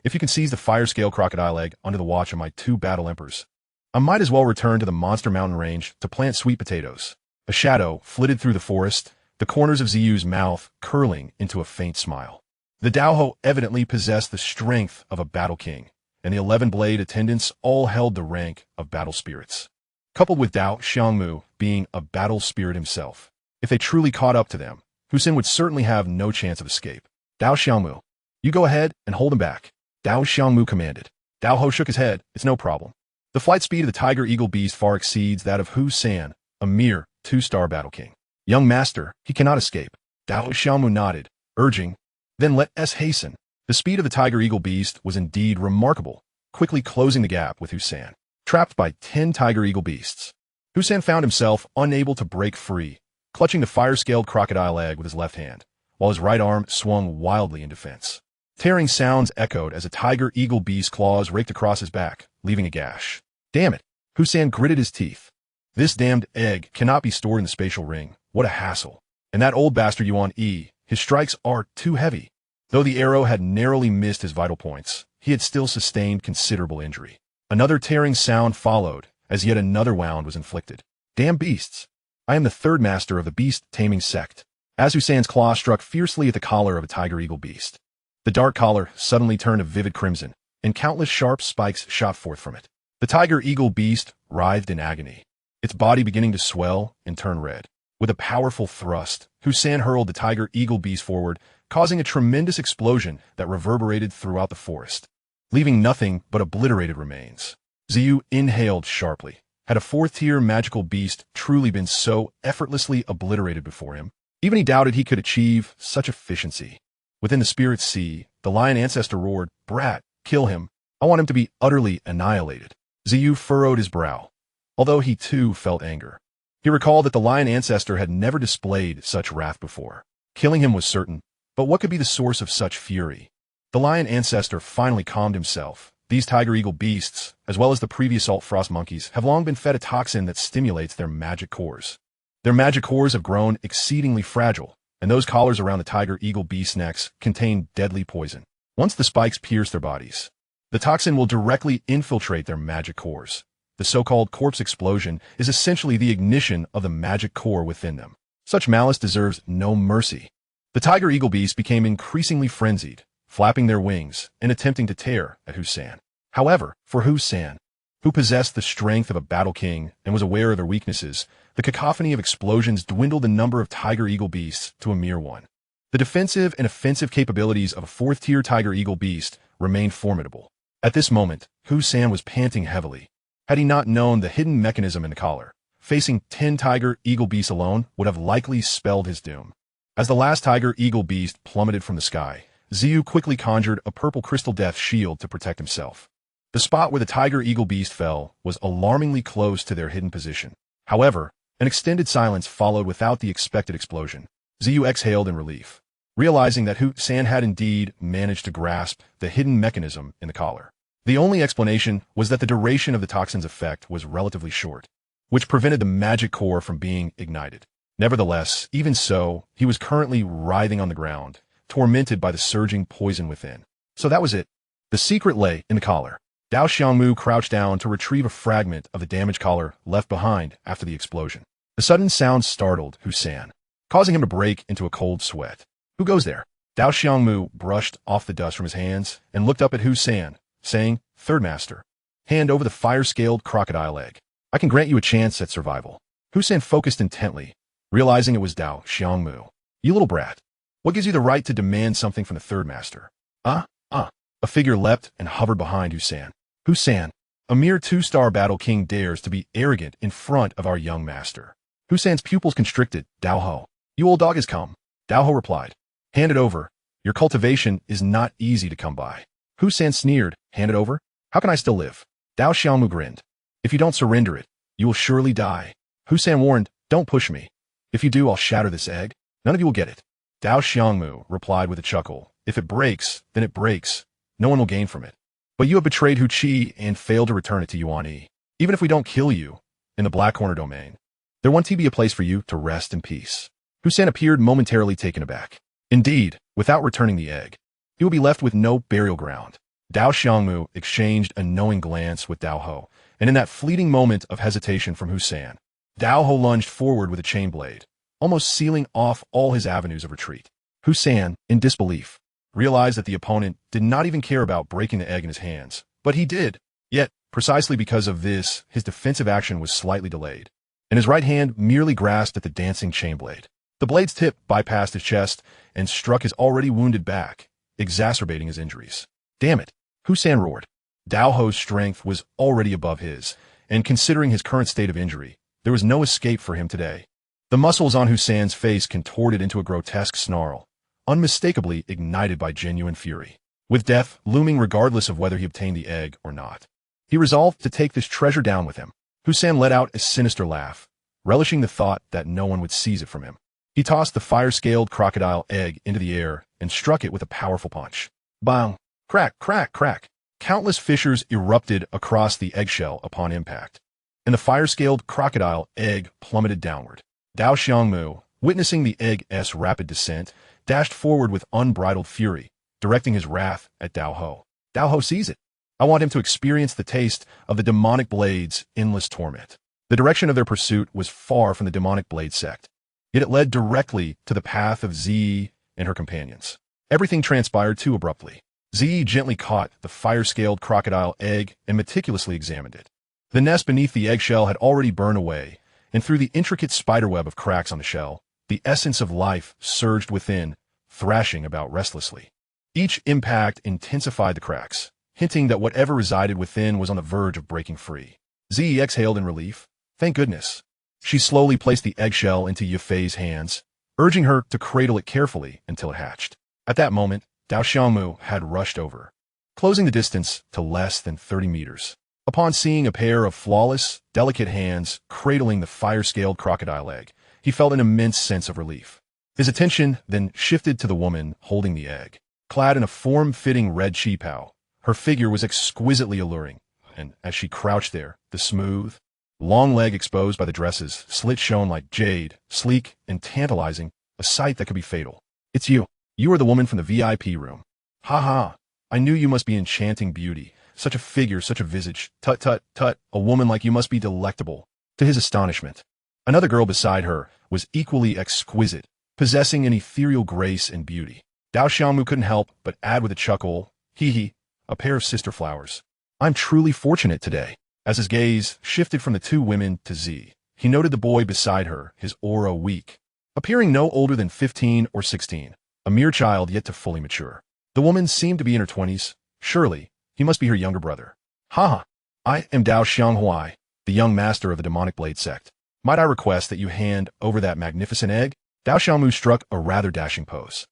if you can seize the fire-scale crocodile egg under the watch of my 2 battle emperors, I might as well return to the Monster Mountain range to plant sweet potatoes. A shadow flitted through the forest, the corners of Ziyu's mouth curling into a faint smile. The Daoho evidently possessed the strength of a battle king, and the 11 blade attendants all held the rank of battle spirits. Coupled with Dao Xiangmu being a battle spirit himself, if they truly caught up to them, Hu-san would certainly have no chance of escape. Dao Xiangmu, you go ahead and hold him back. Dao Xiangmu commanded. Dao Ho shook his head. It's no problem. The flight speed of the Tiger Eagle Beast far exceeds that of Hu-san, a mere 2-star battle king. Young master, he cannot escape. Dao Xiangmu nodded, urging, then let us hasten. The speed of the Tiger Eagle Beast was indeed remarkable, quickly closing the gap with Hu-san. Trapped by 10 Tiger Eagle Beasts, Hu-san found himself unable to break free, clutching the fire-scaled crocodile egg with his left hand, while his right arm swung wildly in defense. Tearing sounds echoed as a Tiger Eagle Beast's claws raked across his back, leaving a gash. Damn it. Husan gritted his teeth. This damned egg cannot be stored in the spatial ring. What a hassle. And that old bastard Yuan E, his strikes are too heavy. Though the arrow had narrowly missed his vital points, he had still sustained considerable injury. Another tearing sound followed, as yet another wound was inflicted. Damn beasts. I am the third master of the beast-taming sect. As Husan's claw struck fiercely at the collar of a tiger-eagle beast. The dark collar suddenly turned a vivid crimson, and countless sharp spikes shot forth from it. The tiger-eagle beast writhed in agony, its body beginning to swell and turn red. With a powerful thrust, Husan hurled the tiger-eagle beast forward, causing a tremendous explosion that reverberated throughout the forest, leaving nothing but obliterated remains. Xiao inhaled sharply. Had a fourth-tier magical beast truly been so effortlessly obliterated before him? Even he doubted he could achieve such efficiency. Within the spirit sea, the lion ancestor roared, "Brat, kill him. I want him to be utterly annihilated." Xiao furrowed his brow, although he too felt anger. He recalled that the lion ancestor had never displayed such wrath before. Killing him was certain, but what could be the source of such fury? The lion ancestor finally calmed himself. These tiger-eagle beasts, as well as the previous alt frost monkeys, have long been fed a toxin that stimulates their magic cores. Their magic cores have grown exceedingly fragile, and those collars around the tiger-eagle beast's necks contain deadly poison. Once the spikes pierce their bodies, the toxin will directly infiltrate their magic cores. The so-called corpse explosion is essentially the ignition of the magic core within them. Such malice deserves no mercy. The tiger-eagle beast became increasingly frenzied, flapping their wings and attempting to tear at Husan. However, for Husan, who possessed the strength of a battle king and was aware of their weaknesses, the cacophony of explosions dwindled the number of tiger-eagle beasts to a mere one. The defensive and offensive capabilities of a fourth-tier tiger-eagle beast remained formidable. At this moment, Husan was panting heavily. Had he not known the hidden mechanism in the collar, facing 10 tiger-eagle beasts alone would have likely spelled his doom. As the last tiger-eagle beast plummeted from the sky, Xiao quickly conjured a purple crystal death shield to protect himself. The spot where the tiger-eagle beast fell was alarmingly close to their hidden position. However, an extended silence followed without the expected explosion. Xiao exhaled in relief, realizing that Husan had indeed managed to grasp the hidden mechanism in the collar. The only explanation was that the duration of the toxin's effect was relatively short, which prevented the magic core from being ignited. Nevertheless, even so, he was currently writhing on the ground, tormented by the surging poison within. So that was it. The secret lay in the collar. Dao Xiangmu crouched down to retrieve a fragment of the damaged collar left behind after the explosion. The sudden sound startled Husan, causing him to break into a cold sweat. "Who goes there?" Dao Xiangmu brushed off the dust from his hands and looked up at Husan, saying, "Third master, hand over the fire-scaled crocodile egg. I can grant you a chance at survival." Husan focused intently, realizing it was Dao Xiangmu. "You little brat. What gives you the right to demand something from the third master?" A figure leapt and hovered behind Husan. "Husan, a mere 2-star battle king dares to be arrogant in front of our young master." Husan's pupils constricted. "Dao Ho, you old dog has come." Dao Ho replied, "Hand it over. Your cultivation is not easy to come by." Husan sneered. "Hand it over? How can I still live?" Dao Xiangmu grinned. "If you don't surrender it, you will surely die." Husan warned, "Don't push me. If you do, I'll shatter this egg. None of you will get it." Dao Xiangmu replied with a chuckle, "If it breaks, then it breaks. No one will gain from it. But you have betrayed Hu Qi and failed to return it to Yuan Yi. Even if we don't kill you in the Black Corner domain, there won't be a place for you to rest in peace." Husan appeared momentarily taken aback. Indeed, without returning the egg, he will be left with no burial ground. Dao Xiangmu exchanged a knowing glance with Dao Ho, and in that fleeting moment of hesitation from Husan, Dao Ho lunged forward with a chain blade, almost sealing off all his avenues of retreat. Husan, in disbelief, realized that the opponent did not even care about breaking the egg in his hands, but he did. Yet, precisely because of this, his defensive action was slightly delayed, and his right hand merely grasped at the dancing chain blade. The blade's tip bypassed his chest and struck his already wounded back, exacerbating his injuries. "Damn it!" Husan roared. Dao Ho's strength was already above his, and considering his current state of injury, there was no escape for him today. The muscles on Husan's face contorted into a grotesque snarl, unmistakably ignited by genuine fury. With death looming regardless of whether he obtained the egg or not, he resolved to take this treasure down with him. Husan let out a sinister laugh, relishing the thought that no one would seize it from him. He tossed the fire-scaled crocodile egg into the air and struck it with a powerful punch. Bang! Crack, crack, crack! Countless fissures erupted across the eggshell upon impact, and the fire-scaled crocodile egg plummeted downward. Dao Xiangmu, witnessing the egg's rapid descent, dashed forward with unbridled fury, directing his wrath at Dao Ho. Dao Ho sees it. I want him to experience the taste of the demonic blade's endless torment. The direction of their pursuit was far from the demonic blade sect, yet it led directly to the path of Zi and her companions. Everything transpired too abruptly. Zi gently caught the fire-scaled crocodile egg and meticulously examined it. The nest beneath the eggshell had already burned away, and through the intricate spiderweb of cracks on the shell, the essence of life surged within, thrashing about restlessly. Each impact intensified the cracks, hinting that whatever resided within was on the verge of breaking free. Zi exhaled in relief. Thank goodness. She slowly placed the eggshell into Yafei's hands, urging her to cradle it carefully until it hatched. At that moment, Dao Xiangmu had rushed over, closing the distance to less than 30 meters. Upon seeing a pair of flawless, delicate hands cradling the fire-scaled crocodile egg, he felt an immense sense of relief. His attention then shifted to the woman holding the egg. Clad in a form-fitting red qipao, her figure was exquisitely alluring, and as she crouched there, the smooth, long leg exposed by the dress's slit shone like jade, sleek and tantalizing, a sight that could be fatal. It's you. You are the woman from the VIP room. Ha ha. I knew you must be enchanting beauty. Such a figure, such a visage. Tut tut tut. A woman like you must be delectable. To his astonishment, another girl beside her was equally exquisite, possessing an ethereal grace and beauty. Dao Xiangmu couldn't help but add with a chuckle, hee, a pair of sister flowers. I'm truly fortunate today. As his gaze shifted from the two women to Zi, he noted the boy beside her, his aura weak, appearing no older than 15 or 16, a mere child yet to fully mature. The woman seemed to be in her 20s. Surely, he must be her younger brother. Ha! I am Dao Xianghuai, the young master of the demonic blade sect. Might I request that you hand over that magnificent egg? Dao Xiangmu struck a rather dashing pose.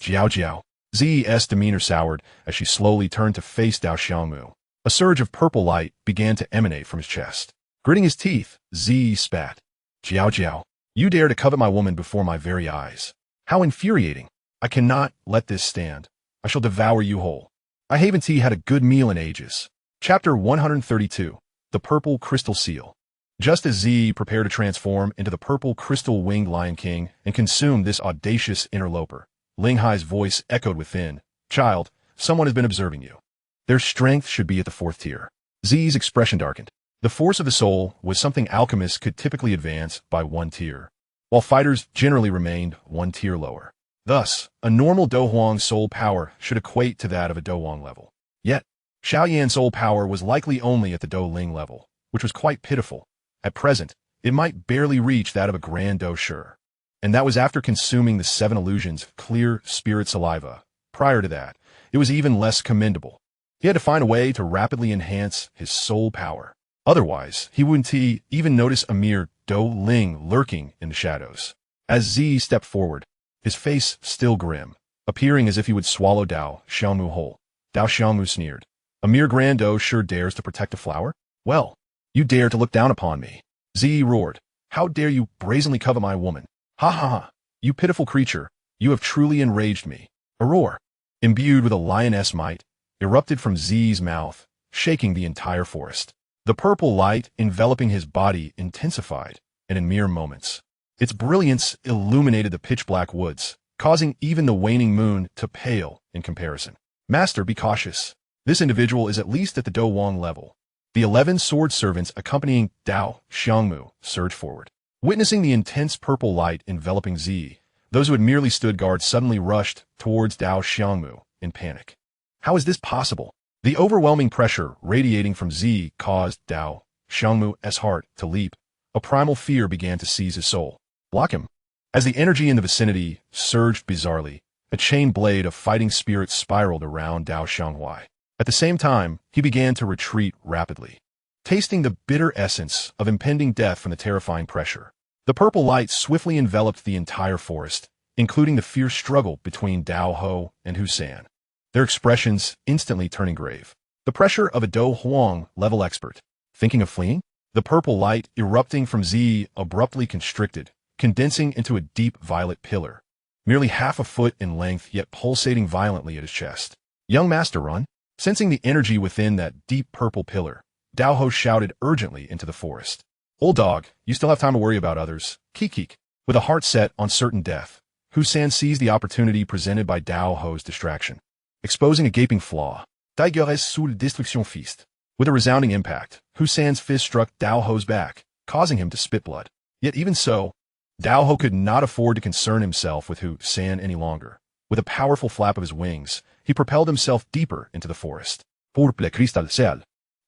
Jiao. Zi's demeanor soured as she slowly turned to face Dao Xiangmu. A surge of purple light began to emanate from his chest. Gritting his teeth, Zi spat. Jiao, you dare to covet my woman before my very eyes. How infuriating. I cannot let this stand. I shall devour you whole. I haven't had a good meal in ages. Chapter 132. The Purple Crystal Seal. Just as Zi prepared to transform into the purple crystal-winged Lion King and consume this audacious interloper, Ling Hai's voice echoed within. Child, someone has been observing you. Their strength should be at the 4th tier. Zi's expression darkened. The force of the soul was something alchemists could typically advance by 1 tier, while fighters generally remained 1 tier lower. Thus, a normal Do Huang soul power should equate to that of a Do Wang level. Yet, Xiao Yan soul power was likely only at the Do Ling level, which was quite pitiful. At present, it might barely reach that of a Grand Do Shi. And that was after consuming the 7 illusions of clear spirit saliva. Prior to that, it was even less commendable. He had to find a way to rapidly enhance his soul power. Otherwise, he wouldn't even notice a mere Do Ling lurking in the shadows. As Zi stepped forward, his face still grim, appearing as if he would swallow Dao Xiangmu whole. Dao Xiangmu sneered. A mere Grand Do sure dares to protect a flower? Well, you dare to look down upon me. Zi roared. How dare you brazenly covet my woman? Ha ha ha. You pitiful creature, you have truly enraged me. A roar, imbued with a lioness might, erupted from Zi's mouth, shaking the entire forest. The purple light enveloping his body intensified, and in mere moments, its brilliance illuminated the pitch-black woods, causing even the waning moon to pale in comparison. Master, be cautious. This individual is at least at the Do Wang level. The 11 sword servants accompanying Dao Xiangmu surged forward. Witnessing the intense purple light enveloping Zi, those who had merely stood guard suddenly rushed towards Dao Xiangmu in panic. How is this possible? The overwhelming pressure radiating from Zi caused Dao Xiangmu's heart to leap. A primal fear began to seize his soul. Block him. As the energy in the vicinity surged bizarrely, a chain blade of fighting spirits spiraled around Dao Xianghuai. At the same time, he began to retreat rapidly, tasting the bitter essence of impending death from the terrifying pressure. The purple light swiftly enveloped the entire forest, including the fierce struggle between Dao Ho and Husan, their expressions instantly turning grave. The pressure of a Do Huang level expert. Thinking of fleeing? The purple light erupting from Zi abruptly constricted, condensing into a deep violet pillar, merely half a foot in length yet pulsating violently at his chest. Young master, run. Sensing the energy within that deep purple pillar, Dao Ho shouted urgently into the forest. Old dog, you still have time to worry about others. Keek. With a heart set on certain death, Husan seized the opportunity presented by Dao Ho's distraction, exposing a gaping flaw. Daigueres sous le destruction fist. With a resounding impact, Husan's fist struck Dao Ho's back, causing him to spit blood. Yet even so, Dao Ho could not afford to concern himself with Husan any longer. With a powerful flap of his wings, he propelled himself deeper into the forest. Pour le cristal ciel.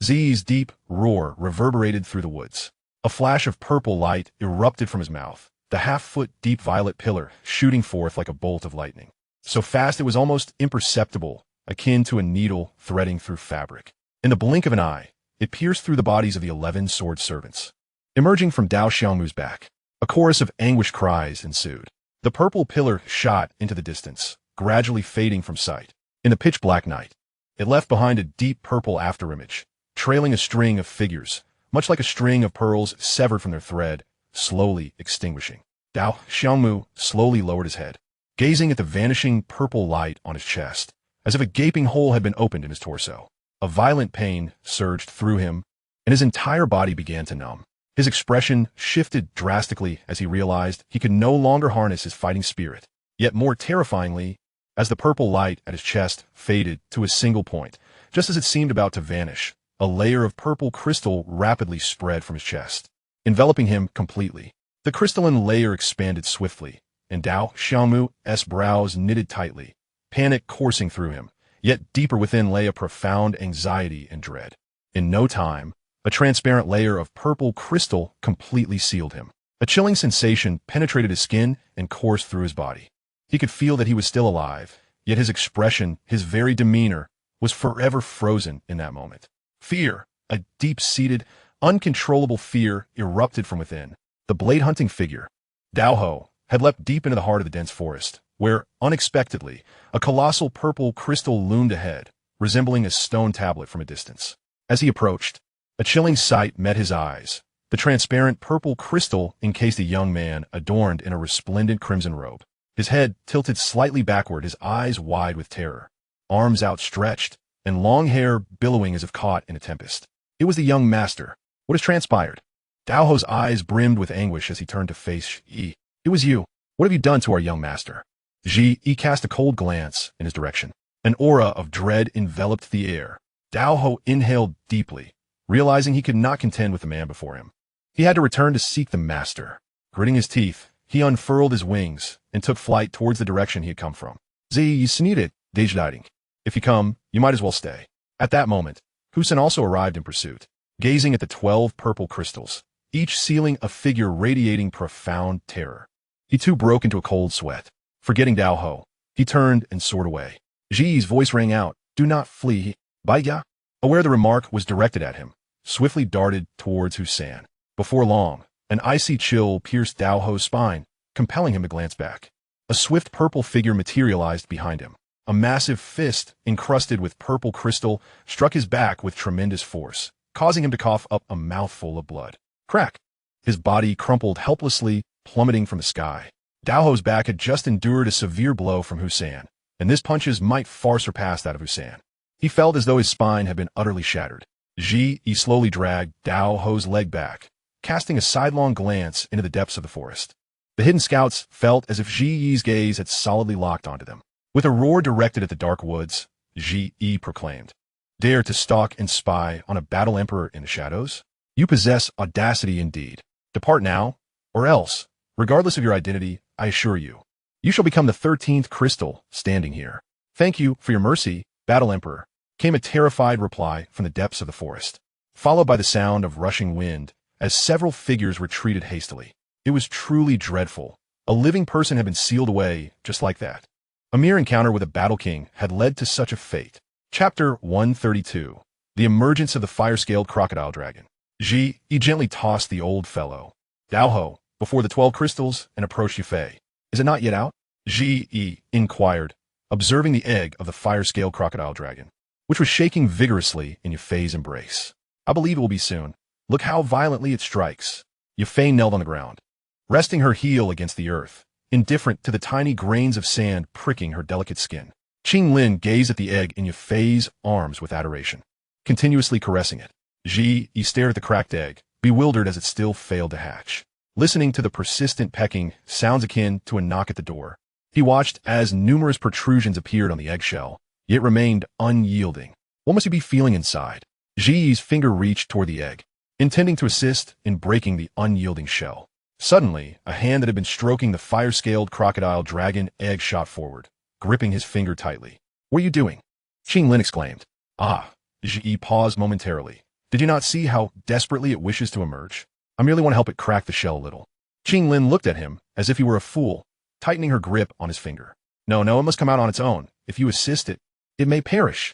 Z's deep roar reverberated through the woods. A flash of purple light erupted from his mouth, the half-foot deep violet pillar shooting forth like a bolt of lightning. So fast it was almost imperceptible, akin to a needle threading through fabric. In the blink of an eye, it pierced through the bodies of the 11 sword servants. Emerging from Dao Xiangmu's back, a chorus of anguished cries ensued. The purple pillar shot into the distance, gradually fading from sight. In the pitch-black night, it left behind a deep purple afterimage, trailing a string of figures, much like a string of pearls severed from their thread, slowly extinguishing. Dao Xiangmu slowly lowered his head, gazing at the vanishing purple light on his chest, as if a gaping hole had been opened in his torso. A violent pain surged through him, and his entire body began to numb. His expression shifted drastically as he realized he could no longer harness his fighting spirit. Yet more terrifyingly, as the purple light at his chest faded to a single point, just as it seemed about to vanish, a layer of purple crystal rapidly spread from his chest, enveloping him completely. The crystalline layer expanded swiftly, and Dao Xiangmu's brows knitted tightly, panic coursing through him, yet deeper within lay a profound anxiety and dread. In no time, a transparent layer of purple crystal completely sealed him. A chilling sensation penetrated his skin and coursed through his body. He could feel that he was still alive, yet his expression, his very demeanor, was forever frozen in that moment. Fear, a deep-seated, uncontrollable fear, erupted from within. The blade-hunting figure, Dao Ho, had leapt deep into the heart of the dense forest, where, unexpectedly, a colossal purple crystal loomed ahead, resembling a stone tablet from a distance. As he approached, a chilling sight met his eyes. The transparent purple crystal encased a young man adorned in a resplendent crimson robe. His head tilted slightly backward, his eyes wide with terror, arms outstretched, and long hair billowing as if caught in a tempest. It was the young master. What has transpired? Dao Ho's eyes brimmed with anguish as he turned to face Yi. It was you. What have you done to our young master? Yi cast a cold glance in his direction. An aura of dread enveloped the air. Dao Ho inhaled deeply, realizing he could not contend with the man before him. He had to return to seek the master. Gritting his teeth, he unfurled his wings and took flight towards the direction he had come from. You need it, Dejlading. If you come, you might as well stay. At that moment, Husan also arrived in pursuit, gazing at the 12 purple crystals, each sealing a figure radiating profound terror. He too broke into a cold sweat. Forgetting Dao Ho, he turned and soared away. Ji's voice rang out, "Do not flee, Baiya." Aware the remark was directed at him, swiftly darted towards Husan. Before long, an icy chill pierced Dao Ho's spine, compelling him to glance back. A swift purple figure materialized behind him. A massive fist, encrusted with purple crystal, struck his back with tremendous force, causing him to cough up a mouthful of blood. Crack! His body crumpled helplessly, plummeting from the sky. Dao Ho's back had just endured a severe blow from Husan, and this punches might far surpass that of Husan. He felt as though his spine had been utterly shattered. He slowly dragged Dao Ho's leg back, casting a sidelong glance into the depths of the forest. The hidden scouts felt as if Yi's gaze had solidly locked onto them. With a roar directed at the dark woods, Yi proclaimed, "Dare to stalk and spy on a battle emperor in the shadows? You possess audacity indeed. Depart now, or else, regardless of your identity, I assure you, you shall become the 13th crystal standing here." "Thank you for your mercy, Battle Emperor," came a terrified reply from the depths of the forest, followed by the sound of rushing wind as several figures retreated hastily. It was truly dreadful. A living person had been sealed away just like that. A mere encounter with a battle king had led to such a fate. Chapter 132. The Emergence of the Fire-Scaled Crocodile Dragon. He gently tossed the old fellow, Dao Ho, before the 12 crystals and approached Yufei. "Is it not yet out?" Yi inquired, observing the egg of the fire-scaled crocodile dragon, which was shaking vigorously in Yufei's embrace. "I believe it will be soon. Look how violently it strikes." Yufei knelt on the ground, resting her heel against the earth, indifferent to the tiny grains of sand pricking her delicate skin. Lin gazed at the egg in Yifei's arms with adoration, continuously caressing it. Yi stared at the cracked egg, bewildered as it still failed to hatch. Listening to the persistent pecking, sounds akin to a knock at the door, he watched as numerous protrusions appeared on the eggshell, yet remained unyielding. What must he be feeling inside? Yi's finger reached toward the egg, intending to assist in breaking the unyielding shell. Suddenly, a hand that had been stroking the fire-scaled crocodile dragon egg shot forward, gripping his finger tightly. "What are you doing?" Lin exclaimed. "Ah." Yi paused momentarily. "Did you not see how desperately it wishes to emerge? I merely want to help it crack the shell a little." Lin looked at him as if he were a fool, tightening her grip on his finger. No, it must come out on its own. If you assist it, it may perish."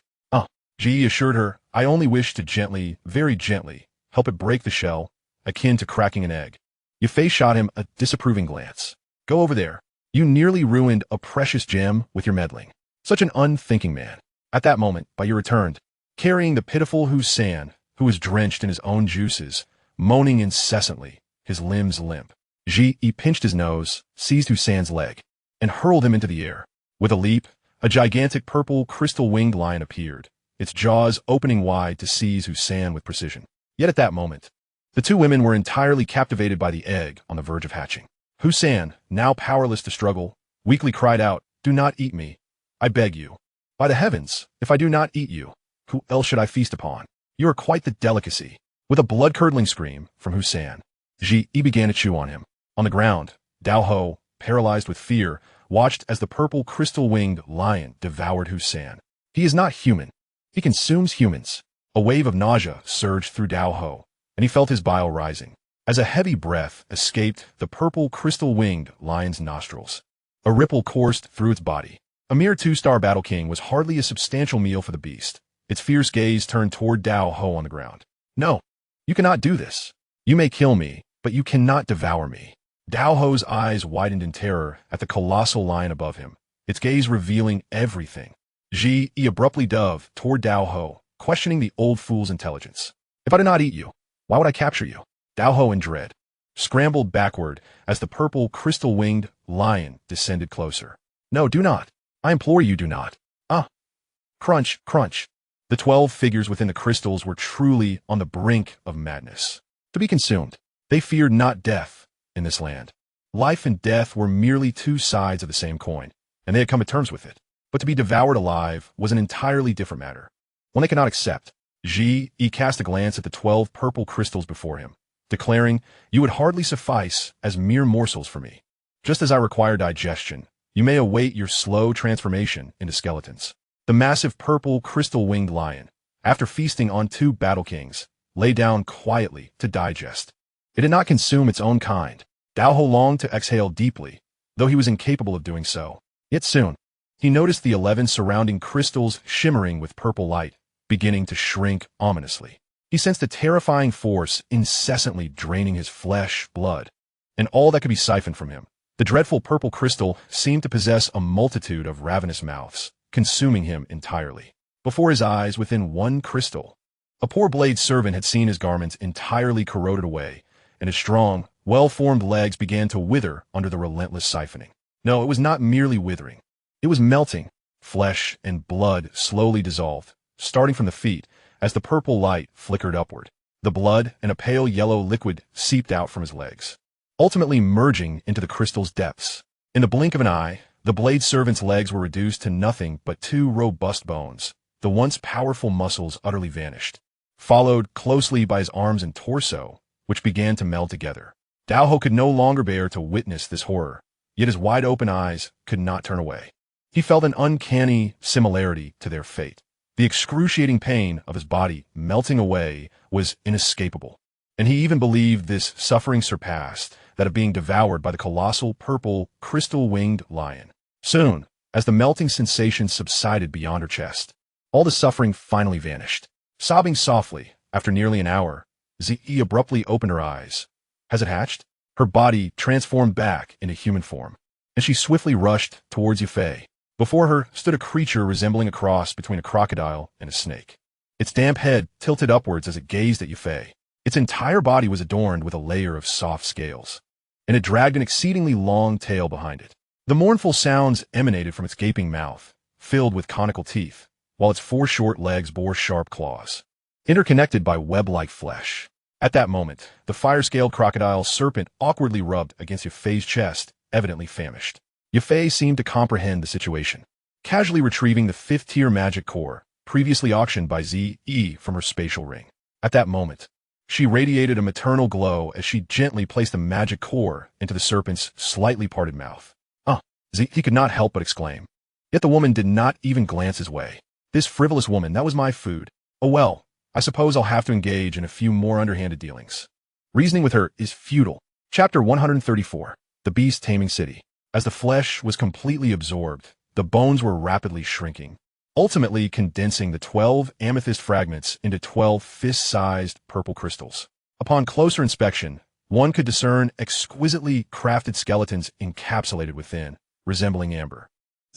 Yi assured her, "I only wish to gently, very gently, help it break the shell, akin to cracking an egg." Yifei shot him a disapproving glance. "Go over there. You nearly ruined a precious gem with your meddling. Such an unthinking man." At that moment, Bai returned, carrying the pitiful Husan, who was drenched in his own juices, moaning incessantly, his limbs limp. Yi pinched his nose, seized Husan's leg, and hurled him into the air. With a leap, a gigantic purple crystal-winged lion appeared, its jaws opening wide to seize Husan with precision. Yet at that moment, the two women were entirely captivated by the egg on the verge of hatching. Husan, now powerless to struggle, weakly cried out, "Do not eat me. I beg you. By the heavens, if I do not eat you, who else should I feast upon? You are quite the delicacy." With a blood-curdling scream from Husan, Yi began to chew on him. On the ground, Dao Ho, paralyzed with fear, watched as the purple crystal-winged lion devoured Husan. He is not human. He consumes humans. A wave of nausea surged through Dao Ho, and he felt his bile rising, as a heavy breath escaped the purple crystal-winged lion's nostrils. A ripple coursed through its body. A mere two-star battle king was hardly a substantial meal for the beast. Its fierce gaze turned toward Dao Ho on the ground. "No, you cannot do this. You may kill me, but you cannot devour me." Dao Ho's eyes widened in terror at the colossal lion above him, its gaze revealing everything. Yi abruptly dove toward Dao Ho, questioning the old fool's intelligence. "If I do not eat you, why would I capture you?" Dao Ho, in dread, scrambled backward as the purple crystal-winged lion descended closer. "No, do not. I implore you, do not." Crunch, crunch. The 12 figures within the crystals were truly on the brink of madness. To be consumed, they feared not death in this land. Life and death were merely two sides of the same coin, and they had come to terms with it. But to be devoured alive was an entirely different matter, one they could not accept. Yi cast a glance at the 12 purple crystals before him, declaring, "You would hardly suffice as mere morsels for me. Just as I require digestion, you may await your slow transformation into skeletons." The massive purple crystal-winged lion, after feasting on 2 battle kings, lay down quietly to digest. It did not consume its own kind. Dao Ho longed to exhale deeply, though he was incapable of doing so. Yet soon, he noticed the 11 surrounding crystals shimmering with purple light, beginning to shrink ominously. He sensed a terrifying force incessantly draining his flesh, blood, and all that could be siphoned from him. The dreadful purple crystal seemed to possess a multitude of ravenous mouths, consuming him entirely. Before his eyes, within one crystal, a poor blade servant had seen his garments entirely corroded away, and his strong, well-formed legs began to wither under the relentless siphoning. No, it was not merely withering. It was melting. Flesh and blood slowly dissolved, starting from the feet, as the purple light flickered upward. The blood and a pale yellow liquid seeped out from his legs, ultimately merging into the crystal's depths. In the blink of an eye, the blade servant's legs were reduced to nothing but 2 robust bones. The once powerful muscles utterly vanished, followed closely by his arms and torso, which began to meld together. Dao Ho could no longer bear to witness this horror, yet his wide-open eyes could not turn away. He felt an uncanny similarity to their fate. The excruciating pain of his body melting away was inescapable, and he even believed this suffering surpassed that of being devoured by the colossal purple crystal-winged lion. Soon, as the melting sensation subsided beyond her chest, all the suffering finally vanished. Sobbing softly, after nearly an hour, Zi abruptly opened her eyes. Has it hatched? Her body transformed back into human form, and she swiftly rushed towards Yifei. Before her stood a creature resembling a cross between a crocodile and a snake. Its damp head tilted upwards as it gazed at Yifei. Its entire body was adorned with a layer of soft scales, and it dragged an exceedingly long tail behind it. The mournful sounds emanated from its gaping mouth, filled with conical teeth, while its 4 short legs bore sharp claws, interconnected by web-like flesh. At that moment, the fire-scaled crocodile serpent awkwardly rubbed against Yafei's chest, evidently famished. Yafei seemed to comprehend the situation, casually retrieving the 5th-tier magic core, previously auctioned by Ze from her spatial ring. At that moment, she radiated a maternal glow as she gently placed the magic core into the serpent's slightly parted mouth. Ze could not help but exclaim. Yet the woman did not even glance his way. This frivolous woman, that was my food. Oh well, I suppose I'll have to engage in a few more underhanded dealings. Reasoning with her is futile. Chapter 134. The Beast Taming City. As the flesh was completely absorbed, the bones were rapidly shrinking, ultimately condensing the 12 amethyst fragments into 12 fist-sized purple crystals. Upon closer inspection, one could discern exquisitely crafted skeletons encapsulated within, resembling amber.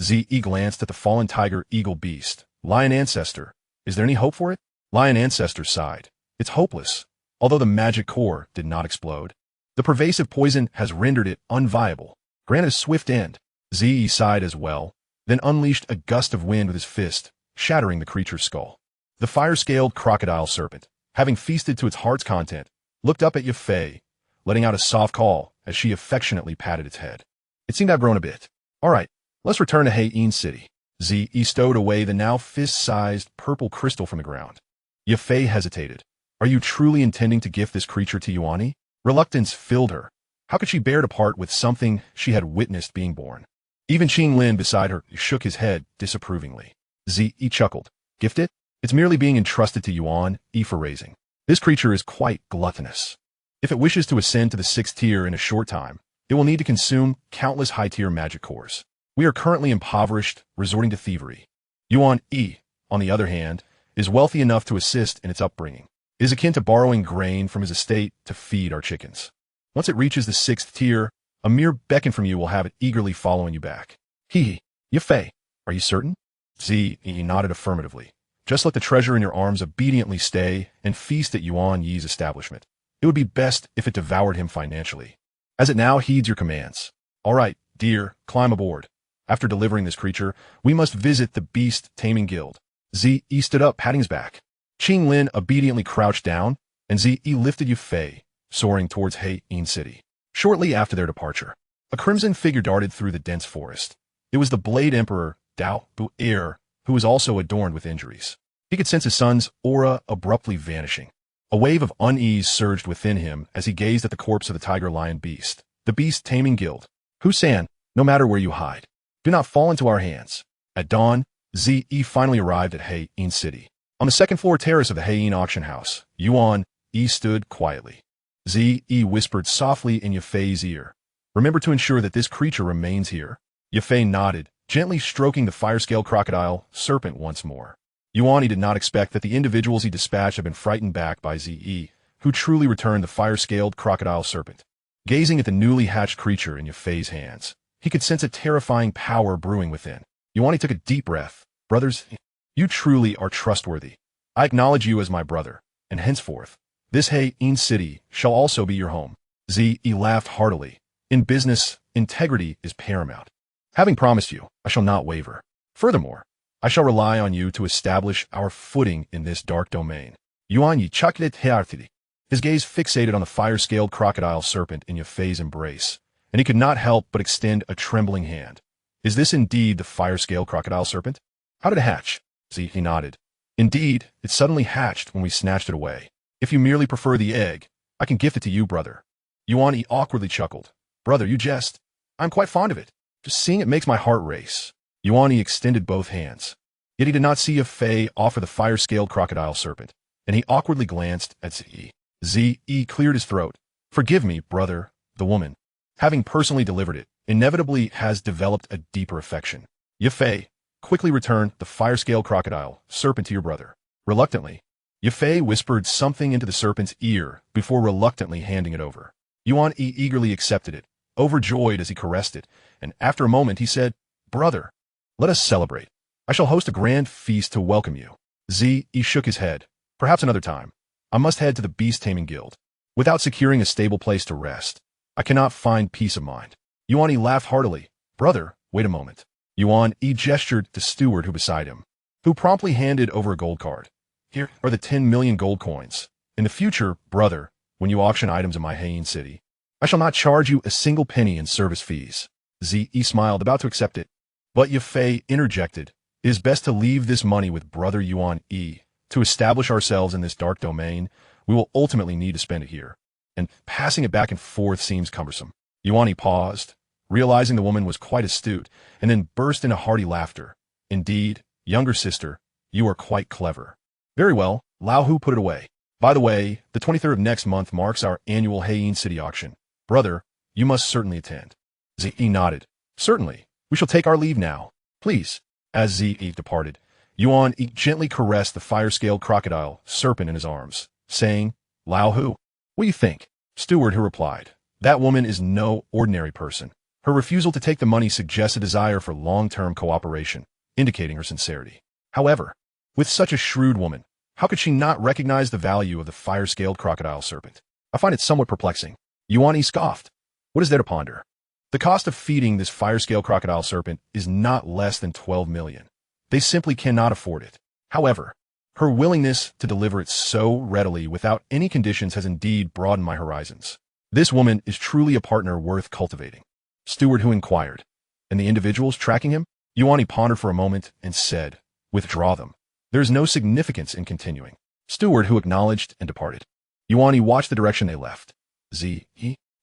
Ze glanced at the fallen tiger eagle beast. Lion Ancestor. Is there any hope for it? Lion Ancestor sighed. It's hopeless, although the magic core did not explode. The pervasive poison has rendered it unviable. Granted a swift end. Ze sighed as well, then unleashed a gust of wind with his fist, shattering the creature's skull. The fire-scaled crocodile serpent, having feasted to its heart's content, looked up at Yafei, letting out a soft call as she affectionately patted its head. It seemed to have grown a bit. All right, let's return to Heian City. Ze stowed away the now fist-sized purple crystal from the ground. Yafei hesitated. Are you truly intending to gift this creature to Yuani? Reluctance filled her. How could she bear to part with something she had witnessed being born? Even Qing Lin beside her shook his head disapprovingly. Ze chuckled. Gift it? It's merely being entrusted to Yuan, for raising. This creature is quite gluttonous. If it wishes to ascend to the 6th tier in a short time, it will need to consume countless high-tier magic cores. We are currently impoverished, resorting to thievery. Yuan, on the other hand, is wealthy enough to assist in its upbringing. It is akin to borrowing grain from his estate to feed our chickens. Once it reaches the 6th tier, a mere beckon from you will have it eagerly following you back. Yafei, are you certain? Ze nodded affirmatively. Just let the treasure in your arms obediently stay and feast at Yuan Yi's establishment. It would be best if it devoured him financially, as it now heeds your commands. All right, dear, climb aboard. After delivering this creature, we must visit the Beast Taming Guild. Ze stood up, patting his back. Qing Lin obediently crouched down, and Ze lifted Yafei, soaring towards Heian City. Shortly after their departure, a crimson figure darted through the dense forest. It was the Blade Emperor, Dao Bu-Er, who was also adorned with injuries. He could sense his son's aura abruptly vanishing. A wave of unease surged within him as he gazed at the corpse of the tiger-lion beast. The Beast Taming Guild. Husan, no matter where you hide, do not fall into our hands. At dawn, Ze finally arrived at Heian City. On the 2nd floor terrace of the Heian auction house, Yuan stood quietly. Ze whispered softly in Yafei's ear. Remember to ensure that this creature remains here. Yafei nodded, gently stroking the fire-scaled crocodile serpent once more. Yuan did not expect that the individuals he dispatched had been frightened back by Ze, who truly returned the fire-scaled crocodile serpent. Gazing at the newly hatched creature in Yafei's hands, he could sense a terrifying power brewing within. Yuan took a deep breath. Brothers, you truly are trustworthy. I acknowledge you as my brother, and henceforth, this Heian City shall also be your home. Ze laughed heartily. In business, integrity is paramount. Having promised you, I shall not waver. Furthermore, I shall rely on you to establish our footing in this dark domain. Yuan chuckled heartily, his gaze fixated on the fire-scaled crocodile serpent in Yafei's embrace, and he could not help but extend a trembling hand. Is this indeed the fire-scaled crocodile serpent? How did it hatch? Ze nodded. Indeed, it suddenly hatched when we snatched it away. If you merely prefer the egg, I can gift it to you, brother. Yuan awkwardly chuckled. Brother, you jest. I'm quite fond of it. Just seeing it makes my heart race. Yuan extended both hands. Yet he did not see Yafei offer the fire-scaled crocodile serpent, and he awkwardly glanced at Ze. Ze cleared his throat. Forgive me, brother, the woman, having personally delivered it, inevitably has developed a deeper affection. Yafei, quickly return the fire-scaled crocodile serpent to your brother. Reluctantly, Yafei whispered something into the serpent's ear before reluctantly handing it over. Yuan eagerly accepted it, overjoyed as he caressed it, and after a moment he said, Brother, let us celebrate. I shall host a grand feast to welcome you. Ze shook his head. Perhaps another time. I must head to the Beast Taming Guild. Without securing a stable place to rest, I cannot find peace of mind. Yuan laughed heartily. Brother, wait a moment. Yuan Yi gestured to steward who beside him, who promptly handed over a gold card. Here are the 10 million gold coins. In the future, brother, when you auction items in my Heian city, I shall not charge you a single penny in service fees. Zi smiled, about to accept it. But Ye Fei interjected, it is best to leave this money with brother Yuan Yi. To establish ourselves in this dark domain, we will ultimately need to spend it here. And passing it back and forth seems cumbersome. Yuan Yi paused, realizing the woman was quite astute, and then burst into hearty laughter. Indeed, younger sister, you are quite clever. Very well, Lao Hu put it away. By the way, the 23rd of next month marks our annual Heian City auction. Brother, you must certainly attend. Zi nodded. Certainly. We shall take our leave now. Please. As Zi departed, Yuan Yi gently caressed the fire-scaled crocodile serpent in his arms, saying, Lao Hu, what do you think? Steward who replied, that woman is no ordinary person. Her refusal to take the money suggests a desire for long-term cooperation, indicating her sincerity. However, with such a shrewd woman, how could she not recognize the value of the fire-scaled crocodile serpent? I find it somewhat perplexing. Yuan Yi scoffed. What is there to ponder? The cost of feeding this fire-scale crocodile serpent is not less than 12 million. They simply cannot afford it. However, her willingness to deliver it so readily without any conditions has indeed broadened my horizons. This woman is truly a partner worth cultivating. Steward who inquired, and the individuals tracking him? Yuan Yi pondered for a moment and said, withdraw them. There is no significance in continuing. Steward who acknowledged and departed. Yuan Yi watched the direction they left. Zi,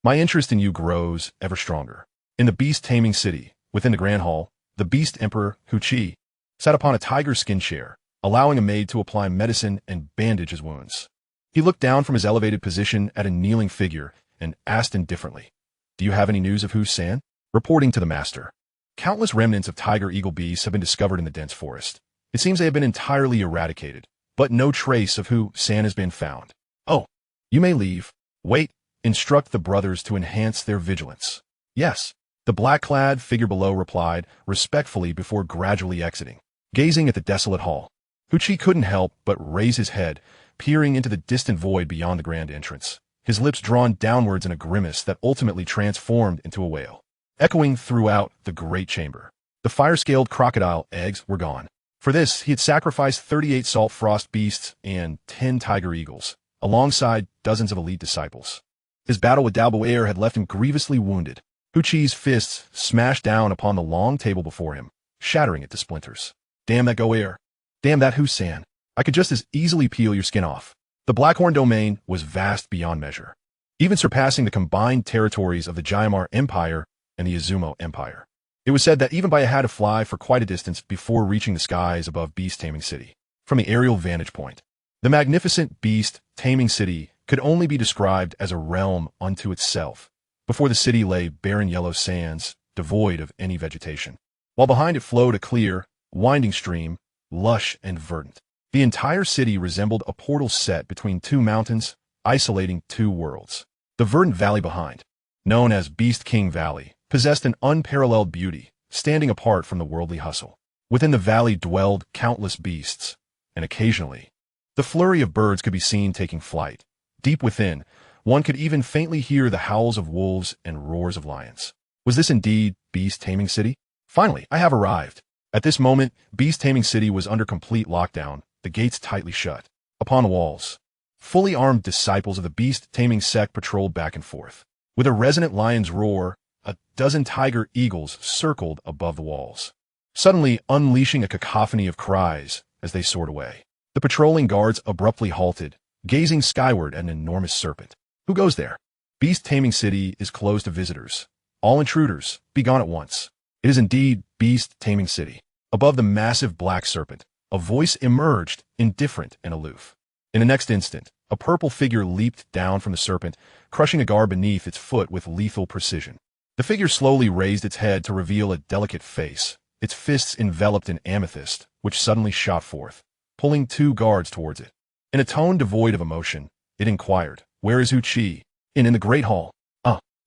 my interest in you grows ever stronger. In the beast-taming city, within the Grand Hall, the Beast Emperor, Hu Qi, sat upon a tiger skin chair, allowing a maid to apply medicine and bandage his wounds. He looked down from his elevated position at a kneeling figure and asked indifferently, do you have any news of Hu San? Reporting to the master. Countless remnants of tiger-eagle beasts have been discovered in the dense forest. It seems they have been entirely eradicated, but no trace of Hu San has been found. Oh, you may leave. Wait, instruct the brothers to enhance their vigilance. Yes, the black-clad figure below replied respectfully before gradually exiting. Gazing at the desolate hall, Hu Qi couldn't help but raise his head, peering into the distant void beyond the grand entrance, his lips drawn downwards in a grimace that ultimately transformed into a wail. Echoing throughout the great chamber, the fire-scaled crocodile eggs were gone. For this, he had sacrificed 38 salt frost beasts and 10 tiger eagles, alongside dozens of elite disciples. His battle with Dao Bu'er had left him grievously wounded. Hu Qi's fists smashed down upon the long table before him, shattering it to splinters. Damn that Go'er. Damn that Hu San. I could just as easily peel your skin off. The Blackhorn domain was vast beyond measure, even surpassing the combined territories of the Jayamar Empire and the Izumo Empire. It was said that even Baya had to fly for quite a distance before reaching the skies above beast-taming city. From the aerial vantage point, the magnificent beast-taming city could only be described as a realm unto itself. Before the city lay barren yellow sands, devoid of any vegetation, while behind it flowed a clear, winding stream, lush and verdant. The entire city resembled a portal set between two mountains, isolating two worlds. The verdant valley behind, known as Beast King Valley, possessed an unparalleled beauty, standing apart from the worldly hustle. Within the valley dwelled countless beasts, and occasionally, the flurry of birds could be seen taking flight. Deep within, one could even faintly hear the howls of wolves and roars of lions. Was this indeed Beast-Taming City? Finally, I have arrived. At this moment, Beast-Taming City was under complete lockdown, the gates tightly shut. Upon the walls, fully armed disciples of the beast-taming sect patrolled back and forth. With a resonant lion's roar, a dozen tiger eagles circled above the walls, suddenly unleashing a cacophony of cries as they soared away. The patrolling guards abruptly halted, gazing skyward at an enormous serpent. Who goes there? Beast-Taming City is closed to visitors. All intruders, be gone at once. It is indeed Beast-Taming City. Above the massive black serpent, a voice emerged, indifferent and aloof. In the next instant, a purple figure leaped down from the serpent, crushing a guard beneath its foot with lethal precision. The figure slowly raised its head to reveal a delicate face, its fists enveloped in amethyst, which suddenly shot forth, pulling two guards towards it. In a tone devoid of emotion, it inquired, "Where is Hu Qi?" In the Great Hall.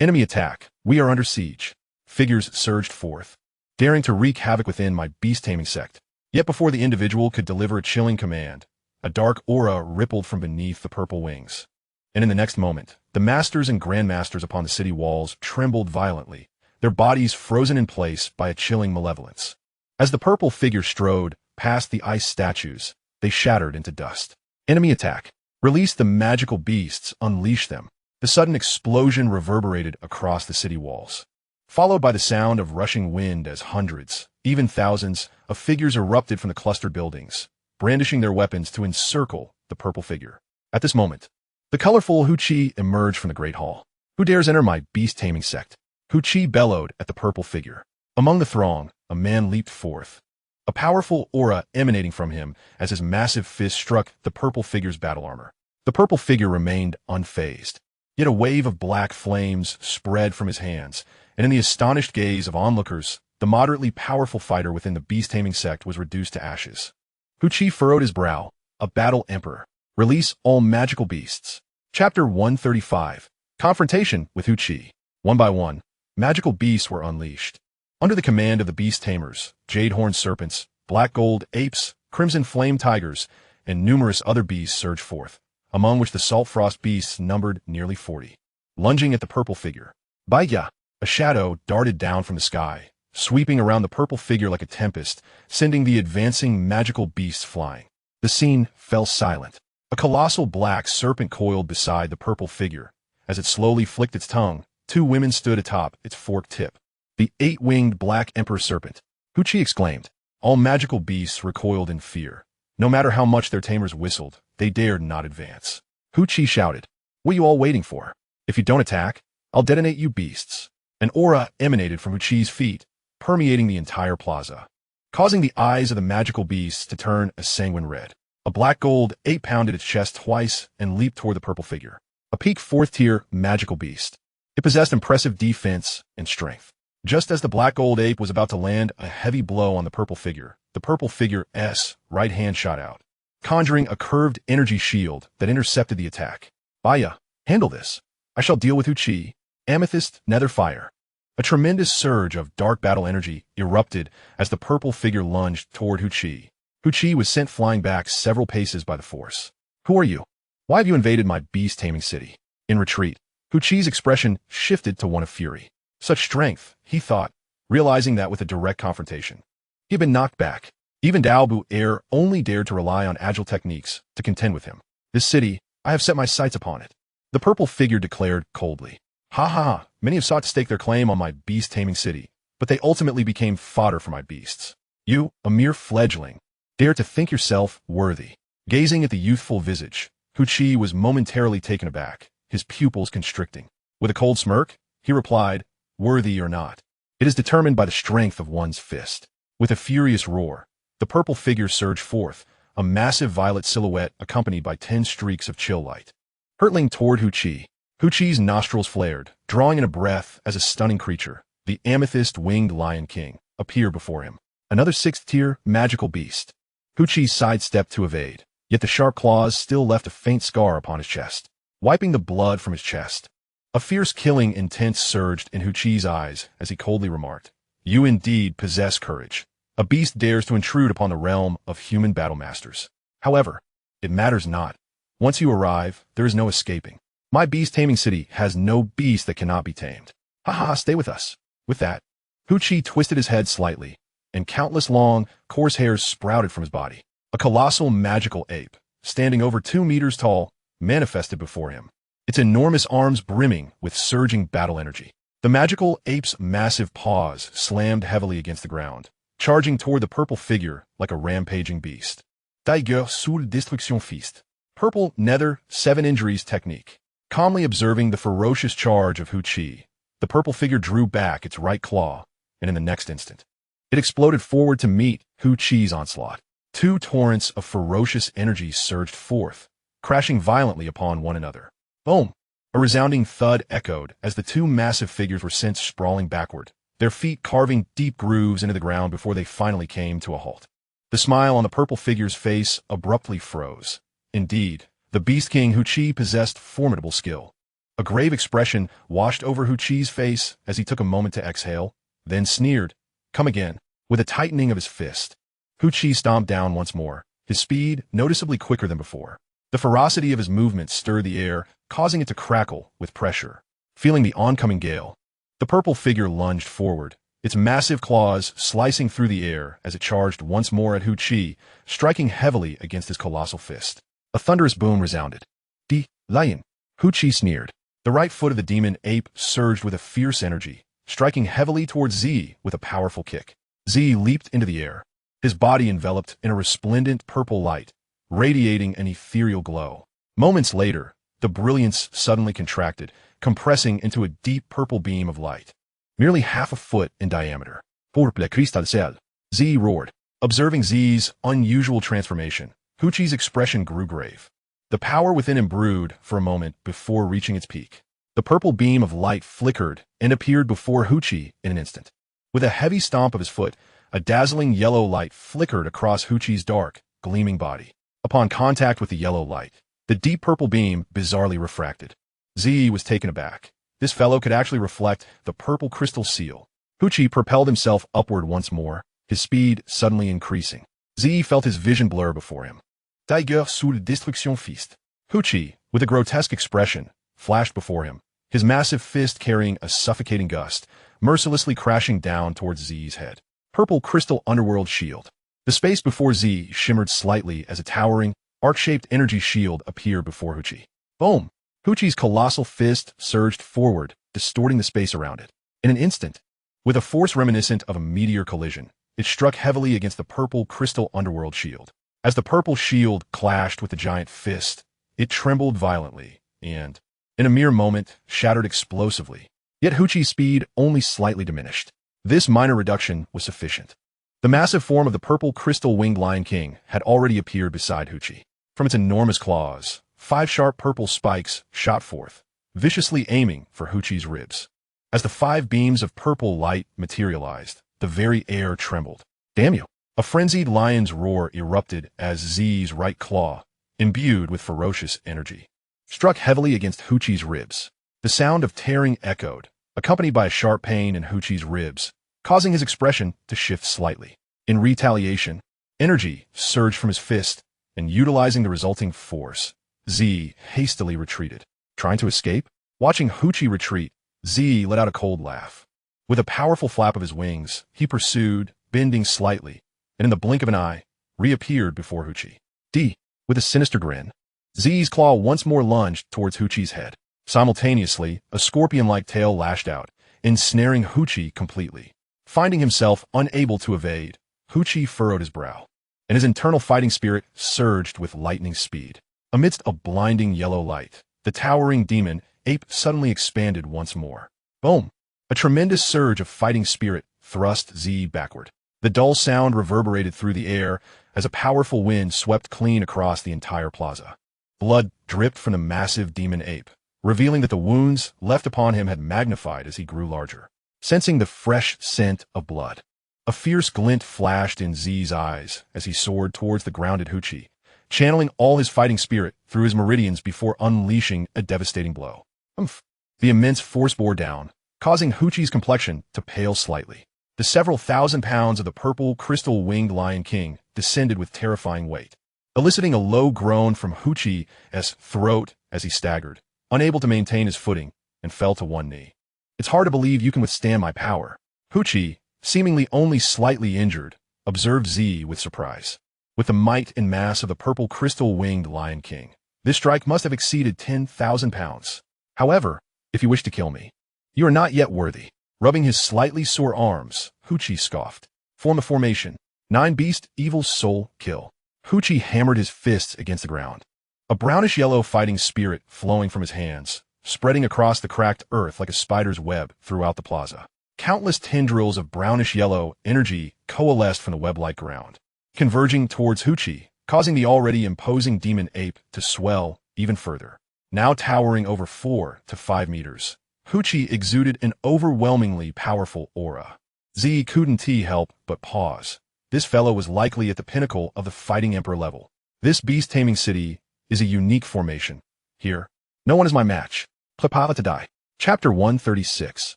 Enemy attack. We are under siege. Figures surged forth, daring to wreak havoc within my beast-taming sect. Yet before the individual could deliver a chilling command, a dark aura rippled from beneath the purple wings. And in the next moment, the masters and grandmasters upon the city walls trembled violently, their bodies frozen in place by a chilling malevolence. As the purple figure strode past the ice statues, they shattered into dust. Enemy attack. Release the magical beasts, unleash them. The sudden explosion reverberated across the city walls, followed by the sound of rushing wind as hundreds, even thousands, of figures erupted from the clustered buildings, brandishing their weapons to encircle the purple figure. At this moment, the colorful Hu Qi emerged from the Great Hall. Who dares enter my beast-taming sect? Hu Qi bellowed at the purple figure. Among the throng, a man leaped forth, a powerful aura emanating from him as his massive fist struck the purple figure's battle armor. The purple figure remained unfazed, yet a wave of black flames spread from his hands, and in the astonished gaze of onlookers, the moderately powerful fighter within the beast-taming sect was reduced to ashes. Hu Qi furrowed his brow. A battle emperor. Release all magical beasts. Chapter 135. Confrontation with Hu Qi. One by one, magical beasts were unleashed. Under the command of the beast tamers, jade-horned serpents, black gold apes, crimson flame tigers, and numerous other beasts surged forth, among which the salt frost beasts numbered nearly 40. Lunging at the purple figure, Baya, a shadow darted down from the sky, sweeping around the purple figure like a tempest, sending the advancing magical beasts flying. The scene fell silent. A colossal black serpent coiled beside the purple figure. As it slowly flicked its tongue, two women stood atop its forked tip. The eight-winged black emperor serpent. Hu Qi exclaimed. All magical beasts recoiled in fear. No matter how much their tamers whistled, they dared not advance. Hu Qi shouted, "What are you all waiting for? If you don't attack, I'll detonate you beasts." An aura emanated from Hu Qi's feet, permeating the entire plaza, causing the eyes of the magical beasts to turn a sanguine red. A black gold ape pounded its chest twice and leaped toward the purple figure. A peak fourth-tier magical beast. It possessed impressive defense and strength. Just as the black gold ape was about to land a heavy blow on the purple figure's right hand shot out, conjuring a curved energy shield that intercepted the attack. Baya, handle this. I shall deal with Hu Qi. Amethyst nether fire. A tremendous surge of dark battle energy erupted as the purple figure lunged toward Hu Qi. Hu Qi was sent flying back several paces by the force. Who are you? Why have you invaded my beast-taming city? In retreat, Hu Qi's expression shifted to one of fury. Such strength, he thought, realizing that with a direct confrontation, he had been knocked back. Even Dao Bu Er only dared to rely on agile techniques to contend with him. This city, I have set my sights upon it. The purple figure declared coldly. Ha ha ha, many have sought to stake their claim on my beast-taming city, but they ultimately became fodder for my beasts. You, a mere fledgling, dare to think yourself worthy. Gazing at the youthful visage, Hu Qi was momentarily taken aback, his pupils constricting. With a cold smirk, he replied, worthy or not, it is determined by the strength of one's fist. With a furious roar, the purple figure surged forth, a massive violet silhouette accompanied by 10 streaks of chill light. Hurtling toward Hu Qi, Hu Qi's nostrils flared, drawing in a breath as a stunning creature, the amethyst-winged Lion King, appeared before him. Another 6th-tier magical beast. Hu Qi sidestepped to evade, yet the sharp claws still left a faint scar upon his chest, wiping the blood from his chest. A fierce killing intent surged in Hu Qi's eyes as he coldly remarked, "You indeed possess courage. A beast dares to intrude upon the realm of human battle masters. However, it matters not. Once you arrive, there is no escaping. My beast-taming city has no beast that cannot be tamed. Ha, stay with us." With that, Hu Qi twisted his head slightly, and countless long, coarse hairs sprouted from his body. A colossal magical ape, standing over 2 meters tall, manifested before him, its enormous arms brimming with surging battle energy. The magical ape's massive paws slammed heavily against the ground, charging toward the purple figure like a rampaging beast. Tiger sous destruction fist. Purple nether 7 injuries technique. Calmly observing the ferocious charge of Hu Qi, the purple figure drew back its right claw, and in the next instant, it exploded forward to meet Hu Qi's onslaught. 2 torrents of ferocious energy surged forth, crashing violently upon one another. Boom! A resounding thud echoed as the 2 massive figures were sent sprawling backward, their feet carving deep grooves into the ground before they finally came to a halt. The smile on the purple figure's face abruptly froze. Indeed, the Beast King Hu Qi possessed formidable skill. A grave expression washed over Hu Qi's face as he took a moment to exhale, then sneered, "Come again." With a tightening of his fist, Hu Qi stomped down once more, his speed noticeably quicker than before. The ferocity of his movements stirred the air, causing it to crackle with pressure. Feeling the oncoming gale, The purple figure lunged forward, its massive claws slicing through the air as it charged once more at Hu Qi, striking heavily against his colossal fist. A thunderous boom resounded. "Di, Lion!" Hu Qi sneered. The right foot of the demon ape surged with a fierce energy, striking heavily towards Z with a powerful kick. Z leaped into the air, his body enveloped in a resplendent purple light, radiating an ethereal glow. Moments later, the brilliance suddenly contracted, compressing into a deep purple beam of light, merely half a foot in diameter. "Pour le cristal ciel!" Z roared. Observing Z's unusual transformation, Hu Qi's expression grew grave. The power within him brewed for a moment before reaching its peak. The purple beam of light flickered and appeared before Hu Qi in an instant. With a heavy stomp of his foot, a dazzling yellow light flickered across Hu Qi's dark, gleaming body. Upon contact with the yellow light, the deep purple beam bizarrely refracted. Z was taken aback. This fellow could actually reflect the purple crystal seal. Hu Qi propelled himself upward once more, his speed suddenly increasing. Z felt his vision blur before him. Tiger sous le destruction fist. Hu Qi, with a grotesque expression, flashed before him, his massive fist carrying a suffocating gust, mercilessly crashing down towards Z's head. Purple crystal underworld shield. The space before Z shimmered slightly as a towering, arc-shaped energy shield appeared before Hu Qi. Boom! Hu Qi's colossal fist surged forward, distorting the space around it. In an instant, with a force reminiscent of a meteor collision, it struck heavily against the purple crystal underworld shield. As the purple shield clashed with the giant fist, it trembled violently and, in a mere moment, shattered explosively. Yet Hu Qi's speed only slightly diminished. This minor reduction was sufficient. The massive form of the purple crystal winged Lion King had already appeared beside Hu Qi. From its enormous claws, 5 sharp purple spikes shot forth, viciously aiming for Hu Qi's ribs. As the 5 beams of purple light materialized, the very air trembled. "Damn you!" A frenzied lion's roar erupted as Z's right claw, imbued with ferocious energy, struck heavily against Hu Qi's ribs. The sound of tearing echoed, accompanied by a sharp pain in Hu Qi's ribs, causing his expression to shift slightly. In retaliation, energy surged from his fist, and utilizing the resulting force, Z hastily retreated. Trying to escape? Watching Hu Qi retreat, Z let out a cold laugh. With a powerful flap of his wings, he pursued, bending slightly, and in the blink of an eye, reappeared before Hu Qi. D, with a sinister grin, Z's claw once more lunged towards Hu Qi's head. Simultaneously, a scorpion-like tail lashed out, ensnaring Hu Qi completely. Finding himself unable to evade, Hu Qi furrowed his brow, and his internal fighting spirit surged with lightning speed. Amidst a blinding yellow light, the towering demon ape suddenly expanded once more. Boom! A tremendous surge of fighting spirit thrust Z backward. The dull sound reverberated through the air as a powerful wind swept clean across the entire plaza. Blood dripped from the massive demon ape, revealing that the wounds left upon him had magnified as he grew larger. Sensing the fresh scent of blood, a fierce glint flashed in Z's eyes as he soared towards the grounded Hu Qi, channeling all his fighting spirit through his meridians before unleashing a devastating blow. Oomph! The immense force bore down, causing Hu Qi's complexion to pale slightly. The several thousand pounds of the purple crystal-winged Lion King descended with terrifying weight, eliciting a low groan from Hu Qi's throat as he staggered, unable to maintain his footing, and fell to one knee. "It's hard to believe you can withstand my power." Hu Qi, seemingly only slightly injured, observed Z with surprise. With the might and mass of the purple crystal-winged Lion King, this strike must have exceeded 10,000 pounds. However, if you wish to kill me, you are not yet worthy. Rubbing his slightly sore arms, Hu Qi scoffed. Form a formation. 9 beast, evil soul, kill. Hu Qi hammered his fists against the ground. A brownish-yellow fighting spirit flowing from his hands, spreading across the cracked earth like a spider's web throughout the plaza. Countless tendrils of brownish-yellow energy coalesced from the web-like ground, converging towards Hu Qi, causing the already imposing demon ape to swell even further. Now towering over 4 to 5 meters, Hu Qi exuded an overwhelmingly powerful aura. Z couldn't help but pause. This fellow was likely at the pinnacle of the fighting emperor level. This beast-taming city is a unique formation. Here, no one is my match. Prepare to die. Chapter 136,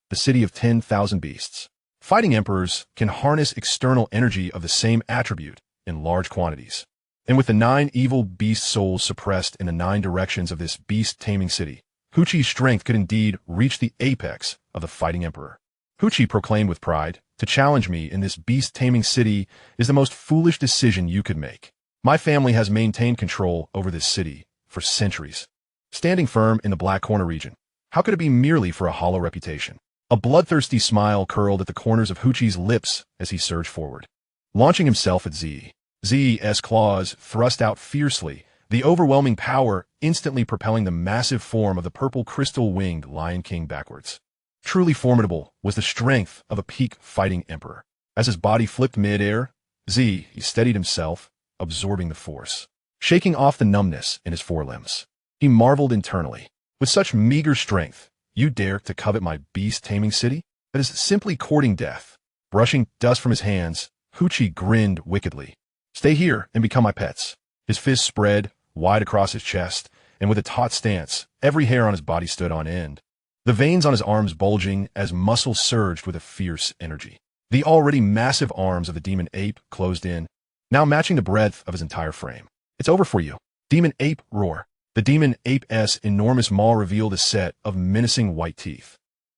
The City of 10,000 Beasts. Fighting emperors can harness external energy of the same attribute in large quantities. And with the 9 evil beast souls suppressed in the 9 directions of this beast-taming city, Huqi's strength could indeed reach the apex of the fighting emperor. Huqi proclaimed with pride, "To challenge me in this beast-taming city is the most foolish decision you could make. My family has maintained control over this city for centuries." Standing firm in the Black Corner region, how could it be merely for a hollow reputation? A bloodthirsty smile curled at the corners of Huqi's lips as he surged forward. Launching himself at Z's claws thrust out fiercely, the overwhelming power instantly propelling the massive form of the purple crystal-winged Lion King backwards. Truly formidable was the strength of a peak fighting emperor. As his body flipped mid-air, he steadied himself, absorbing the force. Shaking off the numbness in his forelimbs, he marveled internally. With such meager strength, you dare to covet my beast-taming city? That is simply courting death. Brushing dust from his hands, Huqi grinned wickedly. "Stay here and become my pets." His fists spread wide across his chest, and with a taut stance, every hair on his body stood on end. The veins on his arms bulging as muscles surged with a fierce energy. The already massive arms of the demon ape closed in, now matching the breadth of his entire frame. "It's over for you." Demon ape roar. The demon ape's enormous maw revealed a set of menacing white teeth.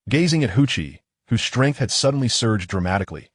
Gazing at Huqi, whose strength had suddenly surged dramatically,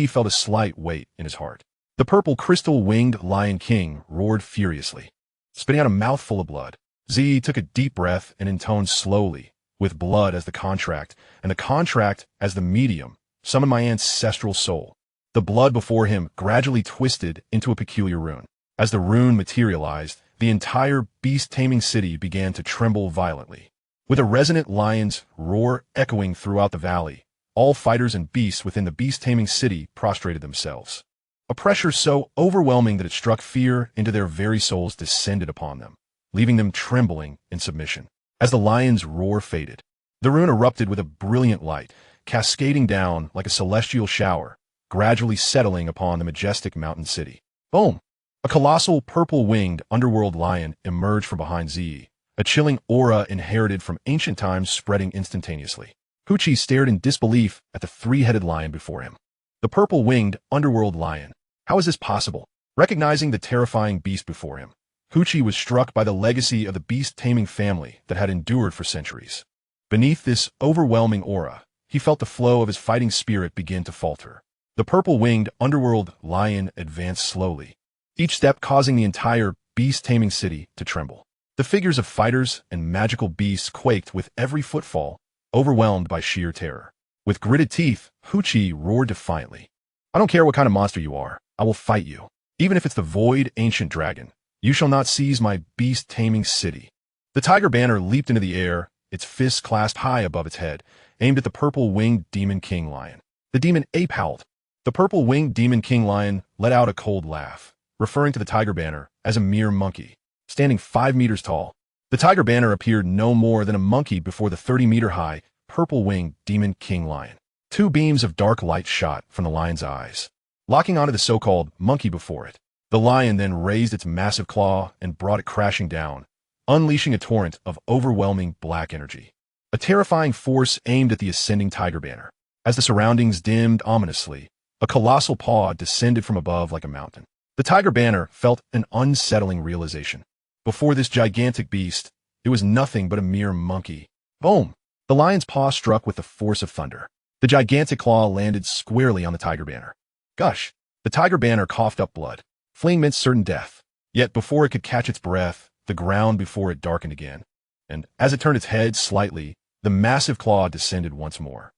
felt a slight weight in his heart. The purple crystal-winged Lion King roared furiously. Spitting out a mouthful of blood, took a deep breath and intoned slowly, with blood as the contract, and the contract as the medium, "Summon my ancestral soul." The blood before him gradually twisted into a peculiar rune. As the rune materialized, the entire beast-taming city began to tremble violently. With a resonant lion's roar echoing throughout the valley, all fighters and beasts within the beast-taming city prostrated themselves. A pressure so overwhelming that it struck fear into their very souls descended upon them, leaving them trembling in submission. As the lion's roar faded, the rune erupted with a brilliant light, cascading down like a celestial shower, gradually settling upon the majestic mountain city. Boom! A colossal purple-winged underworld lion emerged from behind a chilling aura inherited from ancient times spreading instantaneously. Huqi stared in disbelief at the three-headed lion before him. The purple-winged underworld lion. How is this possible? Recognizing the terrifying beast before him, Huqi was struck by the legacy of the beast-taming family that had endured for centuries. Beneath this overwhelming aura, he felt the flow of his fighting spirit begin to falter. The purple-winged underworld lion advanced slowly, each step causing the entire beast-taming city to tremble. The figures of fighters and magical beasts quaked with every footfall, overwhelmed by sheer terror. With gritted teeth, Huqi roared defiantly. "I don't care what kind of monster you are, I will fight you. Even if it's the void ancient dragon, you shall not seize my beast-taming city." The tiger banner leaped into the air, its fists clasped high above its head, aimed at the purple-winged demon king lion. The demon ape howled. The purple-winged demon king lion let out a cold laugh, referring to the tiger banner as a mere monkey. Standing 5 meters tall, the tiger banner appeared no more than a monkey before the 30-meter-high, purple-winged demon king lion. 2 beams of dark light shot from the lion's eyes, locking onto the so-called monkey before it. The lion then raised its massive claw and brought it crashing down, unleashing a torrent of overwhelming black energy. A terrifying force aimed at the ascending tiger banner. As the surroundings dimmed ominously, a colossal paw descended from above like a mountain. The tiger banner felt an unsettling realization. Before this gigantic beast, it was nothing but a mere monkey. Boom! The lion's paw struck with the force of thunder. The gigantic claw landed squarely on the tiger banner. Gush! The tiger banner coughed up blood, fleeing amidst certain death. Yet before it could catch its breath, the ground before it darkened again. And as it turned its head slightly, the massive claw descended once more.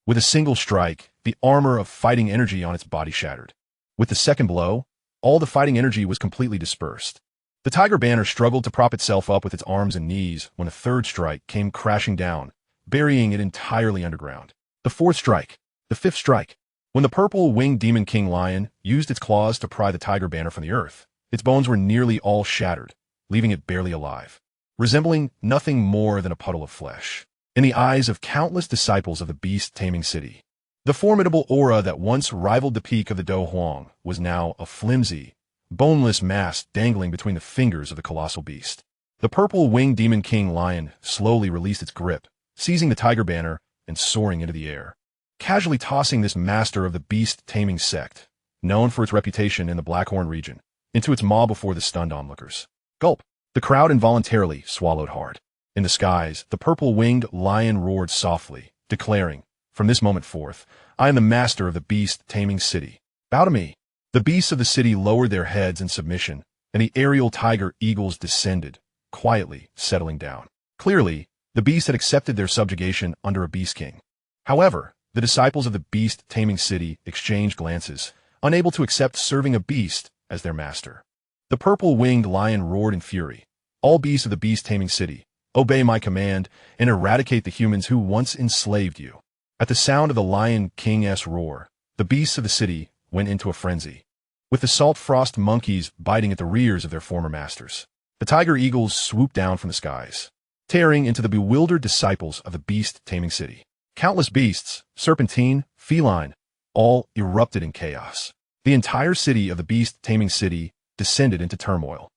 With a single strike, the armor of fighting energy on its body shattered. With the second blow, all the fighting energy was completely dispersed. The tiger banner struggled to prop itself up with its arms and knees when a third strike came crashing down, burying it entirely underground. The fourth strike, the fifth strike. When the purple-winged demon king lion used its claws to pry the tiger banner from the earth, its bones were nearly all shattered, leaving it barely alive, resembling nothing more than a puddle of flesh. In the eyes of countless disciples of the beast-taming city, the formidable aura that once rivaled the peak of the Do Huang was now a flimsy, boneless mass dangling between the fingers of the colossal beast. The purple-winged demon king lion slowly released its grip, seizing the tiger banner and soaring into the air, casually tossing this master of the beast-taming sect, known for its reputation in the Blackhorn region, into its maw before the stunned onlookers. Gulp! The crowd involuntarily swallowed hard. In the skies, the purple-winged lion roared softly, declaring, "From this moment forth, I am the master of the beast-taming city. Bow to me." The beasts of the city lowered their heads in submission, and the aerial tiger eagles descended, quietly settling down. Clearly, the beasts had accepted their subjugation under a beast king. However, the disciples of the beast-taming city exchanged glances, unable to accept serving a beast as their master. The purple-winged lion roared in fury. "All beasts of the beast-taming city, obey my command and eradicate the humans who once enslaved you." At the sound of the Lion King's roar, the beasts of the city went into a frenzy, with the salt frost monkeys biting at the rears of their former masters. The tiger eagles swooped down from the skies, tearing into the bewildered disciples of the beast-taming city. Countless beasts, serpentine, feline, all erupted in chaos. The entire city of the beast-taming city descended into turmoil.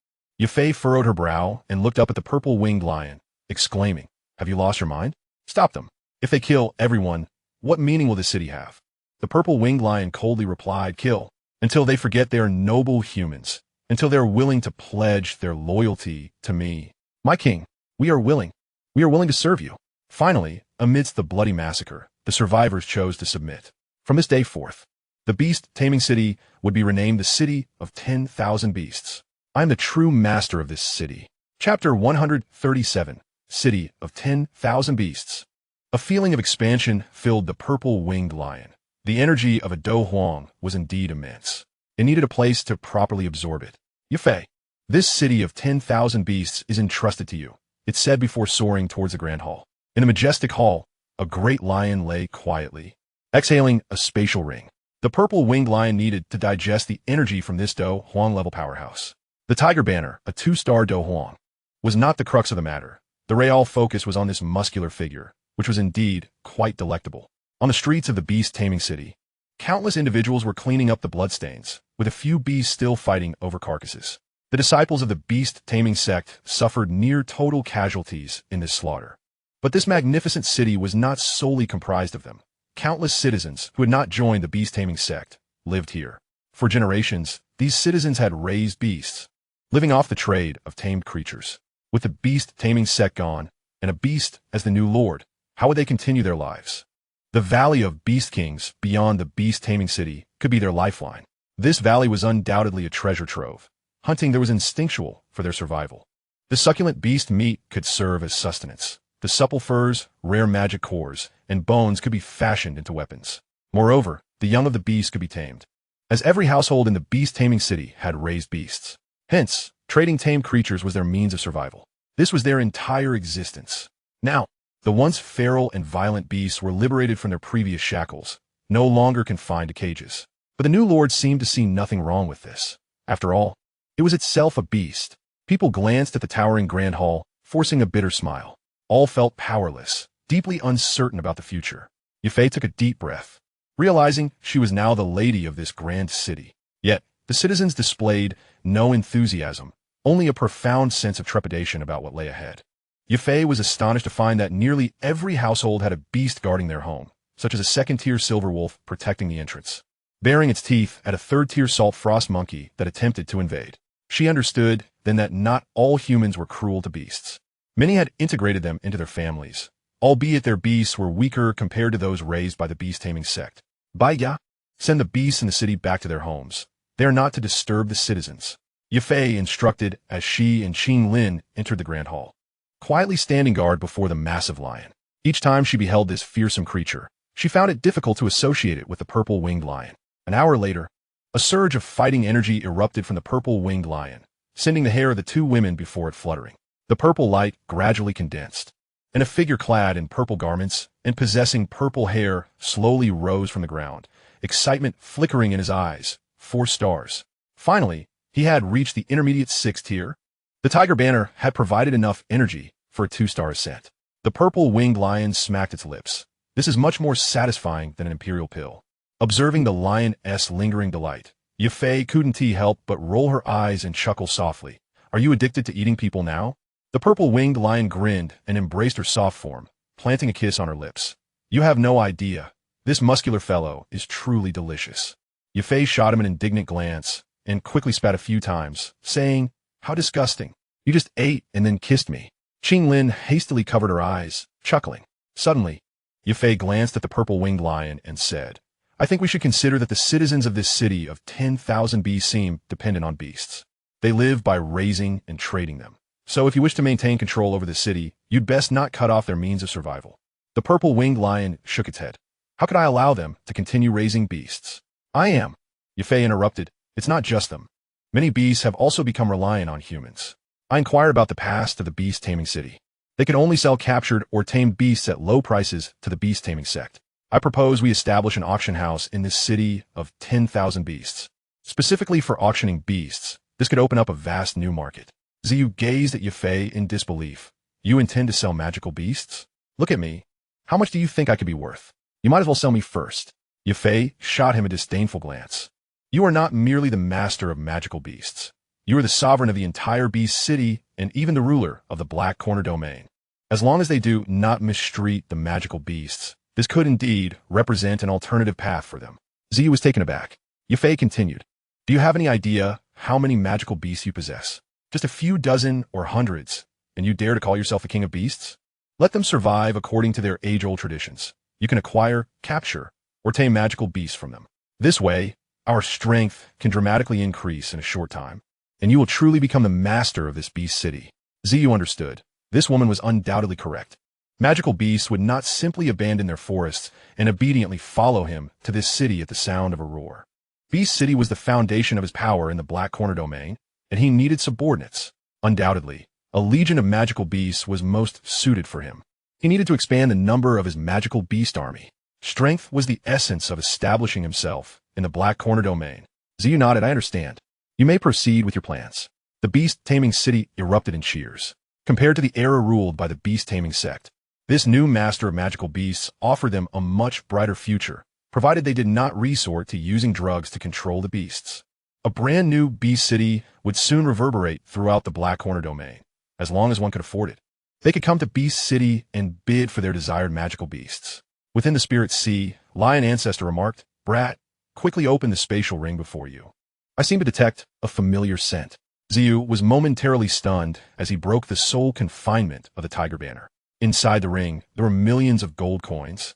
Yafei furrowed her brow and looked up at the purple-winged lion, exclaiming, "Have you lost your mind? Stop them. If they kill everyone, what meaning will this city have?" The purple-winged lion coldly replied, "Kill, until they forget they are noble humans, until they are willing to pledge their loyalty to me. My king, we are willing. We are willing to serve you." Finally, amidst the bloody massacre, the survivors chose to submit. From this day forth, the beast-taming city would be renamed the City of 10,000 Beasts. I am the true master of this city. Chapter 137, City of 10,000 Beasts. A feeling of expansion filled the purple-winged lion. The energy of a Do Huang was indeed immense. It needed a place to properly absorb it. "Yafei, this city of 10,000 beasts is entrusted to you," it said before soaring towards the grand hall. In the majestic hall, a great lion lay quietly, exhaling a spatial ring. The purple-winged lion needed to digest the energy from this Do Huang-level powerhouse. The tiger banner, a 2-star Do Huang, was not the crux of the matter. The real focus was on this muscular figure, which was indeed quite delectable. On the streets of the beast-taming city, countless individuals were cleaning up the bloodstains, with a few beasts still fighting over carcasses. The disciples of the beast-taming sect suffered near-total casualties in this slaughter. But this magnificent city was not solely comprised of them. Countless citizens who had not joined the beast-taming sect lived here. For generations, these citizens had raised beasts, living off the trade of tamed creatures. With the beast-taming sect gone, and a beast as the new lord, how would they continue their lives? The Valley of Beast Kings beyond the beast-taming city could be their lifeline. This valley was undoubtedly a treasure trove. Hunting there was instinctual for their survival. The succulent beast meat could serve as sustenance. The supple furs, rare magic cores, and bones could be fashioned into weapons. Moreover, the young of the beast could be tamed, as every household in the beast-taming city had raised beasts. Hence, trading tame creatures was their means of survival. This was their entire existence. Now, the once feral and violent beasts were liberated from their previous shackles, no longer confined to cages. But the new lord seemed to see nothing wrong with this. After all, it was itself a beast. People glanced at the towering grand hall, forcing a bitter smile. All felt powerless, deeply uncertain about the future. Yafei took a deep breath, realizing she was now the lady of this grand city. Yet, the citizens displayed no enthusiasm, only a profound sense of trepidation about what lay ahead. Yafei was astonished to find that nearly every household had a beast guarding their home, such as a second-tier silver wolf protecting the entrance, baring its teeth at a third-tier salt frost monkey that attempted to invade. She understood then that not all humans were cruel to beasts. Many had integrated them into their families, albeit their beasts were weaker compared to those raised by the beast-taming sect. Baiya, send the beasts in the city back to their homes. They are not to disturb the citizens. Yafei instructed as she and Qing Lin entered the grand hall, quietly standing guard before the massive lion. Each time she beheld this fearsome creature, she found it difficult to associate it with the purple-winged lion. An hour later, a surge of fighting energy erupted from the purple-winged lion, sending the hair of the two women before it fluttering. The purple light gradually condensed, and a figure clad in purple garments and possessing purple hair slowly rose from the ground, excitement flickering in his eyes. 4 stars. Finally, he had reached the intermediate 6th tier. The tiger banner had provided enough energy for a 2-star ascent. The purple-winged lion smacked its lips. This is much more satisfying than an imperial pill. Observing the lion's lingering delight, Yafei couldn't help but roll her eyes and chuckle softly. "Are you addicted to eating people now?" The purple-winged lion grinned and embraced her soft form, planting a kiss on her lips. "You have no idea. This muscular fellow is truly delicious." Yafei shot him an indignant glance and quickly spat a few times, saying, "How disgusting. You just ate and then kissed me." Lin hastily covered her eyes, chuckling. Suddenly, Yafei glanced at the purple-winged lion and said, I think we should consider that the citizens of this city of 10,000 bees seem dependent on beasts. They live by raising and trading them. So if you wish to maintain control over the city, you'd best not cut off their means of survival. The purple-winged lion shook its head. How could I allow them to continue raising beasts? I am. Yafei interrupted. It's not just them. Many beasts have also become reliant on humans. I inquired about the past of the beast-taming city. They could only sell captured or tamed beasts at low prices to the beast-taming sect. I propose we establish an auction house in this city of 10,000 beasts. Specifically for auctioning beasts, this could open up a vast new market. Ziyu gazed at Yafei in disbelief. You intend to sell magical beasts? Look at me. How much do you think I could be worth? You might as well sell me first. Yafei shot him a disdainful glance. You are not merely the master of magical beasts. You are the sovereign of the entire beast city and even the ruler of the Black Corner domain. As long as they do not mistreat the magical beasts, this could indeed represent an alternative path for them. Ziyu was taken aback. Yafei continued. Do you have any idea how many magical beasts you possess? Just a few dozen or hundreds, and you dare to call yourself the king of beasts? Let them survive according to their age-old traditions. You can acquire, capture, or tame magical beasts from them. This way, our strength can dramatically increase in a short time, and you will truly become the master of this beast city. Ziyu understood. This woman was undoubtedly correct. Magical beasts would not simply abandon their forests and obediently follow him to this city at the sound of a roar. Beast City was the foundation of his power in the Black Corner domain, and he needed subordinates. Undoubtedly, a legion of magical beasts was most suited for him. He needed to expand the number of his magical beast army. Strength was the essence of establishing himself in the Black Corner domain. Ziyu nodded. I understand. You may proceed with your plans. The beast-taming city erupted in cheers. Compared to the era ruled by the beast-taming sect, this new master of magical beasts offered them a much brighter future, provided they did not resort to using drugs to control the beasts. A brand new beast city would soon reverberate throughout the Black Corner domain, as long as one could afford it. They could come to Beast City and bid for their desired magical beasts. Within the Spirit Sea, Lion Ancestor remarked, Brat, quickly open the spatial ring before you. I seem to detect a familiar scent. Ziyu was momentarily stunned as he broke the sole confinement of the Tiger Banner. Inside the ring, there were millions of gold coins,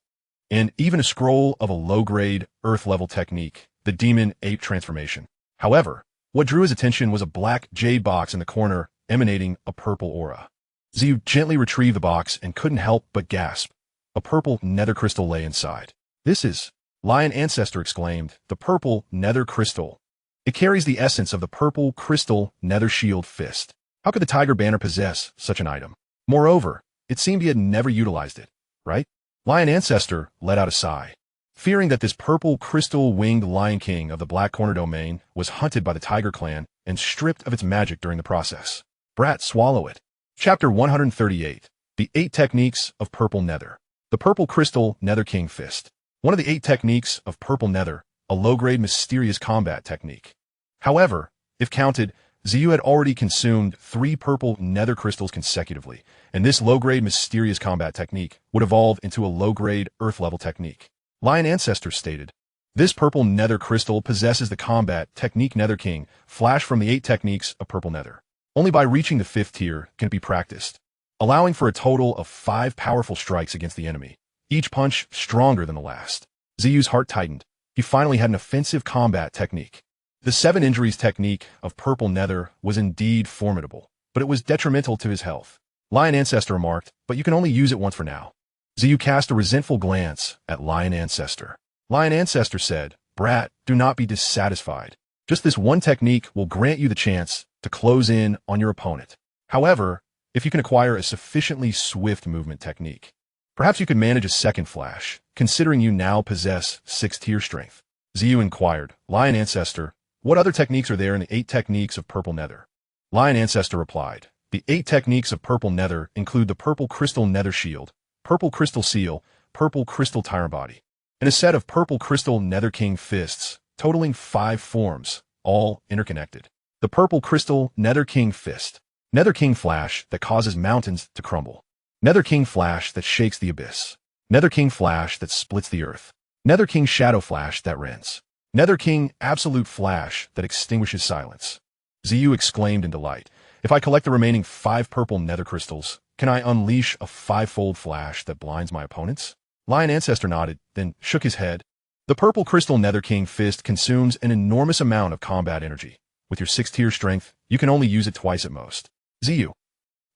and even a scroll of a low-grade, Earth-level technique, the Demon Ape Transformation. However, what drew his attention was a black jade box in the corner emanating a purple aura. Ziyu gently retrieved the box and couldn't help but gasp. A purple nether crystal lay inside. This is, Lion Ancestor exclaimed, the purple nether crystal. It carries the essence of the purple crystal nether shield fist. How could the Tiger Banner possess such an item? Moreover, it seemed he had never utilized it, right? Lion Ancestor let out a sigh. Fearing that this purple crystal-winged Lion King of the Black Corner domain was hunted by the Tiger Clan and stripped of its magic during the process. Brat, swallow it. Chapter 138. The 8 Techniques of Purple Nether. The Purple Crystal Nether King Fist. One of the 8 techniques of Purple Nether, a low-grade mysterious combat technique. However, if counted, Ziyu had already consumed 3 purple nether crystals consecutively, and this low-grade mysterious combat technique would evolve into a low-grade earth-level technique. Lion Ancestor stated, this purple nether crystal possesses the combat technique Nether King, flash from the 8 techniques of Purple Nether. Only by reaching the 5th tier can it be practiced, allowing for a total of 5 powerful strikes against the enemy, each punch stronger than the last. Ziyu's heart tightened. He finally had an offensive combat technique. The 7 injuries technique of Purple Nether was indeed formidable, but it was detrimental to his health. Lion Ancestor remarked, but you can only use it once for now. Ziyu cast a resentful glance at Lion Ancestor. Lion Ancestor said, Brat, do not be dissatisfied. Just this one technique will grant you the chance to close in on your opponent. However, if you can acquire a sufficiently swift movement technique, perhaps you could manage a second flash, considering you now possess 6th tier strength. Ziyu inquired, Lion Ancestor, what other techniques are there in the 8 techniques of Purple Nether? Lion Ancestor replied, the 8 techniques of Purple Nether include the Purple Crystal Nether Shield, Purple Crystal Seal, Purple Crystal Tyrant Body, and a set of Purple Crystal Nether King Fists, totaling 5 forms, all interconnected. The Purple Crystal Nether King Fist. Nether King Flash that causes mountains to crumble. Nether King Flash that shakes the abyss. Nether King Flash that splits the earth. Nether King Shadow Flash that rends. Nether King Absolute Flash that extinguishes silence. Ziyu exclaimed in delight. If I collect the remaining 5 purple nether crystals, can I unleash a 5-fold flash that blinds my opponents? Lion Ancestor nodded, then shook his head. The purple crystal Nether King Fist consumes an enormous amount of combat energy. With your 6th-tier strength, you can only use it twice at most. Xiao.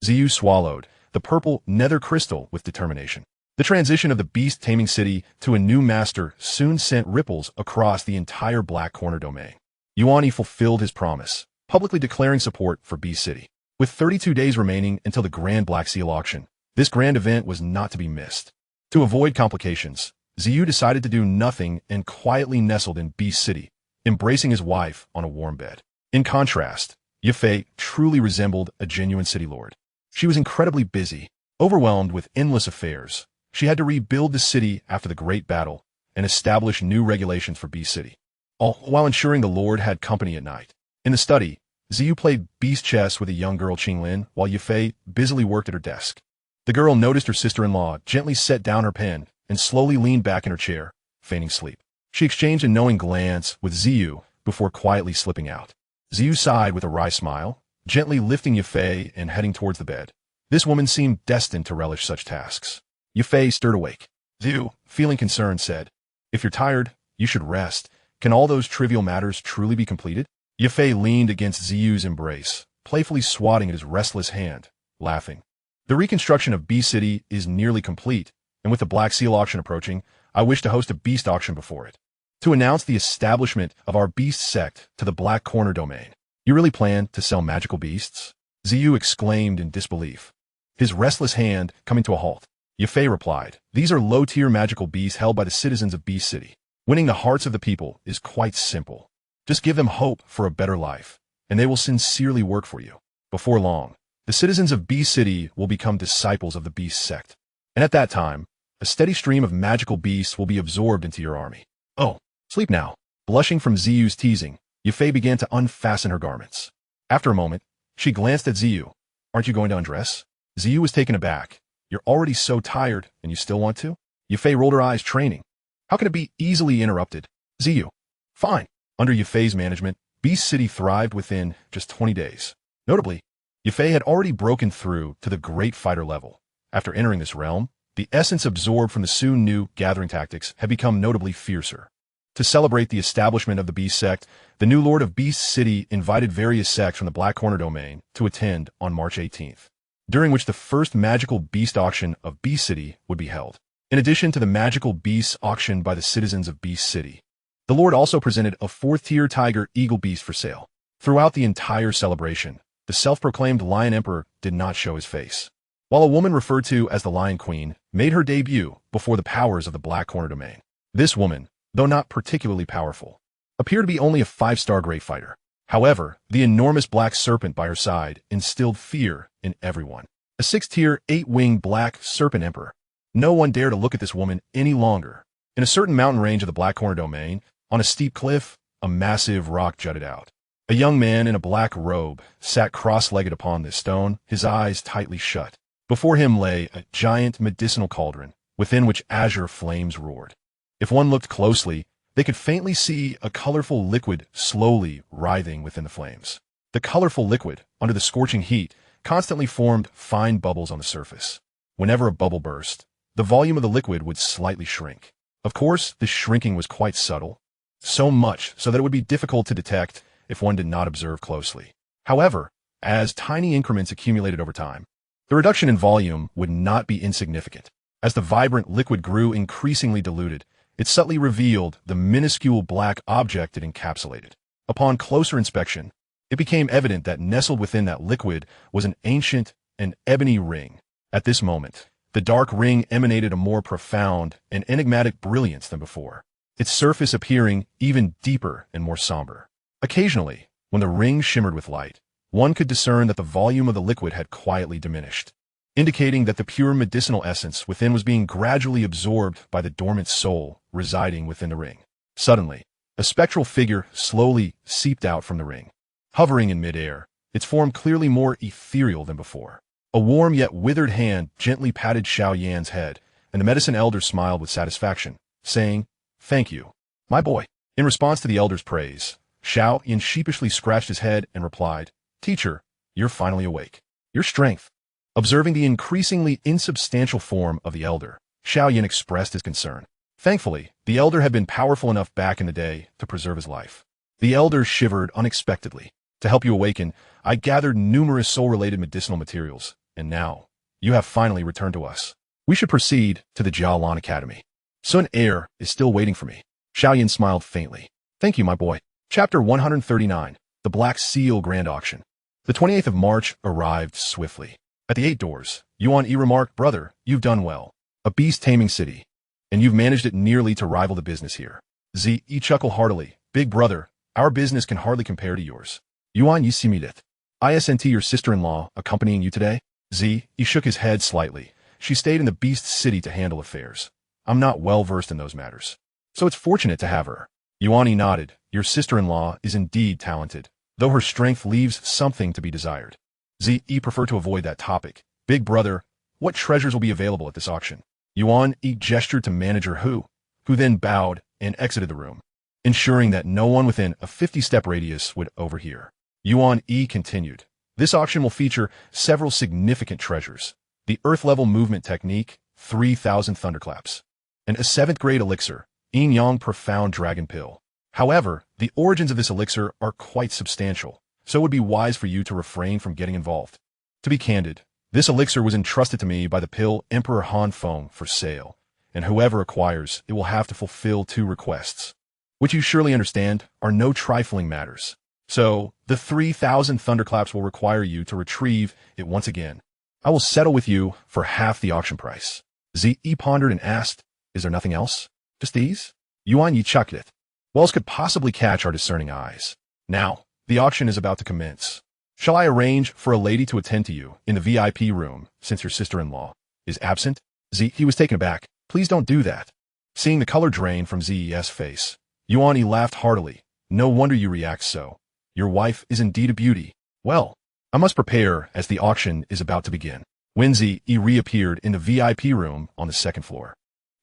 Xiao swallowed the purple nether crystal with determination. The transition of the beast-taming city to a new master soon sent ripples across the entire Black Corner domain. Yuani fulfilled his promise, publicly declaring support for Beast City. With 32 days remaining until the Grand Black Seal auction, this grand event was not to be missed. To avoid complications, Xiao decided to do nothing and quietly nestled in Beast City, embracing his wife on a warm bed. In contrast, Yafei truly resembled a genuine city lord. She was incredibly busy, overwhelmed with endless affairs. She had to rebuild the city after the Great Battle and establish new regulations for Beast City, all while ensuring the lord had company at night. In the study, Xiao played beast chess with a young girl Qinglin while Yafei busily worked at her desk. The girl noticed her sister-in-law gently set down her pen and slowly leaned back in her chair, feigning sleep. She exchanged a knowing glance with Xiao before quietly slipping out. Xiao sighed with a wry smile, gently lifting Yafei and heading towards the bed. This woman seemed destined to relish such tasks. Yafei stirred awake. Xiao, feeling concerned, said, "If you're tired, you should rest. Can all those trivial matters truly be completed?" Yafei leaned against Xiao's embrace, playfully swatting at his restless hand, laughing. The reconstruction of Beast City is nearly complete, and with the Black Seal auction approaching, I wish to host a beast auction before it. To announce the establishment of our beast sect to the Black Corner domain. You really plan to sell magical beasts? Xiao exclaimed in disbelief, his restless hand coming to a halt. Yafei replied, "These are low-tier magical beasts held by the citizens of Beast City. Winning the hearts of the people is quite simple. Just give them hope for a better life, and they will sincerely work for you. Before long, the citizens of Beast City will become disciples of the Beast Sect. And at that time, a steady stream of magical beasts will be absorbed into your army." "Oh, sleep now." Blushing from Xiao's teasing, Yafei began to unfasten her garments. After a moment, she glanced at Xiao. "Aren't you going to undress?" Xiao was taken aback. "You're already so tired, and you still want to?" Yafei rolled her eyes, training. "How can it be easily interrupted?" Xiao. "Fine." Under Yafei's management, Beast City thrived within just 20 days. Notably, Yafei had already broken through to the Great Fighter level. After entering this realm, the essence absorbed from the soon new gathering tactics had become notably fiercer. To celebrate the establishment of the Beast Sect, the new Lord of Beast City invited various sects from the Black Corner domain to attend on March 18th, during which the first magical beast auction of Beast City would be held. In addition to the magical beasts auctioned by the citizens of Beast City, the Lord also presented a 4th-tier tiger eagle beast for sale. Throughout the entire celebration, the self-proclaimed Lion Emperor did not show his face, while a woman referred to as the Lion Queen made her debut before the powers of the Black Corner domain. This woman, though not particularly powerful, appeared to be only a 5-star great fighter. However, the enormous black serpent by her side instilled fear in everyone. A 6th-tier, 8-winged black serpent emperor. No one dared to look at this woman any longer. In a certain mountain range of the Black Corner domain, on a steep cliff, a massive rock jutted out. A young man in a black robe sat cross-legged upon this stone, his eyes tightly shut. Before him lay a giant medicinal cauldron, within which azure flames roared. If one looked closely, they could faintly see a colorful liquid slowly writhing within the flames. The colorful liquid, under the scorching heat, constantly formed fine bubbles on the surface. Whenever a bubble burst, the volume of the liquid would slightly shrink. Of course, this shrinking was quite subtle, so much so that it would be difficult to detect if one did not observe closely. However, as tiny increments accumulated over time, the reduction in volume would not be insignificant. As the vibrant liquid grew increasingly diluted, it subtly revealed the minuscule black object it encapsulated. Upon closer inspection, it became evident that nestled within that liquid was an ancient and ebony ring. At this moment, the dark ring emanated a more profound and enigmatic brilliance than before, its surface appearing even deeper and more somber. Occasionally, when the ring shimmered with light, one could discern that the volume of the liquid had quietly diminished, indicating that the pure medicinal essence within was being gradually absorbed by the dormant soul residing within the ring. Suddenly, a spectral figure slowly seeped out from the ring. Hovering in midair, its form clearly more ethereal than before. A warm yet withered hand gently patted Xiao Yan's head, and the medicine elder smiled with satisfaction, saying, "Thank you, my boy." In response to the elder's praise, Xiao Yan sheepishly scratched his head and replied, "Teacher, you're finally awake. Your strength. Observing the increasingly insubstantial form of the elder, Xiao Yan expressed his concern. Thankfully, the elder had been powerful enough back in the day to preserve his life. The elder shivered unexpectedly. To help you awaken, I gathered numerous soul-related medicinal materials, and now, you have finally returned to us. We should proceed to the Jialan Academy. Sun Air is still waiting for me. Xiao Yan smiled faintly. Thank you, my boy. Chapter 139, The Black Seal Grand Auction. The 28th of March arrived swiftly. At the 8 doors, Yuan Yi remarked, Brother, you've done well. A beast-taming city, and you've managed it nearly to rival the business here. Zi Yi chuckled heartily. Big brother, our business can hardly compare to yours. Yuan Yi simit. Isn't your sister-in-law accompanying you today? Zi Yi shook his head slightly. She stayed in the beast city to handle affairs. I'm not well-versed in those matters. So it's fortunate to have her. Yuan Yi nodded. Your sister-in-law is indeed talented, though her strength leaves something to be desired. Zi Yi preferred to avoid that topic. Big brother, what treasures will be available at this auction? Yuan Yi gestured to manager who then bowed and exited the room, ensuring that no one within a 50-step radius would overhear. Yuan Yi continued. This auction will feature several significant treasures. The Earth-level movement technique, 3,000 thunderclaps, and a 7th-grade elixir, Yin Yang Profound Dragon Pill. However, the origins of this elixir are quite substantial, so it would be wise for you to refrain from getting involved. To be candid, this elixir was entrusted to me by the pill Emperor Han Feng for sale, and whoever acquires it will have to fulfill 2 requests, which you surely understand are no trifling matters. So, the 3,000 thunderclaps will require you to retrieve it once again. I will settle with you for half the auction price. Zi Yi pondered and asked, Is there nothing else? Just these? Yuan Yi chuckled. What else could possibly catch our discerning eyes? Now, the auction is about to commence. Shall I arrange for a lady to attend to you in the VIP room, since your sister-in-law is absent? Zi Yi was taken aback. Please don't do that. Seeing the color drain from Zi's face, Yuan Yi laughed heartily. No wonder you react so. Your wife is indeed a beauty. Well, I must prepare as the auction is about to begin. When Zi Yi reappeared in the VIP room on the 2nd floor,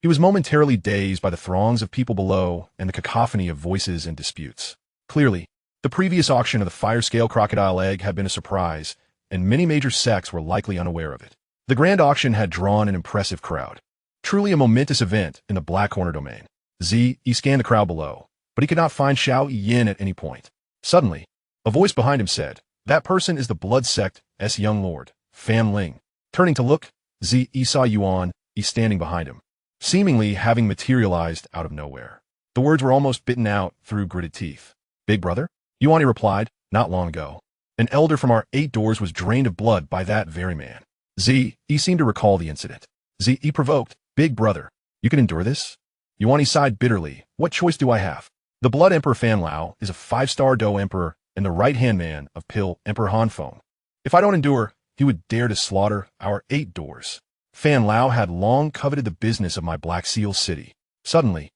he was momentarily dazed by the throngs of people below and the cacophony of voices and disputes. Clearly, the previous auction of the fire-scale crocodile egg had been a surprise, and many major sects were likely unaware of it. The grand auction had drawn an impressive crowd. Truly a momentous event in the Black Corner domain. Zi Yi scanned the crowd below, but he could not find Xiao Yan at any point. Suddenly, a voice behind him said, That person is the Blood Sect's young lord, Fan Ling. Turning to look, Zi Yi saw Yuan Yi standing behind him, seemingly having materialized out of nowhere. The words were almost bitten out through gritted teeth. Big brother? Yuan Yi replied, Not long ago. An elder from our 8 doors was drained of blood by that very man. Zi Yi seemed to recall the incident. Zi Yi provoked, Big brother, you can endure this? Yuan Yi sighed bitterly. What choice do I have? The Blood Emperor Fan Lao is a 5-star Do Emperor and the right-hand man of Pill Emperor Han Feng. If I don't endure, he would dare to slaughter our 8 doors. Fan Lao had long coveted the business of my Black Seal City. Suddenly,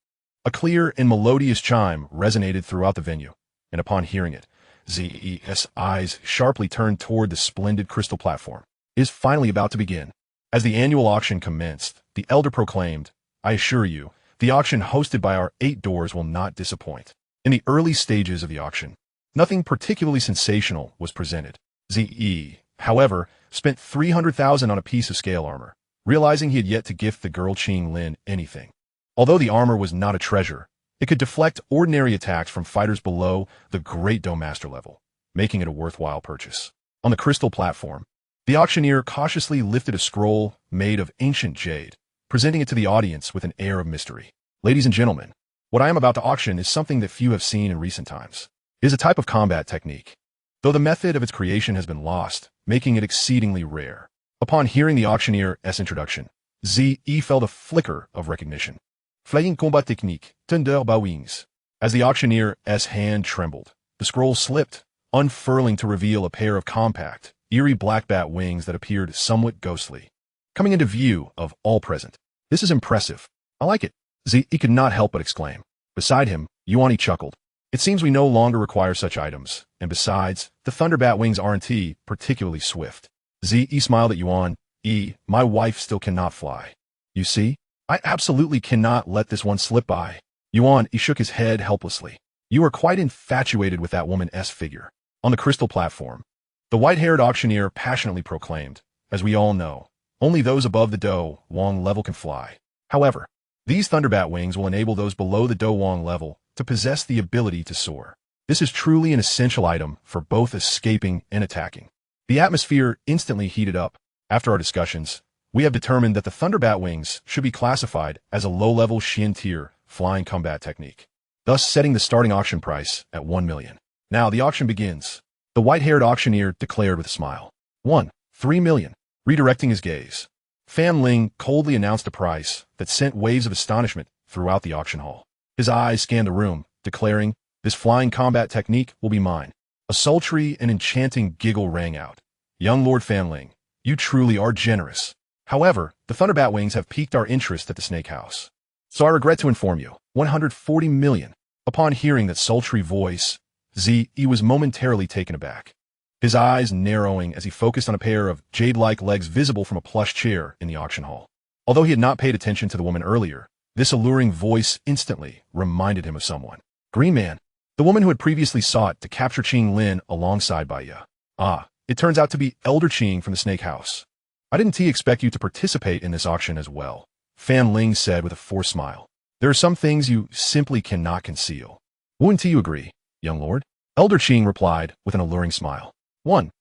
a clear and melodious chime resonated throughout the venue, and upon hearing it, Zi's eyes sharply turned toward the splendid crystal platform. It is finally about to begin. As the annual auction commenced, the elder proclaimed, I assure you, the auction hosted by our 8 doors will not disappoint. In the early stages of the auction, nothing particularly sensational was presented. Zi, however, spent 300,000 on a piece of scale armor, realizing he had yet to gift the girl Qing Lin anything. Although the armor was not a treasure, it could deflect ordinary attacks from fighters below the Great Dome Master level, making it a worthwhile purchase. On the crystal platform, the auctioneer cautiously lifted a scroll made of ancient jade, presenting it to the audience with an air of mystery. Ladies and gentlemen, what I am about to auction is something that few have seen in recent times. It is a type of combat technique, though the method of its creation has been lost, making it exceedingly rare. Upon hearing the auctioneer's introduction, Zi felt a flicker of recognition. Flying combat technique, tender by wings. As the auctioneer's hand trembled, the scroll slipped, unfurling to reveal a pair of compact, eerie black bat wings that appeared somewhat ghostly, coming into view of all present. This is impressive. I like it. Zi could not help but exclaim. Beside him, Yuan Yi chuckled. It seems we no longer require such items, and besides, the Thunderbat wings aren't particularly swift. Zi smiled at Yuan Yi. My wife still cannot fly. You see? I absolutely cannot let this one slip by. Yuan Yi shook his head helplessly. You are quite infatuated with that woman's figure. On the crystal platform, The white-haired auctioneer passionately proclaimed, as we all know, only those above the Do Wong level can fly. However, these Thunderbat wings will enable those below the Do Wong level to possess the ability to soar. This is truly an essential item for both escaping and attacking. The atmosphere instantly heated up. After our discussions, we have determined that the Thunderbat wings should be classified as a low-level Xian tier flying combat technique, thus setting the starting auction price at 1 million. Now the auction begins. The white-haired auctioneer declared with a smile. 3 million. Redirecting his gaze, Fan Ling coldly announced a price that sent waves of astonishment throughout the auction hall. His eyes scanned the room, declaring, "This flying combat technique will be mine." A sultry and enchanting giggle rang out. "Young Lord Fan Ling, you truly are generous. However, the Thunderbat wings have piqued our interest at the Snake House. So I regret to inform you, 140 million. Upon hearing that sultry voice, Zi was momentarily taken aback, his eyes narrowing as he focused on a pair of jade-like legs visible from a plush chair in the auction hall. Although he had not paid attention to the woman earlier, this alluring voice instantly reminded him of someone. Green Man, the woman who had previously sought to capture Qing Lin alongside Baiya. It turns out to be Elder Qing from the Snake House. I didn't expect you to participate in this auction as well, Fan Ling said with a forced smile. There are some things you simply cannot conceal. Wouldn't you agree, young lord? Elder Qing replied with an alluring smile.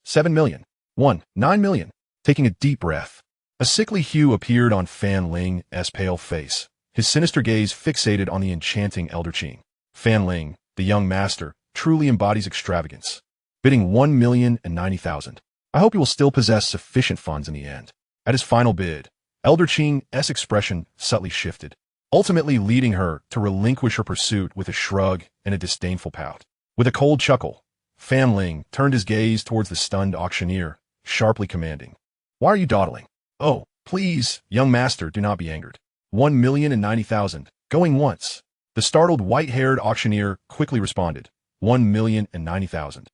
7 million. 9 million. Taking a deep breath, a sickly hue appeared on Fan Ling's pale face, his sinister gaze fixated on the enchanting Elder Qing. Fan Ling, the young master, truly embodies extravagance. Bidding 1,090,000. I hope you will still possess sufficient funds in the end. At his final bid, Elder Qing's expression subtly shifted, ultimately leading her to relinquish her pursuit with a shrug and a disdainful pout. With a cold chuckle, Fan Ling turned his gaze towards the stunned auctioneer, sharply commanding, "Why are you dawdling? Oh, please, young master, do not be angered. 1,090,000. Going once." The startled white-haired auctioneer quickly responded, 1,090,000.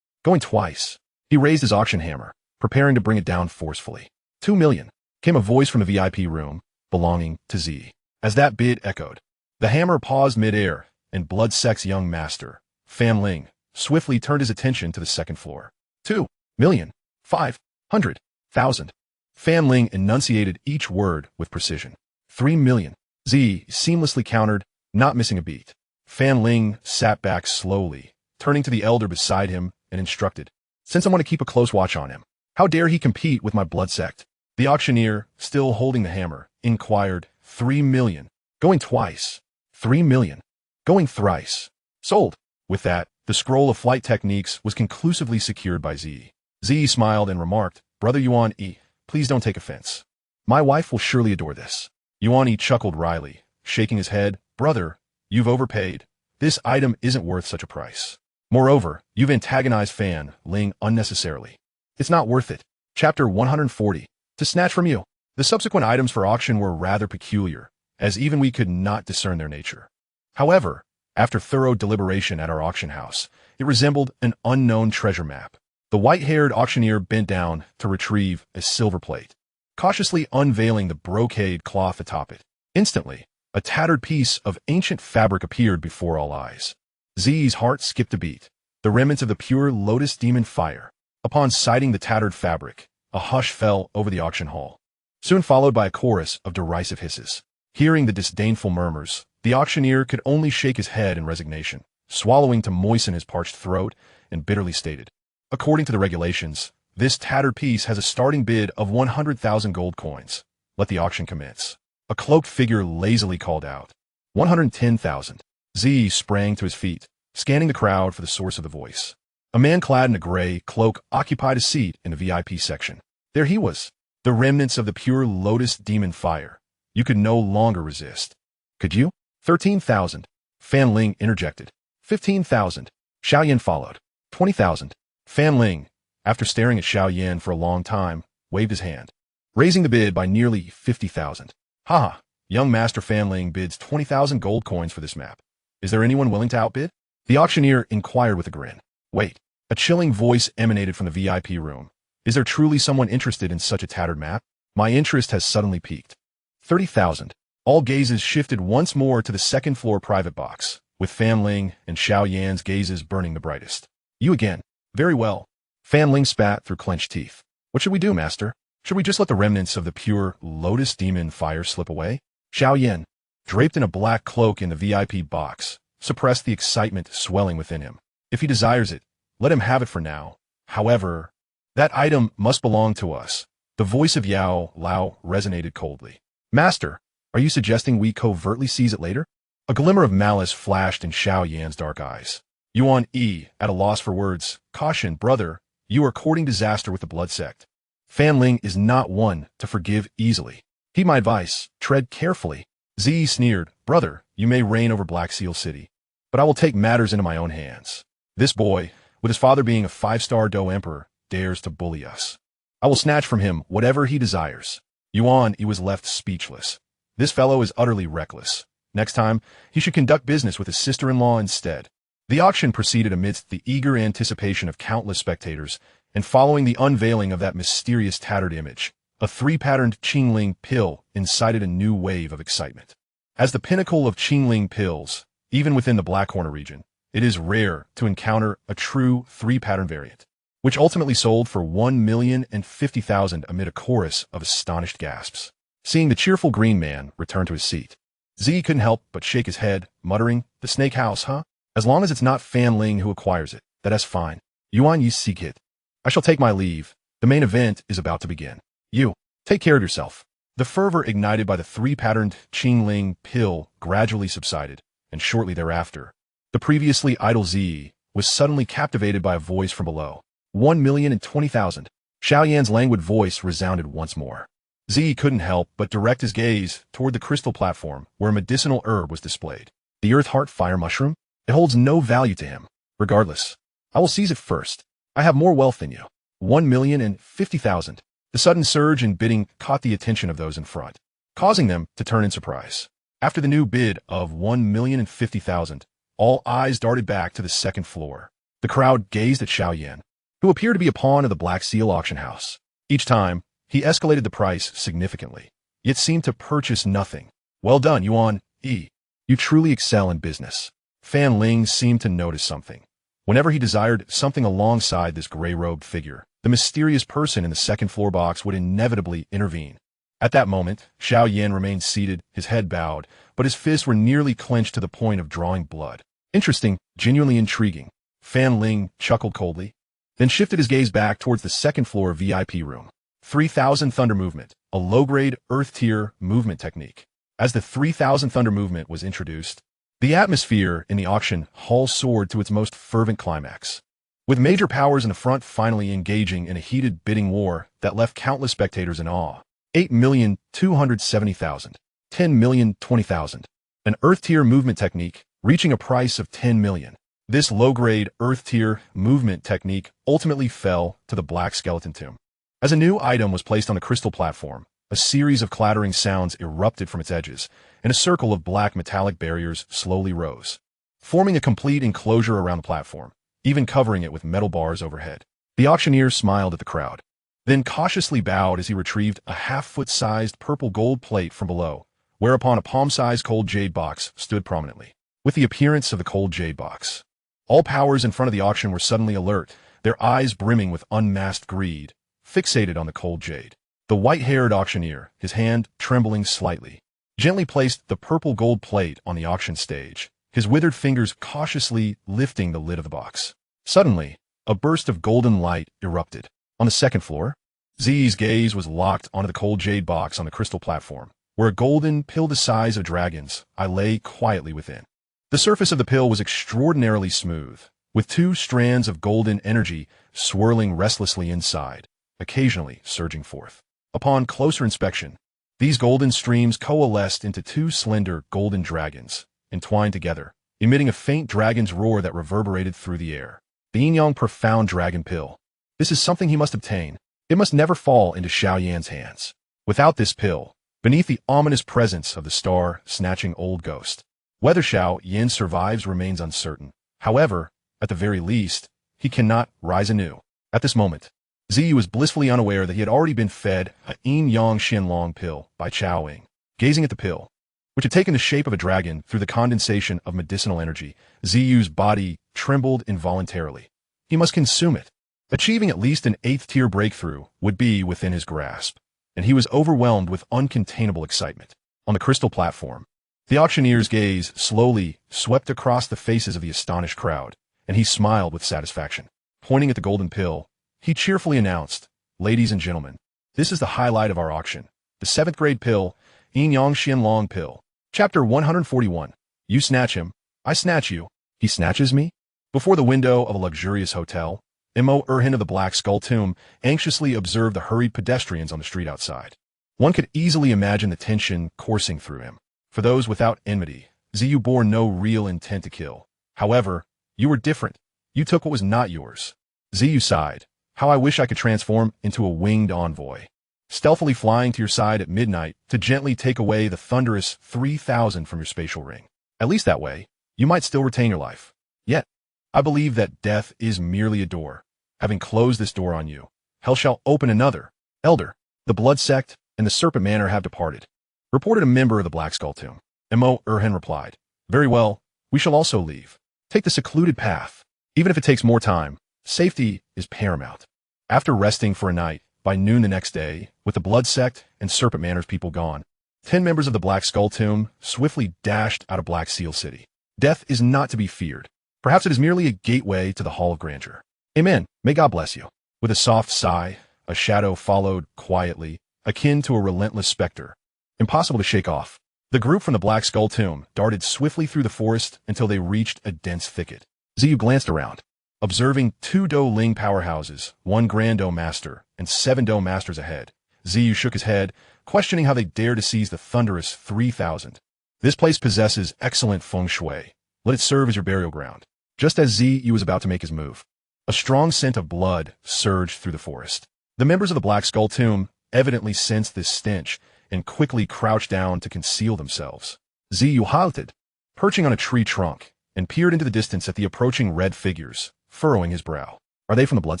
Going twice. He raised his auction hammer, preparing to bring it down forcefully. 2 million. Came a voice from the VIP room, belonging to Z. As that bid echoed, the hammer paused mid-air, and Bloodsex young master, Fan Ling, swiftly turned his attention to the second floor. 2,500,000. Fan Ling enunciated each word with precision. 3 million. Z seamlessly countered, not missing a beat. Fan Ling sat back slowly, turning to the elder beside him and instructed, "Since I want to keep a close watch on him, how dare he compete with my blood sect?" The auctioneer, still holding the hammer, inquired, 3 million. Going twice. 3 million. Going thrice. Sold. With that, the scroll of flight techniques was conclusively secured by Z. Z smiled and remarked, "Brother Yuan E, please don't take offense. My wife will surely adore this." Yuan E chuckled wryly, shaking his head, "Brother, you've overpaid. This item isn't worth such a price. Moreover, you've antagonized Fan Ling unnecessarily. It's not worth it." Chapter 140. To snatch from you. The subsequent items for auction were rather peculiar, as even we could not discern their nature. However, after thorough deliberation at our auction house, it resembled an unknown treasure map. The white-haired auctioneer bent down to retrieve a silver plate, cautiously unveiling the brocade cloth atop it. Instantly, a tattered piece of ancient fabric appeared before all eyes. Z's heart skipped a beat, the remnants of the pure lotus demon fire. Upon sighting the tattered fabric, a hush fell over the auction hall, soon followed by a chorus of derisive hisses. Hearing the disdainful murmurs, the auctioneer could only shake his head in resignation, swallowing to moisten his parched throat, and bitterly stated, "According to the regulations, this tattered piece has a starting bid of 100,000 gold coins. Let the auction commence." A cloaked figure lazily called out, 110,000. Z sprang to his feet, scanning the crowd for the source of the voice. A man clad in a gray cloak occupied a seat in the VIP section. There he was, the remnants of the pure lotus demon fire. You could no longer resist. Could you? 13,000. Fan Ling interjected. 15,000. Xiao Yan followed. 20,000. Fan Ling, after staring at Xiao Yan for a long time, waved his hand, raising the bid by nearly 50,000. "Ha! Young Master Fan Ling bids 20,000 gold coins for this map. Is there anyone willing to outbid?" The auctioneer inquired with a grin. "Wait." A chilling voice emanated from the VIP room. "Is there truly someone interested in such a tattered map? My interest has suddenly piqued." 30,000. All gazes shifted once more to the second floor private box, with Fan Ling and Xiao Yan's gazes burning the brightest. "You again. Very well. Fan Ling spat through clenched teeth. What should we do, master? Should we just let the remnants of the pure lotus demon fire slip away? Xiao Yan, draped in a black cloak in the VIP box, suppressed the excitement swelling within him. If he desires it, let him have it for now. However, that item must belong to us. The voice of Yao Lao resonated coldly. Master, are you suggesting we covertly seize it later? A glimmer of malice flashed in Xiao Yan's dark eyes. Yuan Yi, at a loss for words, caution, brother, you are courting disaster with the blood sect. Fan Ling is not one to forgive easily. Heed my advice, tread carefully. Zi sneered, brother, you may reign over Black Seal City, but I will take matters into my own hands. This boy, with his father being a 5-star Dou emperor, dares to bully us. I will snatch from him whatever he desires. Yuan Yi was left speechless. This fellow is utterly reckless. Next time, he should conduct business with his sister-in-law instead. The auction proceeded amidst the eager anticipation of countless spectators, and following the unveiling of that mysterious tattered image, a 3-patterned Qingling pill incited a new wave of excitement. As the pinnacle of Qingling pills, even within the Black Corner region, it is rare to encounter a true 3-pattern variant, which ultimately sold for 1,050,000 amid a chorus of astonished gasps. Seeing the cheerful green man return to his seat, Zi couldn't help but shake his head, muttering, the snake house, huh? As long as it's not Fan Ling who acquires it, that's fine. Yuan Yi seek it. I shall take my leave. The main event is about to begin. You, take care of yourself. The fervor ignited by the 3-patterned Qingling pill gradually subsided, and shortly thereafter, the previously idle Zi was suddenly captivated by a voice from below. 1,020,000. Xiao Yan's languid voice resounded once more. Zi couldn't help but direct his gaze toward the crystal platform where a medicinal herb was displayed. The Earth Heart Fire Mushroom? It holds no value to him. Regardless, I will seize it first. I have more wealth than you. 1,050,000. The sudden surge in bidding caught the attention of those in front, causing them to turn in surprise. After the new bid of 1,050,000, all eyes darted back to the second floor. The crowd gazed at Xiao Yan, who appeared to be a pawn of the Black Seal auction house. Each time, he escalated the price significantly, yet seemed to purchase nothing. Well done, Yuan Yi. You truly excel in business. Fan Ling seemed to notice something. Whenever he desired something alongside this gray-robed figure, the mysterious person in the second-floor box would inevitably intervene. At that moment, Xiao Yan remained seated, his head bowed, but his fists were nearly clenched to the point of drawing blood. Interesting, genuinely intriguing. Fan Ling chuckled coldly, then shifted his gaze back towards the second-floor VIP room. 3,000 Thunder Movement, a low-grade, Earth-tier movement technique. As the 3,000 Thunder Movement was introduced, the atmosphere in the auction hall soared to its most fervent climax, with major powers in the front finally engaging in a heated bidding war that left countless spectators in awe. 8,270,000, 10,020,000. An Earth-tier movement technique reaching a price of 10 million. This low-grade Earth-tier movement technique ultimately fell to the Black Skeleton Tomb. As a new item was placed on the crystal platform, a series of clattering sounds erupted from its edges, and a circle of black metallic barriers slowly rose, forming a complete enclosure around the platform, even covering it with metal bars overhead. The auctioneer smiled at the crowd, then cautiously bowed as he retrieved a half-foot-sized purple gold plate from below, whereupon a palm-sized cold jade box stood prominently. With the appearance of the cold jade box, all powers in front of the auction were suddenly alert, their eyes brimming with unmasked greed, fixated on the cold jade. The white-haired auctioneer, his hand trembling slightly, gently placed the purple gold plate on the auction stage, his withered fingers cautiously lifting the lid of the box. Suddenly, a burst of golden light erupted. On the second floor, Zi's gaze was locked onto the cold jade box on the crystal platform, where a golden pill the size of dragon's eye lay quietly within. The surface of the pill was extraordinarily smooth, with 2 strands of golden energy swirling restlessly inside, occasionally surging forth. Upon closer inspection, these golden streams coalesced into 2 slender golden dragons, entwined together, emitting a faint dragon's roar that reverberated through the air. The Yin-Yang Profound Dragon Pill. This is something he must obtain. It must never fall into Xiao Yan's hands. Without this pill, beneath the ominous presence of the star-snatching old ghost, whether Xiao Yan survives remains uncertain. However, at the very least, he cannot rise anew. At this moment, Zi was blissfully unaware that he had already been fed a Yin-Yang Xianlong pill by Chao Ying. Gazing at the pill, which had taken the shape of a dragon through the condensation of medicinal energy, Ziyu's body trembled involuntarily. He must consume it. Achieving at least an 8th-tier breakthrough would be within his grasp, and he was overwhelmed with uncontainable excitement. On the crystal platform, the auctioneer's gaze slowly swept across the faces of the astonished crowd, and he smiled with satisfaction. Pointing at the golden pill, he cheerfully announced, "Ladies and gentlemen, this is the highlight of our auction, the 7th-grade pill, Yin Yang Xianlong pill." Chapter 141. You snatch him, I snatch you. He snatches me? Before the window of a luxurious hotel, Mo Erhin of the Black Skull Tomb anxiously observed the hurried pedestrians on the street outside. One could easily imagine the tension coursing through him. For those without enmity, Ziyu bore no real intent to kill. However, you were different. You took what was not yours. Ziyu sighed. How I wish I could transform into a winged envoy, stealthily flying to your side at midnight to gently take away the thunderous 3,000 from your spatial ring. At least that way, you might still retain your life. Yet, I believe that death is merely a door. Having closed this door on you, hell shall open another. Elder, the Blood Sect and the Serpent Manor have departed, reported a member of the Black Skull Tomb. Mo Erhin replied, "Very well, we shall also leave. Take the secluded path. Even if it takes more time, safety is paramount." After resting for a night, by noon the next day, with the Blood Sect and Serpent Manor's people gone, 10 members of the Black Skull Tomb swiftly dashed out of Black Seal City. Death is not to be feared. Perhaps it is merely a gateway to the Hall of Grandeur. Amen. May God bless you. With a soft sigh, a shadow followed quietly, akin to a relentless specter, impossible to shake off. The group from the Black Skull Tomb darted swiftly through the forest until they reached a dense thicket. Ziyu glanced around, observing 2 Do Ling powerhouses, 1 Grand Do Master, and 7 Do Masters ahead. Ziyu shook his head, questioning how they dared to seize the thunderous 3,000. This place possesses excellent feng shui. Let it serve as your burial ground. Just as Ziyu was about to make his move, a strong scent of blood surged through the forest. The members of the Black Skull Tomb evidently sensed this stench and quickly crouched down to conceal themselves. Ziyu halted, perching on a tree trunk, and peered into the distance at the approaching red figures, furrowing his brow. Are they from the Blood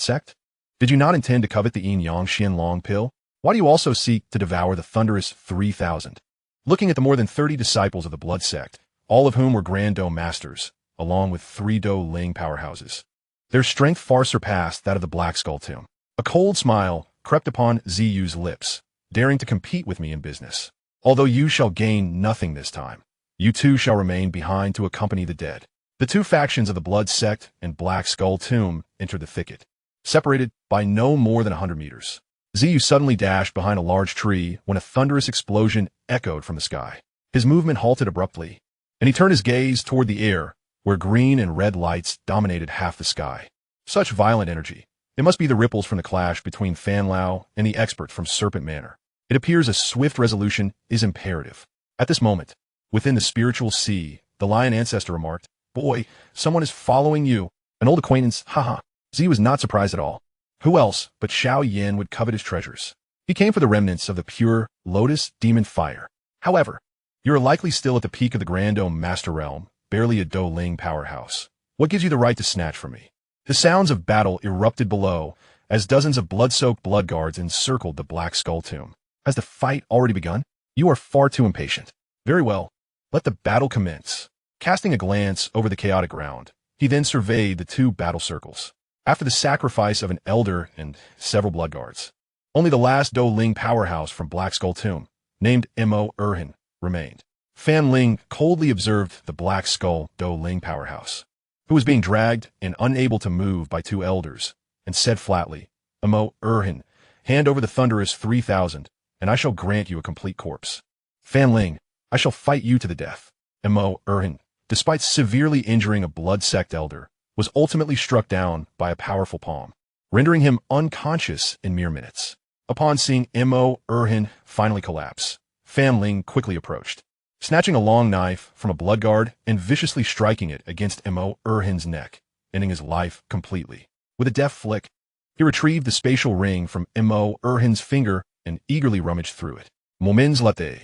Sect? Did you not intend to covet the Yin Yang Xianlong pill? Why do you also seek to devour the thunderous 3,000? Looking at the more than 30 disciples of the Blood Sect, all of whom were Grand Do Masters, along with 3 Do Ling powerhouses, their strength far surpassed that of the Black Skull Tomb. A cold smile crept upon Ziyu's lips, daring to compete with me in business. Although you shall gain nothing this time, you too shall remain behind to accompany the dead. The 2 factions of the Blood Sect and Black Skull Tomb entered the thicket, separated by no more than 100 meters. Ziyu suddenly dashed behind a large tree when a thunderous explosion echoed from the sky. His movement halted abruptly, and he turned his gaze toward the air, where green and red lights dominated half the sky. Such violent energy. It must be the ripples from the clash between Fan Lao and the expert from Serpent Manor. It appears a swift resolution is imperative. At this moment, within the spiritual sea, the lion ancestor remarked, "Boy, someone is following you." An old acquaintance, haha. Ziyu was not surprised at all. Who else but Xiao Yan would covet his treasures? He came for the remnants of the pure lotus demon fire. However, you are likely still at the peak of the Grand Do Master Realm, barely a Do Ling powerhouse. What gives you the right to snatch from me? The sounds of battle erupted below as dozens of blood-soaked blood guards encircled the Black Skull Tomb. Has the fight already begun? You are far too impatient. Very well, let the battle commence. Casting a glance over the chaotic ground, he then surveyed the 2 battle circles. After the sacrifice of an elder and several blood guards, only the last Do Ling powerhouse from Black Skull Tomb, named Mo Erhin, remained. Fan Ling coldly observed the Black Skull Do Ling powerhouse, who was being dragged and unable to move by 2 elders, and said flatly, "Mo Erhin, hand over the thunderous 3,000, and I shall grant you a complete corpse." Fan Ling, I shall fight you to the death. Mo Erhin, despite severely injuring a Blood Sect elder, was ultimately struck down by a powerful palm, rendering him unconscious in mere minutes. Upon seeing Mo Erhin finally collapse, Fan Ling quickly approached, snatching a long knife from a blood guard and viciously striking it against Mo Erhin's neck, ending his life completely. With a deft flick, he retrieved the spatial ring from Mo Erhin's finger and eagerly rummaged through it. Moments later,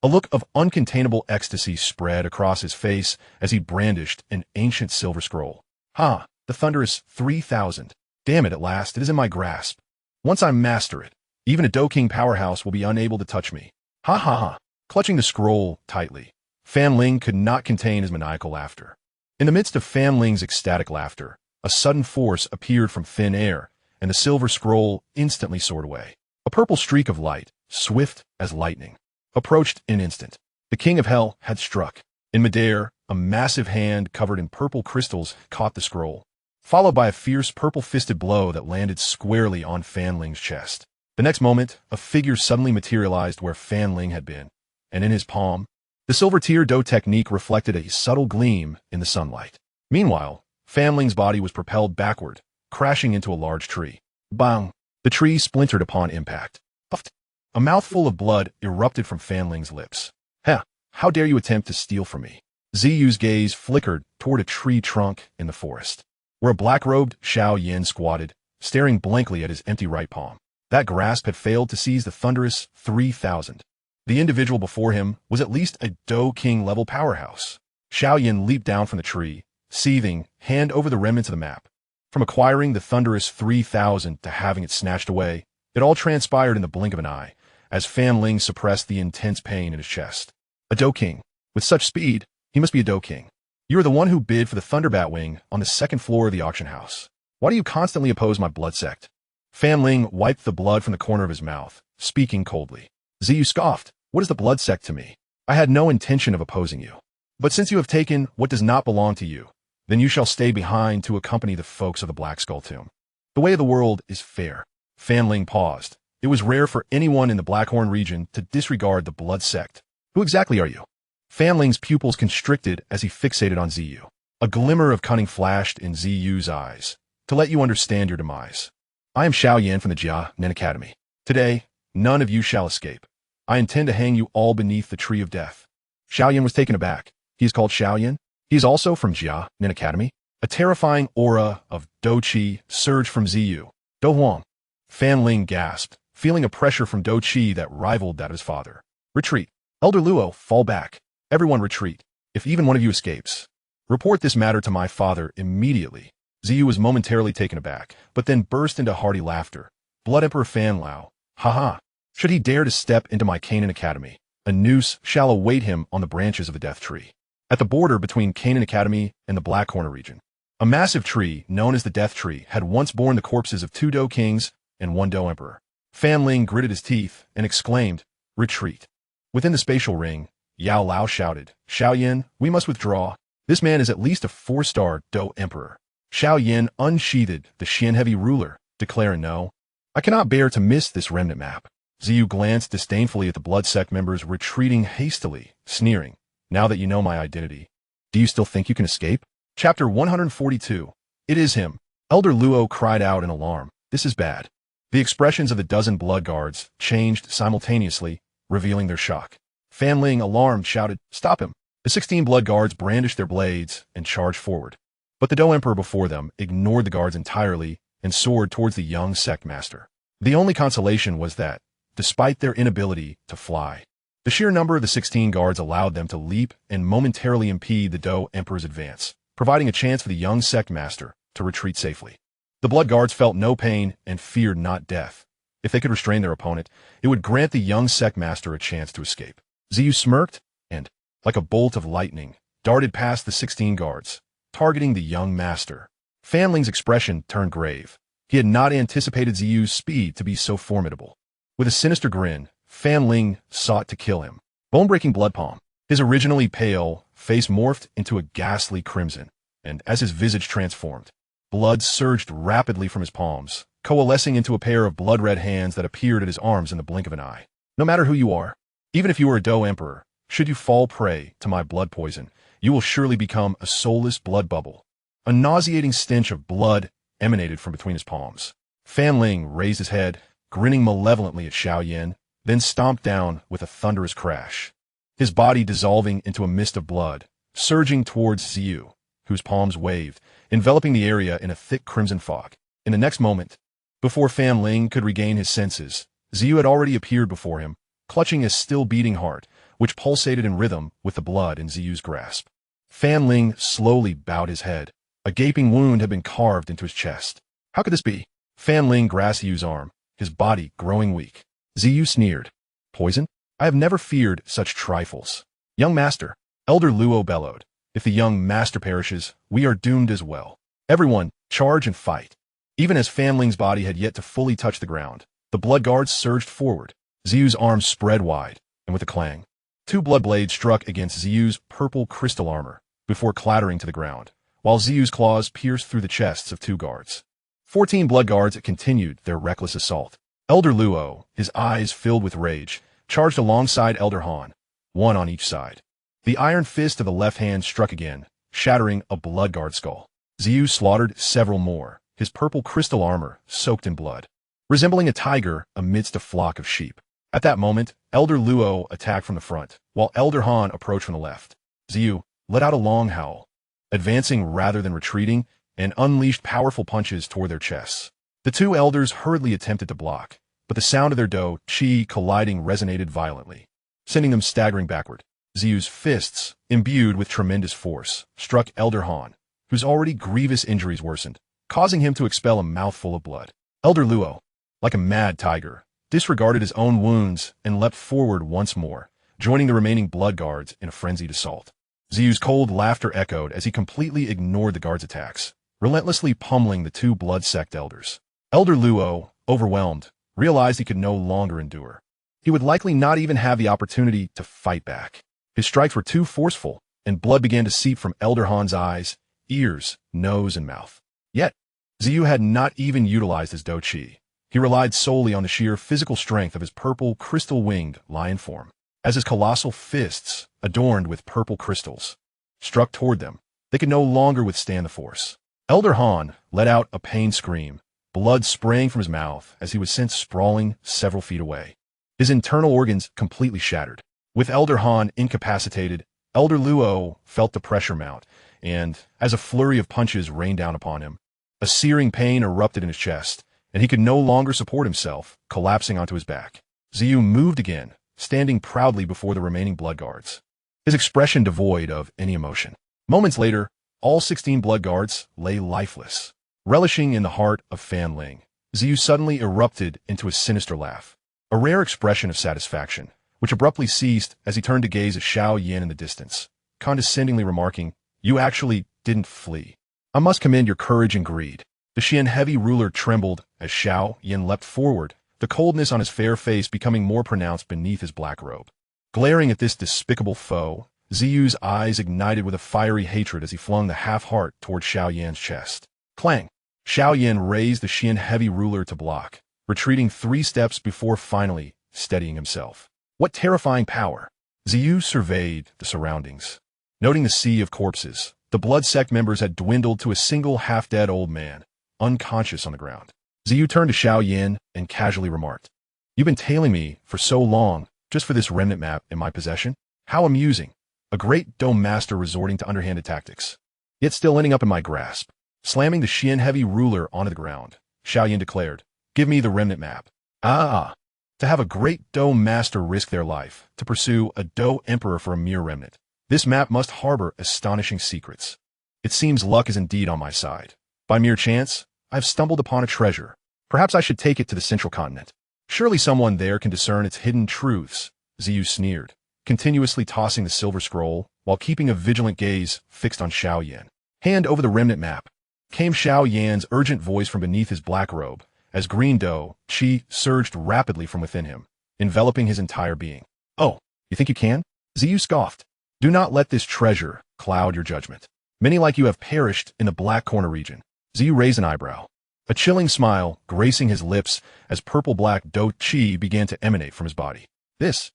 a look of uncontainable ecstasy spread across his face as he brandished an ancient silver scroll. Ha! The thunderous 3,000. Damn it, at last, it is in my grasp. Once I master it, even a Do King powerhouse will be unable to touch me. Ha ha ha! Clutching the scroll tightly, Fan Ling could not contain his maniacal laughter. In the midst of Fan Ling's ecstatic laughter, a sudden force appeared from thin air, and the silver scroll instantly soared away. A purple streak of light, swift as lightning, approached in an instant. The king of hell had struck. In midair, a massive hand covered in purple crystals caught the scroll, followed by a fierce purple-fisted blow that landed squarely on Fan Ling's chest. The next moment, a figure suddenly materialized where Fan Ling had been, and in his palm, the silver tier do technique reflected a subtle gleam in the sunlight. Meanwhile, Fan Ling's body was propelled backward, crashing into a large tree. Bang! The tree splintered upon impact. Puffed. A mouthful of blood erupted from Fan Ling's lips. Heh, how dare you attempt to steal from me? Ziyu's gaze flickered toward a tree trunk in the forest, where a black-robed Xiao Yan squatted, staring blankly at his empty right palm. That grasp had failed to seize the thunderous 3,000. The individual before him was at least a Do King-level powerhouse. Xiao Yan leaped down from the tree, seething, hand over the remnants of the map. From acquiring the thunderous 3,000 to having it snatched away, it all transpired in the blink of an eye, as Fan Ling suppressed the intense pain in his chest. A Do King. With such speed, he must be a Do King. You are the one who bid for the Thunderbat Wing on the second floor of the auction house. Why do you constantly oppose my blood sect? Fan Ling wiped the blood from the corner of his mouth, speaking coldly. Ziyu scoffed. What is the blood sect to me? I had no intention of opposing you. But since you have taken what does not belong to you, then you shall stay behind to accompany the folks of the Black Skull Tomb. The way of the world is fair. Fan Ling paused. It was rare for anyone in the Blackhorn region to disregard the blood sect. Who exactly are you? Fan Ling's pupils constricted as he fixated on Ziyu. A glimmer of cunning flashed in Ziyu's eyes. To let you understand your demise. I am Xiao Yan from the Jia Nen Academy. Today, none of you shall escape. I intend to hang you all beneath the tree of death. Xiao Yan was taken aback. He is called Xiao Yan. He is also from Jia Nen Academy. A terrifying aura of Do Qi surged from Ziyu. Do Huang. Fan Ling gasped, feeling a pressure from Do Qi that rivaled that of his father. Retreat. Elder Luo, fall back. Everyone retreat. If even one of you escapes, report this matter to my father immediately. Ziyu was momentarily taken aback, but then burst into hearty laughter. Blood Emperor Fan Lao. Haha. Should he dare to step into my Canaan Academy, a noose shall await him on the branches of the death tree. At the border between Canaan Academy and the Blackhorn region, a massive tree known as the Death Tree had once borne the corpses of 2 Do Kings and 1 Do Emperor. Fan Ling gritted his teeth and exclaimed, retreat. Within the spatial ring, Yao Lao shouted, Xiao Yan, we must withdraw. This man is at least a 4-star Do Emperor. Xiao Yan unsheathed the Xian Heavy Ruler, declaring no. I cannot bear to miss this remnant map. Ziyu glanced disdainfully at the Blood Sect members retreating hastily, sneering. Now that you know my identity, do you still think you can escape? Chapter 142. It is him. Elder Luo cried out in alarm. This is bad. The expressions of the dozen blood guards changed simultaneously, revealing their shock. Fan Ling, alarmed, shouted, stop him. The 16 blood guards brandished their blades and charged forward. But the Do Emperor before them ignored the guards entirely and soared towards the young sect master. The only consolation was that, despite their inability to fly, the sheer number of the 16 guards allowed them to leap and momentarily impede the Do Emperor's advance, providing a chance for the young sect master to retreat safely. The blood guards felt no pain and feared not death. If they could restrain their opponent, it would grant the young sect master a chance to escape. Ziyu smirked and, like a bolt of lightning, darted past the 16 guards, targeting the young master. Fan Ling's expression turned grave. He had not anticipated Ziyu's speed to be so formidable. With a sinister grin, Fan Ling sought to kill him. Bone-breaking blood palm. His originally pale face morphed into a ghastly crimson, and as his visage transformed, blood surged rapidly from his palms, coalescing into a pair of blood-red hands that appeared at his arms in the blink of an eye. No matter who you are, even if you are a Do Emperor, should you fall prey to my blood poison, you will surely become a soulless blood bubble. A nauseating stench of blood emanated from between his palms. Fan Ling raised his head, grinning malevolently at Xiao Yan, then stomped down with a thunderous crash, his body dissolving into a mist of blood, surging towards Ziyu, whose palms waved, enveloping the area in a thick crimson fog. In the next moment, before Fan Ling could regain his senses, Ziyu had already appeared before him, clutching his still-beating heart, which pulsated in rhythm with the blood in Ziyu's grasp. Fan Ling slowly bowed his head. A gaping wound had been carved into his chest. How could this be? Fan Ling grasped Ziyu's arm, his body growing weak. Ziyu sneered. Poison? I have never feared such trifles. Young master, Elder Luo bellowed. If the young master perishes, we are doomed as well. Everyone, charge and fight. Even as Fan Ling's body had yet to fully touch the ground, the blood guards surged forward. Ziyu's arms spread wide, and with a clang, two blood blades struck against Ziyu's purple crystal armor before clattering to the ground, while Ziyu's claws pierced through the chests of two guards. 14 blood guards continued their reckless assault. Elder Luo, his eyes filled with rage, charged alongside Elder Han, one on each side. The iron fist of the left hand struck again, shattering a blood guard skull. Ziyu slaughtered several more, his purple crystal armor soaked in blood, resembling a tiger amidst a flock of sheep. At that moment, Elder Luo attacked from the front, while Elder Han approached from the left. Ziyu let out a long howl, advancing rather than retreating, and unleashed powerful punches toward their chests. The two elders hurriedly attempted to block, but the sound of their do chi colliding resonated violently, sending them staggering backward. Ziyu's fists, imbued with tremendous force, struck Elder Han, whose already grievous injuries worsened, causing him to expel a mouthful of blood. Elder Luo, like a mad tiger, disregarded his own wounds and leapt forward once more, joining the remaining blood guards in a frenzied assault. Ziyu's cold laughter echoed as he completely ignored the guards' attacks, relentlessly pummeling the two blood-sect elders. Elder Luo, overwhelmed, realized he could no longer endure. He would likely not even have the opportunity to fight back. His strikes were too forceful, and blood began to seep from Elder Han's eyes, ears, nose, and mouth. Yet, Ziyu had not even utilized his do chi. He relied solely on the sheer physical strength of his purple, crystal-winged lion form. As his colossal fists, adorned with purple crystals, struck toward them, they could no longer withstand the force. Elder Han let out a pained scream, blood spraying from his mouth as he was sent sprawling several feet away, his internal organs completely shattered. With Elder Han incapacitated, Elder Luo felt the pressure mount, and, as a flurry of punches rained down upon him, a searing pain erupted in his chest, and he could no longer support himself, collapsing onto his back. Ziyu moved again, standing proudly before the remaining blood guards, his expression devoid of any emotion. Moments later, all 16 blood guards lay lifeless. Relishing in the heart of Fan Ling, Ziyu suddenly erupted into a sinister laugh, a rare expression of satisfaction, which abruptly ceased as he turned to gaze at Xiao Yan in the distance, condescendingly remarking, "You actually didn't flee. I must commend your courage and greed." The Xian heavy ruler trembled as Xiao Yan leapt forward, the coldness on his fair face becoming more pronounced beneath his black robe. Glaring at this despicable foe, Ziyu's eyes ignited with a fiery hatred as he flung the half-heart toward Xiao Yan's chest. Clang! Xiao Yan raised the Xian heavy ruler to block, retreating 3 steps before finally steadying himself. What terrifying power! Ziyu surveyed the surroundings. Noting the sea of corpses, the blood sect members had dwindled to a single half-dead old man, unconscious on the ground. Ziyu turned to Xiao Yan and casually remarked, "You've been tailing me for so long, just for this remnant map in my possession? How amusing. A great dome master resorting to underhanded tactics, yet still ending up in my grasp." Slamming the Xian heavy ruler onto the ground, Xiao Yan declared, "Give me the remnant map." To have a great dome master risk their life to pursue a do emperor for a mere remnant. This map must harbor astonishing secrets. It seems luck is indeed on my side. By mere chance, I have stumbled upon a treasure. Perhaps I should take it to the central continent. Surely someone there can discern its hidden truths, Ziyu sneered, continuously tossing the silver scroll while keeping a vigilant gaze fixed on Xiao Yan. "Hand over the remnant map," came Xiao Yan's urgent voice from beneath his black robe, as green do chi surged rapidly from within him, enveloping his entire being. "Oh, you think you can?" Ziyu scoffed. "Do not let this treasure cloud your judgment. Many like you have perished in the Black Corner region." Ziyu raised an eyebrow, a chilling smile gracing his lips as purple-black do chi began to emanate from his body. This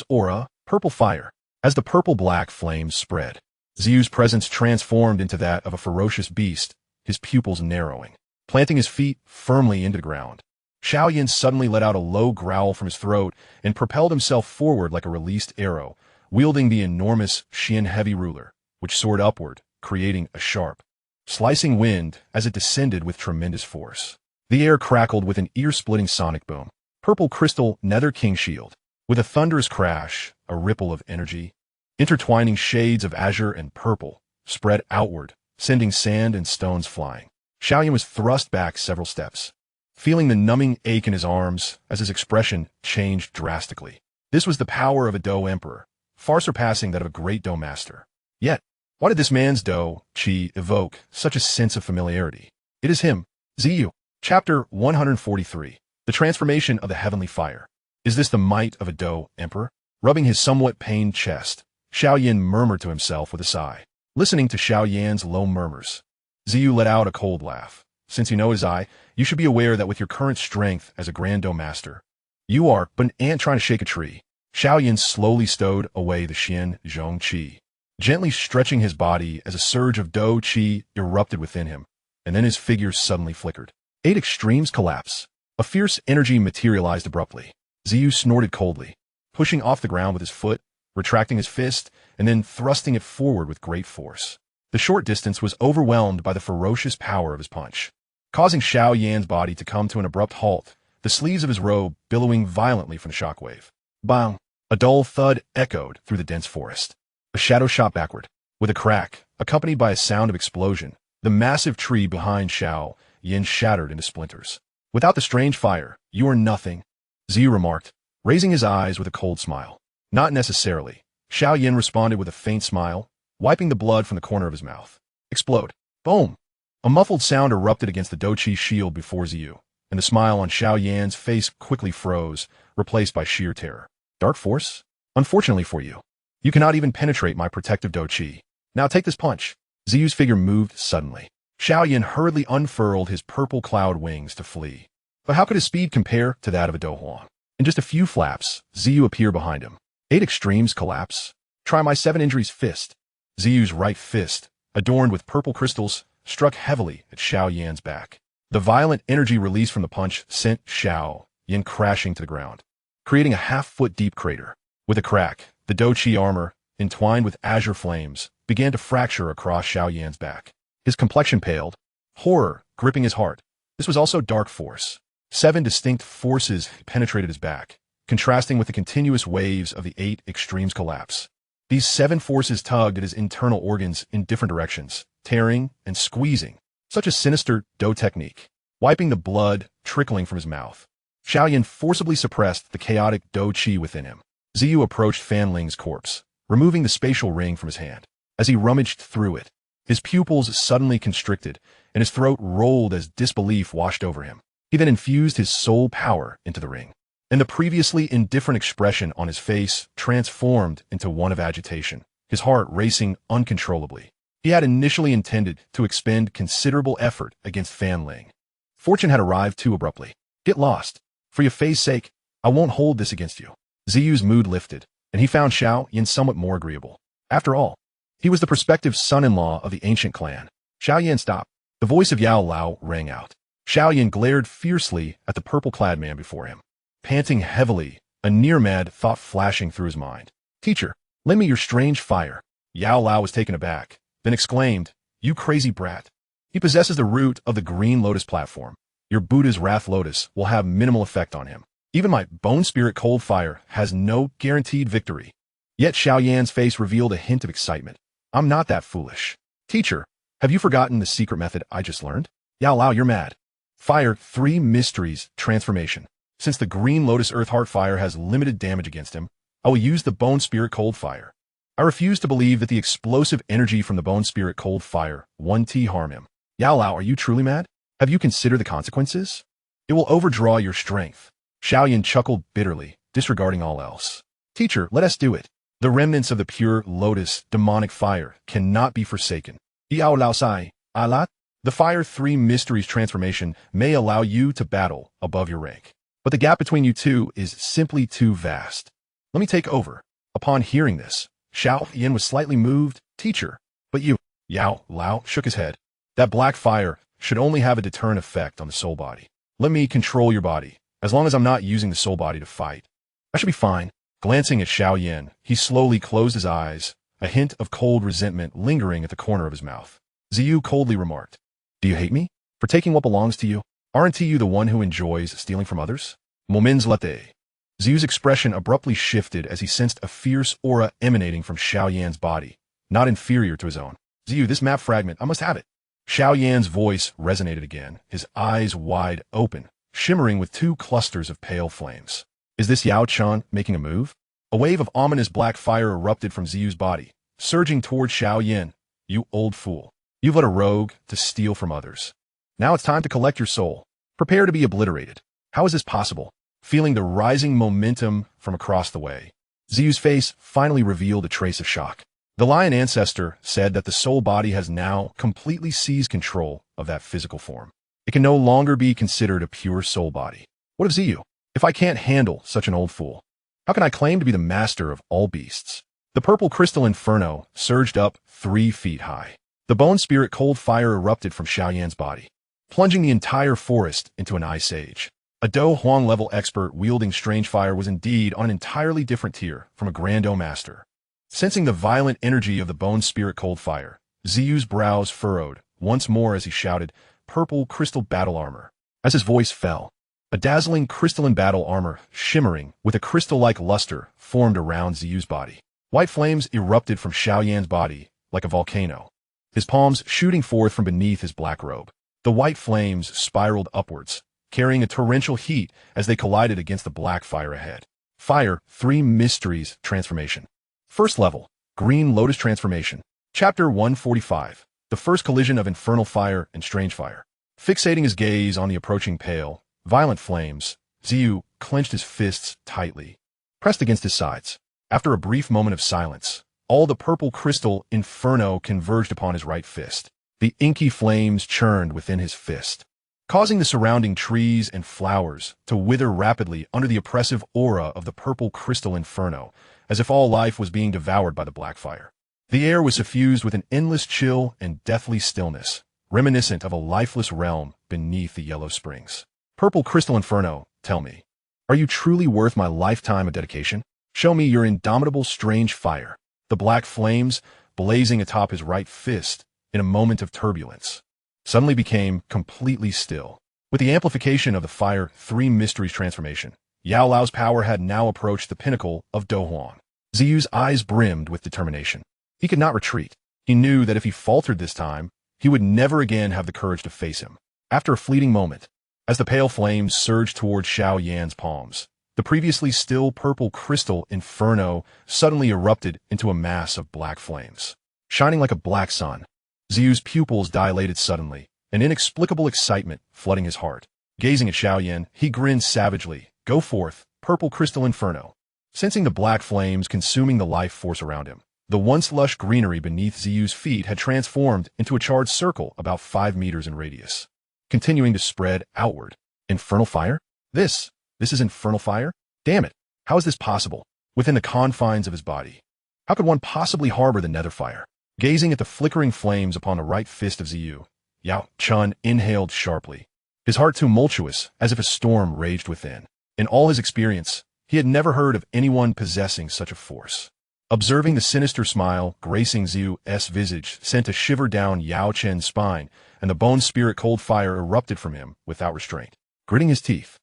aura, purple fire. As the purple-black flames spread, Ziyu's presence transformed into that of a ferocious beast, his pupils narrowing, planting his feet firmly into the ground. Xiao Yan suddenly let out a low growl from his throat and propelled himself forward like a released arrow, wielding the enormous Xian heavy ruler, which soared upward, creating a sharp, slicing wind as it descended with tremendous force. The air crackled with an ear-splitting sonic boom. Purple crystal nether king shield. With a thunderous crash, a ripple of energy, intertwining shades of azure and purple, spread outward, sending sand and stones flying. Xiao Yan was thrust back several steps, feeling the numbing ache in his arms as his expression changed drastically. This was the power of a do emperor, far surpassing that of a great do master. Yet, why did this man's do chi evoke such a sense of familiarity? It is him, Ziyu. Chapter 143. The Transformation of the Heavenly Fire. Is this the might of a Dou Emperor? Rubbing his somewhat pained chest, Xiao Yan murmured to himself with a sigh. Listening to Xiao Yan's low murmurs, Ziyu let out a cold laugh. Since you know his eye, you should be aware that with your current strength as a Grand Dou Master, you are but an ant trying to shake a tree. Xiao Yan slowly stowed away the Xian Zhong Qi, gently stretching his body as a surge of Dou Qi erupted within him, and then his figure suddenly flickered. 8 extremes collapse. A fierce energy materialized abruptly. Ziyu snorted coldly, pushing off the ground with his foot, retracting his fist, and then thrusting it forward with great force. The short distance was overwhelmed by the ferocious power of his punch, causing Xiao Yan's body to come to an abrupt halt, the sleeves of his robe billowing violently from the shockwave. Bang! A dull thud echoed through the dense forest. A shadow shot backward. With a crack, accompanied by a sound of explosion, the massive tree behind Xiao Yan shattered into splinters. Without the strange fire, you are nothing, Ziyu remarked, raising his eyes with a cold smile. Not necessarily. Xiao Yan responded with a faint smile, wiping the blood from the corner of his mouth. Explode. Boom! A muffled sound erupted against the Dou Qi shield before Ziyu, and the smile on Xiao Yan's face quickly froze, replaced by sheer terror. Dark force? Unfortunately for you, you cannot even penetrate my protective Dou Qi. Now take this punch. Ziyu's figure moved suddenly. Xiao Yan hurriedly unfurled his purple cloud wings to flee. But how could his speed compare to that of a Dou Huang? In just a few flaps, Ziyu appeared behind him. 8 extremes collapse. Try my 7 injuries fist. Ziyu's right fist, adorned with purple crystals, struck heavily at Xiao Yan's back. The violent energy released from the punch sent Xiao Yan crashing to the ground, creating a half-foot deep crater. With a crack, the Dou Qi armor, entwined with azure flames, began to fracture across Xiao Yan's back. His complexion paled, horror gripping his heart. This was also dark force. 7 distinct forces penetrated his back, contrasting with the continuous waves of the 8 extremes collapse. These 7 forces tugged at his internal organs in different directions, tearing and squeezing, such a sinister Dou technique. Wiping the blood trickling from his mouth, Xiao Yan forcibly suppressed the chaotic Dou Qi within him. Ziyu approached Fan Ling's corpse, removing the spatial ring from his hand. As he rummaged through it, his pupils suddenly constricted, and his throat rolled as disbelief washed over him. He then infused his soul power into the ring, and the previously indifferent expression on his face transformed into one of agitation, his heart racing uncontrollably. He had initially intended to expend considerable effort against Fan Ling. Fortune had arrived too abruptly. Get lost. For your Fei's sake, I won't hold this against you. Ziyu's mood lifted, and he found Xiao Yan somewhat more agreeable. After all, he was the prospective son-in-law of the ancient clan. Xiao Yan stopped. The voice of Yao Lao rang out. Xiao Yan glared fiercely at the purple-clad man before him. Panting heavily, a near-mad thought flashing through his mind. Teacher, lend me your strange fire. Yao Lao was taken aback, then exclaimed, You crazy brat. He possesses the root of the green lotus platform. Your Buddha's wrath lotus will have minimal effect on him. Even my bone spirit cold fire has no guaranteed victory. Yet Xiao Yan's face revealed a hint of excitement. I'm not that foolish. Teacher, have you forgotten the secret method I just learned? Yao Lao, you're mad. Fire 3 mysteries transformation. Since the green lotus earth heart fire has limited damage against him, I will use the bone spirit cold fire. I refuse to believe that the explosive energy from the bone spirit cold fire 1T harm him. Yao Lao, are you truly mad? Have you considered the consequences? It will overdraw your strength. Xiao Yan chuckled bitterly, disregarding all else. Teacher, let us do it. The remnants of the pure lotus demonic fire cannot be forsaken. Yao Lao Sai, Alat. The Fire 3 Mysteries transformation may allow you to battle above your rank, but the gap between you two is simply too vast. Let me take over. Upon hearing this, Xiao Yan was slightly moved. Teacher, but you... Yao Lao shook his head. That black fire should only have a deterrent effect on the soul body. Let me control your body. As long as I'm not using the soul body to fight, I should be fine. Glancing at Xiao Yan, he slowly closed his eyes, a hint of cold resentment lingering at the corner of his mouth. Ziyu coldly remarked, Do you hate me? For taking what belongs to you? Aren't you the one who enjoys stealing from others? Moments latte. Ziyu's expression abruptly shifted as he sensed a fierce aura emanating from Xiao Yan's body, not inferior to his own. Ziyu, this map fragment, I must have it. Xiao Yan's voice resonated again, his eyes wide open, shimmering with 2 clusters of pale flames. Is this Yao Chan making a move? A wave of ominous black fire erupted from Ziyu's body, surging toward Xiao Yan. You old fool. You've let a rogue to steal from others. Now it's time to collect your soul. Prepare to be obliterated. How is this possible? Feeling the rising momentum from across the way, Ziyu's face finally revealed a trace of shock. The lion ancestor said that the soul body has now completely seized control of that physical form. It can no longer be considered a pure soul body. What of Ziyu? If I can't handle such an old fool, how can I claim to be the master of all beasts? The purple crystal inferno surged up 3 feet high. The bone spirit cold fire erupted from Xiao Yan's body, plunging the entire forest into an ice age. A Do Huang-level expert wielding strange fire was indeed on an entirely different tier from a Grand O Master. Sensing the violent energy of the bone spirit cold fire, Ziyu's brows furrowed once more as he shouted, "Purple crystal battle armor." As his voice fell, a dazzling crystalline battle armor, shimmering with a crystal-like luster, formed around Ziyu's body. White flames erupted from Xiao Yan's body like a volcano, his palms shooting forth from beneath his black robe. The white flames spiraled upwards, carrying a torrential heat as they collided against the black fire ahead. Fire 3 Mysteries Transformation. First level, Green Lotus Transformation. Chapter 145, the first collision of infernal fire and strange fire. Fixating his gaze on the approaching pale, violent flames, Ziyu clenched his fists tightly, pressed against his sides. After a brief moment of silence, all the purple crystal inferno converged upon his right fist. The inky flames churned within his fist, causing the surrounding trees and flowers to wither rapidly under the oppressive aura of the purple crystal inferno, as if all life was being devoured by the black fire. The air was suffused with an endless chill and deathly stillness, reminiscent of a lifeless realm beneath the yellow springs. Purple crystal inferno, tell me, are you truly worth my lifetime of dedication? Show me your indomitable strange fire. The black flames, blazing atop his right fist in a moment of turbulence, suddenly became completely still. With the amplification of the Fire 3 Mysteries Transformation, Yao Lao's power had now approached the pinnacle of Do Huang. Ziyu's eyes brimmed with determination. He could not retreat. He knew that if he faltered this time, he would never again have the courage to face him. After a fleeting moment, as the pale flames surged toward Xiao Yan's palms, the previously still purple crystal inferno suddenly erupted into a mass of black flames. Shining like a black sun, Ziyu's pupils dilated suddenly, an inexplicable excitement flooding his heart. Gazing at Xiao Yan, he grinned savagely. Go forth, purple crystal inferno. Sensing the black flames consuming the life force around him, the once lush greenery beneath Ziyu's feet had transformed into a charged circle about 5 meters in radius, continuing to spread outward. Infernal fire? This is infernal fire? Damn it, how is this possible? Within the confines of his body, how could one possibly harbor the nether fire? Gazing at the flickering flames upon the right fist of Ziyu, Yao Chun inhaled sharply, his heart tumultuous as if a storm raged within. In all his experience, he had never heard of anyone possessing such a force. Observing the sinister smile gracing Ziyu's visage sent a shiver down Yao Chen's spine, and the bone spirit cold fire erupted from him without restraint. Gritting his teeth,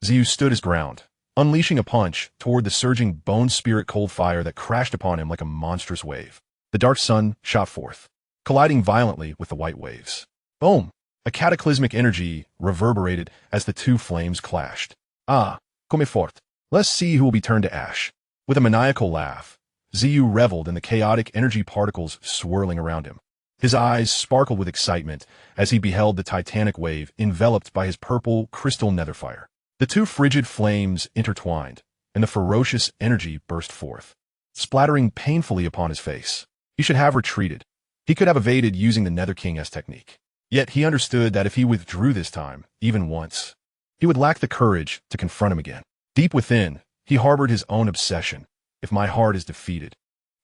Ziyu stood his ground, unleashing a punch toward the surging bone spirit cold fire that crashed upon him like a monstrous wave. The dark sun shot forth, colliding violently with the white waves. Boom! A cataclysmic energy reverberated as the 2 flames clashed. Ah, come fort. Let's see who will be turned to ash. With a maniacal laugh, Ziyu reveled in the chaotic energy particles swirling around him. His eyes sparkled with excitement as he beheld the titanic wave enveloped by his purple crystal netherfire. The 2 frigid flames intertwined, and the ferocious energy burst forth, splattering painfully upon his face. He should have retreated. He could have evaded using the Nether King's technique. Yet he understood that if he withdrew this time, even once, he would lack the courage to confront him again. Deep within, he harbored his own obsession. If my heart is defeated,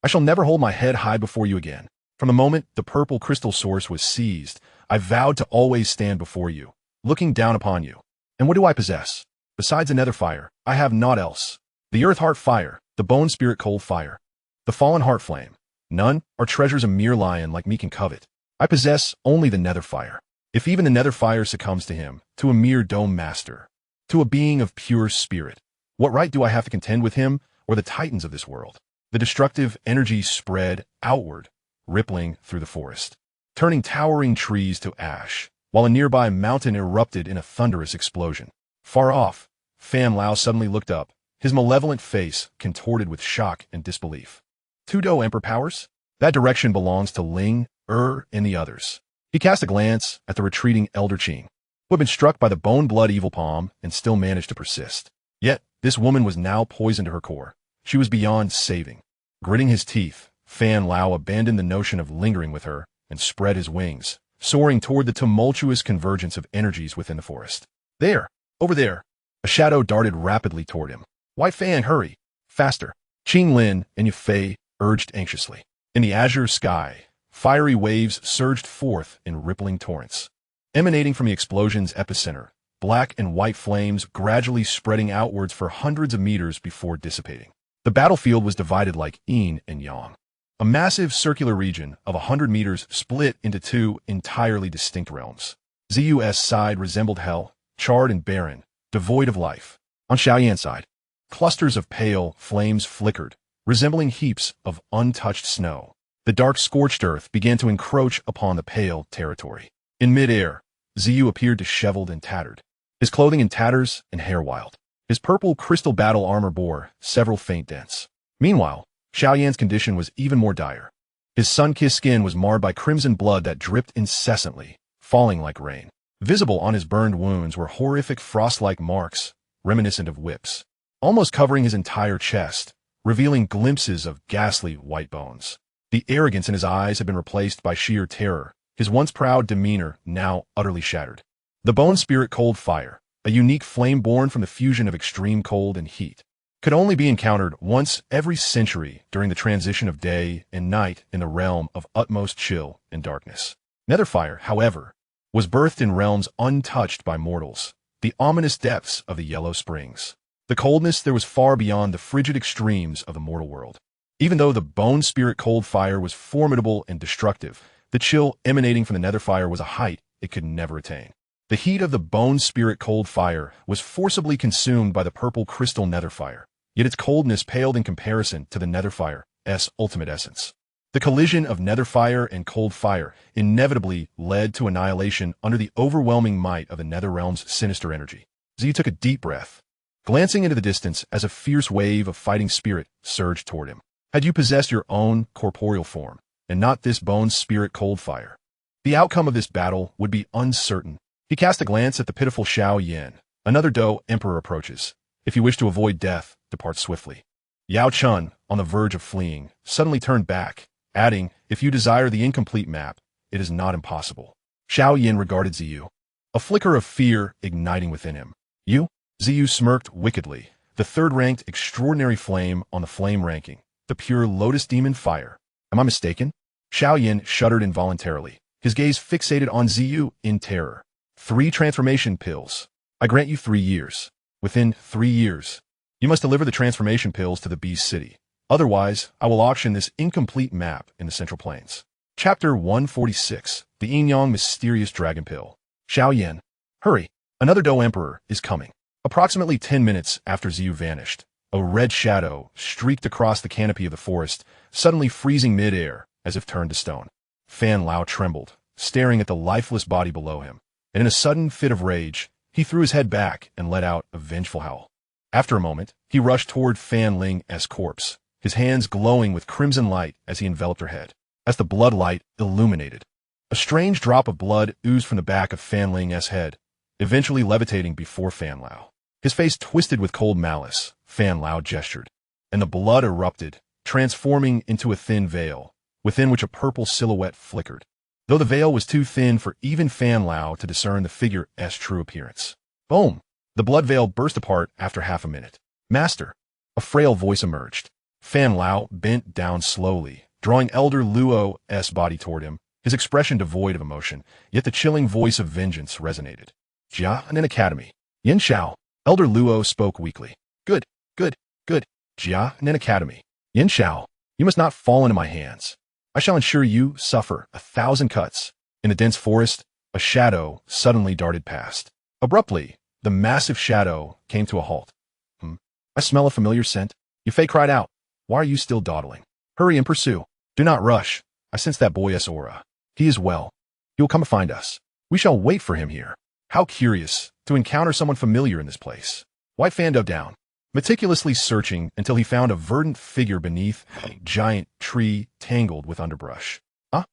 I shall never hold my head high before you again. From the moment the purple crystal source was seized, I vowed to always stand before you, looking down upon you. And what do I possess? Besides a nether fire, I have naught else. The earth heart fire, the bone spirit cold fire, the fallen heart flame. None are treasures a mere lion like me can covet. I possess only the nether fire. If even the nether fire succumbs to him, to a mere dome master, to a being of pure spirit, what right do I have to contend with him or the titans of this world? The destructive energy spread outward, rippling through the forest, turning towering trees to ash, while a nearby mountain erupted in a thunderous explosion. Far off, Fan Lao suddenly looked up, his malevolent face contorted with shock and disbelief. 2 Do Emperor powers? That direction belongs to Ling, and the others. He cast a glance at the retreating Elder Qing. who had been struck by the bone-blood evil palm and still managed to persist. Yet, this woman was now poisoned to her core. She was beyond saving. Gritting his teeth, Fan Lao abandoned the notion of lingering with her and spread his wings, soaring toward the tumultuous convergence of energies within the forest. There! Over there! A shadow darted rapidly toward him. White Fan, hurry! Faster! Qing Lin and Yufei urged anxiously. In the azure sky, fiery waves surged forth in rippling torrents. Emanating from the explosion's epicenter, black and white flames gradually spreading outwards for hundreds of meters before dissipating. The battlefield was divided like yin and yang. A massive circular region of 100 meters split into two entirely distinct realms. Zu's side resembled hell, charred and barren, devoid of life. On Xiao Yan's side, clusters of pale flames flickered, resembling heaps of untouched snow. The dark scorched earth began to encroach upon the pale territory. In mid-air, Zhu appeared disheveled and tattered, his clothing in tatters and hair wild. His purple crystal battle armor bore several faint dents. Meanwhile, Xiao Yan's condition was even more dire. His sun-kissed skin was marred by crimson blood that dripped incessantly, falling like rain. Visible on his burned wounds were horrific frost-like marks, reminiscent of whips, almost covering his entire chest, revealing glimpses of ghastly white bones. The arrogance in his eyes had been replaced by sheer terror, his once proud demeanor now utterly shattered. The bone spirit cold fire, a unique flame born from the fusion of extreme cold and heat, could only be encountered once every century during the transition of day and night in the realm of utmost chill and darkness. Netherfire, however, was birthed in realms untouched by mortals, the ominous depths of the Yellow Springs. The coldness there was far beyond the frigid extremes of the mortal world. Even though the bone spirit cold fire was formidable and destructive, the chill emanating from the Netherfire was a height it could never attain. The heat of the bone spirit cold fire was forcibly consumed by the purple crystal Netherfire, yet its coldness paled in comparison to the Netherfire's ultimate essence. The collision of Netherfire and cold fire inevitably led to annihilation under the overwhelming might of the Netherrealm's sinister energy. Zhu took a deep breath, glancing into the distance as a fierce wave of fighting spirit surged toward him. Had you possessed your own corporeal form, and not this bone spirit cold fire, the outcome of this battle would be uncertain. He cast a glance at the pitiful Xiao Yan. Another Dou Emperor approaches. If you wish to avoid death, depart swiftly. Yao Chun, on the verge of fleeing, suddenly turned back, adding, if you desire the incomplete map, it is not impossible. Xiao Yan regarded Zhu, a flicker of fear igniting within him. You? Zhu smirked wickedly, the third-ranked extraordinary flame on the flame ranking, the pure lotus demon fire. Am I mistaken? Xiao Yan shuddered involuntarily, his gaze fixated on Zhu in terror. 3 transformation pills. I grant you 3 years. Within 3 years, you must deliver the transformation pills to the Beast City. Otherwise, I will auction this incomplete map in the Central Plains. Chapter 146, The Yin-Yang Mysterious Dragon Pill. Xiao Yan, hurry, another Dou Emperor is coming. Approximately 10 minutes after Zhu vanished, a red shadow streaked across the canopy of the forest, suddenly freezing mid-air as if turned to stone. Fan Lao trembled, staring at the lifeless body below him, and in a sudden fit of rage, he threw his head back and let out a vengeful howl. After a moment, he rushed toward Fan Ling's corpse, his hands glowing with crimson light as he enveloped her head. As the blood light illuminated, a strange drop of blood oozed from the back of Fan Ling's head, eventually levitating before Fan Lao. His face twisted with cold malice, Fan Lao gestured, and the blood erupted, transforming into a thin veil, within which a purple silhouette flickered, though the veil was too thin for even Fan Lao to discern the figure's true appearance. Boom! The blood veil burst apart after half a minute. Master! A frail voice emerged. Fan Lao bent down slowly, drawing Elder Luo's body toward him, his expression devoid of emotion, yet the chilling voice of vengeance resonated. Jia, an academy. Yin Xiao. Elder Luo spoke weakly. Good, good, good. Jia, an academy. Yin Xiao, you must not fall into my hands. I shall ensure you suffer 1,000 cuts. In the dense forest, a shadow suddenly darted past. Abruptly, the massive shadow came to a halt. I smell a familiar scent. Yufei cried out. Why are you still dawdling? Hurry and pursue. Do not rush. I sense that boy's aura. He is well. He will come to find us. We shall wait for him here. How curious to encounter someone familiar in this place. White Fan dove down, meticulously searching until he found a verdant figure beneath a giant tree tangled with underbrush.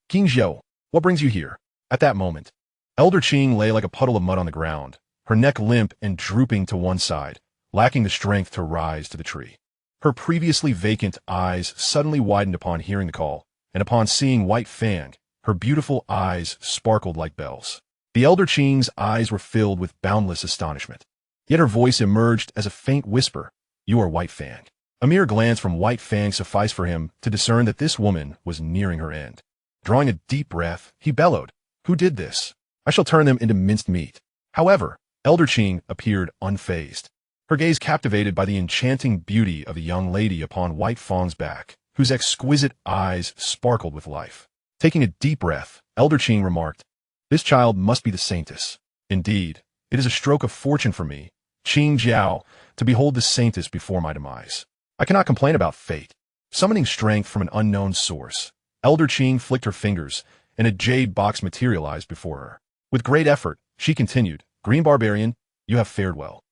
King Zhou, what brings you here? At that moment, Elder Qing lay like a puddle of mud on the ground, her neck limp and drooping to one side, lacking the strength to rise to the tree. Her previously vacant eyes suddenly widened upon hearing the call, and upon seeing White Fang, her beautiful eyes sparkled like bells. The Elder Qing's eyes were filled with boundless astonishment. Yet her voice emerged as a faint whisper, "You are White Fang." A mere glance from White Fang sufficed for him to discern that this woman was nearing her end. Drawing a deep breath, he bellowed, "Who did this? I shall turn them into minced meat." However, Elder Qing appeared unfazed, her gaze captivated by the enchanting beauty of the young lady upon White Fang's back, whose exquisite eyes sparkled with life. Taking a deep breath, Elder Qing remarked, "This child must be the saintess. Indeed, it is a stroke of fortune for me, Qing Jiao, to behold the saintess before my demise. I cannot complain about fate." Summoning strength from an unknown source, Elder Qing flicked her fingers, and a jade box materialized before her. With great effort, she continued, "Green Barbarian, you have fared well.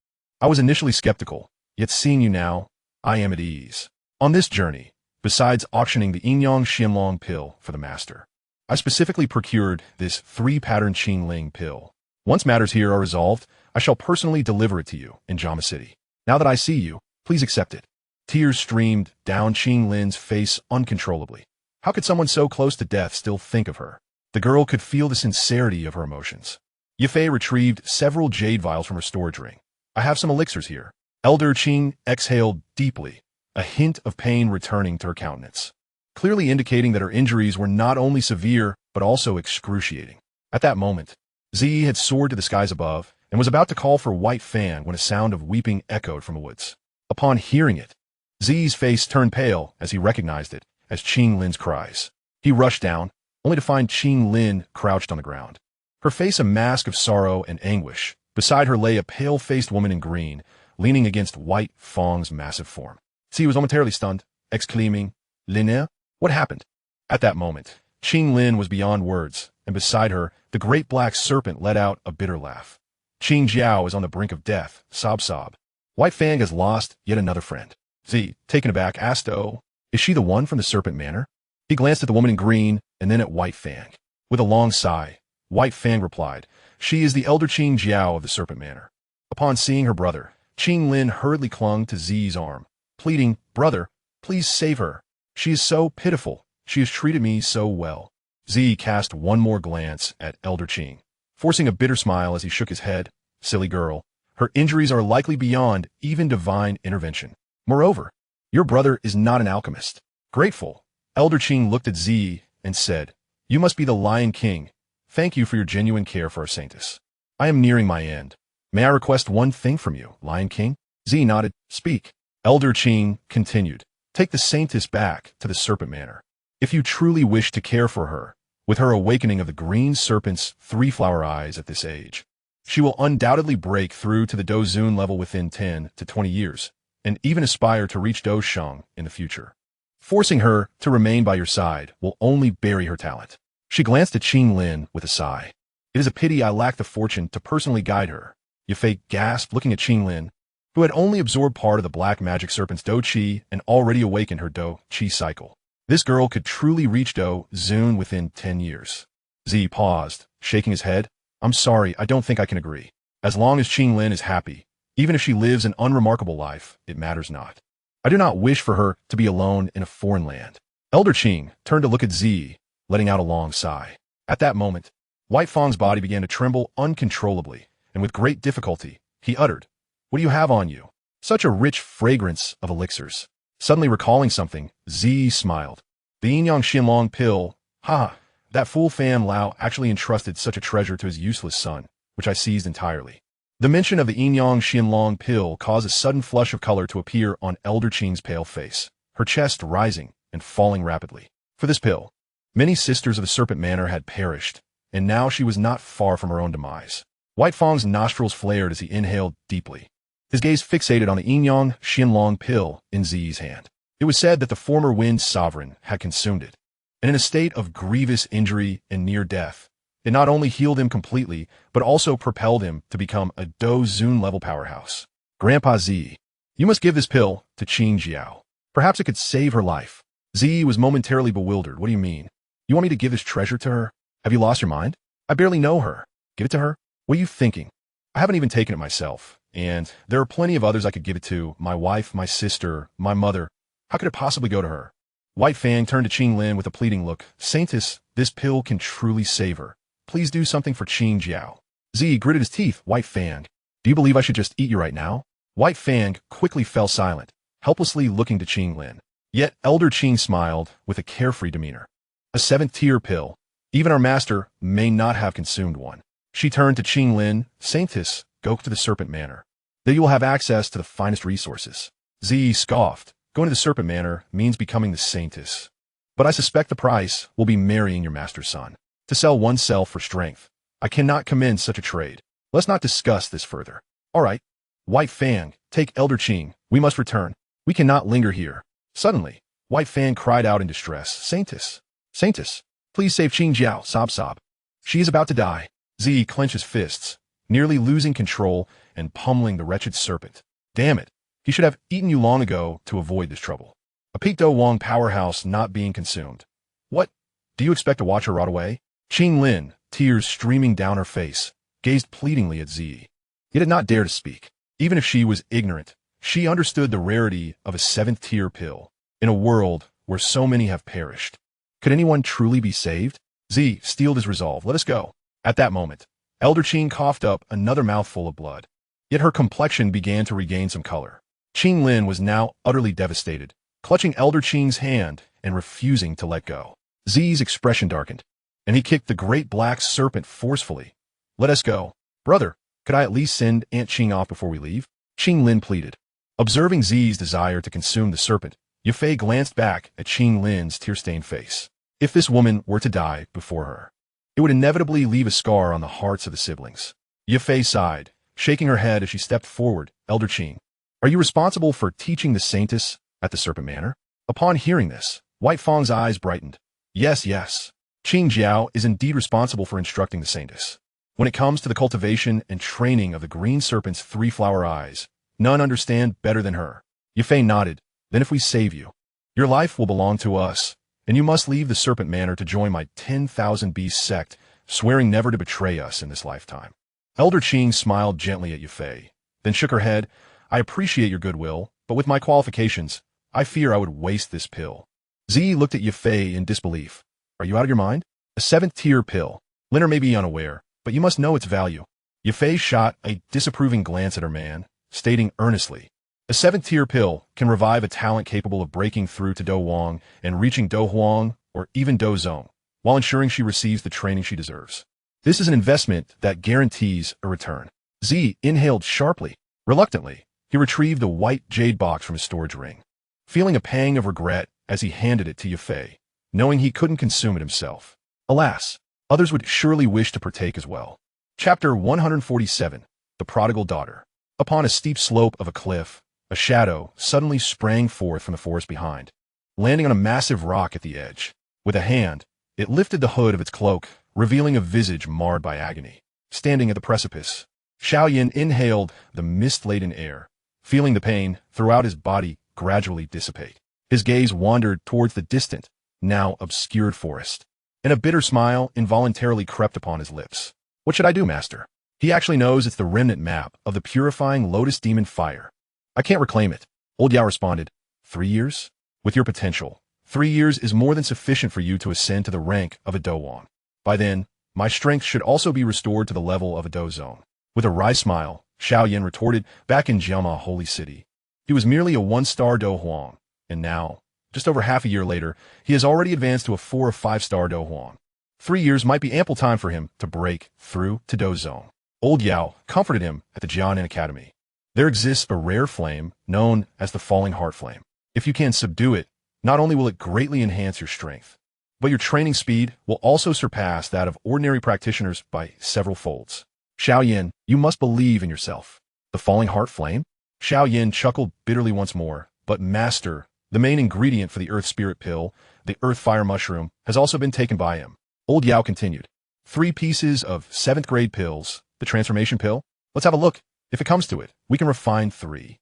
I was initially skeptical, yet seeing you now, I am at ease. On this journey, besides auctioning the Yinyang Xianlong pill for the master, I specifically procured this 3-pattern Qingling pill. Once matters here are resolved, I shall personally deliver it to you in Jama City. Now that I see you, please accept it." Tears streamed down Qing Lin's face uncontrollably. How could someone so close to death still think of her? The girl could feel the sincerity of her emotions. Yifei retrieved several jade vials from her storage ring. "I have some elixirs here." Elder Qing exhaled deeply, a hint of pain returning to her countenance, clearly indicating that her injuries were not only severe, but also excruciating. At that moment, Zi had soared to the skies above and was about to call for White Fang when a sound of weeping echoed from the woods. Upon hearing it, Zi's face turned pale as he recognized it as Qing Lin's cries. He rushed down, only to find Qing Lin crouched on the ground, her face a mask of sorrow and anguish. Beside her lay a pale-faced woman in green, leaning against White Fang's massive form. Zi was momentarily stunned, exclaiming, "Lin, what happened?" At that moment, Qing Lin was beyond words, and beside her, the great black serpent let out a bitter laugh. "Qing Jiao is on the brink of death, sob sob. White Fang has lost yet another friend." Zi, taken aback, asked, "Oh, is she the one from the Serpent Manor?" He glanced at the woman in green, and then at White Fang. With a long sigh, White Fang replied, "She is the Elder Qing Jiao of the Serpent Manor." Upon seeing her brother, Qing Lin hurriedly clung to Zi's arm, pleading, "Brother, please save her. She is so pitiful. She has treated me so well." Zi cast one more glance at Elder Qing, forcing a bitter smile as he shook his head. "Silly girl, her injuries are likely beyond even divine intervention. Moreover, your brother is not an alchemist." Grateful, Elder Qing looked at Zi and said, "You must be the Lion King. Thank you for your genuine care for our saintess. I am nearing my end. May I request one thing from you, Lion King?" Zi nodded. "Speak." Elder Qing continued, "Take the saintess back to the Serpent Manor. If you truly wish to care for her, with her awakening of the green serpent's 3-flower eyes at this age, she will undoubtedly break through to the Dozun level within 10 to 20 years, and even aspire to reach Dosheng in the future. Forcing her to remain by your side will only bury her talent." She glanced at Qing Lin with a sigh. "It is a pity I lack the fortune to personally guide her." Yifei gasped, looking at Qing Lin, who had only absorbed part of the black magic serpent's Do Qi and already awakened her Do Qi cycle. This girl could truly reach Do Zun within 10 years. Zi paused, shaking his head. "I'm sorry, I don't think I can agree. As long as Qing Lin is happy, even if she lives an unremarkable life, it matters not. I do not wish for her to be alone in a foreign land." Elder Qing turned to look at Zi, letting out a long sigh. At that moment, White Fang's body began to tremble uncontrollably, and with great difficulty, he uttered, "What do you have on you?" Such a rich fragrance of elixirs. Suddenly recalling something, Zi smiled. "The Yinyang Xianlong pill. Ha! That fool Fan Lao actually entrusted such a treasure to his useless son, which I seized entirely." The mention of the Yinyang Xianlong pill caused a sudden flush of color to appear on Elder Qing's pale face, her chest rising and falling rapidly. For this pill, many sisters of the Serpent Manor had perished, and now she was not far from her own demise. White Fang's nostrils flared as he inhaled deeply, his gaze fixated on the Yinyang Xianlong pill in Zi's hand. It was said that the former Wind Sovereign had consumed it, and in a state of grievous injury and near death, it not only healed him completely, but also propelled him to become a Do Zun level powerhouse. "Grandpa Zi, you must give this pill to Qing Jiao. Perhaps it could save her life." Zi was momentarily bewildered. "What do you mean? You want me to give this treasure to her? Have you lost your mind? I barely know her." Give it to her? What are you thinking? I haven't even taken it myself, and there are plenty of others I could give it to. My wife, my sister, my mother. How could it possibly go to her? White Fang turned to Qing Lin with a pleading look. Saintess, this pill can truly save her. Please do something for Qing Jiao. Z gritted his teeth. White Fang, do you believe I should just eat you right now? White Fang quickly fell silent, helplessly looking to Qing Lin. Yet Elder Qing smiled with a carefree demeanor. A 7th-tier pill. Even our master may not have consumed one. She turned to Qing Lin. Saintess, go to the Serpent Manor. There you will have access to the finest resources. Z scoffed. Going to the Serpent Manor means becoming the Saintess. But I suspect the price will be marrying your master's son. To sell oneself for strength. I cannot commend such a trade. Let's not discuss this further. All right. White Fang, take Elder Qing. We must return. We cannot linger here. Suddenly, White Fang cried out in distress. Saintess. Saintess, please save Qing Jiao. Sob sob. She is about to die. Z clenched his fists, nearly losing control and pummeling the wretched serpent. Damn it. He should have eaten you long ago to avoid this trouble. A peak Do Wong powerhouse not being consumed. What? Do you expect to watch her rot away? Qing Lin, tears streaming down her face, gazed pleadingly at Z. Yet did not dare to speak. Even if she was ignorant, she understood the rarity of a 7th-tier pill in a world where so many have perished. Could anyone truly be saved? Z steeled his resolve. Let us go. At that moment, Elder Qing coughed up another mouthful of blood. Yet her complexion began to regain some color. Qing Lin was now utterly devastated, clutching Elder Qing's hand and refusing to let go. Z's expression darkened, and he kicked the great black serpent forcefully. Let us go. Brother, could I at least send Aunt Qing off before we leave? Qing Lin pleaded. Observing Z's desire to consume the serpent, Yafei glanced back at Qing Lin's tear-stained face. If this woman were to die before her, it would inevitably leave a scar on the hearts of the siblings. Yafei sighed, shaking her head as she stepped forward. Elder Qing, are you responsible for teaching the Saintess at the Serpent Manor? Upon hearing this, White Fang's eyes brightened. Yes, yes. Qing Jiao is indeed responsible for instructing the Saintess. When it comes to the cultivation and training of the green serpent's 3 flower eyes, none understand better than her. Yafei nodded. Then if we save you, your life will belong to us, and you must leave the Serpent Manor to join my 10,000 Beast sect, swearing never to betray us in this lifetime. Elder Qing smiled gently at Yafei, then shook her head. I appreciate your goodwill, but with my qualifications, I fear I would waste this pill. Z looked at Yafei in disbelief. Are you out of your mind? A 7th-tier pill. Liner may be unaware, but you must know its value. Yafei shot a disapproving glance at her man, stating earnestly, a 7th-tier pill can revive a talent capable of breaking through to Do Wong and reaching Do Huang or even Do Zong, while ensuring she receives the training she deserves. This is an investment that guarantees a return. Z inhaled sharply. Reluctantly, he retrieved the white jade box from his storage ring, feeling a pang of regret as he handed it to Yafei, knowing he couldn't consume it himself. Alas, others would surely wish to partake as well. Chapter 147, The Prodigal Daughter. Upon a steep slope of a cliff, a shadow suddenly sprang forth from the forest behind, landing on a massive rock at the edge. With a hand, it lifted the hood of its cloak, revealing a visage marred by agony. Standing at the precipice, Xiao Yan inhaled the mist-laden air, feeling the pain throughout his body gradually dissipate. His gaze wandered towards the distant, now obscured forest, and a bitter smile involuntarily crept upon his lips. What should I do, master? He actually knows it's the remnant map of the purifying Lotus Demon fire. I can't reclaim it. Old Yao responded. 3 years? With your potential, 3 years is more than sufficient for you to ascend to the rank of a Do Wong. By then, my strength should also be restored to the level of a Do Zong. With a wry smile, Xiao Yan retorted, back in Jiama Holy City, he was merely a 1-star Do Huang, and now, just over half a year later, he has already advanced to a 4 or 5-star Do Huang. 3 years might be ample time for him to break through to Do Zong. Old Yao comforted him at the Jianan Academy. There exists a rare flame known as the Falling Heart Flame. If you can subdue it, not only will it greatly enhance your strength, but your training speed will also surpass that of ordinary practitioners by several folds. Xiao Yan, you must believe in yourself. The Falling Heart Flame? Xiao Yan chuckled bitterly once more, but master, the main ingredient for the Earth Spirit Pill, the Earth Fire Mushroom, has also been taken by him. Old Yao continued. 3 pieces of 7th grade pills, the Transformation Pill? Let's have a look. If it comes to it, we can refine 3.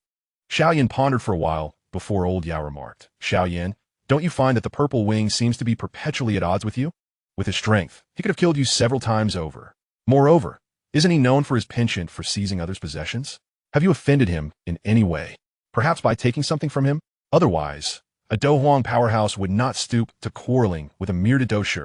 Xiao Yan pondered for a while before Old Yao remarked. Xiao Yan, don't you find that the Purple Wing seems to be perpetually at odds with you? With his strength, he could have killed you several times over. Moreover, Isn't he known for his penchant for seizing others' possessions? Have you offended him in any way? Perhaps by taking something from him? Otherwise, a Do Huang powerhouse would not stoop to quarreling with a mere Do Shi.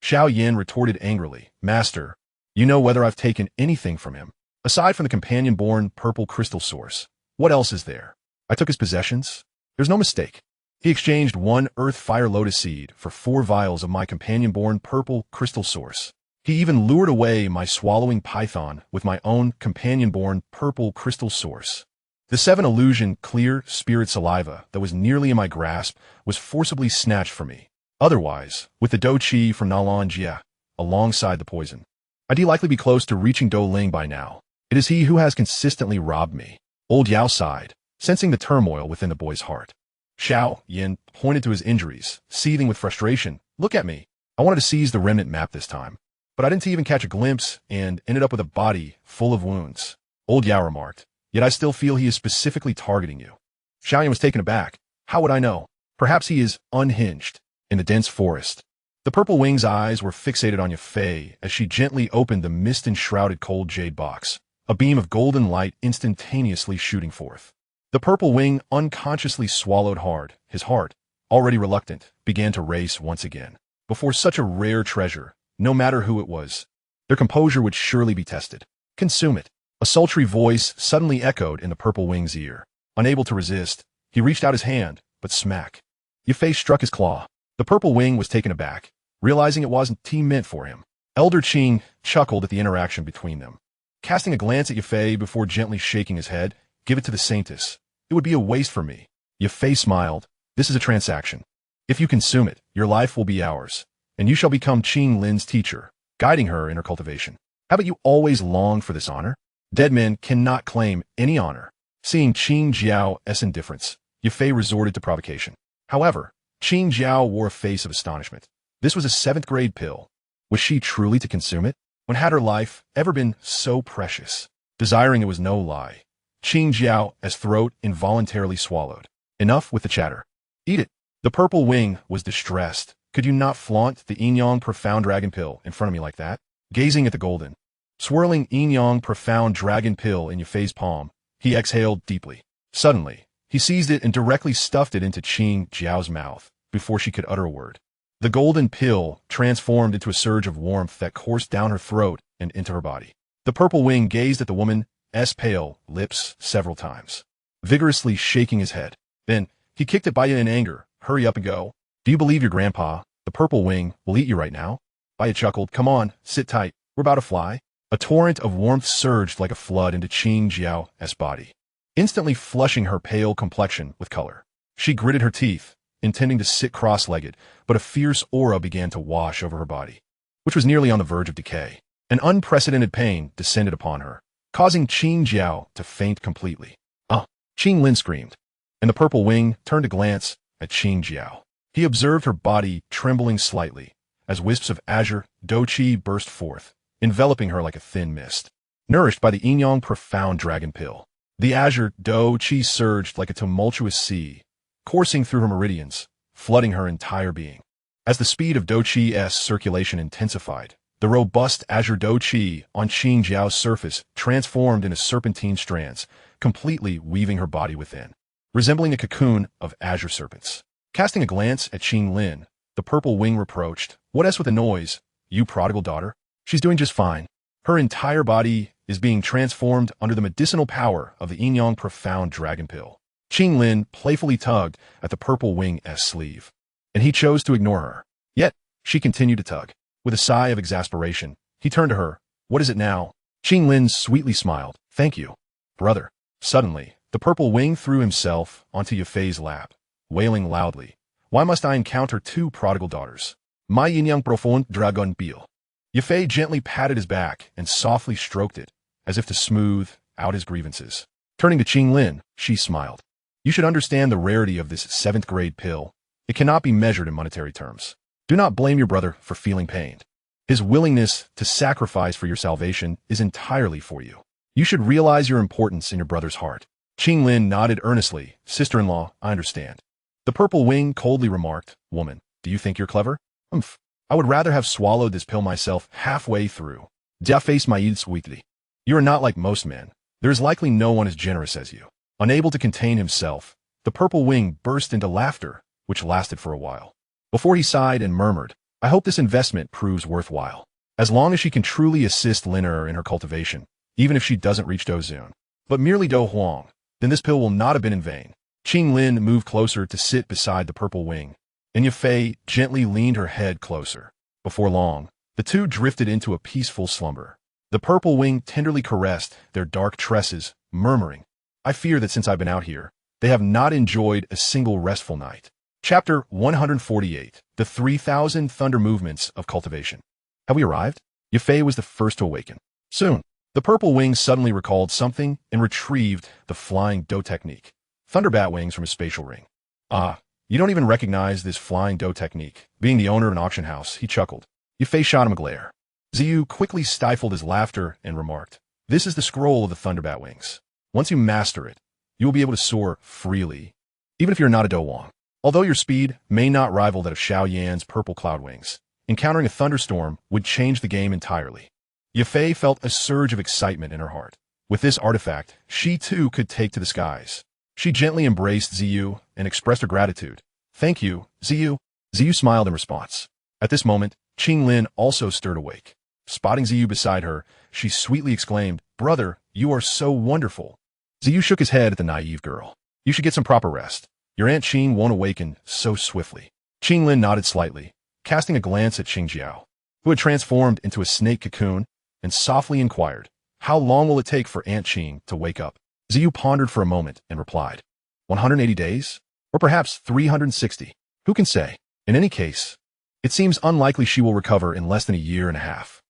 Xiao Yan retorted angrily, Master, you know whether I've taken anything from him. Aside from the companion-born purple crystal source, what else is there? I took his possessions? There's no mistake. He exchanged 1 earth fire lotus seed for 4 vials of my companion-born purple crystal source. He even lured away my swallowing python with my own companion-born purple crystal source. The 7 illusion clear spirit saliva that was nearly in my grasp was forcibly snatched from me. Otherwise, with the Do Qi from Nalan Jia alongside the poison, I'd likely be close to reaching Do Ling by now. It is he who has consistently robbed me. Old Yao sighed, sensing the turmoil within the boy's heart. Xiao Yan pointed to his injuries, seething with frustration. Look at me. I wanted to seize the remnant map this time, but I didn't even catch a glimpse and ended up with a body full of wounds. Old Yao remarked, yet I still feel he is specifically targeting you. Xiao Yan was taken aback. How would I know? Perhaps he is unhinged in the dense forest. The purple wing's eyes were fixated on Yafei as she gently opened the mist-enshrouded cold jade box, a beam of golden light instantaneously shooting forth. The purple wing unconsciously swallowed hard. His heart, already reluctant, began to race once again. Before such a rare treasure, no matter who it was, their composure would surely be tested. Consume it. A sultry voice suddenly echoed in the purple wing's ear. Unable to resist, he reached out his hand, but smack. Yafei struck his claw. The purple wing was taken aback, realizing it wasn't meant for him. Elder Qing chuckled at the interaction between them. Casting a glance at Yafei before gently shaking his head, give it to the saintess. It would be a waste for me. Yafei smiled. This is a transaction. If you consume it, your life will be ours, and you shall become Qing Lin's teacher, guiding her in her cultivation. Haven't you always longed for this honor? Dead men cannot claim any honor. Seeing Qing Jiao's indifference, Yafei resorted to provocation. However, Qing Jiao wore a face of astonishment. This was a 7th grade pill. Was she truly to consume it? When had her life ever been so precious? Desiring it was no lie. Qing Jiao's throat involuntarily swallowed. Enough with the chatter. Eat it. The purple wing was distressed. Could you not flaunt the Yin Yang Profound Dragon Pill in front of me like that? Gazing at the golden, swirling Yin Yang Profound Dragon Pill in Yafei's palm, he exhaled deeply. Suddenly, he seized it and directly stuffed it into Qing Jiao's mouth before she could utter a word. The golden pill transformed into a surge of warmth that coursed down her throat and into her body. The purple wing gazed at the woman's pale lips several times, vigorously shaking his head. Then, he kicked at Baya in anger. Hurry up and go. Do you believe your grandpa, the purple wing, will eat you right now? Baya chuckled. Come on, sit tight. We're about to fly. A torrent of warmth surged like a flood into Qing Jiao's body, instantly flushing her pale complexion with color. She gritted her teeth, intending to sit cross-legged, but a fierce aura began to wash over her body, which was nearly on the verge of decay. An unprecedented pain descended upon her, causing Qing Jiao to faint completely. Qing Lin screamed, and the purple wing turned to glance at Qing Jiao. He observed her body trembling slightly as wisps of azure Do Qi burst forth, enveloping her like a thin mist. Nourished by the Yin Yang Profound Dragon Pill, the azure Do Qi surged like a tumultuous sea, coursing through her meridians, flooding her entire being. As the speed of Do Qi's circulation intensified, the robust azure Do Qi on Qing Jiao's surface transformed into serpentine strands, completely weaving her body within, resembling a cocoon of azure serpents. Casting a glance at Qing Lin, the purple wing reproached, What else with the noise, you prodigal daughter? She's doing just fine. Her entire body is being transformed under the medicinal power of the Yin Yang Profound Dragon Pill. Qing Lin playfully tugged at the purple wing's sleeve, and he chose to ignore her. Yet, she continued to tug. With a sigh of exasperation, he turned to her. What is it now? Qing Lin sweetly smiled. Thank you, brother. Suddenly, the purple wing threw himself onto Yafei's lap, wailing loudly. Why must I encounter 2 prodigal daughters? My Yin Yang Profound Dragon Pill. Yafei gently patted his back and softly stroked it, as if to smooth out his grievances. Turning to Qing Lin, she smiled. You should understand the rarity of this 7th grade pill. It cannot be measured in monetary terms. Do not blame your brother for feeling pained. His willingness to sacrifice for your salvation is entirely for you. You should realize your importance in your brother's heart. Qing Lin nodded earnestly. Sister-in-law, I understand. The purple wing coldly remarked, Woman, do you think you're clever? I would rather have swallowed this pill myself halfway through. Jia faced Maid's weakly. You are not like most men. There is likely no one as generous as you. Unable to contain himself, the purple wing burst into laughter, which lasted for a while. Before he sighed and murmured, I hope this investment proves worthwhile. As long as she can truly assist Liner in her cultivation, even if she doesn't reach Dozun, but merely Do Huang, then this pill will not have been in vain. Qing Lin moved closer to sit beside the purple wing, and Yafei gently leaned her head closer. Before long, the two drifted into a peaceful slumber. The purple wing tenderly caressed their dark tresses, murmuring, I fear that since I've been out here, they have not enjoyed a single restful night. Chapter 148, The 3,000 Thunder Movements of Cultivation. Have we arrived? Yafei was the first to awaken. Soon, the purple wing suddenly recalled something and retrieved the flying Do technique. Thunder bat wings from his spatial ring. Ah, you don't even recognize this flying Do technique. Being the owner of an auction house, he chuckled. Yafei shot him a glare. Ziyu quickly stifled his laughter and remarked, This is the scroll of the thunder bat wings. Once you master it, you will be able to soar freely, even if you're not a Do Wang. Although your speed may not rival that of Xiao Yan's purple cloud wings, encountering a thunderstorm would change the game entirely. Yafei felt a surge of excitement in her heart. With this artifact, she too could take to the skies. She gently embraced Ziyu and expressed her gratitude. Thank you, Ziyu. Ziyu smiled in response. At this moment, Qing Lin also stirred awake. Spotting Ziyu beside her, she sweetly exclaimed, Brother, you are so wonderful. Ziyu shook his head at the naive girl. You should get some proper rest. Your Aunt Qing won't awaken so swiftly. Qing Lin nodded slightly, casting a glance at Qingjiao, who had transformed into a snake cocoon, and softly inquired, How long will it take for Aunt Qing to wake up? Ziyu pondered for a moment and replied, 180 days? Or perhaps 360? Who can say? In any case, it seems unlikely she will recover in less than a year and a half.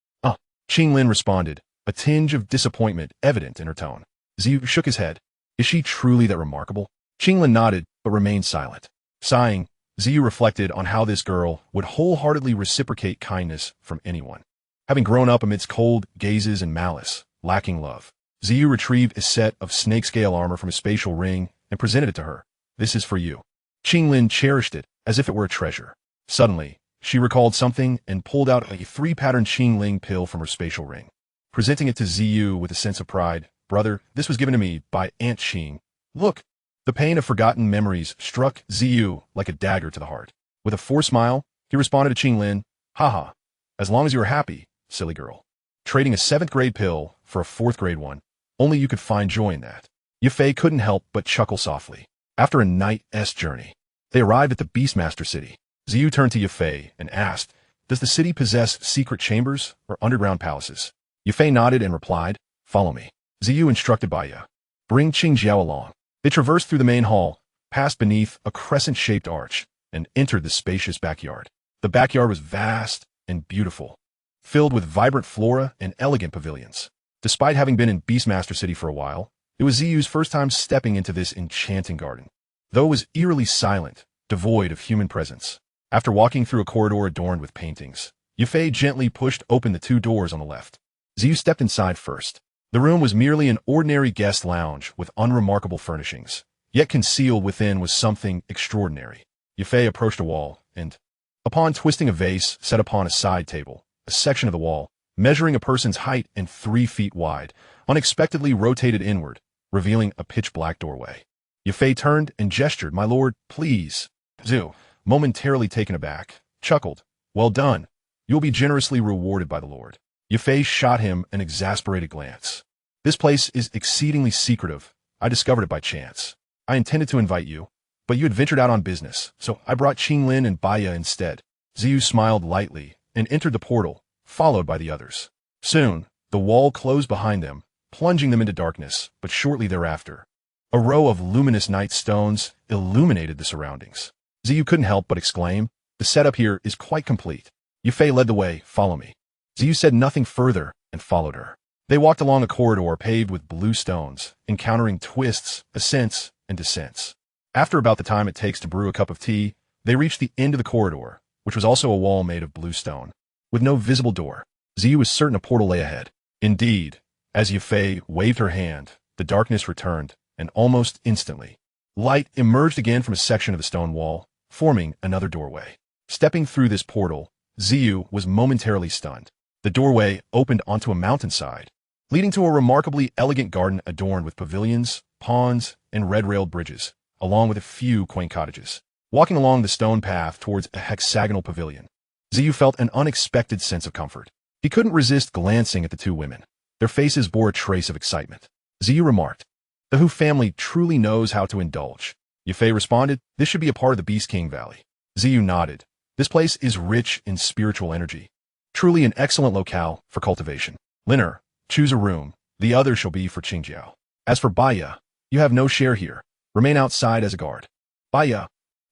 Qing Lin responded, a tinge of disappointment evident in her tone. Ziyu shook his head. Is she truly that remarkable? Qing Lin nodded, but remained silent. Sighing, Ziyu reflected on how this girl would wholeheartedly reciprocate kindness from anyone. Having grown up amidst cold gazes and malice, lacking love, Ziyu retrieved a set of snake-scale armor from his spatial ring and presented it to her. This is for you. Qing Lin cherished it as if it were a treasure. Suddenly, she recalled something and pulled out a 3-pattern Qing Ling pill from her spatial ring. Presenting it to Ziyu with a sense of pride, Brother, this was given to me by Aunt Qing. Look. The pain of forgotten memories struck Ziyu like a dagger to the heart. With a forced smile, he responded to Qing Lin, Haha, as long as you are happy, silly girl. Trading a 7th grade pill for a 4th grade one, only you could find joy in that. Yafei couldn't help but chuckle softly. After a night's journey, they arrived at the Beastmaster City. Ziyu turned to Yafei and asked, Does the city possess secret chambers or underground palaces? Yafei nodded and replied, Follow me. Ziyu instructed Baya. Bring Qingjiao along. They traversed through the main hall, passed beneath a crescent-shaped arch, and entered the spacious backyard. The backyard was vast and beautiful, filled with vibrant flora and elegant pavilions. Despite having been in Beastmaster City for a while, it was Ziyu's first time stepping into this enchanting garden. Though it was eerily silent, devoid of human presence. After walking through a corridor adorned with paintings, Yafei gently pushed open the 2 doors on the left. Ziyu stepped inside first. The room was merely an ordinary guest lounge with unremarkable furnishings, yet concealed within was something extraordinary. Yafei approached a wall, and, upon twisting a vase set upon a side table, a section of the wall, measuring a person's height and 3 feet wide, unexpectedly rotated inward, revealing a pitch-black doorway. Yafei turned and gestured, My lord, please. Ziyu, momentarily taken aback, chuckled, Well done. You will be generously rewarded by the Lord. Yafei shot him an exasperated glance. This place is exceedingly secretive. I discovered it by chance. I intended to invite you, but you had ventured out on business, so I brought Qing Lin and Baya instead. Ziyu smiled lightly and entered the portal, followed by the others. Soon, the wall closed behind them, plunging them into darkness, but shortly thereafter, a row of luminous night stones illuminated the surroundings. Ziyu couldn't help but exclaim, The setup here is quite complete. Yafei led the way, Follow me. Ziyu said nothing further and followed her. They walked along a corridor paved with blue stones, encountering twists, ascents, and descents. After about the time it takes to brew a cup of tea, they reached the end of the corridor, which was also a wall made of blue stone. With no visible door, Ziyu was certain a portal lay ahead. Indeed, as Yafei waved her hand, the darkness returned, and almost instantly, light emerged again from a section of the stone wall, forming another doorway. Stepping through this portal, Ziyu was momentarily stunned. The doorway opened onto a mountainside, leading to a remarkably elegant garden adorned with pavilions, ponds, and red-railed bridges, along with a few quaint cottages. Walking along the stone path towards a hexagonal pavilion, Xiao felt an unexpected sense of comfort. He couldn't resist glancing at the two women. Their faces bore a trace of excitement. Xiao remarked, "The Hu family truly knows how to indulge." Yafei responded, "This should be a part of the Beast King Valley." Xiao nodded. "This place is rich in spiritual energy. Truly an excellent locale for cultivation. Liner, choose a room. The other shall be for Qingjiao. As for Baya, you have no share here. Remain outside as a guard. Baya,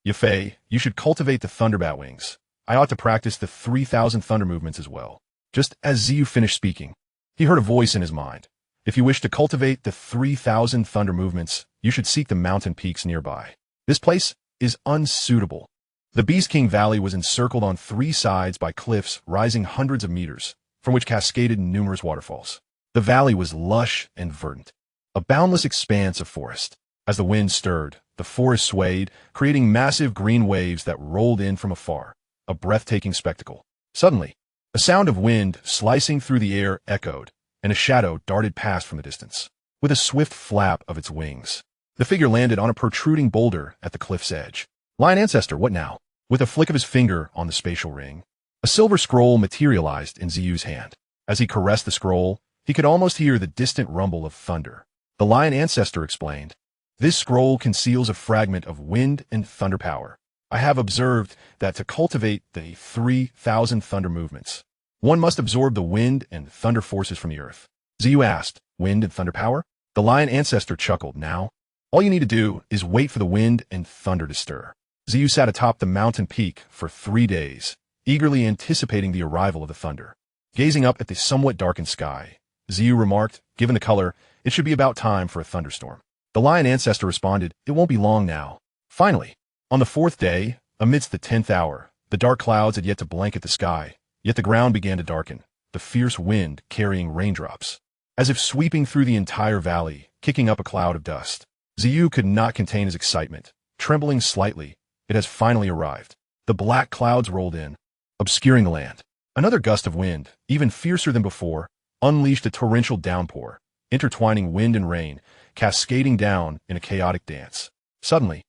Yafei, you should cultivate the Thunderbat wings. I ought to practice the 3,000 thunder movements as well." Just as Xiao finished speaking, he heard a voice in his mind. "If you wish to cultivate the 3,000 thunder movements, you should seek the mountain peaks nearby. This place is unsuitable." The Beast King Valley was encircled on three sides by cliffs rising hundreds of meters, from which cascaded numerous waterfalls. The valley was lush and verdant, a boundless expanse of forest. As the wind stirred, the forest swayed, creating massive green waves that rolled in from afar, a breathtaking spectacle. Suddenly, a sound of wind slicing through the air echoed, and a shadow darted past from the distance. With a swift flap of its wings, the figure landed on a protruding boulder at the cliff's edge. "Lion Ancestor, what now?" With a flick of his finger on the spatial ring, a silver scroll materialized in Xiao's hand. As he caressed the scroll, he could almost hear the distant rumble of thunder. The Lion Ancestor explained, "This scroll conceals a fragment of wind and thunder power. I have observed that to cultivate the 3,000 thunder movements, one must absorb the wind and thunder forces from the earth." Xiao asked, "Wind and thunder power?" The Lion Ancestor chuckled. "Now, all you need to do is wait for the wind and thunder to stir." Xiao sat atop the mountain peak for 3 days, eagerly anticipating the arrival of the thunder. Gazing up at the somewhat darkened sky, Xiao remarked, "Given the color, it should be about time for a thunderstorm." The Lion Ancestor responded, "It won't be long now." Finally, on the 4th day, amidst the 10th hour, the dark clouds had yet to blanket the sky, yet the ground began to darken, the fierce wind carrying raindrops, as if sweeping through the entire valley, kicking up a cloud of dust. Xiao could not contain his excitement. Trembling slightly, it has finally arrived. The black clouds rolled in, obscuring the land. Another gust of wind, even fiercer than before, unleashed a torrential downpour, intertwining wind and rain, cascading down in a chaotic dance. Suddenly,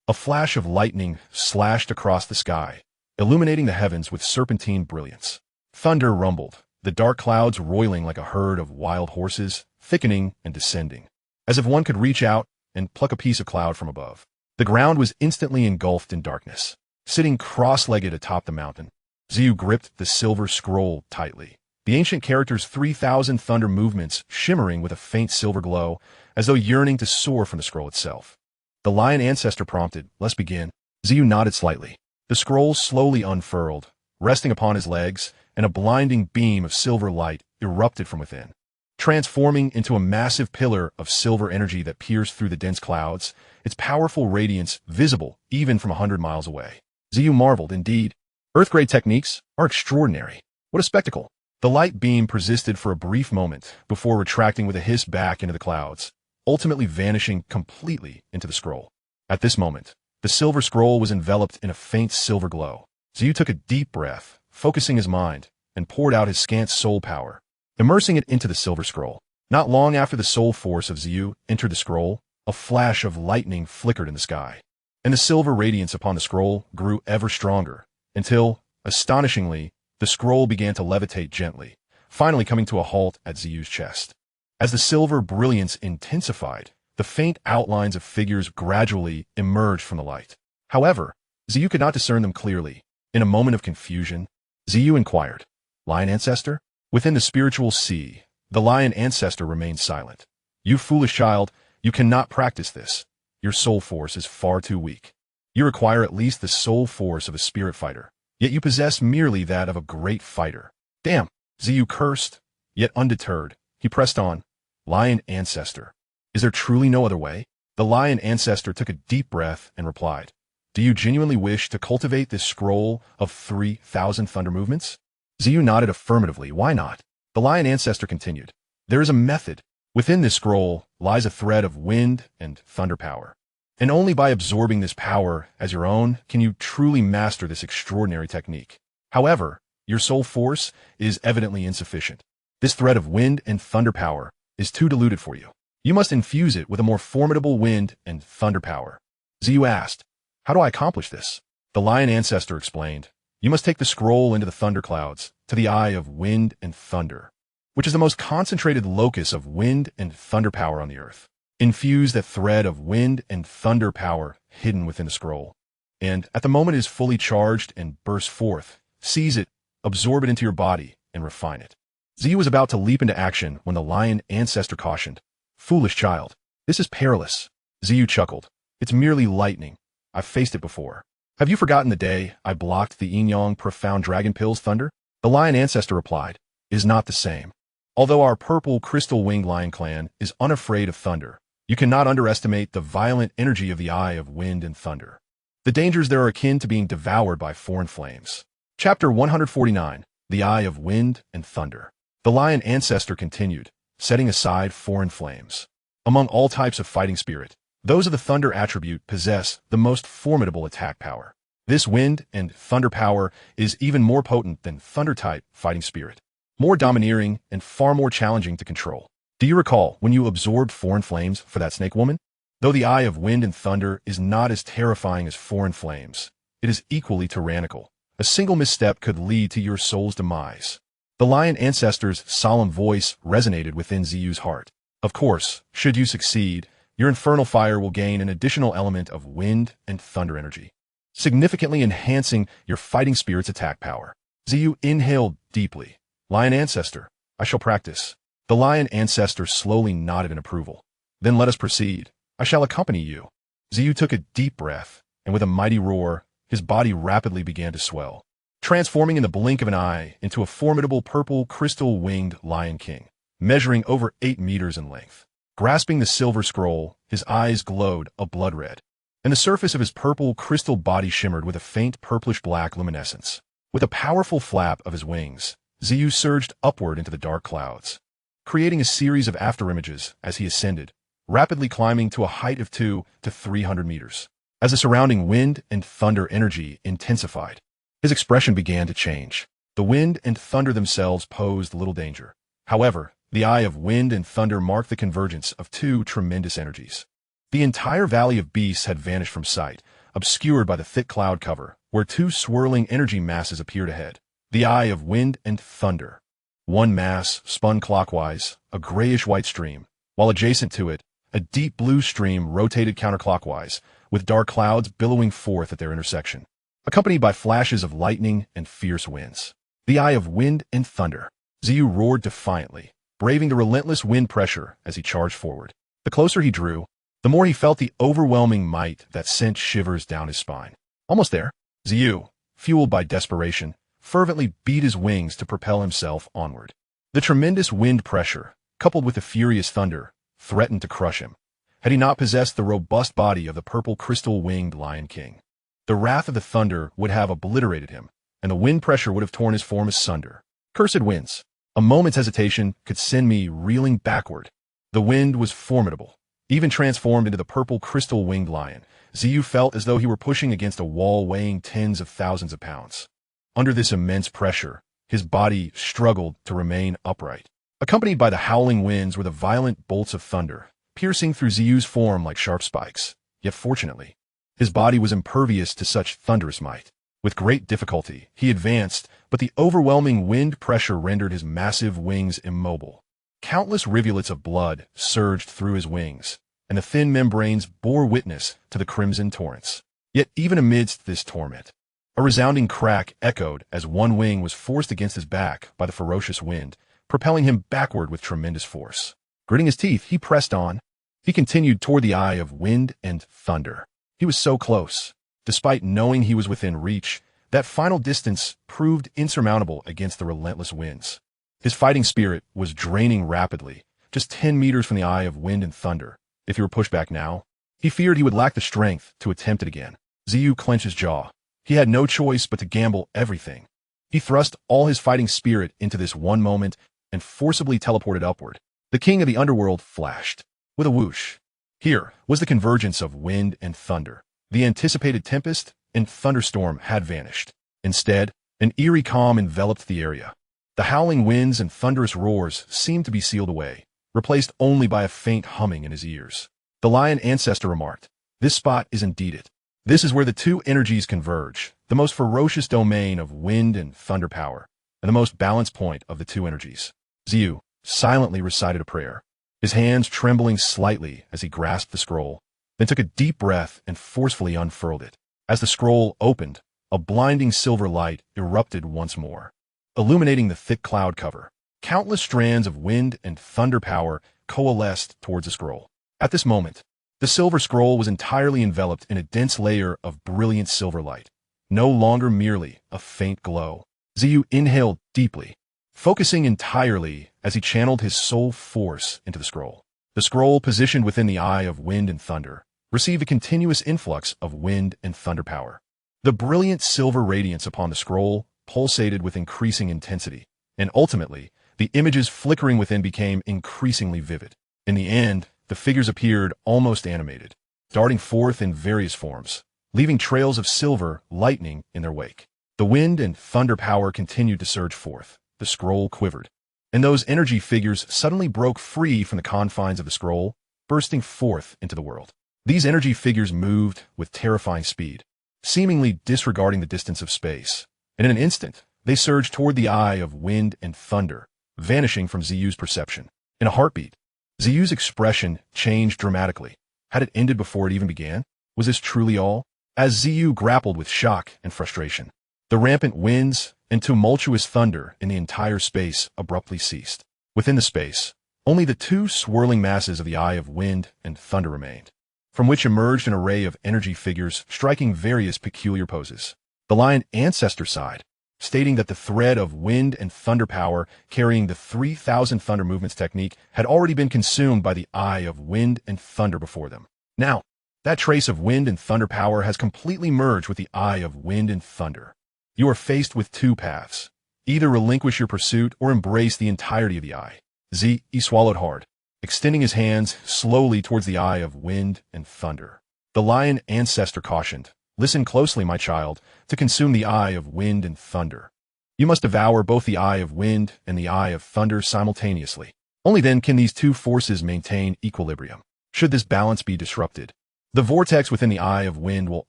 a flash of lightning slashed across the sky, illuminating the heavens with serpentine brilliance. Thunder rumbled, the dark clouds roiling like a herd of wild horses, thickening and descending, as if one could reach out and pluck a piece of cloud from above. The ground was instantly engulfed in darkness. Sitting cross-legged atop the mountain, Xiao gripped the silver scroll tightly, the ancient character's 3,000 thunder movements shimmering with a faint silver glow, as though yearning to soar from the scroll itself. The Lion Ancestor prompted, "Let's begin." Xiao nodded slightly. The scroll slowly unfurled, resting upon his legs, and a blinding beam of silver light erupted from within, transforming into a massive pillar of silver energy that pierced through the dense clouds, its powerful radiance visible even from 100 miles away. Xiao marveled, "Indeed, Earth-grade techniques are extraordinary. What a spectacle." The light beam persisted for a brief moment before retracting with a hiss back into the clouds, ultimately vanishing completely into the scroll. At this moment, the silver scroll was enveloped in a faint silver glow. Xiao took a deep breath, focusing his mind, and poured out his scant soul power, immersing it into the silver scroll. Not long after the soul force of Xiao entered the scroll, a flash of lightning flickered in the sky, and the silver radiance upon the scroll grew ever stronger, until, astonishingly, the scroll began to levitate gently, finally coming to a halt at Xiao's chest. As the silver brilliance intensified, the faint outlines of figures gradually emerged from the light. However, Xiao could not discern them clearly. In a moment of confusion, Xiao inquired, "Lion Ancestor?" Within the spiritual sea, the Lion Ancestor remained silent. "You foolish child, you cannot practice this. Your soul force is far too weak. You require at least the soul force of a spirit fighter, yet you possess merely that of a great fighter." "Damn!" Xiao cursed, yet undeterred, he pressed on, "Lion Ancestor, is there truly no other way?" The Lion Ancestor took a deep breath and replied, "Do you genuinely wish to cultivate this scroll of 3,000 thunder movements?" Xiao nodded affirmatively. "Why not?" The Lion Ancestor continued, "There is a method. Within this scroll lies a thread of wind and thunder power, and only by absorbing this power as your own can you truly master this extraordinary technique. However, your soul force is evidently insufficient. This thread of wind and thunder power is too diluted for you. You must infuse it with a more formidable wind and thunder power. Xiao asked, how do I accomplish this? The lion ancestor explained, you must take the scroll into the thunderclouds, to the eye of wind and thunder, which is the most concentrated locus of wind and thunder power on the earth. Infuse that thread of wind and thunder power hidden within the scroll, and at the moment it is fully charged and bursts forth, seize it, absorb it into your body, and refine it. Xiao was about to leap into action when the lion ancestor cautioned, foolish child, this is perilous. Xiao chuckled, it's merely lightning. I've faced it before. Have you forgotten the day I blocked the Yin-Yang profound dragon pill's thunder? The lion ancestor replied, it is not the same. Although our purple crystal-winged lion clan is unafraid of thunder, you cannot underestimate the violent energy of the eye of wind and thunder. The dangers there are akin to being devoured by foreign flames. Chapter 149, The Eye of Wind and Thunder. The lion ancestor continued, setting aside foreign flames. Among all types of fighting spirit, those of the thunder attribute possess the most formidable attack power. This wind and thunder power is even more potent than thunder-type fighting spirit, more domineering and far more challenging to control. Do you recall when you absorbed foreign flames for that snake woman? Though the eye of wind and thunder is not as terrifying as foreign flames, it is equally tyrannical. A single misstep could lead to your soul's demise. The lion ancestor's solemn voice resonated within Xiao's heart. Of course, should you succeed, your infernal fire will gain an additional element of wind and thunder energy, significantly enhancing your fighting spirit's attack power. Xiao inhaled deeply. Lion ancestor, I shall practice. The lion ancestor slowly nodded in approval. Then let us proceed. I shall accompany you. Xiao took a deep breath, and with a mighty roar, his body rapidly began to swell, transforming in the blink of an eye into a formidable purple crystal-winged lion king, measuring over 8 meters in length. Grasping the silver scroll, his eyes glowed a blood red, and the surface of his purple crystal body shimmered with a faint purplish-black luminescence. With a powerful flap of his wings, Xiao surged upward into the dark clouds, creating a series of afterimages as he ascended, rapidly climbing to a height of 200 to 300 meters. As the surrounding wind and thunder energy intensified, his expression began to change. The wind and thunder themselves posed little danger. However, the eye of wind and thunder marked the convergence of two tremendous energies. The entire valley of beasts had vanished from sight, obscured by the thick cloud cover, where two swirling energy masses appeared ahead. The eye of wind and thunder. One mass spun clockwise, a grayish-white stream, while adjacent to it, a deep blue stream rotated counterclockwise, with dark clouds billowing forth at their intersection, accompanied by flashes of lightning and fierce winds. The eye of wind and thunder. Xiao roared defiantly, braving the relentless wind pressure as he charged forward. The closer he drew, the more he felt the overwhelming might that sent shivers down his spine. Almost there, Xiao, fueled by desperation, fervently beat his wings to propel himself onward. The tremendous wind pressure, coupled with the furious thunder, threatened to crush him, had he not possessed the robust body of the purple crystal-winged Lion King. The wrath of the thunder would have obliterated him, and the wind pressure would have torn his form asunder. Cursed winds! A moment's hesitation could send me reeling backward. The wind was formidable. Even transformed into the purple crystal-winged lion, Xiao felt as though he were pushing against a wall weighing tens of thousands of pounds. Under this immense pressure, his body struggled to remain upright. Accompanied by the howling winds were the violent bolts of thunder, piercing through Xiao's form like sharp spikes. Yet fortunately, his body was impervious to such thunderous might. With great difficulty, he advanced, but the overwhelming wind pressure rendered his massive wings immobile. Countless rivulets of blood surged through his wings, and the thin membranes bore witness to the crimson torrents. Yet even amidst this torment, a resounding crack echoed as one wing was forced against his back by the ferocious wind, propelling him backward with tremendous force. Gritting his teeth, he pressed on. He continued toward the eye of wind and thunder. He was so close. Despite knowing he was within reach, that final distance proved insurmountable against the relentless winds. His fighting spirit was draining rapidly, just 10 meters from the eye of wind and thunder. If he were pushed back now, he feared he would lack the strength to attempt it again. Xiao clenched his jaw. He had no choice but to gamble everything. He thrust all his fighting spirit into this one moment and forcibly teleported upward. The king of the underworld flashed. With a whoosh. Here was the convergence of wind and thunder. The anticipated tempest and thunderstorm had vanished. Instead, an eerie calm enveloped the area. The howling winds and thunderous roars seemed to be sealed away, replaced only by a faint humming in his ears. The lion ancestor remarked, "This spot is indeed it. This is where the two energies converge, the most ferocious domain of wind and thunder power, and the most balanced point of the two energies." Xiao silently recited a prayer, his hands trembling slightly as he grasped the scroll, then took a deep breath and forcefully unfurled it. As the scroll opened, a blinding silver light erupted once more, illuminating the thick cloud cover. Countless strands of wind and thunder power coalesced towards the scroll. At this moment, the silver scroll was entirely enveloped in a dense layer of brilliant silver light, no longer merely a faint glow. Xiao inhaled deeply, focusing entirely as he channeled his soul force into the scroll. The scroll, positioned within the eye of wind and thunder, received a continuous influx of wind and thunder power. The brilliant silver radiance upon the scroll pulsated with increasing intensity, and ultimately, the images flickering within became increasingly vivid. In the end, the figures appeared almost animated, darting forth in various forms, leaving trails of silver lightning in their wake. The wind and thunder power continued to surge forth. The scroll quivered, and those energy figures suddenly broke free from the confines of the scroll, bursting forth into the world. These energy figures moved with terrifying speed, seemingly disregarding the distance of space, and in an instant, they surged toward the eye of wind and thunder, vanishing from Xiao's perception. In a heartbeat, Xiao's expression changed dramatically. Had it ended before it even began? Was this truly all? As Xiao grappled with shock and frustration, the rampant winds and tumultuous thunder in the entire space abruptly ceased. Within the space, only the two swirling masses of the eye of wind and thunder remained, from which emerged an array of energy figures striking various peculiar poses. The lion ancestor sighed, stating that the thread of wind and thunder power carrying the 3,000 thunder movements technique had already been consumed by the eye of wind and thunder before them. Now, that trace of wind and thunder power has completely merged with the eye of wind and thunder. You are faced with two paths. Either relinquish your pursuit or embrace the entirety of the eye. He swallowed hard, extending his hands slowly towards the eye of wind and thunder. The lion ancestor cautioned, "Listen closely, my child, to consume the eye of wind and thunder. You must devour both the eye of wind and the eye of thunder simultaneously. Only then can these two forces maintain equilibrium. Should this balance be disrupted, the vortex within the eye of wind will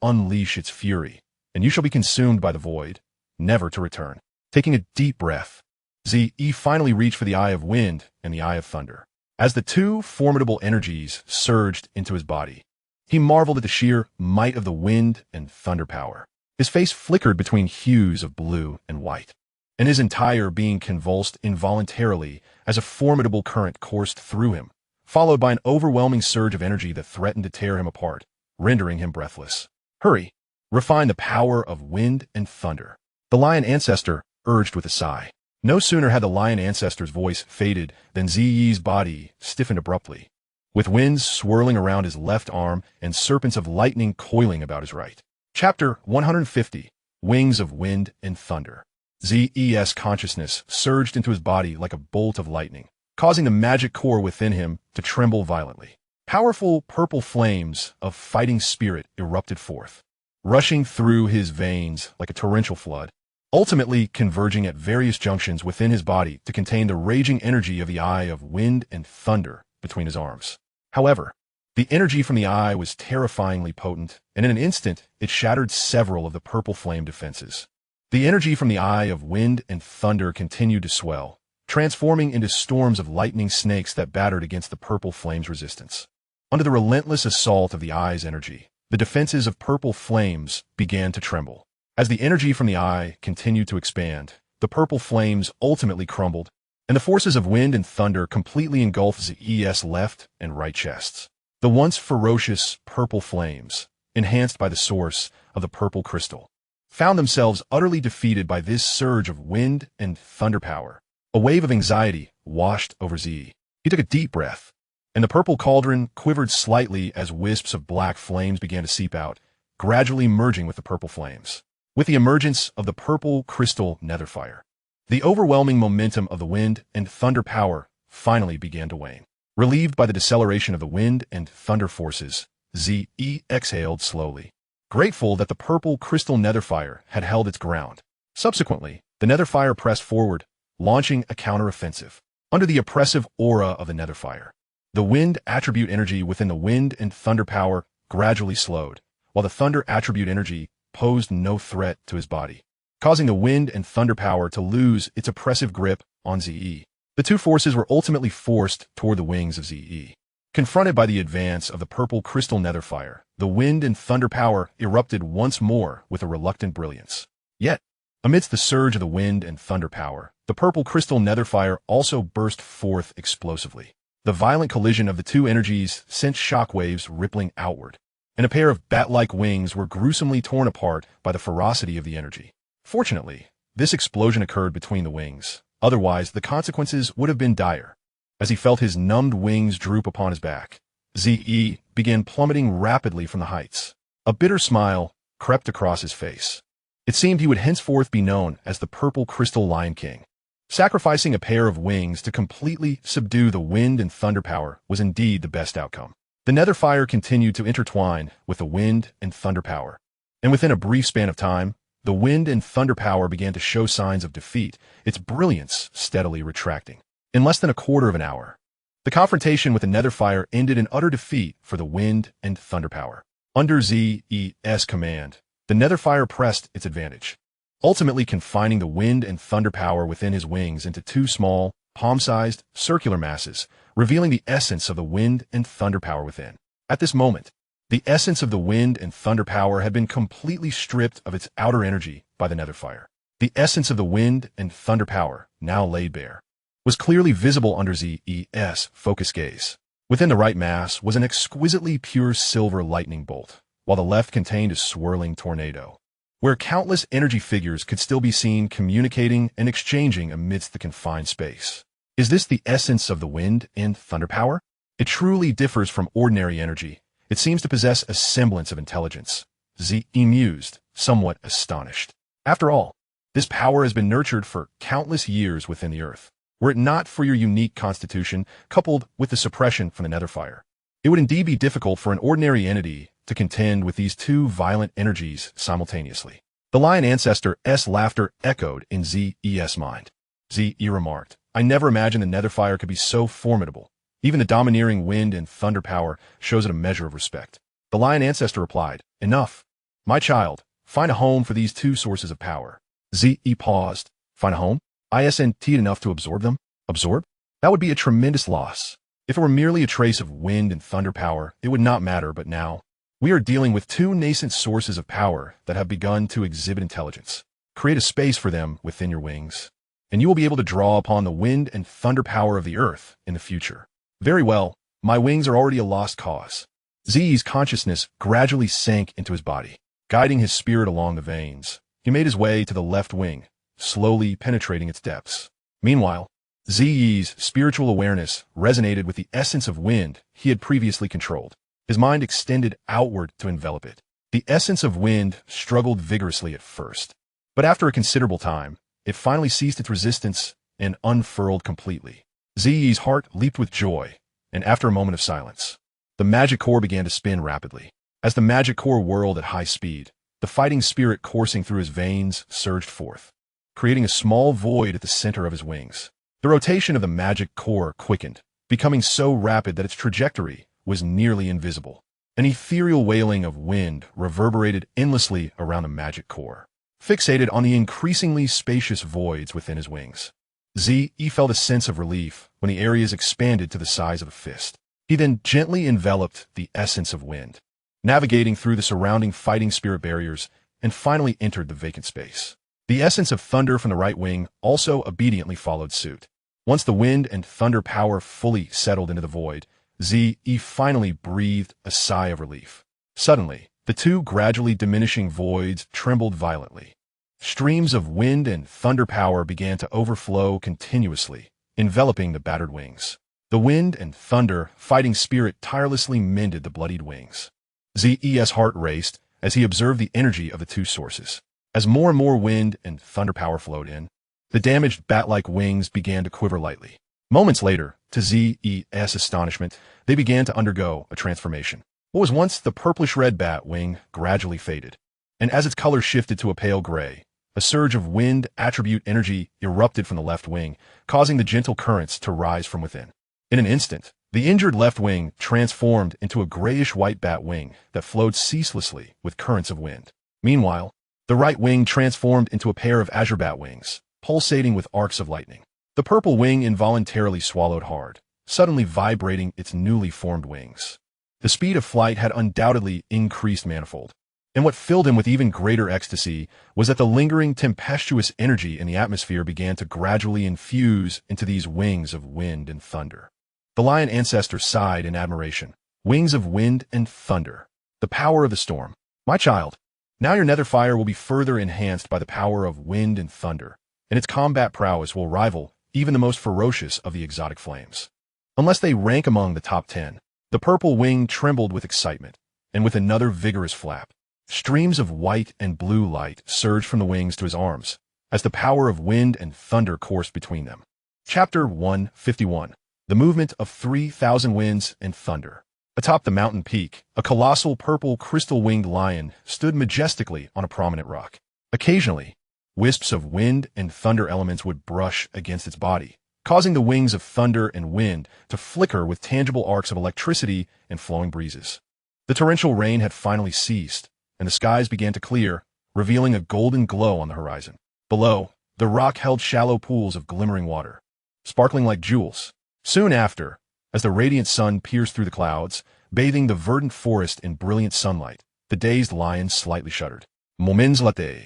unleash its fury, and you shall be consumed by the void, never to return." Taking a deep breath, Zi finally reached for the eye of wind and the eye of thunder. As the two formidable energies surged into his body, he marveled at the sheer might of the wind and thunder power. His face flickered between hues of blue and white, and his entire being convulsed involuntarily as a formidable current coursed through him, followed by an overwhelming surge of energy that threatened to tear him apart, rendering him breathless. "Hurry! Refine the power of wind and thunder," the lion ancestor urged with a sigh. No sooner had the lion ancestor's voice faded than Ziyi's body stiffened abruptly, with winds swirling around his left arm and serpents of lightning coiling about his right. Chapter 150, Wings of Wind and Thunder. Z's consciousness surged into his body like a bolt of lightning, causing the magic core within him to tremble violently. Powerful purple flames of fighting spirit erupted forth, rushing through his veins like a torrential flood, ultimately converging at various junctions within his body to contain the raging energy of the eye of wind and thunder between his arms. However, the energy from the eye was terrifyingly potent, and in an instant it shattered several of the purple flame defenses. The energy from the eye of wind and thunder continued to swell, transforming into storms of lightning snakes that battered against the purple flame's resistance. Under the relentless assault of the eye's energy, the defenses of purple flames began to tremble. As the energy from the eye continued to expand, the purple flames ultimately crumbled, and the forces of wind and thunder completely engulfed Z's left and right chests. The once ferocious purple flames, enhanced by the source of the purple crystal, found themselves utterly defeated by this surge of wind and thunder power. A wave of anxiety washed over Z. He took a deep breath, and the purple cauldron quivered slightly as wisps of black flames began to seep out, gradually merging with the purple flames. With the emergence of the purple crystal netherfire, the overwhelming momentum of the wind and thunder power finally began to wane. Relieved by the deceleration of the wind and thunder forces, Z exhaled slowly, grateful that the purple crystal netherfire had held its ground. Subsequently, the netherfire pressed forward, launching a counter-offensive. Under the oppressive aura of the Netherfire, the wind attribute energy within the wind and thunder power gradually slowed, while the thunder attribute energy posed no threat to his body, causing the wind and thunder power to lose its oppressive grip on ZE. The two forces were ultimately forced toward the wings of ZE. Confronted by the advance of the purple crystal Netherfire, the wind and thunder power erupted once more with a reluctant brilliance. Yet, amidst the surge of the wind and thunder power, the purple crystal Netherfire also burst forth explosively. The violent collision of the two energies sent shockwaves rippling outward, and a pair of bat-like wings were gruesomely torn apart by the ferocity of the energy. Fortunately, this explosion occurred between the wings. Otherwise, the consequences would have been dire. As he felt his numbed wings droop upon his back, ZE began plummeting rapidly from the heights. A bitter smile crept across his face. It seemed he would henceforth be known as the Purple Crystal Lion King. Sacrificing a pair of wings to completely subdue the wind and thunder power was indeed the best outcome. The Netherfire continued to intertwine with the wind and thunder power, and within a brief span of time, the wind and thunder power began to show signs of defeat, its brilliance steadily retracting. In less than a quarter of an hour, the confrontation with the Netherfire ended in utter defeat for the wind and thunder power. Under ZE's command, the Netherfire pressed its advantage, ultimately confining the wind and thunder power within his wings into two small, palm-sized, circular masses, revealing the essence of the wind and thunder power within. At this moment, the essence of the wind and thunder power had been completely stripped of its outer energy by the Netherfire. The essence of the wind and thunder power, now laid bare, was clearly visible under ZE's focus gaze. Within the right mass was an exquisitely pure silver lightning bolt, while the left contained a swirling tornado, where countless energy figures could still be seen communicating and exchanging amidst the confined space. Is this the essence of the wind and thunder power? It truly differs from ordinary energy. It seems to possess a semblance of intelligence. ZE mused, somewhat astonished. After all, this power has been nurtured for countless years within the earth. Were it not for your unique constitution, coupled with the suppression from the Netherfire, it would indeed be difficult for an ordinary entity to contend with these two violent energies simultaneously. The lion ancestor's laughter echoed in ZE's mind. ZE remarked, I never imagined the Netherfire could be so formidable. Even the domineering wind and thunder power shows it a measure of respect. The lion ancestor replied, Enough. My child, find a home for these two sources of power. ZE paused. Find a home? Isn't enough to absorb them? Absorb? That would be a tremendous loss. If it were merely a trace of wind and thunder power, it would not matter, but now, we are dealing with two nascent sources of power that have begun to exhibit intelligence. Create a space for them within your wings, and you will be able to draw upon the wind and thunder power of the earth in the future. Very well, my wings are already a lost cause. ZE's consciousness gradually sank into his body, guiding his spirit along the veins. He made his way to the left wing, slowly penetrating its depths. Meanwhile, ZE's spiritual awareness resonated with the essence of wind he had previously controlled. His mind extended outward to envelop it. The essence of wind struggled vigorously at first, but after a considerable time, it finally ceased its resistance and unfurled completely. ZE's heart leaped with joy, and after a moment of silence, the magic core began to spin rapidly. As the magic core whirled at high speed, the fighting spirit coursing through his veins surged forth, creating a small void at the center of his wings. The rotation of the magic core quickened, becoming so rapid that its trajectory was nearly invisible. An ethereal wailing of wind reverberated endlessly around the magic core, fixated on the increasingly spacious voids within his wings. ZE felt a sense of relief when the areas expanded to the size of a fist. He then gently enveloped the essence of wind, navigating through the surrounding fighting spirit barriers, and finally entered the vacant space. The essence of thunder from the right wing also obediently followed suit. Once the wind and thunder power fully settled into the void, ZE finally breathed a sigh of relief. Suddenly, the two gradually diminishing voids trembled violently. Streams of wind and thunder power began to overflow continuously, enveloping the battered wings. The wind and thunder fighting spirit tirelessly mended the bloodied wings. ZE's heart raced as he observed the energy of the two sources. As more and more wind and thunder power flowed in, the damaged bat-like wings began to quiver lightly. Moments later, to ZE's astonishment, they began to undergo a transformation. What was once the purplish-red bat wing gradually faded, and as its color shifted to a pale gray, A surge of wind attribute energy erupted from the left wing, causing the gentle currents to rise from within. In an instant, the injured left wing transformed into a grayish-white bat wing that flowed ceaselessly with currents of wind. Meanwhile, the right wing transformed into a pair of azure bat wings, pulsating with arcs of lightning. The purple wing involuntarily swallowed hard, suddenly vibrating its newly formed wings. The speed of flight had undoubtedly increased manifold. And what filled him with even greater ecstasy was that the lingering tempestuous energy in the atmosphere began to gradually infuse into these wings of wind and thunder. The lion ancestor sighed in admiration. Wings of wind and thunder. The power of the storm. My child, now your nether fire will be further enhanced by the power of wind and thunder, and its combat prowess will rival even the most ferocious of the exotic flames. Unless they rank among the top 10, the purple wing trembled with excitement, and with another vigorous flap, streams of white and blue light surged from the wings to his arms, as the power of wind and thunder coursed between them. Chapter 151. The Movement of 3,000 Winds and Thunder. Atop the mountain peak, a colossal purple crystal-winged lion stood majestically on a prominent rock. Occasionally, wisps of wind and thunder elements would brush against its body, causing the wings of thunder and wind to flicker with tangible arcs of electricity and flowing breezes. The torrential rain had finally ceased, and the skies began to clear, revealing a golden glow on the horizon. Below, the rock held shallow pools of glimmering water, sparkling like jewels. Soon after, as the radiant sun pierced through the clouds, bathing the verdant forest in brilliant sunlight, the dazed lion slightly shuddered. Moments later,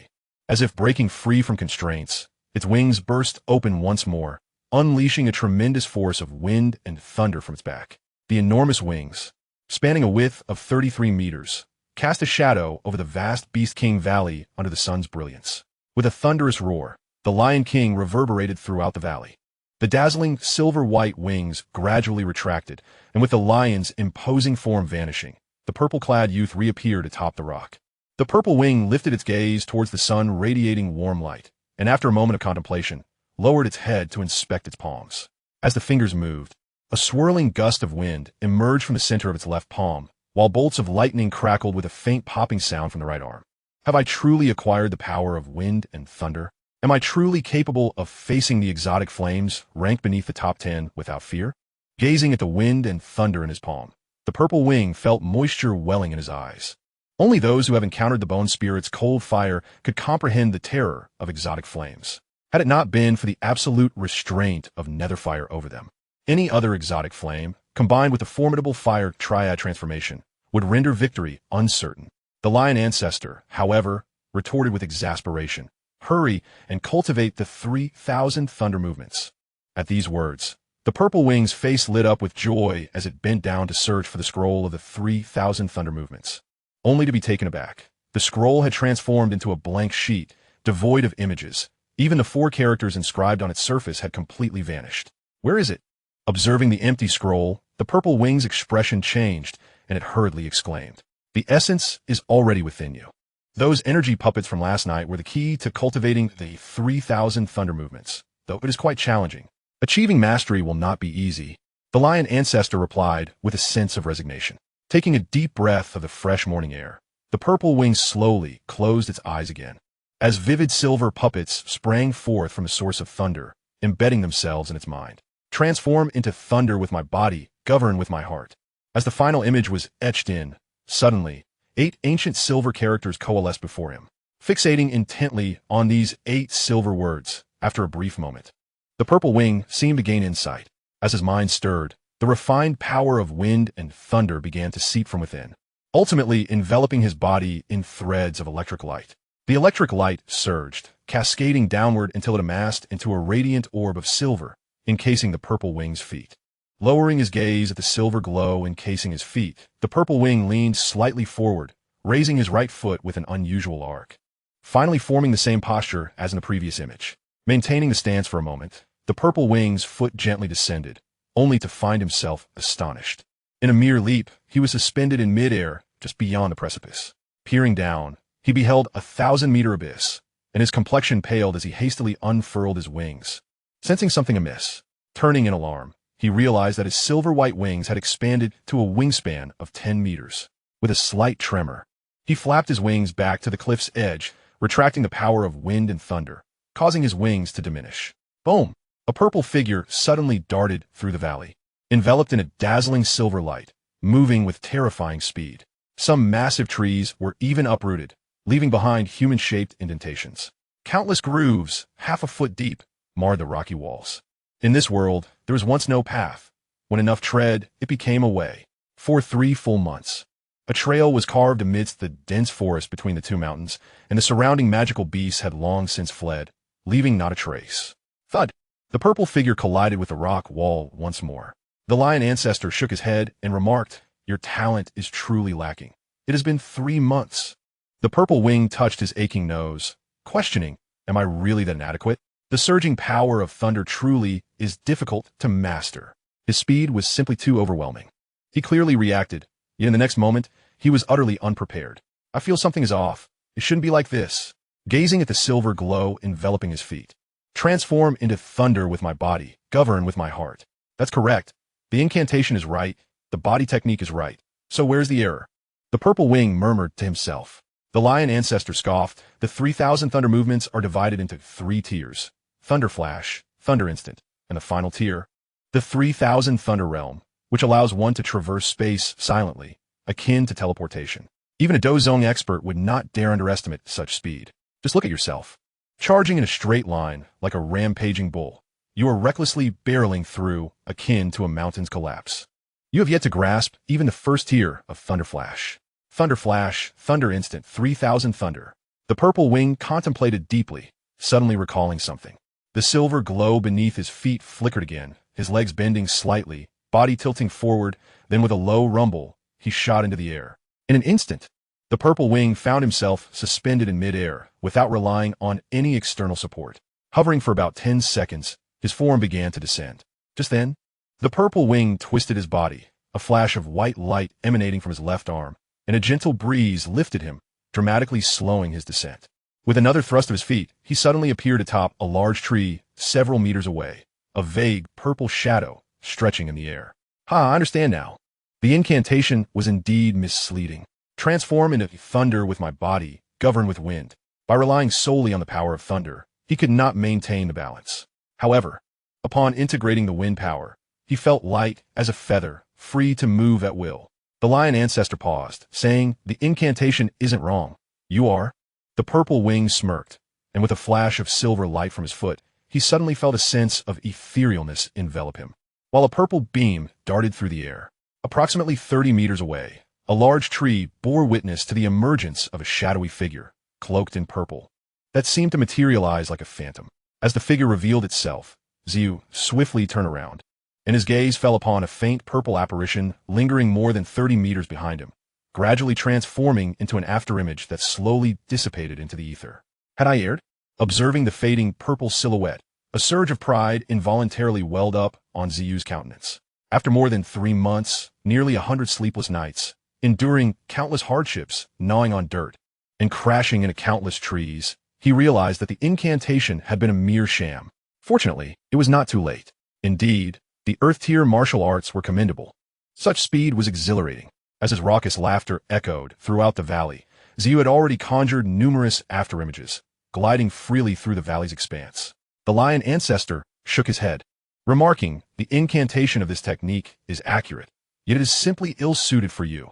as if breaking free from constraints, its wings burst open once more, unleashing a tremendous force of wind and thunder from its back. The enormous wings, spanning a width of 33 meters, cast a shadow over the vast Beast King Valley under the sun's brilliance. With a thunderous roar, the Lion King reverberated throughout the valley. The dazzling silver-white wings gradually retracted, and with the lion's imposing form vanishing, the purple-clad youth reappeared atop the rock. The purple wing lifted its gaze towards the sun radiating warm light, and after a moment of contemplation, lowered its head to inspect its palms. As the fingers moved, a swirling gust of wind emerged from the center of its left palm, while bolts of lightning crackled with a faint popping sound from the right arm. Have I truly acquired the power of wind and thunder? Am I truly capable of facing the exotic flames ranked beneath the top 10 without fear? Gazing at the wind and thunder in his palm, the purple wing felt moisture welling in his eyes. Only those who have encountered the bone spirit's cold fire could comprehend the terror of exotic flames. Had it not been for the absolute restraint of nether fire over them, any other exotic flame, combined with the formidable fire triad transformation, would render victory uncertain. The lion ancestor, however, retorted with exasperation. Hurry and cultivate the 3,000 thunder movements. At these words, the purple wing's face lit up with joy as it bent down to search for the scroll of the 3,000 thunder movements. Only to be taken aback. The scroll had transformed into a blank sheet, devoid of images. Even the 4 characters inscribed on its surface had completely vanished. Where is it? Observing the empty scroll, the purple wing's expression changed, and it hurriedly exclaimed, "The essence is already within you." Those energy puppets from last night were the key to cultivating the 3,000 thunder movements, though it is quite challenging. Achieving mastery will not be easy, the lion ancestor replied with a sense of resignation. Taking a deep breath of the fresh morning air, the purple wing slowly closed its eyes again, as vivid silver puppets sprang forth from a source of thunder, embedding themselves in its mind. Transform into thunder with my body, govern with my heart. As the final image was etched in, suddenly, 8 ancient silver characters coalesced before him. Fixating intently on these 8 silver words, after a brief moment, the purple wing seemed to gain insight. As his mind stirred, the refined power of wind and thunder began to seep from within, ultimately enveloping his body in threads of electric light. The electric light surged, cascading downward until it amassed into a radiant orb of silver, encasing the purple wing's feet. Lowering his gaze at the silver glow encasing his feet, the purple wing leaned slightly forward, raising his right foot with an unusual arc. Finally forming the same posture as in the previous image. Maintaining the stance for a moment, the purple wing's foot gently descended, only to find himself astonished. In a mere leap, he was suspended in midair just beyond the precipice. Peering down, he beheld a 1,000-meter abyss, and his complexion paled as he hastily unfurled his wings. Sensing something amiss, turning in alarm, he realized that his silver-white wings had expanded to a wingspan of 10 meters. With a slight tremor, he flapped his wings back to the cliff's edge, retracting the power of wind and thunder, causing his wings to diminish. Boom! A purple figure suddenly darted through the valley, enveloped in a dazzling silver light, moving with terrifying speed. Some massive trees were even uprooted, leaving behind human-shaped indentations. Countless grooves, half a foot deep, marred the rocky walls. In this world, there was once no path. When enough tread, it became a way. For 3 full months, a trail was carved amidst the dense forest between the two mountains, and the surrounding magical beasts had long since fled, leaving not a trace. Thud! The purple figure collided with the rock wall once more. The lion ancestor shook his head and remarked, "Your talent is truly lacking. It has been 3 months." The purple wing touched his aching nose, questioning, "Am I really that inadequate?" The surging power of thunder truly is difficult to master. His speed was simply too overwhelming. He clearly reacted, yet in the next moment, he was utterly unprepared. "I feel something is off. It shouldn't be like this." Gazing at the silver glow enveloping his feet. "Transform into thunder with my body, govern with my heart." That's correct. The incantation is right, the body technique is right. So where's the error? The purple wing murmured to himself. The lion ancestor scoffed. The 3,000 thunder movements are divided into 3 tiers. Thunder Flash, Thunder Instant, and the final tier, the 3,000 Thunder Realm, which allows one to traverse space silently, akin to teleportation. Even a Dozong expert would not dare underestimate such speed. Just look at yourself. Charging in a straight line, like a rampaging bull, you are recklessly barreling through, akin to a mountain's collapse. You have yet to grasp even the first tier of Thunder Flash. Thunder Flash, Thunder Instant, 3,000 Thunder. The purple wing contemplated deeply, suddenly recalling something. The silver glow beneath his feet flickered again, his legs bending slightly, body tilting forward, then with a low rumble, he shot into the air. In an instant, the purple wing found himself suspended in midair, without relying on any external support. Hovering for about 10 seconds, his form began to descend. Just then, the purple wing twisted his body, a flash of white light emanating from his left arm, and a gentle breeze lifted him, dramatically slowing his descent. With another thrust of his feet, he suddenly appeared atop a large tree several meters away, a vague purple shadow stretching in the air. I understand now. The incantation was indeed misleading. Transform into thunder with my body, govern with wind. By relying solely on the power of thunder, he could not maintain the balance. However, upon integrating the wind power, he felt light as a feather, free to move at will. The lion ancestor paused, saying, "The incantation isn't wrong. You are." The purple wing smirked, and with a flash of silver light from his foot, he suddenly felt a sense of etherealness envelop him, while a purple beam darted through the air. Approximately 30 meters away, a large tree bore witness to the emergence of a shadowy figure, cloaked in purple, that seemed to materialize like a phantom. As the figure revealed itself, Xiao swiftly turned around, and his gaze fell upon a faint purple apparition lingering more than 30 meters behind him, gradually transforming into an afterimage that slowly dissipated into the ether. Had I erred? Observing the fading purple silhouette, a surge of pride involuntarily welled up on Xiao's countenance. After more than 3 months, nearly 100 sleepless nights, enduring countless hardships, gnawing on dirt, and crashing into countless trees, he realized that the incantation had been a mere sham. Fortunately, it was not too late. Indeed, the Earth-tier martial arts were commendable. Such speed was exhilarating. As his raucous laughter echoed throughout the valley, Xiao had already conjured numerous afterimages, gliding freely through the valley's expanse. The lion ancestor shook his head, remarking, "The incantation of this technique is accurate, yet it is simply ill-suited for you."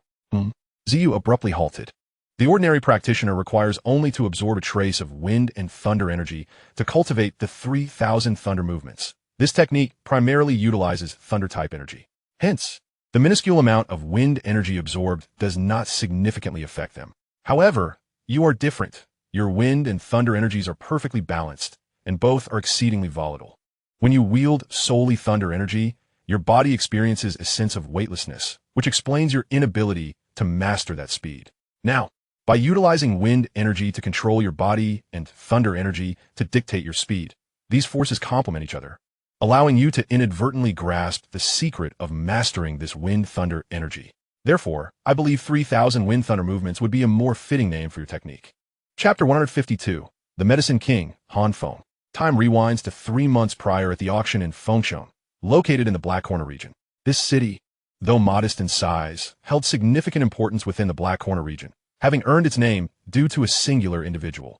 Xiao abruptly halted. The ordinary practitioner requires only to absorb a trace of wind and thunder energy to cultivate the 3,000 thunder movements. This technique primarily utilizes thunder-type energy. Hence, the minuscule amount of wind energy absorbed does not significantly affect them. However, you are different. Your wind and thunder energies are perfectly balanced, and both are exceedingly volatile. When you wield solely thunder energy, your body experiences a sense of weightlessness, which explains your inability to master that speed. Now, by utilizing wind energy to control your body and thunder energy to dictate your speed, these forces complement each other, allowing you to inadvertently grasp the secret of mastering this wind-thunder energy. Therefore, I believe 3,000 wind-thunder movements would be a more fitting name for your technique. Chapter 152, The Medicine King, Han Feng. Time rewinds to 3 months prior at the auction in Fengshan, located in the Black Corner region. This city, though modest in size, held significant importance within the Black Corner region, having earned its name due to a singular individual.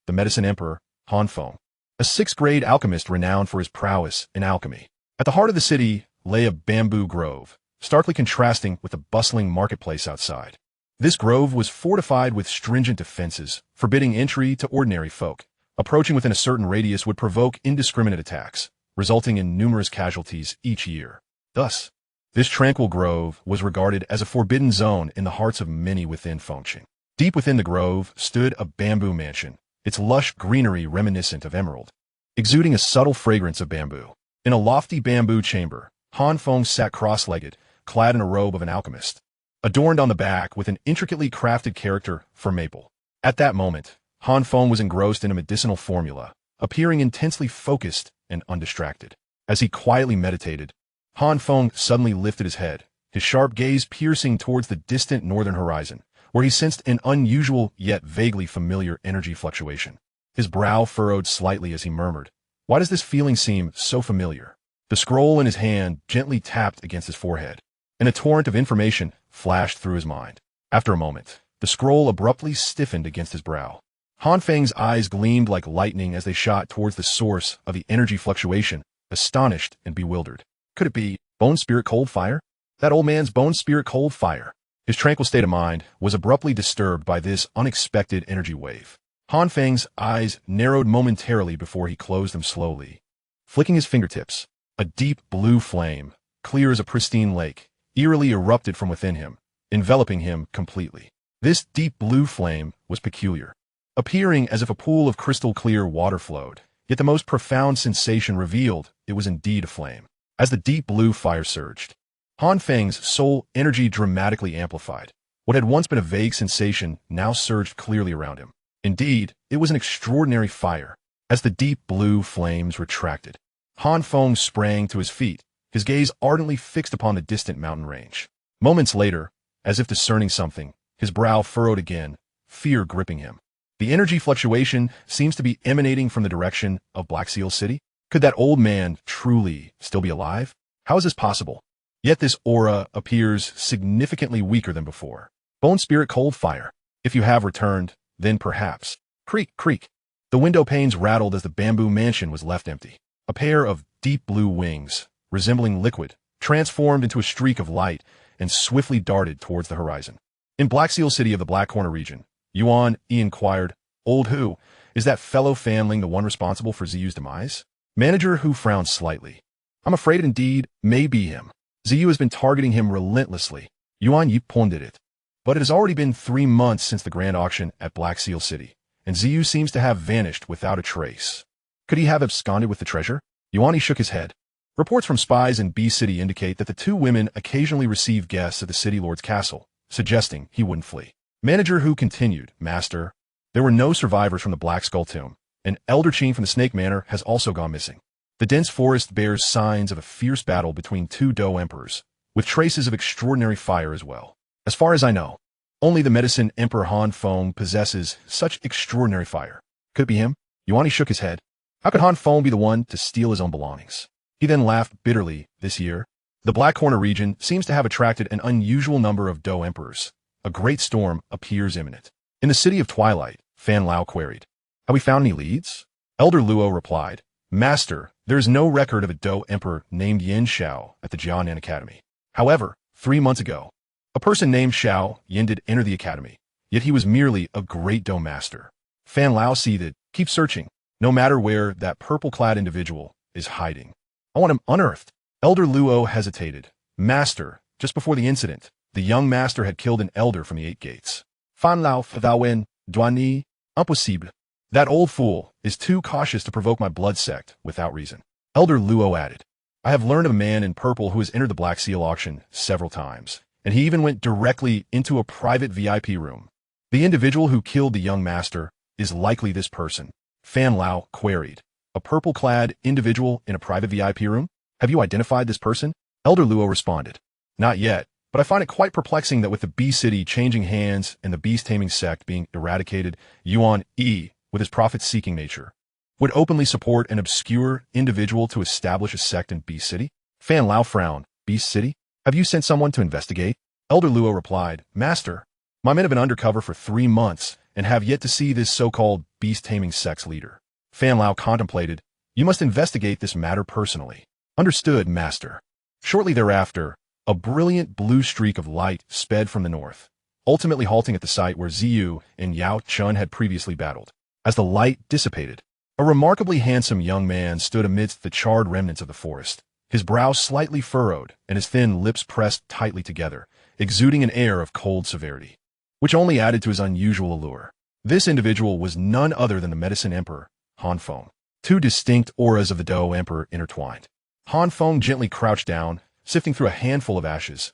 the Medicine Emperor, Han Feng, a sixth-grade alchemist renowned for his prowess in alchemy. At the heart of the city lay a bamboo grove, starkly contrasting with the bustling marketplace outside. This grove was fortified with stringent defenses, forbidding entry to ordinary folk. Approaching within a certain radius would provoke indiscriminate attacks, resulting in numerous casualties each year. Thus, this tranquil grove was regarded as a forbidden zone in the hearts of many within Fengqing. Deep within the grove stood a bamboo mansion, its lush greenery reminiscent of emerald, exuding a subtle fragrance of bamboo. In a lofty bamboo chamber, Han Feng sat cross-legged, clad in a robe of an alchemist, adorned on the back with an intricately crafted character for maple. At that moment, Han Feng was engrossed in a medicinal formula, appearing intensely focused and undistracted. As he quietly meditated, Han Feng suddenly lifted his head, his sharp gaze piercing towards the distant northern horizon, where he sensed an unusual yet vaguely familiar energy fluctuation. His brow furrowed slightly as he murmured, "Why does this feeling seem so familiar?" The scroll in his hand gently tapped against his forehead, and a torrent of information flashed through his mind. After a moment, the scroll abruptly stiffened against his brow. Han Feng's eyes gleamed like lightning as they shot towards the source of the energy fluctuation, astonished and bewildered. Could it be Bone Spirit Cold Fire? That old man's Bone Spirit Cold Fire. His tranquil state of mind was abruptly disturbed by this unexpected energy wave. Han Feng's eyes narrowed momentarily before he closed them slowly. Flicking his fingertips, a deep blue flame, clear as a pristine lake, eerily erupted from within him, enveloping him completely. This deep blue flame was peculiar, appearing as if a pool of crystal-clear water flowed, yet the most profound sensation revealed it was indeed a flame. As the deep blue fire surged, Han Feng's soul energy dramatically amplified. What had once been a vague sensation now surged clearly around him. Indeed, it was an extraordinary fire. As the deep blue flames retracted, Han Feng sprang to his feet, his gaze ardently fixed upon the distant mountain range. Moments later, as if discerning something, his brow furrowed again, fear gripping him. The energy fluctuation seems to be emanating from the direction of Black Seal City. Could that old man truly still be alive? How is this possible? Yet this aura appears significantly weaker than before. Bone Spirit Cold Fire. If you have returned, then perhaps. Creak, creak. The window panes rattled as the bamboo mansion was left empty. A pair of deep blue wings, resembling liquid, transformed into a streak of light and swiftly darted towards the horizon. In Black Seal City of the Black Corner region, Yuan E inquired, "Old Hu, is that fellow fanling the one responsible for Ziyu's demise?" Manager Hu frowned slightly. "I'm afraid it indeed may be him. Ziyu has been targeting him relentlessly." Yuan Yi pondered it. But it has already been 3 months since the grand auction at Black Seal City, and Ziyu seems to have vanished without a trace. Could he have absconded with the treasure? Yuan Yi shook his head. Reports from spies in B City indicate that the two women occasionally receive guests at the city lord's castle, suggesting he wouldn't flee. Manager Hu continued, "Master, there were no survivors from the Black Skull Tomb. An elder chief from the Snake Manor has also gone missing. The dense forest bears signs of a fierce battle between two Dou emperors, with traces of extraordinary fire as well. As far as I know, only the Medicine Emperor Han Feng possesses such extraordinary fire. Could it be him?" Yuan Yi shook his head. How could Han Feng be the one to steal his own belongings? He then laughed bitterly. This year, the Black Corner region seems to have attracted an unusual number of Dou emperors. A great storm appears imminent. In the City of Twilight, Fan Lao queried, "Have we found any leads?" Elder Luo replied, "Master, there is no record of a Dou emperor named Yin Xiao at the Xiao Yan Academy. However, 3 months ago, a person named Xiao Yan did enter the academy, yet he was merely a great Dou master." Fan Lao seethed, "Keep searching, no matter where that purple-clad individual is hiding. I want him unearthed." Elder Luo hesitated. "Master, just before the incident, the young master had killed an elder from the 8 gates. Fan Lao Fadawen, Duani, impossible. That old fool is too cautious to provoke my blood sect without reason." Elder Luo added, "I have learned of a man in purple who has entered the Black Seal auction several times, and he even went directly into a private VIP room. The individual who killed the young master is likely this person." Fan Lao queried, "A purple-clad individual in a private VIP room? Have you identified this person?" Elder Luo responded, "Not yet, but I find it quite perplexing that with the B City changing hands and the beast-taming sect being eradicated, Yuan E, with his profit-seeking nature, would openly support an obscure individual to establish a sect in B City." Fan Lao frowned. "Beast City? Have you sent someone to investigate?" Elder Luo replied, "Master, my men have been undercover for 3 months, and have yet to see this so-called beast-taming sex leader. Fan Lao contemplated, "You must investigate this matter personally." "Understood, master." Shortly thereafter, a brilliant blue streak of light sped from the north, ultimately halting at the site where Ziyu and Yao Chun had previously battled. As the light dissipated, a remarkably handsome young man stood amidst the charred remnants of the forest, his brow slightly furrowed and his thin lips pressed tightly together, exuding an air of cold severity, which only added to his unusual allure. This individual was none other than the Medicine Emperor, Han Feng. Two distinct auras of the Dou Emperor intertwined. Han Feng gently crouched down, sifting through a handful of ashes.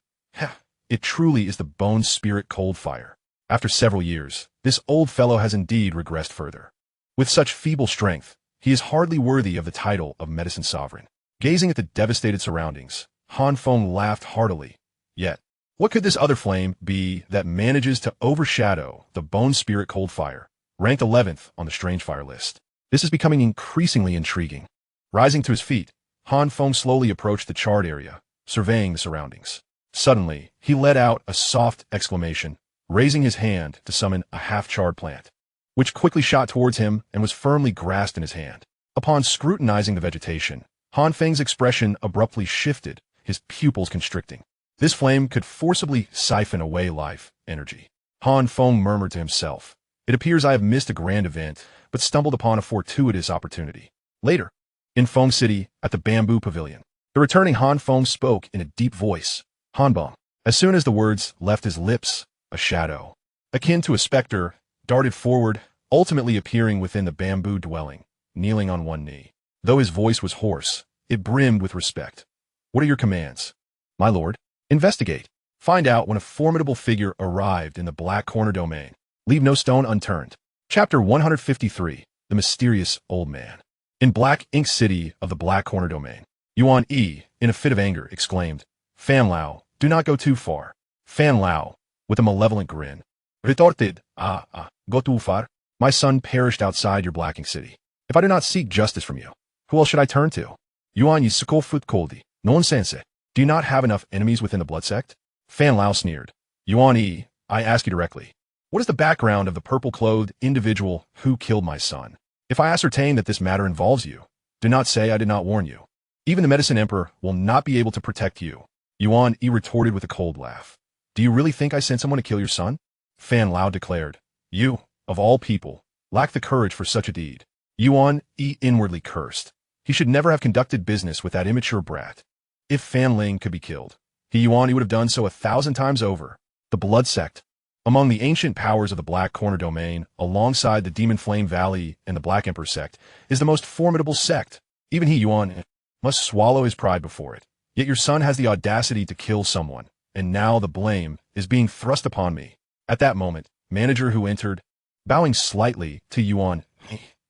It truly is the bone spirit cold fire. After several years, this old fellow has indeed regressed further. With such feeble strength, he is hardly worthy of the title of Medicine Sovereign. Gazing at the devastated surroundings, Han Feng laughed heartily. Yet, what could this other flame be that manages to overshadow the bone spirit cold fire, ranked 11th on the strange fire list? This is becoming increasingly intriguing. Rising to his feet, Han Feng slowly approached the charred area, surveying the surroundings. Suddenly, he let out a soft exclamation, raising his hand to summon a half-charred plant, which quickly shot towards him and was firmly grasped in his hand. Upon scrutinizing the vegetation, Han Feng's expression abruptly shifted, his pupils constricting. This flame could forcibly siphon away life energy. Han Feng murmured to himself, "It appears I have missed a grand event, but stumbled upon a fortuitous opportunity." Later, in Feng City, at the Bamboo Pavilion, the returning Han Feng spoke in a deep voice. "Hanbong." As soon as the words left his lips, a shadow, akin to a specter, darted forward, ultimately appearing within the bamboo dwelling, kneeling on one knee. Though his voice was hoarse, it brimmed with respect. "What are your commands?" "My lord." "Investigate. Find out when a formidable figure arrived in the Black Corner domain. Leave no stone unturned." Chapter 153, The Mysterious Old Man. In Black Ink City of the Black Corner domain, Yuan Yi, in a fit of anger, exclaimed, "Fan Lao, do not go too far." Fan Lao, with a malevolent grin, retorted, go too far. My son perished outside your Black Ink City. If I do not seek justice from you, who else should I turn to? Yuan Yi Sukofut Koldi, nonsense. Do you not have enough enemies within the blood sect? Fan Lao sneered. Yuan Yi, I ask you directly, what is the background of the purple-clothed individual who killed my son? If I ascertain that this matter involves you, do not say I did not warn you. Even the Medicine Emperor will not be able to protect you. Yuan Yi retorted with a cold laugh. Do you really think I sent someone to kill your son? Fan Lao declared. You, of all people, lack the courage for such a deed. Yuan Yi inwardly cursed. He should never have conducted business with that immature brat. If Fan Ling could be killed, Yuan Yi would have done so 1,000 times over. The Blood Sect, among the ancient powers of the Black Corner domain, alongside the Demon Flame Valley and the Black Emperor sect, is the most formidable sect. Even Yuan must swallow his pride before it. Yet your son has the audacity to kill someone, and now the blame is being thrust upon me. At that moment, manager who entered, bowing slightly to Yuan,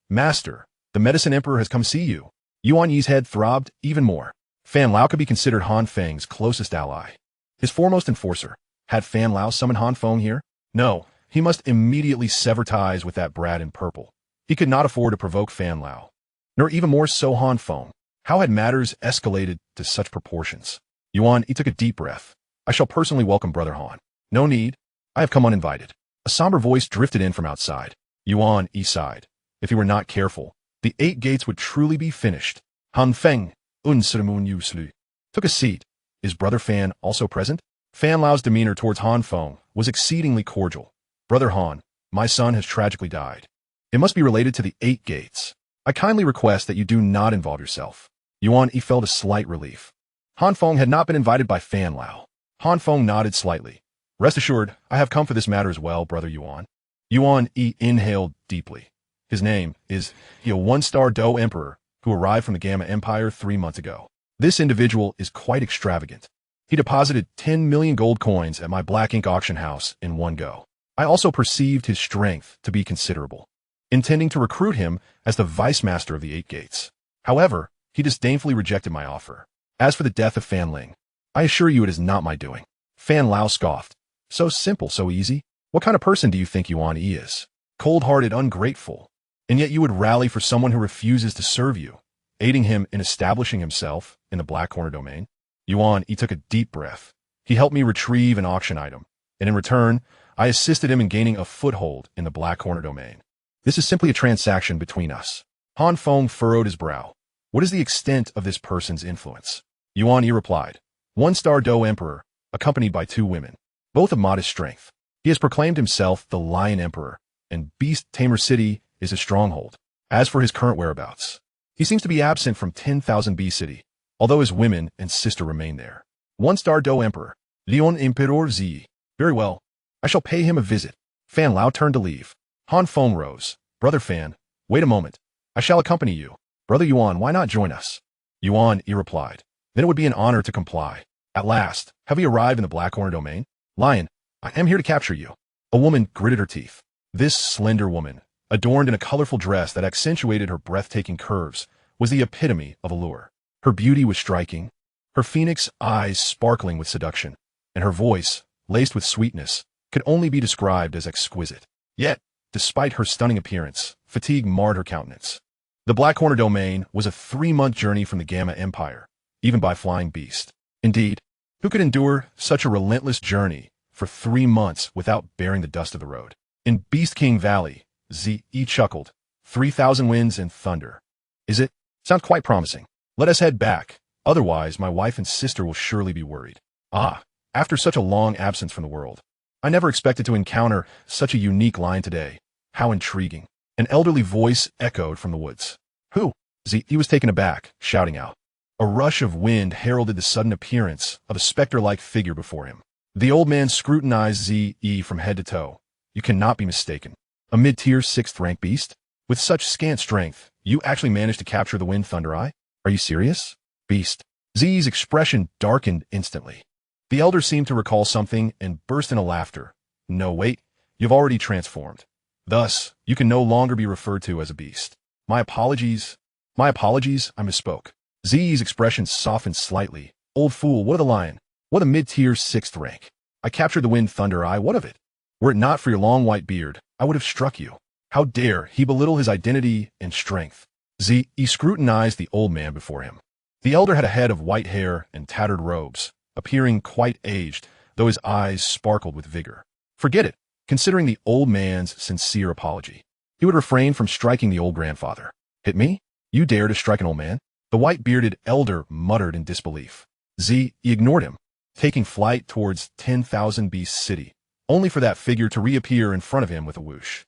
Master, the Medicine Emperor has come see you. Yuan Yi's head throbbed even more. Fan Lao could be considered Han Feng's closest ally. His foremost enforcer. Had Fan Lao summoned Han Feng here? No, he must immediately sever ties with that brat in purple. He could not afford to provoke Fan Lao, nor even more so Han Feng. How had matters escalated to such proportions? Yuan Yi took a deep breath. I shall personally welcome Brother Han. No need. I have come uninvited. A somber voice drifted in from outside. Yuan Yi sighed. If he were not careful, the 8 gates would truly be finished. Han Feng, Yuslu, took a seat. Is Brother Fan also present? Fan Lao's demeanor towards Han Feng was exceedingly cordial. Brother Han, my son has tragically died. It must be related to the 8 gates. I kindly request that you do not involve yourself. Yuan Yi felt a slight relief. Han Feng had not been invited by Fan Lao. Han Feng nodded slightly. Rest assured, I have come for this matter as well, Brother Yuan. Yuan Yi inhaled deeply. His name is a 1-star Dou Emperor who arrived from the Gamma Empire 3 months ago. This individual is quite extravagant. He deposited 10 million gold coins at my Black Ink auction house in one go. I also perceived his strength to be considerable, intending to recruit him as the vice master of the 8 gates. However, he disdainfully rejected my offer. As for the death of Fan Ling, I assure you it is not my doing. Fan Lao scoffed. So simple, so easy. What kind of person do you think Yuan Yi is? Cold-hearted, ungrateful. And yet you would rally for someone who refuses to serve you, aiding him in establishing himself in the Black Corner domain? Yuan Yi took a deep breath. He helped me retrieve an auction item, and in return, I assisted him in gaining a foothold in the Black Corner domain. This is simply a transaction between us. Han Feng furrowed his brow. What is the extent of this person's influence? Yuan Yi replied. 1-star Do Emperor, accompanied by 2 women, both of modest strength. He has proclaimed himself the Lion Emperor, and Beast Tamer City is his stronghold. As for his current whereabouts, he seems to be absent from 10,000 B City, although his women and sister remain there. 1-star Do Emperor, Lion Emperor Zi. Very well. I shall pay him a visit. Fan Lao turned to leave. Han Feng rose. Brother Fan, wait a moment. I shall accompany you. Brother Yuan, why not join us? Yuan Yi replied. Then it would be an honor to comply. At last, have we arrived in the Black Corner domain? Lion, I am here to capture you. A woman gritted her teeth. This slender woman, adorned in a colorful dress that accentuated her breathtaking curves, was the epitome of allure. Her beauty was striking, her phoenix eyes sparkling with seduction, and her voice, laced with sweetness, could only be described as exquisite. Yet, despite her stunning appearance, fatigue marred her countenance. The Black Corner domain was a 3-month journey from the Gamma Empire, even by flying beast. Indeed, who could endure such a relentless journey for 3 months without bearing the dust of the road? In Beast King Valley, Zi chuckled. 3,000 winds and thunder. Is it? Sounds quite promising. Let us head back. Otherwise, my wife and sister will surely be worried. Ah, after such a long absence from the world, I never expected to encounter such a unique lion today. How intriguing. An elderly voice echoed from the woods. Who? Zi was taken aback, shouting out. A rush of wind heralded the sudden appearance of a specter-like figure before him. The old man scrutinized Zi from head to toe. You cannot be mistaken. A mid-tier 6th-rank beast? With such scant strength, you actually managed to capture the Wind Thunder Eye? Are you serious? Beast. Zi's expression darkened instantly. The elder seemed to recall something and burst into laughter. No, wait. You've already transformed. Thus, you can no longer be referred to as a beast. My apologies. I misspoke. Zi's expression softened slightly. Old fool, what of the lion? What a mid-tier 6th rank. I captured the Wind Thunder Eye, what of it? Were it not for your long white beard, I would have struck you. How dare he belittle his identity and strength? Zi scrutinized the old man before him. The elder had a head of white hair and tattered robes, appearing quite aged, though his eyes sparkled with vigor. Forget it. Considering the old man's sincere apology, he would refrain from striking the old grandfather. Hit me? You dare to strike an old man? The white-bearded elder muttered in disbelief. Zi ignored him, taking flight towards 10,000 Beast City, only for that figure to reappear in front of him with a whoosh.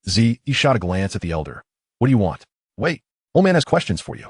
Zi shot a glance at the elder. What do you want? Wait, old man has questions for you.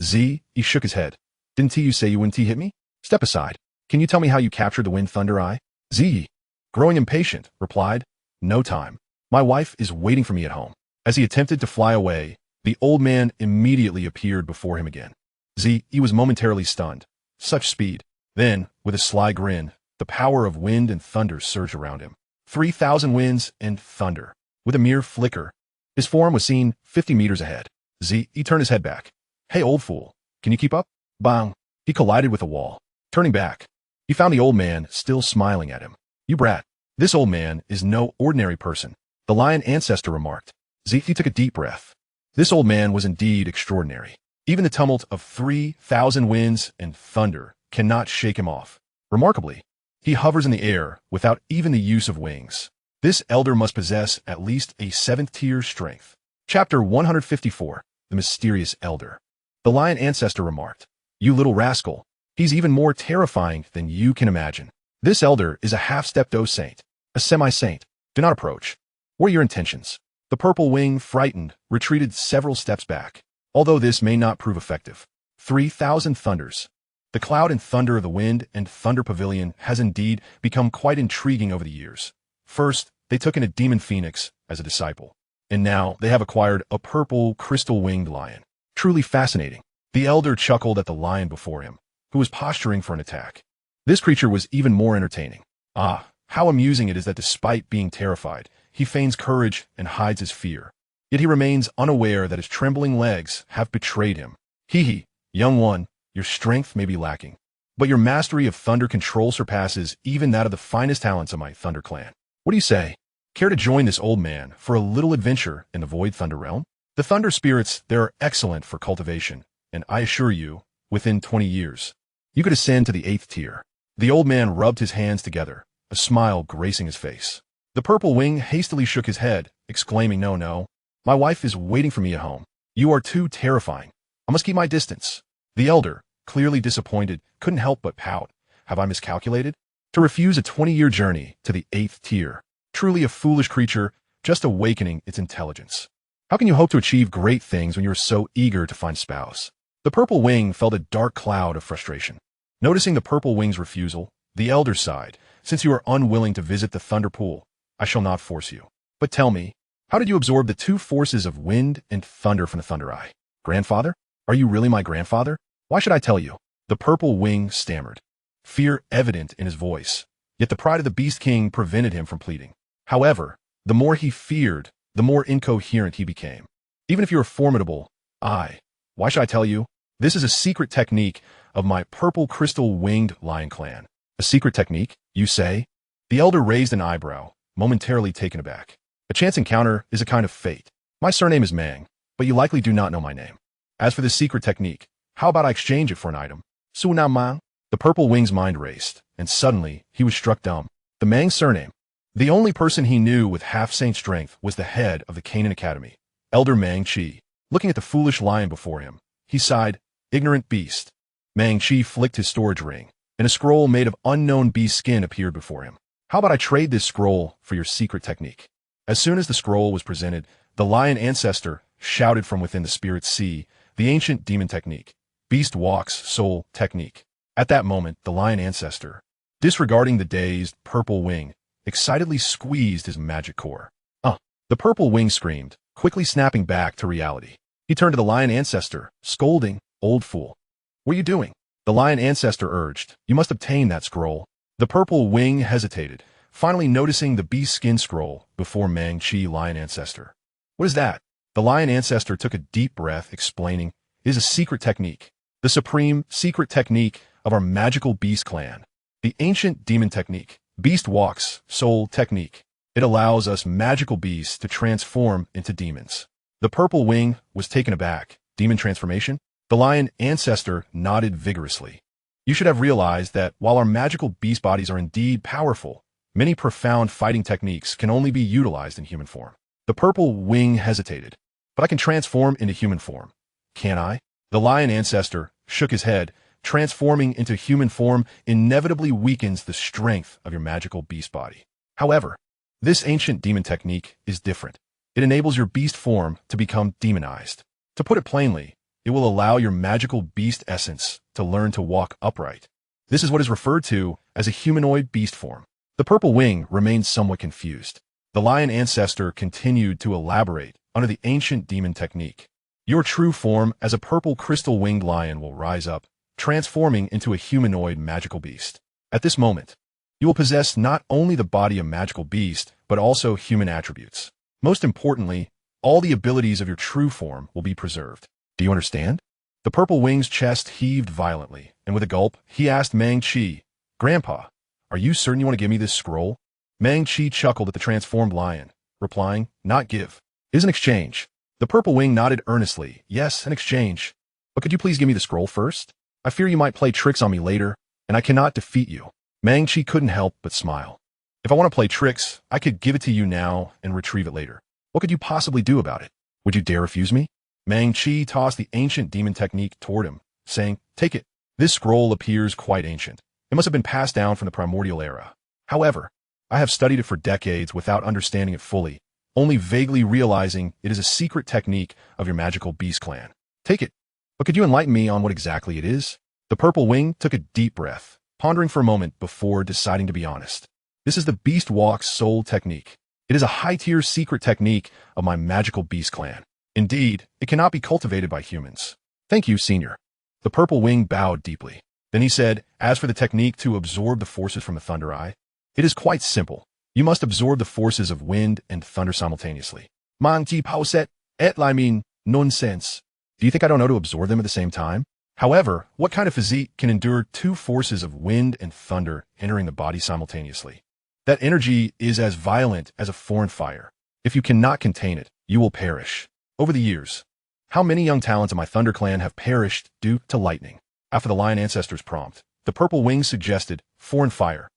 Zi shook his head. Didn't you say you wouldn't hit me? Step aside. Can you tell me how you captured the Wind Thunder Eye? Zi, growing impatient, replied. No time. My wife is waiting for me at home. As he attempted to fly away, the old man immediately appeared before him again. Zi was momentarily stunned. Such speed. Then, with a sly grin, the power of wind and thunder surged around him. 3,000 winds and thunder. With a mere flicker, his form was seen 50 meters ahead. Zi turned his head back. Hey, old fool. Can you keep up? Bang. He collided with a wall. Turning back, he found the old man still smiling at him. You brat. This old man is no ordinary person, the lion ancestor remarked. Zi took a deep breath. This old man was indeed extraordinary. Even the tumult of 3,000 winds and thunder cannot shake him off. Remarkably, he hovers in the air without even the use of wings. This elder must possess at least a 7th-tier strength. Chapter 154, The Mysterious Elder. The lion ancestor remarked, You little rascal, he's even more terrifying than you can imagine. This elder is a half-step-do saint, a semi-saint. Do not approach. What are your intentions? The purple wing, frightened, retreated several steps back, although this may not prove effective. 3,000 thunders. The cloud and thunder of the Wind and Thunder Pavilion has indeed become quite intriguing over the years. First, they took in a demon phoenix as a disciple, and now they have acquired a purple crystal-winged lion. Truly fascinating. The elder chuckled at the lion before him, who was posturing for an attack. This creature was even more entertaining. Ah, how amusing it is that despite being terrified, he feigns courage and hides his fear. Yet he remains unaware that his trembling legs have betrayed him. Hee, young one, your strength may be lacking, but your mastery of thunder control surpasses even that of the finest talents of my Thunder Clan. What do you say? Care to join this old man for a little adventure in the Void Thunder Realm? The Thunder Spirits there are excellent for cultivation, and I assure you, within 20 years, you could ascend to the 8th tier. The old man rubbed his hands together, a smile gracing his face. The purple wing hastily shook his head, exclaiming, "No, no. My wife is waiting for me at home. You are too terrifying. I must keep my distance." The elder, clearly disappointed, couldn't help but pout. "Have I miscalculated? To refuse a 20-year journey to the 8th tier. Truly a foolish creature, just awakening its intelligence. How can you hope to achieve great things when you are so eager to find spouse?" The purple wing felt a dark cloud of frustration. Noticing the purple wing's refusal, the elder sighed. "Since you are unwilling to visit the thunder pool, I shall not force you. But tell me, how did you absorb the two forces of wind and thunder from the Thunder Eye? Grandfather? Are you really my grandfather? Why should I tell you?" The purple wing stammered, fear evident in his voice. Yet the pride of the Beast King prevented him from pleading. However, the more he feared, the more incoherent he became. "Even if you are formidable, why should I tell you? This is a secret technique of my purple crystal-winged lion clan." "A secret technique, you say?" The elder raised an eyebrow, momentarily taken aback. "A chance encounter is a kind of fate. My surname is Mang, but you likely do not know my name. As for this secret technique, how about I exchange it for an item?" "Su Na Mang?" The purple wing's mind raced, and suddenly he was struck dumb. The Mang surname. The only person he knew with half-saint strength was the head of the Canaan Academy, Elder Mang Chi. Looking at the foolish lion before him, he sighed, "Ignorant beast." Mang Chi flicked his storage ring, and a scroll made of unknown beast skin appeared before him. "How about I trade this scroll for your secret technique?" As soon as the scroll was presented, the lion ancestor shouted from within the spirit sea, "The ancient demon technique. Beast walks, soul technique." At that moment, the lion ancestor, disregarding the dazed purple wing, excitedly squeezed his magic core. The purple wing screamed, quickly snapping back to reality. He turned to the lion ancestor, scolding, "Old fool. What are you doing?" The lion ancestor urged, "You must obtain that scroll." The purple wing hesitated, finally noticing the beast skin scroll before Mang Chi lion ancestor. "What is that?" The lion ancestor took a deep breath, explaining, "It is a secret technique. The supreme secret technique of our magical beast clan. The ancient demon technique. Beast walks, soul technique. It allows us magical beasts to transform into demons." The purple wing was taken aback. "Demon transformation?" The lion ancestor nodded vigorously. "You should have realized that while our magical beast bodies are indeed powerful, many profound fighting techniques can only be utilized in human form." The purple wing hesitated. "But I can transform into human form. Can I?" The lion ancestor shook his head. "Transforming into human form inevitably weakens the strength of your magical beast body. However, this ancient demon technique is different. It enables your beast form to become demonized. To put it plainly, it will allow your magical beast essence to learn to walk upright. This is what is referred to as a humanoid beast form." The purple wing remained somewhat confused. The lion ancestor continued to elaborate under the ancient demon technique. "Your true form as a purple crystal-winged lion will rise up, transforming into a humanoid magical beast. At this moment, you will possess not only the body of magical beast, but also human attributes. Most importantly, all the abilities of your true form will be preserved. Do you understand?" The purple wing's chest heaved violently, and with a gulp, he asked Mang Chi, "Grandpa, are you certain you want to give me this scroll?" Mang Chi chuckled at the transformed lion, replying, "Not give. It is an exchange." The purple wing nodded earnestly. "Yes, an exchange. But could you please give me the scroll first? I fear you might play tricks on me later, and I cannot defeat you." Mang Chi couldn't help but smile. "If I want to play tricks, I could give it to you now and retrieve it later. What could you possibly do about it? Would you dare refuse me?" Mang Chi tossed the ancient demon technique toward him, saying, "Take it." This scroll appears quite ancient. It must have been passed down from the primordial era. However, I have studied it for decades without understanding it fully, only vaguely realizing it is a secret technique of your magical beast clan. Take it. But could you enlighten me on what exactly it is? The purple wing took a deep breath, pondering for a moment before deciding to be honest. This is the Beast Walks Soul technique. It is a high-tier secret technique of my magical beast clan. Indeed, it cannot be cultivated by humans. Thank you, Senior. The purple wing bowed deeply. Then he said, "As for the technique to absorb the forces from the Thunder Eye, it is quite simple. You must absorb the forces of wind and thunder simultaneously." "Mang ji pao set, et lai mean, nonsense. Do you think I don't know to absorb them at the same time? However, what kind of physique can endure two forces of wind and thunder entering the body simultaneously? That energy is as violent as a foreign fire. If you cannot contain it, you will perish. Over the years, how many young talents of my Thunder Clan have perished due to lightning?" After the lion ancestor's prompt, the purple wing suggested foreign fire.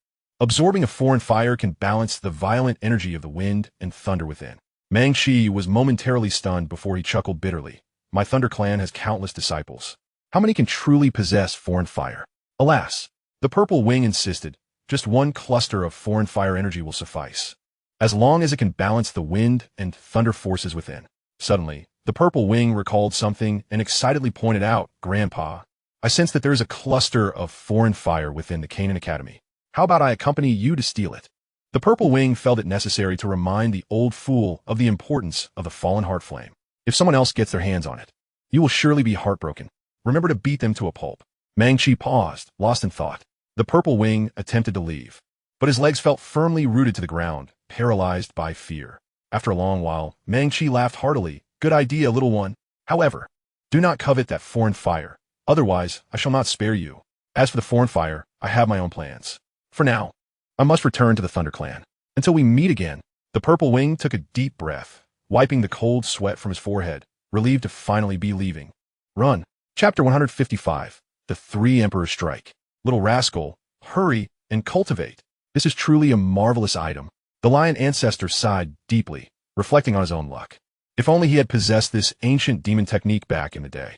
Absorbing a foreign fire can balance the violent energy of the wind and thunder within. Mang Chi was momentarily stunned before he chuckled bitterly. My Thunder Clan has countless disciples. How many can truly possess foreign fire? Alas, the Purple Wing insisted, just one cluster of foreign fire energy will suffice, as long as it can balance the wind and thunder forces within. Suddenly, the Purple Wing recalled something and excitedly pointed out, Grandpa, I sense that there is a cluster of foreign fire within the Canaan Academy. How about I accompany you to steal it? The Purple Wing felt it necessary to remind the old fool of the importance of the fallen heart flame. If someone else gets their hands on it, you will surely be heartbroken. Remember to beat them to a pulp. Mang Chi paused, lost in thought. The Purple Wing attempted to leave, but his legs felt firmly rooted to the ground, paralyzed by fear. After a long while, Mang Chi laughed heartily. Good idea, little one. However, do not covet that foreign fire. Otherwise, I shall not spare you. As for the foreign fire, I have my own plans. For now, I must return to the Thunder Clan. Until we meet again. The Purple Wing took a deep breath, wiping the cold sweat from his forehead, relieved to finally be leaving. Run. Chapter 155. The Three Emperors Strike. Little rascal, hurry and cultivate. This is truly a marvelous item. The lion ancestor sighed deeply, reflecting on his own luck. If only he had possessed this ancient demon technique back in the day.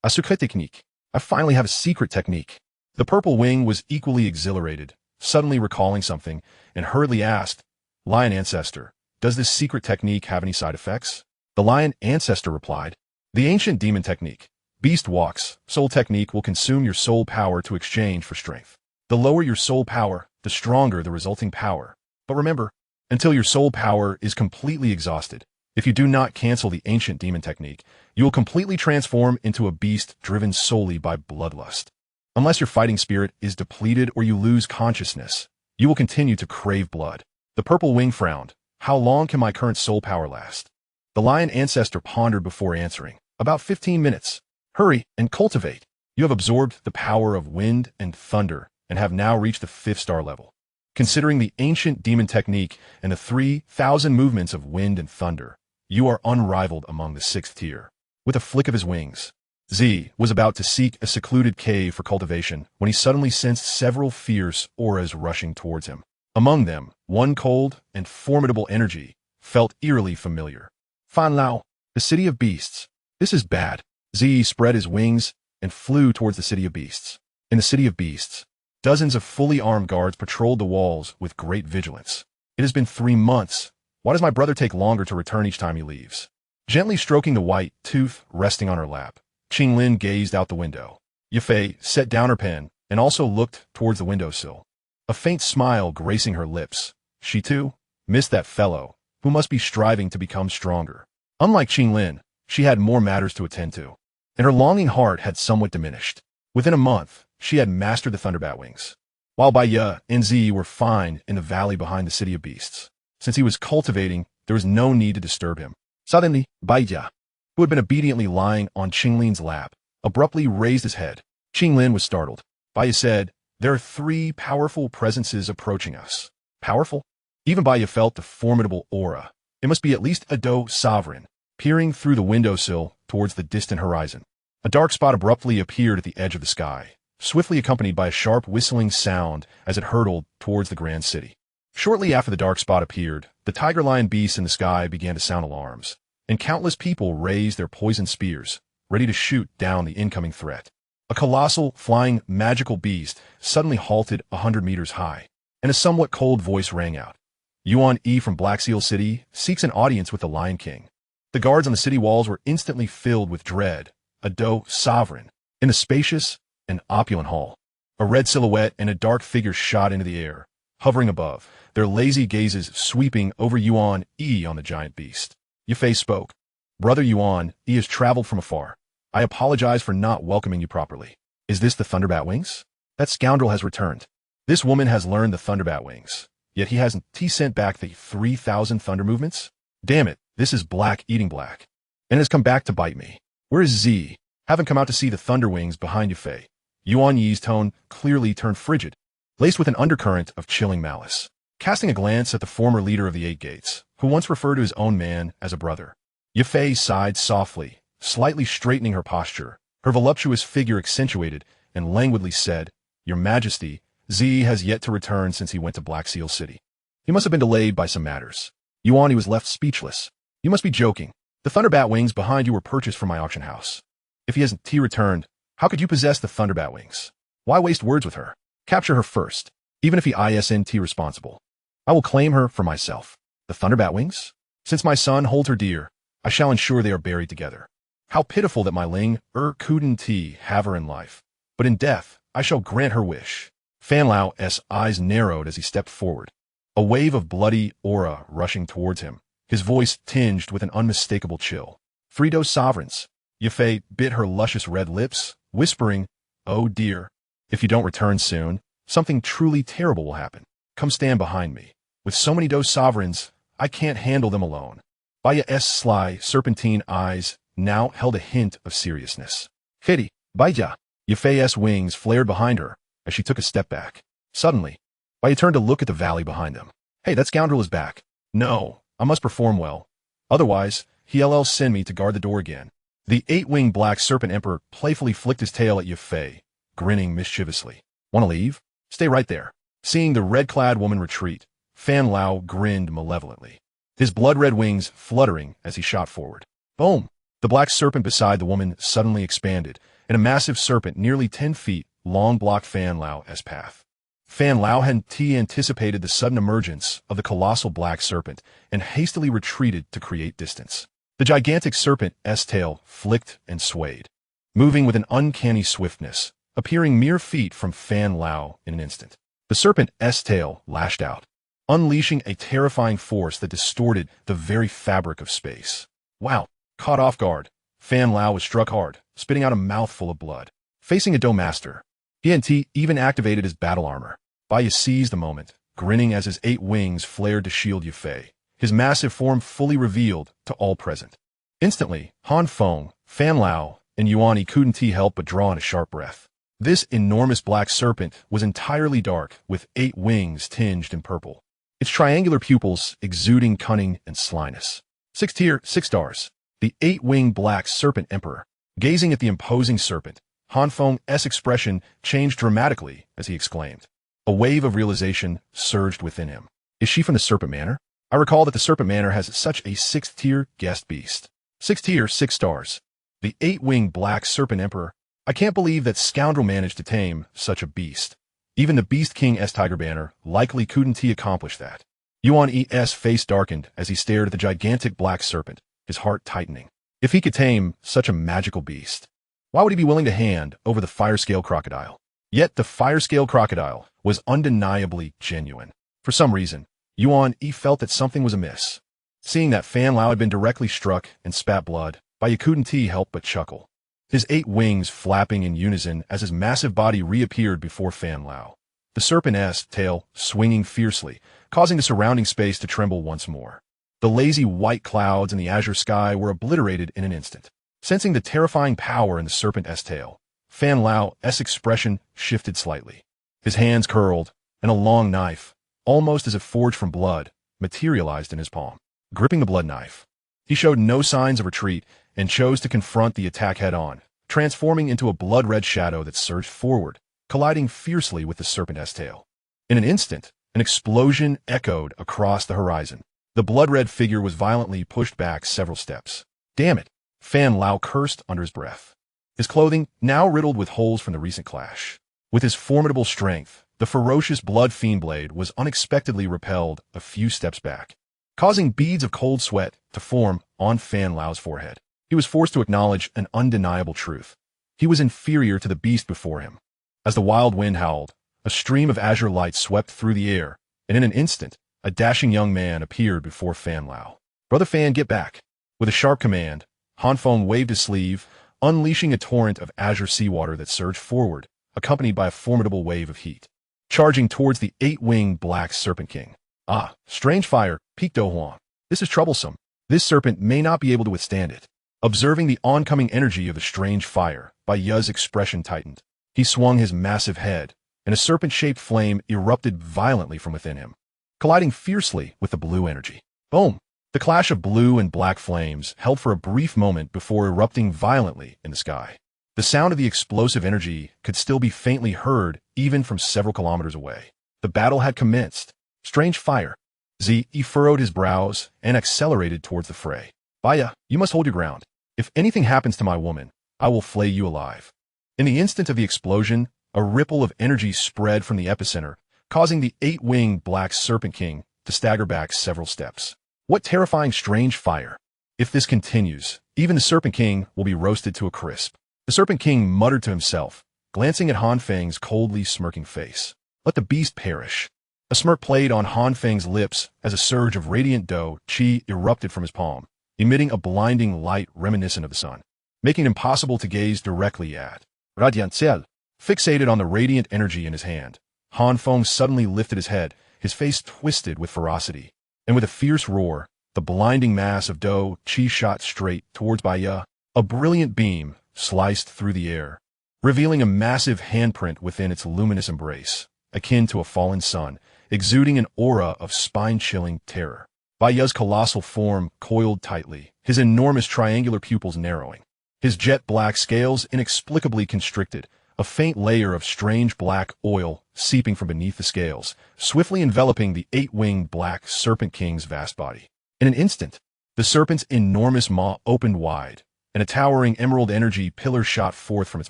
A secret technique. I finally have a secret technique. The Purple Wing was equally exhilarated, suddenly recalling something, and hurriedly asked, Lion Ancestor, does this secret technique have any side effects? The Lion Ancestor replied, the ancient demon technique, Beast Walks, soul technique will consume your soul power to exchange for strength. The lower your soul power, the stronger the resulting power. But remember, until your soul power is completely exhausted, if you do not cancel the ancient demon technique, you will completely transform into a beast driven solely by bloodlust. Unless your fighting spirit is depleted or you lose consciousness, you will continue to crave blood. The Purple Wing frowned. How long can my current soul power last? The Lion Ancestor pondered before answering. About 15 minutes. Hurry and cultivate. You have absorbed the power of wind and thunder and have now reached the 5th star level. Considering the ancient demon technique and the 3,000 movements of wind and thunder, you are unrivaled among the 6th tier. With a flick of his wings, Z was about to seek a secluded cave for cultivation when he suddenly sensed several fierce auras rushing towards him. Among them, one cold and formidable energy felt eerily familiar. Fan Lao, the City of Beasts. This is bad. Z spread his wings and flew towards the City of Beasts. In the City of Beasts, dozens of fully armed guards patrolled the walls with great vigilance. It has been 3 months. Why does my brother take longer to return each time he leaves? Gently stroking the white tooth resting on her lap, Qinglin gazed out the window. Yafei set down her pen and also looked towards the windowsill. A faint smile gracing her lips. She too missed that fellow, who must be striving to become stronger. Unlike Qinglin, she had more matters to attend to, and her longing heart had somewhat diminished. Within a month, she had mastered the Thunderbat Wings, while Baiya and Z were fine in the valley behind the City of Beasts. Since he was cultivating, there was no need to disturb him. Suddenly, Baiya, who had been obediently lying on Qinglin's lap, abruptly raised his head. Qinglin was startled. Baiya said, there are 3 powerful presences approaching us. Powerful? Even Baiya felt the formidable aura. It must be at least a Do sovereign, peering through the windowsill towards the distant horizon. A dark spot abruptly appeared at the edge of the sky, swiftly accompanied by a sharp whistling sound as it hurtled towards the grand city. Shortly after the dark spot appeared, the tiger-lion beasts in the sky began to sound alarms, and countless people raised their poisoned spears, ready to shoot down the incoming threat. A colossal, flying, magical beast suddenly halted 100 meters high, and a somewhat cold voice rang out. Yuan Yi from Black Seal City seeks an audience with the Lion King. The guards on the city walls were instantly filled with dread. A Do sovereign, in the spacious and opulent hall. A red silhouette and a dark figure shot into the air, hovering above, their lazy gazes sweeping over Yuan Yi on the giant beast. Yafei spoke. Brother Yuan Yi has traveled from afar. I apologize for not welcoming you properly. Is this the Thunderbat Wings? That scoundrel has returned. This woman has learned the Thunderbat Wings, yet he hasn't sent back the 3,000 thunder movements? Damn it, this is black eating black. And it has come back to bite me. Where is Z? Haven't come out to see the Thunder Wings behind Yafei. Yuan Yi's tone clearly turned frigid, laced with an undercurrent of chilling malice. Casting a glance at the former leader of the 8 Gates, who once referred to his own man as a brother, Yafei sighed softly, slightly straightening her posture. Her voluptuous figure accentuated and languidly said, Your Majesty, Z has yet to return since he went to Black Seal City. He must have been delayed by some matters. Yuan was left speechless. You must be joking. The Thunderbat wings behind you were purchased from my auction house. If he hasn't returned, how could you possess the Thunderbat wings? Why waste words with her? Capture her first, even if he isn't responsible. I will claim her for myself. The Thunderbat wings? Since my son holds her dear, I shall ensure they are buried together. How pitiful that my Ling couldn't have her in life. But in death, I shall grant her wish. Fan Lao's eyes narrowed as he stepped forward. A wave of bloody aura rushing towards him, his voice tinged with an unmistakable chill. 3 dose sovereigns. Yafei bit her luscious red lips, whispering, "Oh dear. If you don't return soon, something truly terrible will happen. Come stand behind me. With so many dose sovereigns, I can't handle them alone." Baya's sly, serpentine eyes now held a hint of seriousness. "Kitty, Baya." Yafei's wings flared behind her as she took a step back. Suddenly, Baya turned to look at the valley behind them. "Hey, that scoundrel is back. No, I must perform well. Otherwise, he'll send me to guard the door again." The 8-winged black serpent emperor playfully flicked his tail at Yafei, grinning mischievously. "Want to leave? Stay right there." Seeing the red-clad woman retreat, Fan Lao grinned malevolently, his blood-red wings fluttering as he shot forward. Boom! The black serpent beside the woman suddenly expanded, and a massive serpent nearly 10 feet long blocked Fan Lao's path. Fan Lao hadn't anticipated the sudden emergence of the colossal black serpent and hastily retreated to create distance. The gigantic serpent's tail flicked and swayed, moving with an uncanny swiftness, appearing mere feet from Fan Lao in an instant. The serpent's tail lashed out, unleashing a terrifying force that distorted the very fabric of space. Wow! Caught off guard, Fan Lao was struck hard, spitting out a mouthful of blood. Facing a Doe Master, he hadn't even activated his battle armor. Baya seized the moment, grinning as his 8 wings flared to shield Yafei, his massive form fully revealed to all present. Instantly, Han Feng, Fan Lao, and Yuan couldn't help but draw in a sharp breath. This enormous black serpent was entirely dark, with 8 wings tinged in purple, its triangular pupils exuding cunning and slyness. 6 stars. The 8-winged black serpent emperor. Gazing at the imposing serpent, Han Feng's expression changed dramatically as he exclaimed. A wave of realization surged within him. Is she from the Serpent Manor? I recall that the Serpent Manor has such a 6th-tier guest beast. 6 stars. The 8-winged black serpent emperor. I can't believe that scoundrel managed to tame such a beast. Even the Beast King's Tiger Banner likely couldn't accomplish that. Yuan's face darkened as he stared at the gigantic black serpent, his heart tightening. If he could tame such a magical beast, why would he be willing to hand over the fire-scale crocodile? Yet the fire-scale crocodile was undeniably genuine. For some reason, Yuan felt that something was amiss. Seeing that Fan Lao had been directly struck and spat blood, Baya couldn't help but chuckle, his 8 wings flapping in unison as his massive body reappeared before Fan Lao, the serpent's tail swinging fiercely, causing the surrounding space to tremble once more. The lazy white clouds in the azure sky were obliterated in an instant. Sensing the terrifying power in the serpent's tail, Fan Lao's expression shifted slightly. His hands curled, and a long knife, almost as if forged from blood, materialized in his palm. Gripping the blood knife, he showed no signs of retreat and chose to confront the attack head-on, transforming into a blood-red shadow that surged forward, colliding fiercely with the serpent's tail. In an instant, an explosion echoed across the horizon. The blood-red figure was violently pushed back several steps. Damn it! Fan Lao cursed under his breath, his clothing now riddled with holes from the recent clash. With his formidable strength, the ferocious blood fiend blade was unexpectedly repelled a few steps back, causing beads of cold sweat to form on Fan Lao's forehead. He was forced to acknowledge an undeniable truth. He was inferior to the beast before him. As the wild wind howled, a stream of azure light swept through the air, and in an instant, a dashing young man appeared before Fan Lao. Brother Fan, get back. With a sharp command, Han Feng waved his sleeve, unleashing a torrent of azure seawater that surged forward, accompanied by a formidable wave of heat, charging towards the 8-winged black serpent king. Ah, strange fire, Peak Do Huang. This is troublesome. This serpent may not be able to withstand it. Observing the oncoming energy of the strange fire, Baya's expression tightened. He swung his massive head, and a serpent-shaped flame erupted violently from within him, colliding fiercely with the blue energy. Boom! The clash of blue and black flames held for a brief moment before erupting violently in the sky. The sound of the explosive energy could still be faintly heard even from several kilometers away. The battle had commenced. Strange fire. He furrowed his brows and accelerated towards the fray. Baya, you must hold your ground. If anything happens to my woman, I will flay you alive. In the instant of the explosion, a ripple of energy spread from the epicenter, causing the 8-winged black serpent king to stagger back several steps. What terrifying strange fire! If this continues, even the serpent king will be roasted to a crisp. The serpent king muttered to himself, glancing at Han Feng's coldly smirking face. Let the beast perish. A smirk played on Han Feng's lips as a surge of radiant dough qi erupted from his palm, emitting a blinding light reminiscent of the sun, making it impossible to gaze directly at. Radiant Ciel. Fixated on the radiant energy in his hand, Han Feng suddenly lifted his head, his face twisted with ferocity, and with a fierce roar, the blinding mass of dough qi shot straight towards Baya. A brilliant beam sliced through the air, revealing a massive handprint within its luminous embrace, akin to a fallen sun, exuding an aura of spine-chilling terror. Baya's colossal form coiled tightly, his enormous triangular pupils narrowing. His jet-black scales inexplicably constricted, a faint layer of strange black oil seeping from beneath the scales, swiftly enveloping the 8-winged black serpent king's vast body. In an instant, the serpent's enormous maw opened wide, and a towering emerald energy pillar shot forth from its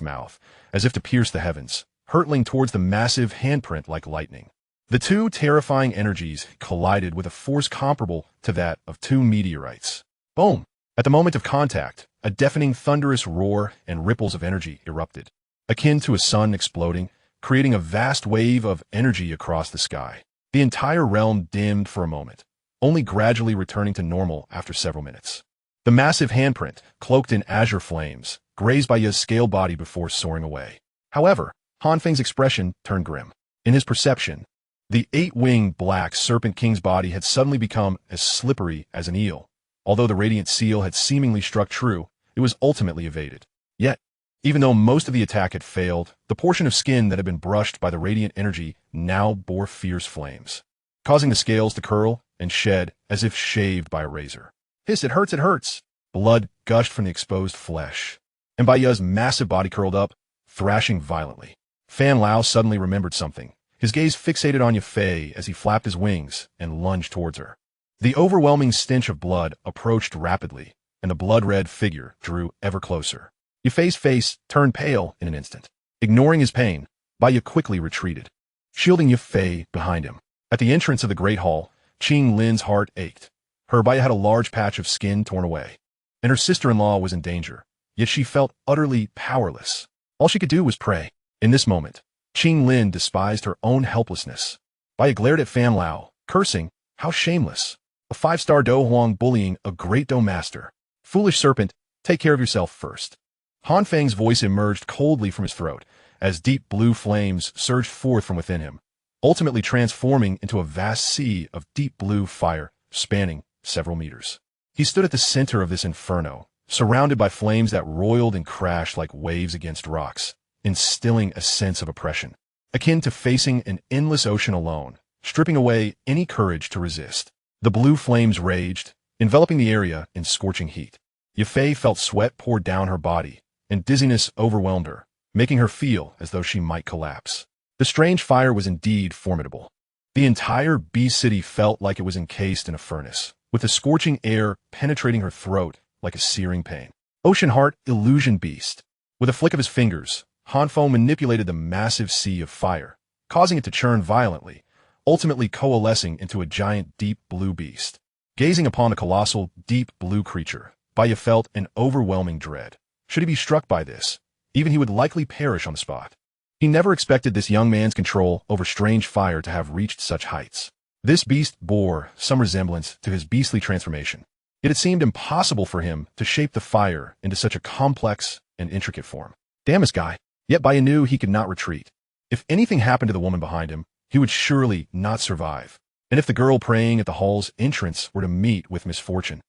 mouth, as if to pierce the heavens, hurtling towards the massive handprint like lightning. The two terrifying energies collided with a force comparable to that of two meteorites. Boom! At the moment of contact, a deafening thunderous roar and ripples of energy erupted, akin to a sun exploding, creating a vast wave of energy across the sky. The entire realm dimmed for a moment, only gradually returning to normal after several minutes. The massive handprint, cloaked in azure flames, grazed Baya's scale body before soaring away. However, Han Feng's expression turned grim. In his perception, the 8-winged black serpent king's body had suddenly become as slippery as an eel. Although the radiant seal had seemingly struck true, it was ultimately evaded. Yet, even though most of the attack had failed, the portion of skin that had been brushed by the radiant energy now bore fierce flames, causing the scales to curl and shed as if shaved by a razor. Hiss, it hurts, it hurts! Blood gushed from the exposed flesh, and Baya's massive body curled up, thrashing violently. Fan Lao suddenly remembered something, his gaze fixated on Yafei as he flapped his wings and lunged towards her. The overwhelming stench of blood approached rapidly, and the blood-red figure drew ever closer. Yafei's face turned pale in an instant. Ignoring his pain, Baya quickly retreated, shielding Yafei behind him. At the entrance of the Great Hall, Qing Lin's heart ached. Her Baya had a large patch of skin torn away, and her sister-in-law was in danger, yet she felt utterly powerless. All she could do was pray. In this moment, Qing Lin despised her own helplessness. Baya glared at Fan Lao, cursing, how shameless. A 5-star Do Huang bullying a great Do master. Foolish serpent, take care of yourself first. Han Feng's voice emerged coldly from his throat, as deep blue flames surged forth from within him, ultimately transforming into a vast sea of deep blue fire, spanning several meters. He stood at the center of this inferno, surrounded by flames that roiled and crashed like waves against rocks, instilling a sense of oppression, akin to facing an endless ocean alone, stripping away any courage to resist. The blue flames raged, enveloping the area in scorching heat. Yafei felt sweat pour down her body, and dizziness overwhelmed her, making her feel as though she might collapse. The strange fire was indeed formidable. The entire bee city felt like it was encased in a furnace, with the scorching air penetrating her throat like a searing pain. Ocean Heart, Illusion Beast. With a flick of his fingers, Han Feng manipulated the massive sea of fire, causing it to churn violently, ultimately coalescing into a giant deep blue beast. Gazing upon the colossal deep blue creature, Baya felt an overwhelming dread. Should he be struck by this, even he would likely perish on the spot. He never expected this young man's control over strange fire to have reached such heights. This beast bore some resemblance to his beastly transformation. It had seemed impossible for him to shape the fire into such a complex and intricate form. Damn this guy. Yet Baya knew he could not retreat. If anything happened to the woman behind him, he would surely not survive. And if the girl praying at the hall's entrance were to meet with misfortune,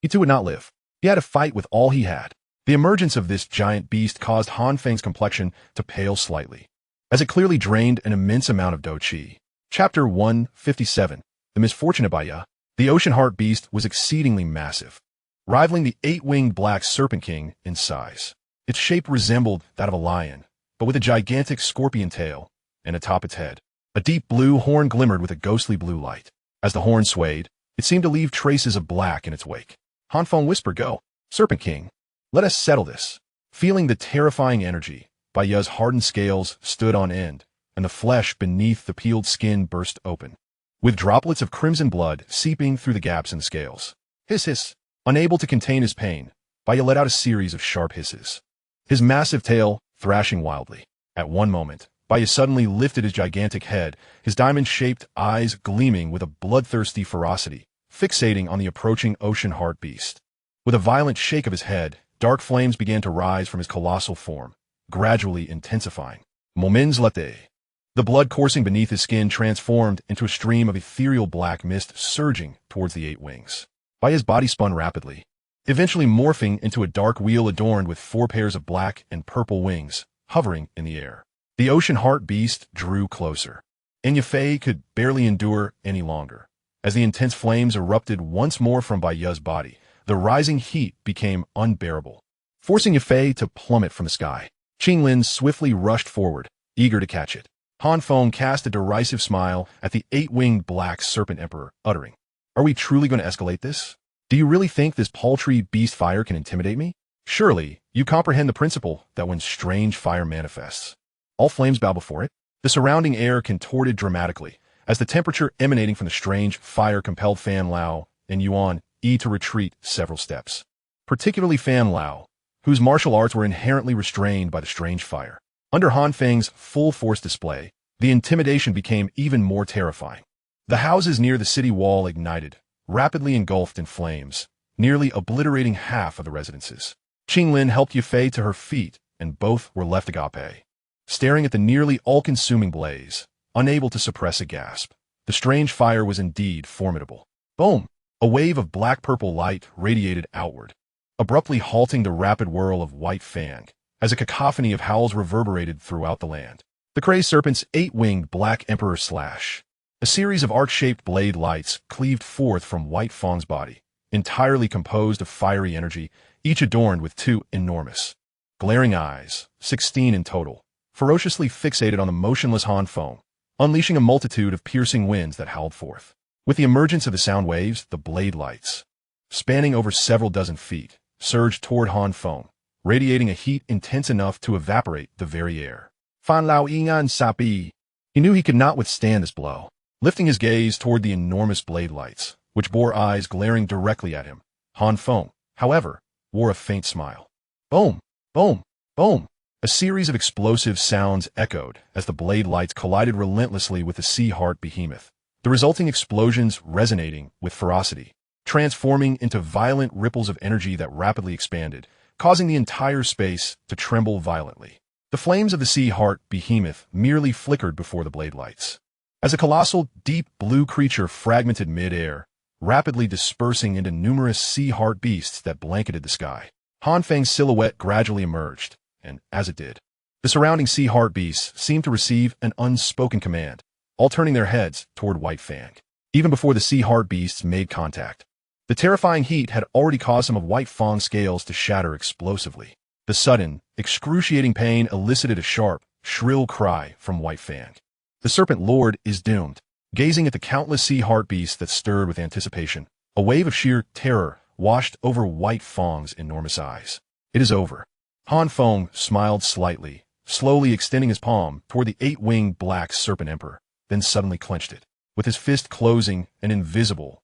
he too would not live. He had to fight with all he had. The emergence of this giant beast caused Han Feng's complexion to pale slightly, as it clearly drained an immense amount of Do Qi. Chapter 157. The Misfortune of Baya. The Ocean Heart Beast was exceedingly massive, rivaling the 8-winged black serpent king in size. Its shape resembled that of a lion, but with a gigantic scorpion tail and atop its head. A deep blue horn glimmered with a ghostly blue light. As the horn swayed, it seemed to leave traces of black in its wake. Han Feng whispered, "Go, Serpent King. Let us settle this." Feeling the terrifying energy, Bai Ye's hardened scales stood on end, and the flesh beneath the peeled skin burst open, with droplets of crimson blood seeping through the gaps in the scales. Hiss, hiss. Unable to contain his pain, Bai Ye let out a series of sharp hisses, his massive tail thrashing wildly. At one moment, Bai Ye suddenly lifted his gigantic head, his diamond-shaped eyes gleaming with a bloodthirsty ferocity, fixating on the approaching ocean heart beast. With a violent shake of his head, dark flames began to rise from his colossal form, gradually intensifying. Moments later, the blood coursing beneath his skin transformed into a stream of ethereal black mist surging towards the 8 wings. Bai Ye's body spun rapidly, eventually morphing into a dark wheel adorned with 4 pairs of black and purple wings, hovering in the air. The ocean heart beast drew closer, and Yafei could barely endure any longer. As the intense flames erupted once more from Bai Ye's body, the rising heat became unbearable, forcing Yafei to plummet from the sky. Qinglin swiftly rushed forward, eager to catch it. Han Feng cast a derisive smile at the 8-winged black serpent emperor, uttering, "Are we truly going to escalate this? Do you really think this paltry beast fire can intimidate me? Surely, you comprehend the principle that when strange fire manifests, all flames bow before it?" The surrounding air contorted dramatically, as the temperature emanating from the strange fire compelled Fan Lao and Yuan Yi to retreat several steps. Particularly Fan Lao, whose martial arts were inherently restrained by the strange fire. Under Han Feng's full-force display, the intimidation became even more terrifying. The houses near the city wall ignited, rapidly engulfed in flames, nearly obliterating half of the residences. Qinglin helped Yafei to her feet, and both were left agape, staring at the nearly all-consuming blaze, unable to suppress a gasp. The strange fire was indeed formidable. Boom! A wave of black-purple light radiated outward, abruptly halting the rapid whirl of white fang, as a cacophony of howls reverberated throughout the land. The crazed serpent's 8-winged black emperor slash. A series of arc-shaped blade lights cleaved forth from White Fang's body, entirely composed of fiery energy, each adorned with 2 enormous, glaring eyes, 16 in total, ferociously fixated on the motionless Han Feng, unleashing a multitude of piercing winds that howled forth. With the emergence of the sound waves, the blade lights, spanning over several dozen feet, surged toward Han Feng, radiating a heat intense enough to evaporate the very air. Fan Lao Yingan Sapi. He knew he could not withstand this blow. Lifting his gaze toward the enormous blade lights, which bore eyes glaring directly at him, Han Feng, however, wore a faint smile. Boom! Boom! Boom! A series of explosive sounds echoed as the blade lights collided relentlessly with the sea heart behemoth, the resulting explosions resonating with ferocity, transforming into violent ripples of energy that rapidly expanded, causing the entire space to tremble violently. The flames of the sea heart behemoth merely flickered before the blade lights, as a colossal, deep blue creature fragmented mid-air, rapidly dispersing into numerous sea heart beasts that blanketed the sky. Han Feng's silhouette gradually emerged, and as it did, the surrounding sea heart beasts seemed to receive an unspoken command, all turning their heads toward White Fang. Even before the sea heart beasts made contact, the terrifying heat had already caused some of White Fang's scales to shatter explosively. The sudden, excruciating pain elicited a sharp, shrill cry from White Fang. The Serpent Lord is doomed. Gazing at the countless sea heart beasts that stirred with anticipation, a wave of sheer terror washed over White Fang's enormous eyes. It is over. Han Feng smiled slightly, slowly extending his palm toward the 8-winged black serpent emperor, then suddenly clenched it. With his fist closing, an invisible,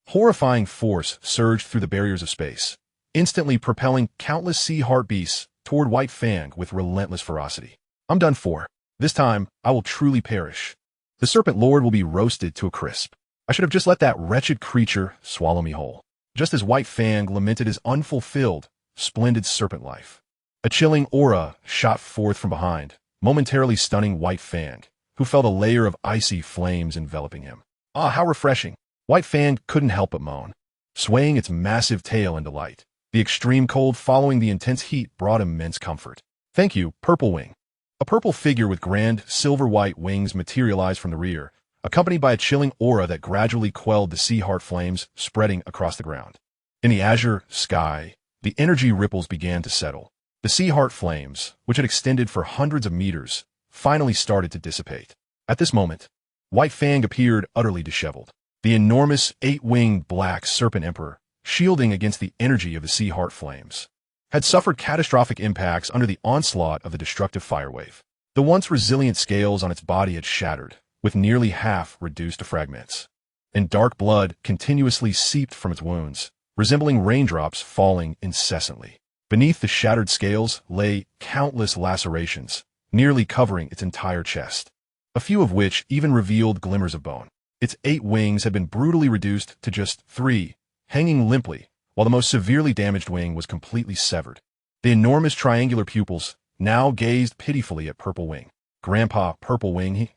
horrifying force surged through the barriers of space, instantly propelling countless sea heart beasts toward White Fang with relentless ferocity. I'm done for. This time, I will truly perish. The Serpent Lord will be roasted to a crisp. I should have just let that wretched creature swallow me whole. Just as White Fang lamented his unfulfilled, splendid serpent life, a chilling aura shot forth from behind, momentarily stunning White Fang, who felt a layer of icy flames enveloping him. Ah, how refreshing! White Fang couldn't help but moan, swaying its massive tail in delight. The extreme cold following the intense heat brought immense comfort. Thank you, Purple Wing. A purple figure with grand, silver-white wings materialized from the rear, accompanied by a chilling aura that gradually quelled the sea heart flames spreading across the ground. In the azure sky, the energy ripples began to settle, The sea heart flames, which had extended for hundreds of meters, finally started to dissipate. At this moment, White Fang appeared utterly disheveled. The enormous 8-winged black serpent emperor, shielding against the energy of the sea heart flames, had suffered catastrophic impacts under the onslaught of the destructive fire wave. The once resilient scales on its body had shattered, with nearly half reduced to fragments, and dark blood continuously seeped from its wounds, resembling raindrops falling incessantly. Beneath the shattered scales lay countless lacerations, nearly covering its entire chest, a few of which even revealed glimmers of bone. Its 8 wings had been brutally reduced to just 3, hanging limply, while the most severely damaged wing was completely severed. The enormous triangular pupils now gazed pitifully at Purple Wing. Grandpa Purple Wing, he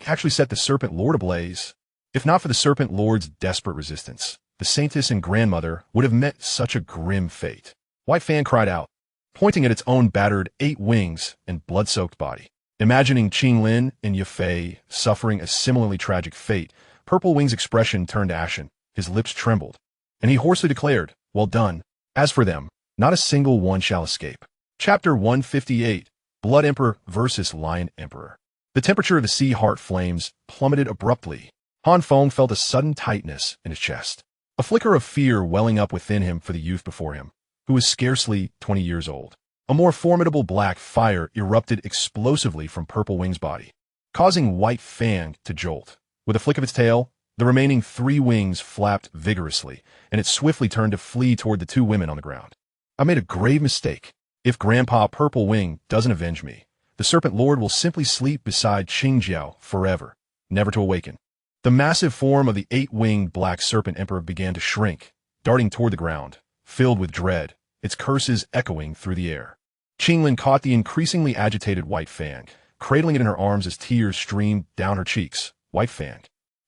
actually set the Serpent Lord ablaze. If not for the Serpent Lord's desperate resistance, the Saintess and Grandmother would have met such a grim fate. White Fan cried out, pointing at its own battered 8 wings and blood-soaked body. Imagining Qinglin and Yafei suffering a similarly tragic fate, Purple Wing's expression turned ashen, his lips trembled, and he hoarsely declared, "Well done. As for them, not a single one shall escape." Chapter 158, Blood Emperor versus Lion Emperor. The temperature of the sea heart flames plummeted abruptly. Han Feng felt a sudden tightness in his chest, a flicker of fear welling up within him for the youth before him, who was scarcely 20 years old. A more formidable black fire erupted explosively from Purple Wing's body, causing White Fang to jolt. With a flick of its tail, the remaining 3 wings flapped vigorously, and it swiftly turned to flee toward the 2 women on the ground. I made a grave mistake. If Grandpa Purple Wing doesn't avenge me, the Serpent Lord will simply sleep beside Qingjiao forever, never to awaken. The massive form of the 8-winged black serpent emperor began to shrink, darting toward the ground, filled with dread, its curses echoing through the air. Qinglin caught the increasingly agitated White Fang, cradling it in her arms as tears streamed down her cheeks. White Fang.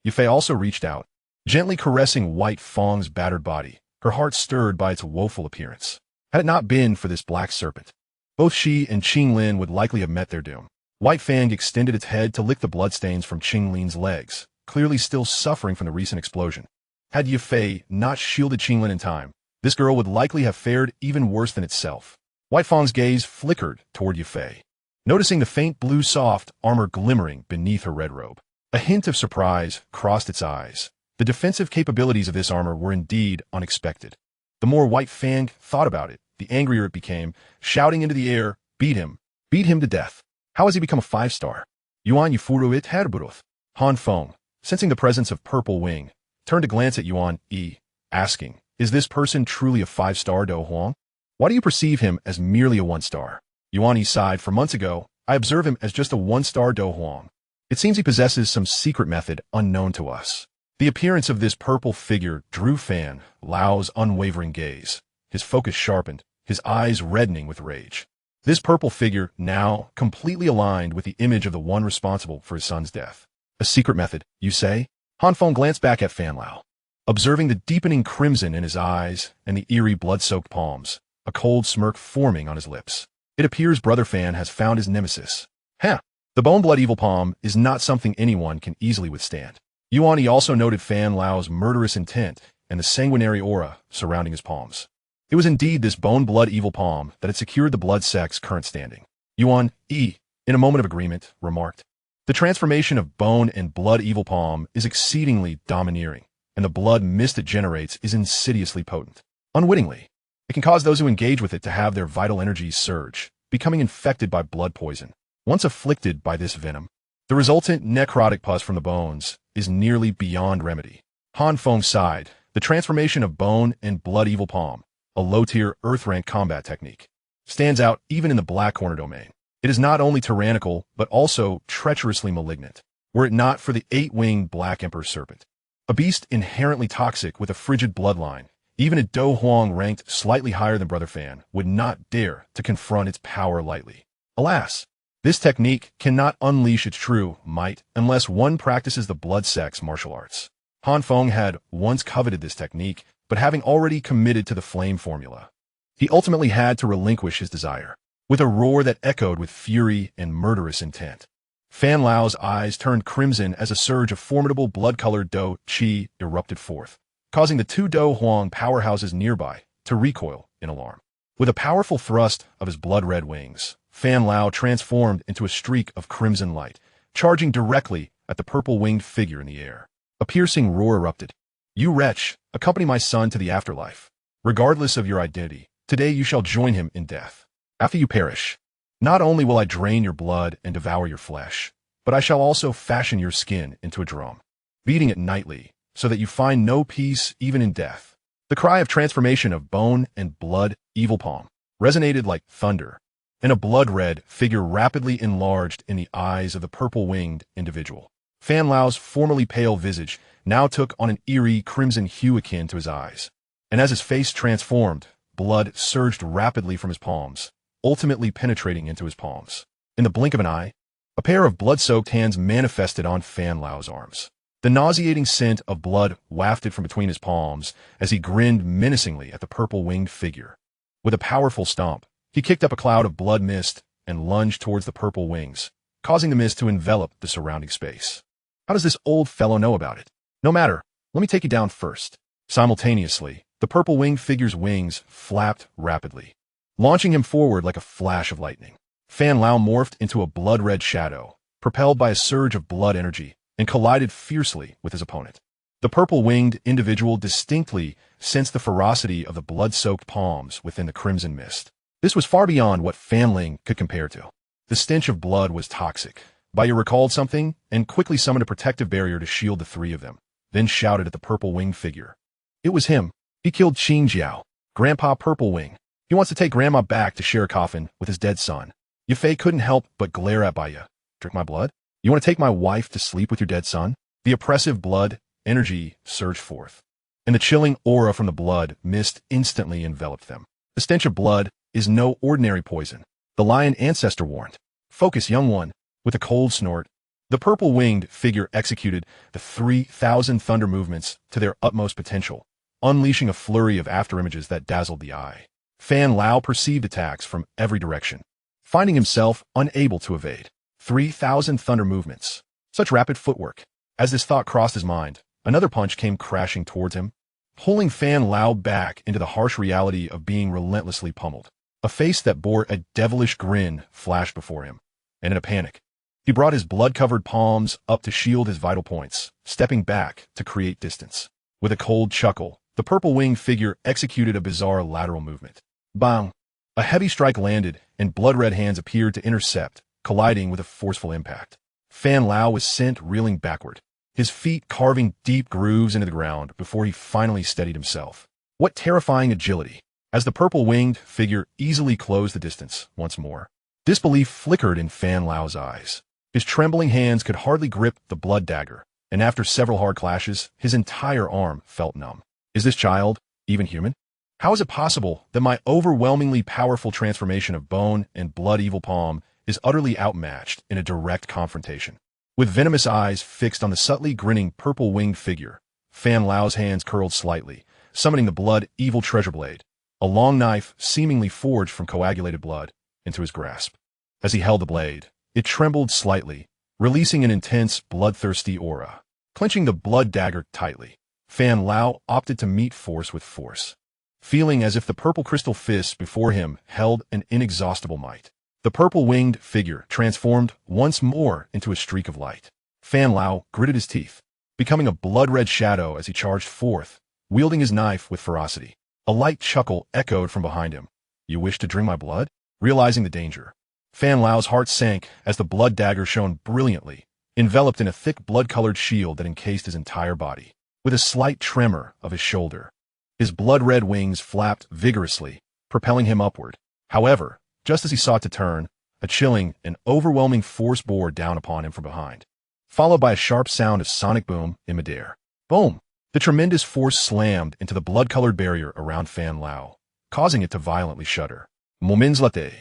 Yafei also reached out, gently caressing White Fang's battered body, her heart stirred by its woeful appearance. Had it not been for this black serpent, both she and Qinglin would likely have met their doom. White Fang extended its head to lick the bloodstains from Qinglin's legs, clearly still suffering from the recent explosion. Had Yafei not shielded Qinglin in time, this girl would likely have fared even worse than itself. White Fang's gaze flickered toward Yafei, noticing the faint blue soft armor glimmering beneath her red robe. A hint of surprise crossed its eyes. The defensive capabilities of this armor were indeed unexpected. The more White Fang thought about it, the angrier it became, shouting into the air, beat him to death. How has he become a 5-star? Yuan Yufuru it Herburuth. Han Feng, sensing the presence of Purple Wing, turned to glance at Yuan Yi, asking, is this person truly a 5-star Do Huang? Why do you perceive him as merely a 1-star? Yuan Yi sighed. For months ago, I observed him as just a 1-star Do Huang. It seems he possesses some secret method unknown to us. The appearance of this purple figure drew Fan Lao's unwavering gaze, his focus sharpened, his eyes reddening with rage. This purple figure now completely aligned with the image of the one responsible for his son's death. A secret method, you say? Han Feng glanced back at Fan Lao, observing the deepening crimson in his eyes and the eerie blood-soaked palms, a cold smirk forming on his lips. It appears Brother Fan has found his nemesis. Huh. The bone-blood evil palm is not something anyone can easily withstand. Yuan Yi also noted Fan Lao's murderous intent and the sanguinary aura surrounding his palms. It was indeed this bone-blood evil palm that had secured the blood sect's current standing. Yuan Yi, in a moment of agreement, remarked, the transformation of bone and blood evil palm is exceedingly domineering, and the blood mist it generates is insidiously potent. Unwittingly, it can cause those who engage with it to have their vital energies surge, becoming infected by blood poison. Once afflicted by this venom, the resultant necrotic pus from the bones is nearly beyond remedy. Han Feng sighed. The transformation of bone and blood evil palm, a low-tier earth-rank combat technique, stands out even in the Black Corner domain. It is not only tyrannical, but also treacherously malignant. Were it not for the 8-winged Black Emperor Serpent, a beast inherently toxic with a frigid bloodline, even a Do Huang ranked slightly higher than Brother Fan would not dare to confront its power lightly. Alas, this technique cannot unleash its true might unless one practices the blood sect's martial arts. Han Feng had once coveted this technique, but having already committed to the flame formula, he ultimately had to relinquish his desire. With a roar that echoed with fury and murderous intent, Fan Lao's eyes turned crimson as a surge of formidable blood-colored Do Qi erupted forth, causing the 2 Do Huang powerhouses nearby to recoil in alarm. With a powerful thrust of his blood-red wings, Fan Lao transformed into a streak of crimson light, charging directly at the purple-winged figure in the air. A piercing roar erupted. "You wretch, accompany my son to the afterlife. Regardless of your identity, today you shall join him in death. After you perish, not only will I drain your blood and devour your flesh, but I shall also fashion your skin into a drum, beating it nightly, so that you find no peace even in death." The cry of transformation of bone and blood, evil palm, resonated like thunder, and a blood-red figure rapidly enlarged in the eyes of the purple-winged individual. Fan Lao's formerly pale visage now took on an eerie crimson hue akin to his eyes, and as his face transformed, blood surged rapidly from his palms, ultimately penetrating into his palms. In the blink of an eye, a pair of blood-soaked hands manifested on Fan Lao's arms. The nauseating scent of blood wafted from between his palms as he grinned menacingly at the purple-winged figure. With a powerful stomp, he kicked up a cloud of blood mist and lunged towards the purple wings, causing the mist to envelop the surrounding space. How does this old fellow know about it? No matter, let me take you down first. Simultaneously, the purple-winged figure's wings flapped rapidly, launching him forward like a flash of lightning. Fan Lao morphed into a blood-red shadow, propelled by a surge of blood energy, and collided fiercely with his opponent. The purple-winged individual distinctly sensed the ferocity of the blood-soaked palms within the crimson mist. This was far beyond what Fan Ling could compare to. The stench of blood was toxic. Baiyu recalled something and quickly summoned a protective barrier to shield the three of them, then shouted at the purple-winged figure. It was him. He killed Qingjiao, Grandpa Purple-Wing. He wants to take Grandma back to share a coffin with his dead son. Yafei couldn't help but glare at Baiyu. Drink my blood? You want to take my wife to sleep with your dead son? The oppressive blood energy surged forth, and the chilling aura from the blood mist instantly enveloped them. The stench of blood is no ordinary poison. The lion ancestor warned. Focus, young one. With a cold snort, the purple-winged figure executed the 3,000 thunder movements to their utmost potential, unleashing a flurry of afterimages that dazzled the eye. Fan Lao perceived attacks from every direction, finding himself unable to evade. 3,000 thunder movements. Such rapid footwork. As this thought crossed his mind, another punch came crashing towards him, pulling Fan Lao back into the harsh reality of being relentlessly pummeled. A face that bore a devilish grin flashed before him, and in a panic, he brought his blood-covered palms up to shield his vital points, stepping back to create distance. With a cold chuckle, the purple-winged figure executed a bizarre lateral movement. Bang! A heavy strike landed, and blood-red hands appeared to intercept, colliding with a forceful impact. Fan Lao was sent reeling backward, his feet carving deep grooves into the ground before he finally steadied himself. What terrifying agility! As the purple-winged figure easily closed the distance once more, disbelief flickered in Fan Lao's eyes. His trembling hands could hardly grip the blood dagger, and after several hard clashes, his entire arm felt numb. Is this child even human? How is it possible that my overwhelmingly powerful transformation of bone and blood evil palm is utterly outmatched in a direct confrontation? With venomous eyes fixed on the subtly grinning purple-winged figure, Fan Lao's hands curled slightly, summoning the blood evil treasure blade, a long knife seemingly forged from coagulated blood, into his grasp. As he held the blade, it trembled slightly, releasing an intense, bloodthirsty aura. Clenching the blood dagger tightly, Fan Lao opted to meet force with force, feeling as if the purple crystal fists before him held an inexhaustible might. The purple-winged figure transformed once more into a streak of light. Fan Lao gritted his teeth, becoming a blood-red shadow as he charged forth, wielding his knife with ferocity. A light chuckle echoed from behind him. You wish to drink my blood? Realizing the danger, Fan Lao's heart sank as the blood dagger shone brilliantly, enveloped in a thick blood-colored shield that encased his entire body. With a slight tremor of his shoulder, his blood-red wings flapped vigorously, propelling him upward. However, just as he sought to turn, a chilling and overwhelming force bore down upon him from behind, followed by a sharp sound of sonic boom in midair. Boom! The tremendous force slammed into the blood-colored barrier around Fan Lao, causing it to violently shudder. Moments later,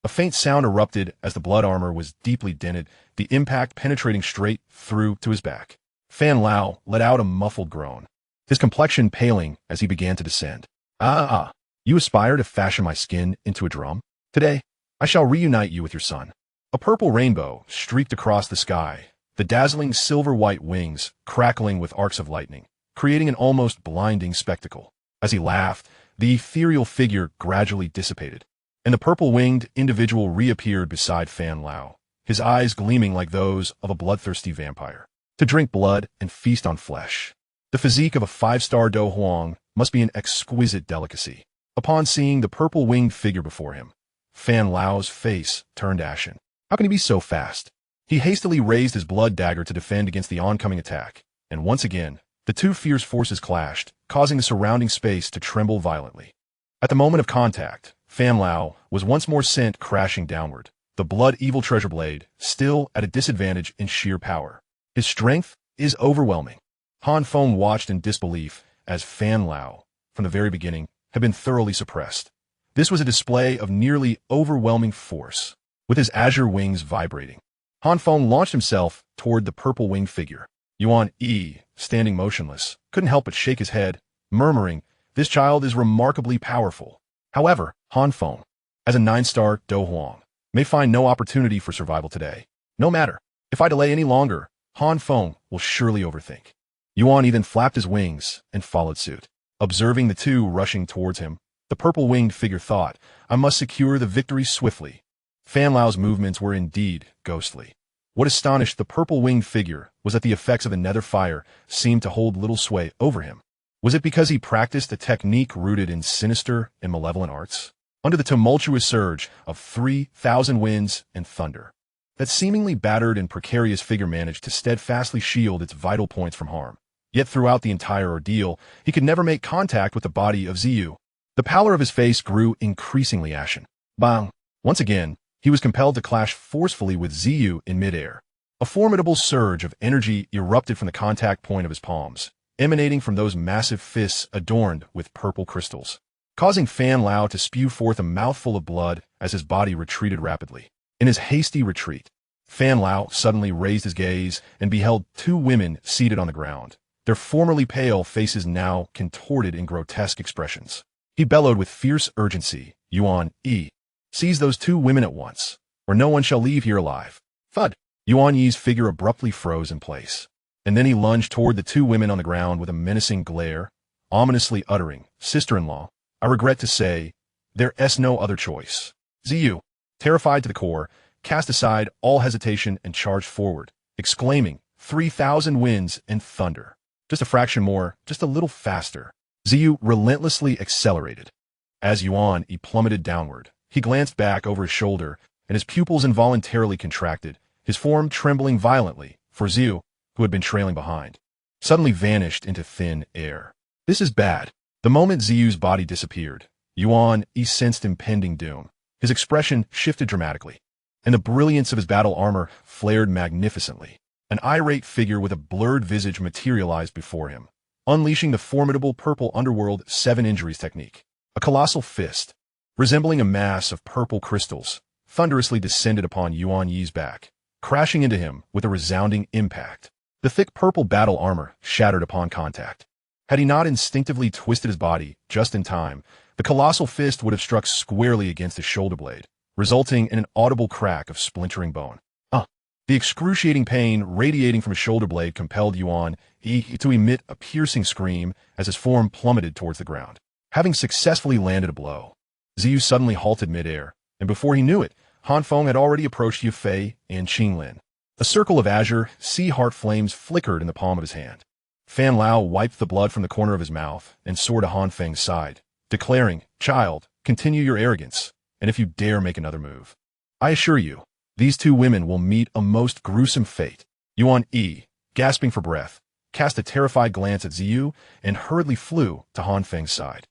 a faint sound erupted as the blood armor was deeply dented, the impact penetrating straight through to his back. Fan Lao let out a muffled groan, his complexion paling as he began to descend. You aspire to fashion my skin into a drum? Today, I shall reunite you with your son. A purple rainbow streaked across the sky, the dazzling silver-white wings crackling with arcs of lightning, creating an almost blinding spectacle. As he laughed, The ethereal figure gradually dissipated, and the purple-winged individual reappeared beside Fan Lao, his eyes gleaming like those of a bloodthirsty vampire. To drink blood and feast on flesh. The physique of a five-star Do Huang must be an exquisite delicacy. Upon seeing the purple-winged figure before him, Fan Lao's face turned ashen. How can he be so fast? He hastily raised his blood dagger to defend against the oncoming attack, and once again, the two fierce forces clashed, causing the surrounding space to tremble violently. At the moment of contact, Fan Lao was once more sent crashing downward, the blood-evil treasure blade still at a disadvantage in sheer power. His strength is overwhelming. Han Feng watched in disbelief as Fan Lao, from the very beginning, had been thoroughly suppressed. This was a display of nearly overwhelming force. With his azure wings vibrating, Han Feng launched himself toward the purple-winged figure. Yuan Yi, standing motionless, couldn't help but shake his head, murmuring, "This child is remarkably powerful." However, Han Feng, as a 9-star Do Huang, may find no opportunity for survival today. No matter. If I delay any longer, Han Feng will surely overthink. Yuan Yi then flapped his wings and followed suit. Observing the two rushing towards him, the purple-winged figure thought, "I must secure the victory swiftly." Fan Lao's movements were indeed ghostly. What astonished the purple-winged figure was that the effects of the nether fire seemed to hold little sway over him. Was it because he practiced a technique rooted in sinister and malevolent arts? Under the tumultuous surge of 3,000 winds and thunder, that seemingly battered and precarious figure managed to steadfastly shield its vital points from harm. Yet throughout the entire ordeal, he could never make contact with the body of Ziyu. The pallor of his face grew increasingly ashen. Bang! Once again, he was compelled to clash forcefully with Ziyu in midair. A formidable surge of energy erupted from the contact point of his palms, emanating from those massive fists adorned with purple crystals, causing Fan Lao to spew forth a mouthful of blood as his body retreated rapidly. In his hasty retreat, Fan Lao suddenly raised his gaze and beheld two women seated on the ground, their formerly pale faces now contorted in grotesque expressions. He bellowed with fierce urgency, "Yuan Yi, seize those two women at once, or no one shall leave here alive." Thud! Yuan Yi's figure abruptly froze in place, and then he lunged toward the two women on the ground with a menacing glare, ominously uttering, "Sister-in-law, I regret to say, there's no other choice." Ziyu, terrified to the core, cast aside all hesitation and charged forward, exclaiming, 3,000 winds and thunder. Just a fraction more, just a little faster. Ziyu relentlessly accelerated. As Yuan Yi plummeted downward, he glanced back over his shoulder, and his pupils involuntarily contracted, his form trembling violently, for Ziyu, who had been trailing behind, suddenly vanished into thin air. This is bad. The moment Ziyu's body disappeared, Yuan Yi sensed impending doom. His expression shifted dramatically, and the brilliance of his battle armor flared magnificently. An irate figure with a blurred visage materialized before him, unleashing the formidable purple underworld 7 injuries technique. A colossal fist, resembling a mass of purple crystals, thunderously descended upon Yuan Yi's back, crashing into him with a resounding impact. The thick purple battle armor shattered upon contact. Had he not instinctively twisted his body just in time, the colossal fist would have struck squarely against his shoulder blade, resulting in an audible crack of splintering bone. The excruciating pain radiating from his shoulder blade compelled Yuan Yi to emit a piercing scream as his form plummeted towards the ground. Having successfully landed a blow, Ziyu suddenly halted midair, and before he knew it, Han Feng had already approached Yu Fei and Qinglin. A circle of azure, sea heart flames flickered in the palm of his hand. Fan Lao wiped the blood from the corner of his mouth and soared to Han Feng's side, declaring, "Child, continue your arrogance, and if you dare make another move, I assure you, these two women will meet a most gruesome fate." Yuan Yi, gasping for breath, cast a terrified glance at Ziyu and hurriedly flew to Han Feng's side.